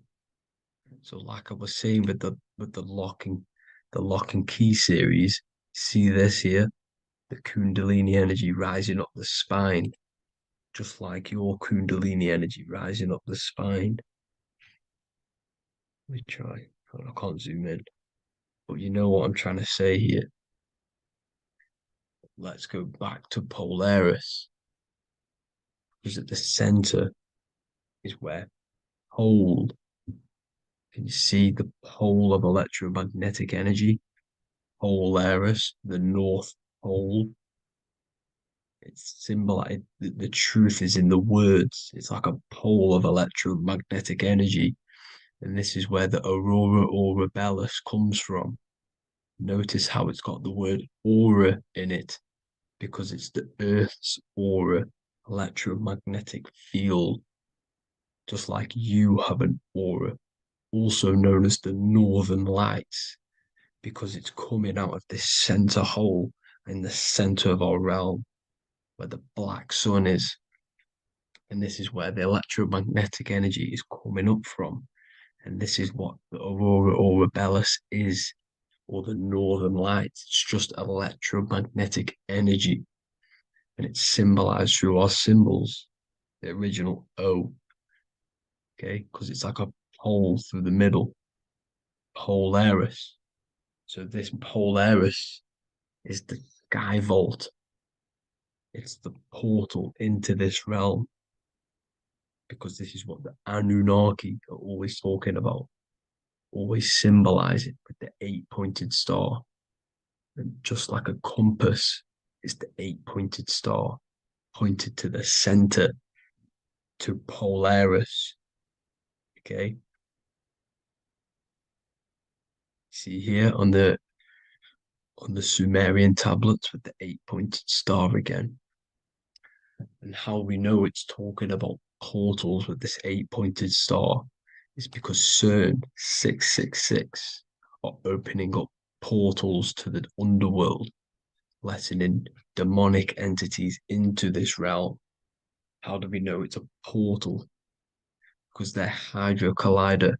So like I was saying with the lock and key series, see this here? The Kundalini energy rising up the spine, just like your Kundalini energy rising up the spine. Let me try. I can't zoom in, but you know what I'm trying to say here. Let's go back to Polaris, because at the center is where pole. Can you see the pole of electromagnetic energy? Polaris, the North Pole. It's symbolized. The truth is in the words. It's like a pole of electromagnetic energy. And this is where the aurora borealis comes from. Notice how it's got the word aura in it, because it's the Earth's aura, electromagnetic field. Just like you have an aura, also known as the northern lights, because it's coming out of this center hole in the center of our realm, where the black sun is. And this is where the electromagnetic energy is coming up from. And this is what the aurora borealis is, or the northern lights. It's just electromagnetic energy. And it's symbolized through our symbols, the original O. Okay, because it's like a pole through the middle. Polaris. So this Polaris is the sky vault. It's the portal into this realm, because this is what the Anunnaki are always talking about, always symbolize it with the eight-pointed star. And just like a compass, it's the eight-pointed star pointed to the center, to Polaris. Okay. See here on the Sumerian tablets with the eight-pointed star again. And how we know it's talking about portals with this eight-pointed star is because CERN 666 are opening up portals to the underworld, letting in demonic entities into this realm. How do we know it's a portal? Because their Hydro Collider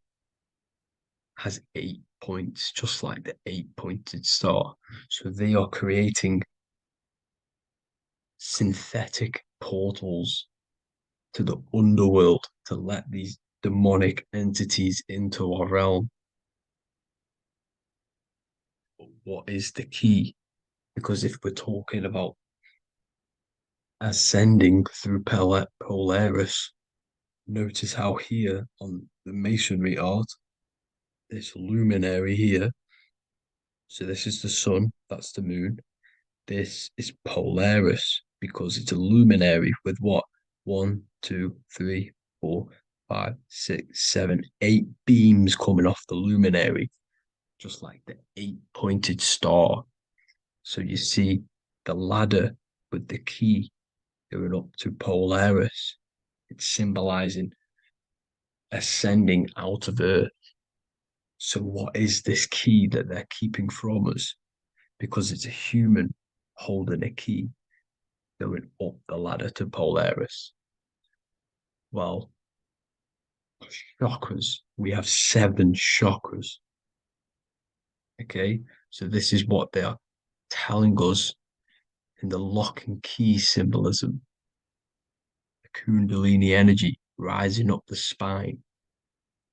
has 8 points, just like the eight-pointed star. So they are creating synthetic portals to the underworld to let these demonic entities into our realm. But what is the key? Because if we're talking about ascending through Polaris, notice how here on the masonry art, this luminary here So this is the sun, that's the moon. This is Polaris because it's a luminary with what? 8 beams coming off the luminary, just like the 8-pointed star. So you see the ladder with the key going up to Polaris. It's symbolizing ascending out of Earth. So what is this key that they're keeping from us? Because it's a human holding a key going up the ladder to Polaris. Well, chakras. We have 7 chakras. Okay, so this is what they are telling us in the lock and key symbolism. The Kundalini energy rising up the spine.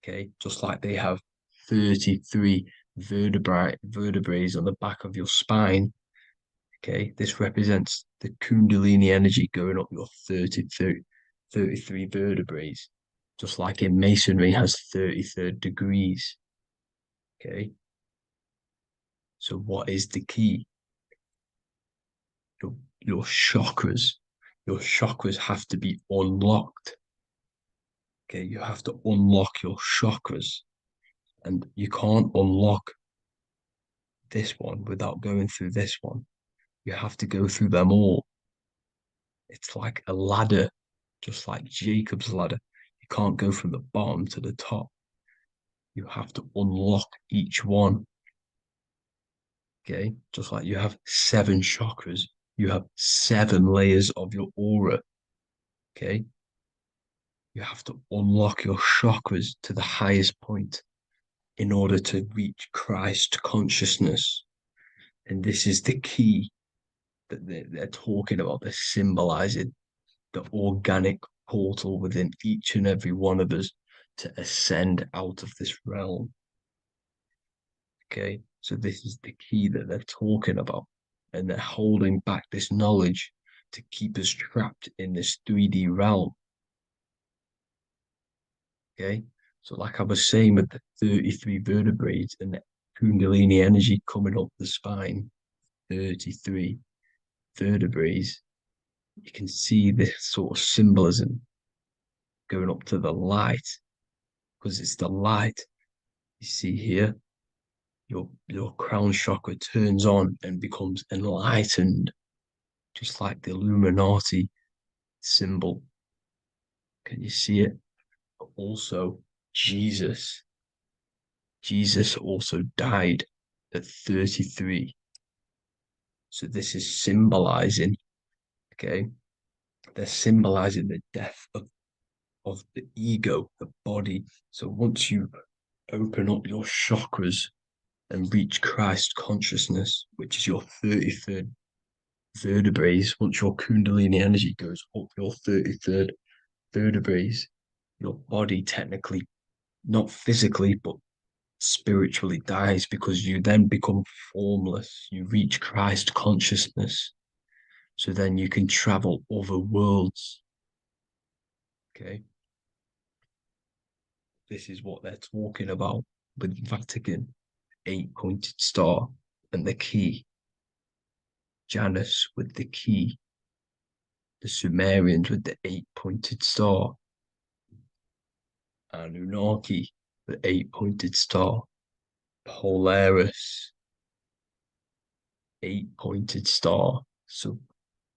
Okay, just like they have 33 vertebrae on the back of your spine. Okay, this represents the Kundalini energy going up your 33 vertebrae, just like in Masonry has 33rd degrees. Okay, so what is the key? Your chakras. Your chakras have to be unlocked. Okay, you have to unlock your chakras, and you can't unlock this one without going through this one. You have to go through them all. It's like a ladder, just like Jacob's ladder. You can't go from the bottom to the top. You have to unlock each one. Okay, just like you have 7 chakras, you have 7 layers of your aura. Okay, you have to unlock your chakras to the highest point in order to reach Christ consciousness. And this is the key that they're talking about. They're symbolizing the organic portal within each and every one of us to ascend out of this realm. Okay, so this is the key that they're talking about, and they're holding back this knowledge to keep us trapped in this 3D realm. Okay, so like I was saying with the 33 vertebrae and the Kundalini energy coming up the spine, 33 vertebrae, you can see this sort of symbolism going up to the light, because it's the light you see here. Your crown chakra turns on and becomes enlightened, just like the Illuminati symbol. Can you see it? But also, Jesus also died at 33. So this is symbolizing, okay, they're symbolizing the death of the ego, the body. So once you open up your chakras and reach Christ consciousness, which is your 33rd vertebrae, once your Kundalini energy goes up your 33rd vertebrae, your body technically, not physically, but spiritually dies, because you then become formless. You reach Christ consciousness. So then you can travel other worlds. Okay. This is what they're talking about with Vatican, 8-pointed star, and the key. Janus with the key. The Sumerians with the 8-pointed star. Anunnaki, the 8-pointed star. Polaris, 8-pointed star. So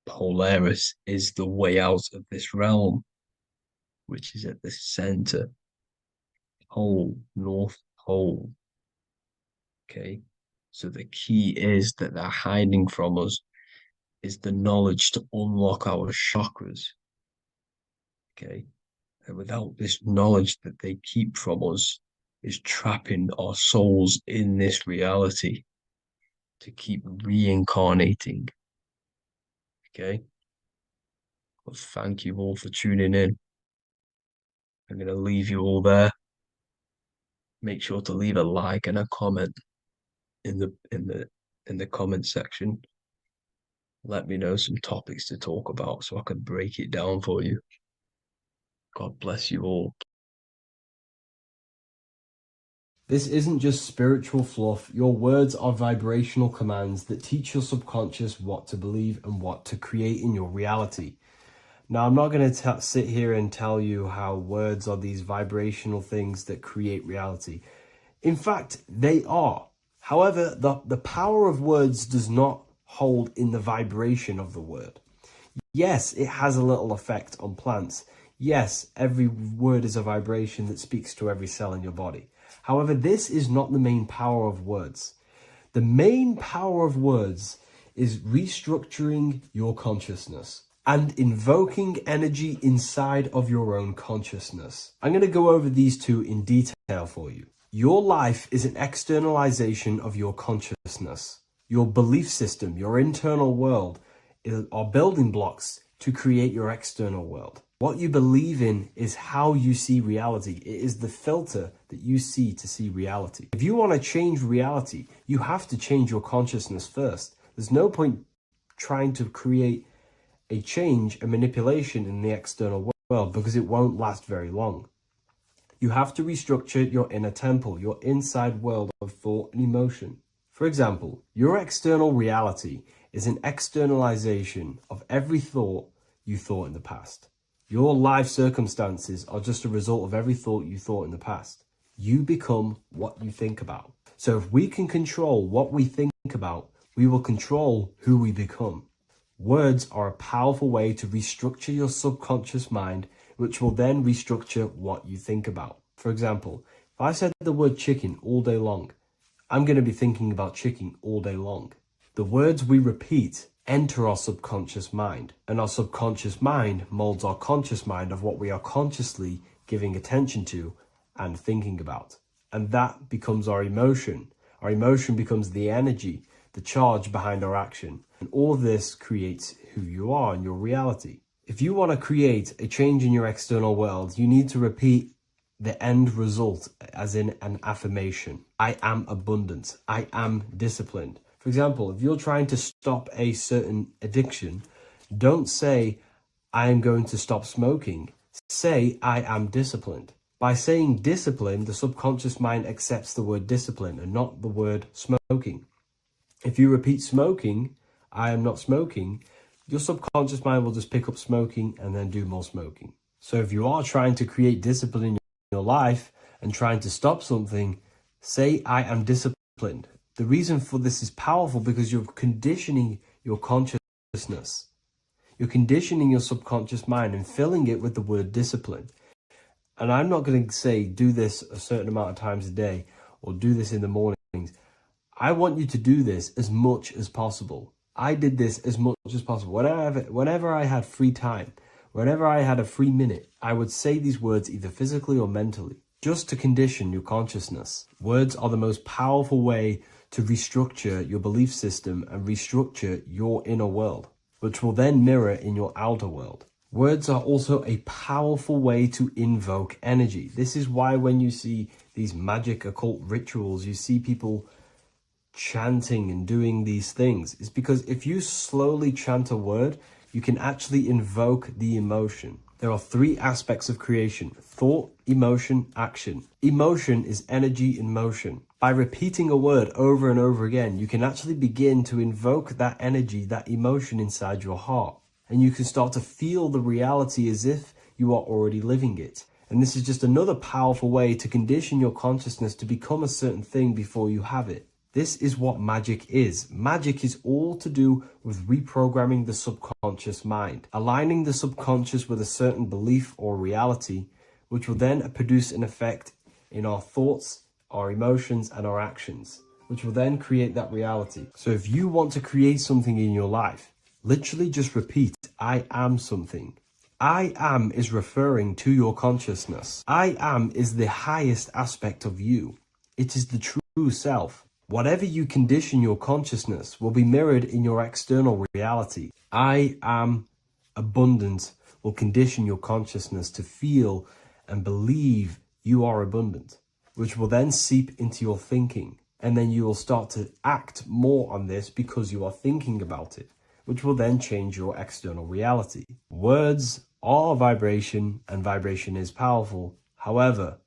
Polaris is the way out of this realm, which is at the center. Pole, North Pole. Okay, so the key is that they're hiding from us is the knowledge to unlock our chakras. Okay, and without this knowledge that they keep from us is trapping our souls in this reality to keep reincarnating. Okay, well, thank you all for tuning in. I'm going to leave you all there. Make sure to leave a like and a comment in the comment section. Let me know some topics to talk about so I can break it down for you. God bless you all. This isn't just spiritual fluff. Your words are vibrational commands that teach your subconscious what to believe and what to create in your reality. Now, I'm not going to sit here and tell you how words are these vibrational things that create reality. In fact, they are. However, the power of words does not hold in the vibration of the word. Yes, it has a little effect on plants. Yes, every word is a vibration that speaks to every cell in your body. However, this is not the main power of words. The main power of words is restructuring your consciousness and invoking energy inside of your own consciousness. I'm going to go over these two in detail for you. Your life is an externalization of your consciousness. Your belief system, your internal world, are building blocks to create your external world. What you believe in is how you see reality. It is the filter that you see to see reality. If you want to change reality, you have to change your consciousness first. There's no point trying to create a change, a manipulation in the external world, because it won't last very long. You have to restructure your inner temple, your inside world of thought and emotion. For example, your external reality is an externalization of every thought you thought in the past. Your life circumstances are just a result of every thought you thought in the past. You become what you think about. So if we can control what we think about, we will control who we become. Words are a powerful way to restructure your subconscious mind, which will then restructure what you think about. For example, if I said the word chicken all day long, I'm going to be thinking about chicken all day long. The words we repeat enter our subconscious mind, and our subconscious mind molds our conscious mind of what we are consciously giving attention to and thinking about. And that becomes our emotion. Our emotion becomes the energy, the charge behind our action. And all this creates who you are and your reality. If you want to create a change in your external world, you need to repeat the end result as in an affirmation. I am abundant. I am disciplined. For example, if you're trying to stop a certain addiction, don't say, I am going to stop smoking. Say, I am disciplined. By saying discipline, the subconscious mind accepts the word discipline and not the word smoking. If you repeat smoking, I am not smoking, your subconscious mind will just pick up smoking and then do more smoking. So if you are trying to create discipline in your life and trying to stop something, say, I am disciplined. The reason for this is powerful because you're conditioning your consciousness. You're conditioning your subconscious mind and filling it with the word discipline. And I'm not going to say do this a certain amount of times a day or do this in the mornings. I want you to do this as much as possible. I did this as much as possible. Whenever I had free time, whenever I had a free minute, I would say these words either physically or mentally, just to condition your consciousness. Words are the most powerful way to restructure your belief system and restructure your inner world, which will then mirror in your outer world. Words are also a powerful way to invoke energy. This is why when you see these magic occult rituals, you see people chanting and doing these things. It's because if you slowly chant a word, you can actually invoke the emotion. There are three aspects of creation: thought, emotion, action. Emotion is energy in motion. By repeating a word over and over again, you can actually begin to invoke that energy, that emotion inside your heart. And you can start to feel the reality as if you are already living it. And this is just another powerful way to condition your consciousness to become a certain thing before you have it. This is what magic is. Magic is all to do with reprogramming the subconscious mind, aligning the subconscious with a certain belief or reality, which will then produce an effect in our thoughts, our emotions, and our actions, which will then create that reality. So if you want to create something in your life, literally just repeat, I am something. I am is referring to your consciousness. I am is the highest aspect of you. It is the true self. Whatever you condition your consciousness will be mirrored in your external reality. I am abundant will condition your consciousness to feel and believe you are abundant, which will then seep into your thinking. And then you will start to act more on this because you are thinking about it, which will then change your external reality. Words are vibration, and vibration is powerful. However,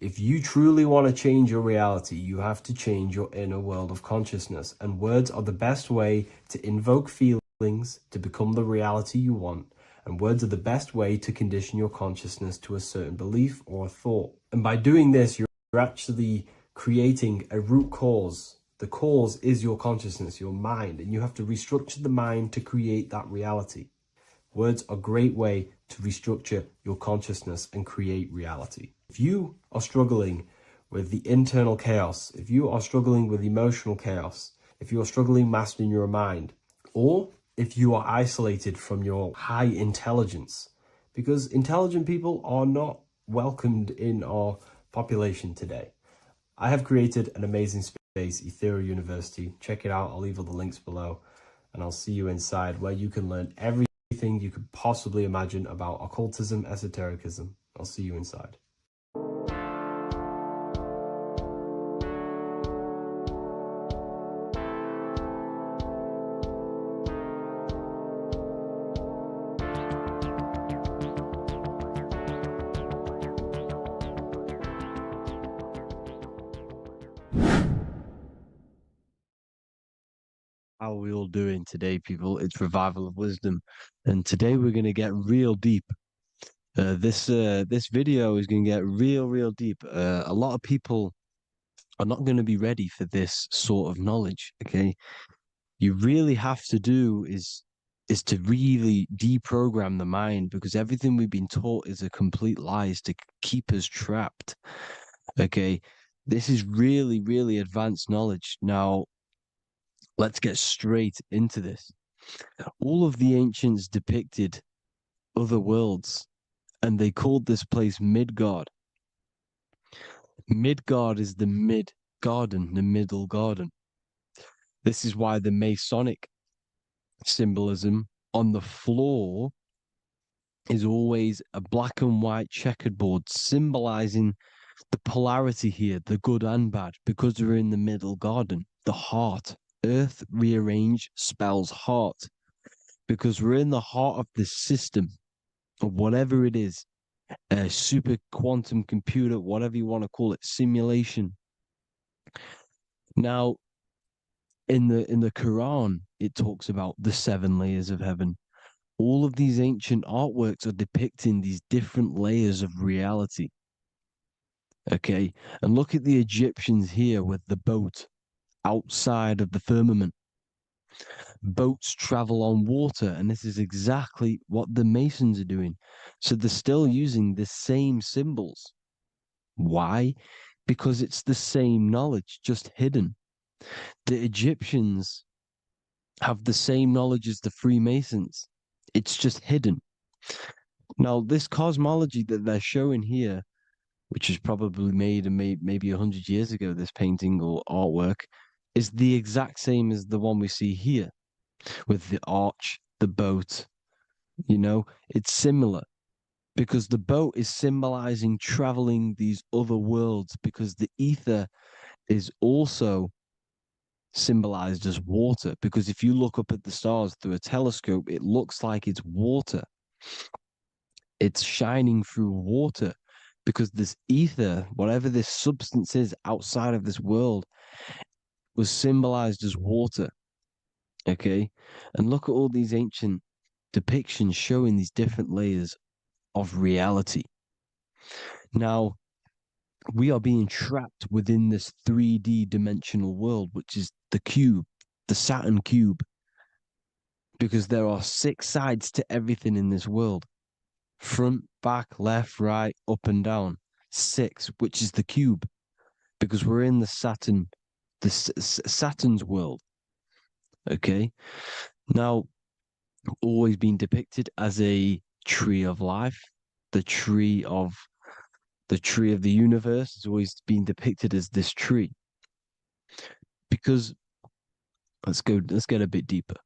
If you truly want to change your reality, you have to change your inner world of consciousness. And words are the best way to invoke feelings to become the reality you want. And words are the best way to condition your consciousness to a certain belief or thought. And by doing this, you're actually creating a root cause. The cause is your consciousness, your mind, and you have to restructure the mind to create that reality. Words are a great way to restructure your consciousness and create reality. If you are struggling with the internal chaos, if you are struggling with emotional chaos, if you are struggling mastering your mind, or if you are isolated from your high intelligence, because intelligent people are not welcomed in our population today. I have created an amazing space, Ethereal University. Check it out. I'll leave all the links below, and I'll see you inside, where you can learn everything you could possibly imagine about occultism, esotericism. I'll see you inside. How are we all doing today, people? It's Revival of Wisdom, and today we're going to get real deep. This video is going to get real deep. A lot of people are not going to be ready for this sort of knowledge. Okay, you really have to do is to really deprogram the mind, because everything we've been taught is a complete lie, is to keep us trapped. Okay, this is really advanced knowledge. Now, let's get straight into this. All of the ancients depicted other worlds, and they called this place Midgard. Midgard is the mid garden, the middle garden. This is why the Masonic symbolism on the floor is always a black and white checkered board, symbolizing the polarity here, the good and bad, because we're in the middle garden, the heart. Earth rearranged spells heart, because we're in the heart of this system, of whatever it is, a super quantum computer, whatever you want to call it, simulation. Now, in the Quran, it talks about the 7 layers of heaven. All of these ancient artworks are depicting these different layers of reality. Okay, and look at the Egyptians here with the boat outside of the firmament. Boats travel on water, and this is exactly what the Masons are doing. So they're still using the same symbols. Why? Because it's the same knowledge, just hidden. The Egyptians have the same knowledge as the Freemasons. It's just hidden. Now, this cosmology that they're showing here, which is probably made maybe 100 years ago, this painting or artwork, is the exact same as the one we see here, with the arch, the boat. You know, it's similar, because the boat is symbolizing traveling these other worlds, because the ether is also symbolized as water, because if you look up at the stars through a telescope, it looks like it's water. It's shining through water, because this ether, whatever this substance is outside of this world, was symbolized as water. Okay, and look at all these ancient depictions showing these different layers of reality. Now, we are being trapped within this 3D dimensional world, which is the cube, the Saturn cube, because there are 6 sides to everything in this world: front, back, left, right, up and down. 6, which is the cube, because we're in the Saturn, Saturn's world. Okay, now, always been depicted as a tree of life, the tree of the universe has always been depicted as this tree. Because let's get a bit deeper.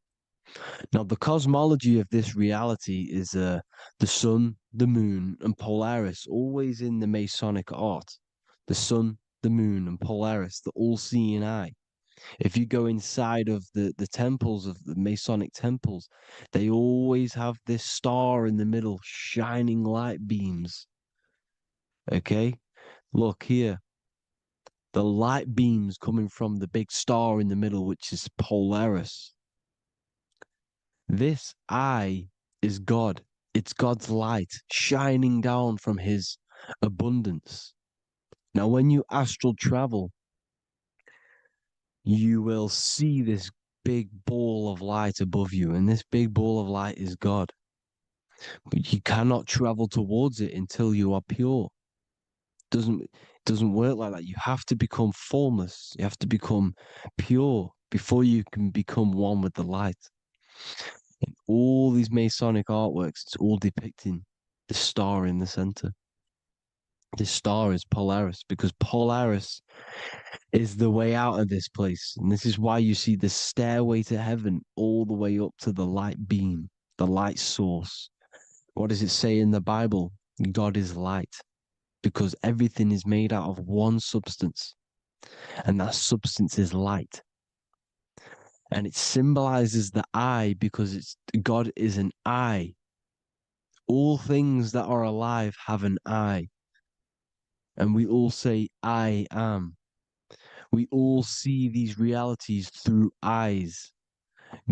Now, the cosmology of this reality is the sun, the moon, and Polaris, always in the Masonic art. The sun, the moon, and Polaris, the all-seeing eye. If you go inside of the temples, of the Masonic temples, they always have this star in the middle, shining light beams. Okay? Look here. The light beams coming from the big star in the middle, which is Polaris. This eye is God. It's God's light shining down from his abundance. Now, when you astral travel, you will see this big ball of light above you, and this big ball of light is God. But you cannot travel towards it until you are pure. It doesn't work like that. You have to become formless. You have to become pure before you can become one with the light. In all these Masonic artworks, it's all depicting the star in the center. This star is Polaris, because Polaris is the way out of this place. And this is why you see the stairway to heaven all the way up to the light beam, the light source. What does it say in the Bible? God is light, because everything is made out of one substance, and that substance is light. And it symbolizes the eye because God is an eye. All things that are alive have an eye. And we all say, I am. We all see these realities through eyes.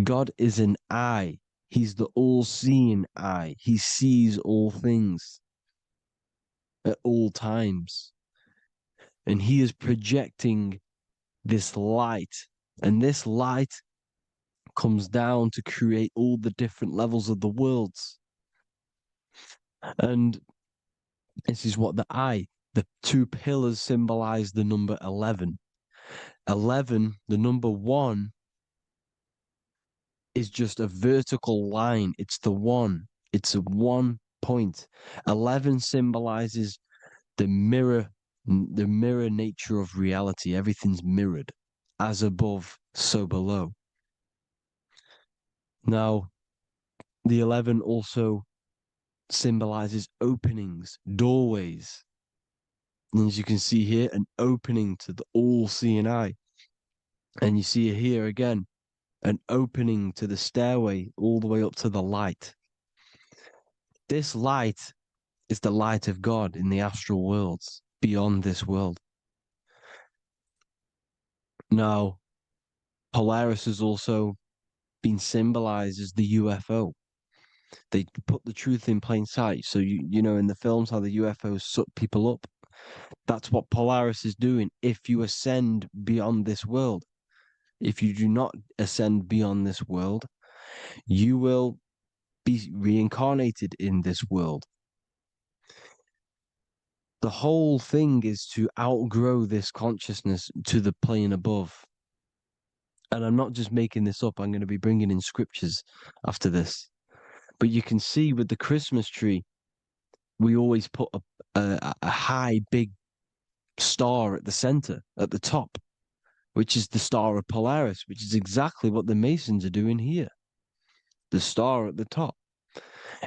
God is an eye. He's the all-seeing eye. He sees all things at all times. And he is projecting this light. And this light comes down to create all the different levels of the worlds. And this is what the two pillars symbolize the number 11. 11, the number 1, is just a vertical line. It's the one. It's a 1 point. 11 symbolizes the mirror nature of reality. Everything's mirrored. As above, so below. Now, the 11 also symbolizes openings, doorways. And as you can see here, an opening to the all-seeing eye. And you see here again, an opening to the stairway all the way up to the light. This light is the light of God in the astral worlds, beyond this world. Now, Polaris has also been symbolized as the UFO. They put the truth in plain sight. So, you know, in the films, how the UFOs suck people up. That's what Polaris is doing. If you ascend beyond this world, if you do not ascend beyond this world, you will be reincarnated in this world. The whole thing is to outgrow this consciousness to the plane above. And I'm not just making this up. I'm going to be bringing in scriptures after this. But you can see with the Christmas tree, we always put a high, big star at the center, at the top, which is the star of Polaris, which is exactly what the Masons are doing here. The star at the top.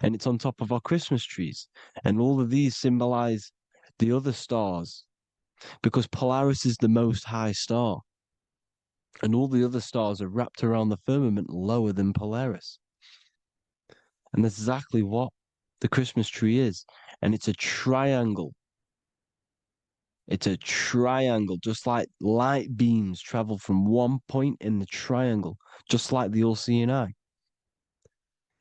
And it's on top of our Christmas trees. And all of these symbolize the other stars, because Polaris is the most high star. And all the other stars are wrapped around the firmament lower than Polaris. And that's exactly what the Christmas tree is. And it's a triangle. It's a triangle, just like light beams travel from one point in the triangle, just like the all-seeing eye.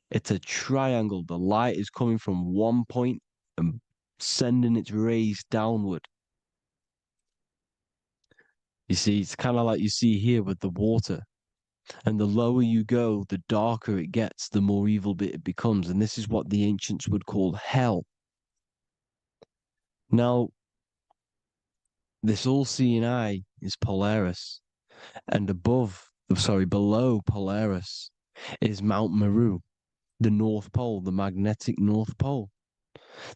It's a triangle. The light is coming from one point and sending its rays downward. You see, it's kind of like you see here with the water. And the lower you go, the darker it gets, the more evil it becomes. And this is what the ancients would call hell. Now, this all-seeing eye is Polaris. And below Polaris is Mount Meru, the North Pole, the magnetic North Pole.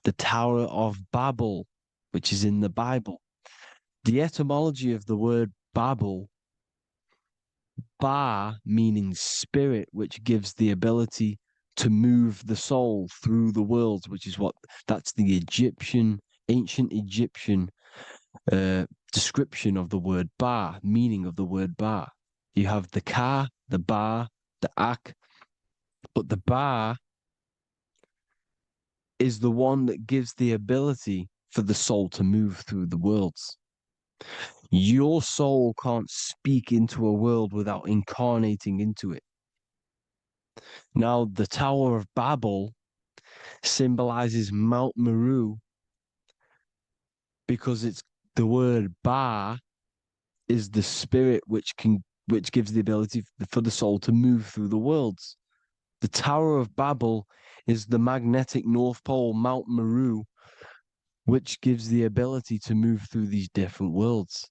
The Tower of Babel, which is in the Bible. The etymology of the word Babel, Ba meaning spirit, which gives the ability to move the soul through the worlds, which is that's the ancient Egyptian description of the word Ba, meaning of the word Ba. You have the Ka, the Ba, the Ak, but the Ba is the one that gives the ability for the soul to move through the worlds. Your soul can't speak into a world without incarnating into it. Now, the Tower of Babel symbolizes Mount Meru because it's the word Ba is the spirit which gives the ability for the soul to move through the worlds. The Tower of Babel is the magnetic North Pole, Mount Meru, which gives the ability to move through these different worlds.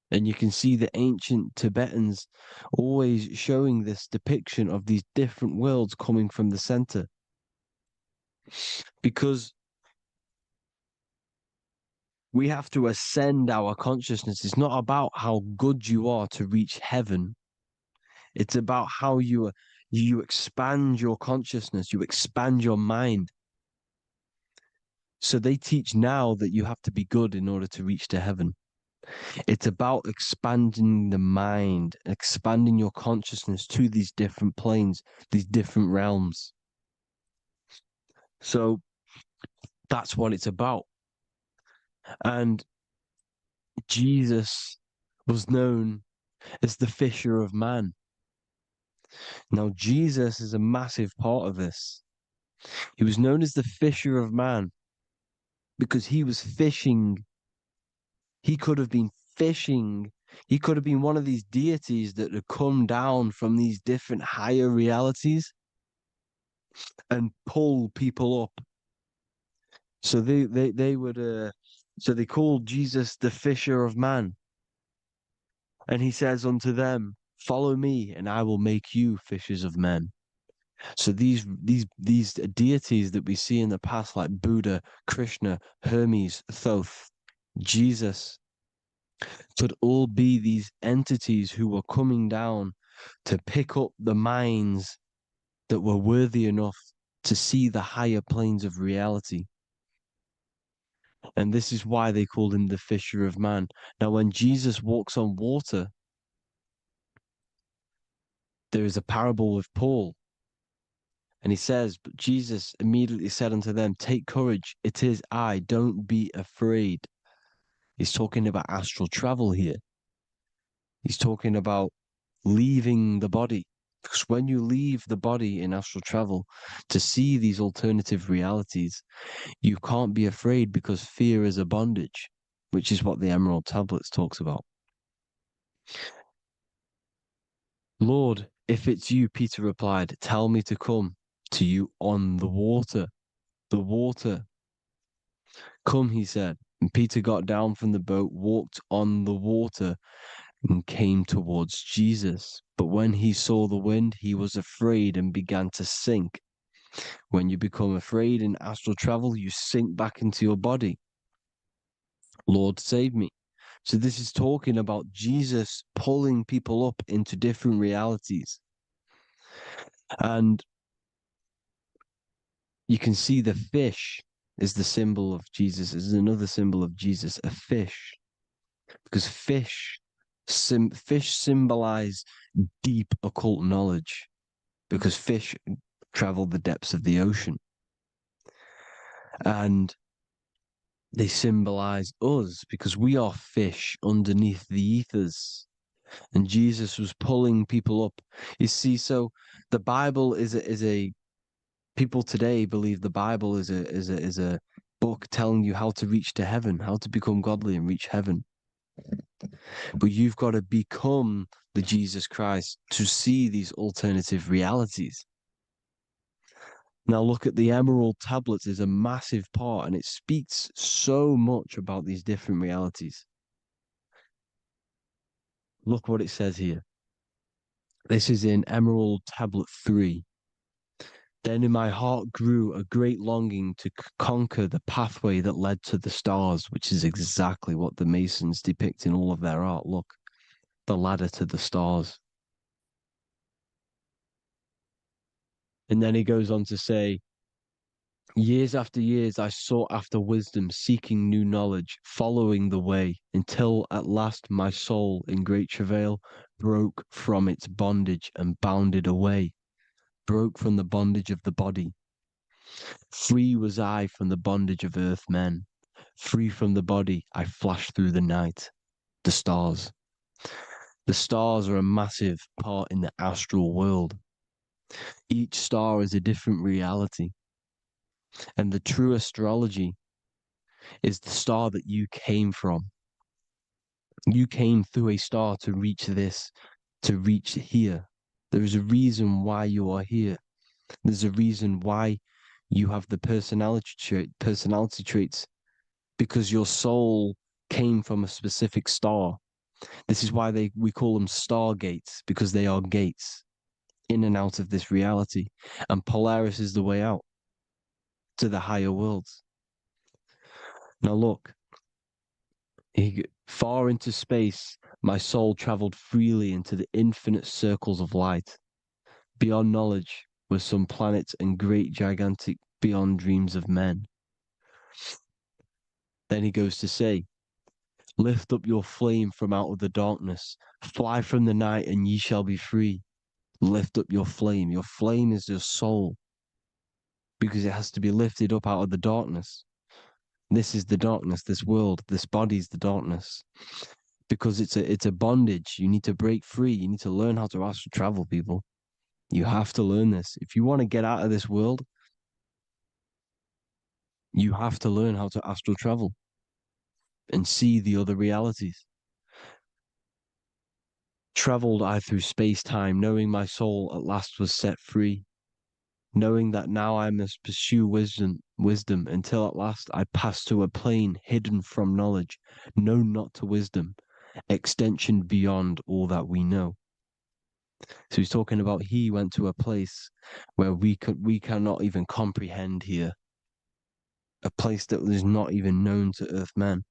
And you can see the ancient Tibetans always showing this depiction of these different worlds coming from the center. Because we have to ascend our consciousness. It's not about how good you are to reach heaven. It's about how you expand your consciousness, you expand your mind. So they teach now that you have to be good in order to reach to heaven. It's about expanding the mind, expanding your consciousness to these different planes, these different realms. So that's what it's about. And Jesus was known as the fisher of man. Now, Jesus is a massive part of this. He was known as the fisher of man because he was fishing. He could have been fishing. He could have been one of these deities that had come down from these different higher realities and pull people up. So they would so they called Jesus the fisher of man. And he says unto them, follow me and I will make you fishers of men. So these deities that we see in the past, like Buddha, Krishna, Hermes, Thoth, Jesus, could all be these entities who were coming down to pick up the minds that were worthy enough to see the higher planes of reality. And this is why they called him the fisher of man. Now, when Jesus walks on water, there is a parable with Paul. And he says, but Jesus immediately said unto them, take courage, it is I, don't be afraid. He's talking about astral travel here. He's talking about leaving the body. Because when you leave the body in astral travel to see these alternative realities, you can't be afraid because fear is a bondage, which is what the Emerald Tablets talks about. Lord, if it's you, Peter replied, tell me to come to you on the water. The water. Come, he said. And Peter got down from the boat, walked on the water, and came towards Jesus. But when he saw the wind, he was afraid and began to sink. When you become afraid in astral travel, you sink back into your body. Lord, save me. So this is talking about Jesus pulling people up into different realities. And you can see the fish is the symbol of Jesus. Is another symbol of Jesus, a fish. Because fish symbolize deep occult knowledge. Because fish travel the depths of the ocean. And they symbolize us because we are fish underneath the ethers. And Jesus was pulling people up. You see, so the Bible is a people today believe the Bible is a book telling you how to reach to heaven, how to become godly and reach heaven. But you've got to become the Jesus Christ to see these alternative realities. Now look at the Emerald Tablets is a massive part, and it speaks so much about these different realities. Look what it says here. This is in Emerald Tablet 3. Then in my heart grew a great longing to conquer the pathway that led to the stars, which is exactly what the Masons depict in all of their art. Look, the ladder to the stars. And then he goes on to say, years after years, I sought after wisdom, seeking new knowledge, following the way, until at last my soul, in great travail, broke from its bondage and bounded away, broke from the bondage of the body. Free was I from the bondage of earth men. Free from the body, I flashed through the night. The stars. The stars are a massive part in the astral world. Each star is a different reality. And the true astrology is the star that you came from. You came through a star to reach this, to reach here. There is a reason why you are here. There's a reason why you have the personality traits, because your soul came from a specific star. This is why we call them stargates, because they are gates in and out of this reality. And Polaris is the way out to the higher worlds. Now look, far into space, my soul traveled freely into the infinite circles of light. Beyond knowledge were some planets and great gigantic beyond dreams of men. Then he goes to say, lift up your flame from out of the darkness, fly from the night and ye shall be free. Lift up your flame. Your flame is your soul, because it has to be lifted up out of the darkness. This is the darkness, this world, this body is the darkness. Because it's a bondage. You need to break free. You need to learn how to astral travel, people. You have to learn this. If you want to get out of this world, you have to learn how to astral travel and see the other realities. Traveled I through space-time, knowing my soul at last was set free, knowing that now I must pursue wisdom until at last I pass to a plane hidden from knowledge, known not to wisdom, extension beyond all that we know. So he's talking about he went to a place where we cannot even comprehend here, a place that is not even known to Earthmen.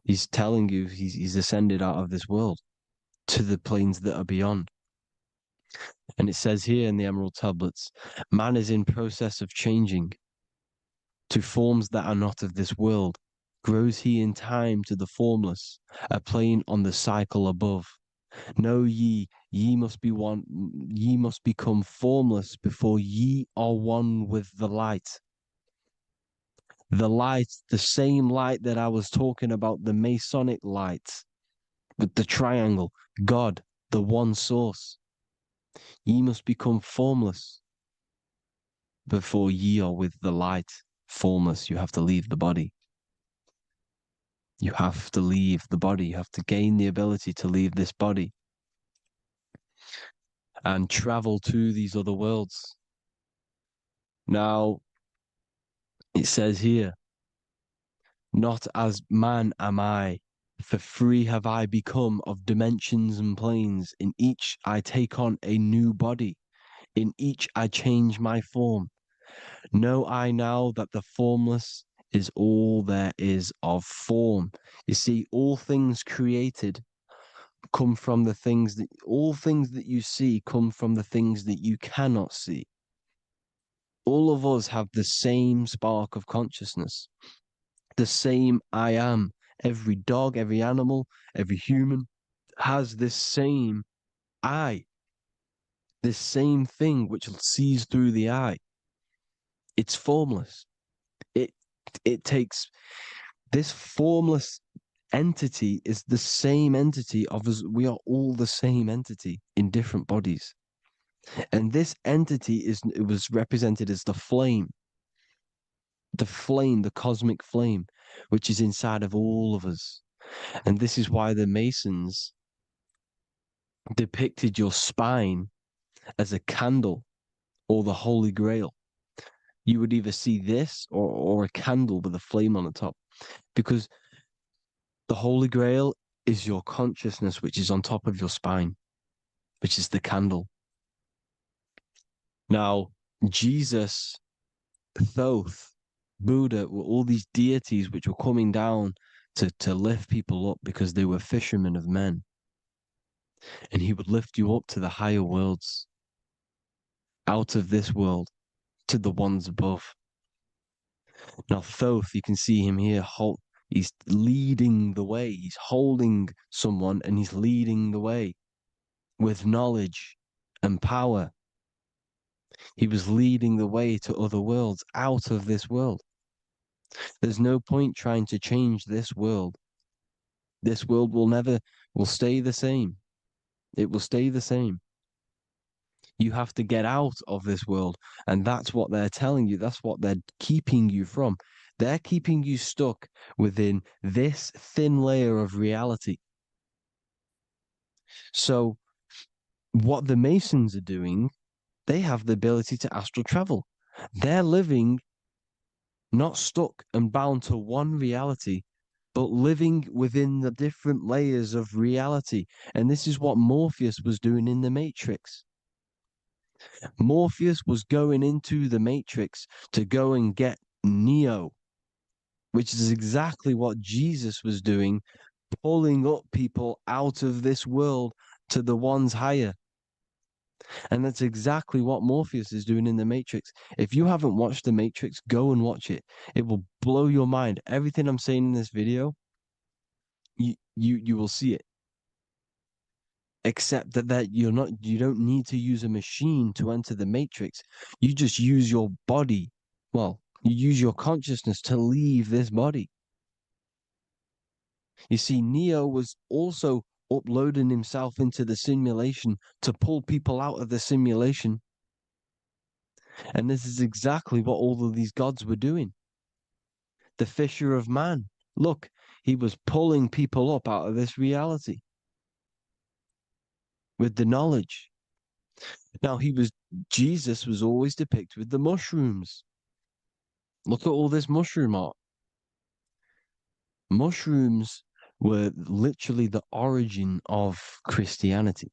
He's telling you he's ascended out of this world to the planes that are beyond. And it says here in the Emerald Tablets, man is in process of changing to forms that are not of this world. Grows he in time to the formless, a plane on the cycle above. Know ye, ye must become formless before ye are one with the light. The light, the same light that I was talking about, the Masonic light, with the triangle, God, the one source. Ye must become formless before ye are with the light. Formless, you have to leave the body. You have to leave the body. You have to gain the ability to leave this body and travel to these other worlds. Now, it says here, not as man am I, for free have I become of dimensions and planes. In each I take on a new body. In each I change my form. Know I now that the formless is all there is of form. You see, all things created come from the things that, all things that you see come from the things that you cannot see. All of us have the same spark of consciousness, the same I am. Every dog, every animal, every human has this same I, this same thing which sees through the eye. It's formless. It takes this formless entity is the same entity of us. We are all the same entity in different bodies. And this entity it was represented as the flame, the cosmic flame, which is inside of all of us. And this is why the Masons depicted your spine as a candle or the Holy Grail. You would either see this or a candle with a flame on the top, because the Holy Grail is your consciousness, which is on top of your spine, which is the candle. Now, Jesus, Thoth, Buddha were all these deities which were coming down to lift people up because they were fishermen of men. And he would lift you up to the higher worlds, out of this world, to the ones above. Now, Thoth, you can see him here, he's leading the way. He's holding someone and he's leading the way with knowledge and power. He was leading the way to other worlds, out of this world. There's no point trying to change this world. This world will stay the same. It will stay the same. You have to get out of this world. And that's what they're telling you. That's what they're keeping you from. They're keeping you stuck within this thin layer of reality. So what the Masons are doing, they have the ability to astral travel. They're living not stuck and bound to one reality, but living within the different layers of reality. And this is what Morpheus was doing in the Matrix. Morpheus was going into the Matrix to go and get Neo, which is exactly what Jesus was doing, pulling up people out of this world to the ones higher. And that's exactly what Morpheus is doing in the Matrix. If you haven't watched the Matrix, go and watch it. It will blow your mind. Everything I'm saying in this video, you will see it. Except that you don't need to use a machine to enter the Matrix. You just use your body. Well, you use your consciousness to leave this body. You see, Neo was also uploading himself into the simulation to pull people out of the simulation. And this is exactly what all of these gods were doing. The Fisher of Man. Look, he was pulling people up out of this reality with the knowledge. Now, Jesus was always depicted with the mushrooms. Look at all this mushroom art. Mushrooms were literally the origin of Christianity.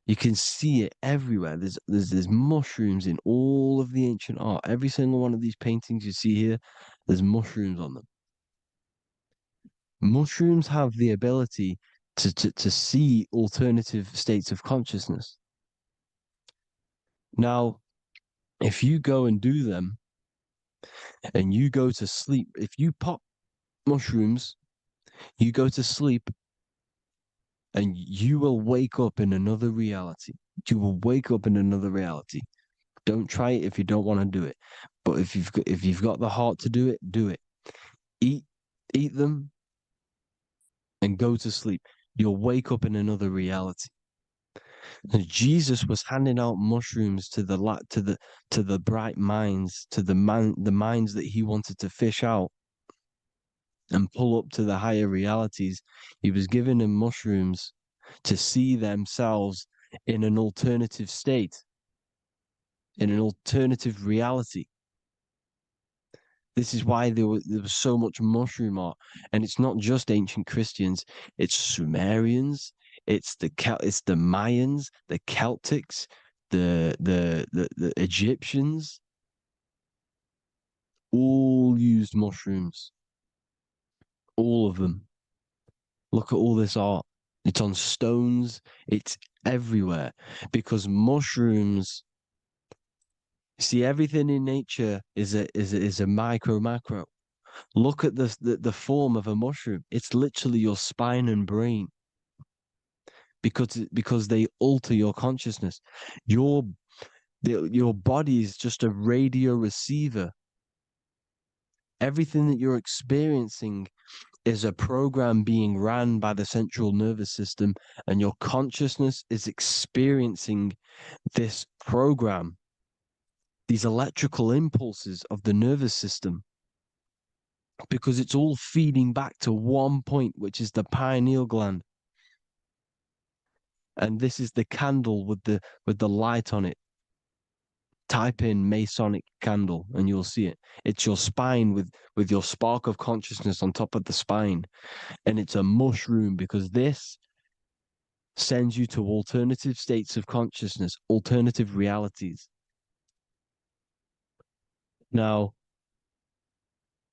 You can see it everywhere. There's mushrooms in all of the ancient art. Every single one of these paintings you see here, there's mushrooms on them. Mushrooms have the ability to see alternative states of consciousness. Now, if you go and do them and you go to sleep, if you pop mushrooms, you go to sleep and you will wake up in another reality. You will wake up in another reality. Don't try it if you don't want to do it. But if you've got the heart to do it, do it. Eat them and go to sleep. You'll wake up in another reality. And Jesus was handing out mushrooms to the bright minds, to the minds that he wanted to fish out and pull up to the higher realities. He was giving them mushrooms to see themselves in an alternative state, in an alternative reality. This is why there was so much mushroom art, and it's not just ancient Christians; it's Sumerians, it's the Mayans, the Celtics, the Egyptians. All used mushrooms. All of them. Look at all this art. It's on stones. It's everywhere because mushrooms. See, everything in nature is a micro macro. Look at the form of a mushroom. It's literally your spine and brain. Because they alter your consciousness. Your body is just a radio receiver. Everything that you're experiencing is a program being ran by the central nervous system, and your consciousness is experiencing this program, these electrical impulses of the nervous system, because it's all feeding back to one point, which is the pineal gland. And this is the candle with the light on it. Type in Masonic candle and you'll see it. It's your spine with your spark of consciousness on top of the spine. And it's a mushroom because this sends you to alternative states of consciousness, alternative realities. Now,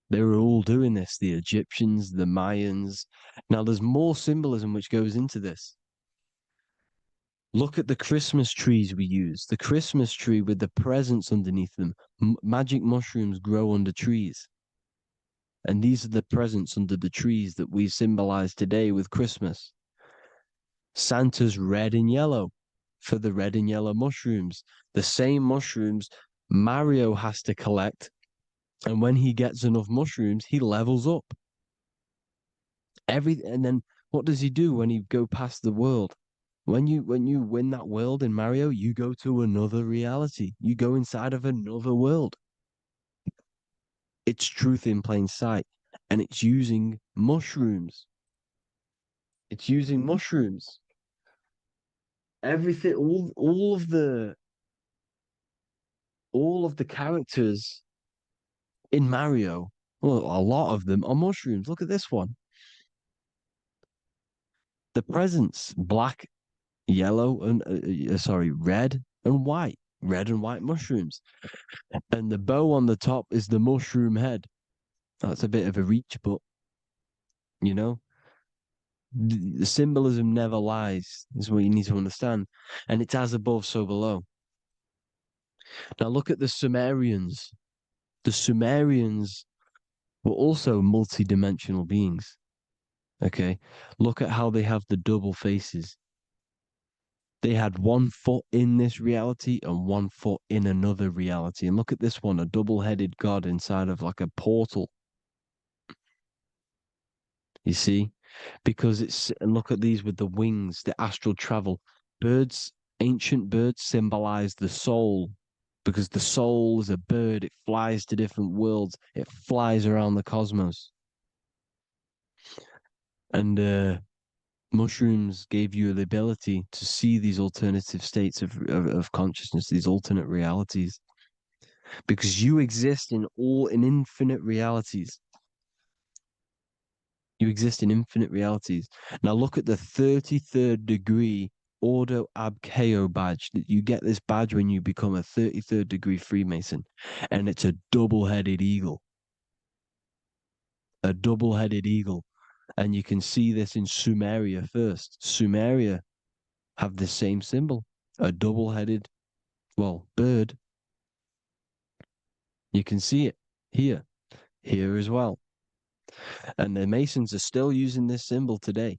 they were all doing this, the Egyptians, the Mayans. Now, there's more symbolism which goes into this. Look at the Christmas trees we use. The Christmas tree with the presents underneath them. Magic mushrooms grow under trees. And these are the presents under the trees that we symbolize today with Christmas. Santa's red and yellow. for the red and yellow mushrooms. The same mushrooms Mario has to collect. And when he gets enough mushrooms, he levels up. And then what does he do when he go past the world? When you win that world in Mario, you go to another reality. You go inside of another world. It's truth in plain sight. And it's using mushrooms. It's using mushrooms. Everything, all of the characters in Mario, well, a lot of them are mushrooms. Look at this one. The presents, black, yellow, and red and white. Red and white mushrooms. And the bow on the top is the mushroom head. That's a bit of a reach, but you know, the symbolism never lies, is what you need to understand. And it's as above, so below. Now look at the Sumerians. The Sumerians were also multi-dimensional beings. Okay, look at how they have the double faces. They had 1 foot in this reality and 1 foot in another reality. And look at this one, a double-headed god inside of like a portal. You see? Because and look at these with the wings, the astral travel. Birds, ancient birds symbolize the soul. Because the soul is a bird, it flies to different worlds, it flies around the cosmos. And mushrooms gave you the ability to see these alternative states of consciousness, these alternate realities. Because you exist in infinite realities. You exist in infinite realities. Now look at the 33rd degree Ordo Ab Chao badge. You get this badge when you become a 33rd degree Freemason. And it's a double-headed eagle. A double-headed eagle. And you can see this in Sumeria first. Sumeria have the same symbol. A double-headed, bird. You can see it here. Here as well. And the Masons are still using this symbol today.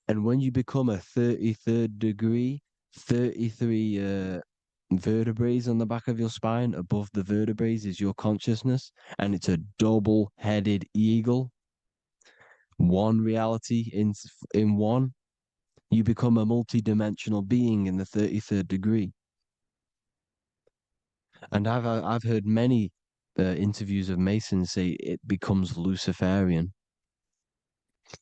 And when you become a 33rd degree, 33 vertebrae on the back of your spine, above the vertebrae is your consciousness, and it's a double-headed eagle. One reality in one, you become a multi-dimensional being in the 33rd degree. And I've heard many interviews of Masons say it becomes Luciferian.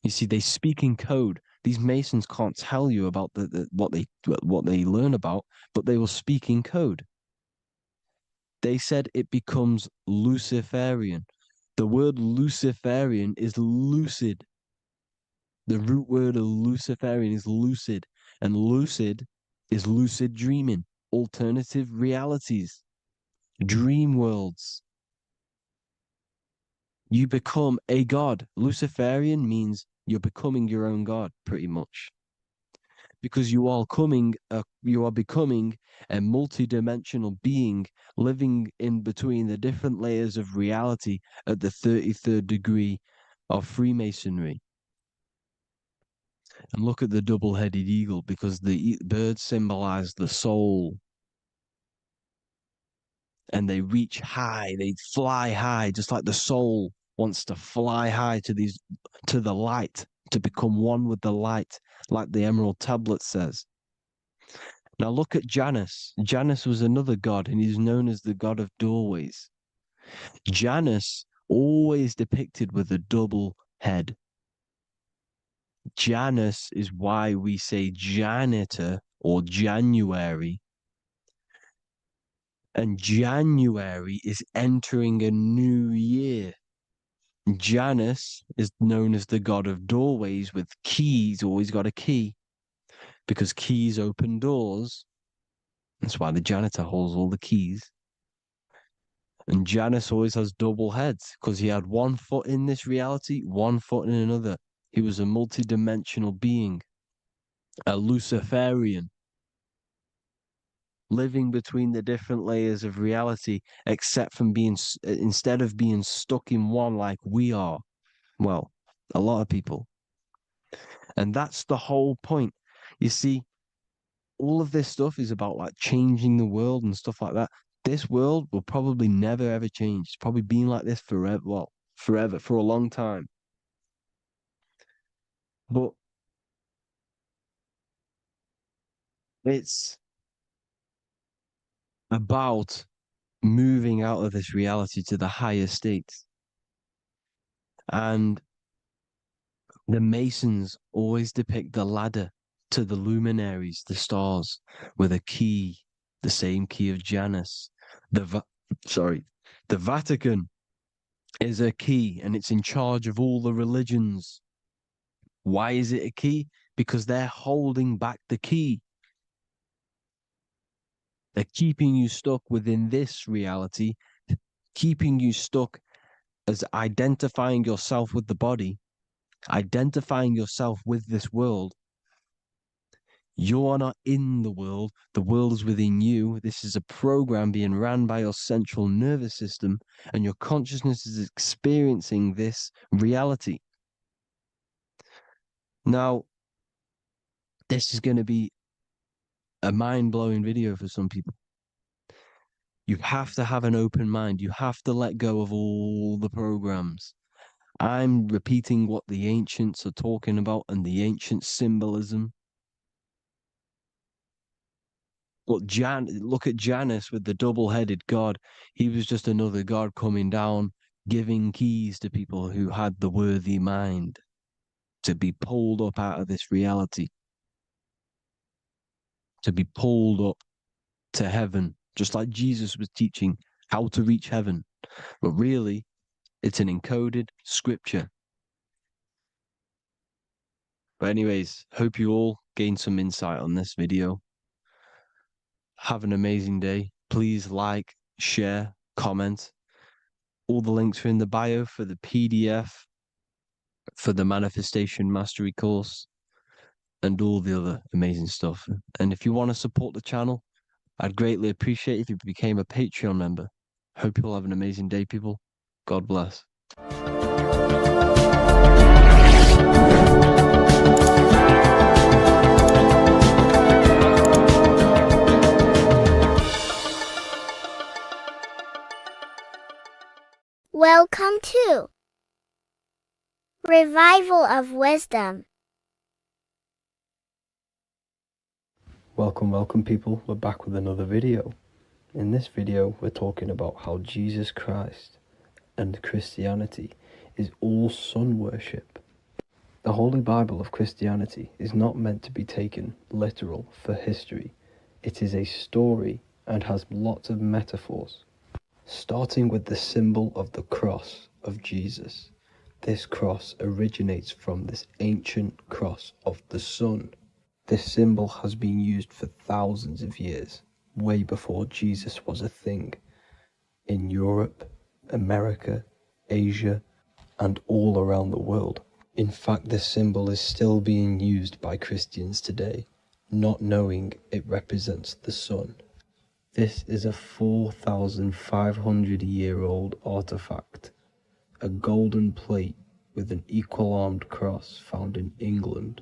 You see, they speak in code. These Masons can't tell you about what they learn about, but they will speak in code. They said it becomes Luciferian. The word Luciferian is lucid. The root word of Luciferian is lucid, and lucid is lucid dreaming, alternative realities, dream worlds. You become a god. Luciferian means you're becoming your own god, pretty much. Because you are becoming a multi-dimensional being living in between the different layers of reality at the 33rd degree of Freemasonry. And look at the double-headed eagle, because the birds symbolize the soul. And they reach high, they fly high, just like the soul wants to fly high to the light, to become one with the light, like the Emerald Tablet says. Now look at Janus. Janus was another god, and he's known as the god of doorways. Janus always depicted with a double head. Janus is why we say janitor or January. And January is entering a new year. Janus is known as the god of doorways with keys, always got a key, because keys open doors. That's why the janitor holds all the keys. And Janus always has double heads, because he had 1 foot in this reality, 1 foot in another. He was a multi-dimensional being, a Luciferian, living between the different layers of reality, except from instead of being stuck in one like we are. Well, a lot of people. And that's the whole point. You see, all of this stuff is about like changing the world and stuff like that. This world will probably never ever change. It's probably been like this forever. Well, forever, for a long time. But it's about moving out of this reality to the higher states. And the Masons always depict the ladder to the luminaries, the stars, with a key, the same key of Janus. The Vatican is a key, and it's in charge of all the religions. Why is it a key? Because they're holding back the key. They're keeping you stuck within this reality, keeping you stuck as identifying yourself with the body, identifying yourself with this world. You are not in the world is within you. This is a program being ran by your central nervous system, and your consciousness is experiencing this reality. Now, this is going to be a mind-blowing video for some people. You have to have an open mind. You have to let go of all the programs. I'm repeating what the ancients are talking about and the ancient symbolism. Look at Janus with the double-headed god. He was just another god coming down, giving keys to people who had the worthy mind to be pulled up out of this reality, to be pulled up to heaven, just like Jesus was teaching how to reach heaven. But really, it's an encoded scripture. But anyways, hope you all gained some insight on this video. Have an amazing day. Please like, share, comment. All the links are in the bio for the PDF, for the Manifestation Mastery course, and all the other amazing stuff. And if you want to support the channel, I'd greatly appreciate if you became a Patreon member. Hope you'll have an amazing day, people. God bless. Welcome to Revival of Wisdom. Welcome people, we're back with another video. In this video we're talking about how Jesus Christ and Christianity is all sun worship. The Holy Bible of Christianity is not meant to be taken literal for history. It is a story and has lots of metaphors. Starting with the symbol of the cross of Jesus. This cross originates from this ancient cross of the sun. This symbol has been used for thousands of years, way before Jesus was a thing, in Europe, America, Asia, and all around the world. In fact, this symbol is still being used by Christians today, not knowing it represents the sun. This is a 4,500-year-old artifact, a golden plate with an equal-armed cross found in England.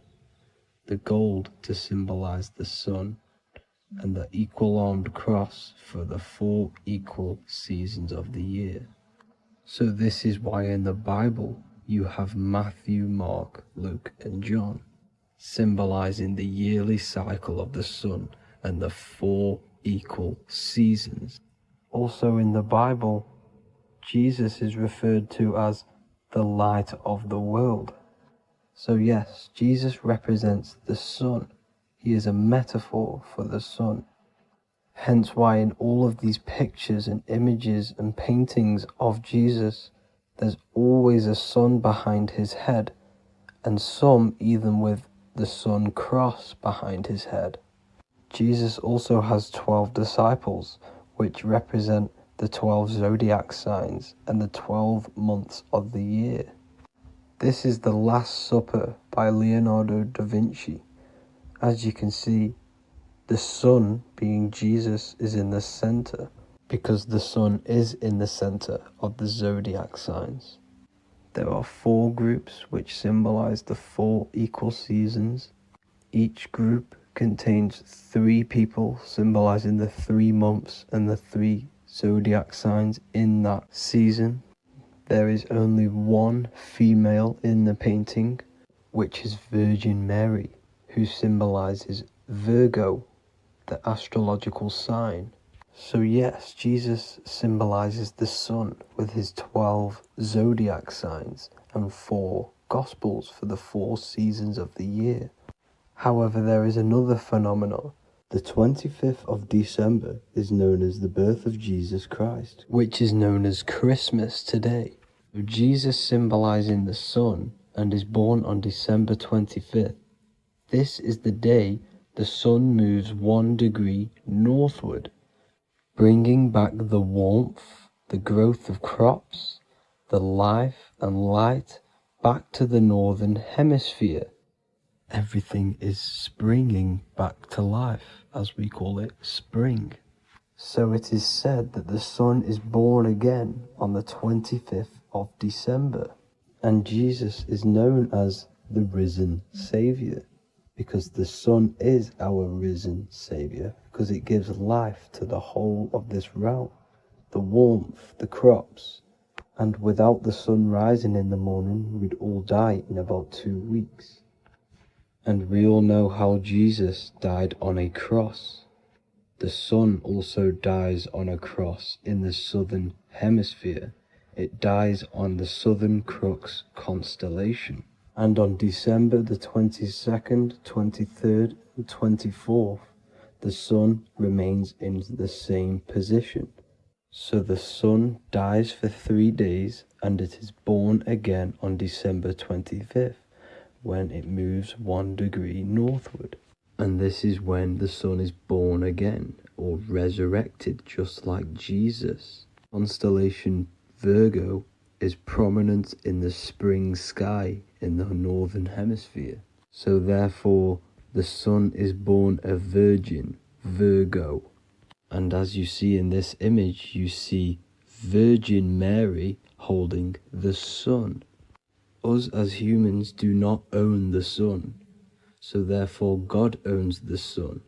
The gold to symbolize the sun, and the equal-armed cross for the 4 equal seasons of the year. So this is why in the Bible you have Matthew, Mark, Luke, and John, symbolizing the yearly cycle of the sun and the 4 equal seasons. Also in the Bible, Jesus is referred to as the light of the world. So yes, Jesus represents the sun. He is a metaphor for the sun. Hence why in all of these pictures and images and paintings of Jesus, there's always a sun behind his head, and some even with the sun cross behind his head. Jesus also has 12 disciples, which represent the 12 zodiac signs and the 12 months of the year. This is the Last Supper by Leonardo da Vinci. As you can see, the sun, being Jesus, is in the center, because the sun is in the center of the zodiac signs. There are 4 groups which symbolize the 4 equal seasons. Each group contains 3 people, symbolizing the 3 months and the 3 zodiac signs in that season. There is only one female in the painting, which is Virgin Mary, who symbolizes Virgo, the astrological sign. So yes, Jesus symbolizes the sun with his 12 zodiac signs and 4 gospels for the 4 seasons of the year. However, there is another phenomenon. The 25th of December is known as the birth of Jesus Christ, which is known as Christmas today. So Jesus symbolizing the sun and is born on December 25th. This is the day the sun moves 1 degree northward, bringing back the warmth, the growth of crops, the life and light back to the northern hemisphere. Everything is springing back to life, as we call it, spring. So it is said that the sun is born again on the 25th of December, and Jesus is known as the risen Saviour, because the sun is our risen Saviour, because it gives life to the whole of this realm, the warmth, the crops, and without the sun rising in the morning, we'd all die in about 2 weeks. And we all know how Jesus died on a cross. The sun also dies on a cross in the southern hemisphere. It dies on the Southern Crux constellation. And on December the 22nd, 23rd, and 24th, the sun remains in the same position. So the sun dies for 3 days and it is born again on December 25th, when it moves 1 degree northward. And this is when the sun is born again, or resurrected, just like Jesus. Constellation Virgo is prominent in the spring sky in the northern hemisphere. So therefore, the sun is born a virgin, Virgo. And as you see in this image, you see Virgin Mary holding the sun. Us as humans do not own the sun, so therefore God owns the sun.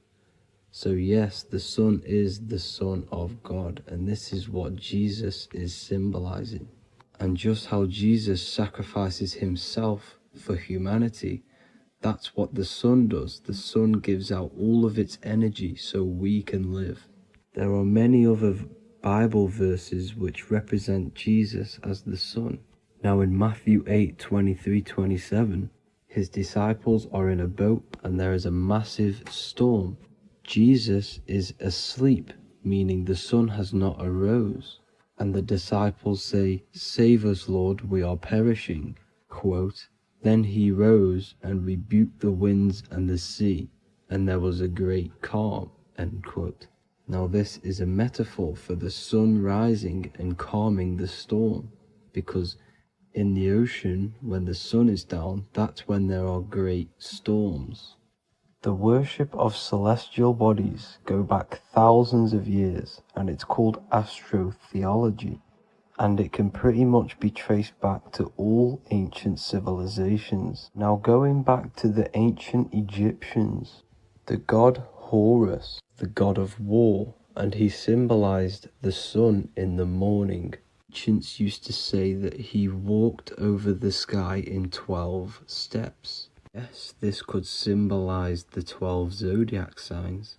So yes, the sun is the Son of God, and this is what Jesus is symbolizing. And just how Jesus sacrifices himself for humanity, that's what the sun does. The sun gives out all of its energy so we can live. There are many other Bible verses which represent Jesus as the sun. Now in Matthew 8:23-27, his disciples are in a boat and there is a massive storm. Jesus is asleep, meaning the sun has not arose. And the disciples say, "Save us, Lord, we are perishing." Quote, "Then he rose and rebuked the winds and the sea, and there was a great calm." End quote. Now this is a metaphor for the sun rising and calming the storm, because in the ocean, when the sun is down, that's when there are great storms. The worship of celestial bodies go back thousands of years, and it's called astrotheology, and it can pretty much be traced back to all ancient civilizations. Now going back to the ancient Egyptians, the god Horus, the god of war, and he symbolized the sun in the morning. Ancients used to say that he walked over the sky in 12 steps. Yes, this could symbolize the 12 zodiac signs.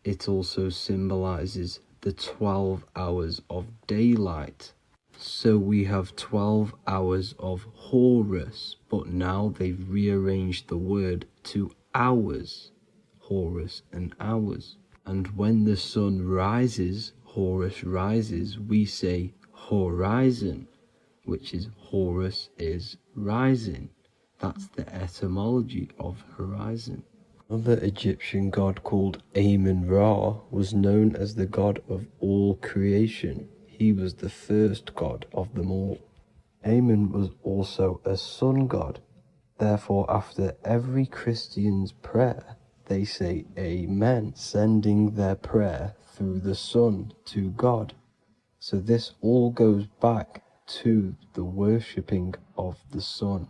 It also symbolizes the 12 hours of daylight. So we have 12 hours of Horus, but now they've rearranged the word to hours. Horus and hours. And when the sun rises, Horus rises, we say horizon, which is Horus is rising. That's the etymology of horizon. Another Egyptian god called Amun-Ra was known as the god of all creation. He was the first god of them all. Amun was also a sun god. Therefore, after every Christian's prayer, they say Amen, sending their prayer through the sun to God. So this all goes back to the worshipping of the sun.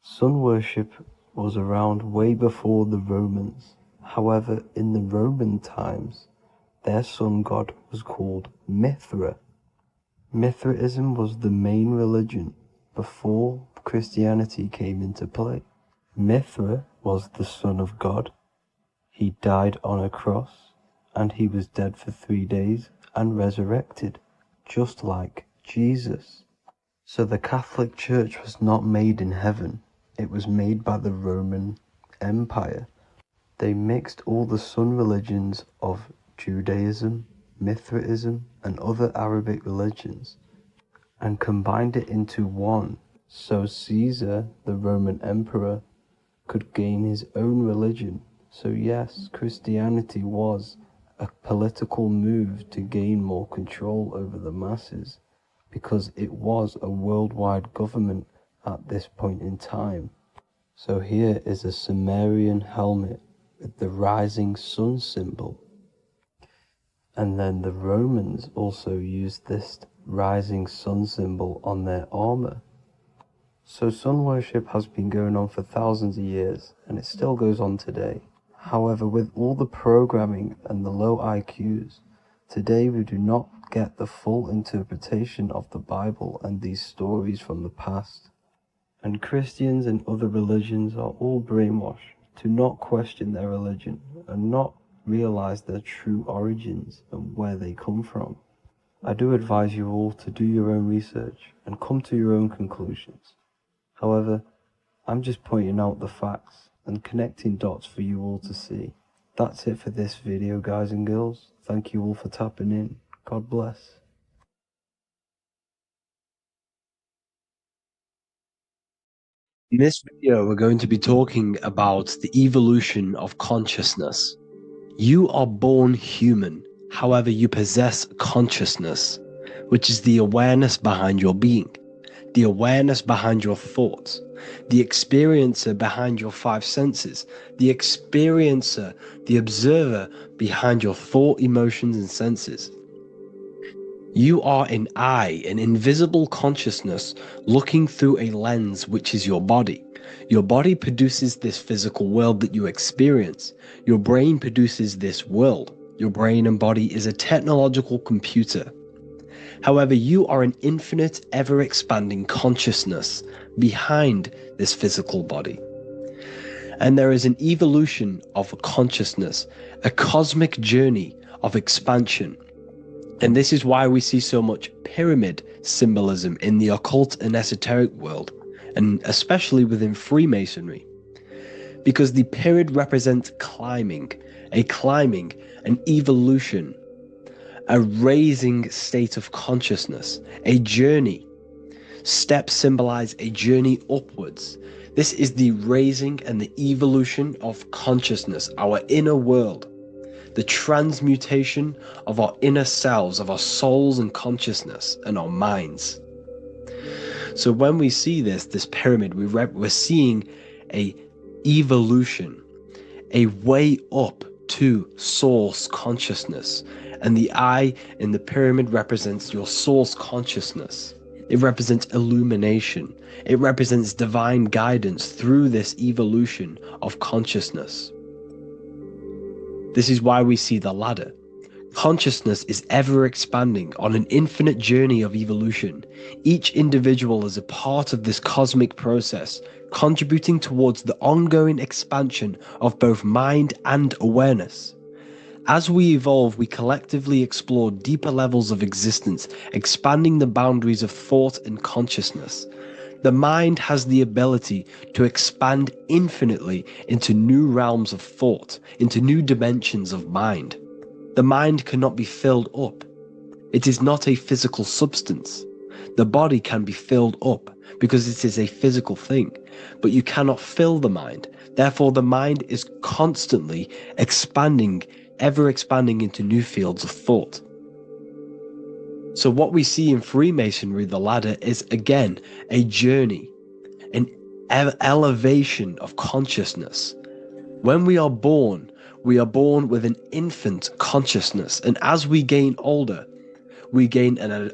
Sun worship was around way before the Romans, However, in the Roman times, their sun god was called Mithra. Mithraism was the main religion before Christianity came into play. Mithra was the son of God. He died on a cross, and he was dead for 3 days and resurrected, just like Jesus. So the Catholic Church was not made in heaven, it was made by the Roman Empire. They mixed all the sun religions of Judaism, Mithraism, and other Arabic religions, and combined it into one, so Caesar, the Roman emperor, could gain his own religion. So yes, Christianity was a political move to gain more control over the masses, because it was a worldwide government at this point in time. So here is a Sumerian helmet with the rising sun symbol. And then the Romans also used this rising sun symbol on their armor. So sun worship has been going on for thousands of years, and it still goes on today. However, with all the programming and the low IQs, today we do not get the full interpretation of the Bible and these stories from the past. And Christians and other religions are all brainwashed to not question their religion and not realize their true origins and where they come from. I do advise you all to do your own research and come to your own conclusions. However, I'm just pointing out the facts and connecting dots for you all to see. That's it for this video, guys and girls. Thank you all for tapping in. God bless. In this video, we're going to be talking about the evolution of consciousness. You are born human, however you possess consciousness, which is the awareness behind your being, the awareness behind your thoughts, the experiencer behind your five senses, the experiencer, the observer behind your thought, emotions, and senses. You are an eye, an invisible consciousness looking through a lens, which is your body. Your body produces this physical world that you experience. Your brain produces this world. Your brain and body is a technological computer. However, you are an infinite, ever-expanding consciousness behind this physical body. And there is an evolution of consciousness, a cosmic journey of expansion. And this is why we see so much pyramid symbolism in the occult and esoteric world, and especially within Freemasonry. Because the pyramid represents climbing, an evolution, a raising state of consciousness, a journey. Steps symbolize a journey upwards. This is the raising and the evolution of consciousness, our inner world. The transmutation of our inner selves, of our souls and consciousness and our minds. So when we see this pyramid, we're seeing a evolution, a way up to source consciousness. And the eye in the pyramid represents your source consciousness. It represents illumination. It represents divine guidance through this evolution of consciousness. This is why we see the ladder. Consciousness is ever expanding on an infinite journey of evolution. Each individual is a part of this cosmic process, contributing towards the ongoing expansion of both mind and awareness. As we evolve, we collectively explore deeper levels of existence, expanding the boundaries of thought and consciousness. The mind has the ability to expand infinitely into new realms of thought, into new dimensions of mind. The mind cannot be filled up. It is not a physical substance. The body can be filled up because it is a physical thing, but you cannot fill the mind. Therefore, the mind is constantly expanding, ever expanding into new fields of thought. So what we see in Freemasonry, the ladder, is again a journey, an elevation of consciousness. When we are born with an infant consciousness, and as we gain older, we gain an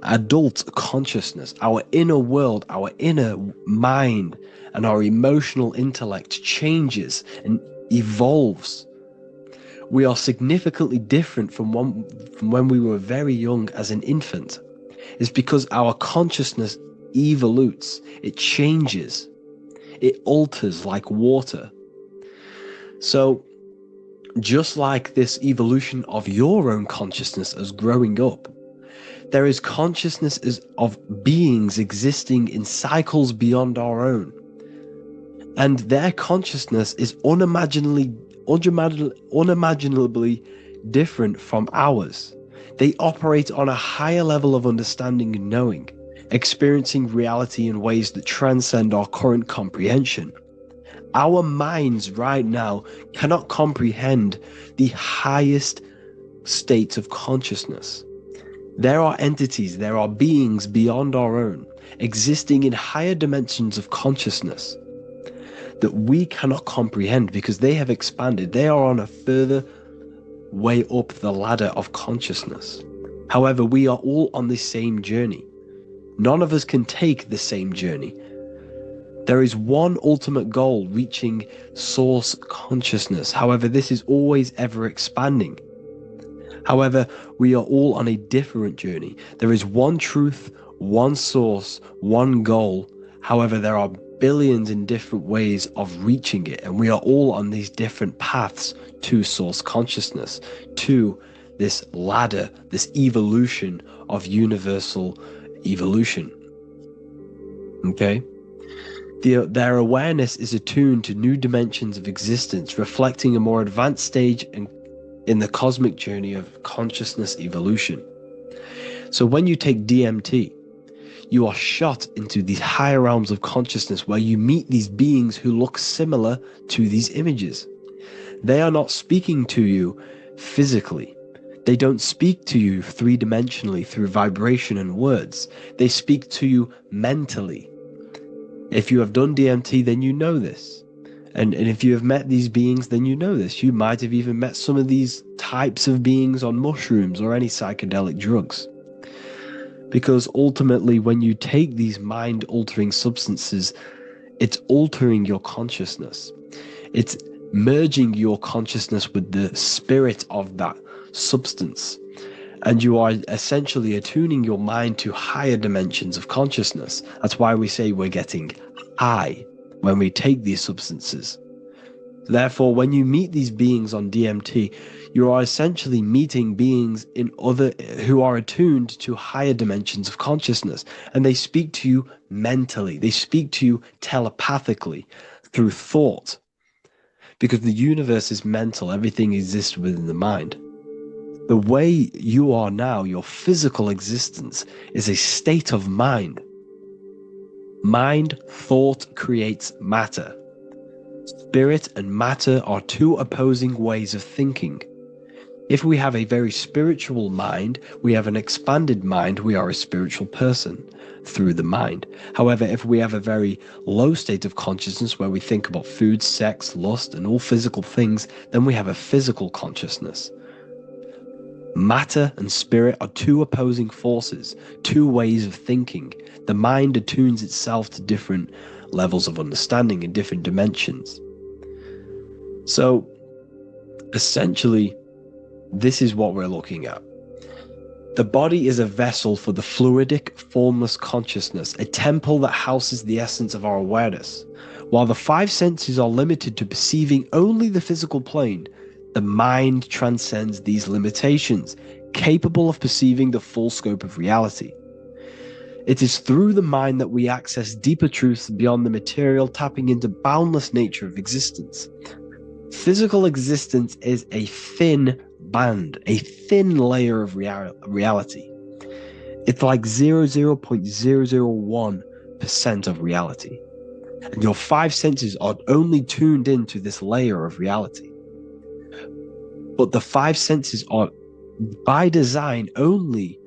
adult consciousness. Our inner world, our inner mind, and our emotional intellect changes and evolves. We are significantly different from when we were very young as an infant. It's because our consciousness evolutes, it changes, it alters like water. So just like this evolution of your own consciousness as growing up, there is consciousness of beings existing in cycles beyond our own. And their consciousness is unimaginably different from ours. They operate on a higher level of understanding and knowing, experiencing reality in ways that transcend our current comprehension. Our minds right now cannot comprehend the highest states of consciousness. There are entities, there are beings beyond our own, existing in higher dimensions of consciousness that we cannot comprehend because they have expanded. They are on a further way up the ladder of consciousness. However, we are all on the same journey. None of us can take the same journey. There is one ultimate goal, reaching source consciousness. However, this is always ever expanding. However, we are all on a different journey. There is one truth, one source, one goal. However, there are billions in different ways of reaching it, and we are all on these different paths to source consciousness, to this ladder, this evolution of universal evolution. Okay? Their awareness is attuned to new dimensions of existence, reflecting a more advanced stage in the cosmic journey of consciousness evolution. So when you take DMT, you are shot into these higher realms of consciousness where you meet these beings who look similar to these images. They are not speaking to you physically. They don't speak to you three-dimensionally through vibration and words. They speak to you mentally. If you have done DMT, then you know this. And if you have met these beings, then you know this. You might have even met some of these types of beings on mushrooms or any psychedelic drugs. Because ultimately, when you take these mind-altering substances, it's altering your consciousness. It's merging your consciousness with the spirit of that substance. And you are essentially attuning your mind to higher dimensions of consciousness. That's why we say we're getting high when we take these substances. Therefore, when you meet these beings on DMT, you are essentially meeting beings who are attuned to higher dimensions of consciousness, and they speak to you mentally. They speak to you telepathically through thought, because the universe is mental. Everything exists within the mind. The way you are now, your physical existence, is a state of mind. Mind, thought creates matter. Spirit and matter are two opposing ways of thinking. If we have a very spiritual mind, we have an expanded mind, we are a spiritual person through the mind. However, if we have a very low state of consciousness where we think about food, sex, lust, and all physical things, then we have a physical consciousness. Matter and spirit are two opposing forces, two ways of thinking. The mind attunes itself to different levels of understanding in different dimensions. So, essentially, this is what we're looking at. The body is a vessel for the fluidic, formless consciousness, a temple that houses the essence of our awareness. While the five senses are limited to perceiving only the physical plane, the mind transcends these limitations, capable of perceiving the full scope of reality. It is through the mind that we access deeper truths beyond the material, tapping into boundless nature of existence. Physical existence is a thin band, a thin layer of reality. It's like 0.001% of reality. And your five senses are only tuned into this layer of reality. But the five senses are, by design, only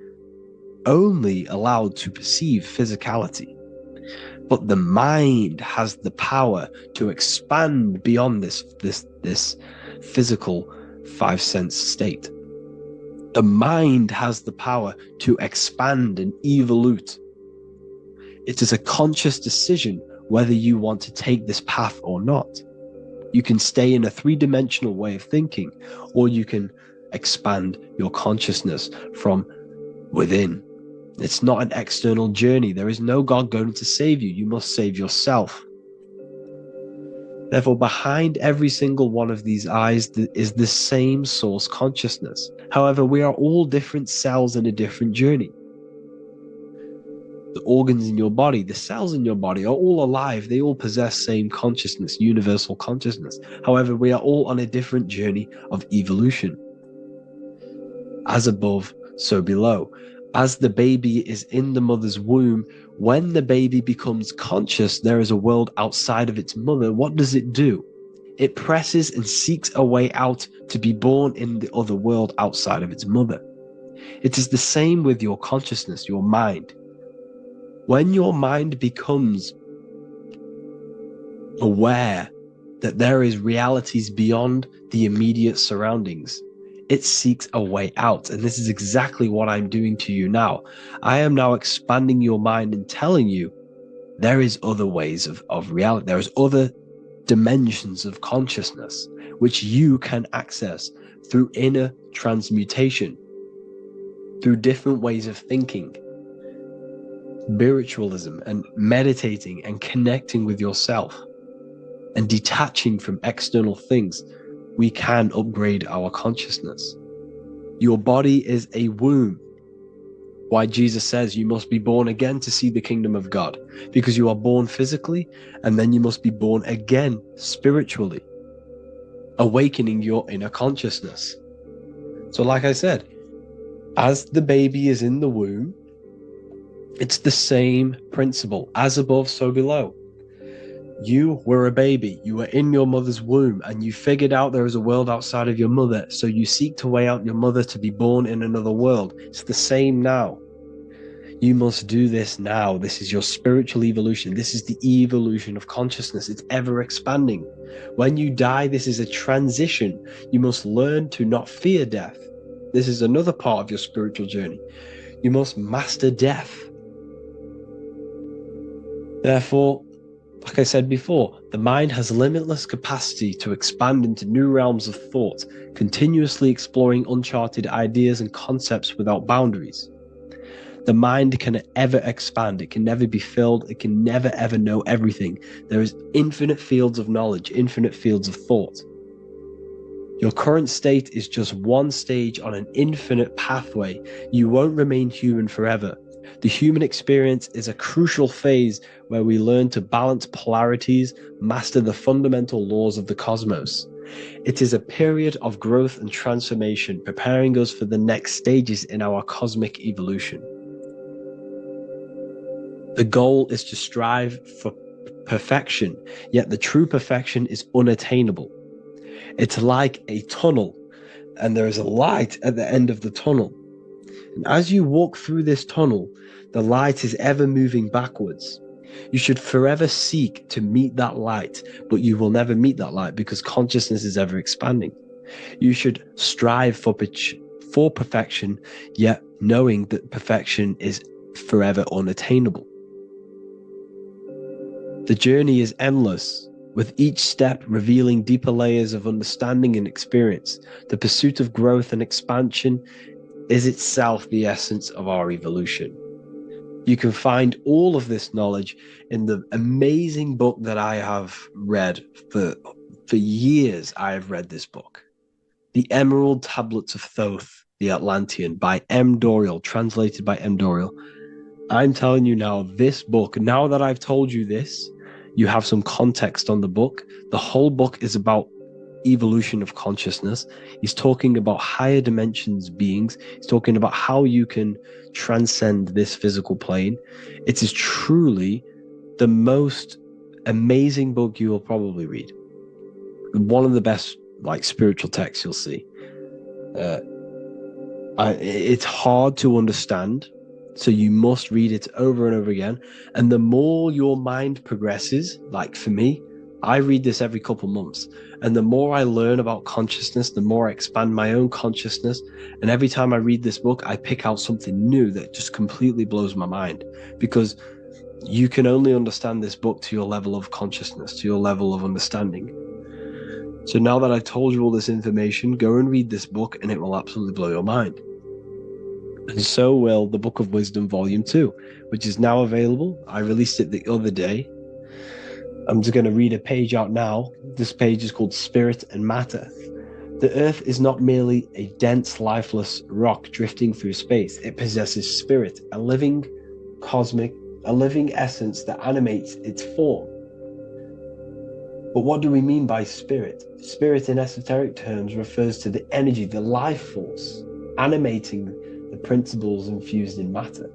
allowed to perceive physicality. But the mind has the power to expand beyond this physical five sense state. The mind has the power to expand and evolute. It is a conscious decision whether you want to take this path or not. You can stay in a three-dimensional way of thinking, or you can expand your consciousness from within. It's not an external journey. There is no God going to save you. You must save yourself. Therefore, behind every single one of these eyes is the same source consciousness. However, we are all different cells in a different journey. The organs in your body, the cells in your body are all alive. They all possess same consciousness, universal consciousness. However, we are all on a different journey of evolution. As above, so below. As the baby is in the mother's womb, when the baby becomes conscious, there is a world outside of its mother. What does it do? It presses and seeks a way out to be born in the other world outside of its mother. It is the same with your consciousness, your mind. When your mind becomes aware that there is realities beyond the immediate surroundings, it seeks a way out. And this is exactly what I'm doing to you now. I am now expanding your mind and telling you there is other ways of reality. There is other dimensions of consciousness which you can access through inner transmutation, through different ways of thinking, spiritualism, and meditating and connecting with yourself and detaching from external things. We can upgrade our consciousness. Your body is a womb. Why Jesus says you must be born again to see the kingdom of God, because you are born physically and then you must be born again spiritually, awakening your inner consciousness. So like I said, as the baby is in the womb, it's the same principle. As above, so below. You were a baby, you were in your mother's womb, and you figured out there is a world outside of your mother, so you seek to weigh out your mother to be born in another world. It's the same now. You must do this now. This is your spiritual evolution. This is the evolution of consciousness. It's ever expanding. When you die, this is a transition. You must learn to not fear death. This is another part of your spiritual journey. You must master death. Therefore, like I said before, the mind has limitless capacity to expand into new realms of thought, continuously exploring uncharted ideas and concepts without boundaries. The mind can ever expand. It can never be filled. It can never ever know everything. There is infinite fields of knowledge, infinite fields of thought. Your current state is just one stage on an infinite pathway. You won't remain human forever. The human experience is a crucial phase where we learn to balance polarities, master the fundamental laws of the cosmos. It is a period of growth and transformation, preparing us for the next stages in our cosmic evolution. The goal is to strive for perfection, yet the true perfection is unattainable. It's like a tunnel, and there is a light at the end of the tunnel. And as you walk through this tunnel, the light is ever moving backwards. You should forever seek to meet that light, but you will never meet that light because consciousness is ever expanding. You should strive for perfection, yet knowing that perfection is forever unattainable. The journey is endless, with each step revealing deeper layers of understanding and experience. The pursuit of growth and expansion is itself the essence of our evolution. You can find all of this knowledge in the amazing book that I have read for years. I have read this book, The Emerald Tablets of Thoth, the Atlantean, by M. Dorial, translated by M. Dorial. I'm telling you now, this book, now that I've told you this, you have some context on the book. The whole book is about evolution of consciousness. He's talking about higher dimensions beings. He's talking about how you can transcend this physical plane. It is truly the most amazing book you will probably read. One of the best spiritual texts you'll see. It's hard to understand, so you must read it over and over again. And the more your mind progresses, like for me, I read this every couple months. And the more I learn about consciousness, the more I expand my own consciousness. And every time I read this book, I pick out something new that just completely blows my mind. Because you can only understand this book to your level of consciousness, to your level of understanding. So now that I've told you all this information, go and read this book and it will absolutely blow your mind. And so will the Book of Wisdom Volume 2, which is now available. I released it the other day. I'm just going to read a page out now. This page is called Spirit and Matter. The Earth is not merely a dense, lifeless rock drifting through space. It possesses spirit, a living essence that animates its form. But what do we mean by spirit? Spirit in esoteric terms refers to the energy, the life force, animating the principles infused in matter.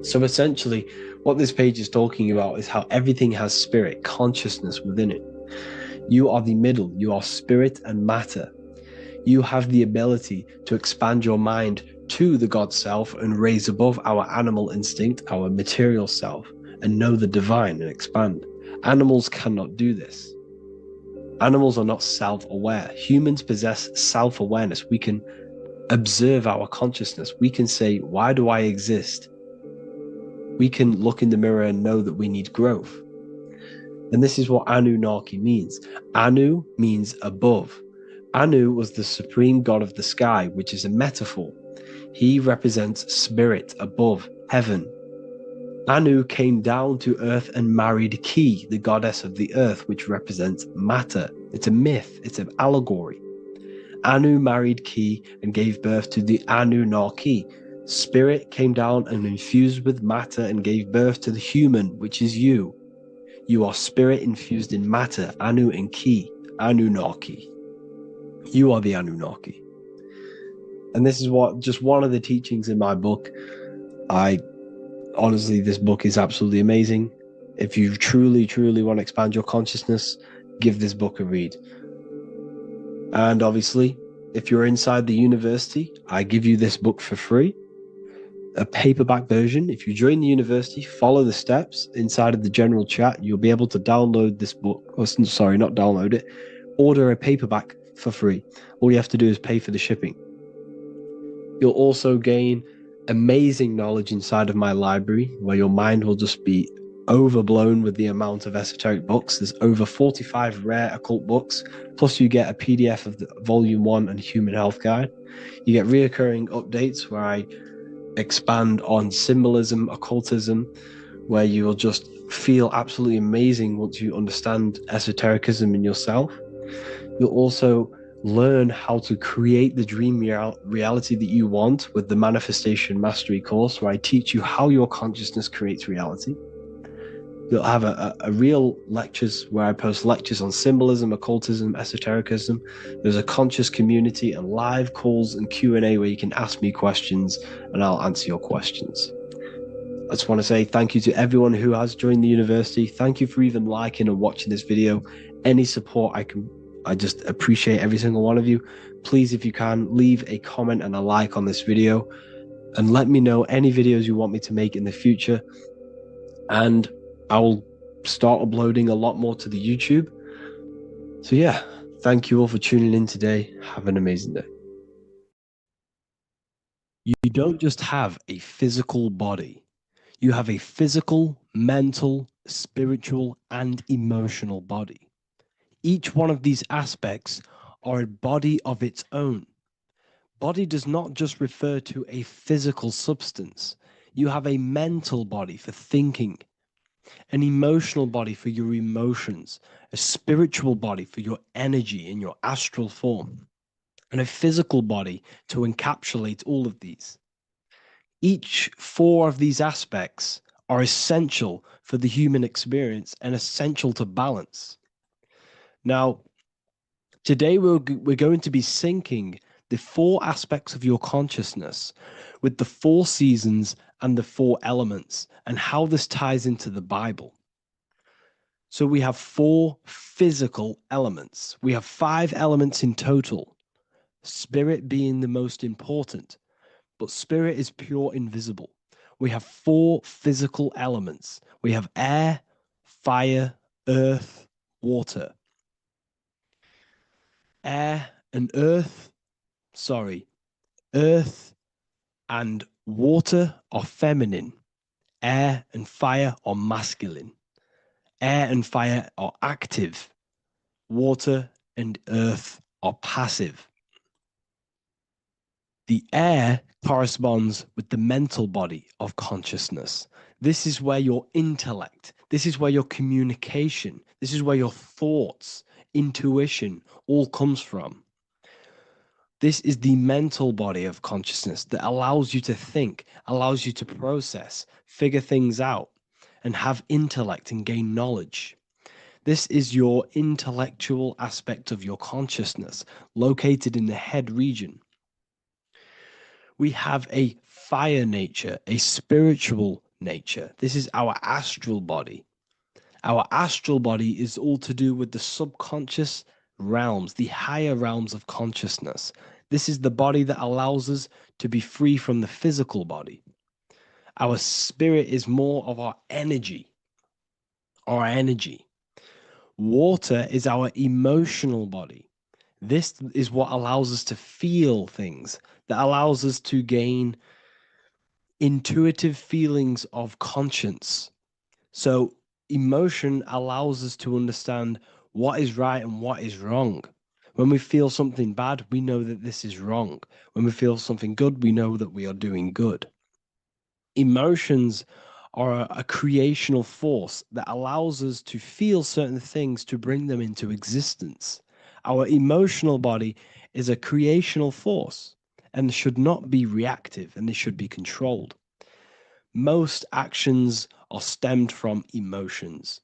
So essentially, what this page is talking about is how everything has spirit, consciousness within it. You are the middle, you are spirit and matter. You have the ability to expand your mind to the God self and raise above our animal instinct, our material self, and know the divine and expand. Animals cannot do this. Animals are not self-aware. Humans possess self-awareness. We can observe our consciousness. We can say, why do I exist? We can look in the mirror and know that we need growth. And this is what Anunnaki means. Anu means above. Anu was the supreme god of the sky, which is a metaphor. He represents spirit above, heaven. Anu came down to earth and married Ki, the goddess of the earth, which represents matter. It's a myth, it's an allegory. Anu married Ki and gave birth to the Anunnaki. Spirit came down and infused with matter and gave birth to the human, which is you. You are spirit infused in matter, Anu and Ki, Anunnaki. You are the Anunnaki. And this is just one of the teachings in my book. Honestly, this book is absolutely amazing. If you truly, truly want to expand your consciousness, give this book a read. And obviously, if you're inside the university, I give you this book for free. A paperback version. If you join the university, follow the steps inside of the general chat, you'll be able to download this book. Sorry, not download it. Order a paperback for free. All you have to do is pay for the shipping. You'll also gain amazing knowledge inside of my library, where your mind will just be overblown with the amount of esoteric books. There's over 45 rare occult books, plus you get a PDF of the Volume 1 and Human Health Guide. You get reoccurring updates where I expand on symbolism, occultism, where you will just feel absolutely amazing once you understand esotericism in yourself. You'll also learn how to create the dream reality that you want with the Manifestation Mastery course, where I teach you how your consciousness creates reality. You'll have a real lectures where I post lectures on symbolism, occultism, esotericism. There's a conscious community and live calls and Q&A where you can ask me questions and I'll answer your questions. I just want to say thank you to everyone who has joined the university. Thank you for even liking and watching this video. Any support I just appreciate every single one of you. Please, if you can, leave a comment and a like on this video and let me know any videos you want me to make in the future. And I will start uploading a lot more to the YouTube. So yeah, thank you all for tuning in today. Have an amazing day. You don't just have a physical body. You have a physical, mental, spiritual, and emotional body. Each one of these aspects are a body of its own. Body does not just refer to a physical substance. You have a mental body for thinking, an emotional body for your emotions, a spiritual body for your energy in your astral form, and a physical body to encapsulate all of these. Each four of these aspects are essential for the human experience and essential to balance. Now, today we're going to be syncing the four aspects of your consciousness with the four seasons and the four elements and how this ties into the Bible. So we have four physical elements. We have 5 elements in total, spirit being the most important, but spirit is pure invisible. We have 4 physical elements. We have air, fire, earth, water. Earth and water are feminine. Air and fire are masculine. Air and fire are active. Water and earth are passive. The air corresponds with the mental body of consciousness. This is where your intellect, this is where your communication, this is where your thoughts, intuition all comes from. This is the mental body of consciousness that allows you to think, allows you to process, figure things out, and have intellect and gain knowledge. This is your intellectual aspect of your consciousness, located in the head region. We have a fire nature, a spiritual nature. This is our astral body. Our astral body is all to do with the subconscious realms, the higher realms of consciousness. This is the body that allows us to be free from the physical body. Our spirit is more of our energy. Water is our emotional body. This is what allows us to feel things, that allows us to gain intuitive feelings of conscience. So emotion allows us to understand what is right and what is wrong. When we feel something bad, we know that this is wrong. When we feel something good, we know that we are doing good. Emotions are a creational force that allows us to feel certain things to bring them into existence. Our emotional body is a creational force and should not be reactive, and they should be controlled. Most actions are stemmed from emotions.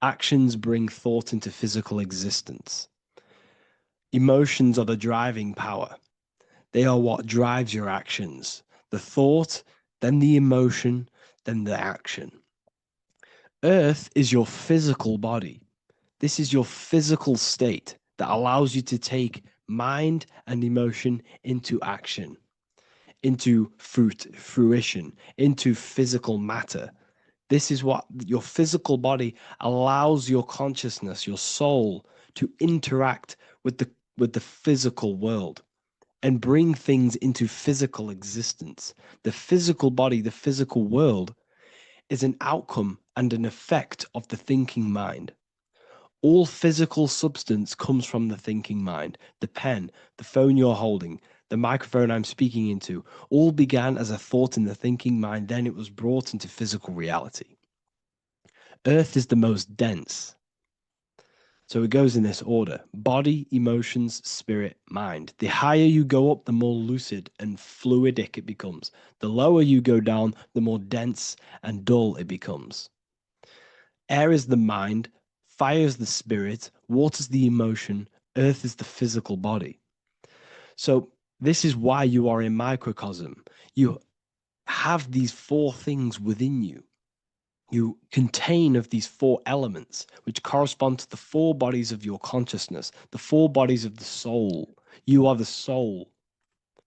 Actions bring thought into physical existence. Emotions are the driving power. They are what drives your actions. The thought, then the emotion, then the action. Earth is your physical body. This is your physical state that allows you to take mind and emotion into action, into fruition, into physical matter. This is what your physical body allows your consciousness, your soul, to interact with the physical world and bring things into physical existence. The physical body, the physical world, is an outcome and an effect of the thinking mind. All physical substance comes from the thinking mind. The pen, the phone you're holding, the microphone I'm speaking into, all began as a thought in the thinking mind, then it was brought into physical reality. Earth is the most dense. So it goes in this order: body, emotions, spirit, mind. The higher you go up, the more lucid and fluidic it becomes. The lower you go down, the more dense and dull it becomes. Air is the mind, fire is the spirit, water is the emotion, earth is the physical body. So this is why you are a microcosm. You have these four things within you. You contain of these four elements, which correspond to the four bodies of your consciousness, the four bodies of the soul. You are the soul.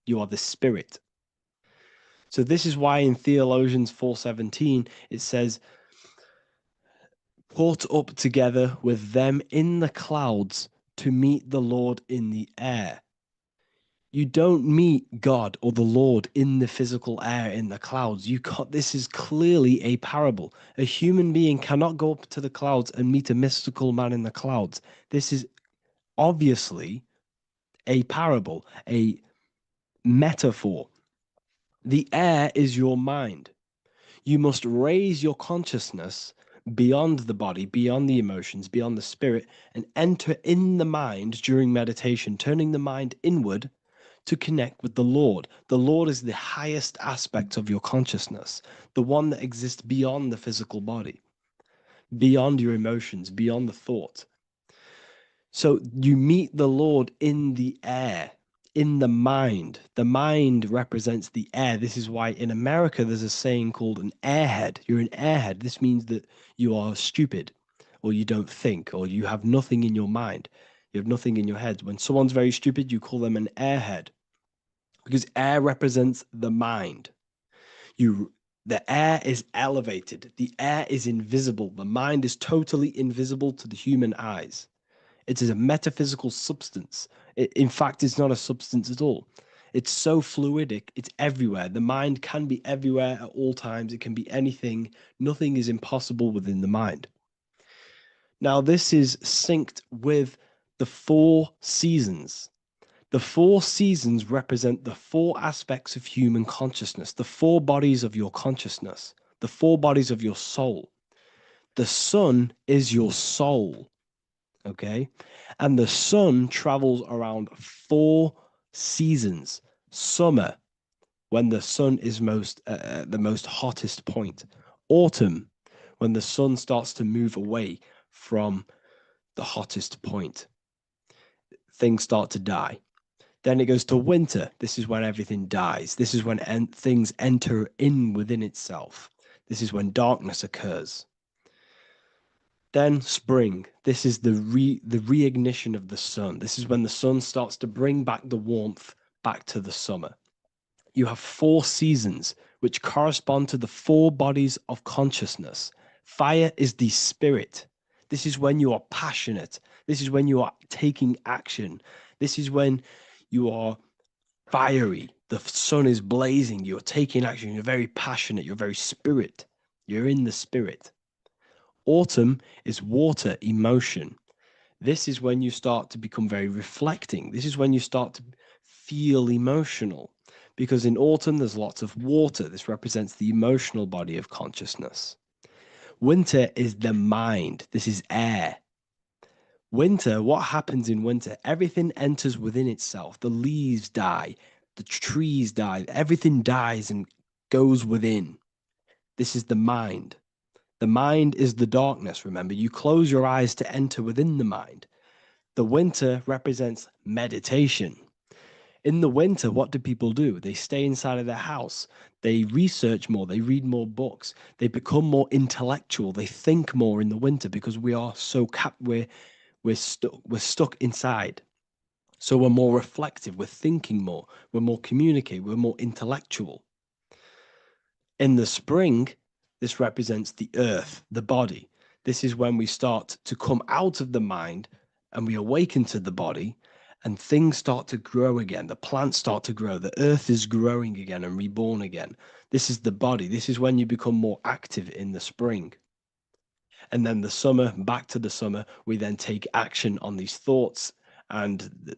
You are the spirit. So this is why in Theologians 4:17 it says, "Caught up together with them in the clouds to meet the Lord in the air." You don't meet God or the Lord in the physical air, in the clouds. This is clearly a parable. A human being cannot go up to the clouds and meet a mystical man in the clouds. This is obviously a parable, a metaphor. The air is your mind. You must raise your consciousness beyond the body, beyond the emotions, beyond the spirit, and enter in the mind during meditation, turning the mind inward to connect with the Lord. The Lord is the highest aspect of your consciousness, the one that exists beyond the physical body, beyond your emotions, beyond the thought. So you meet the Lord in the air, in the mind. The mind represents the air. This is why in America there's a saying called an airhead. You're an airhead. This means that you are stupid, or you don't think, or you have nothing in your mind. You have nothing in your head. When someone's very stupid, you call them an airhead, because air represents the mind. The air is elevated. The air is invisible. The mind is totally invisible to the human eyes. It is a metaphysical substance. In fact, it's not a substance at all. It's so fluidic. It's everywhere. The mind can be everywhere at all times. It can be anything. Nothing is impossible within the mind. Now, this is synced with the 4 seasons. The 4 seasons represent the 4 aspects of human consciousness, the 4 bodies of your consciousness, the 4 bodies of your soul. The sun is your soul, okay? And the sun travels around 4 seasons. Summer, when the sun is the most hottest point. Autumn, when the sun starts to move away from the hottest point. Things start to die. Then it goes to winter. This is when everything dies. This is when things enter in within itself. This is when darkness occurs. Then spring. This is the reignition of the sun. This is when the sun starts to bring back the warmth back to the summer. You have 4 seasons, which correspond to the 4 bodies of consciousness. Fire is the spirit. This is when you are passionate. This is when you are taking action. This is when you are fiery. The sun is blazing. You're taking action. You're very passionate. You're very spirit. You're in the spirit. Autumn is water, emotion. This is when you start to become very reflecting. This is when you start to feel emotional. Because in autumn, there's lots of water. This represents the emotional body of consciousness. Winter is the mind. This is air. Winter, what happens in winter? Everything enters within itself. The leaves die. The trees die. Everything dies and goes within. This is the mind. The mind is the darkness, remember. You close your eyes to enter within the mind. The winter represents meditation. In the winter, what do people do? They stay inside of their house. They research more. They read more books. They become more intellectual. They think more in the winter because we are so we're stuck inside. So we're more reflective. We're thinking more. We're more communicative. We're more intellectual. In the spring, this represents the earth, the body. This is when we start to come out of the mind and we awaken to the body. And things start to grow again. The plants start to grow. The earth is growing again and reborn again. This is the body. This is when you become more active in the spring. And then the summer, back to the summer, we then take action on these thoughts and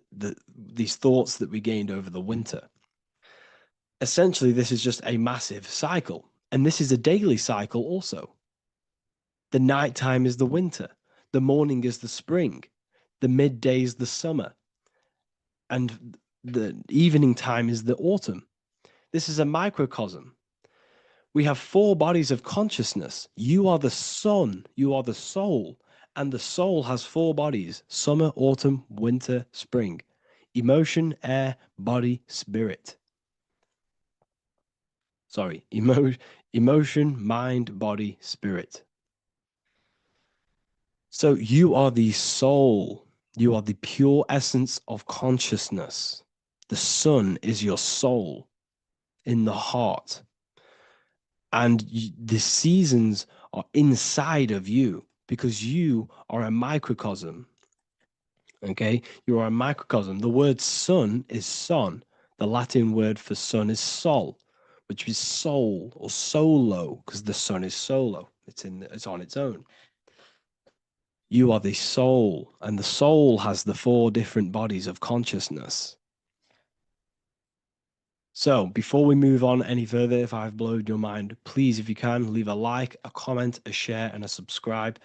these thoughts that we gained over the winter. Essentially, this is just a massive cycle. And this is a daily cycle also. The nighttime is the winter. The morning is the spring. The midday is the summer. And the evening time is the autumn. This is a microcosm. We have 4 bodies of consciousness. You are the sun, you are the soul, and the soul has 4 bodies: summer, autumn, winter, spring. Emotion, air, body, spirit. Sorry, emotion, mind, body, spirit. So you are the soul. You are the pure essence of consciousness. The sun is your soul in the heart. And the seasons are inside of you because you are a microcosm. Okay? You are a microcosm. The word sun is son. The Latin word for sun is sol, which is soul or solo, because the sun is solo. It's on its own. You are the soul, and the soul has the 4 different bodies of consciousness. So before we move on any further, if I've blown your mind, please, if you can, leave a like, a comment, a share, and a subscribe.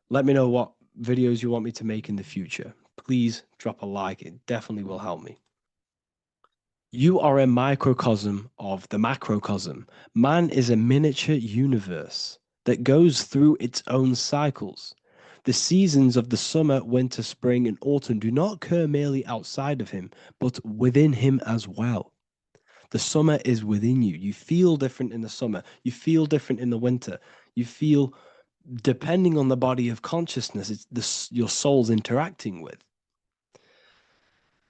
Let me know what videos you want me to make in the future. Please drop a like. It definitely will help me. You are a microcosm of the macrocosm. Man is a miniature universe that goes through its own cycles. The seasons of the summer, winter, spring, and autumn do not occur merely outside of him, but within him as well. The summer is within you. You feel different in the summer. You feel different in the winter. You feel, depending on the body of consciousness, it's your soul's interacting with.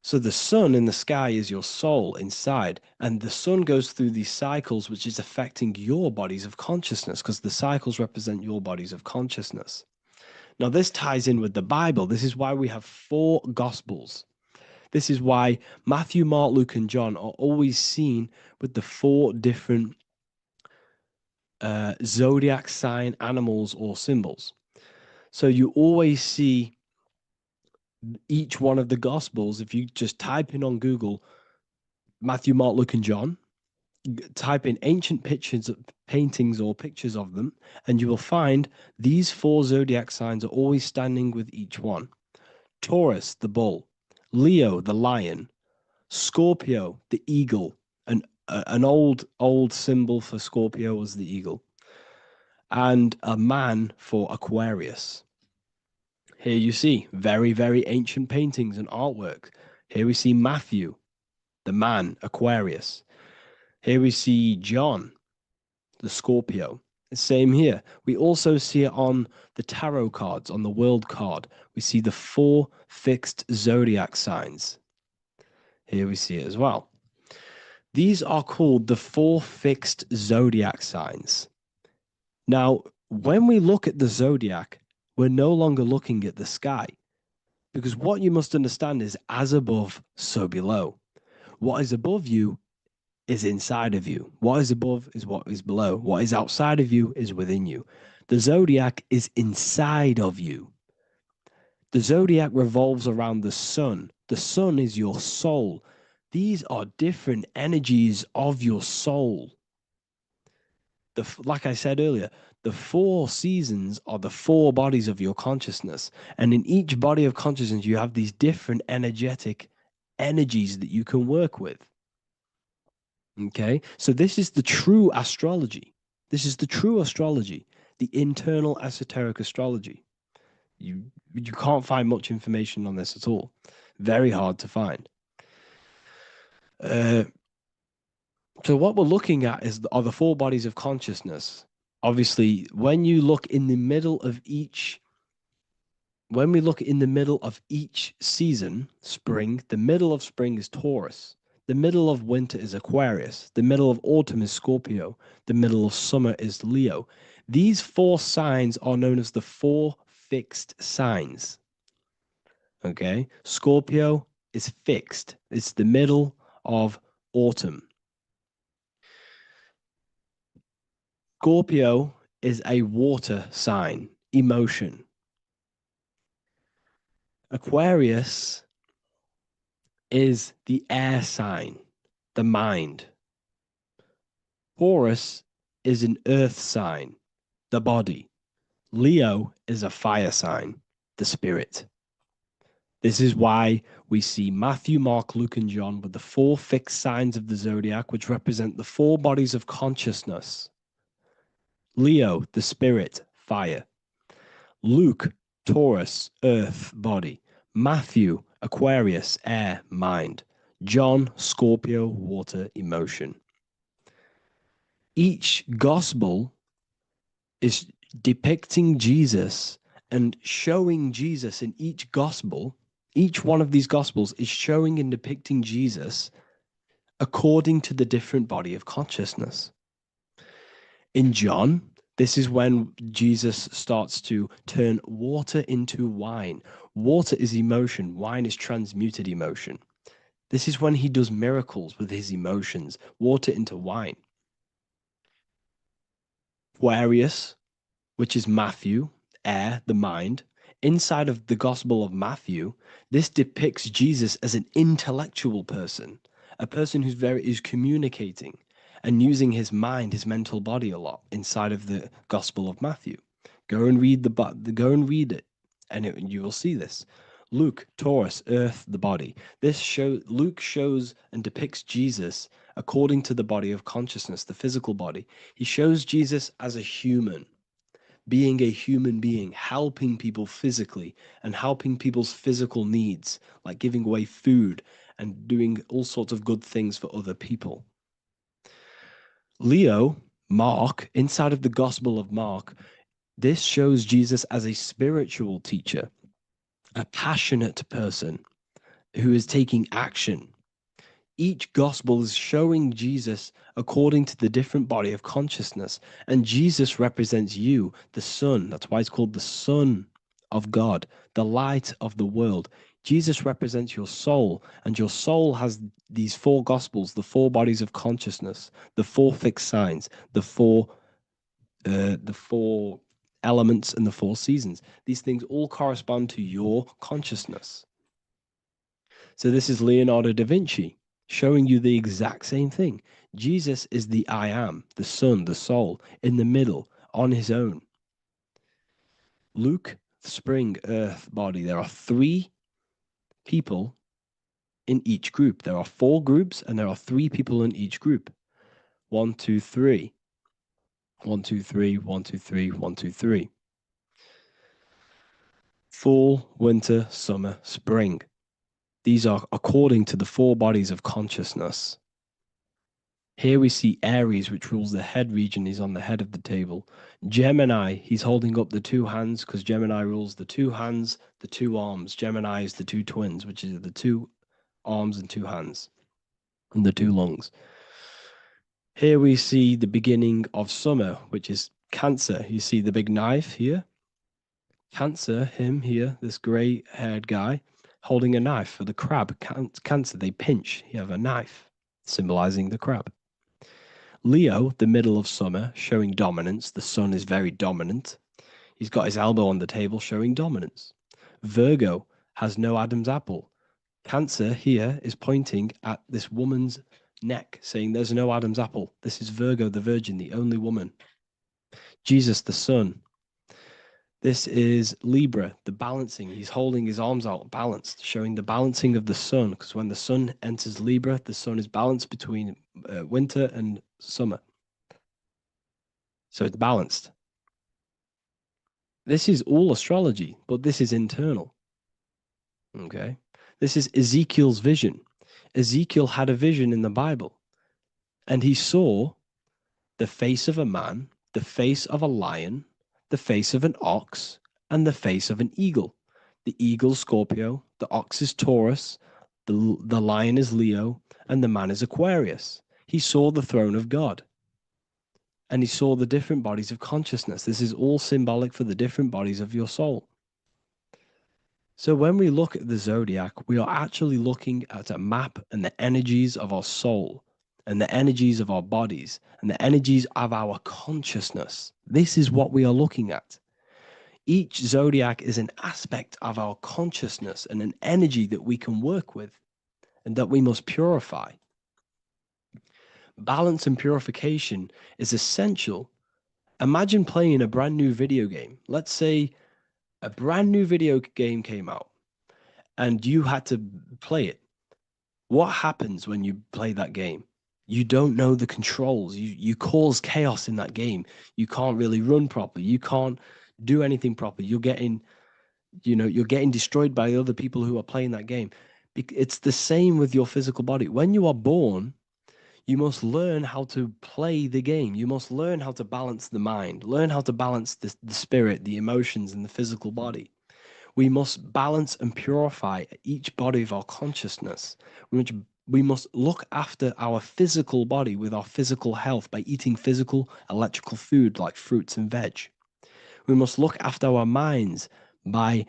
So the sun in the sky is your soul inside, and the sun goes through these cycles, which is affecting your bodies of consciousness, because the cycles represent your bodies of consciousness. Now, this ties in with the Bible. This is why we have 4 Gospels. This is why Matthew, Mark, Luke, and John are always seen with the 4 different zodiac sign animals or symbols. So you always see each one of the Gospels, if you just type in on Google Matthew, Mark, Luke, and John, type in ancient pictures, paintings, or pictures of them, and you will find these 4 zodiac signs are always standing with each one. Taurus, the bull; Leo, the lion; Scorpio, the eagle. An old symbol for Scorpio was the eagle, and a man for Aquarius. Here you see very, very ancient paintings and artwork. Here we see Matthew, the man, Aquarius. Here we see John, the Scorpio. Same here. We also see it on the tarot cards, on the world card. We see the 4 fixed zodiac signs. Here we see it as well. These are called the 4 fixed zodiac signs. Now, when we look at the zodiac, we're no longer looking at the sky, because what you must understand is as above, so below. What is above you is inside of you. What is above is what is below. What is outside of you is within you. The zodiac is inside of you. The zodiac revolves around the sun. The sun is your soul. These are different energies of your soul. Like I said earlier, the 4 seasons are the 4 bodies of your consciousness. And in each body of consciousness, you have these different energetic energies that you can work with. Okay, so this is the true astrology. This is the true astrology, the internal esoteric astrology. You can't find much information on this at all. Very hard to find. So what we're looking at are the 4 bodies of consciousness. Obviously, when we look in the middle of each season, spring, the middle of spring is Taurus. The middle of winter is Aquarius. The middle of autumn is Scorpio. The middle of summer is Leo. These 4 signs are known as the 4 fixed signs. Okay? Scorpio is fixed. It's the middle of autumn. Scorpio is a water sign, emotion. Aquarius is the air sign, the mind. Taurus is an earth sign, the body. Leo is a fire sign, the spirit. This is why we see Matthew, Mark, Luke, and John with the 4 fixed signs of the zodiac, which represent the 4 bodies of consciousness. Leo, the spirit, fire. Luke, Taurus, earth, body. Matthew, Aquarius, air, mind. John, Scorpio, water, emotion. Each gospel is depicting Jesus and showing Jesus in each gospel. Each one of these gospels is showing and depicting Jesus according to the different body of consciousness. In John, this is when Jesus starts to turn water into wine. Water is emotion. Wine is transmuted emotion. This is when he does miracles with his emotions, water into wine. Aquarius, which is Matthew, air, the mind. Inside of the Gospel of Matthew, this depicts Jesus as an intellectual person, a person who's communicating and using his mind, his mental body a lot inside of the Gospel of Matthew. Go and read it, and you will see this. Luke, Taurus, earth, the body. Luke shows and depicts Jesus according to the body of consciousness, the physical body. He shows Jesus as a human, being a human being, helping people physically and helping people's physical needs, like giving away food and doing all sorts of good things for other people. Leo, Mark, inside of the Gospel of Mark, this shows Jesus as a spiritual teacher, a passionate person who is taking action. Each gospel is showing Jesus according to the different body of consciousness, and Jesus represents you, the sun. That's why it's called the Son of God, the light of the world. Jesus represents your soul, and your soul has these 4 gospels, the 4 bodies of consciousness, the 4 fixed signs, the 4 elements, and the 4 seasons. These things all correspond to your consciousness. So this is Leonardo da Vinci showing you the exact same thing. Jesus is the I am, the sun, the soul, in the middle, on his own. Luke, spring, earth, body. There are 3 people in each group. There are 4 groups and there are 3 people in each group. 1, 2, 3. 1, 2, 3, 1, 2, 3, 1, 2, 3. Fall, winter, summer, spring. These are according to the 4 bodies of consciousness. Here we see Aries, which rules the head region. He's on the head of the table. Gemini, he's holding up the 2 hands because Gemini rules the 2 hands, the 2 arms. Gemini is the 2 twins, which is the 2 arms and 2 hands, and the 2 lungs. Here we see the beginning of summer, which is Cancer. You see the big knife here. Cancer, him here, this gray-haired guy, holding a knife for the crab. Cancer, they pinch. You have a knife, symbolizing the crab. Leo, the middle of summer, showing dominance. The sun is very dominant. He's got his elbow on the table, showing dominance. Virgo has no Adam's apple. Cancer here is pointing at this woman's neck, saying there's no Adam's apple. This is Virgo, the virgin, the only woman. Jesus, the sun. This is Libra, the balancing. He's holding his arms out, balanced, showing the balancing of the sun. Because when the sun enters Libra, the sun is balanced between winter and summer. So it's balanced. This is all astrology, but this is internal. Okay. This is Ezekiel's vision. Ezekiel had a vision in the Bible, and he saw the face of a man, the face of a lion, the face of an ox, and the face of an eagle. The eagle, Scorpio, the ox is Taurus, the lion is Leo, and the man is Aquarius. He saw the throne of God, and he saw the different bodies of consciousness. This is all symbolic for the different bodies of your soul. So when we look at the zodiac, we are actually looking at a map and the energies of our soul and the energies of our bodies and the energies of our consciousness. This is what we are looking at. Each zodiac is an aspect of our consciousness and an energy that we can work with and that we must purify. Balance and purification is essential. Imagine playing a brand new video game. Let's say a brand new video game came out and you had to play it. What happens when you play that game? You don't know the controls. You cause chaos in that game. You can't really run properly. You can't do anything properly. You're getting destroyed by other people who are playing that game. It's the same with your physical body. When you are born, you must learn how to play the game. You must learn how to balance the mind, learn how to balance the spirit, the emotions, and the physical body. We must balance and purify each body of our consciousness. We must look after our physical body with our physical health by eating physical, electrical food like fruits and veg. We must look after our minds by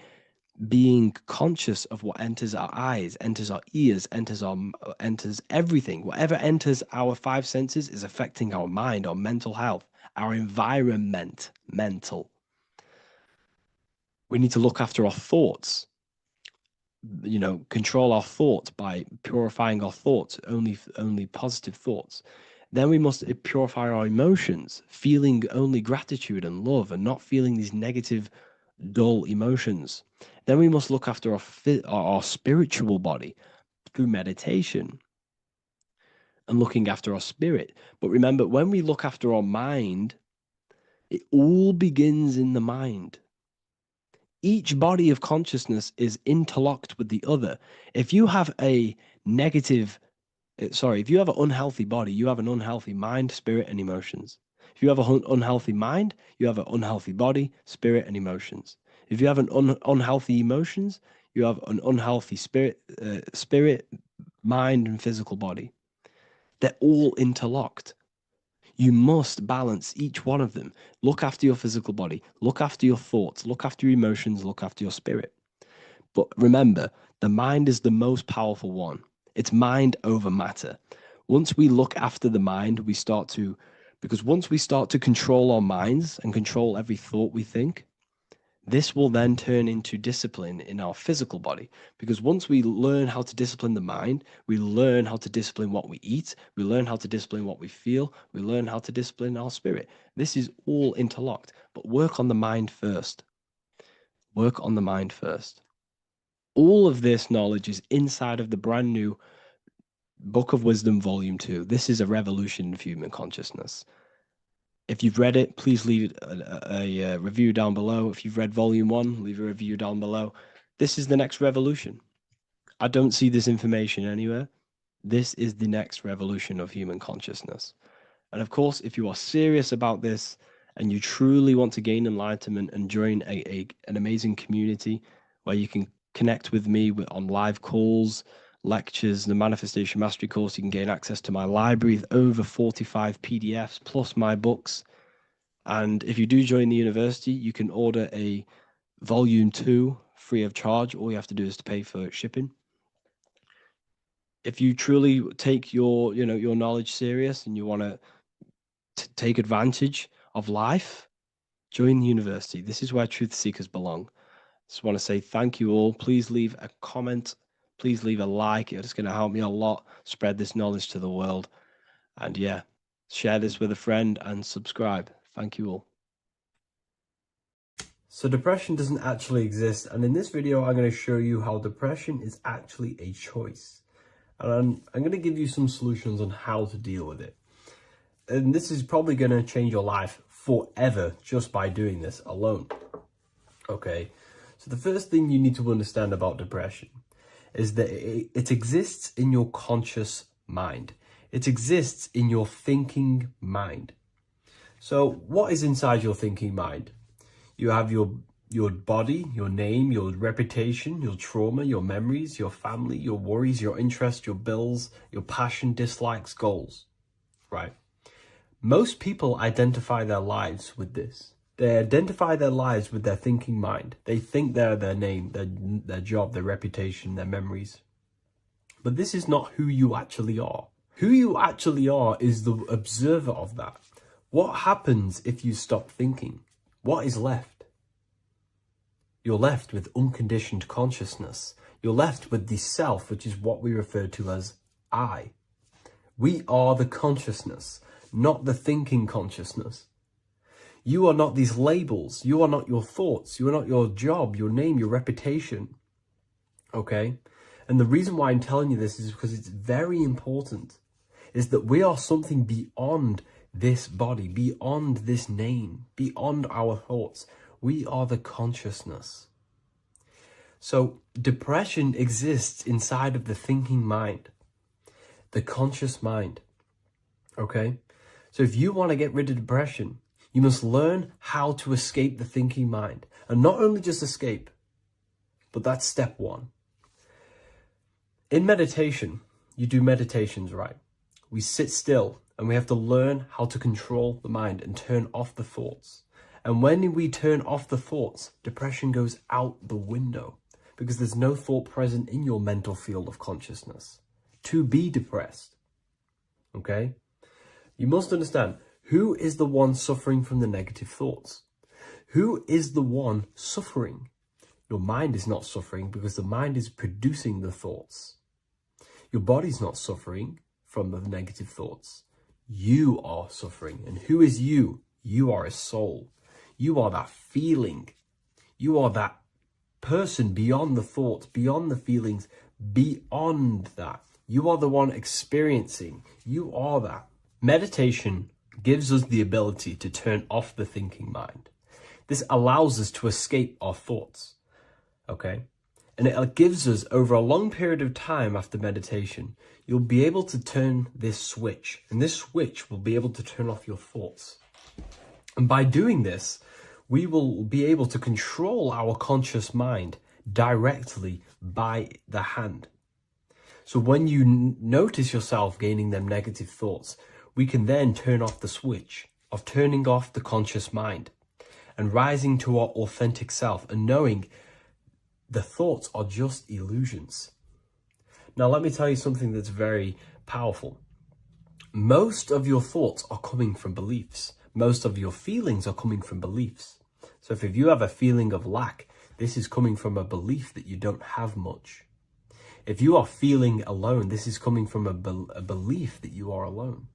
being conscious of what enters our eyes, enters our ears, enters everything. Whatever enters our 5 senses is affecting our mind, our mental health, our environment, mental. We need to look after our thoughts. Control our thoughts by purifying our thoughts, only positive thoughts. Then we must purify our emotions, feeling only gratitude and love and not feeling these negative, dull emotions. Then we must look after our spiritual body through meditation and looking after our spirit. But remember, when we look after our mind, it all begins in the mind. Each body of consciousness is interlocked with the other. If you have an unhealthy body, you have an unhealthy mind, spirit, and emotions. If you have an unhealthy mind, you have an unhealthy body, spirit, and emotions. If you have an unhealthy emotions, you have an unhealthy spirit, mind, and physical body. They're all interlocked. You must balance each one of them. Look after your physical body. Look after your thoughts. Look after your emotions. Look after your spirit. But remember, the mind is the most powerful one. It's mind over matter. Once we look after the mind, because once we start to control our minds and control every thought we think, This will then turn into discipline in our physical body, because once we learn how to discipline the mind, we learn how to discipline what we eat, we learn how to discipline what we feel, we learn how to discipline our spirit. This is all interlocked, but work on the mind first. Work on the mind first. All of this knowledge is inside of the brand new Book of Wisdom, Volume 2. This is a revolution of human consciousness. If you've read it, please leave a review down below. If you've read Volume 1, leave a review down below. This is the next revolution. I don't see this information anywhere. This is the next revolution of human consciousness. And of course, if you are serious about this and you truly want to gain enlightenment and join an amazing community where you can connect with me on live calls, lectures, the Manifestation Mastery course, you can gain access to my library with over 45 PDFs plus my books. And if you do join the university, you can order a Volume 2 free of charge. All you have to do is to pay for shipping. If you truly take your knowledge serious and you want to take advantage of life, join the university. This is where truth seekers belong. Just want to say thank you all. Please leave a comment. Please leave a like. It's going to help me a lot spread this knowledge to the world. And yeah, share this with a friend and subscribe. Thank you all. So depression doesn't actually exist. And in this video, I'm going to show you how depression is actually a choice. And I'm going to give you some solutions on how to deal with it. And this is probably going to change your life forever just by doing this alone. Okay. So the first thing you need to understand about depression is that it exists in your conscious mind. It exists in your thinking mind. So what is inside your thinking mind? You have your body, your name, your reputation, your trauma, your memories, your family, your worries, your interests, your bills, your passion, dislikes, goals, right? Most people identify their lives with this. They identify their lives with their thinking mind. They think they're their name, their job, their reputation, their memories. But this is not who you actually are. Who you actually are is the observer of that. What happens if you stop thinking? What is left? You're left with unconditioned consciousness. You're left with the self, which is what we refer to as I. We are the consciousness, not the thinking consciousness. You are not these labels. You are not your thoughts. You are not your job, your name, your reputation. Okay? And the reason why I'm telling you this is because it's very important, is that we are something beyond this body, beyond this name, beyond our thoughts. We are the consciousness. So depression exists inside of the thinking mind, the conscious mind. Okay? So if you want to get rid of depression, you must learn how to escape the thinking mind. And not only just escape, but that's step one. In meditation, you do meditations, right? We sit still and we have to learn how to control the mind and turn off the thoughts. And when we turn off the thoughts, depression goes out the window because there's no thought present in your mental field of consciousness to be depressed. Okay? You must understand, who is the one suffering from the negative thoughts? Who is the one suffering? Your mind is not suffering because the mind is producing the thoughts. Your body's not suffering from the negative thoughts. You are suffering. And who is you? You are a soul. You are that feeling. You are that person beyond the thoughts, beyond the feelings, beyond that. You are the one experiencing. You are that. Meditation gives us the ability to turn off the thinking mind. This allows us to escape our thoughts, okay? And it gives us, over a long period of time after meditation, you'll be able to turn this switch, and this switch will be able to turn off your thoughts. And by doing this, we will be able to control our conscious mind directly by the hand. So when you notice yourself gaining them negative thoughts, we can then turn off the switch of turning off the conscious mind and rising to our authentic self and knowing the thoughts are just illusions. Now, let me tell you something that's very powerful. Most of your thoughts are coming from beliefs. Most of your feelings are coming from beliefs. So if you have a feeling of lack, this is coming from a belief that you don't have much. If you are feeling alone, this is coming from a belief that you are alone.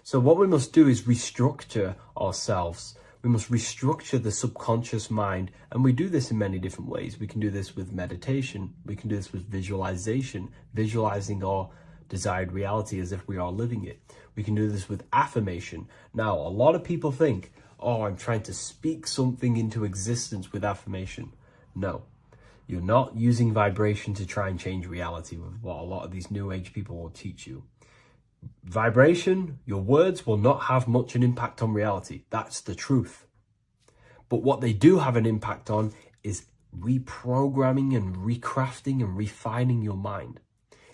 So what we must do is restructure ourselves. We must restructure the subconscious mind. And we do this in many different ways. We can do this with meditation. We can do this with visualization, visualizing our desired reality as if we are living it. We can do this with affirmation. Now, a lot of people think, oh, I'm trying to speak something into existence with affirmation. No, you're not using vibration to try and change reality with what a lot of these new age people will teach you. Vibration, your words will not have much an impact on reality. That's the truth. But what they do have an impact on is reprogramming and recrafting and refining your mind.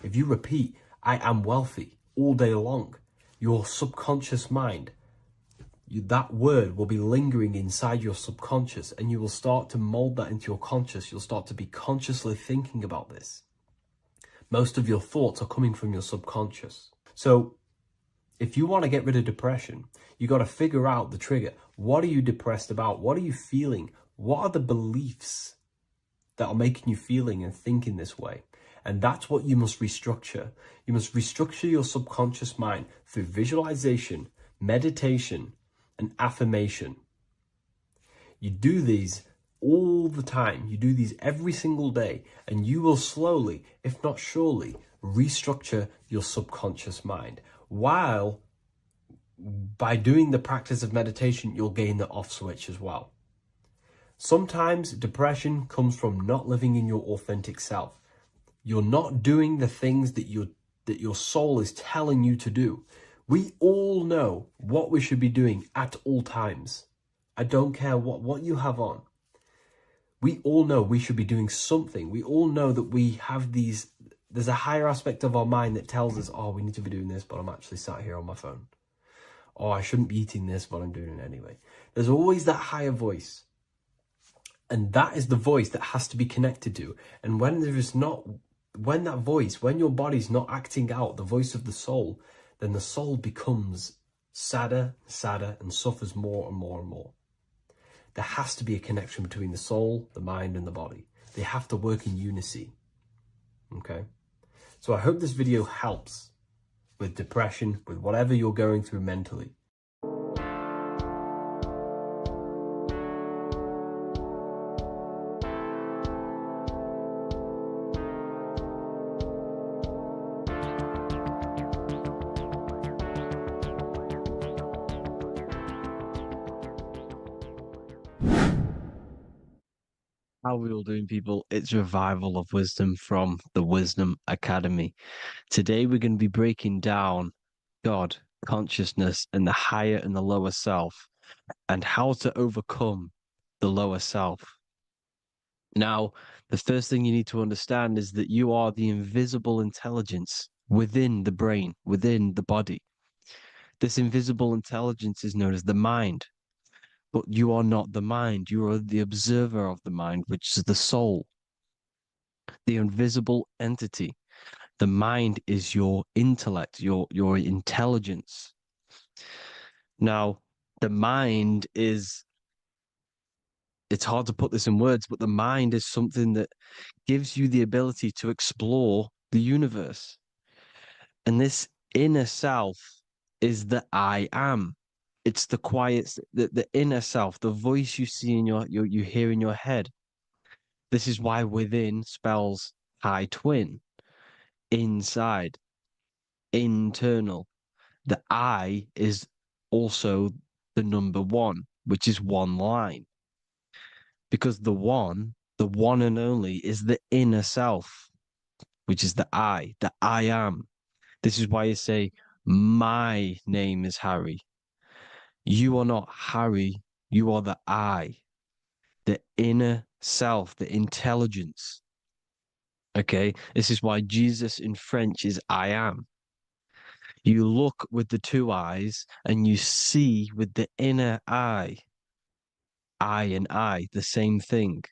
If you repeat, I am wealthy all day long, your subconscious mind, that word will be lingering inside your subconscious, and you will start to mold that into your conscious. You'll start to be consciously thinking about this. Most of your thoughts are coming from your subconscious. So if you want to get rid of depression, you got to figure out the trigger. What are you depressed about? What are you feeling? What are the beliefs that are making you feeling and thinking this way? And that's what you must restructure. You must restructure your subconscious mind through visualization, meditation, and affirmation. You do these all the time. You do these every single day, and you will slowly, if not surely, restructure your subconscious mind. While by doing the practice of meditation, you'll gain the off switch as well. Sometimes depression comes from not living in your authentic self. You're not doing the things that your soul is telling you to do. We all know what we should be doing at all times. I don't care what you have on. We all know we should be doing something. We all know that we have there's a higher aspect of our mind that tells us, oh, we need to be doing this, but I'm actually sat here on my phone. Oh, I shouldn't be eating this, but I'm doing it anyway. There's always that higher voice. And that is the voice that has to be connected to. And when your body's not acting out the voice of the soul, then the soul becomes sadder, and suffers more and more and more. There has to be a connection between the soul, the mind, and the body. They have to work in unison. Okay? So I hope this video helps with depression, with whatever you're going through mentally. How are we all doing, people? It's Revival of Wisdom from the Wisdom Academy. Today we're going to be breaking down God, consciousness, and the higher and the lower self, and how to overcome the lower self. Now, the first thing you need to understand is that you are the invisible intelligence within the brain, within the body. This invisible intelligence is known as the mind. But you are not the mind. You are the observer of the mind, which is the soul, the invisible entity. The mind is your intellect, your intelligence. Now, the mind is, it's hard to put this in words, but the mind is something that gives you the ability to explore the universe. And this inner self is the I am. It's the quiet, the inner self, the voice you see in you hear in your head. This is why within spells high twin, inside, internal. The I is also the number one, which is one line. Because the one and only, is the inner self, which is the I am. This is why you say, my name is Harry. You are not Harry, you are the I, the inner self, the intelligence. Okay, this is why Jesus in French is I am. You look with the two eyes and you see with the inner eye. I and I, the same thing.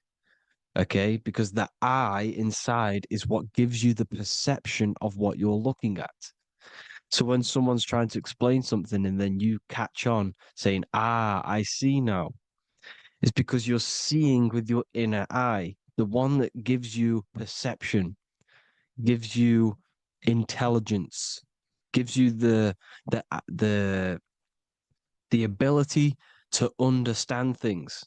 Okay, because the I inside is what gives you the perception of what you're looking at. So when someone's trying to explain something and then you catch on saying, I see now, is because you're seeing with your inner eye, the one that gives you perception, gives you intelligence, gives you the ability to understand things.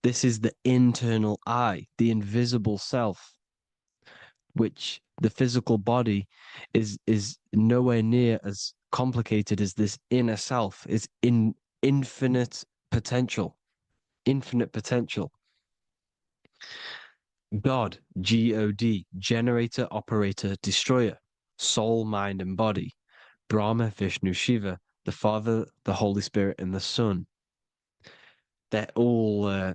This is the internal eye, the invisible self, which the physical body is nowhere near as complicated as this inner self. It's in infinite potential, infinite potential. God, God, generator, operator, destroyer, soul, mind, and body. Brahma, Vishnu, Shiva, the Father, the Holy Spirit, and the Son. They're all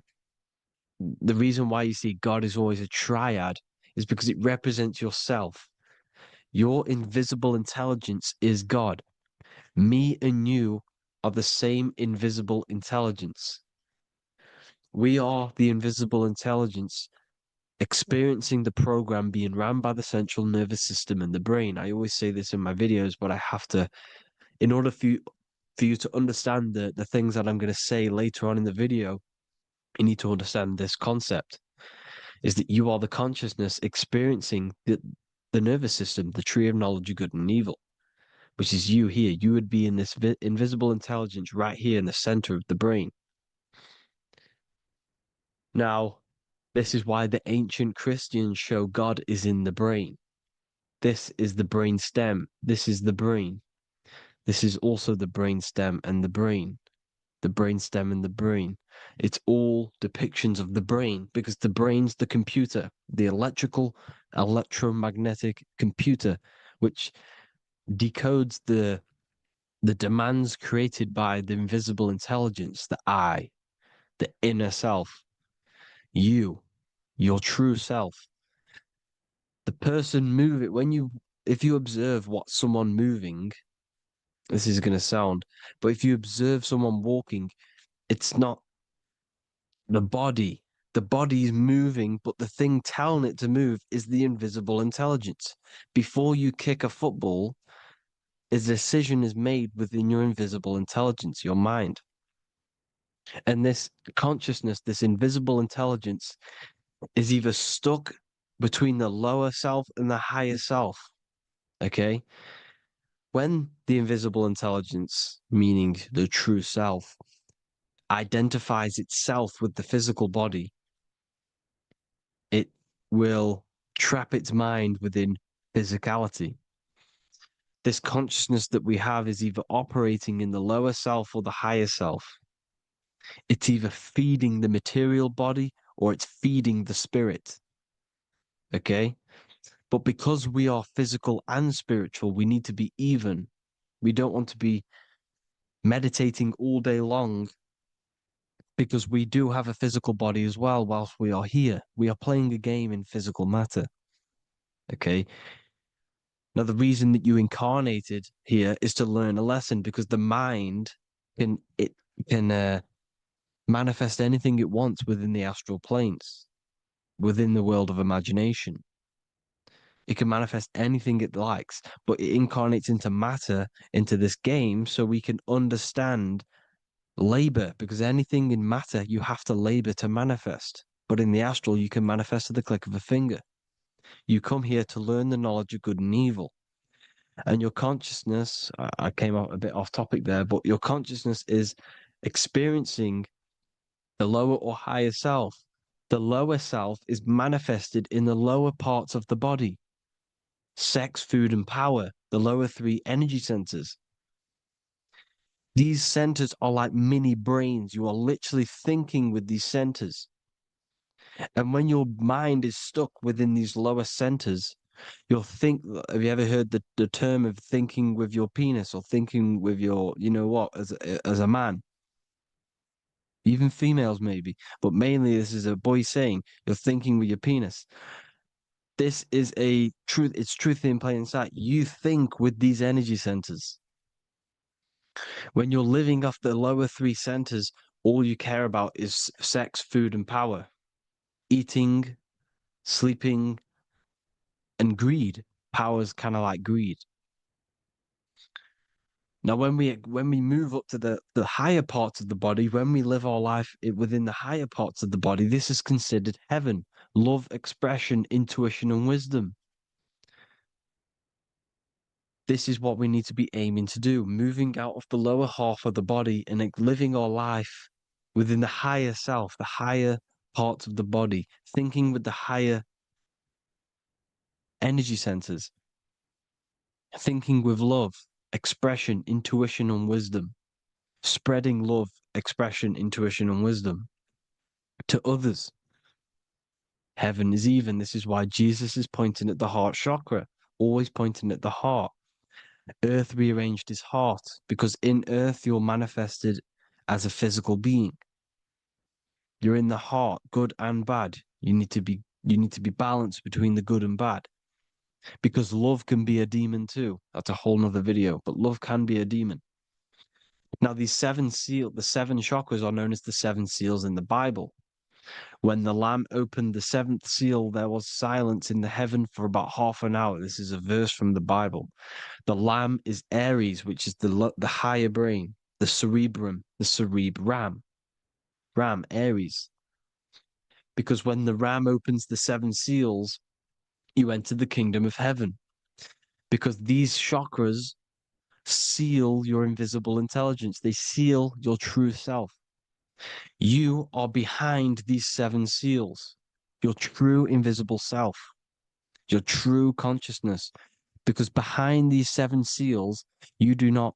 the reason why you see God is always a triad is because it represents yourself. Your invisible intelligence is God. Me and you are the same invisible intelligence. We are the invisible intelligence experiencing the program being run by the central nervous system and the brain. I always say this in my videos, but I have to, in order for you to understand the things that I'm going to say later on in the video, you need to understand this concept, is that you are the consciousness experiencing the nervous system, the tree of knowledge of good and evil, which is you here. You would be in this invisible intelligence right here in the center of the brain. Now, this is why the ancient Christians show God is in the brain. This is the brain stem. This is the brain. This is also the brain stem and the brain. The brain stem and the brain. It's all depictions of the brain because the brain's the computer, the electromagnetic computer, which decodes the demands created by the invisible intelligence, the I, the inner self, you, your true self. The person moving, if you observe what someone moving, this is going to sound, but if you observe someone walking, it's not the body. The body is moving, but the thing telling it to move is the invisible intelligence. Before you kick a football, a decision is made within your invisible intelligence, your mind. And this consciousness, this invisible intelligence, is either stuck between the lower self and the higher self. Okay? When the invisible intelligence, meaning the true self, identifies itself with the physical body, it will trap its mind within physicality. This consciousness that we have is either operating in the lower self or the higher self. It's either feeding the material body or it's feeding the spirit. Okay? But because we are physical and spiritual, we need to be even. We don't want to be meditating all day long because we do have a physical body as well whilst we are here. We are playing a game in physical matter. Okay? Now, the reason that you incarnated here is to learn a lesson because the mind can manifest anything it wants within the astral planes, within the world of imagination. It can manifest anything it likes, but it incarnates into matter, into this game, so we can understand labor, because anything in matter, you have to labor to manifest. But in the astral, you can manifest at the click of a finger. You come here to learn the knowledge of good and evil. And your consciousness, I came out a bit off topic there, but your consciousness is experiencing the lower or higher self. The lower self is manifested in the lower parts of the body. Sex, food, and power, the lower three energy centers. These centers are like mini brains. You are literally thinking with these centers. And when your mind is stuck within these lower centers, you'll think, have you ever heard the term of thinking with your penis or thinking with your, you know what, as a man? Even females maybe, but mainly this is a boy saying, you're thinking with your penis. This is a truth. It's truth in plain sight. You think with these energy centers. When you're living off the lower three centers, all you care about is sex, food, and power. Eating, sleeping, and greed. Power's kind of like greed. Now, when we move up to the higher parts of the body, when we live our life within the higher parts of the body, this is considered heaven, love, expression, intuition, and wisdom. This is what we need to be aiming to do, moving out of the lower half of the body and living our life within the higher self, the higher parts of the body, thinking with the higher energy centers, thinking with love, expression, intuition, and wisdom, spreading love, expression, intuition, and wisdom to others. Heaven is even. This is why Jesus is pointing at the heart chakra, always pointing at the heart. Earth rearranged his heart because in earth you're manifested as a physical being. You're in the heart, good and bad. You need to be balanced between the good and bad. Because love can be a demon too. That's a whole nother video, but love can be a demon. Now, the seven chakras are known as the seven seals in the Bible. When the Lamb opened the seventh seal, there was silence in the heaven for about half an hour. This is a verse from the Bible. The Lamb is Aries, which is the higher brain, the cerebrum, Ram, Aries. Because when the Ram opens the seven seals, you enter the kingdom of heaven. Because these chakras seal your invisible intelligence. They seal your true self. You are behind these seven seals, your true invisible self, your true consciousness. Because behind these seven seals, you do not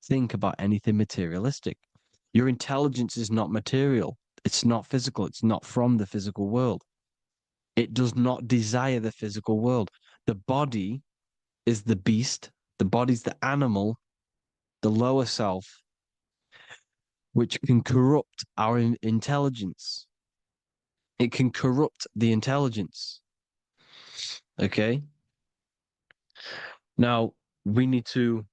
think about anything materialistic. Your intelligence is not material. It's not physical. It's not from the physical world. It does not desire the physical world. The body is the beast. The body's the animal, the lower self, which can corrupt our intelligence. It can corrupt the intelligence. Okay? Now, we need to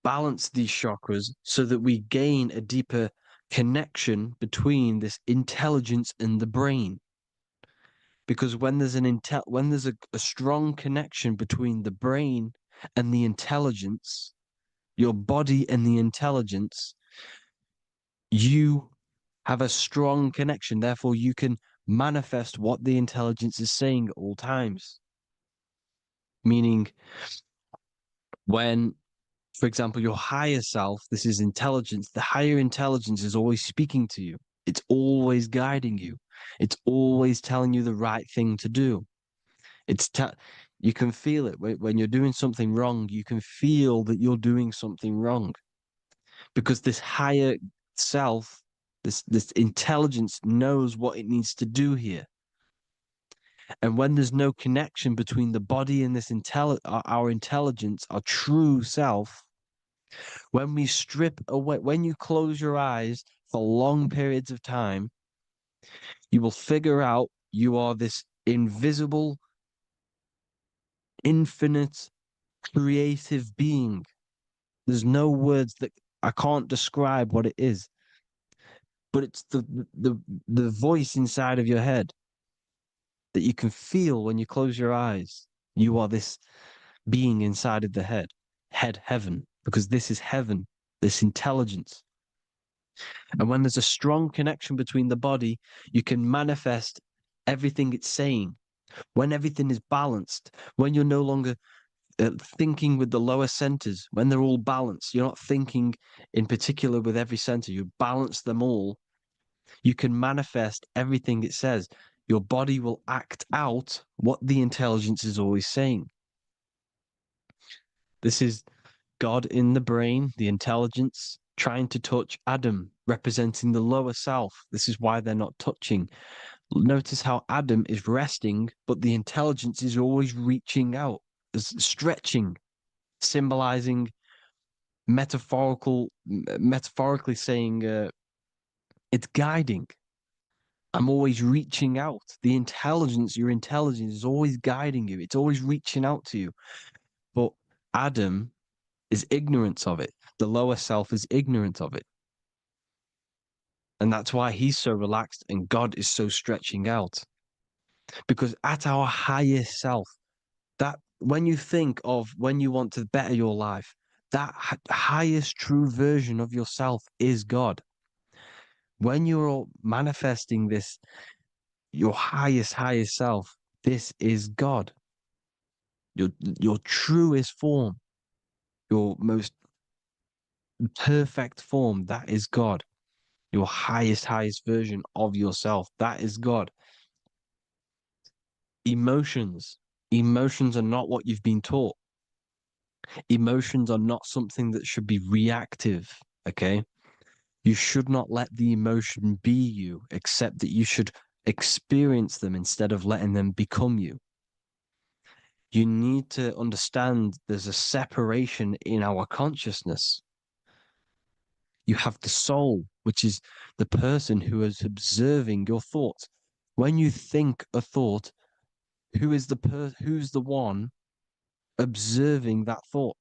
balance these chakras so that we gain a deeper connection between this intelligence and the brain. Because when there's a strong connection between the brain and the intelligence, your body and the intelligence, you have a strong connection. Therefore, you can manifest what the intelligence is saying at all times. Meaning, when, for example, your higher self, this is intelligence, the higher intelligence is always speaking to you. It's always guiding you. It's always telling you the right thing to do. You can feel it when you're doing something wrong. You can feel that you're doing something wrong because this higher self, this intelligence knows what it needs to do here. And when there's no connection between the body and this our intelligence, our true self, when we strip away, when you close your eyes for long periods of time, you will figure out you are this invisible, infinite, creative being. There's no words that I can't describe what it is. But it's the voice inside of your head that you can feel when you close your eyes. You are this being inside of the head, heaven, because this is heaven, this intelligence. And when there's a strong connection between the body, you can manifest everything it's saying. When everything is balanced, when you're no longer thinking with the lower centers, when they're all balanced, you're not thinking in particular with every center, you balance them all, you can manifest everything it says. Your body will act out what the intelligence is always saying. This is God in the brain, the intelligence, trying to touch Adam, representing the lower self. This is why they're not touching. Notice how Adam is resting, but the intelligence is always reaching out, stretching, symbolizing metaphorically saying it's guiding. I'm always reaching out. The intelligence, your intelligence is always guiding you. It's always reaching out to you. But Adam is ignorant of it. The lower self is ignorant of it. And that's why he's so relaxed and God is so stretching out. Because at our highest self, that when you think of when you want to better your life, That highest true version of yourself is God. When you're manifesting this, your highest self, this is God. Your truest form, your most perfect form, that is God. Your highest version of yourself, that is God. Emotions. Emotions are not what you've been taught. Emotions are not something that should be reactive, okay? You should not let the emotion be you, except that you should experience them instead of letting them become you. You need to understand there's a separation in our consciousness. You have the soul, which is the person who is observing your thoughts. When you think a thought, who's the one observing that thought?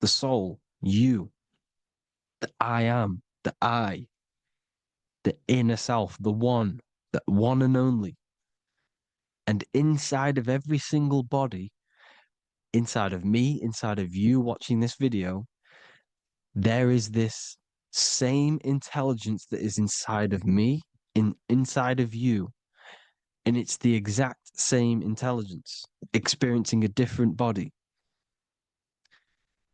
The soul, you, the I am, the I, the inner self, the one and only. And inside of every single body, inside of me, inside of you watching this video, there is this same intelligence that is inside of me, inside of you. And it's the exact same intelligence, experiencing a different body.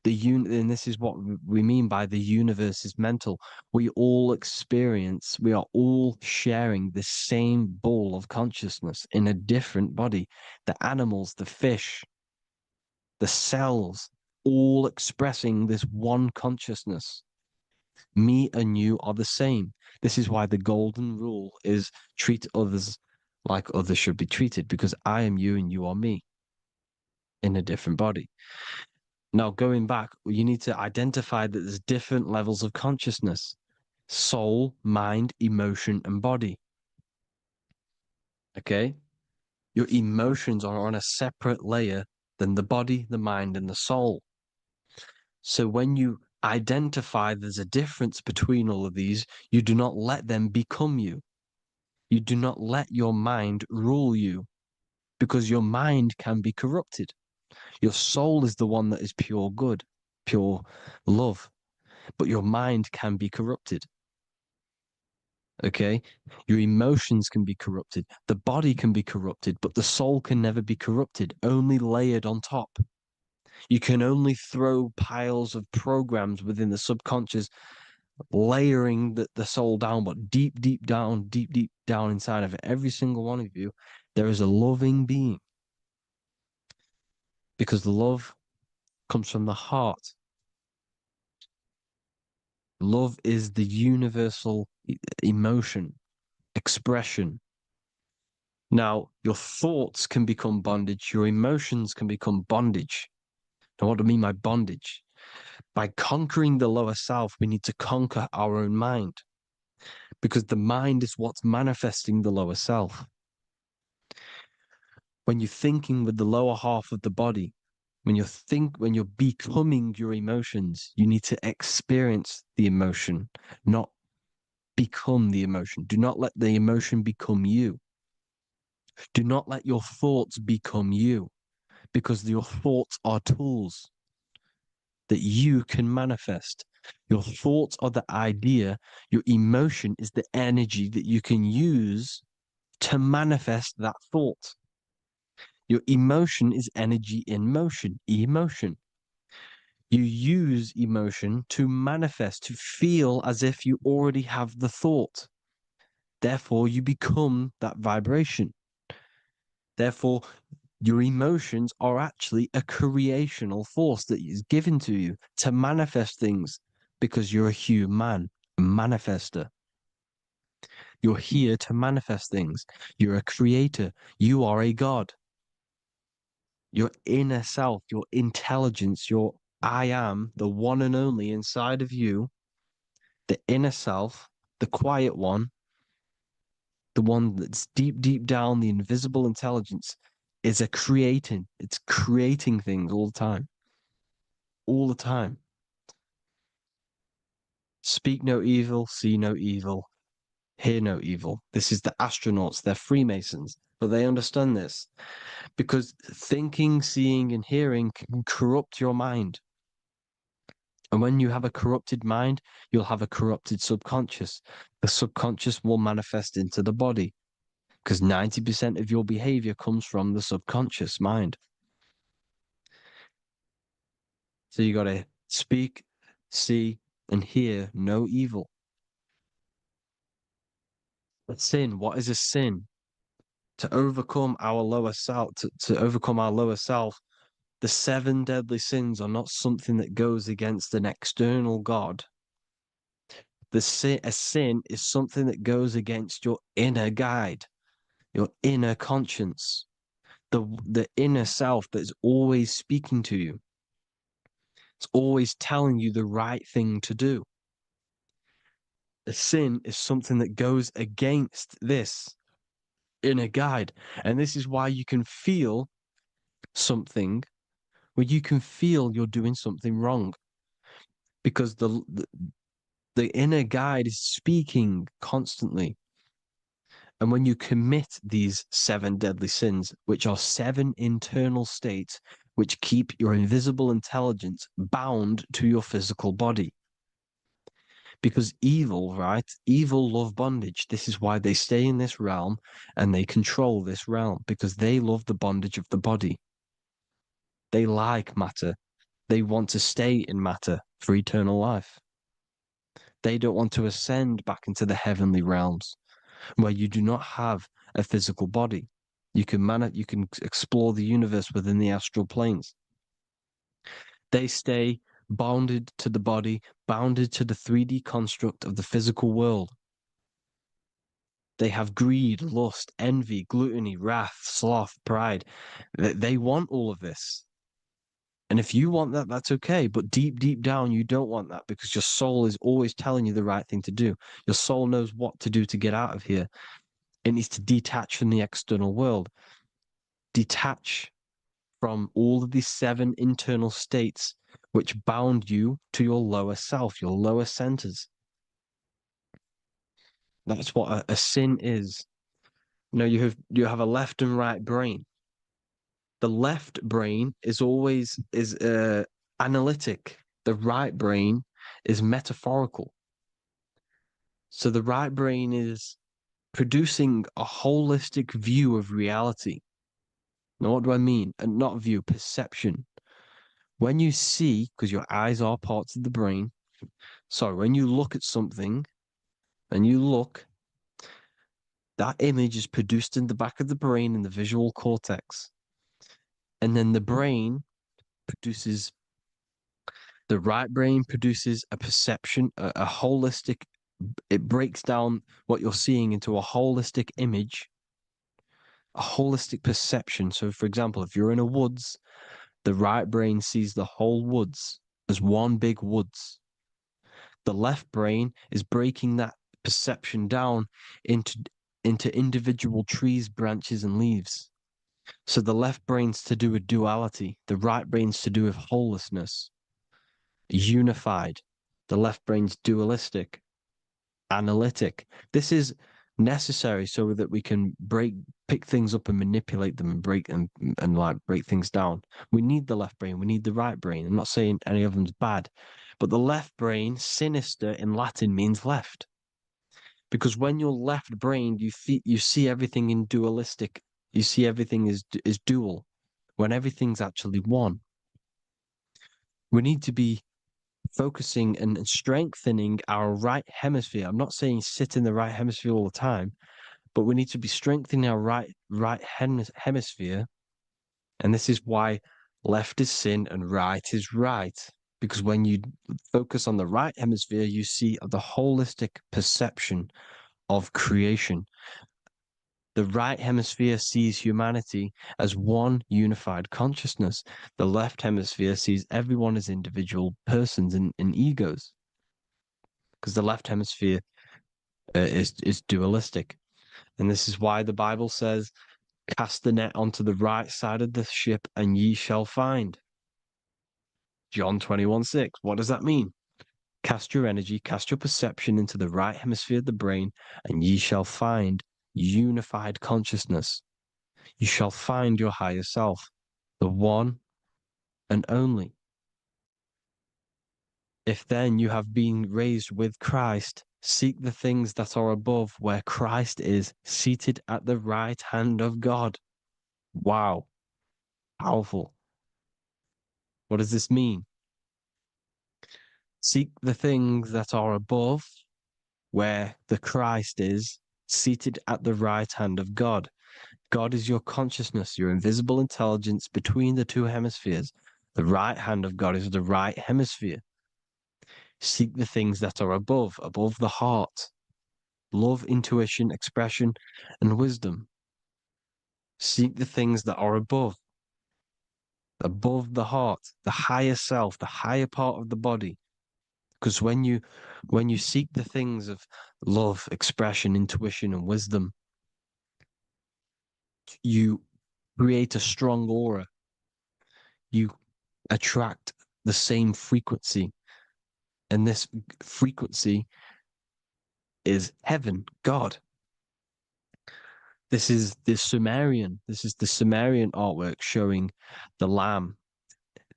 And this is what we mean by the universe is mental. We all are all sharing the same ball of consciousness in a different body. The animals, the fish, the cells, all expressing this one consciousness. Me and you are the same. This is why the golden rule is treat others like others should be treated, because I am you and you are me in a different body. Now, going back, you need to identify that there's different levels of consciousness: soul, mind, emotion, and body. Okay? Your emotions are on a separate layer than the body, the mind, and the soul. So when you identify there's a difference between all of these, you do not let them become you. You do not let your mind rule you, because your mind can be corrupted. Your soul is the one that is pure good, pure love, but your mind can be corrupted. Okay? Your emotions can be corrupted. The body can be corrupted, but the soul can never be corrupted, only layered on top. You can only throw piles of programs within the subconscious, layering the soul down, but deep down inside of every single one of you, there is a loving being. Because love comes from the heart. Love is the universal emotion, expression. Now, your thoughts can become bondage, your emotions can become bondage. Now, what do I mean by bondage? By conquering the lower self, we need to conquer our own mind, because the mind is what's manifesting the lower self. When you're thinking with the lower half of the body, when you're becoming your emotions, you need to experience the emotion, not become the emotion. Do not let the emotion become you. Do not let your thoughts become you, because your thoughts are tools that you can manifest. Your thoughts are the idea. Your emotion is the energy that you can use to manifest that thought. Your emotion is energy in motion, emotion. You use emotion to manifest, to feel as if you already have the thought. Therefore, you become that vibration. Therefore, your emotions are actually a creational force that is given to you to manifest things, because you're a human, a manifester. You're here to manifest things. You're a creator. You are a god. Your inner self, your intelligence, your I am, the one and only inside of you, the inner self, the quiet one, the one that's deep down, the invisible intelligence, is it's creating things all the time. All the time. Speak no evil, see no evil, hear no evil. This is the astronauts, they're Freemasons, but they understand this, because thinking, seeing, and hearing can corrupt your mind. And when you have a corrupted mind, you'll have a corrupted subconscious. The subconscious will manifest into the body because 90% of your behavior comes from the subconscious mind. So you got to speak, see, and hear no evil. A sin, what is a sin? To overcome our lower self, to overcome our lower self, the 7 deadly sins are not something that goes against an external God. A sin is something that goes against your inner guide, your inner conscience, the inner self that is always speaking to you. It's always telling you the right thing to do. A sin is something that goes against this inner guide. And this is why you can feel something where you can feel you're doing something wrong. Because the inner guide is speaking constantly. And when you commit these 7 deadly sins, which are 7 internal states which keep your invisible intelligence bound to your physical body. Because evil, right? Evil love bondage. This is why they stay in this realm and they control this realm, because they love the bondage of the body. They like matter. They want to stay in matter for eternal life. They don't want to ascend back into the heavenly realms where you do not have a physical body. You can explore the universe within the astral planes. They stay bounded to the body, bounded to the 3D construct of the physical world. They have greed, lust, envy, gluttony, wrath, sloth, pride. They want all of this. And if you want that, that's okay. But deep, deep down, you don't want that because your soul is always telling you the right thing to do. Your soul knows what to do to get out of here. It needs to detach from the external world. Detach from all of these 7 internal states which bound you to your lower self, your lower centers. That's what a sin is. You know, you have a left and right brain. The left brain is always analytic. The right brain is metaphorical. So the right brain is producing a holistic view of reality. Now, what do I mean? And not view, perception. When you see, because your eyes are parts of the brain, so when you look at something and you look, that image is produced in the back of the brain in the visual cortex. And then the right brain produces a perception, a holistic, it breaks down what you're seeing into a holistic image, a holistic perception. So, for example, if you're in a woods, the right brain sees the whole woods as one big woods. The left brain is breaking that perception down into individual trees, branches, and leaves. So the left brain's to do with duality, the right brain's to do with wholeness, unified. The left brain's dualistic, analytic. This is necessary so that we can pick things up and manipulate them and break things down. We need the left brain, we need the right brain. I'm not saying any of them's bad, but the left brain, sinister in Latin, means left. Because when you're left-brained, you see everything in dualistic. You see everything is dual, when everything's actually one. We need to be focusing and strengthening our right hemisphere. I'm not saying sit in the right hemisphere all the time, but we need to be strengthening our right hemisphere. And this is why left is sin and right is right. Because when you focus on the right hemisphere, you see the holistic perception of creation. The right hemisphere sees humanity as one unified consciousness. The left hemisphere sees everyone as individual persons and egos. Because the left hemisphere is dualistic. And this is why the Bible says, cast the net onto the right side of the ship and ye shall find. John 21:6. What does that mean? Cast your energy, cast your perception into the right hemisphere of the brain, and ye shall find unified consciousness. You shall find your higher self, the one and only. If then you have been raised with Christ, seek the things that are above, where Christ is seated at the right hand of God. Wow. Powerful. What does this mean? Seek the things that are above, where the Christ is seated at the right hand of God. God is your consciousness, your invisible intelligence between the two hemispheres. The right hand of God is the right hemisphere. Seek the things that are above the heart. Love, intuition, expression, and wisdom. Seek the things that are above the heart, the higher self, the higher part of the body. Because when you seek the things of love, expression, intuition, and wisdom, you create a strong aura. You attract the same frequency. And this frequency is heaven, God. This is the Sumerian artwork showing the Lamb.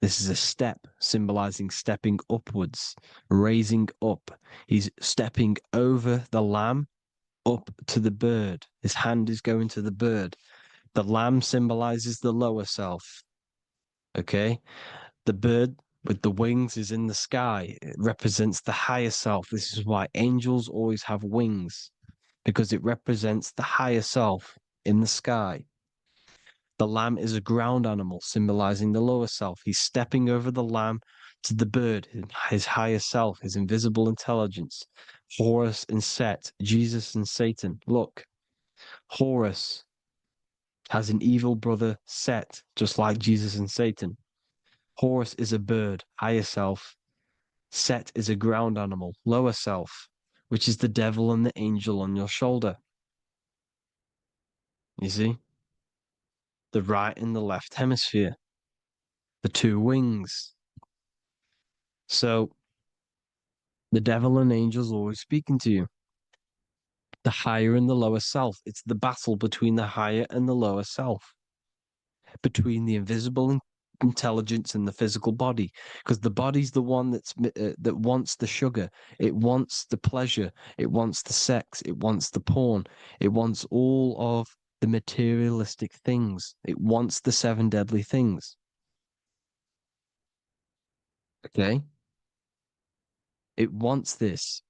This is a step symbolizing stepping upwards, raising up. He's stepping over the Lamb up to the bird. His hand is going to the bird. The Lamb symbolizes the lower self. Okay? The bird with the wings is in the sky. It represents the higher self. This is why angels always have wings, because it represents the higher self in the sky. The lamb is a ground animal, symbolizing the lower self. He's stepping over the lamb to the bird, his higher self, his invisible intelligence. Horus and Set, Jesus and Satan. Look, Horus has an evil brother, Set, just like Jesus and Satan. Horus is a bird, higher self. Set is a ground animal, lower self, which is the devil and the angel on your shoulder. You see? The right and the left hemisphere, the two wings. So the devil and angels always speaking to you. The higher and the lower self. It's the battle between the higher and the lower self, between the invisible intelligence and the physical body, because the body's the one that wants the sugar, it wants the pleasure, it wants the sex, it wants the porn, it wants all of the materialistic things, it wants the 7 deadly things. Okay, it wants this.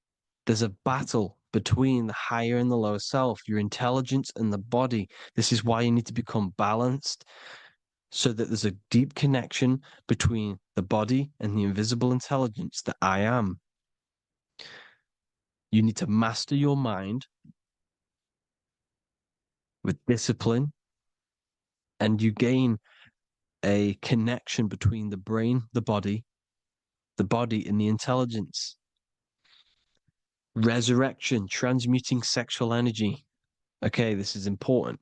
There's a battle between the higher and the lower self, your intelligence and the body. This is why you need to become balanced, so that there's a deep connection between the body and the invisible intelligence, that I am. You need to master your mind with discipline, and you gain a connection between the brain, the body and the intelligence. Resurrection, transmuting sexual energy. Okay, this is important.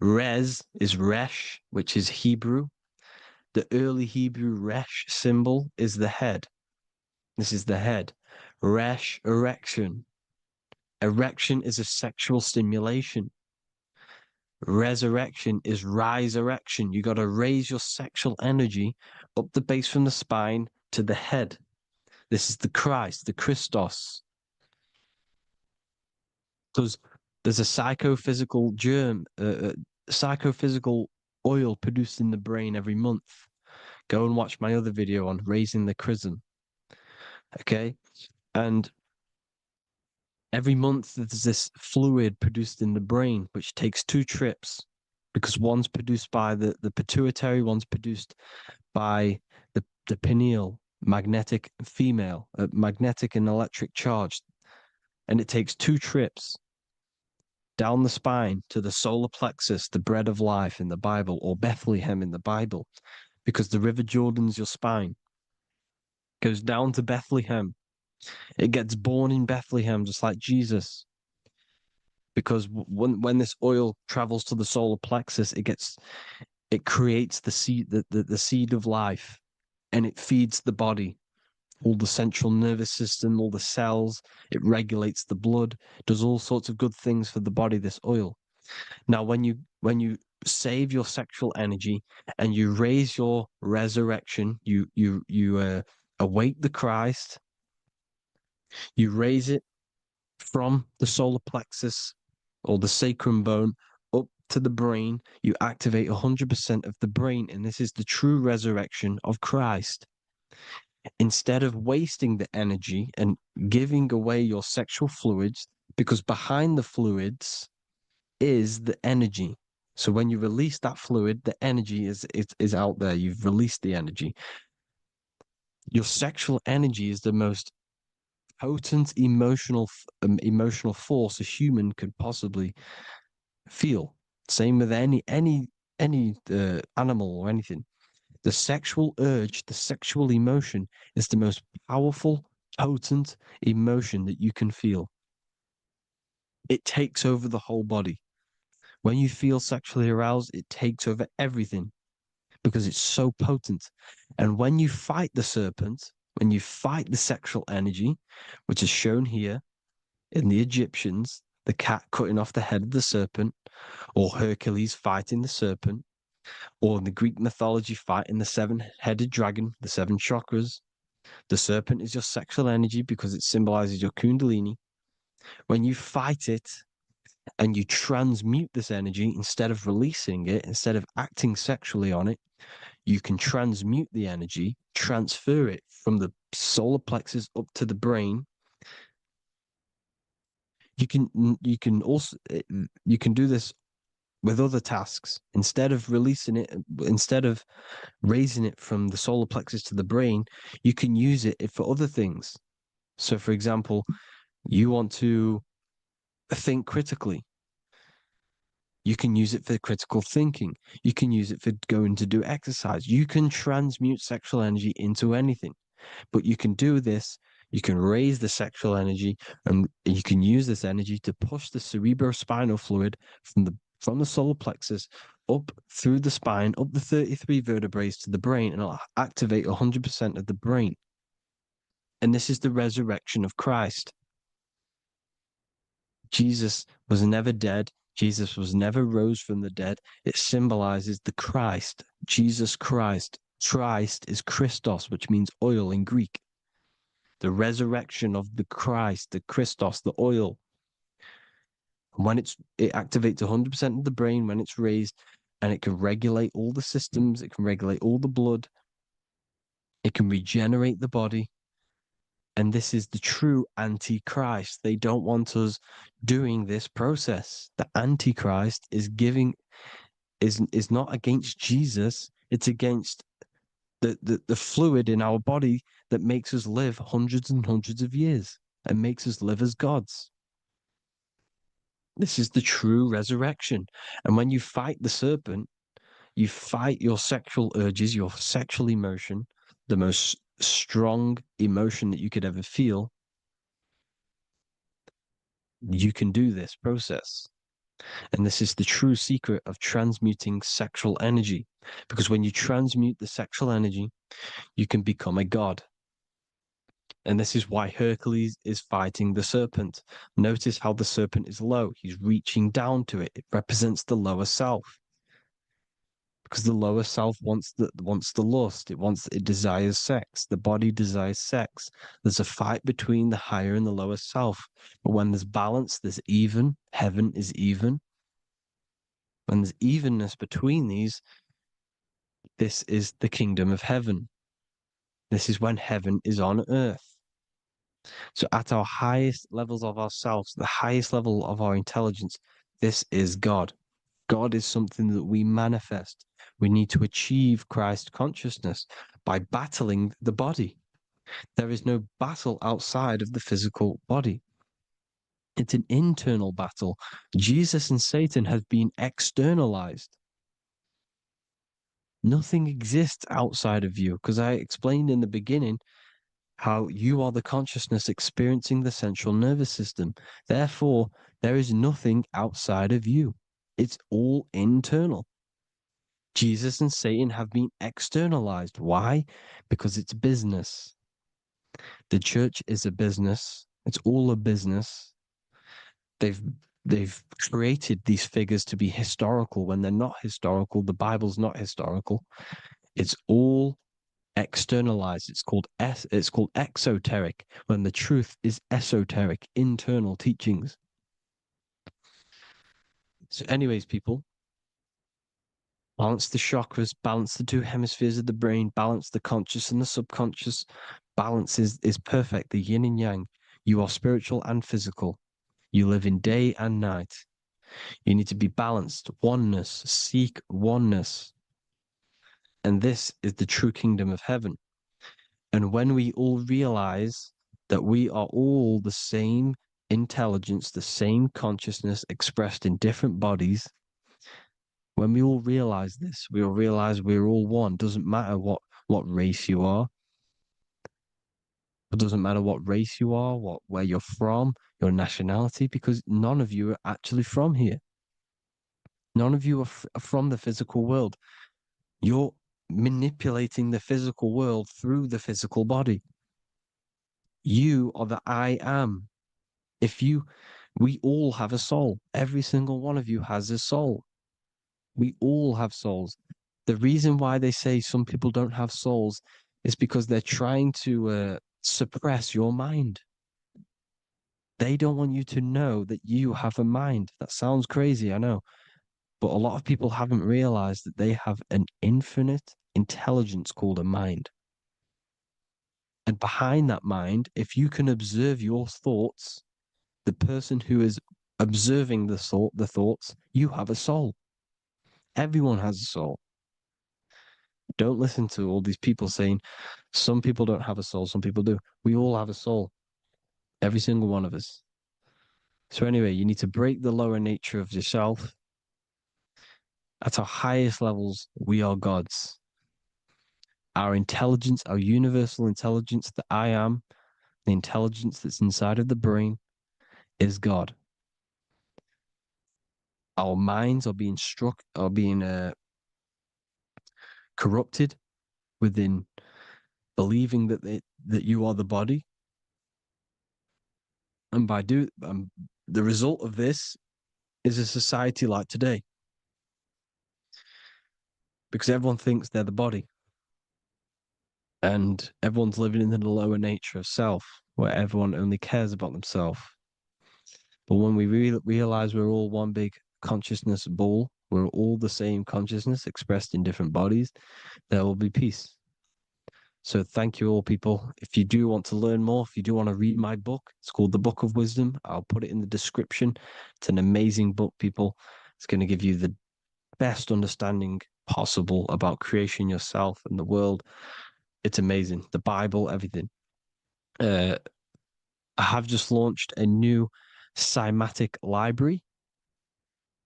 Res is Resh, which is Hebrew. The early Hebrew Resh symbol is the head. This is the head. Resh, erection. Erection is a sexual stimulation. Resurrection is rise erection. You got to raise your sexual energy up the base from the spine to the head. This is the Christ, the Christos. Because there's a psychophysical germ, psychophysical oil produced in the brain every month. Go and watch my other video on raising the chrism. Okay? And every month there's this fluid produced in the brain, which takes 2 trips, because one's produced by the pituitary, one's produced by the pineal, magnetic female, magnetic and electric charge. And it takes 2 trips down the spine to the solar plexus, the bread of life in the Bible, or Bethlehem in the Bible, because the River Jordan's your spine. Goes down to Bethlehem. It gets born in Bethlehem, just like Jesus. Because when this oil travels to the solar plexus, it creates the seed, the seed of life, and it feeds the body, all the central nervous system, all the cells. It regulates the blood, does all sorts of good things for the body, this oil. Now, when you save your sexual energy and you raise your resurrection, you awake the Christ, You raise it from the solar plexus or the sacrum bone up to the brain. You activate 100% of the brain, and this is the true resurrection of Christ. Instead of wasting the energy and giving away your sexual fluids, because behind the fluids is the energy. So when you release that fluid, the energy is out there. You've released the energy. Your sexual energy is the most potent emotional force a human could possibly feel. Same with any animal or anything. The sexual urge, the sexual emotion is the most powerful, potent emotion that you can feel. It takes over the whole body. When you feel sexually aroused, it takes over everything because it's so potent. And when you fight the serpent, when you fight the sexual energy, which is shown here in the Egyptians, the cat cutting off the head of the serpent, or Hercules fighting the serpent, or in the Greek mythology fighting the seven-headed dragon, the seven chakras. The serpent is your sexual energy because it symbolizes your kundalini. When you fight it and you transmute this energy, instead of releasing it, instead of acting sexually on it, you can transmute the energy, transfer it from the solar plexus up to the brain. You can also you can do this with other tasks. Instead of releasing it, instead of raising it from the solar plexus to the brain, you can use it for other things. So, for example, you want to think critically. You can use it for critical thinking. You can use it for going to do exercise. You can transmute sexual energy into anything. But you can do this, you can raise the sexual energy, and you can use this energy to push the cerebrospinal fluid from the solar plexus up through the spine, up the 33 vertebrae to the brain, and it'll activate 100% of the brain. And this is the resurrection of Christ. Jesus was never dead. Jesus was never rose from the dead. It symbolizes the Christ, Jesus Christ. Christ is Christos, which means oil in Greek. The resurrection of the Christ, the Christos, the oil. When it activates 100% of the brain when it's raised, and it can regulate all the systems, it can regulate all the blood, it can regenerate the body. And this is the true antichrist. They don't want us doing this process. The antichrist is not against Jesus, it's against the fluid in our body that makes us live hundreds and hundreds of years and makes us live as gods. This is the true resurrection. And when you fight the serpent, you fight your sexual urges, your sexual emotion, the most strong emotion that you could ever feel. You can do this process. And this is the true secret of transmuting sexual energy. Because when you transmute the sexual energy, you can become a god. And this is why Hercules is fighting the serpent. Notice how the serpent is low. He's reaching down to it. It represents the lower self. Because the lower self wants the lust. It desires sex. The body desires sex. There's a fight between the higher and the lower self. But when there's balance, there's even. Heaven is even. When there's evenness between these, this is the kingdom of heaven. This is when heaven is on earth. So at our highest levels of ourselves, the highest level of our intelligence, this is God. God is something that we manifest. We need to achieve Christ consciousness by battling the body. There is no battle outside of the physical body. It's an internal battle. Jesus and Satan have been externalized. Nothing exists outside of you, because I explained in the beginning how you are the consciousness experiencing the central nervous system. Therefore, there is nothing outside of you. It's all internal. Jesus and Satan have been externalized. Why? Because it's business. The church is a business. It's all a business. They've created these figures to be historical when they're not historical. The Bible's not historical. It's all externalized. It's called exoteric, when the truth is esoteric, internal teachings. So anyways, people, balance the chakras, balance the two hemispheres of the brain, balance the conscious and the subconscious. Balance is perfect, the yin and yang. You are spiritual and physical. You live in day and night. You need to be balanced. Oneness. Seek oneness. And this is the true kingdom of heaven. And when we all realize that we are all the same intelligence, the same consciousness expressed in different bodies, when we all realize this, we all realize we're all one. Doesn't matter what race you are. It doesn't matter what race you are, where you're from, your nationality, because none of you are actually from here. None of you are from the physical world. You're manipulating the physical world through the physical body. You are the I am. We all have a soul. Every single one of you has a soul. We all have souls. The reason why they say some people don't have souls is because they're trying to suppress your mind. They don't want you to know that you have a mind. That sounds crazy, I know. But a lot of people haven't realized that they have an infinite intelligence called a mind. And behind that mind, if you can observe your thoughts, the person who is observing the thoughts, you have a soul. Everyone has a soul. Don't listen to all these people saying some people don't have a soul, some people do. We all have a soul. Every single one of us. So anyway, you need to break the lower nature of yourself. At our highest levels, we are gods. Our intelligence, our universal intelligence, the I am, the intelligence that's inside of the brain, is God. Our minds are being corrupted within believing that you are the body, and the result of this is a society like today, because everyone thinks they're the body, and everyone's living in the lower nature of self, where everyone only cares about themselves. But when we realize we're all one big consciousness ball, we're all the same consciousness expressed in different bodies, there will be peace. So thank you all, people. If you do want to learn more, if you do want to read my book, it's called The Book of Wisdom. I'll put it in the description. It's an amazing book, people. It's going to give you the best understanding possible about creation, yourself, and the world. It's amazing. The Bible, everything. I have just launched a new cymatic library.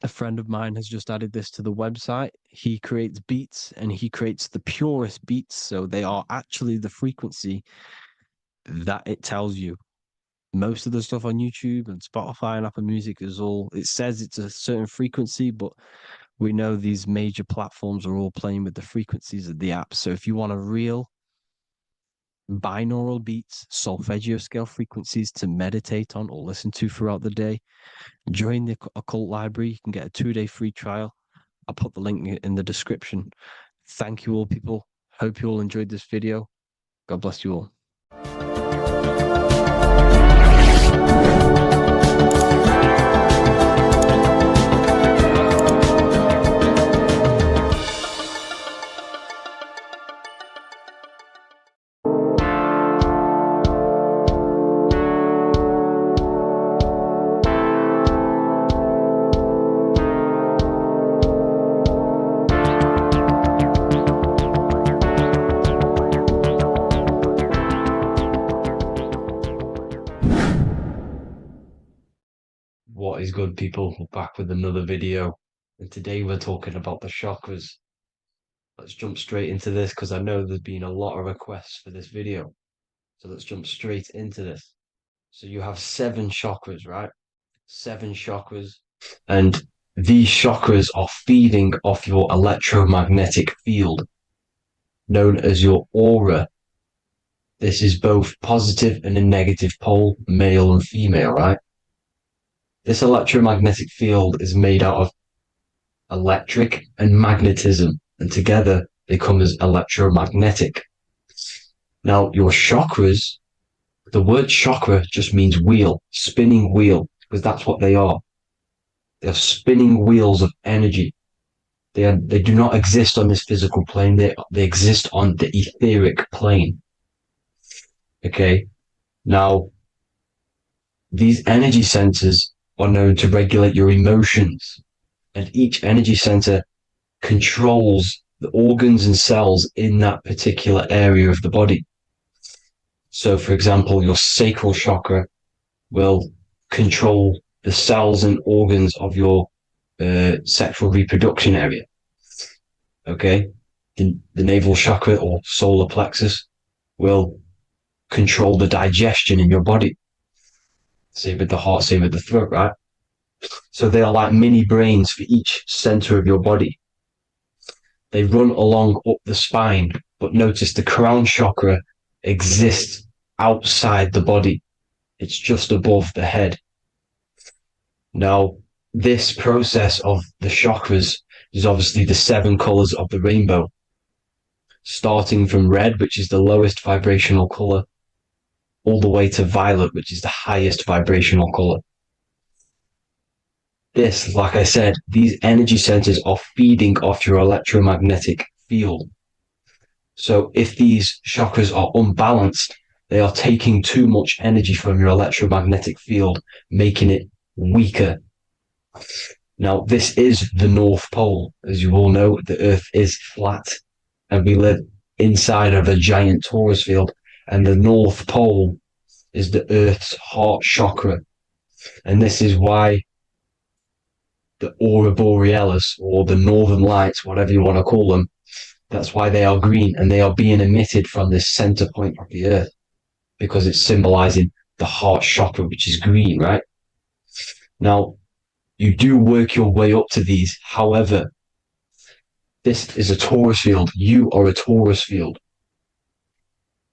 A friend of mine has just added this to the website. He creates beats, and he creates the purest beats. So they are actually the frequency that it tells you. Most of the stuff on YouTube and Spotify and Apple Music it says it's a certain frequency, but we know these major platforms are all playing with the frequencies of the app. So if you want a real binaural beats, solfeggio scale frequencies to meditate on or listen to throughout the day, join the Occult Library. You can get a 2-day free trial. I'll put the link in the description. Thank you all, people. Hope you all enjoyed this video. God bless you all. What is good, people? We're back with another video, and today we're talking about the chakras. Let's jump straight into this because I know there's been a lot of requests for this video. So let's jump straight into this. So you have 7 chakras, right? 7 chakras, and these chakras are feeding off your electromagnetic field, known as your aura. This is both positive and a negative pole, male and female, right? This electromagnetic field is made out of electric and magnetism, and together they come as electromagnetic. Now, your chakras, the word chakra just means wheel, spinning wheel, because that's what they are. They're spinning wheels of energy. They do not exist on this physical plane. They exist on the etheric plane. Okay. Now, these energy centers are known to regulate your emotions, and each energy center controls the organs and cells in that particular area of the body. So, for example, your sacral chakra will control the cells and organs of your sexual reproduction area. Okay, the navel chakra or solar plexus will control the digestion in your body. Same with the heart, same with the throat, right? So they are like mini brains for each center of your body. They run along up the spine, but notice the crown chakra exists outside the body. It's just above the head. Now, this process of the chakras is obviously the 7 colors of the rainbow, starting from red, which is the lowest vibrational color, all the way to violet, which is the highest vibrational color. This, like I said, these energy centers are feeding off your electromagnetic field. So if these chakras are unbalanced, they are taking too much energy from your electromagnetic field, making it weaker. Now, this is the North Pole. As you all know, the Earth is flat, and we live inside of a giant torus field, and the North Pole is the Earth's heart chakra. And this is why the aurora borealis, or the northern lights, whatever you want to call them, that's why they are green, and they are being emitted from this center point of the Earth, because it's symbolizing the heart chakra, which is green, right? Now, you do work your way up to these. However, this is a torus field. You are a torus field.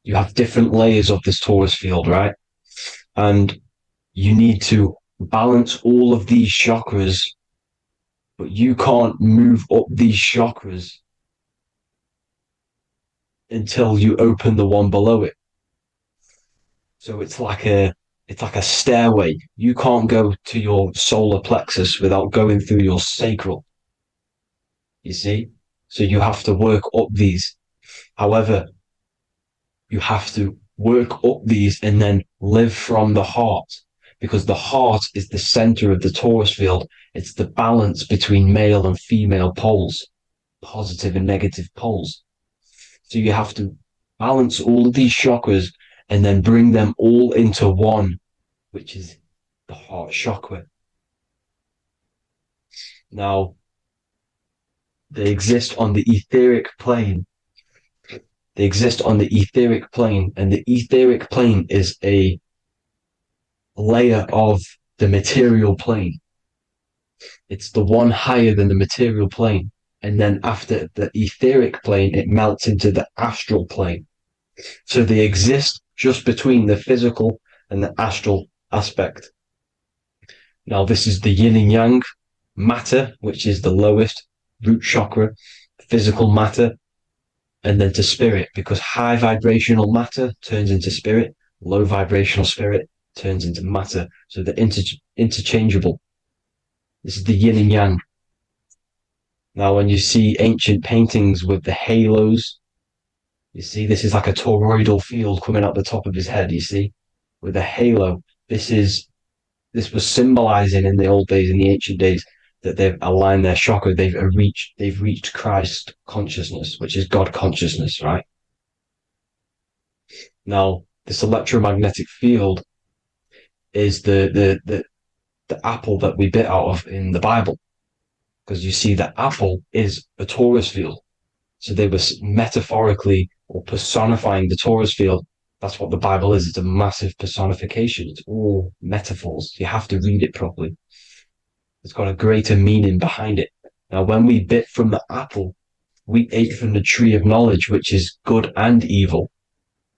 You have different layers of this torus field, right? And you need to balance all of these chakras, but you can't move up these chakras until you open the one below it. So it's like a stairway. You can't go to your solar plexus without going through your sacral. You see? So you have to work up these. However, you have to work up these and then live from the heart, because the heart is the center of the torus field. It's the balance between male and female poles, positive and negative poles. So you have to balance all of these chakras and then bring them all into one, which is the heart chakra. Now, they exist on the etheric plane. They exist on the etheric plane, and the etheric plane is a layer of the material plane. It's the one higher than the material plane. And then after the etheric plane, it melts into the astral plane. So they exist just between the physical and the astral aspect. Now, this is the yin and yang matter, which is the lowest root chakra, physical matter, and then to spirit, because high vibrational matter turns into spirit, low vibrational spirit turns into matter. So they're interchangeable. This is the yin and yang. Now, when you see ancient paintings with the halos, you see this is like a toroidal field coming out the top of his head, you see, with a halo. This was symbolizing in the old days, in the ancient days, that they've aligned their chakra, they've reached Christ consciousness, which is God consciousness, right? Now, this electromagnetic field is the apple that we bit out of in the Bible, because you see that apple is a torus field. So they were metaphorically or personifying the torus field. That's what the Bible is. It's a massive personification. It's all metaphors. You have to read it properly. It's got a greater meaning behind it. Now, when we bit from the apple, we ate from the tree of knowledge, which is good and evil.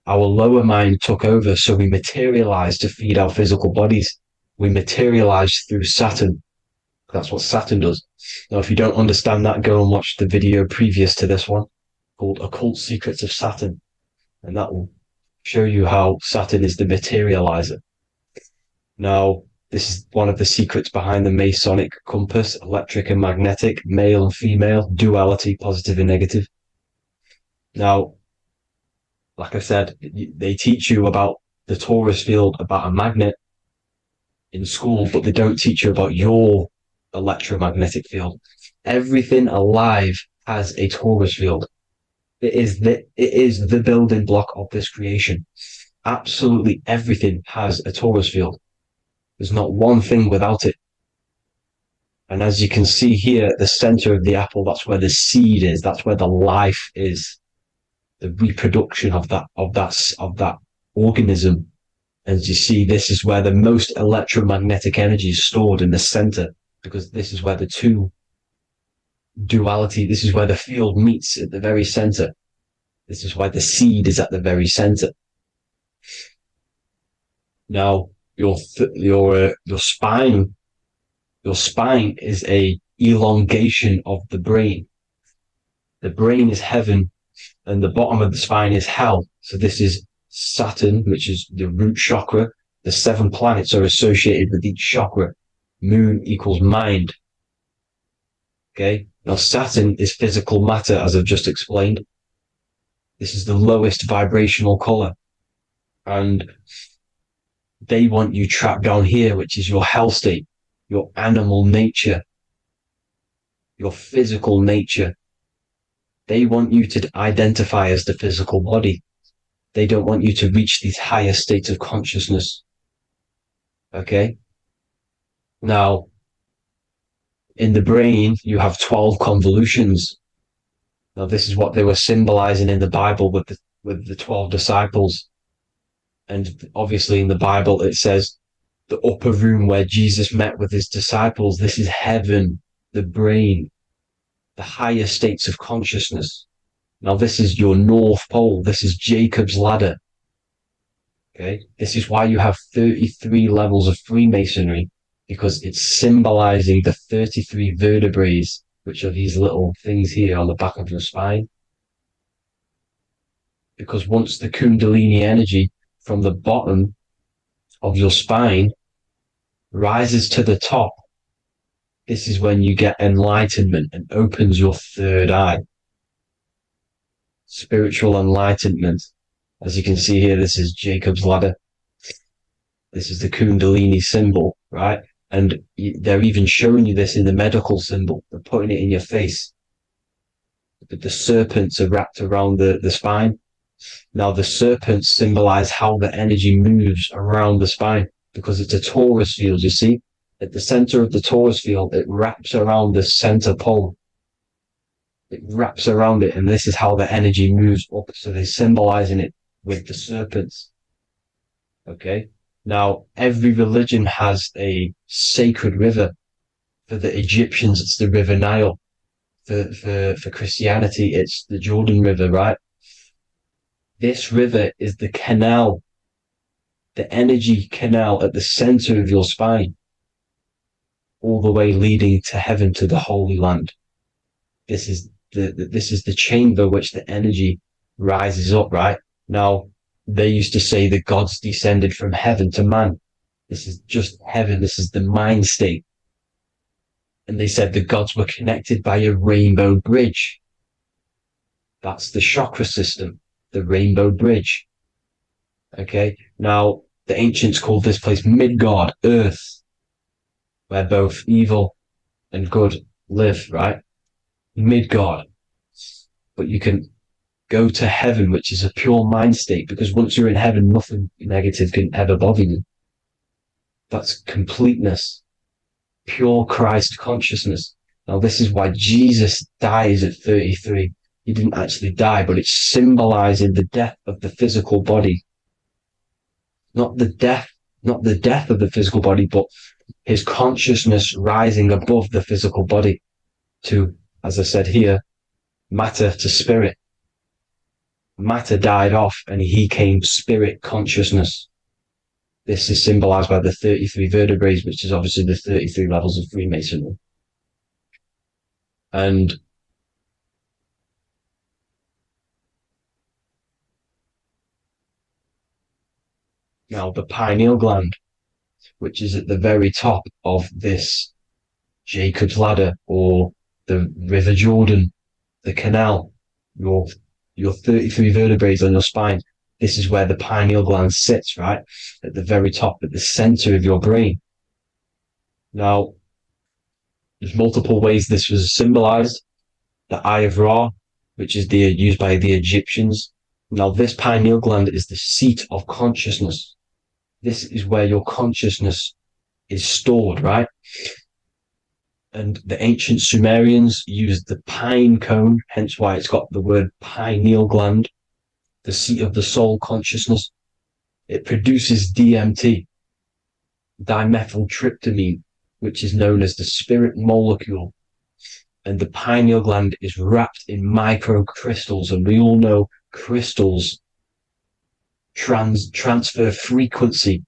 Our lower mind took over, so we materialized to feed our physical bodies. We materialized through Saturn. That's what Saturn does. Now, if you don't understand that, go and watch the video previous to this one called Occult Secrets of Saturn, and that will show you how Saturn is the materializer. Now, this is one of the secrets behind the Masonic compass: electric and magnetic, male and female, duality, positive and negative. Now, like I said, they teach you about the torus field, about a magnet in school, but they don't teach you about your electromagnetic field. Everything alive has a torus field. It is the building block of this creation. Absolutely everything has a torus field. There's not one thing without it. And as you can see here at the center of the apple, that's where the seed is. That's where the life is. The reproduction of that organism. As you see, this is where the most electromagnetic energy is stored, in the center, because this is where the two duality, this is where the field meets, at the very center. This is why the seed is at the very center. Now, your spine is a elongation of the brain. The brain is heaven, and the bottom of the spine is hell. So this is Saturn, which is the root chakra. The 7 planets are associated with each chakra. Moon equals mind. Okay. Now Saturn is physical matter, as I've just explained. This is the lowest vibrational color. And they want you trapped down here, which is your hell state, your animal nature, your physical nature. They want you to identify as the physical body. They don't want you to reach these higher states of consciousness. Okay? Now, in the brain, you have 12 convolutions. Now, this is what they were symbolizing in the Bible with the 12 disciples. And obviously in the Bible, it says the upper room where Jesus met with his disciples. This is heaven, the brain, the higher states of consciousness. Now, this is your North Pole. This is Jacob's ladder. Okay. This is why you have 33 levels of Freemasonry, because it's symbolizing the 33 vertebrae, which are these little things here on the back of your spine. Because once the Kundalini energy from the bottom of your spine rises to the top, this is when you get enlightenment and opens your third eye. Spiritual enlightenment. As you can see here, this is Jacob's ladder. This is the Kundalini symbol, right? And they're even showing you this in the medical symbol. They're putting it in your face. The serpents are wrapped around the spine. Now, the serpents symbolize how the energy moves around the spine, because it's a torus field, you see? At the center of the torus field, it wraps around the center pole. It wraps around it, and this is how the energy moves up. So they're symbolizing it with the serpents. Okay? Now, every religion has a sacred river. For the Egyptians, it's the River Nile. For Christianity, it's the Jordan River, right? This river is the canal, the energy canal at the center of your spine, all the way leading to heaven, to the Holy Land. This is the chamber which the energy rises up, right? Now, they used to say the gods descended from heaven to man. This is just heaven. This is the mind state. And they said the gods were connected by a rainbow bridge. That's the chakra system, the rainbow bridge. Okay. Now, the ancients called this place Midgard, Earth, where both evil and good live, right? Midgard. But you can go to heaven, which is a pure mind state, because once you're in heaven, nothing negative can ever bother you. That's completeness, pure Christ consciousness. Now, this is why Jesus dies at 33. He didn't actually die, but it's symbolizing the death of the physical body. Not the death of the physical body, but his consciousness rising above the physical body to, as I said here, matter to spirit. Matter died off and he came spirit consciousness. This is symbolized by the 33 vertebrae, which is obviously the 33 levels of Freemasonry. And Now, the pineal gland, which is at the very top of this Jacob's ladder or the River Jordan, the canal, your 33 vertebrae on your spine. This is where the pineal gland sits, right? At the very top, at the center of your brain. Now, there's multiple ways this was symbolized. The Eye of Ra, which is used by the Egyptians. Now, this pineal gland is the seat of consciousness. This is where your consciousness is stored, right? And the ancient Sumerians used the pine cone, hence why it's got the word pineal gland, the seat of the soul consciousness. It produces DMT, dimethyltryptamine, which is known as the spirit molecule. And the pineal gland is wrapped in microcrystals, and we all know crystals transfer frequency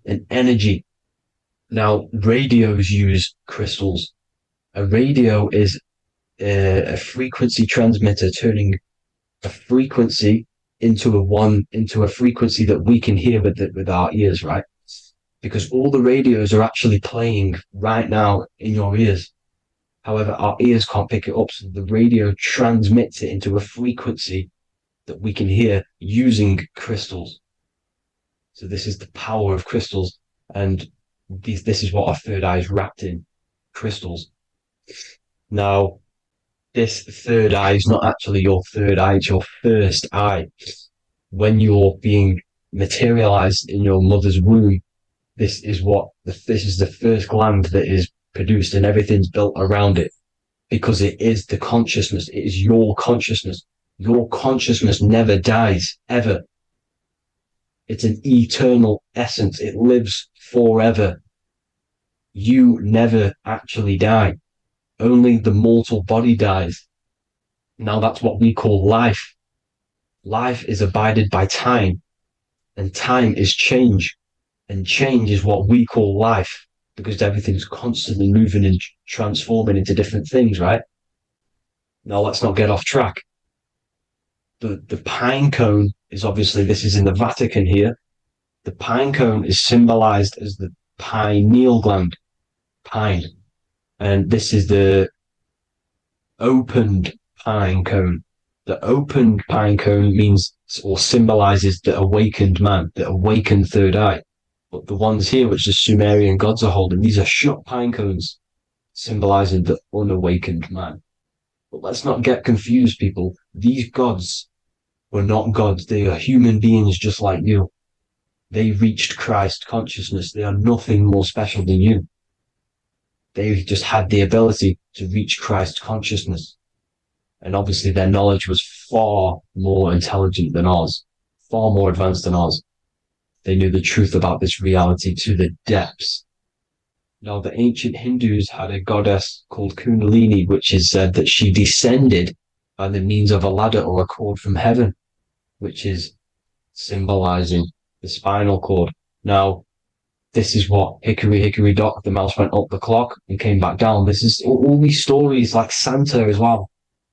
and energy. Now, radios use crystals. A radio is a frequency transmitter, turning a frequency into a frequency that we can hear with our ears, right? Because all the radios are actually playing right now in your ears. However, our ears can't pick it up, so the radio transmits it into a frequency that we can hear using crystals. So this is the power of crystals, and this is what our third eye is wrapped in, crystals. Now, this third eye is not actually your third eye, it's your first eye. When you're being materialized in your mother's womb, this is the first gland that is produced, and everything's built around it, because it is the consciousness. It is your consciousness. Your consciousness never dies, ever. It's an eternal essence. It lives forever. You never actually die. Only the mortal body dies. Now that's what we call life. Life is abided by time, and time is change. And change is what we call life, because everything's constantly moving and transforming into different things, right? Now let's not get off track. The pine cone is obviously, this is in the Vatican here. The pine cone is symbolized as the pineal gland, pine. And this is the opened pine cone. The opened pine cone means or symbolizes the awakened man, the awakened third eye. But the ones here, which the Sumerian gods are holding, these are shut pine cones, symbolizing the unawakened man. But let's not get confused, people. These gods were not gods. They are human beings just like you. They reached Christ consciousness. They are nothing more special than you. They just had the ability to reach Christ consciousness. And obviously their knowledge was far more intelligent than ours, far more advanced than ours. They knew the truth about this reality to the depths. Now, the ancient Hindus had a goddess called Kundalini, which is said that she descended by the means of a ladder or a cord from heaven, which is symbolizing the spinal cord. Now, this is what hickory, hickory dock, the mouse went up the clock and came back down. This is all these stories, like Santa as well.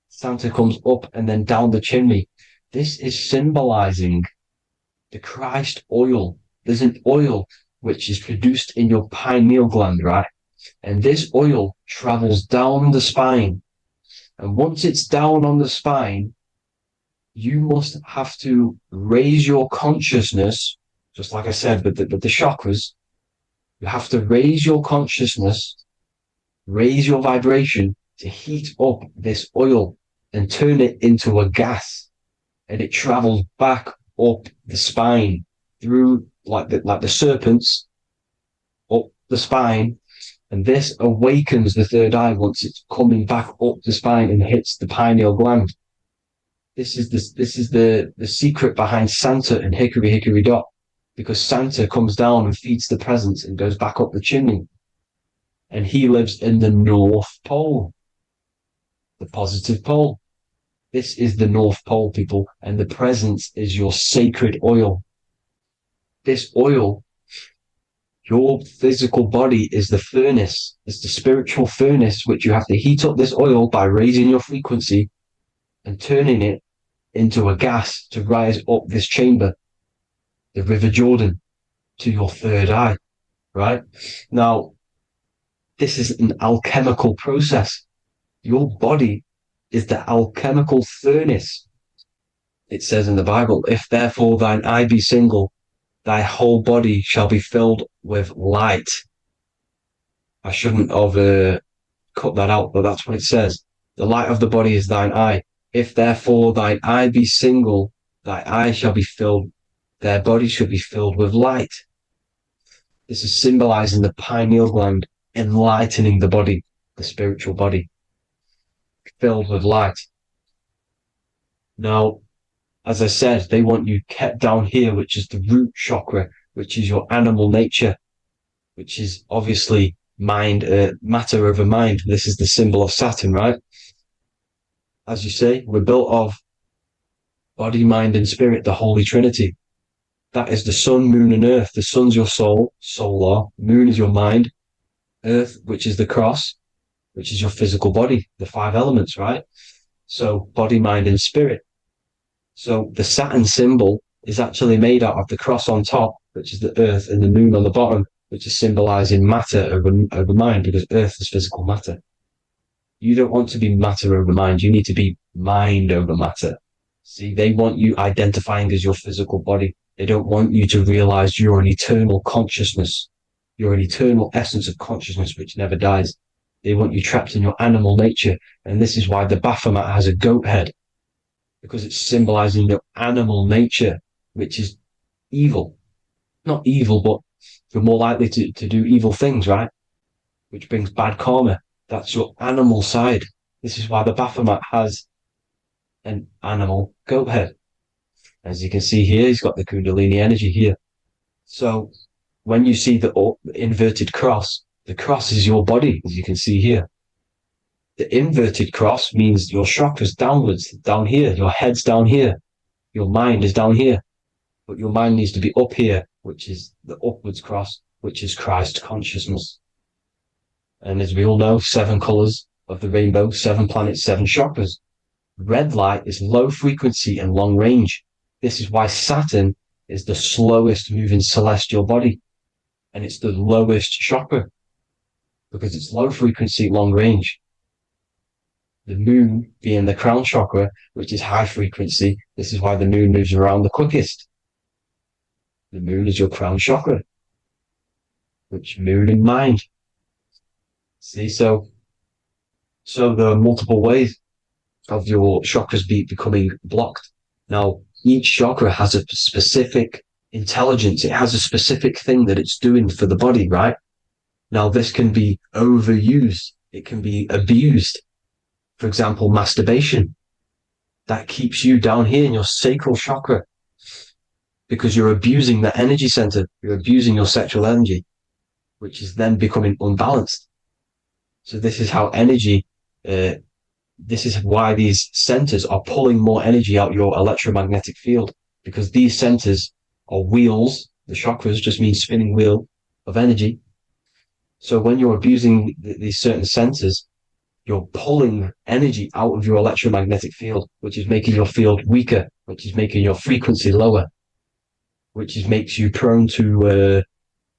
Santa comes up and then down the chimney. This is symbolizing the Christ oil. There's an oil which is produced in your pineal gland, right? And this oil travels down the spine. And once it's down on the spine, you must have to raise your consciousness, just like I said, with the chakras. You have to raise your consciousness, raise your vibration to heat up this oil and turn it into a gas. And it travels back up the spine through like the serpents up the spine, and this awakens the third eye once it's coming back up the spine and hits the pineal gland. This is the secret behind Santa and hickory hickory dock, because Santa comes down and feeds the presents and goes back up the chimney, and he lives in the North Pole, the positive pole. This is the North Pole, people, and the presence is your sacred oil. This oil, your physical body is the furnace. It's the spiritual furnace, which you have to heat up this oil by raising your frequency and turning it into a gas to rise up this chamber, the River Jordan. to your third eye, right? Now, this is an alchemical process. Your body is the alchemical furnace. It says in the Bible, if therefore thine eye be single, thy whole body shall be filled with light. I shouldn't have cut that out, but that's what it says. The light of the body is thine eye. If therefore thine eye be single, thy eye shall be filled, their body shall be filled with light. This is symbolizing the pineal gland enlightening the body, the spiritual body, filled with light. Now, as I said, they want you kept down here, which is the root chakra, which is your animal nature, which is obviously mind, matter over mind. This is the symbol of Saturn, right? As you say, we're built of body, mind, and spirit, the Holy Trinity. That is the sun, moon, and earth. The sun's your soul, solar. Moon is your mind. Earth, which is the cross, which is your physical body, the five elements, right? So body, mind, and spirit. So the Saturn symbol is actually made out of the cross on top, which is the earth, and the moon on the bottom, which is symbolizing matter over mind, because earth is physical matter. You don't want to be matter over mind. You need to be mind over matter. See, they want you identifying as your physical body. They don't want you to realize you're an eternal consciousness. You're an eternal essence of consciousness which never dies. They want you trapped in your animal nature. And this is why the Baphomet has a goat head, because it's symbolizing your animal nature, which is evil. Not evil, but you're more likely to do evil things, right? Which brings bad karma. That's your animal side. This is why the Baphomet has an animal goat head. As you can see here, he's got the Kundalini energy here. So when you see the inverted cross, the cross is your body, as you can see here. The inverted cross means your chakras downwards, down here. Your head's down here. Your mind is down here. But your mind needs to be up here, which is the upwards cross, which is Christ consciousness. And as we all know, 7 colors of the rainbow, 7 planets, 7 chakras. Red light is low frequency and long range. This is why Saturn is the slowest moving celestial body. And it's the lowest chakra, because it's low frequency, long range. The moon being the crown chakra, which is high frequency. This is why the moon moves around the quickest. The moon is your crown chakra, which moon in mind. See, so there are multiple ways of your chakras becoming blocked. Now, each chakra has a specific intelligence. It has a specific thing that it's doing for the body, right? Now, this can be overused. It can be abused. For example, masturbation. That keeps you down here in your sacral chakra, because you're abusing the energy center. You're abusing your sexual energy, which is then becoming unbalanced. So this is how energy, this is why these centers are pulling more energy out your electromagnetic field, because these centers are wheels. The chakras just mean spinning wheel of energy. So when you're abusing these certain centers, you're pulling energy out of your electromagnetic field, which is making your field weaker, which is making your frequency lower, which makes you prone to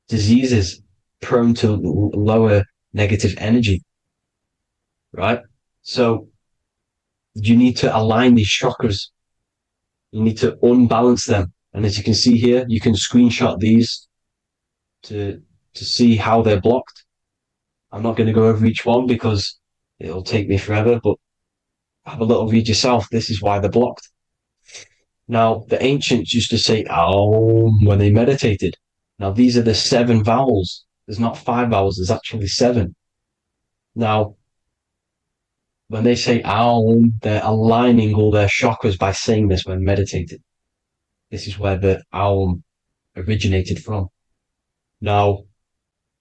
diseases, prone to lower negative energy, right? So you need to align these chakras. You need to unbalance them. And as you can see here, you can screenshot these to see how they're blocked. I'm not going to go over each one because it'll take me forever, but have a little read yourself. This is why they're blocked. Now, the ancients used to say Aum when they meditated. Now, these are the 7 vowels. There's not 5 vowels, there's actually 7. Now, when they say Aum, they're aligning all their chakras by saying this when meditated. This is where the Aum originated from. Now,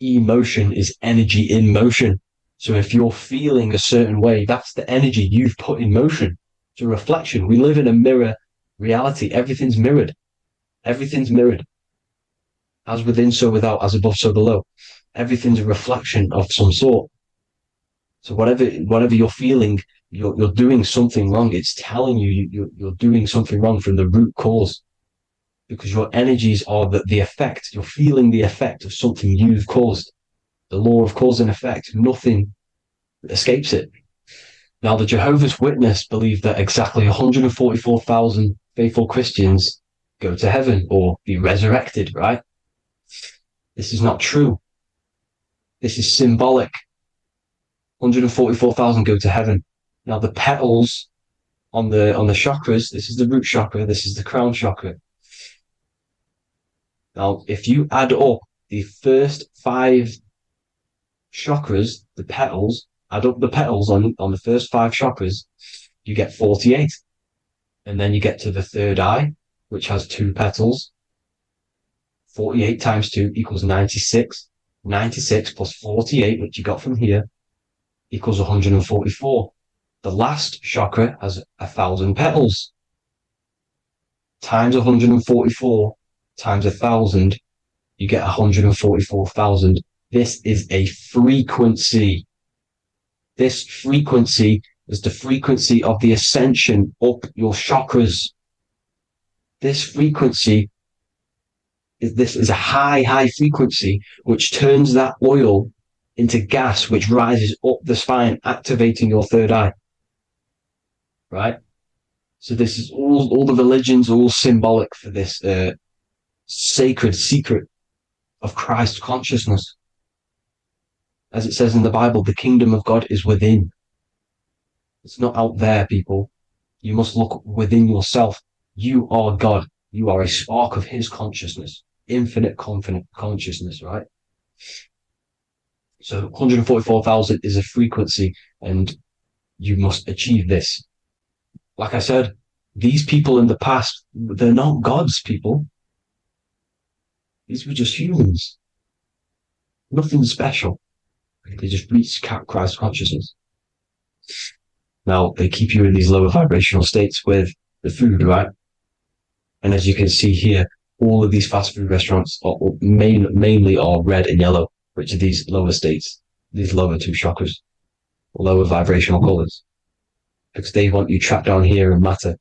emotion is energy in motion. So if you're feeling a certain way, that's the energy you've put in motion. It's a reflection. We live in a mirror reality. Everything's mirrored. Everything's mirrored. As within, so without, as above, so below. Everything's a reflection of some sort. So whatever you're feeling, you're doing something wrong. It's telling you you're doing something wrong from the root cause. because your energies are the effect. You're feeling the effect of something you've caused. The law of cause and effect. Nothing escapes it. Now, the Jehovah's Witness believe that exactly 144,000 faithful Christians go to heaven or be resurrected, right? This is not true. This is symbolic. 144,000 go to heaven. Now, the petals on the chakras, this is the root chakra, this is the crown chakra. Now, if you add up the first 5 chakras, the petals, add up the petals on the first 5 chakras, you get 48. And then you get to the third eye, which has 2 petals. 48 times 2 equals 96. 96 plus 48, which you got from here, equals 144. The last chakra has 1,000 petals. Times 144 times 1,000, you get 144,000. This is a frequency. This frequency is the frequency of the ascension up your chakras. This frequency is a high frequency which turns that oil into gas, which rises up the spine, activating your third eye. Right? So this is all the religions are all symbolic for this sacred secret of Christ consciousness. As it says in the Bible, the kingdom of God is within. It's not out there, people. You must look within yourself. You are God. You are a spark of his consciousness, infinite consciousness, right? So 144,000 is a frequency, and you must achieve this. Like I said, these people in the past, they're not gods, people. These were just humans. Nothing special. They just reach Christ consciousness. Now, they keep you in these lower vibrational states with the food, right? And as you can see here, all of these fast food restaurants are mainly are red and yellow, which are these lower states, these lower 2 chakras, lower vibrational colors, because they want you trapped down here in matter.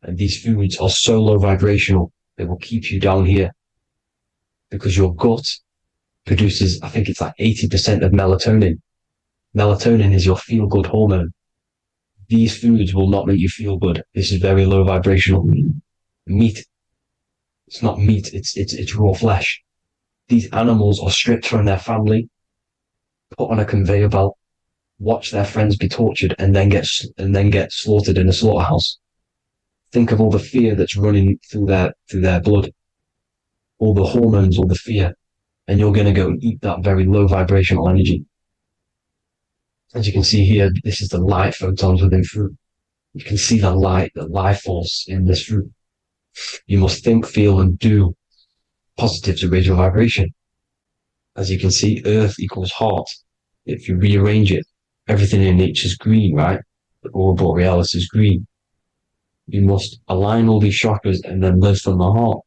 And these foods are so low vibrational, they will keep you down here, because your gut produces, I think it's like 80% of melatonin. Melatonin is your feel-good hormone. These foods will not make you feel good. This is very low vibrational. Meat. It's not meat, it's raw flesh. These animals are stripped from their family, put on a conveyor belt, watch their friends be tortured, and then get slaughtered in a slaughterhouse. Think of all the fear that's running through their blood, all the hormones, all the fear, and you're going to go and eat that very low vibrational energy. As you can see here, this is the light photons within fruit. You can see the light, the life force in this fruit. You must think, feel, and do positive to raise your vibration. As you can see, earth equals heart. If you rearrange it, everything in nature is green, right? The aurora borealis is green. You must align all these chakras and then live from the heart,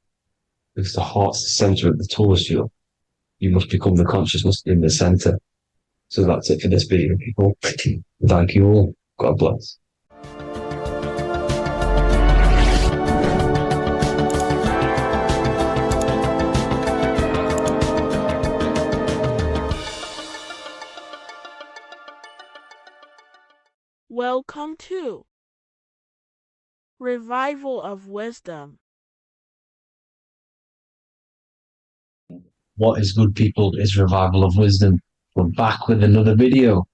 because the heart's the center of the Taurus field. You must become the consciousness in the center. So that's it for this video, people. Thank you all. God bless. Welcome to Revival of Wisdom. What is good, people, is Revival of Wisdom. We're back with another video.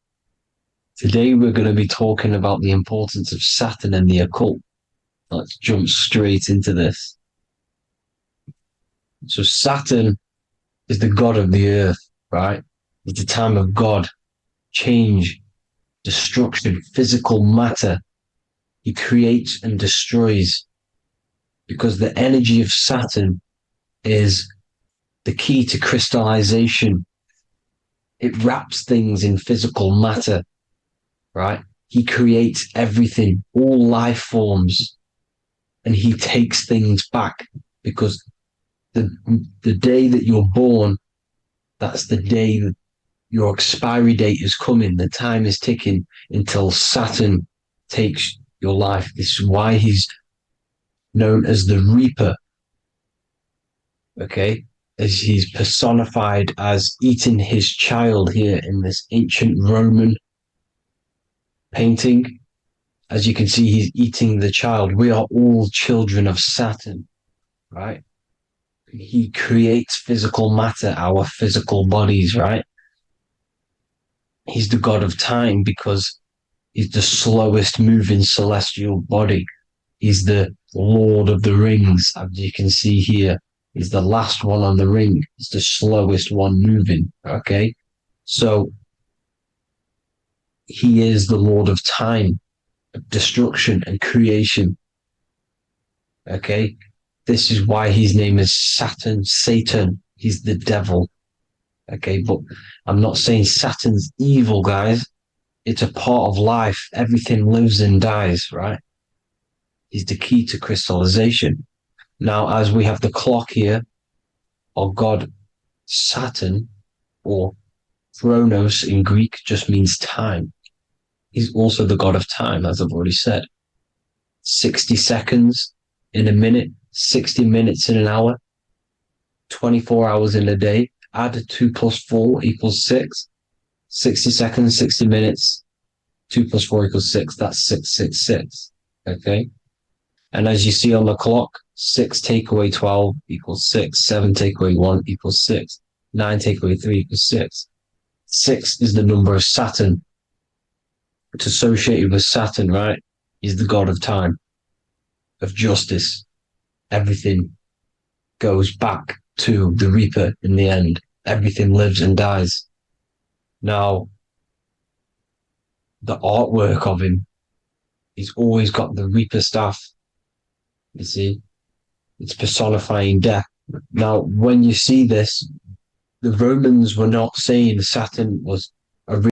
Today we're going to be talking about the importance of Saturn and the occult. Let's jump straight into this. So Saturn is the god of the earth, right? It's the time of God, change, destruction, physical matter. He creates and destroys, because the energy of Saturn is the key to crystallization. It wraps things in physical matter, right? He creates everything, all life forms, and he takes things back, because the day that you're born, that's the day that your expiry date is coming. The time is ticking until Saturn takes your life. This is why he's known as the Reaper, okay, as he's personified as eating his child here in this ancient Roman painting. As you can see, he's eating the child. We are all children of Saturn, right? He creates physical matter, our physical bodies, right? He's the god of time because he's the slowest moving celestial body. He's the Lord of the Rings, as you can see here. He's the last one on the ring. He's the slowest one moving, okay? So he is the Lord of time, destruction and creation, okay? This is why his name is Saturn, Satan. He's the devil, okay? But I'm not saying Saturn's evil, guys. It's a part of life. Everything lives and dies, right? He's the key to crystallization. Now, as we have the clock here, or god Saturn, or Chronos in Greek, just means time. He's also the god of time, as I've already said. 60 seconds in a minute, 60 minutes in an hour, 24 hours in a day. Add 2 plus 4 equals 6. 60 seconds, 60 minutes, 2 plus 4 equals 6. That's 666. Okay? And as you see on the clock, 6 take away 12 equals 6. 7 take away 1 equals 6. 9 take away 3 equals 6. 6 is the number of Saturn. It's associated with Saturn, right? He's the god of time, of justice. Everything goes back to the Reaper in the end. Everything lives and dies. Now, the artwork of him, he's always got the Reaper staff. You see, it's personifying death. Now, when you see this, the Romans were not saying Saturn was